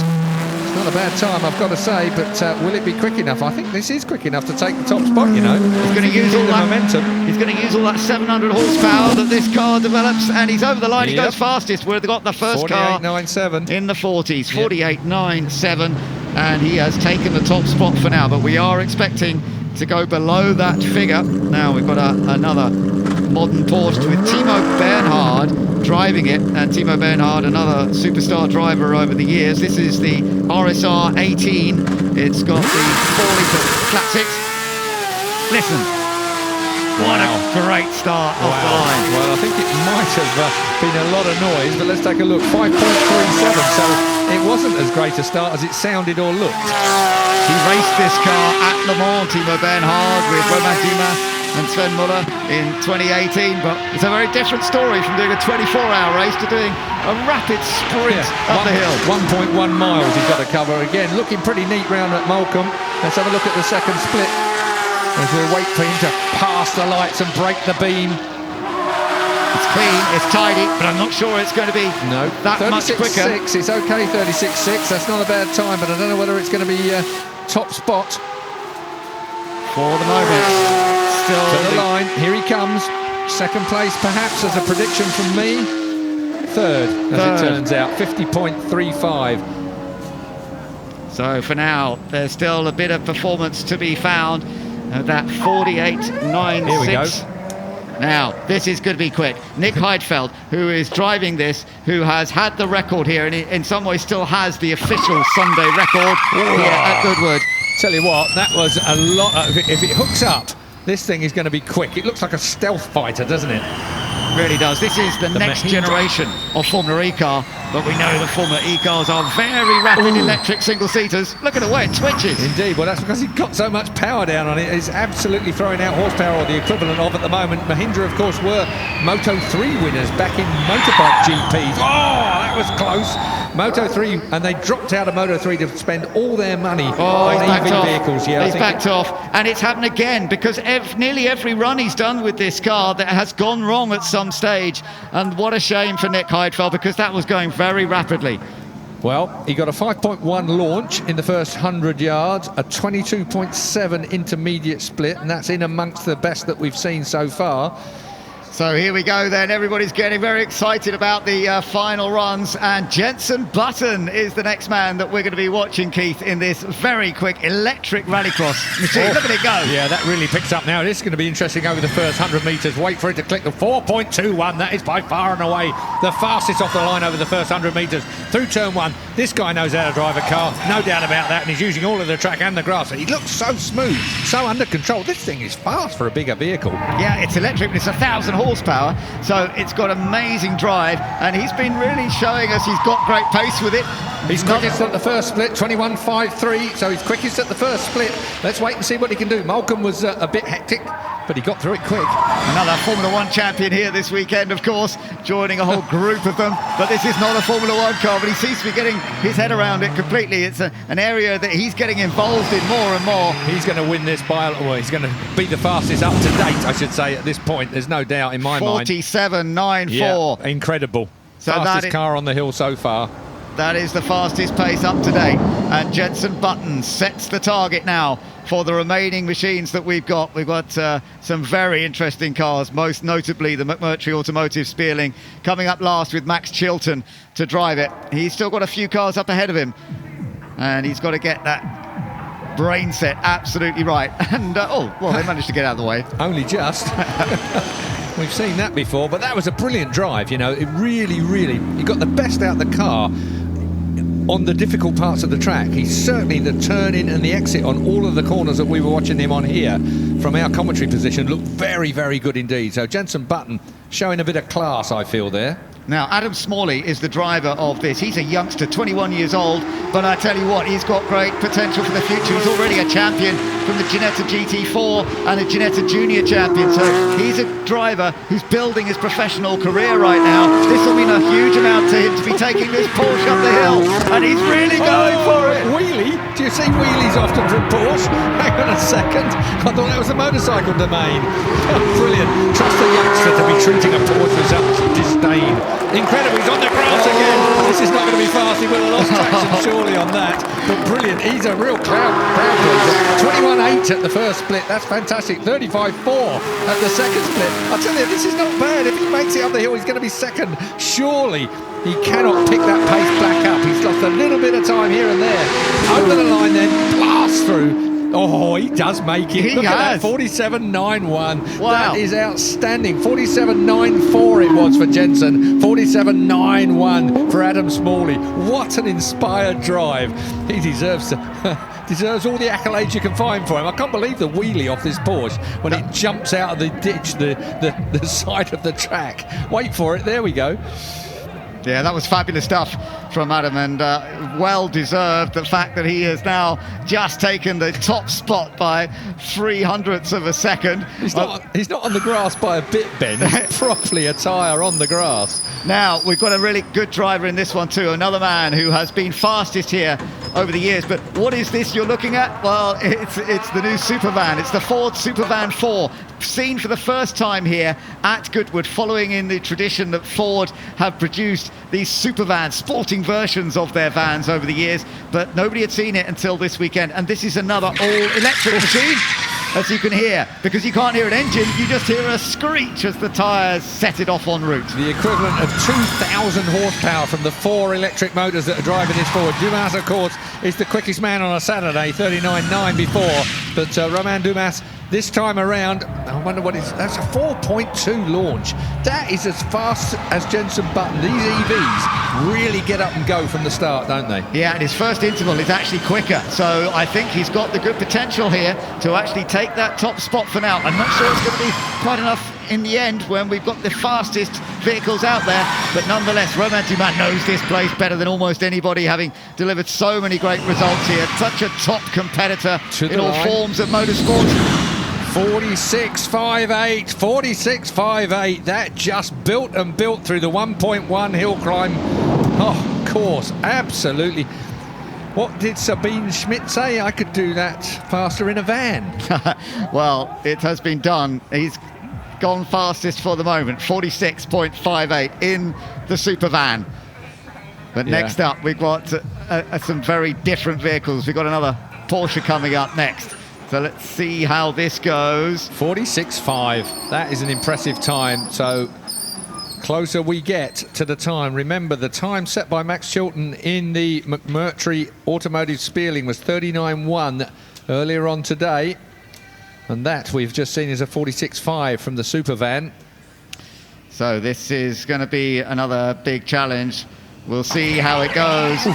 Not a bad time, I've got to say, but will it be quick enough? I think this is quick enough to take the top spot, you know. He's going to use all that momentum. He's going to use all that 700 horsepower that this car develops, and he's over the line. He goes fastest. We've got the first car 48.97 in the 40s, 48.97, and he has taken the top spot for now. But we are expecting to go below that figure. Now we've got another modern Porsche with Timo Bernhard driving it, and Timo Bernhard, another superstar driver over the years. This is the RSR 18. It's got the 4-litre flat six. Listen, what a great start off the line. Well, I think it might have been a lot of noise, but let's take a look. 5.37, so it wasn't as great a start as it sounded or looked. He raced this car at Le Mans, Timo Bernhard, with Romain Dumas and Sven Muller in 2018, but it's a very different story from doing a 24-hour race to doing a rapid sprint up the hill. 1.1 miles he's got to cover. Again, looking pretty neat round at Malcolm. Let's have a look at the second split as we wait for him to pass the lights and break the beam. It's clean, it's tidy, but I'm not sure it's going to be that much quicker. 36.6, it's okay, 36.6, that's not a bad time, but I don't know whether it's going to be top spot. For the moment. Still to the line, here he comes. Second place perhaps as a prediction from me. Third, as it turns out, 50.35. So for now, there's still a bit of performance to be found. That 48.96. Here we go. Now, this is going to be quick. Nick Heidfeld, who is driving this, who has had the record here, and in some ways still has the official Sunday record here at Goodwood. Tell you what, that was a lot. If it hooks up, this thing is going to be quick. It looks like a stealth fighter, doesn't it? Really does. This is the next generation of Formula E car, but we know the Formula E cars are very rapid electric single-seaters. Look at the way it twitches. Indeed, well, that's because he's got so much power down on it. He's absolutely throwing out horsepower, or the equivalent of at the moment. Mahindra, of course, were Moto3 winners back in motorbike GPs. Oh, that was close. Moto3, and they dropped out of Moto3 to spend all their money on EV vehicles. Yeah, he's backed off, and it's happened again because nearly every run he's done with this car that has gone wrong at some stage, and what a shame for Nick Heidfeld because that was going very rapidly. Well, he got a 5.1 launch in the first 100 yards, a 22.7 intermediate split, and that's in amongst the best that we've seen so far. So here we go then, everybody's getting very excited about the final runs, and Jenson Button is the next man that we're going to be watching, Keith, in this very quick electric rallycross machine. Look at it go. Yeah, that really picks up now. It is going to be interesting over the first 100 metres. Wait for it to click the 4.21. That is by far and away the fastest off the line over the first 100 metres. Through turn one, this guy knows how to drive a car, no doubt about that, and he's using all of the track and the grass. He looks so smooth, so under control. This thing is fast for a bigger vehicle. Yeah, it's electric, but it's 1,000 horsepower, so it's got amazing drive, and he's been really showing us he's got great pace with it. He's quickest at the first split, 21.53, so he's quickest at the first split. Let's wait and see what he can do. Malcolm was a bit hectic, but he got through it quick. Another Formula One champion here this weekend, of course, joining a whole group of them, but this is not a Formula One car, but he seems to be getting his head around it completely. It's an area that he's getting involved in more and more. He's going to win this by, well, he's going to be the fastest up to date, I should say, at this point. There's no doubt in my mind. 47.94. Yeah, incredible. So fastest car on the hill so far. That is the fastest pace up to date, and Jenson Button sets the target now for the remaining machines that we've got. We've got some very interesting cars, most notably the McMurtry Automotive Spearling coming up last with Max Chilton to drive it. He's still got a few cars up ahead of him, and he's got to get that brain set absolutely right. And oh, well, they managed to get out of the way. Only just. We've seen that before, but that was a brilliant drive. You know, it really, he got the best out of the car on the difficult parts of the track. He's certainly the turn in and the exit on all of the corners that we were watching him on here from our commentary position looked very, very good indeed. So Jenson Button showing a bit of class, I feel, there. Now, Adam Smalley is the driver of this. He's a youngster, 21 years old, but I tell you what, he's got great potential for the future. He's already a champion from the Ginetta GT4 and a Ginetta Junior champion, so he's a driver who's building his professional career right now. This will mean a huge amount to him to be taking this Porsche up the hill, and he's really going for it. Wheelie? Do you see wheelies often from Porsche? Hang on a second. I thought that was a motorcycle domain. Oh, brilliant. Trust a youngster to be treating a Porsche with such disdain. Incredible, he's on the grass again. This is not going to be fast. He would have lost traction surely on that. But brilliant, he's a real crowd pleaser. 21.8 at the first split, that's fantastic. 35.4 at the second split. I tell you, this is not bad. If he makes it up the hill, he's going to be second. Surely he cannot pick that pace back up. He's lost a little bit of time here and there. Over the line then, blast through. Oh, he does make it. Look at that, 47.91. Wow. That is outstanding. 47.94 it was for Jenson. 47.91 for Adam Smalley. What an inspired drive. He deserves all the accolades you can find for him. I can't believe the wheelie off this Porsche when it jumps out of the ditch, the side of the track. Wait for it. There we go. Yeah, that was fabulous stuff from Adam, and well deserved the fact that he has now just taken the top spot by 0.03 of a second. He's not on the grass by a bit, Ben. He's properly a tyre on the grass. Now, we've got a really good driver in this one too, another man who has been fastest here over the years. But what is this you're looking at? Well, it's the new Supervan. It's the Ford Supervan 4, seen for the first time here at Goodwood, following in the tradition that Ford have produced these Supervans, sporting versions of their vans over the years, but nobody had seen it until this weekend, and this is another all-electric machine. as you can hear, because you can't hear an engine, you just hear a screech as the tyres set it off en route. The equivalent of 2,000 horsepower from the 4 electric motors that are driving this forward. Dumas, of course, is the quickest man on a Saturday, 39.9 before, but Romain Dumas this time around, I wonder what it's, that's a 4.2 launch. That is as fast as Jenson Button. These EVs really get up and go from the start, don't they? Yeah, and his first interval is actually quicker, so I think he's got the good potential here to actually take that top spot for now. I'm not sure it's going to be quite enough in the end when we've got the fastest vehicles out there, but nonetheless, Romain Dumas knows this place better than almost anybody, having delivered so many great results here. Such a top competitor in all forms of motorsport. 46.58, 46.58. That just built and built through the 1.1 hill climb. Oh, of course, absolutely. What did Sabine Schmidt say? I could do that faster in a van. Well, it has been done. He's gone fastest for the moment, 46.58 in the super van. But next up, we've got some very different vehicles. We've got another Porsche coming up next. So let's see how this goes. 46.5. That is an impressive time. So closer we get to the time. Remember, the time set by Max Chilton in the McMurtry Automotive Spearling was 39.1 earlier on today. And that we've just seen is a 46.5 from the super van. So this is going to be another big challenge. We'll see how it goes.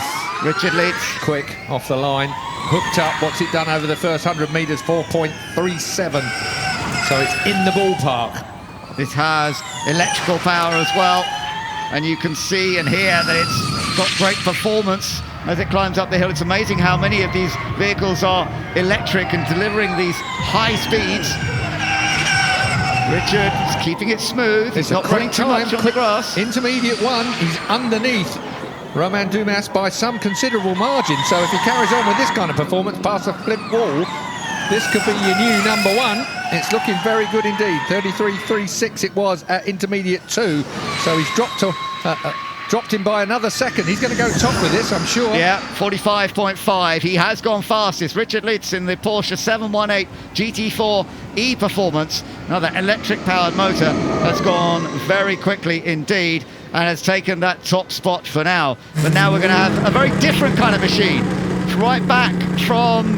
Richard Leitz. Quick, off the line. Hooked up. What's it done over the first 100 metres? 4.37. So it's in the ballpark. This has electrical power as well. And you can see and hear that it's got great performance as it climbs up the hill. It's amazing how many of these vehicles are electric and delivering these high speeds. Richard is keeping it smooth. It's not running too much on the grass. Intermediate one, he's underneath Romain Dumas by some considerable margin. So if he carries on with this kind of performance past the flip wall, this could be your new number one. It's looking very good indeed. 33.36 it was at intermediate 2. So he's dropped him by another second. He's going to go top with this, I'm sure. Yeah, 45.5. He has gone fastest. Richard Leitz in the Porsche 718 GT4 E Performance. Another electric-powered motor has gone very quickly indeed and has taken that top spot for now. But now we're going to have a very different kind of machine. Right back from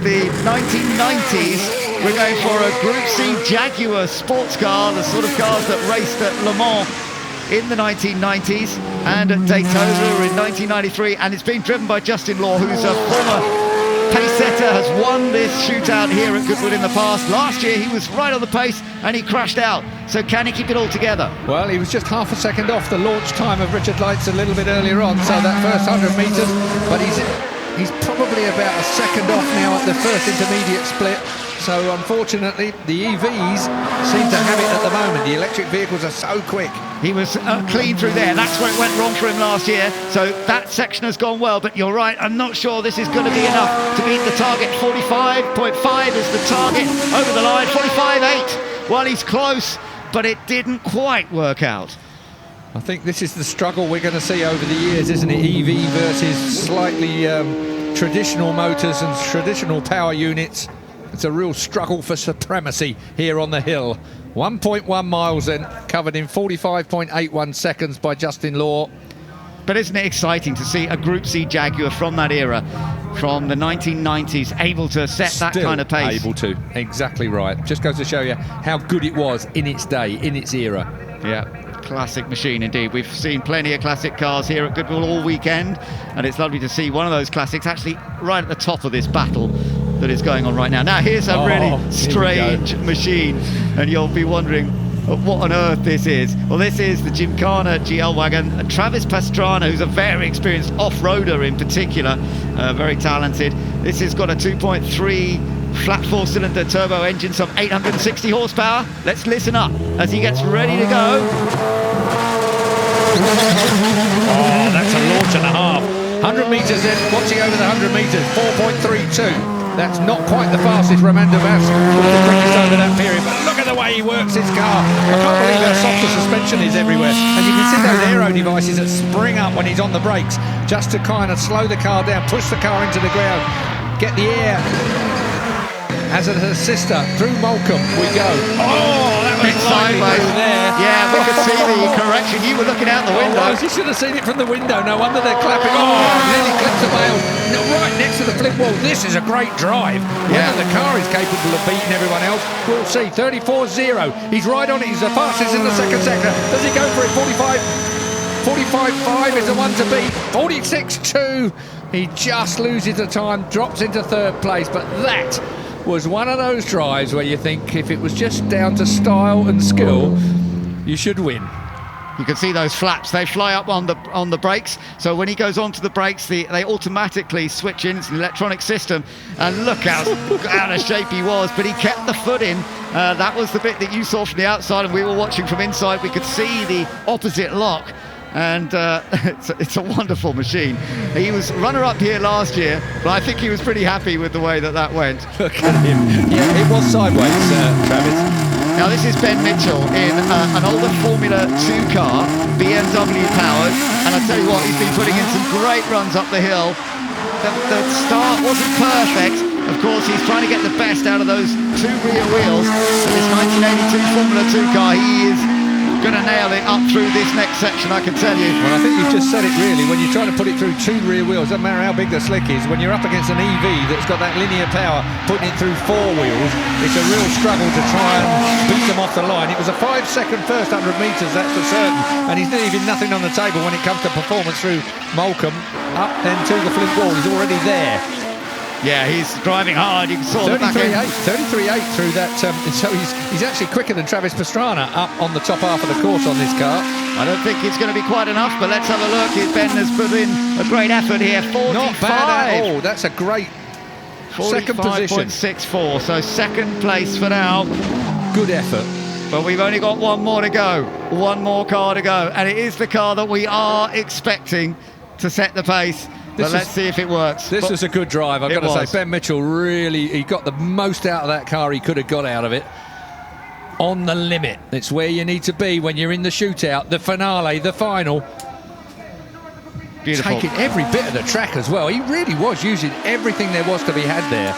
the 1990s, we're going for a Group C Jaguar sports car, the sort of cars that raced at Le Mans in the 1990s and at Daytona in 1993, and it's being driven by Justin Law, who's a former pace setter, has won this shootout here at Goodwood in the past. Last year he was right on the pace and he crashed out. So can he keep it all together? Well, he was just half a second off the launch time of Richard Leitz a little bit earlier on, so that first 100 metres, but he's probably about a second off now at the first intermediate split. So unfortunately, the EVs seem to have it at the moment. The electric vehicles are so quick. He was clean through there. That's where it went wrong for him last year. So that section has gone well, but you're right. I'm not sure this is going to be enough to beat the target. 45.5 is the target over the line. 45.8. Well, he's close, but it didn't quite work out. I think this is the struggle we're going to see over the years, isn't it? EV versus slightly traditional motors and traditional power units. It's a real struggle for supremacy here on the hill. 1.1 miles then, covered in 45.81 seconds by Justin Law. But isn't it exciting to see a Group C Jaguar from that era, from the 1990s, able to set that kind of pace? Able to, exactly right. Just goes to show you how good it was in its day, in its era. Yeah, classic machine indeed. We've seen plenty of classic cars here at Goodwood all weekend, and it's lovely to see one of those classics actually right at the top of this battle that is going on right now. Now here's a really strange machine, and you'll be wondering what on earth this is. Well, this is the Gymkhana GL wagon. Travis Pastrana, who's a very experienced off-roader in particular, very talented. This has got a 2.3 flat 4-cylinder turbo engine, some 860 horsepower. Let's listen up as he gets ready to go. Oh, that's a launch and a half. 100 metres in, watching over the 100 metres, 4.32. That's not quite the fastest Romain Dumas with the quickest over that period, but look at the way he works his car. I can't believe how soft the suspension is everywhere. And you can see those aero devices that spring up when he's on the brakes, just to kind of slow the car down, push the car into the ground, get the air as an assister through Moulcombe we go. Oh, that was sideways there. Yeah, we could see the correction. You were looking out the window. You should have seen it from the window. No wonder they're clapping. Oh, nearly clipped the mail. No, right next to the flip wall. This is a great drive. Whether the car is capable of beating everyone else, we'll see. 34.0. He's right on it. He's the fastest in the second sector. Does he go for it? 45.5 is the one to beat. 46.2. He just loses the time, drops into third place. But that was one of those drives where you think if it was just down to style and skill, you should win. You can see those flaps, they fly up on the brakes, so when he goes onto the brakes they automatically switch in. It's an electronic system, and look how out of shape he was, but he kept the foot in. That was the bit that you saw from the outside and we were watching from inside. We could see the opposite lock, and it's a wonderful machine. He was runner-up here last year, but I think he was pretty happy with the way that went. Look at him. Yeah, it was sideways, Travis. Now this is Ben Mitchell in an older Formula 2 car, BMW powered, and I tell you what, he's been putting in some great runs up the hill. The start wasn't perfect. Of course, he's trying to get the best out of those two rear wheels. And this 1982 Formula 2 car, he is going to nail it up through this next section, I can tell you. Well, I think you've just said it really. When you're trying to put it through two rear wheels, doesn't matter how big the slick is, when you're up against an EV that's got that linear power, putting it through four wheels, it's a real struggle to try and beat them off the line. It was a 5-second first 100 metres, that's for certain, and he's leaving nothing on the table when it comes to performance through Moulcombe. Up then to the flint wall, he's already there. Yeah, he's driving hard. You saw 33.8 through that. So he's actually quicker than Travis Pastrana up on the top half of the course on this car. I don't think it's going to be quite enough, but let's have a look. Ben has put in a great effort here. 45. Not bad at all. That's a great second position. 45.64. So second place for now. Good effort. But we've only got one more to go. One more car to go, and it is the car that we are expecting to set the pace. But let's see if it works. This was a good drive, I've got to say. Ben Mitchell he got the most out of that car he could have got out of it. On the limit. It's where you need to be when you're in the shootout, the finale, the final. Beautiful. Taking every bit of the track as well. He really was using everything there was to be had there.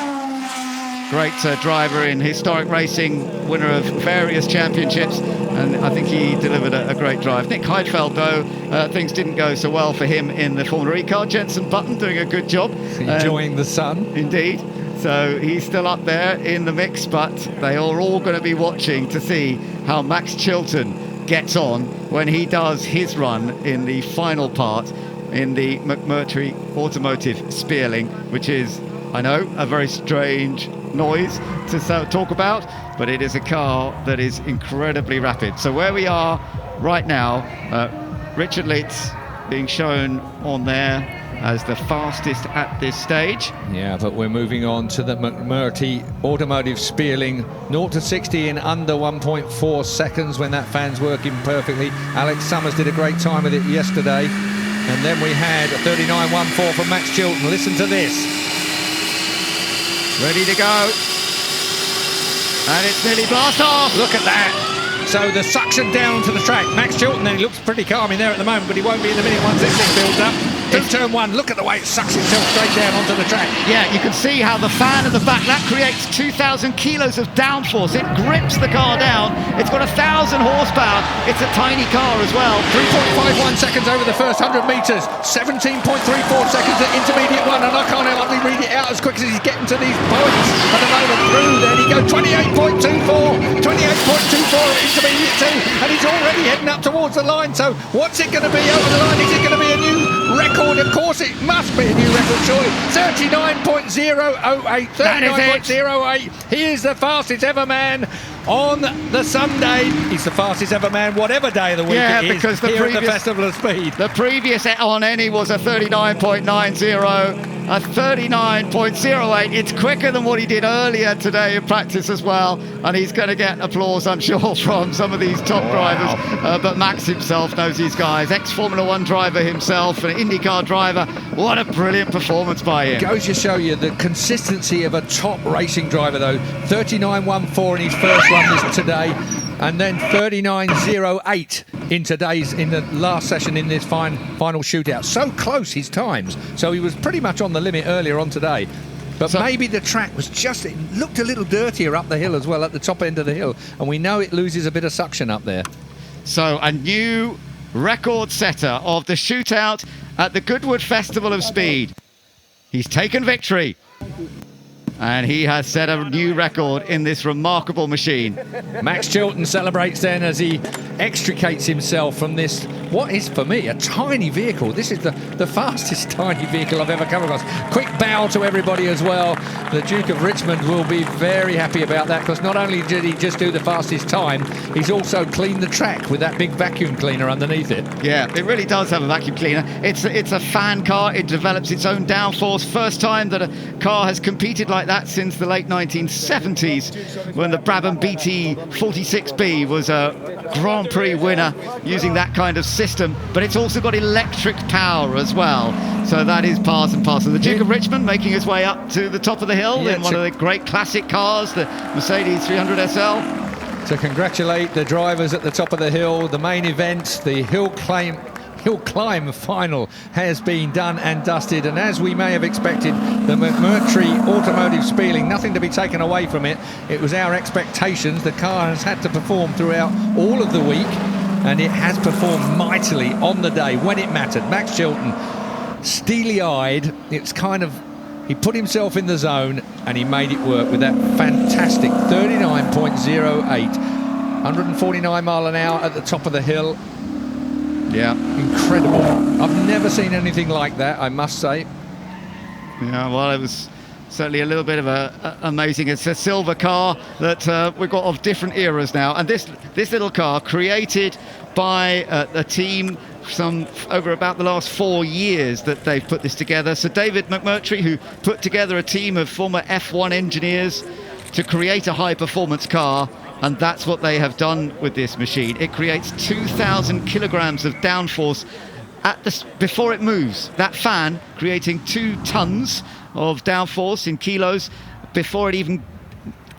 Great driver in historic racing, winner of various championships, and I think he delivered a great drive. Nick Heidfeld, though, things didn't go so well for him in the Formula E car. Jenson Button doing a good job. Enjoying the sun. Indeed. So he's still up there in the mix, but they are all going to be watching to see how Max Chilton gets on when he does his run in the final part in the McMurtry Automotive Spearling, which is, I know, a very strange noise to talk about, but it is a car that is incredibly rapid. So where we are right now, Richard Litz being shown on there as the fastest at this stage. Yeah, but we're moving on to the McMurtry Automotive Spearling, 0 to 60 in under 1.4 seconds when that fan's working perfectly. Alex Summers did a great time with it yesterday, and then we had a 39.14 from Max Chilton. Listen to this. Ready to go. And it's nearly blast off. Look at that. So the suction down to the track. Max Chilton, then he looks pretty calm in there at the moment, but he won't be in the minute once this thing builds up. Through turn one, look at the way it sucks itself straight down onto the track. Yeah, you can see how the fan at the back, that creates 2,000 kilos of downforce. It grips the car down. It's got 1,000 horsepower. It's a tiny car as well. 3.51 seconds over the first 100 metres. 17.34 seconds at intermediate one, and I can't hardly read it out as quick as he's getting to these points at the moment. Through then he goes 28.24 at intermediate two, and he's already heading up towards the line. So what's it going to be over the line? Is it going to be a new record? Of course it must be a new record, surely. 39.008. 39.08. He is the fastest ever man on the Sunday. He's the fastest ever man whatever day of the week it is, because here at the Festival of Speed. The previous on any was a 39.90. A 39.08. It's quicker than what he did earlier today in practice as well, and he's going to get applause, I'm sure, from some of these top drivers. But Max himself knows these guys. Ex-Formula 1 driver himself, an IndyCar driver. What a brilliant performance by him. Goes to show you the consistency of a top racing driver, though. 39.14 in his first run today, and then 39.08 in the last session in this final shootout. So close his times. So he was pretty much on the limit earlier on today. But maybe the track was just, it looked a little dirtier up the hill as well, at the top end of the hill. And we know it loses a bit of suction up there. So a new record setter of the shootout at the Goodwood Festival of Speed. He's taken victory. And he has set a new record in this remarkable machine. Max Chilton celebrates then as he extricates himself from this, what is for me a tiny vehicle. This is the fastest tiny vehicle I've ever come across. Quick bow to everybody as well. The Duke of Richmond will be very happy about that, because not only did he just do the fastest time, he's also cleaned the track with that big vacuum cleaner underneath it. Yeah, it really does have a vacuum cleaner. It's a fan car. It develops its own downforce. First time that a car has competed like that since the late 1970s, when the Brabham BT 46B was a Grand Prix winner using that kind of system. But it's also got electric power as well, so that is part and parcel. The Duke of Richmond making his way up to the top of the hill in one of the great classic cars, the Mercedes 300 SL. To congratulate the drivers at the top of the hill, the main event, the Hillclimb final has been done and dusted, and as we may have expected, the McMurtry automotive spieling, nothing to be taken away from it. It was our expectations. The car has had to perform throughout all of the week, and it has performed mightily on the day when it mattered. Max Chilton, steely-eyed, it's kind of, he put himself in the zone and he made it work with that fantastic 39.08, 149 mile an hour at the top of the hill. Yeah, incredible. I've never seen anything like that, I must say. Yeah, well, it was certainly a little bit of amazing. It's a silver car that we've got of different eras now, and this little car created by a team over about the last 4 years that they've put this together. So David McMurtry, who put together a team of former F1 engineers to create a high-performance car. And that's what they have done with this machine. It creates 2,000 kilograms of downforce before it moves. That fan creating 2 tons of downforce in kilos before it even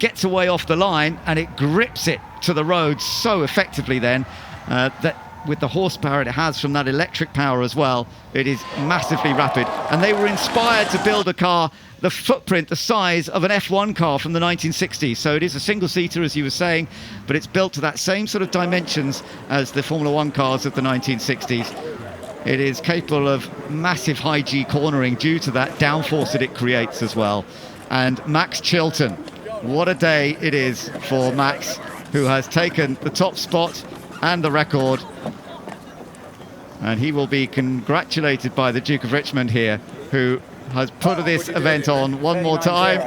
gets away off the line, and it grips it to the road so effectively then that with the horsepower it has from that electric power as well, it is massively rapid. And they were inspired to build a car, the footprint, the size of an F1 car from the 1960s. So it is a single-seater, as you were saying, but it's built to that same sort of dimensions as the Formula One cars of the 1960s. It is capable of massive high G cornering due to that downforce that it creates as well. And Max Chilton, what a day it is for Max, who has taken the top spot and the record. And he will be congratulated by the Duke of Richmond here, who has put this event on one more time.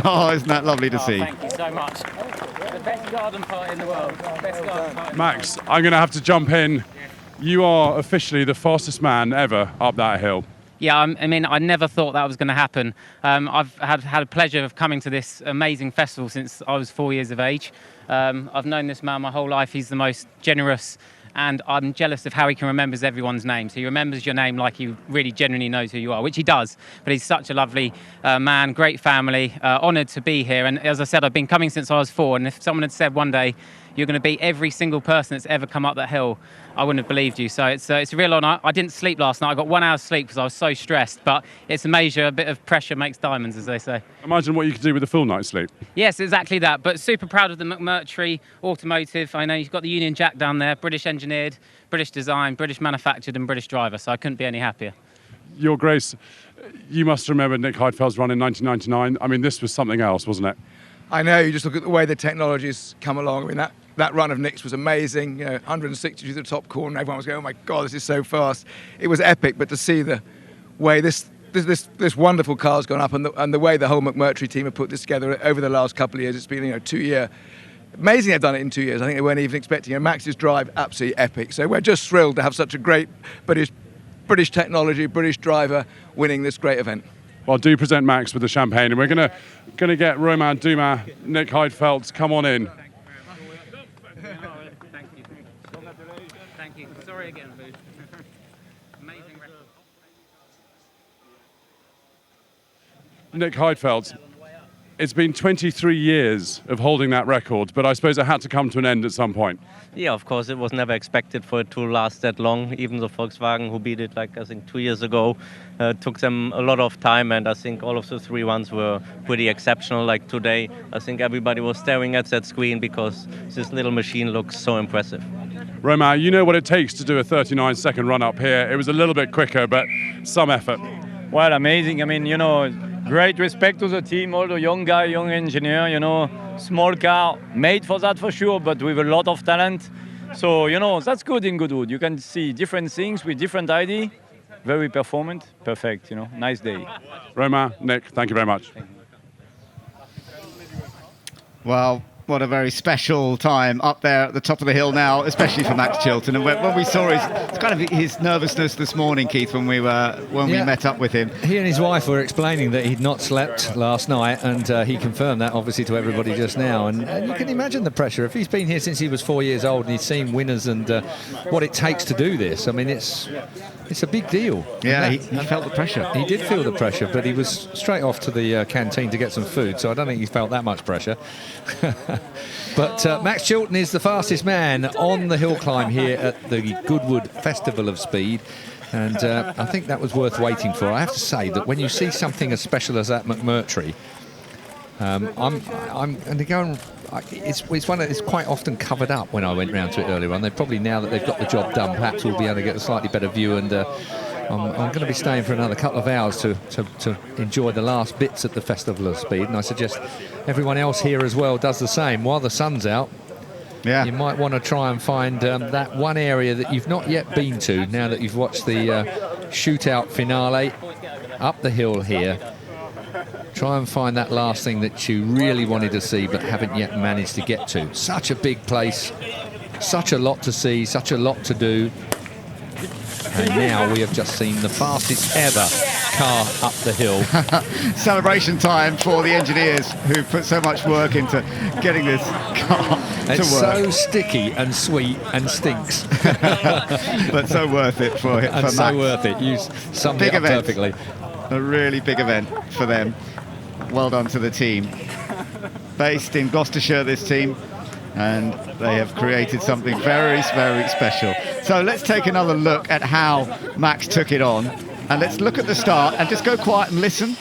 Oh, isn't that lovely to see? Thank you so much. The best garden party in the world. Best garden party. Max, I'm going to have to jump in. You are officially the fastest man ever up that hill. Yeah, I mean, I never thought that was going to happen. I've had a pleasure of coming to this amazing festival since I was 4 years of age. I've known this man my whole life. He's the most generous, and I'm jealous of how he can remember everyone's names. He remembers your name like he really genuinely knows who you are, which he does. But he's such a lovely man, great family, honoured to be here. And as I said, I've been coming since I was 4, and if someone had said one day, you're going to beat every single person that's ever come up that hill, I wouldn't have believed you. So it's a real honour. I didn't sleep last night. I got 1 hour's sleep because I was so stressed. But it's a measure, a bit of pressure makes diamonds, as they say. Imagine what you could do with a full night's sleep. Yes, exactly that. But super proud of the McMurtry Automotive. I know you've got the Union Jack down there, British engineered, British designed, British manufactured and British driver. So I couldn't be any happier. Your Grace, you must remember Nick Heidfeld's run in 1999. I mean, this was something else, wasn't it? I know, you just look at the way the technology's come along. I mean, that run of Nick's was amazing, 160 to the top corner, everyone was going, oh my God, this is so fast. It was epic, but to see the way this wonderful car's gone up and the way the whole McMurtry team have put this together over the last couple of years, it's been 2 year. Amazing they've done it in 2 years. I think they weren't even expecting it. Max's drive, absolutely epic. So we're just thrilled to have such a great British technology, British driver winning this great event. Well, do present Max with the champagne, and we're going to get Romain Dumas, Nick Heidfeld to come on in. Thank you. Sorry again, Boo. Amazing record. Nick Heidfeld, it's been 23 years of holding that record, but I suppose it had to come to an end at some point. Yeah, of course, it was never expected for it to last that long. Even the Volkswagen, who beat it, like, I think 2 years ago, took them a lot of time, and I think all of the 3 ones were pretty exceptional. Like today, I think everybody was staring at that screen because this little machine looks so impressive. Romain, you know what it takes to do a 39-second run up here. It was a little bit quicker, but some effort. Well, amazing. I mean, you know, great respect to the team, all the young guy, young engineer, you know, small car, made for that for sure, but with a lot of talent. So, you know, that's good in Goodwood. You can see different things with different ID, very performant, perfect, you know, nice day. Romain, Nick, thank you very much. Well, what a very special time up there at the top of the hill now, especially for Max Chilton. And when we saw his nervousness this morning, Keith, when we met up with him. He and his wife were explaining that he'd not slept last night, and he confirmed that obviously to everybody just now. And you can imagine the pressure. If he's been here since he was 4 years old and he's seen winners and what it takes to do this, I mean, it's a big deal. Yeah, he felt the pressure. He did feel the pressure, but he was straight off to the canteen to get some food, so I don't think he felt that much pressure. But Max Chilton is the fastest man on the hill climb here at the Goodwood Festival of Speed, and I think that was worth waiting for. I have to say that when you see something as special as that McMurtry, I'm going to go and it's quite often covered up when I went round to it earlier on. They probably, now that they've got the job done, perhaps we'll be able to get a slightly better view, and I'm going to be staying for another couple of hours to enjoy the last bits at the Festival of Speed, and I suggest everyone else here as well does the same. While the sun's out, you might want to try and find that one area that you've not yet been to, now that you've watched the shootout finale up the hill here. Try and find that last thing that you really wanted to see but haven't yet managed to get to. Such a big place, such a lot to see, such a lot to do. And now we have just seen the fastest ever car up the hill. Celebration time for the engineers who put so much work into getting this car to work. It's so sticky and sweet and stinks. But so worth it for Max. So worth it. You summed it up perfectly. A really big event for them. Well done to the team. Based in Gloucestershire, this team, and they have created something very, very special. So let's take another look at how Max took it on, and let's look at the start and just go quiet and listen.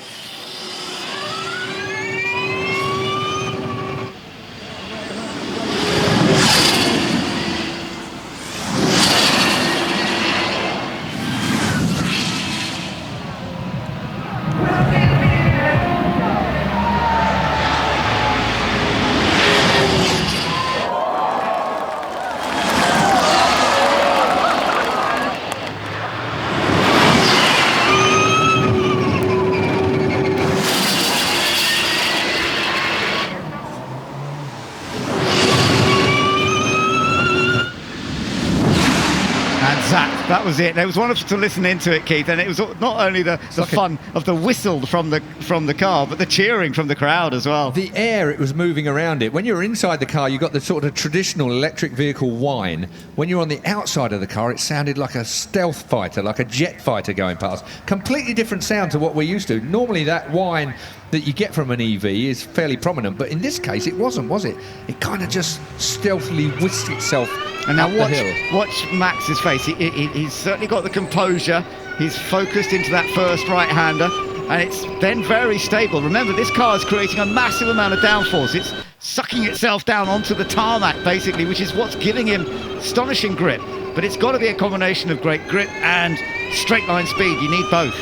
That was it. It was wonderful to listen into it, Keith, and it was not only the fun of the whistle from the car, but the cheering from the crowd as well. The air it was moving around it. When you're inside the car, you got the sort of traditional electric vehicle whine. When you're on the outside of the car, it sounded like a stealth fighter, like a jet fighter going past. Completely different sound to what we're used to. Normally that whine that you get from an EV is fairly prominent, but in this case it wasn't, was it? It kind of just stealthily whisked itself and now up the hill. Watch Max's face. He's certainly got the composure. He's focused into that first right-hander, and it's then very stable. Remember, this car is creating a massive amount of downforce. It's sucking itself down onto the tarmac, basically, which is what's giving him astonishing grip. But it's got to be a combination of great grip and straight-line speed. You need both.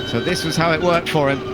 So this was how it worked for him.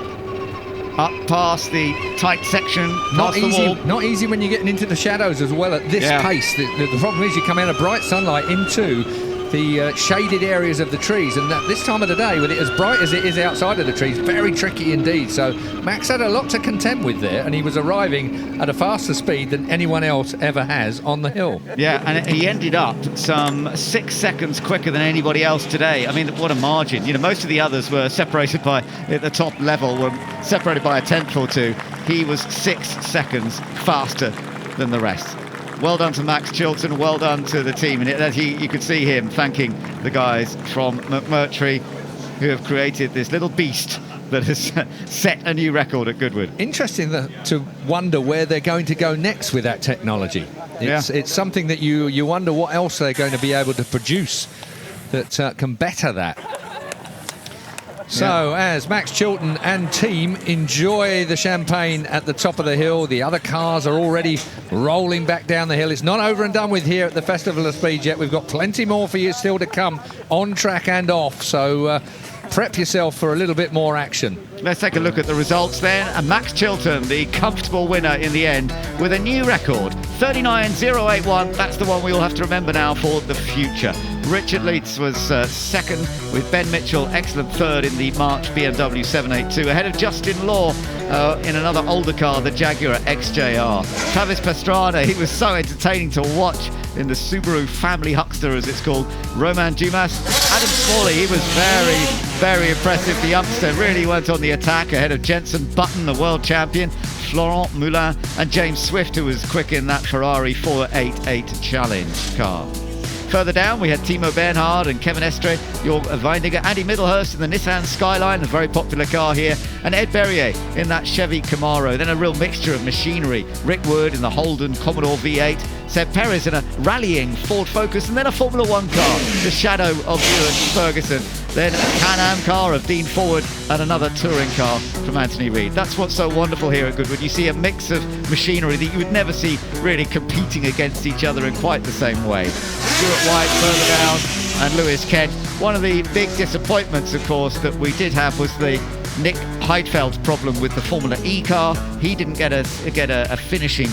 Up past the tight section, past the wall. Not easy when you're getting into the shadows as well at this pace. The problem is you come out of bright sunlight into the shaded areas of the trees, and that this time of the day, with it as bright as it is outside of the trees, very tricky indeed. So Max had a lot to contend with there, and he was arriving at a faster speed than anyone else ever has on the hill. Yeah, and he ended up some 6 seconds quicker than anybody else today. I mean, what a margin. You know, most of the others were separated by, at the top level, were separated by a tenth or two. He was 6 seconds faster than the rest. Well done to Max Chilton, well done to the team. And as you could see him thanking the guys from McMurtry. who have created this little beast that has set a new record at Goodwood. Interesting to wonder where they're going to go next with that technology. It's something that you wonder what else they're going to be able to produce that can better that. So as Max Chilton and team enjoy the champagne at the top of the hill, the other cars are already rolling back down the hill. It's not over and done with here at the Festival of Speed yet. We've got plenty more for you still to come on track and off. So prep yourself for a little bit more action. Let's take a look at the results then. And Max Chilton, the comfortable winner in the end, with a new record, 39.081. That's the one we all have to remember now for the future. Richard Leeds was second, with Ben Mitchell excellent third in the March BMW 782, ahead of Justin Law in another older car, the Jaguar XJR. Travis Pastrana, he was so entertaining to watch in the Subaru Family Huckster, as it's called. Romain Dumas, Adam Smalley, he was very impressive. The youngster really went on the attack, ahead of Jenson Button, the world champion, Florent Moulin, and James Swift, who was quick in that Ferrari 488 Challenge car. Further down, we had Timo Bernhard and Kevin Estre, Jörg Weindiger, Andy Middlehurst in the Nissan Skyline, a very popular car here, and Ed Berrier in that Chevy Camaro. Then a real mixture of machinery. Rick Wood in the Holden Commodore V8, Seb Perez in a rallying Ford Focus, and then a Formula One car, the shadow of Ewan Ferguson. Then a Can-Am car of Dean Forward and another touring car from Anthony Reid. That's what's so wonderful here at Goodwood. You see a mix of machinery that you would never see really competing against each other in quite the same way. Stuart White further down and Lewis Kent. One of the big disappointments, of course, that we did have was the Nick Heidfeld problem with the Formula E car. He didn't get a finishing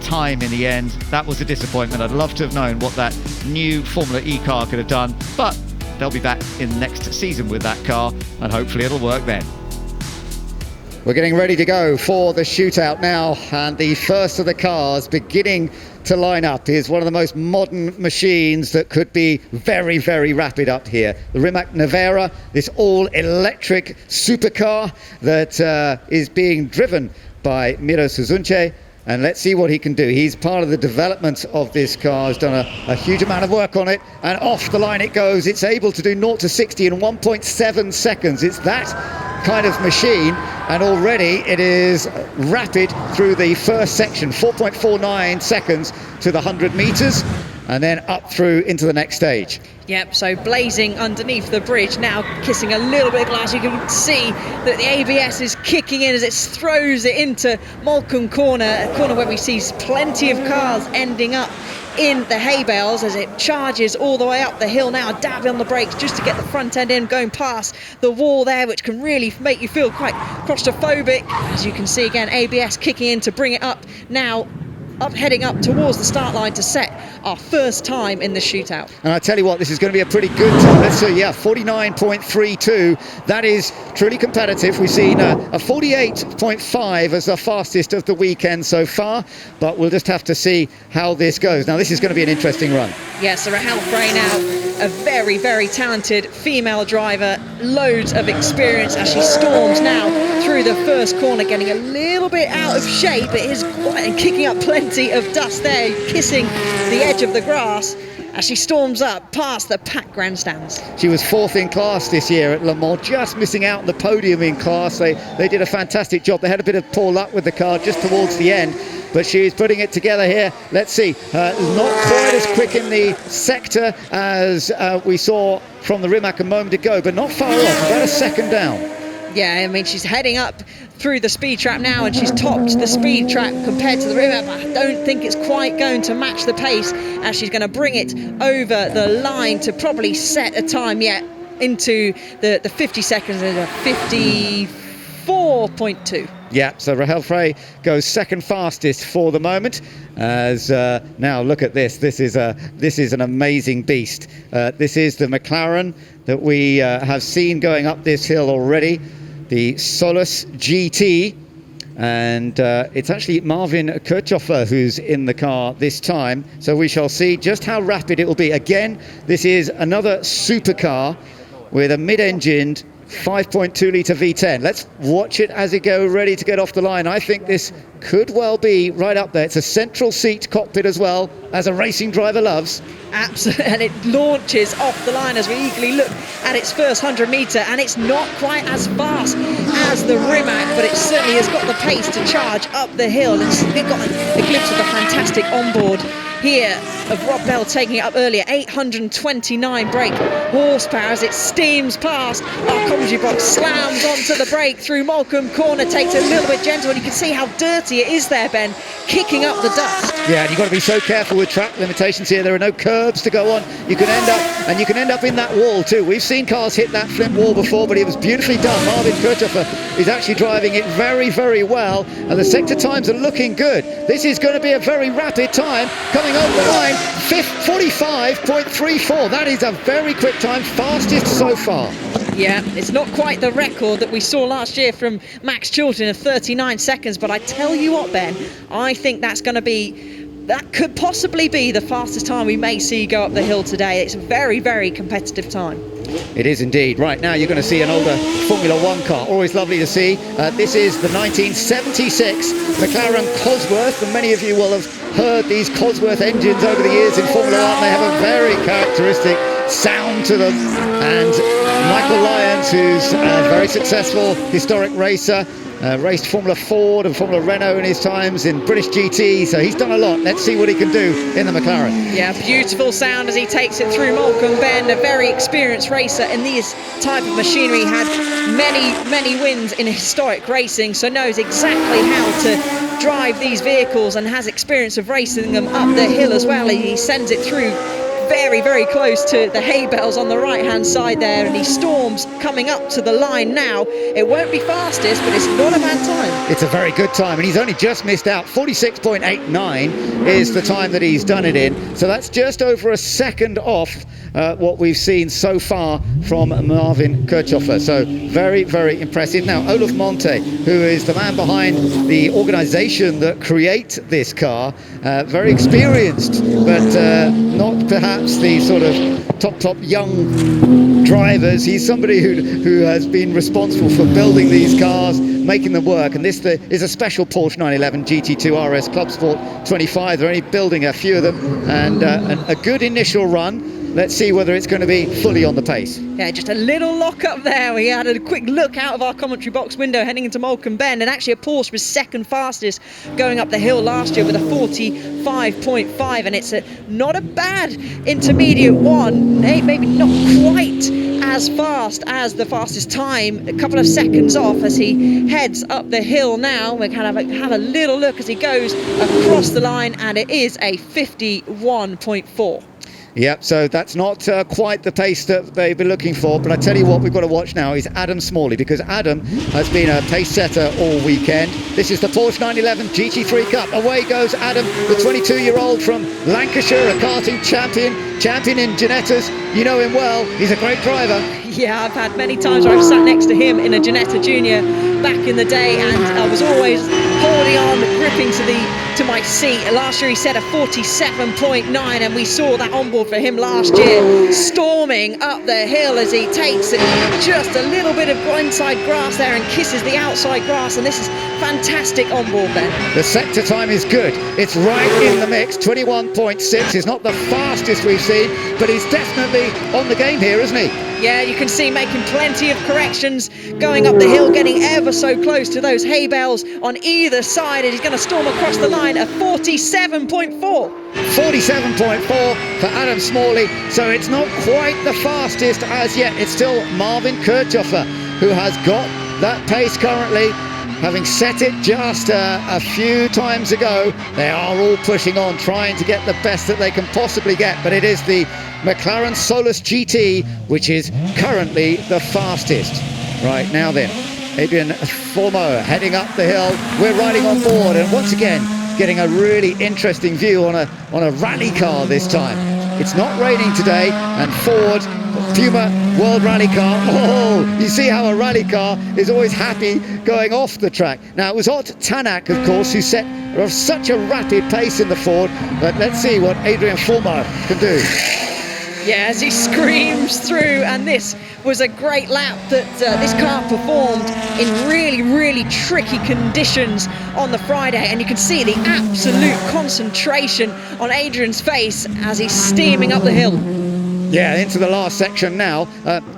time in the end. That was a disappointment. I'd love to have known what that new Formula E car could have done, but they'll be back in next season with that car, and hopefully it'll work then. We're getting ready to go for the shootout now, and the first of the cars beginning to line up is one of the most modern machines that could be very, very rapid up here. The Rimac Nevera, this all-electric supercar that is being driven by Miro Suzunce. And let's see what he can do. He's part of the development of this car, has done a huge amount of work on it, and off the line it goes. It's able to do 0 to 60 in 1.7 seconds. It's that kind of machine, and already it is rapid through the first section, 4.49 seconds to the 100 meters, and then up through into the next stage. Yep, so blazing underneath the bridge, now kissing a little bit of glass. You can see that the ABS is kicking in as it throws it into Moulcombe Corner, a corner where we see plenty of cars ending up in the hay bales as it charges all the way up the hill now, dabbing on the brakes just to get the front end in, going past the wall there, which can really make you feel quite claustrophobic. As you can see again, ABS kicking in to bring it up now, heading up towards the start line to set our first time in the shootout. And I tell you what, this is going to be a pretty good time. Let's see, 49.32. That is truly competitive. We've seen a 48.5 as the fastest of the weekend so far, but we'll just have to see how this goes. Now, this is going to be an interesting run. Yes, so Rahel Frey now, a very, very talented female driver, loads of experience as she storms now through the first corner, getting a little bit out of shape. It is quite kicking up plenty of dust there, kissing the edge of the grass as she storms up past the packed grandstands. She was fourth in class this year at Le Mans, just missing out on the podium in class. They did a fantastic job. They had a bit of poor luck with the car just towards the end, but she's putting it together here. Let's see, not quite as quick in the sector as we saw from the Rimac a moment ago, but not far off, about a second down. Yeah, I mean, she's heading up through the speed trap now, and she's topped the speed trap compared to the Rimac, but I don't think it's quite going to match the pace as she's going to bring it over the line to probably set a time yet into the 50 seconds and a 54.2. Yeah, so Rahel Frey goes second fastest for the moment. As now look at this. This is an amazing beast. This is the McLaren that we have seen going up this hill already, the Solus GT, and it's actually Marvin Kirchhoffer who's in the car this time. So we shall see just how rapid it will be. Again, this is another supercar with a mid-engined 5.2 litre V10. Let's watch it as it goes, ready to get off the line. I think this could well be right up there. It's a central seat cockpit as well, as a racing driver loves. Absolutely, and it launches off the line as we eagerly look at its first 100 metre, and it's not quite as fast as the Rimac, but it certainly has got the pace to charge up the hill. We've got a glimpse of the fantastic onboard here of Rob Bell taking it up earlier. 829 brake horsepower as it steams past our commentary box, slams onto the brake through Molecombe Corner, takes it a little bit gentle, and you can see how dirty it is there, Ben, kicking up the dust. Yeah, and you've got to be so careful with track limitations here. There are no curbs to go on. You can end up in that wall too. We've seen cars hit that flint wall before, but it was beautifully done. Marvin Kirchhofer is actually driving it very, very well, and the sector times are looking good. This is going to be a very rapid time coming over the line. 45.34. That is a very quick time, fastest so far. Yeah, it's not quite the record that we saw last year from Max Chilton of 39 seconds, but I tell you what, Ben, I think that could possibly be the fastest time we may see go up the hill today. It's a very, very competitive time. It is indeed. Right now you're going to see an older Formula One car. Always lovely to see. This is the 1976 McLaren Cosworth, and many of you will have heard these Cosworth engines over the years in Formula One. They have a very characteristic sound to them, and Michael Lyons, who's a very successful historic racer, raced Formula Ford and Formula Renault in his times in British GT, so he's done a lot. Let's see what he can do in the McLaren. Yeah, beautiful sound as he takes it through Molecombe Bend. A very experienced racer in this type of machinery, had many wins in historic racing, so knows exactly how to drive these vehicles and has experience of racing them up the hill as well. He sends it through very, very close to the hay bales on the right-hand side there, and he storms coming up to the line now. It won't be fastest, but it's not a bad time. It's a very good time, and he's only just missed out. 46.89 is the time that he's done it in, so that's just over a second off what we've seen so far from Marvin Kirchhofer. So very, very impressive. Now, Olaf Monte, who is the man behind the organisation that create this car, very experienced, but not perhaps the sort of top young drivers. He's somebody who has been responsible for building these cars, making them work, and this is a special Porsche 911 GT2 RS Club Sport 25. They're only building a few of them, and a good initial run. Let's see whether it's going to be fully on the pace. Yeah, just a little lock up there. We had a quick look out of our commentary box window heading into Molecombe Bend, and actually a Porsche was second fastest going up the hill last year with a 45.5, and it's not a bad intermediate one, maybe not quite as fast as the fastest time, a couple of seconds off as he heads up the hill now. We're kind of have a little look as he goes across the line, and it is a 51.4. Yep, so that's not quite the pace that they've been looking for, but I tell you what we've got to watch now is Adam Smalley, because Adam has been a pace setter all weekend. This is the Porsche 911 GT3 Cup. Away goes Adam, the 22-year-old from Lancashire, a karting champion in Ginettas. You know him well, he's a great driver. Yeah, I've had many times where I've sat next to him in a Ginetta Junior back in the day, and I was always holding on, gripping to my seat. Last year he set a 47.9, and we saw that onboard for him last year, storming up the hill as he takes it just a little bit of inside grass there and kisses the outside grass, and this is fantastic onboard then. The sector time is good. It's right in the mix. 21.6 is not the fastest we've seen, but he's definitely on the game here, isn't he? Yeah, you can see making plenty of corrections, going up the hill, getting ever so close to those hay bales on either side, and he's going to storm across the line at 47.4. 47.4 for Adam Smalley, so it's not quite the fastest as yet. It's still Marvin Kirchhofer who has got that pace currently, having set it just a few times ago. They are all pushing on, trying to get the best that they can possibly get, but it is the McLaren Solus GT which is currently the fastest. Right, now then, Adrian Formeau heading up the hill. We're riding on board, and once again getting a really interesting view on a rally car this time. It's not raining today, and Ford Puma World Rally Car. Oh, you see how a rally car is always happy going off the track. Now, it was Ott Tanak, of course, who set such a rapid pace in the Ford, but let's see what Adrian Formeau can do. Yeah, as he screams through, and this was a great lap that this car performed in really, really tricky conditions on the Friday, and you can see the absolute concentration on Adrian's face as he's steaming up the hill. Yeah, into the last section now.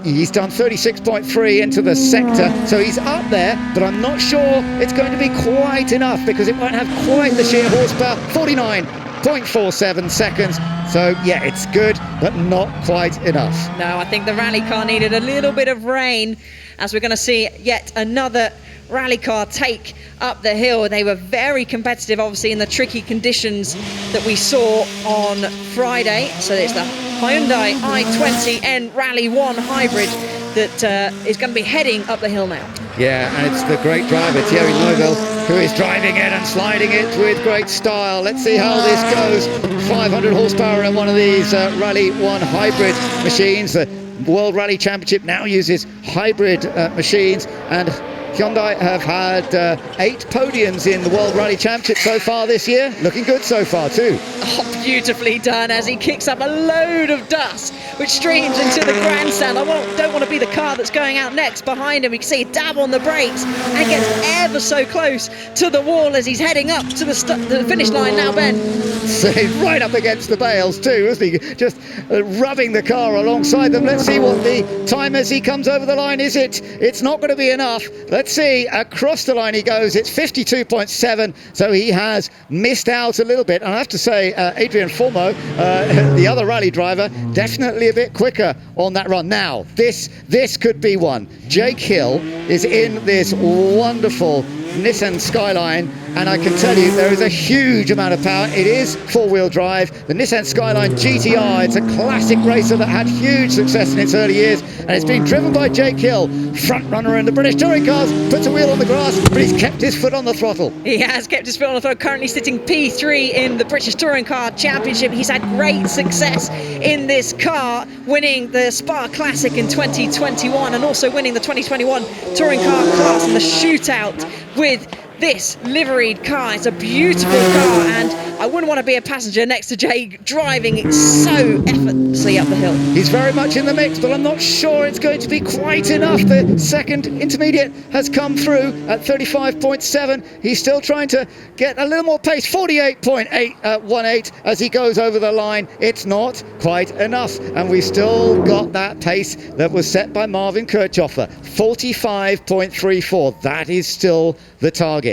He's done 36.3 into the sector, so he's up there, but I'm not sure it's going to be quite enough because it won't have quite the sheer horsepower. 49.47 seconds. So yeah, it's good, but not quite enough. No, I think the rally car needed a little bit of rain, as we're going to see yet another rally car take up the hill. They were very competitive, obviously, in the tricky conditions that we saw on Friday. So it's the Hyundai i20N Rally 1 hybrid that is going to be heading up the hill now. Yeah, and it's the great driver, Thierry Neuville, who is driving it and sliding it with great style. Let's see how this goes. 500 horsepower in one of these Rally 1 hybrid machines. The World Rally Championship now uses hybrid machines, and Hyundai have had 8 podiums in the World Rally Championship so far this year. Looking good so far too. Oh, beautifully done as he kicks up a load of dust which streams into the grandstand. I don't want to be the car that's going out next. Behind him, we can see dab on the brakes and gets ever so close to the wall as he's heading up to the finish line now, Ben. So he's right up against the bales too, isn't he? Just rubbing the car alongside them. Let's see what the time as he comes over the line. Is it? It's not going to be enough. Let's see. Across the line he goes. It's 52.7, so he has missed out a little bit. And I have to say, Adrian Formeau, the other rally driver, definitely a bit quicker on that run. Now, this could be one. Jake Hill is in this wonderful Nissan Skyline, and I can tell you there is a huge amount of power. It is four-wheel drive. The Nissan Skyline GTR, it's a classic racer that had huge success in its early years, and it's being driven by Jake Hill, front runner in the British touring cars. Puts a wheel on the grass, but he's kept his foot on the throttle. He has kept his foot on the throttle, currently sitting P3 in the British Touring Car Championship. He's had great success in this car, winning the Spa Classic in 2021 and also winning the 2021 Touring Car class in the shootout with this liveried car. It's a beautiful car, and I wouldn't want to be a passenger next to Jay driving it so effortlessly up the hill. He's very much in the mix, but I'm not sure it's going to be quite enough. The second intermediate has come through at 35.7. He's still trying to get a little more pace. 48.818 as he goes over the line. It's not quite enough, and we've still got that pace that was set by Marvin Kirchhoffer. 45.34. That is still the target.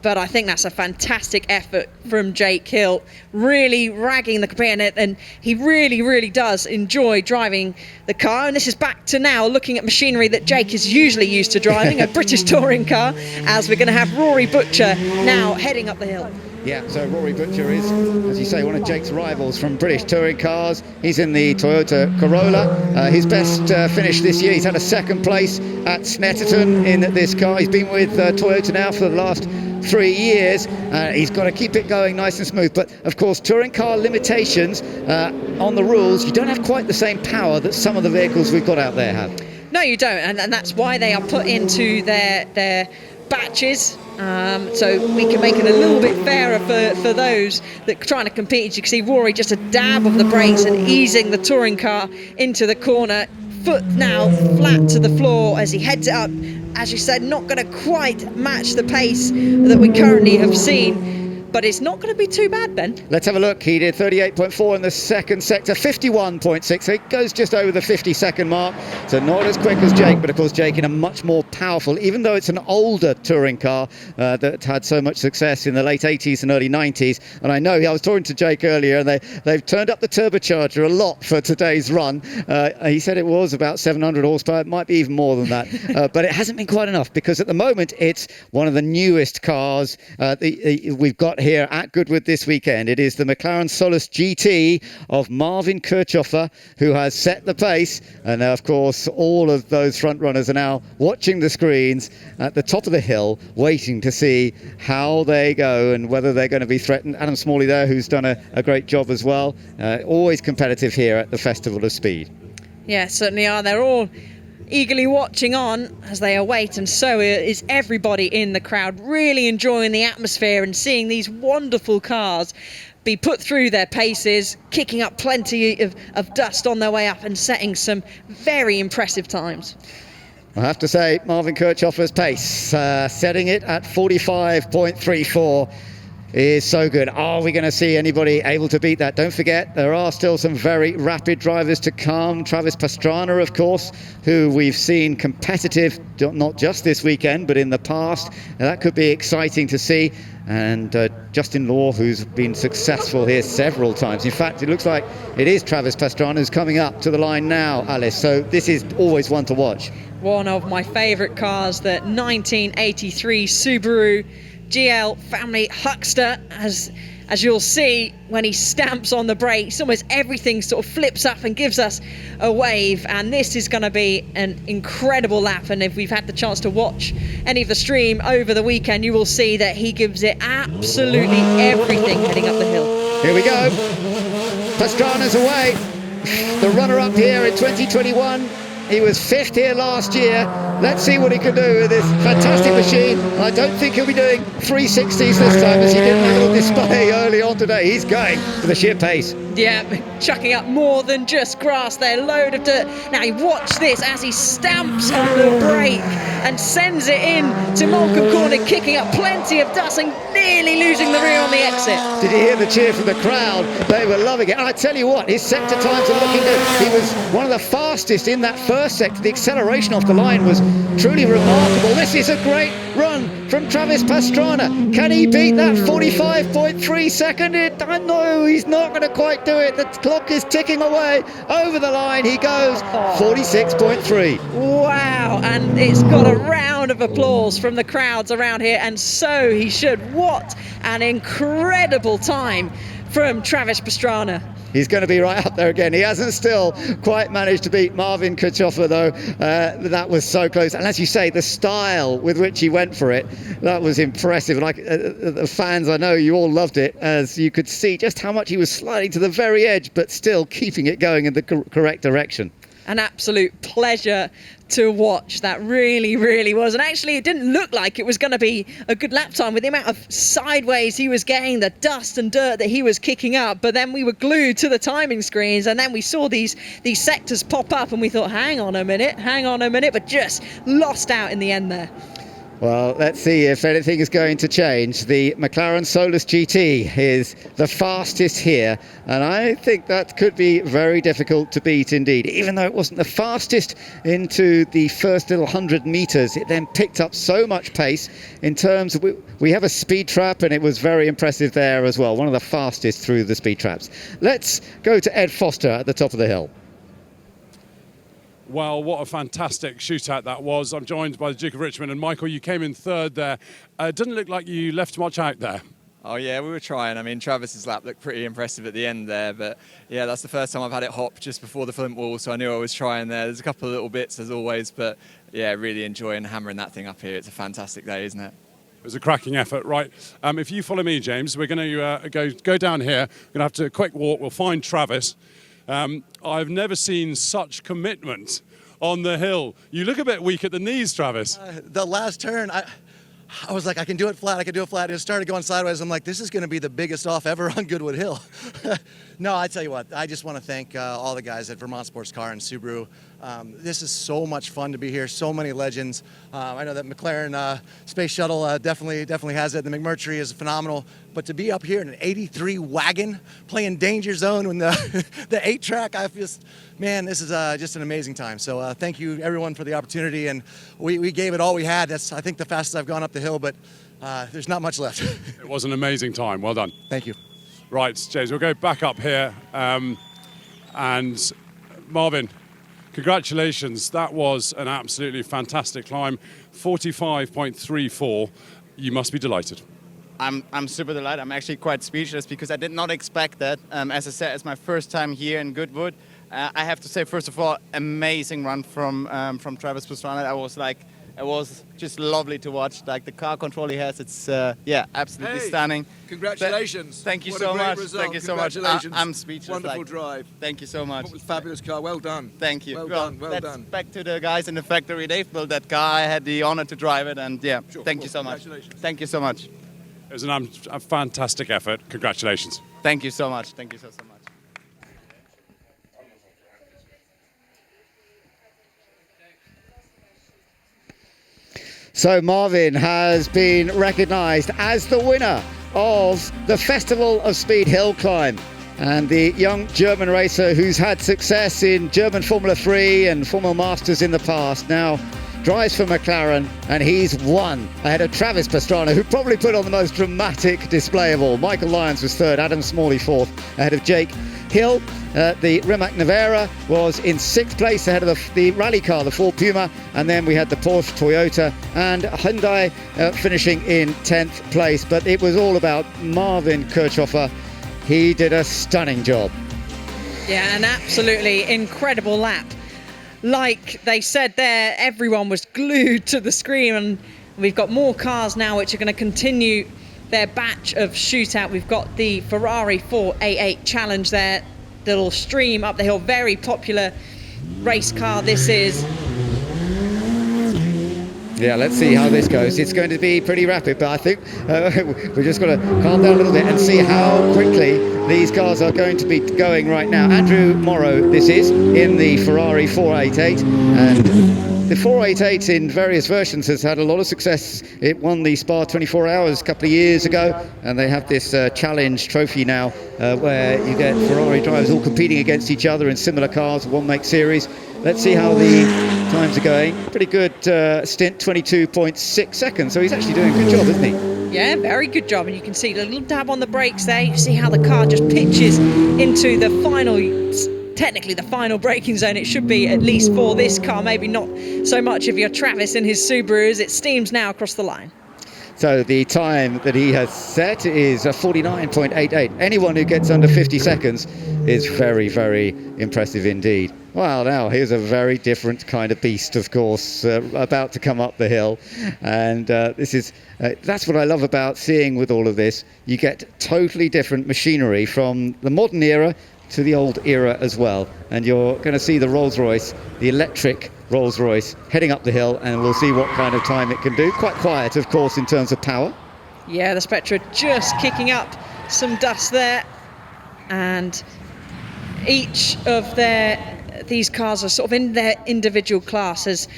But I think that's a fantastic effort from Jake Hill, really ragging the competitor, and he really, really does enjoy driving the car. And this is back to now looking at machinery that Jake is usually used to driving, a British touring car, as we're going to have Rory Butcher now heading up the hill. Yeah, so Rory Butcher is, as you say, one of Jake's rivals from British touring cars. He's in the Toyota Corolla. His best finish this year, he's had a second place at Snetterton in this car. He's been with Toyota now for the last 3 years. He's got to keep it going nice and smooth. But of course, touring car limitations on the rules. You don't have quite the same power that some of the vehicles we've got out there have. No, you don't, and that's why they are put into their batches. So we can make it a little bit fairer for those that are trying to compete. As you can see, Rory just a dab of the brakes and easing the touring car into the corner. Foot now flat to the floor as he heads it up. As you said, not going to quite match the pace that we currently have seen, but it's not going to be too bad, Ben. Let's have a look. He did 38.4 in the second sector, 51.6. So it goes just over the 50-second mark. So not as quick as Jake, but of course Jake in a much more powerful, even though it's an older touring car that had so much success in the late 80s and early 90s. And I know, I was talking to Jake earlier, and they've turned up the turbocharger a lot for today's run. He said it was about 700 horsepower. It might be even more than that. But it hasn't been quite enough, because at the moment it's one of the newest cars we've got here at Goodwood this weekend. It is the McLaren Solus GT of Marvin Kirchhoffer, who has set the pace. And of course, all of those front runners are now watching the screens at the top of the hill, waiting to see how they go and whether they're going to be threatened. Adam Smalley there, who's done a great job as well. Always competitive here at the Festival of Speed. Yeah, certainly are. They're all eagerly watching on as they await, and so is everybody in the crowd, really enjoying the atmosphere and seeing these wonderful cars be put through their paces, kicking up plenty of dust on their way up and setting some very impressive times. I have to say, Marvin Kirchhoffer's pace, setting it at 45.34, is so good. Are we going to see anybody able to beat that? Don't forget, there are still some very rapid drivers to come. Travis Pastrana, of course, who we've seen competitive, not just this weekend, but in the past. Now, that could be exciting to see. And Justin Law, who's been successful here several times. In fact, it looks like it is Travis Pastrana who's coming up to the line now, Alice. So this is always one to watch. One of my favourite cars, the 1983 Subaru GL Family Huckster. As you'll see, when he stamps on the brakes, almost everything sort of flips up and gives us a wave. And this is going to be an incredible lap. And if we've had the chance to watch any of the stream over the weekend, you will see that he gives it absolutely everything heading up the hill. Here we go. Pastrana's away. The runner-up here in 2021. He was 5th here last year. Let's see what he can do with this fantastic machine. I don't think he'll be doing 360s this time, as he did in a little display early on today. He's going for the sheer pace. Yeah, chucking up more than just grass there, load of dirt. Now you watch this as he stamps on the brake and sends it in to Malcolm Corner, kicking up plenty of dust and nearly losing the rear on the exit. Did you hear the cheer from the crowd? They were loving it. I tell you what, his sector times are looking good. He was one of the fastest in that first sector. The acceleration off the line was truly remarkable. This is a great run from Travis Pastrana. Can he beat that 45.3 second? No, he's not going to quite do it. The clock is ticking away. Over the line he goes, 46.3. Wow, and it's got a round of applause from the crowds around here, and so he should. What an incredible time from Travis Pastrana. He's going to be right up there again. He hasn't still quite managed to beat Marvin Kirchhoffer, though. That was so close. And as you say, the style with which he went for it, that was impressive. Like the fans, I know you all loved it, as you could see just how much he was sliding to the very edge, but still keeping it going in the correct direction. An absolute pleasure to watch. That really, really was. And actually, it didn't look like it was going to be a good lap time with the amount of sideways he was getting, the dust and dirt that he was kicking up. But then we were glued to the timing screens, and then we saw these sectors pop up, and we thought, hang on a minute, but just lost out in the end there. Well, let's see if anything is going to change. The McLaren Solus GT is the fastest here, and I think that could be very difficult to beat indeed. Even though it wasn't the fastest into the first little 100 metres, it then picked up so much pace in terms of, we have a speed trap, and it was very impressive there as well. One of the fastest through the speed traps. Let's go to Ed Foster at the top of the hill. Well, what a fantastic shootout that was. I'm joined by the Duke of Richmond, and Michael, you came in third there. It doesn't look like you left much out there. Oh yeah, we were trying. I mean, Travis's lap looked pretty impressive at the end there, but yeah, that's the first time I've had it hop just before the flint wall, so I knew I was trying there. There's a couple of little bits as always, but yeah, really enjoying hammering that thing up here. It's a fantastic day, isn't it? It was a cracking effort, right? If you follow me, James, we're going to go down here. We're going to have to quick walk. We'll find Travis. I've never seen such commitment on the hill. You look a bit weak at the knees, Travis. The last turn, I was like, I can do it flat, And it started going sideways. I'm like, this is going to be the biggest off ever on Goodwood Hill. No, I tell you what, I just want to thank all the guys at Vermont Sports Car and Subaru. This is so much fun to be here. So many legends. I know that McLaren Space Shuttle definitely has it. The McMurtry is phenomenal. But to be up here in an 83 wagon playing Danger Zone when the 8-track, man, this is just an amazing time. So thank you everyone for the opportunity, and we gave it all we had. That's, I think, the fastest I've gone up the hill, but there's not much left. It was an amazing time. Well done. Thank you. Right, James, we'll go back up here. And Marvin, congratulations. That was an absolutely fantastic climb. 45.34. You must be delighted. I'm super delighted. I'm actually quite speechless because I did not expect that. As I said, it's my first time here in Goodwood. I have to say, first of all, amazing run from Travis Pastrana. It was just lovely to watch. Like the car control he has, it's absolutely stunning. Congratulations! Thank you what so a great much. Result. Thank you so much. I'm speechless. Wonderful drive. Thank you so much. Fabulous car. Well done. Thank you. Well done. Back to the guys in the factory. They've built that car. I had the honor to drive it, and thank you so much. Thank you so much. It was a fantastic effort. Congratulations. Thank you so much. Thank you so much. So Marvin has been recognised as the winner of the Festival of Speed Hillclimb. And the young German racer who's had success in German Formula 3 and Formula Masters in the past now drives for McLaren, and he's won ahead of Travis Pastrana, who probably put on the most dramatic display of all. Michael Lyons was third, Adam Smalley fourth, ahead of Jake Hill. The Rimac Nevera was in sixth place ahead of the rally car, the Ford Puma, and then we had the Porsche, Toyota and Hyundai finishing in 10th place. But it was all about Marvin Kirchhofer. He did a stunning job. Yeah, an absolutely incredible lap. Like they said there, everyone was glued to the screen, and we've got more cars now which are going to continue their batch of shootout. We've got the Ferrari 488 Challenge there, the little stream up the hill, very popular race car this is. Yeah, let's see how this goes. It's going to be pretty rapid, but I think we're just going to calm down a little bit and see how quickly these cars are going to be going right now. Andrew Morrow, this is, in the Ferrari 488, and the 488 in various versions has had a lot of success. It won the Spa 24 Hours a couple of years ago, and they have this challenge trophy now where you get Ferrari drivers all competing against each other in similar cars, one make series. Let's see how the times are going. Pretty good stint, 22.6 seconds. So he's actually doing a good job, isn't he? Yeah, very good job. And you can see the little dab on the brakes there. You see how the car just pitches into the final, technically the final braking zone. It should be, at least for this car, maybe not so much of your Travis and his Subaru, as it steams now across the line. So the time that he has set is 49.88. Anyone who gets under 50 seconds is very, very impressive indeed. Well, now here's a very different kind of beast, of course, about to come up the hill. And this is that's what I love about seeing with all of this. You get totally different machinery from the modern era to the old era as well. And you're going to see the Rolls-Royce, the electric Rolls-Royce, heading up the hill, and we'll see what kind of time it can do. Quite quiet, of course, in terms of power. Yeah, the Spectra just kicking up some dust there. And each of these cars are sort of in their individual classes,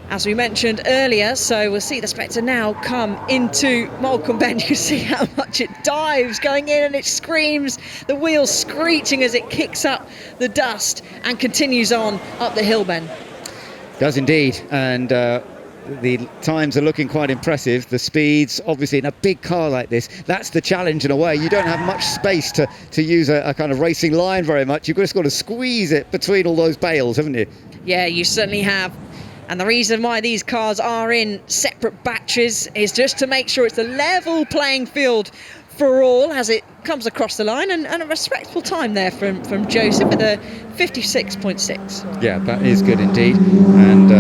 as we mentioned earlier. So we'll see the Spectre now come into Molecombe Bend. You see how much it dives going in, and it screams, the wheels screeching as it kicks up the dust and continues on up the hill bend. Does indeed, and the times are looking quite impressive. The speeds, obviously, in a big car like this, that's the challenge in a way. You don't have much space to use a kind of racing line very much. You've just got to squeeze it between all those bales, haven't you? Yeah, you certainly have. And the reason why these cars are in separate batches is just to make sure it's a level playing field for all as it comes across the line, and a respectable time there from Joseph with a 56.6. Yeah, that is good indeed. And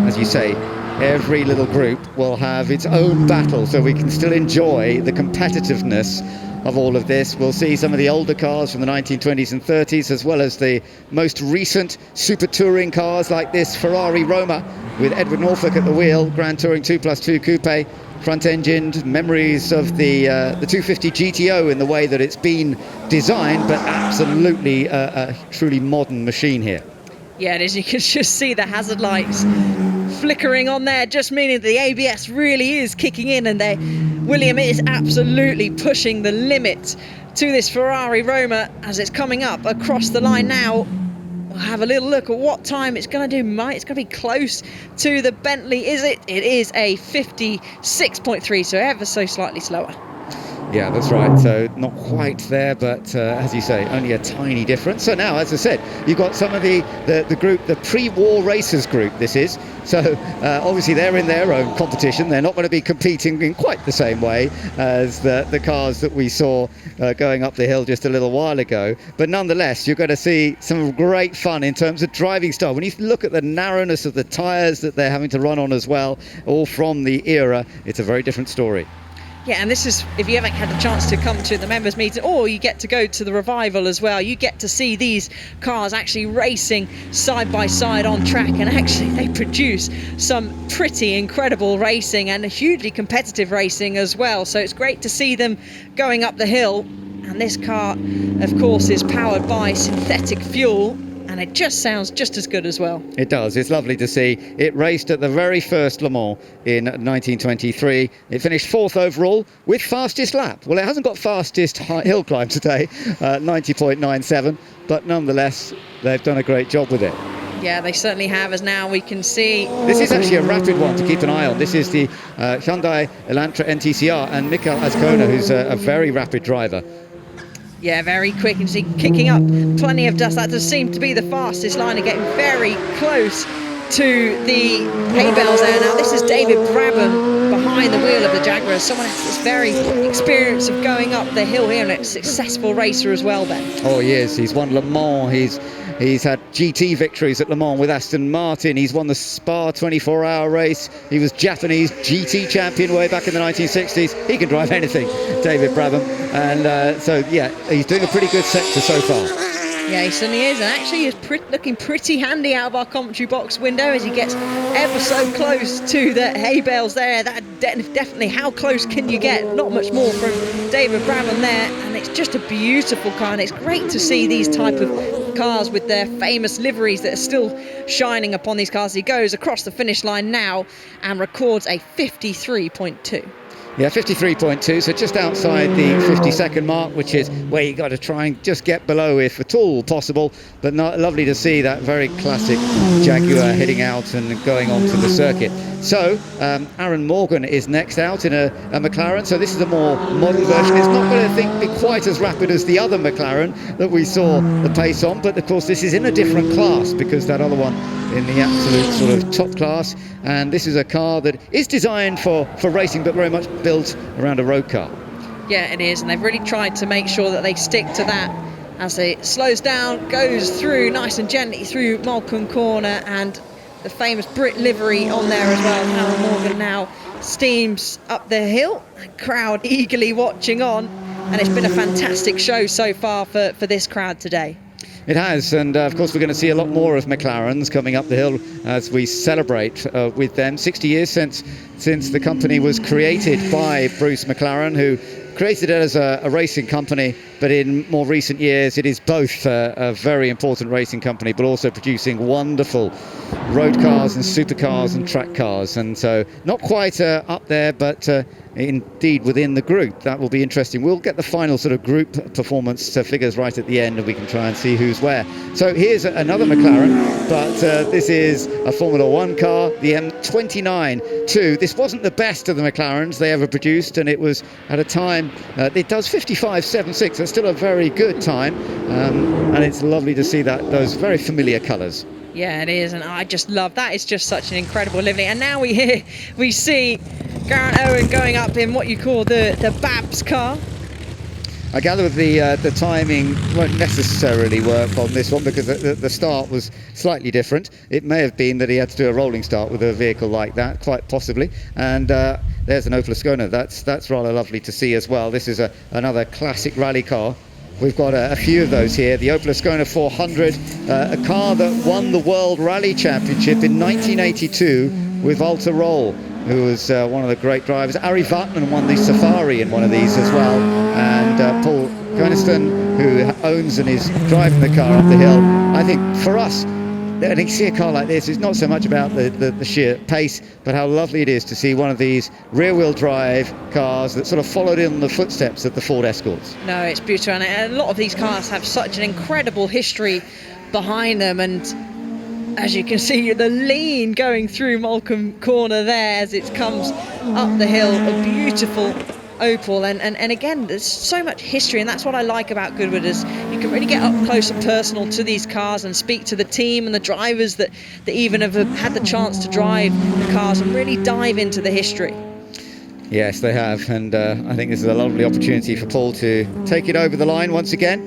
as you say, every little group will have its own battle, so we can still enjoy the competitiveness of all of this. We'll see some of the older cars from the 1920s and 30s, as well as the most recent super touring cars like this Ferrari Roma with Edward Norfolk at the wheel, Grand Touring 2+2 Coupe, front-engined, memories of the 250 GTO in the way that it's been designed, but absolutely a truly modern machine here. Yeah, it is. You can just see the hazard lights flickering on there, just meaning the ABS really is kicking in, and William is absolutely pushing the limit to this Ferrari Roma as it's coming up across the line now. We'll have a little look at what time it's going to do. It's going to be close to the Bentley, is it? It is a 56.3, so ever so slightly slower. Yeah, that's right. So not quite there, but as you say, only a tiny difference. So now, as I said, you've got some of the group, the pre-war racers group, this is. So obviously they're in their own competition. They're not going to be competing in quite the same way as the cars that we saw going up the hill just a little while ago. But nonetheless, you're going to see some great fun in terms of driving style. When you look at the narrowness of the tyres that they're having to run on as well, all from the era, it's a very different story. Yeah, and this is, if you haven't had the chance to come to the members meeting, or you get to go to the revival as well, you get to see these cars actually racing side by side on track, and actually they produce some pretty incredible racing and hugely competitive racing as well. So it's great to see them going up the hill, and And this car, of course, is powered by synthetic fuel, and it just sounds just as good as well. It does. It's lovely to see. It raced at the very first Le Mans in 1923. It finished 4th overall with fastest lap. Well, it hasn't got fastest hill climb today, 90.97, but nonetheless, they've done a great job with it. Yeah, they certainly have, as now we can see. This is actually a rapid one to keep an eye on. This is the Hyundai Elantra NTCR, and Mikael Azcona, who's a very rapid driver. Yeah, very quick, and see kicking up plenty of dust. That does seem to be the fastest line, and getting very close to the hay bales there. Now this is David Brabham behind the wheel of the Jaguar, someone that's very experienced of going up the hill here, and a successful racer as well, Ben. Oh, he is. He's won Le Mans. He's had GT victories at Le Mans with Aston Martin. He's won the Spa 24-hour race. He was Japanese GT champion way back in the 1960s. He can drive anything, David Brabham. And so, yeah, he's doing a pretty good sector so far. Yeah, he certainly is, and actually he's looking pretty handy out of our commentary box window as he gets ever so close to the hay bales there. That definitely, how close can you get? Not much more from David Brabham there, and it's just a beautiful car, and it's great to see these type of cars with their famous liveries that are still shining upon these cars. He goes across the finish line now and records a 53.2. Yeah, 53.2, so just outside the 50-second mark, which is where you got to try and just get below if at all possible. But lovely to see that very classic Jaguar heading out and going on to the circuit. So Aaron Morgan is next out in a McLaren. So this is a more modern version. It's not going to be quite as rapid as the other McLaren that we saw the pace on, but of course this is in a different class because that other one in the absolute sort of top class. And this is a car that is designed for racing, but very much built around a road car. Yeah, it is, and they've really tried to make sure that they stick to that as it slows down, goes through nice and gently through Malcolm Corner, and the famous Brit livery on there as well. Aaron Morgan now steams up the hill, a crowd eagerly watching on, and it's been a fantastic show so far for this crowd today. It has, and of course we're going to see a lot more of McLarens coming up the hill as we celebrate with them. 60 years since the company was created by Bruce McLaren, who created it as a racing company, but in more recent years it is both a very important racing company, but also producing wonderful road cars and supercars and track cars. And so not quite up there, but indeed within the group. That will be interesting. We'll get the final sort of group performance figures right at the end, and we can try and see who's where. So here's another McLaren, but this is a Formula One car, the M29-2. This wasn't the best of the McLarens they ever produced, and it was at a time, it does 55.76. That's still a very good time, and it's lovely to see those very familiar colours. Yeah, it is, and I just love that. It's just such an incredible livery. And now we see Garrett Owen going up in what you call the Babs car. I gather the timing won't necessarily work on this one because the start was slightly different. It may have been that he had to do a rolling start with a vehicle like that, quite possibly. And there's an Opel Ascona. That's rather lovely to see as well. This is another classic rally car. We've got a few of those here. The Opel Ascona 400, a car that won the World Rally Championship in 1982 with Walter Roll, who was one of the great drivers. Ari Vatman won the Safari in one of these as well. And Paul Kerniston, who owns and is driving the car up the hill. I think for us, and you see a car like this, it's not so much about the sheer pace, but how lovely it is to see one of these rear-wheel drive cars that sort of followed in the footsteps of the Ford Escorts. No, it's beautiful, and a lot of these cars have such an incredible history behind them, and as you can see, the lean going through Malcolm Corner there as it comes up the hill, a beautiful Opel, and again, there's so much history, and that's what I like about Goodwood, is you can really get up close and personal to these cars and speak to the team and the drivers that even have had the chance to drive the cars and really dive into the history. Yes, they have, and I think this is a lovely opportunity for Paul to take it over the line once again.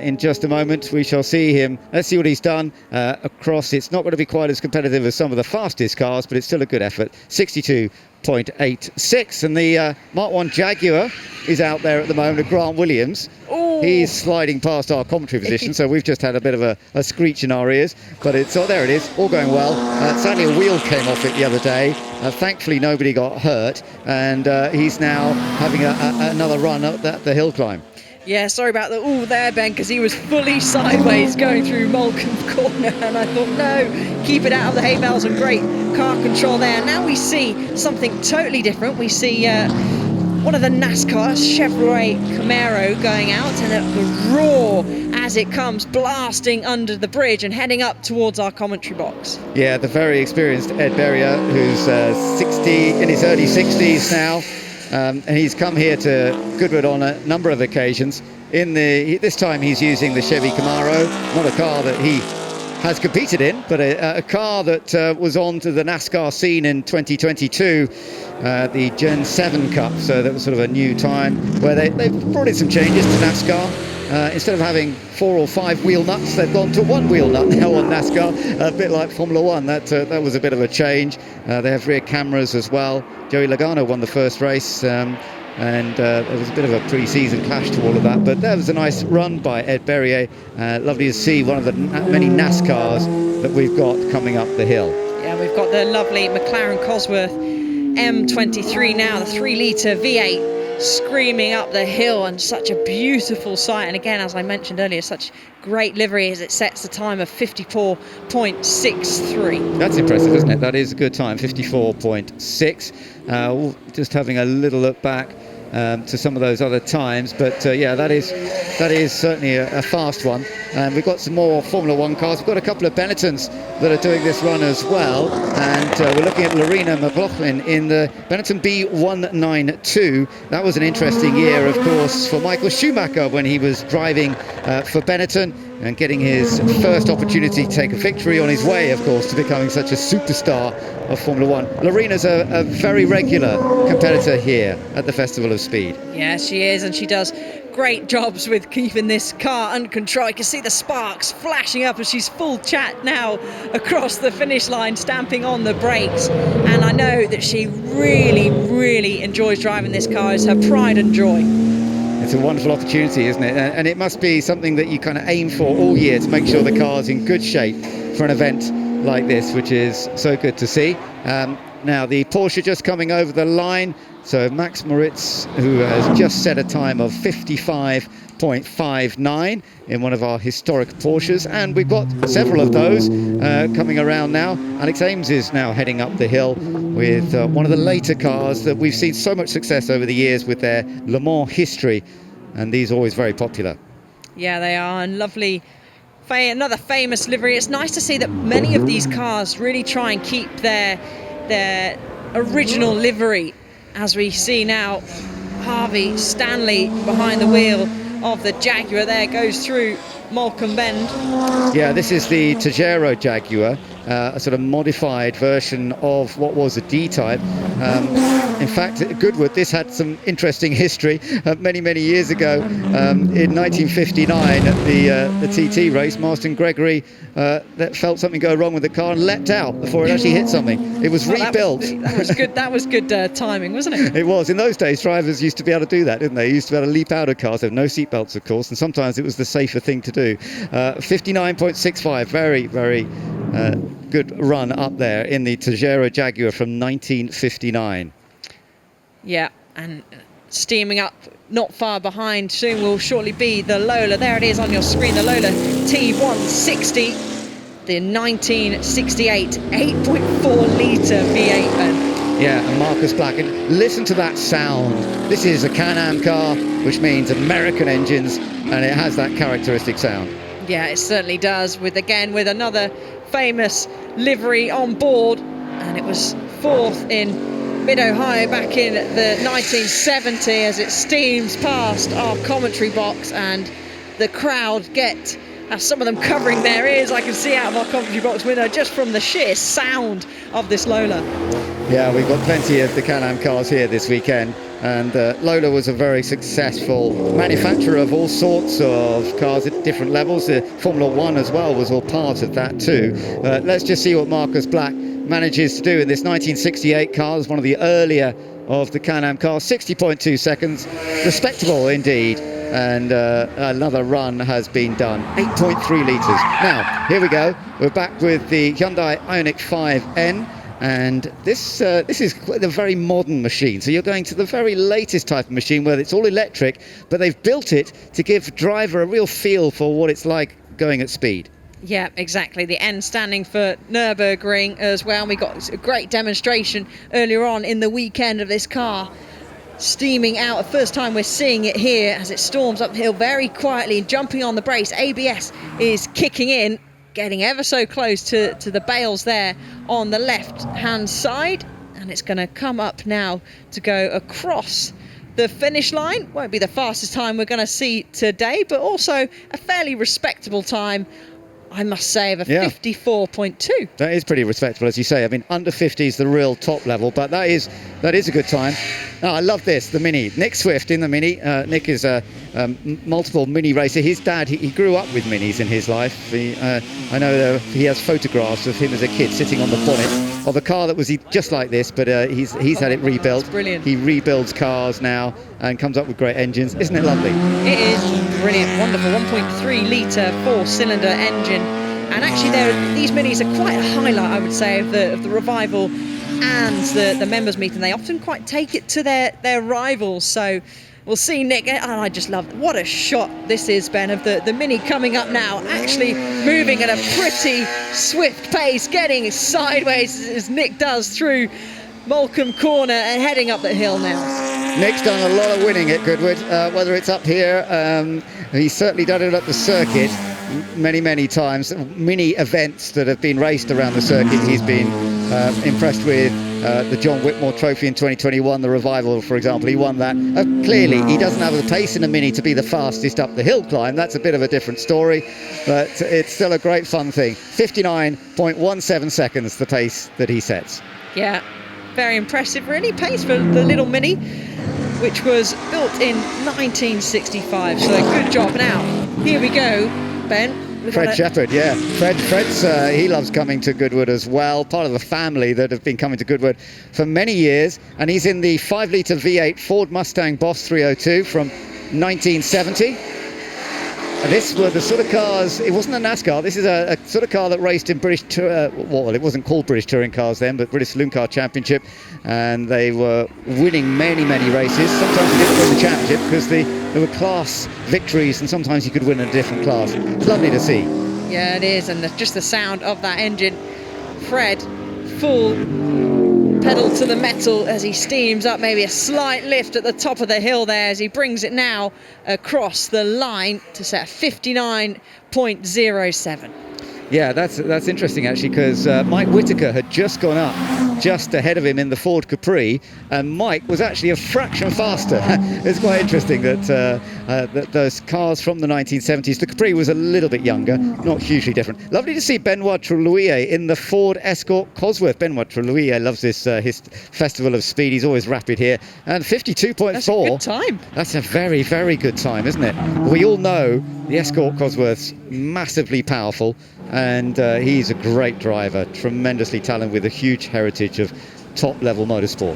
In just a moment we shall see him. Let's see what he's done across. It's not going to be quite as competitive as some of the fastest cars, but it's still a good effort. 62.86, and the Mark 1 Jaguar is out there at the moment of Grant Williams. Ooh. He's sliding past our commentary position, so we've just had a bit of a screech in our ears, but there it is, all going well. Sadly a wheel came off it the other day. Thankfully nobody got hurt, and he's now having another run up the hill climb. Yeah, sorry about the all there, Ben, because he was fully sideways going through Malcolm's corner, and I thought, no, keep it out of the hay bales, and great car control there. Now we see something totally different. We see one of the NASCAR Chevrolet Camaro going out, and the roar as it comes blasting under the bridge and heading up towards our commentary box. Yeah, the very experienced Ed Berrier, who's 60 in his early 60s now. And he's come here to Goodwood on a number of occasions. This time he's using the Chevy Camaro, not a car that he has competed in, but a car that was on to the NASCAR scene in 2022, the Gen 7 Cup. So that was sort of a new time where they've brought in some changes to NASCAR. Instead of having 4 or 5 wheel nuts, they've gone to 1 wheel nut now on NASCAR, a bit like Formula 1. That was a bit of a change. They have rear cameras as well. Joey Logano won the first race, and there was a bit of a pre-season clash to all of that. But that was a nice run by Ed Berrier. Lovely to see one of the many NASCARs that we've got coming up the hill. Yeah, we've got the lovely McLaren Cosworth M23 now, the 3-litre V8. Screaming up the hill, and such a beautiful sight. And again, as I mentioned earlier, such great livery as it sets the time of 54.63. That's impressive, isn't it? That is a good time, 54.6. Just having a little look back to some of those other times, but yeah, that is certainly a fast one. And we've got some more Formula 1 cars. We've got a couple of Benettons that are doing this run as well, and we're looking at Lorena McLaughlin in the Benetton B192. That was an interesting year, of course, for Michael Schumacher when he was driving for Benetton and getting his first opportunity to take a victory on his way, of course, to becoming such a superstar of Formula 1. Lorena's a very regular competitor here at the Festival of Speed. Yeah, she is, and she does great jobs with keeping this car under control. You can see the sparks flashing up as she's full chat now across the finish line, stamping on the brakes. And I know that she really, really enjoys driving this car. It's her pride and joy. It's a wonderful opportunity, isn't it? And it must be something that you kind of aim for all year, to make sure the car's in good shape for an event like this, which is so good to see. Now the Porsche just coming over the line. So Max Moritz, who has just set a time of 55.59 in one of our historic Porsches, and we've got several of those coming around now. Alex Ames is now heading up the hill with one of the later cars that we've seen so much success over the years with their Le Mans history, and these are always very popular. Yeah, they are, and lovely. Another famous livery. It's nice to see that many of these cars really try and keep their original livery. As we see now, Harvey Stanley behind the wheel of the Jaguar there, goes through Malcolm Bend. Yeah, this is the Tejero Jaguar, a sort of modified version of what was a D-Type. In fact, at Goodwood, this had some interesting history. Many, many years ago, in 1959, at the TT race, Marston Gregory felt something go wrong with the car and leapt out before it actually hit something. It was rebuilt. That was good. That was good timing, wasn't it? It was. In those days, drivers used to be able to do that, didn't they? Used to be able to leap out of cars. There were no seatbelts, of course, and sometimes it was the safer thing to do. 59.65, very, very good run up there in the Tejero Jaguar from 1959. Yeah, and steaming up not far behind soon will shortly be the Lola. There it is on your screen, the Lola T160, the 1968 8.4 litre V8 Ben. Yeah, and Marcus Black, and listen to that sound. This is a Can-Am car, which means American engines, and it has that characteristic sound. Yeah, it certainly does, with another famous livery on board, and it was fourth in Mid-Ohio back in the 1970 as it steams past our commentary box, and the crowd get some of them covering their ears. I can see out of our commentary box window just from the sheer sound of this Lola. Yeah, we've got plenty of the Can-Am cars here this weekend, and Lola was a very successful manufacturer of all sorts of cars at different levels. The Formula 1 as well was all part of that too. Let's just see what Marcus Black manages to do in this 1968 car. It's one of the earlier of the Can-Am cars. 60.2 seconds, respectable indeed. And another run has been done, 8.3 litres. Now, here we go. We're back with the Hyundai Ioniq 5N. And this is quite a very modern machine. So you're going to the very latest type of machine where it's all electric, but they've built it to give the driver a real feel for what it's like going at speed. Yeah, exactly. The N standing for Nürburgring as well. We got a great demonstration earlier on in the weekend of this car steaming out. The first time we're seeing it here as it storms uphill very quietly, jumping on the brakes. ABS is kicking in, getting ever so close to the bales there on the left-hand side. And it's going to come up now to go across the finish line. Won't be the fastest time we're going to see today, but also a fairly respectable time, I must say, of a 54.2. That is pretty respectable, as you say. I mean, under 50 is the real top level, but that is a good time. Oh, I love this, the Mini. Nick Swift in the Mini. Nick is a multiple Mini racer. His dad, he grew up with Minis in his life. I know he has photographs of him as a kid sitting on the bonnet of a car that was just like this, but he's had it rebuilt. That's brilliant. He rebuilds cars now and comes up with great engines. Isn't it lovely? It is brilliant, wonderful. 1.3 litre 4-cylinder engine. And actually, these Minis are quite a highlight, I would say, of the revival and the members meeting. They often quite take it to their rivals. So we'll see Nick, and I just love, what a shot this is, Ben, of the Mini coming up now, actually moving at a pretty swift pace, getting sideways as Nick does through Moulcombe Corner and heading up the hill now. Nick's done a lot of winning at Goodwood, whether it's up here, he's certainly done it at the circuit many times. Mini events that have been raced around the circuit, he's been impressed with. The John Whitmore Trophy in 2021, the Revival, for example, he won that. Clearly, he doesn't have the pace in a Mini to be the fastest up the hill climb. That's a bit of a different story, but it's still a great fun thing. 59.17 seconds, the pace that he sets. Yeah, very impressive, really. Pace for the little Mini, which was built in 1965. So good job. Now, here we go, Ben. Fred Shepherd, yeah. Fred's he loves coming to Goodwood as well. Part of the family that have been coming to Goodwood for many years, and he's in the 5-litre V8 Ford Mustang Boss 302 from 1970. And this were the sort of cars. It wasn't a NASCAR. This is a sort of car that raced in British well, it wasn't called British Touring Cars then, but British Saloon Car Championship, and they were winning many races. Sometimes they didn't win the championship because there were class victories, and sometimes you could win in a different class. It's lovely to see. Yeah, it is, and just the sound of that engine. Fred, full pedal to the metal as he steams up, maybe a slight lift at the top of the hill there as he brings it now across the line to set 59.07. Yeah, that's interesting actually, because Mike Whitaker had just gone up just ahead of him in the Ford Capri, and Mike was actually a fraction faster. It's quite interesting that those cars from the 1970s, the Capri was a little bit younger, not hugely different. Lovely to see Benoit Trellouillet in the Ford Escort Cosworth. Benoit Trellouillet loves this his festival of speed. He's always rapid here, and 52.4. That's a good time. That's a very good time, isn't it? We all know the Escort Cosworth's massively powerful, and he's a great driver, tremendously talented with a huge heritage of top-level motorsport.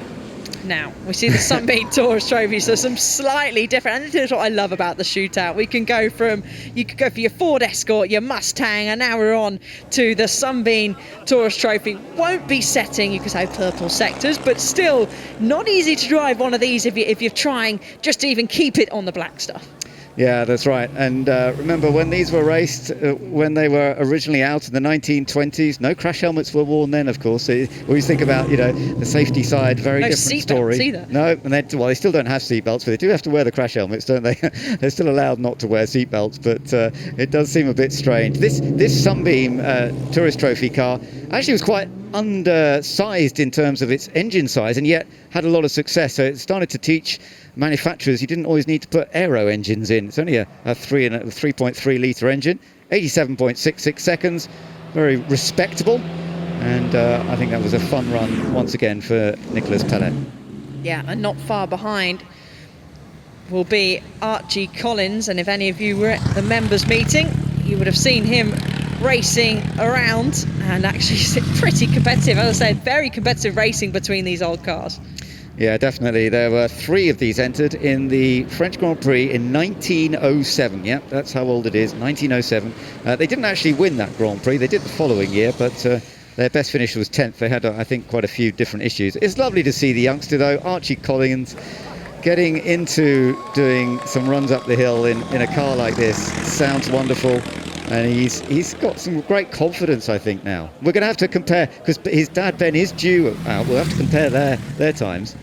Now, we see the Sunbeam Tourist Trophy, so some slightly different, and this is what I love about the shootout. You could go for your Ford Escort, your Mustang, and now we're on to the Sunbeam Tourist Trophy. Won't be setting, you could say, purple sectors, but still not easy to drive one of these if you're trying just to even keep it on the black stuff. Yeah, that's right. And remember when these were raced, when they were originally out in the 1920s, no crash helmets were worn then, of course. So you always think about, the safety side, very different story. Either. No, and they still don't have seatbelts, but they do have to wear the crash helmets, don't they? They're still allowed not to wear seatbelts, but it does seem a bit strange. This Sunbeam Tourist Trophy car actually was quite undersized in terms of its engine size, and yet had a lot of success. So it started to teach manufacturers you didn't always need to put aero engines in. It's only a 3.3 litre engine, 87.66 seconds, very respectable, and I think that was a fun run once again for Nicolas Pellet. Yeah, and not far behind will be Archie Collins, and if any of you were at the members meeting, you would have seen him racing around, and actually pretty competitive. As I said, very competitive racing between these old cars. Yeah, definitely. There were 3 of these entered in the French Grand Prix in 1907. Yeah, that's how old it is, 1907. They didn't actually win that Grand Prix. They did the following year, but their best finish was 10th. They had, I think, quite a few different issues. It's lovely to see the youngster, though, Archie Collins, getting into doing some runs up the hill in a car like this. Sounds wonderful. And he's got some great confidence, I think, now. We're going to have to compare, because his dad, Ben, is due out. We'll have to compare their times.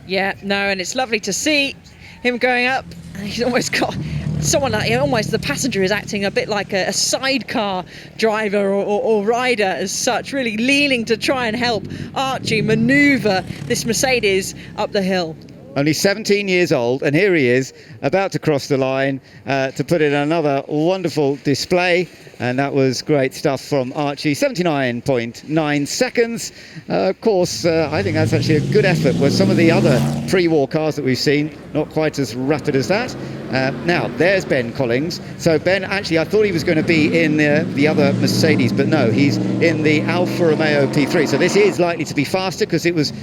Yeah, no, and it's lovely to see him going up. He's almost got someone like, almost the passenger is acting a bit like a sidecar driver or rider as such, really leaning to try and help Archie manoeuvre this Mercedes up the hill. Only 17 years old, and here he is about to cross the line to put in another wonderful display, and that was great stuff from Archie. 79.9 seconds. Of course, I think that's actually a good effort, where some of the other pre-war cars that we've seen, not quite as rapid as that. Now, there's Ben Collins. So Ben, actually, I thought he was going to be in the other Mercedes, but no, he's in the Alfa Romeo P3. So this is likely to be faster, because it was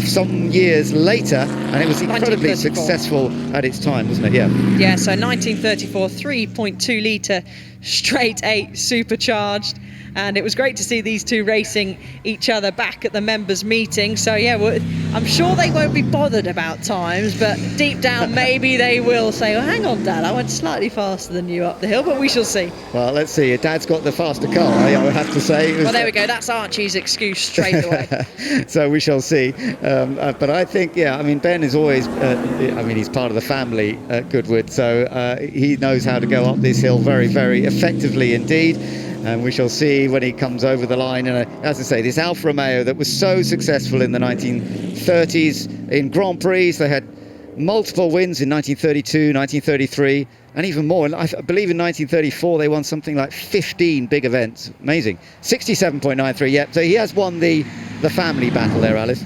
some years later, and it was incredibly successful at its time, wasn't it? Yeah. Yeah, so 1934, 3.2 litre straight 8 supercharged. And it was great to see these two racing each other back at the members' meeting. So yeah, I'm sure they won't be bothered about times, but deep down maybe they will say, well, hang on, Dad, I went slightly faster than you up the hill, but we shall see. Well, let's see. Your dad's got the faster car, I would have to say. Well, there we go. That's Archie's excuse straight away. So we shall see. But I think, yeah, I mean, Ben is always, he's part of the family at Goodwood, so he knows how to go up this hill very, very effectively indeed. And we shall see when he comes over the line. And as I say, this Alfa Romeo that was so successful in the 1930s in Grand Prix. They had multiple wins in 1932, 1933, and even more. And I believe in 1934 they won something like 15 big events. Amazing. 67.93. Yep. So he has won the family battle there, Alice.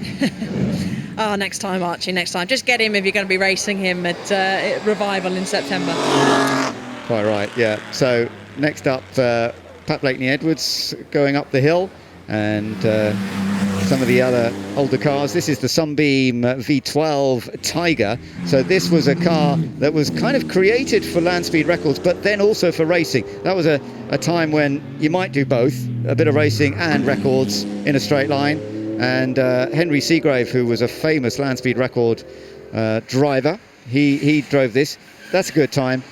Oh, next time, Archie, next time. Just get him if you're going to be racing him at Revival in September. Quite right, yeah. So next up, Pat Blakeney-Edwards going up the hill, and some of the other older cars. This is the Sunbeam V12 Tiger. So this was a car that was kind of created for land speed records, but then also for racing. That was a time when you might do both, a bit of racing and records in a straight line. And Henry Seagrave, who was a famous land speed record driver, he drove this. That's a good time.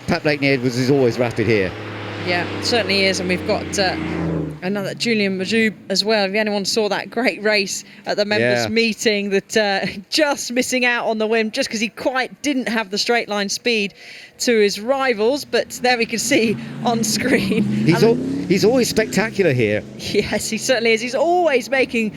Pat Blakeney-Edwards is always rapid here. Yeah, it certainly is. And we've got another Julian Majoub as well. If anyone saw that great race at the members' meeting, that just missing out on the win just because he quite didn't have the straight line speed to his rivals. But there we can see on screen. He's always spectacular here. Yes, he certainly is. He's always making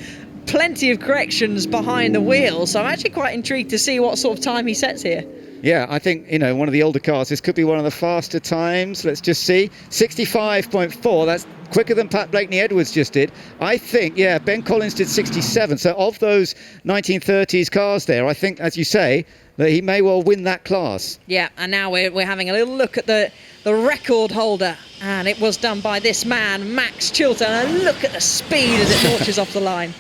plenty of corrections behind the wheel. So I'm actually quite intrigued to see what sort of time he sets here. Yeah, I think, one of the older cars, this could be one of the faster times. Let's just see. 65.4, that's quicker than Pat Blakeney-Edwards just did. I think, Ben Collins did 67. So of those 1930s cars there, I think, as you say, that he may well win that class. Yeah, and now we're having a little look at the record holder, and it was done by this man, Max Chilton, and look at the speed as it launches off the line.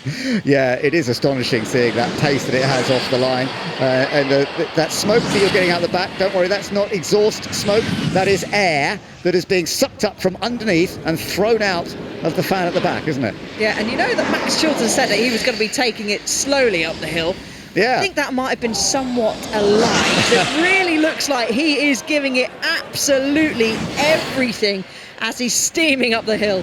Yeah, it is astonishing seeing that pace that it has off the line, and that smoke that you're getting out the back, don't worry, that's not exhaust smoke, that is air that is being sucked up from underneath and thrown out of the fan at the back, isn't it? Yeah, and you know that Max Chilton said that he was going to be taking it slowly up the hill. Yeah. I think that might have been somewhat a lie. It really looks like he is giving it absolutely everything as he's steaming up the hill.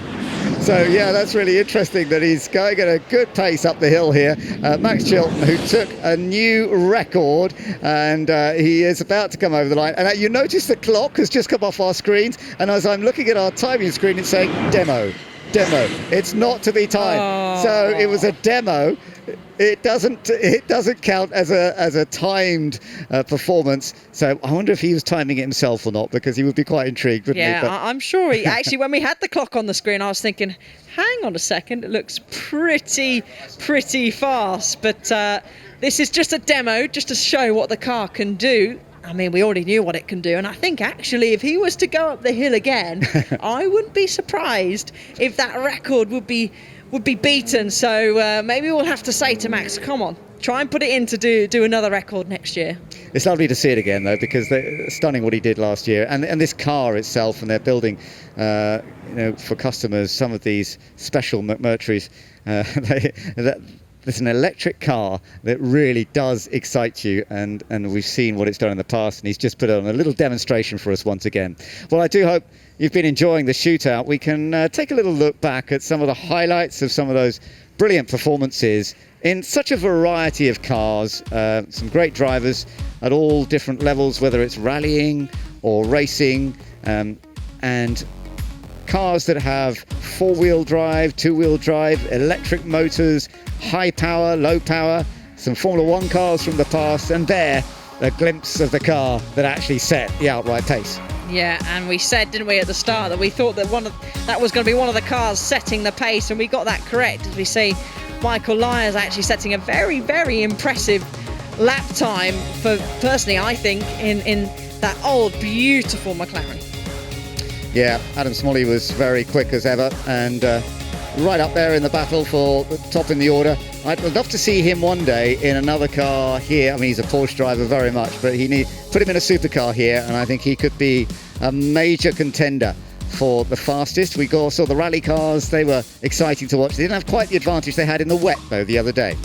So, yeah, that's really interesting that he's going at a good pace up the hill here. Max Chilton, who took a new record, and he is about to come over the line. And you notice the clock has just come off our screens, and as I'm looking at our timing screen, it's saying demo. It's not to be timed. Oh. So it was a demo. It doesn't count as a timed performance. So I wonder if he was timing it himself or not, because he would be quite intrigued, wouldn't he? Yeah, I'm sure he actually, when we had the clock on the screen, I was thinking, hang on a second, it looks pretty fast. But this is just a demo, just to show what the car can do. I mean, we already knew what it can do, and I think actually if he was to go up the hill again, I wouldn't be surprised if that record would be beaten. So maybe we'll have to say to Max, come on, try and put it in to do another record next year. It's lovely to see it again, though, because they're stunning what he did last year. And this car itself, and they're building, for customers, some of these special McMurtrys. There's an electric car that really does excite you, and we've seen what it's done in the past, and he's just put on a little demonstration for us once again. Well, I do hope you've been enjoying the shootout. We can take a little look back at some of the highlights of some of those brilliant performances in such a variety of cars. Some great drivers at all different levels, whether it's rallying or racing, and cars that have four-wheel drive, two-wheel drive, electric motors, high power, low power, some Formula One cars from the past, and there, a glimpse of the car that actually set the outright pace. Yeah, and we said, didn't we, at the start that we thought that that was going to be one of the cars setting the pace, and we got that correct. As we see, Michael Lyers actually setting a very, very impressive lap time for, personally, I think, in that old, beautiful McLaren. Yeah, Adam Smalley was very quick as ever, and right up there in the battle for the top in the order. I'd love to see him one day in another car here. I mean, he's a Porsche driver very much, but put him in a supercar here, and I think he could be a major contender for the fastest. We saw the rally cars. They were exciting to watch. They didn't have quite the advantage they had in the wet, though, the other day.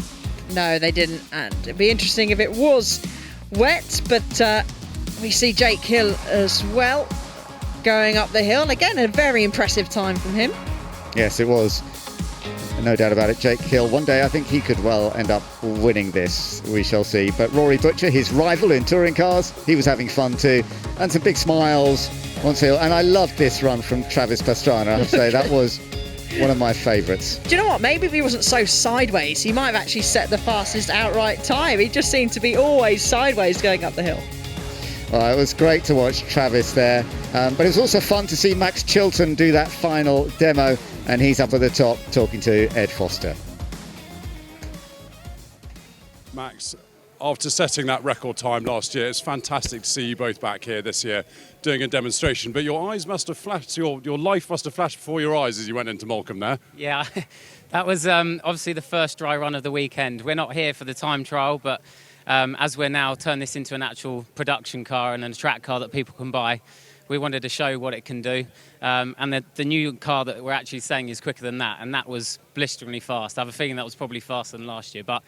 No, they didn't, and it'd be interesting if it was wet, but we see Jake Hill as well going up the hill, and again, a very impressive time from him. Yes, it was. No doubt about it. Jake Hill, one day I think he could well end up winning this. We shall see. But Rory Butcher, his rival in touring cars, he was having fun too. And some big smiles once Hill. And I loved this run from Travis Pastrana. I have to say, that was one of my favourites. Do you know what? Maybe if he wasn't so sideways, he might have actually set the fastest outright time. He just seemed to be always sideways going up the hill. It was great to watch Travis there, but it was also fun to see Max Chilton do that final demo, and he's up at the top talking to Ed Foster. Max, after setting that record time last year, it's fantastic to see you both back here this year doing a demonstration, but your eyes must have flashed, your life must have flashed before your eyes as you went into Morecambe there. Yeah, that was obviously the first dry run of the weekend. We're not here for the time trial, but as we're now turning this into an actual production car and a track car that people can buy, we wanted to show what it can do. And the new car that we're actually saying is quicker than that, and that was blisteringly fast. I have a feeling that was probably faster than last year, but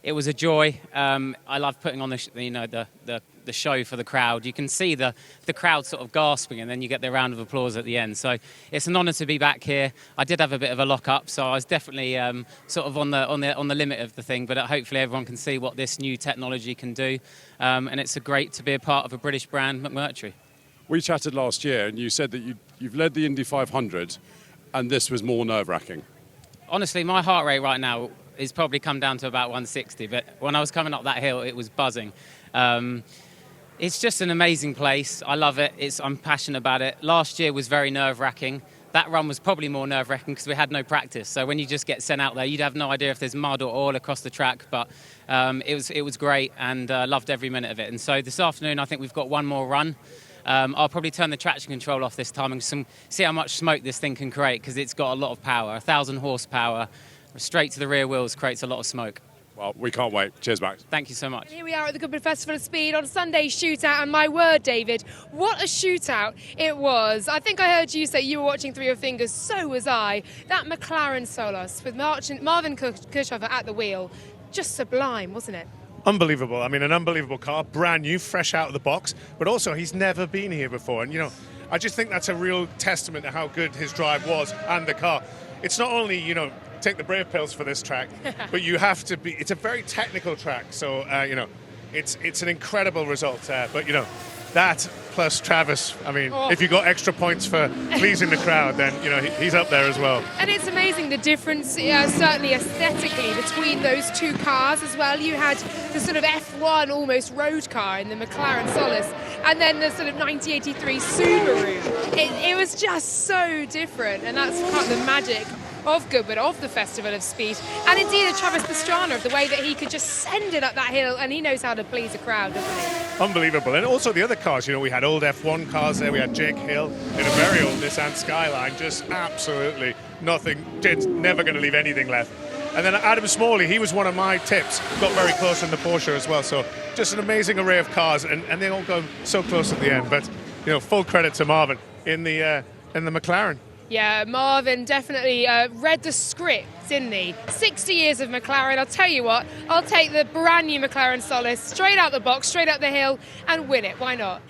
it was a joy. I love putting on the show for the crowd. You can see the crowd sort of gasping, and then you get the round of applause at the end. So it's an honour to be back here. I did have a bit of a lock-up, so I was definitely sort of on the limit of the thing. But hopefully everyone can see what this new technology can do, and it's great to be a part of a British brand, McMurtry. We chatted last year, and you said that you've led the Indy 500, and this was more nerve-wracking. Honestly, my heart rate right now is probably come down to about 160, but when I was coming up that hill, it was buzzing. It's just an amazing place. I love it. I'm passionate about it. Last year was very nerve-wracking. That run was probably more nerve-wracking because we had no practice. So when you just get sent out there, you'd have no idea if there's mud or oil across the track. But it was great, and loved every minute of it. And so this afternoon, I think we've got one more run. I'll probably turn the traction control off this time and see how much smoke this thing can create, because it's got a lot of power. 1,000 horsepower, straight to the rear wheels, creates a lot of smoke. Well, we can't wait. Cheers, Max. Thank you so much. Here we are at the Goodwood Festival of Speed on Sunday's shootout, and my word, David, what a shootout it was. I think I heard you say you were watching through your fingers, so was I. That McLaren Solus with Marvin Kirchhofer at the wheel, just sublime, wasn't it? Unbelievable. I mean, an unbelievable car, brand new, fresh out of the box, but also he's never been here before. And, I just think that's a real testament to how good his drive was and the car. It's not only, take the brave pills for this track, but you have to be, it's a very technical track. So, it's an incredible result there. But, that plus Travis, I mean, if you got extra points for pleasing the crowd, then, he's up there as well. And it's amazing the difference, certainly aesthetically, between those two cars as well. You had the sort of F1 almost road car in the McLaren Solus, and then the sort of 1983 Subaru. It was just so different, and that's kind of the magic of Goodwood, of the Festival of Speed, and indeed of Travis Pastrana, of the way that he could just send it up that hill, and he knows how to please a crowd, doesn't he? Unbelievable. And also the other cars, we had old F1 cars there, we had Jake Hill in a very old Nissan Skyline, just absolutely nothing, never going to leave anything left. And then Adam Smalley, he was one of my tips. Got very close in the Porsche as well. So just an amazing array of cars, and they all go so close at the end. But full credit to Marvin in the McLaren. Yeah, Marvin definitely read the script, didn't he? 60 years of McLaren. I'll tell you what, I'll take the brand new McLaren Solus straight out the box, straight up the hill, and win it. Why not?